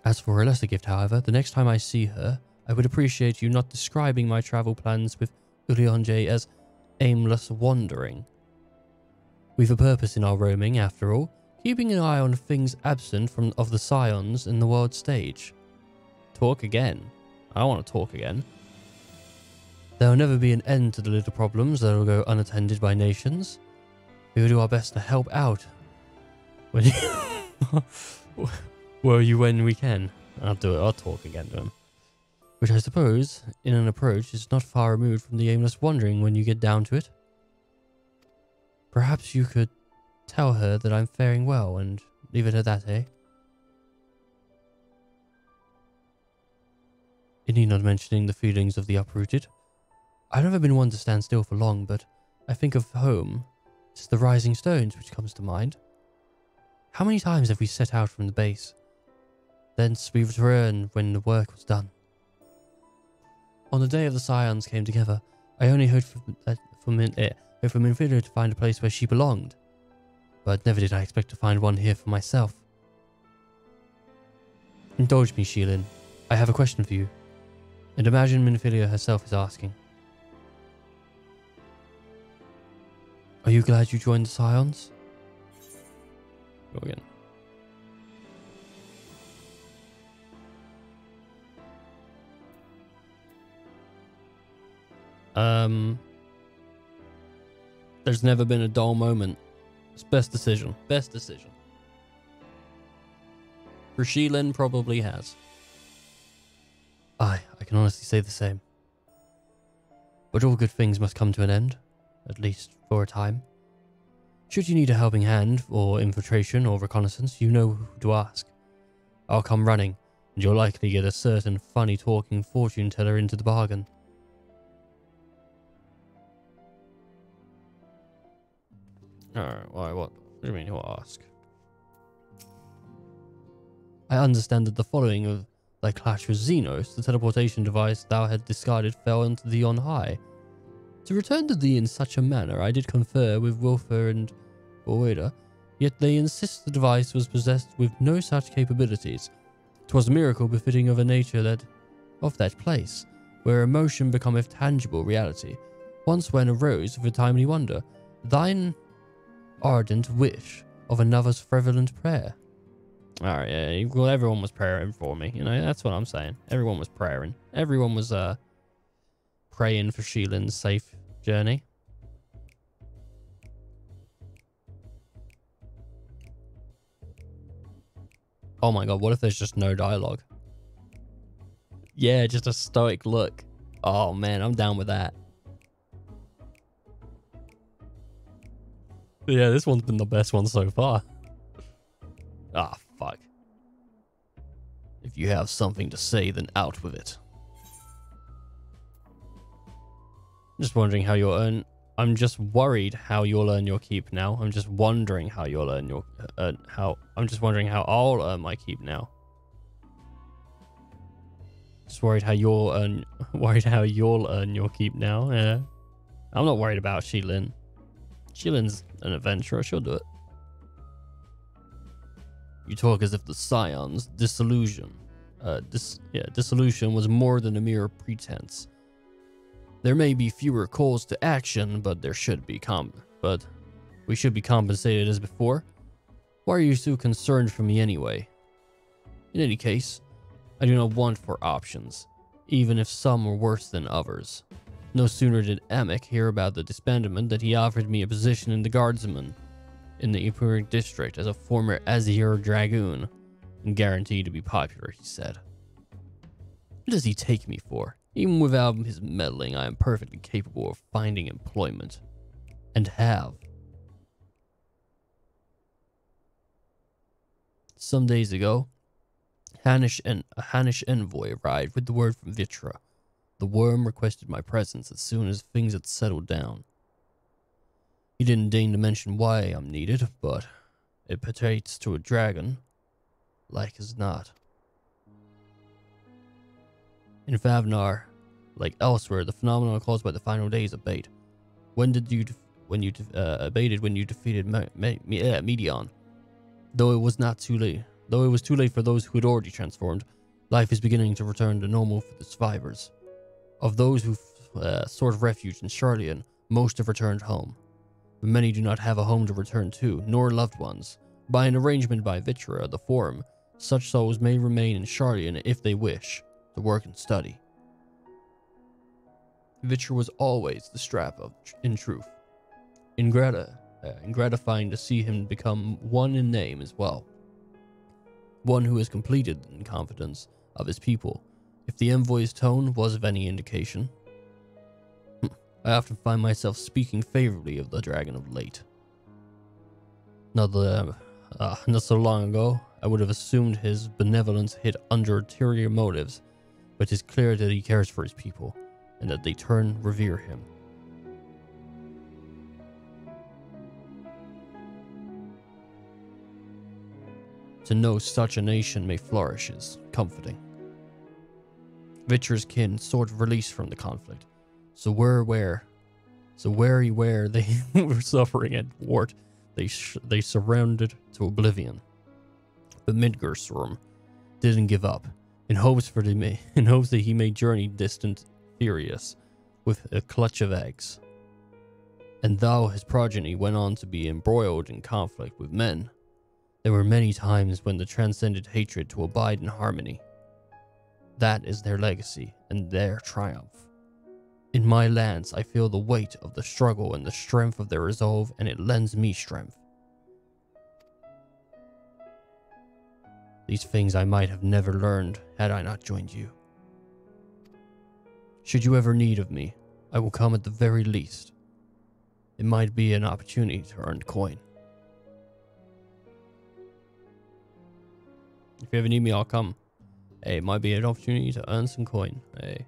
As for a lesser gift, however, the next time I see her, I would appreciate you not describing my travel plans with Orionja as aimless wandering. We've a purpose in our roaming, after all, keeping an eye on things absent of the Scions in the world stage. Talk again. I don't want to talk again. There will never be an end to the little problems that will go unattended by nations. We will do our best to help out when we can. I'll do it. I'll talk again to him. Which I suppose, in an approach, is not far removed from the aimless wandering when you get down to it. Perhaps you could tell her that I'm faring well and leave it at that, eh? It need not mentioning the feelings of the uprooted. I've never been one to stand still for long, but I think of home. It's the rising stones which comes to mind. How many times have we set out from the base? Thence we returned when the work was done. On the day of the Scions came together, I only hoped for Minfilia to find a place where she belonged. But never did I expect to find one here for myself. Indulge me, Sheilin. I have a question for you. And imagine Minfilia herself is asking. Are you glad you joined the Scions? Go again. There's never been a dull moment. It's best decision. Best decision. For Sheilin, probably has. I can honestly say the same. But all good things must come to an end. At least for a time. Should you need a helping hand or infiltration or reconnaissance, you know who to ask. I'll come running, and you'll likely get a certain funny talking fortune teller into the bargain. Alright, why, what do you mean he'll ask? I understand that the following of thy clash with Xenos, the teleportation device thou had discarded fell into thee on high. To return to thee in such a manner, I did confer with Wilfer and Boeda, yet they insist the device was possessed with no such capabilities. 'Twas a miracle befitting of a nature of that place, where emotion becometh tangible reality, once when arose with a timely wonder, thine ardent wish of another's prevalent prayer. Alright, yeah, well, everyone was praying for me, you know, that's what I'm saying. Everyone was praying. Everyone was, praying for Sheilin's safe journey. Oh my god, what if there's just no dialogue? Yeah, just a stoic look. Oh man, I'm down with that. Yeah, this one's been the best one so far. Ah, fuck. If you have something to say, then out with it. Just wondering how you'll earn... I'm just worried how you'll earn your keep now. I'm just wondering how you'll earn your... I'm just wondering how I'll earn my keep now. Just worried how you'll earn... Worried how you'll earn your keep now. Yeah. I'm not worried about Sheilin. Sheilin's an adventurer. She'll do it. You talk as if the Scion's dissolution was more than a mere pretense. There may be fewer calls to action, but we should be compensated as before. Why are you so concerned for me anyway? In any case, I do not want for options, even if some were worse than others. No sooner did Amic hear about the disbandment than he offered me a position in the Guardsman in the Imperial District as a former Azir Dragoon, and guaranteed to be popular, he said. What does he take me for? Even without his meddling, I am perfectly capable of finding employment. And have. Some days ago, a Hanish envoy arrived with the word from Vitra. The worm requested my presence as soon as things had settled down. He didn't deign to mention why I'm needed, but it pertains to a dragon, like as not. In Favnar, like elsewhere, the phenomenon caused by the final days abate. When you abated when you defeated Medion. Though it was too late for those who had already transformed, life is beginning to return to normal for the survivors. Of those who sought refuge in Charlian, most have returned home. But many do not have a home to return to, nor loved ones. By an arrangement by Vitra, the Forum, such souls may remain in Charlian if they wish, to work and study. Vitra was always the strap in truth. Gratifying to see him become one in name as well. One who has completed in confidence of his people, if the envoy's tone was of any indication. I often find myself speaking favorably of the dragon of late. Not so long ago, I would have assumed his benevolence hid under ulterior motives, but it is clear that he cares for his people, and that they revere him. To know such a nation may flourish is comforting. Vitra's kin sought release from the conflict, so wary where they were suffering at Wart, they surrendered to oblivion. But Midgerstorm didn't give up, in hopes that he may journey distant furious with a clutch of eggs. And though his progeny went on to be embroiled in conflict with men, there were many times when they transcended hatred to abide in harmony. That is their legacy and their triumph. In my lands, I feel the weight of the struggle and the strength of their resolve, and it lends me strength. These things I might have never learned had I not joined you. Should you ever need of me, I will come at the very least. It might be an opportunity to earn coin. If you ever need me, I'll come. Hey, it might be an opportunity to earn some coin. Hey.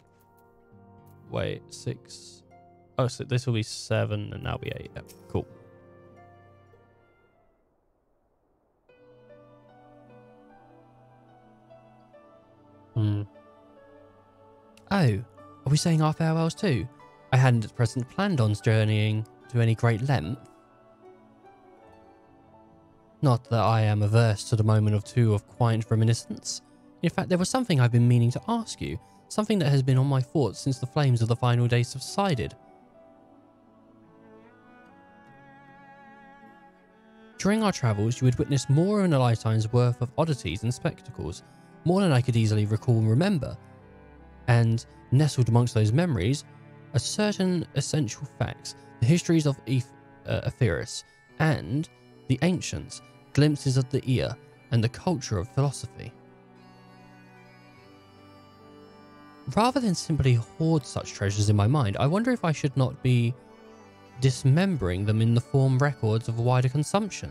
Wait, 6. Oh, so this will be 7 and that'll be 8. Yep, cool. Oh, are we saying our farewells too? I hadn't at present planned on journeying to any great length. Not that I am averse to the moment or two of quiet reminiscence. In fact, there was something I've been meaning to ask you, something that has been on my thoughts since the flames of the final day subsided. During our travels, you had witnessed more in a lifetime's worth of oddities and spectacles, more than I could easily recall and remember. And nestled amongst those memories are certain essential facts, the histories of Etheirys and the ancients, glimpses of the ear, and the culture of philosophy. Rather than simply hoard such treasures in my mind, I wonder if I should not be dismembering them in the form records of wider consumption.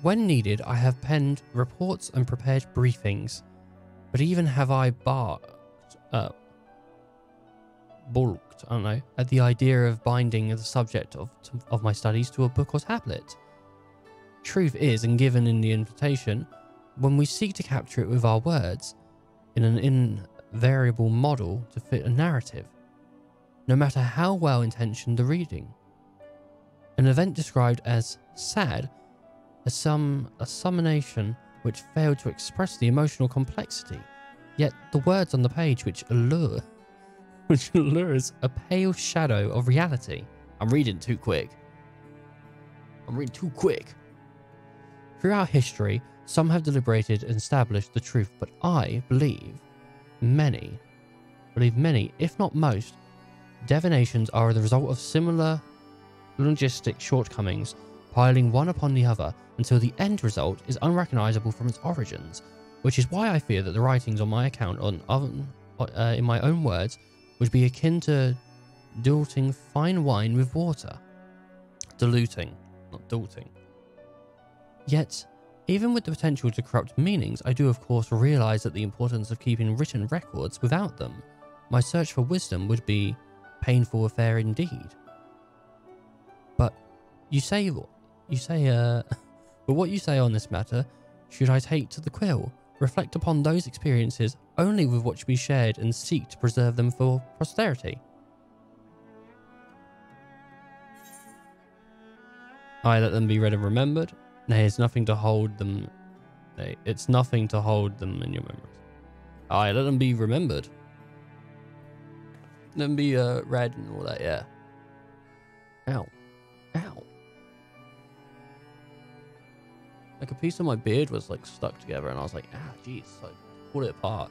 When needed, I have penned reports and prepared briefings, but even have I balked, I don't know, at the idea of binding the subject of my studies to a book or tablet. Truth is, and given in the invitation, when we seek to capture it with our words, in an invariable model to fit a narrative, no matter how well intentioned the reading. An event described as sad, a summation which failed to express the emotional complexity, yet the words on the page which lures a pale shadow of reality. I'm reading too quick. Throughout history, some have deliberated and established the truth, but I believe many, if not most, divinations are the result of similar logistic shortcomings, piling one upon the other until the end result is unrecognizable from its origins, which is why I fear that the writings on my account in my own words would be akin to diluting fine wine with water. Diluting, not diluting. Yet, even with the potential to corrupt meanings, I do of course realize that the importance of keeping written records. Without them, my search for wisdom would be painful affair indeed. But but what you say on this matter, should I take to the quill, reflect upon those experiences only with what should be shared and seek to preserve them for posterity? I let them be read and remembered. Nay, it's nothing to hold them. Nay, it's nothing to hold them in your memories. I let them be remembered. Let them be read and all that, yeah. Ow. Ow. Like a piece of my beard was like stuck together and I was like, ah, jeez, so I pulled it apart.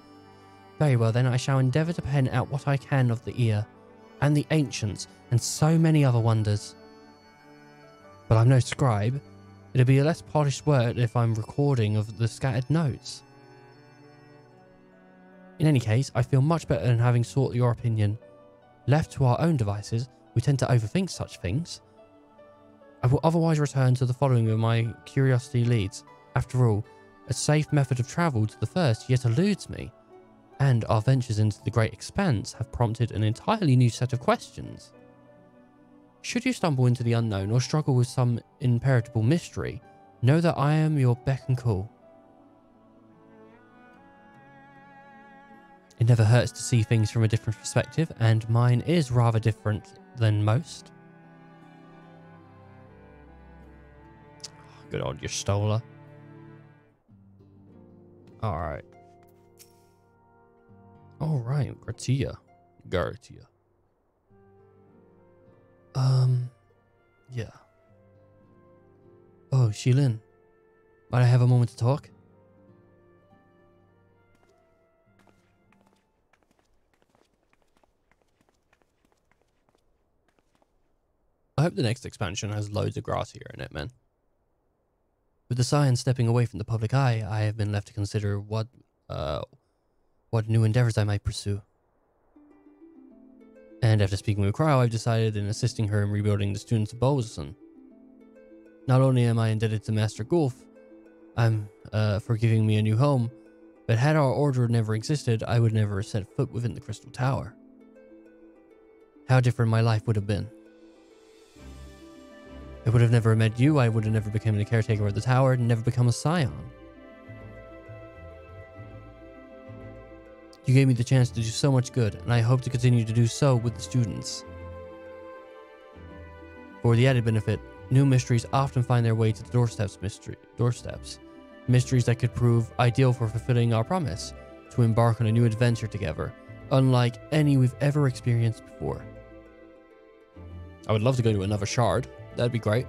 Very well then, I shall endeavour to pen out what I can of the ear and the ancients and so many other wonders. But I'm no scribe. It'll be a less polished word if I'm recording of the scattered notes. In any case, I feel much better than having sought your opinion. Left to our own devices, we tend to overthink such things. I will otherwise return to the following where my curiosity leads. After all, a safe method of travel to the first yet eludes me, and our ventures into the great expanse have prompted an entirely new set of questions. Should you stumble into the unknown or struggle with some impenetrable mystery, know that I am your beck and call. It never hurts to see things from a different perspective, and mine is rather different than most. Good old Yestola. Alright. Alright, Gartia. Yeah. Oh, Shilin. Might I have a moment to talk? I hope the next expansion has loads of grass here in it, man. With the science stepping away from the public eye, I have been left to consider what new endeavors I might pursue. And after speaking with Crow, I've decided in assisting her in rebuilding the students of Bolson. Not only am I indebted to Master Gulf for giving me a new home, but had our order never existed, I would never have set foot within the Crystal Tower. How different my life would have been. I would have never met you, I would have never become the caretaker of the tower, and never become a scion. You gave me the chance to do so much good, and I hope to continue to do so with the students. For the added benefit, new mysteries often find their way to the doorsteps. Mysteries that could prove ideal for fulfilling our promise to embark on a new adventure together, unlike any we've ever experienced before. I would love to go to another shard. That'd be great.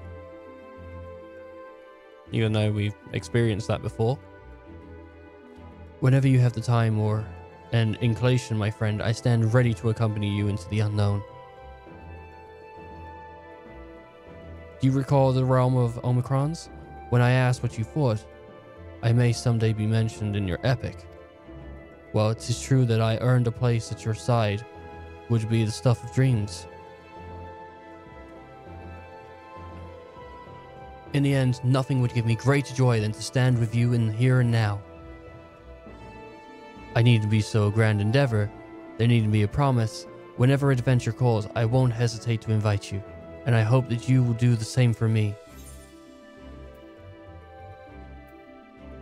Even though we've experienced that before. Whenever you have the time or an inclination, my friend, I stand ready to accompany you into the unknown. Do you recall the realm of Omicrons? When I asked what you thought, I may someday be mentioned in your epic. Well, it is true that I earned a place at your side, would be the stuff of dreams. In the end, nothing would give me greater joy than to stand with you in the here and now. I need to be so grand endeavor, there need to be a promise. Whenever adventure calls, I won't hesitate to invite you, and I hope that you will do the same for me.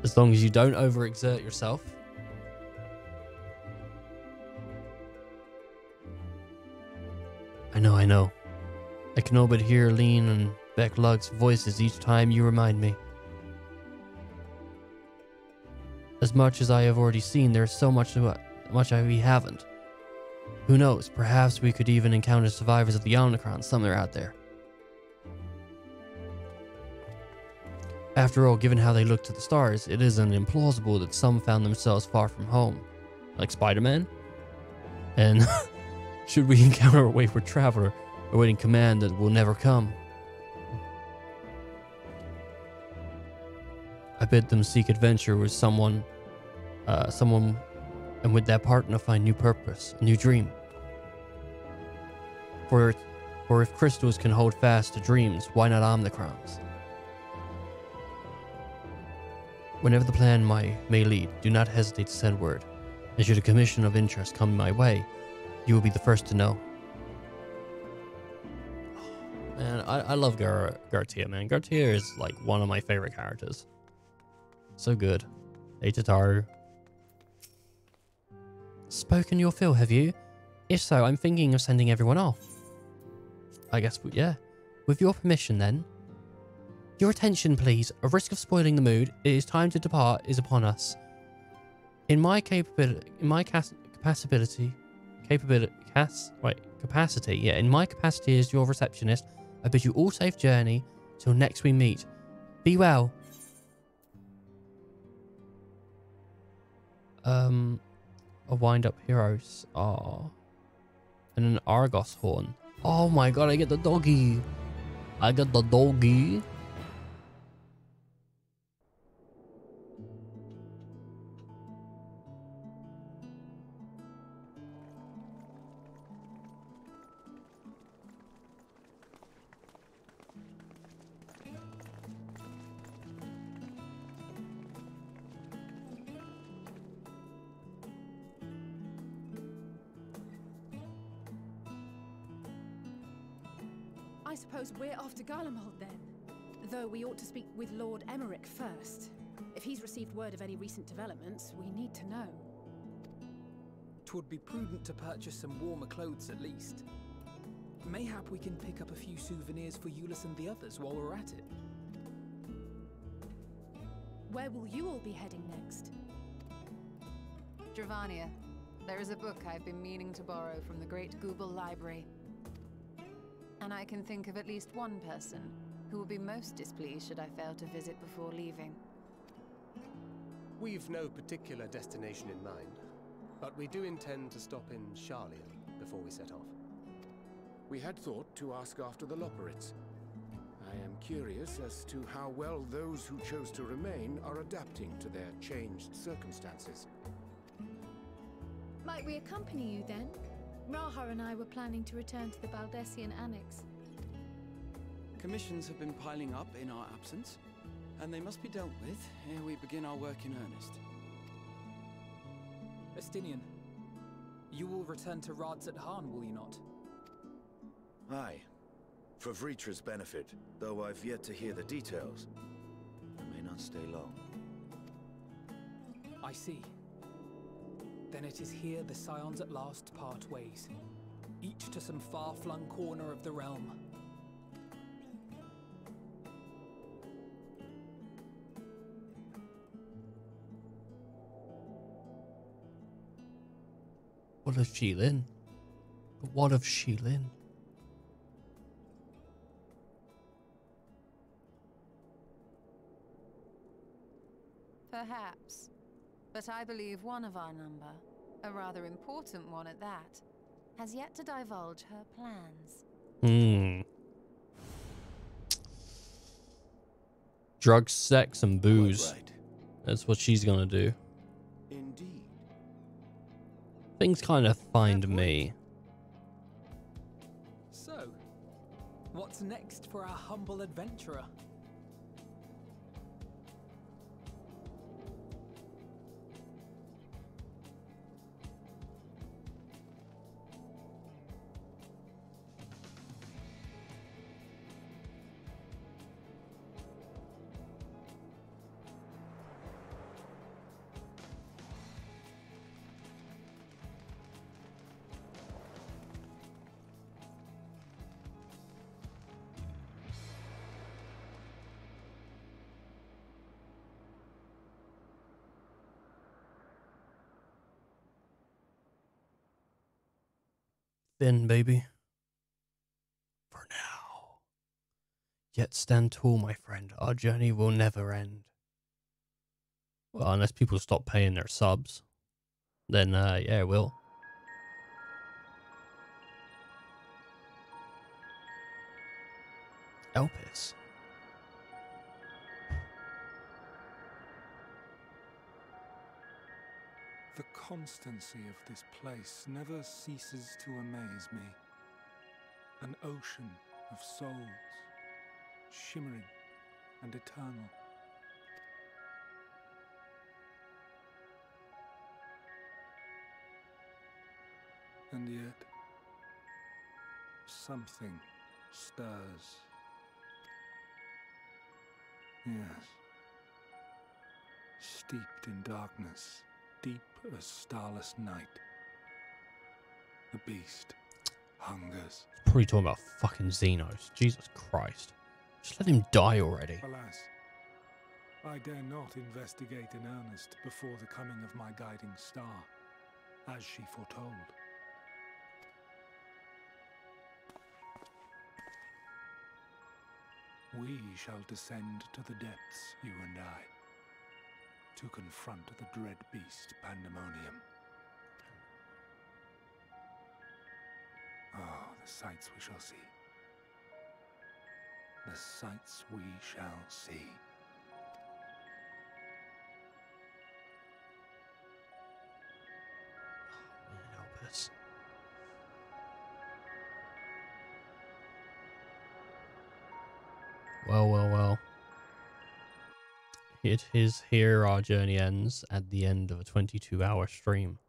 As long as you don't overexert yourself. I know. I can all but hear Lean and Beck Lugg's voices each time you remind me. As much as I have already seen, there's so much we haven't. Who knows, perhaps we could even encounter survivors of the Omicron somewhere out there. After all, given how they look to the stars, it isn't implausible that some found themselves far from home. Like Spider-Man? And should we encounter a wayward traveler awaiting command that will never come? I bid them seek adventure with someone, and with that partner find new purpose, a new dream. For if crystals can hold fast to dreams, why not Omicrons? Whenever the plan may lead, do not hesitate to send word, and should a commission of interest come my way, you will be the first to know. Man, I love Gartia, man. Gartia is like one of my favorite characters. So good. Hey, Tataru. Spoken your fill, have you? If so, I'm thinking of sending everyone off. I guess, yeah. With your permission, then. Your attention, please. A risk of spoiling the mood. It is time to depart is upon us. In my capacity, as your receptionist, I bid you all safe journey till next we meet. Be well. A wind-up heroes. And an Argos horn. Oh my god, I get the doggy. I got the doggy. I suppose we're off to Garlemald then. Though we ought to speak with Lord Emmerich first. If he's received word of any recent developments, we need to know. 'Twould be prudent to purchase some warmer clothes at least. Mayhap we can pick up a few souvenirs for Euless and the others while we're at it. Where will you all be heading next? Dravania. There is a book I've been meaning to borrow from the Great Google Library. And I can think of at least one person who will be most displeased should I fail to visit before leaving. We've no particular destination in mind, but we do intend to stop in Sharlayan before we set off. We had thought to ask after the Loporrits. I am curious as to how well those who chose to remain are adapting to their changed circumstances. Might we accompany you then? Raha and I were planning to return to the Baldessian Annex. Commissions have been piling up in our absence, and they must be dealt with ere we begin our work in earnest. Estinian, you will return to Radz at Han, will you not? Aye. For Vritra's benefit, though I've yet to hear the details. I may not stay long. I see. Then it is here the Scions at last part ways, each to some far-flung corner of the realm. What of Shilin? But what of Shilin? Perhaps. But I believe one of our number, a rather important one at that, has yet to divulge her plans. Drugs, sex, and booze. Right. That's what she's gonna do. Indeed. Things kind of find me. So, what's next for our humble adventurer? Thin, baby. For now. Yet stand tall, my friend. Our journey will never end. Well, unless people stop paying their subs. Then, yeah, it will. Elpis. The constancy of this place never ceases to amaze me. An ocean of souls, shimmering and eternal. And yet, something stirs. Yes. Steeped in darkness, deep as starless night. The beast hungers. Probably talking about fucking Xenos. Jesus Christ. Just let him die already. Alas, I dare not investigate in earnest before the coming of my guiding star, as she foretold. We shall descend to the depths, you and I, to confront the dread beast Pandemonium. Oh, the sights we shall see. The sights we shall see. Help us. Well, well, well. It is here our journey ends at the end of a 22-hour stream.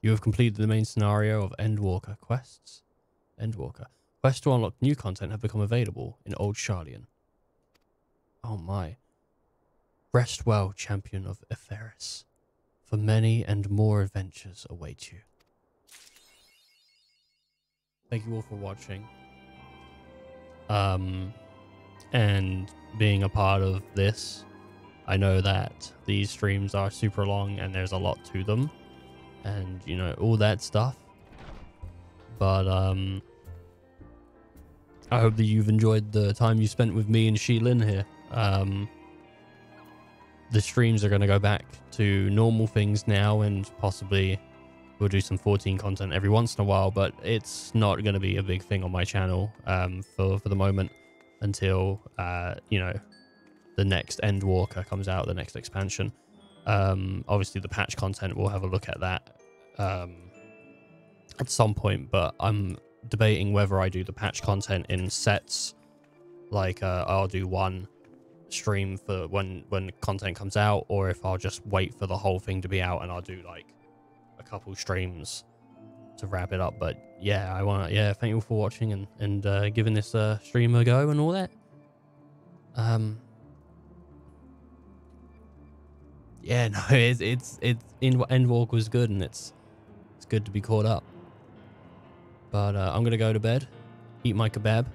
You have completed the main scenario of Endwalker quests. Endwalker. Quests to unlock new content have become available in Old Sharlayan. Oh my. Rest well, champion of Etheris, for many and more adventures await you. Thank you all for watching. And being a part of this. I know that these streams are super long and there's a lot to them. And, you know, all that stuff. But, I hope that you've enjoyed the time you spent with me and Shilin here. The streams are going to go back to normal things now, and possibly we'll do some 14 content every once in a while, but it's not going to be a big thing on my channel for the moment until, you know, the next Endwalker comes out, the next expansion. Obviously, the patch content, we'll have a look at that at some point, but I'm debating whether I do the patch content in sets. Like I'll do one stream for when content comes out, or if I'll just wait for the whole thing to be out and I'll do like a couple streams to wrap it up. But yeah, thank you all for watching and giving this stream a go and all that. Yeah, no, it's Endwalker was good, and it's good to be caught up. But I'm gonna go to bed, eat my kebab.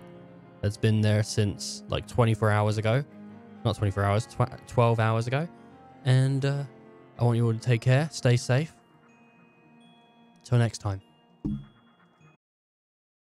That's been there since like 24 hours ago. Not 24 hours, 12 hours ago. And I want you all to take care, stay safe. Till next time.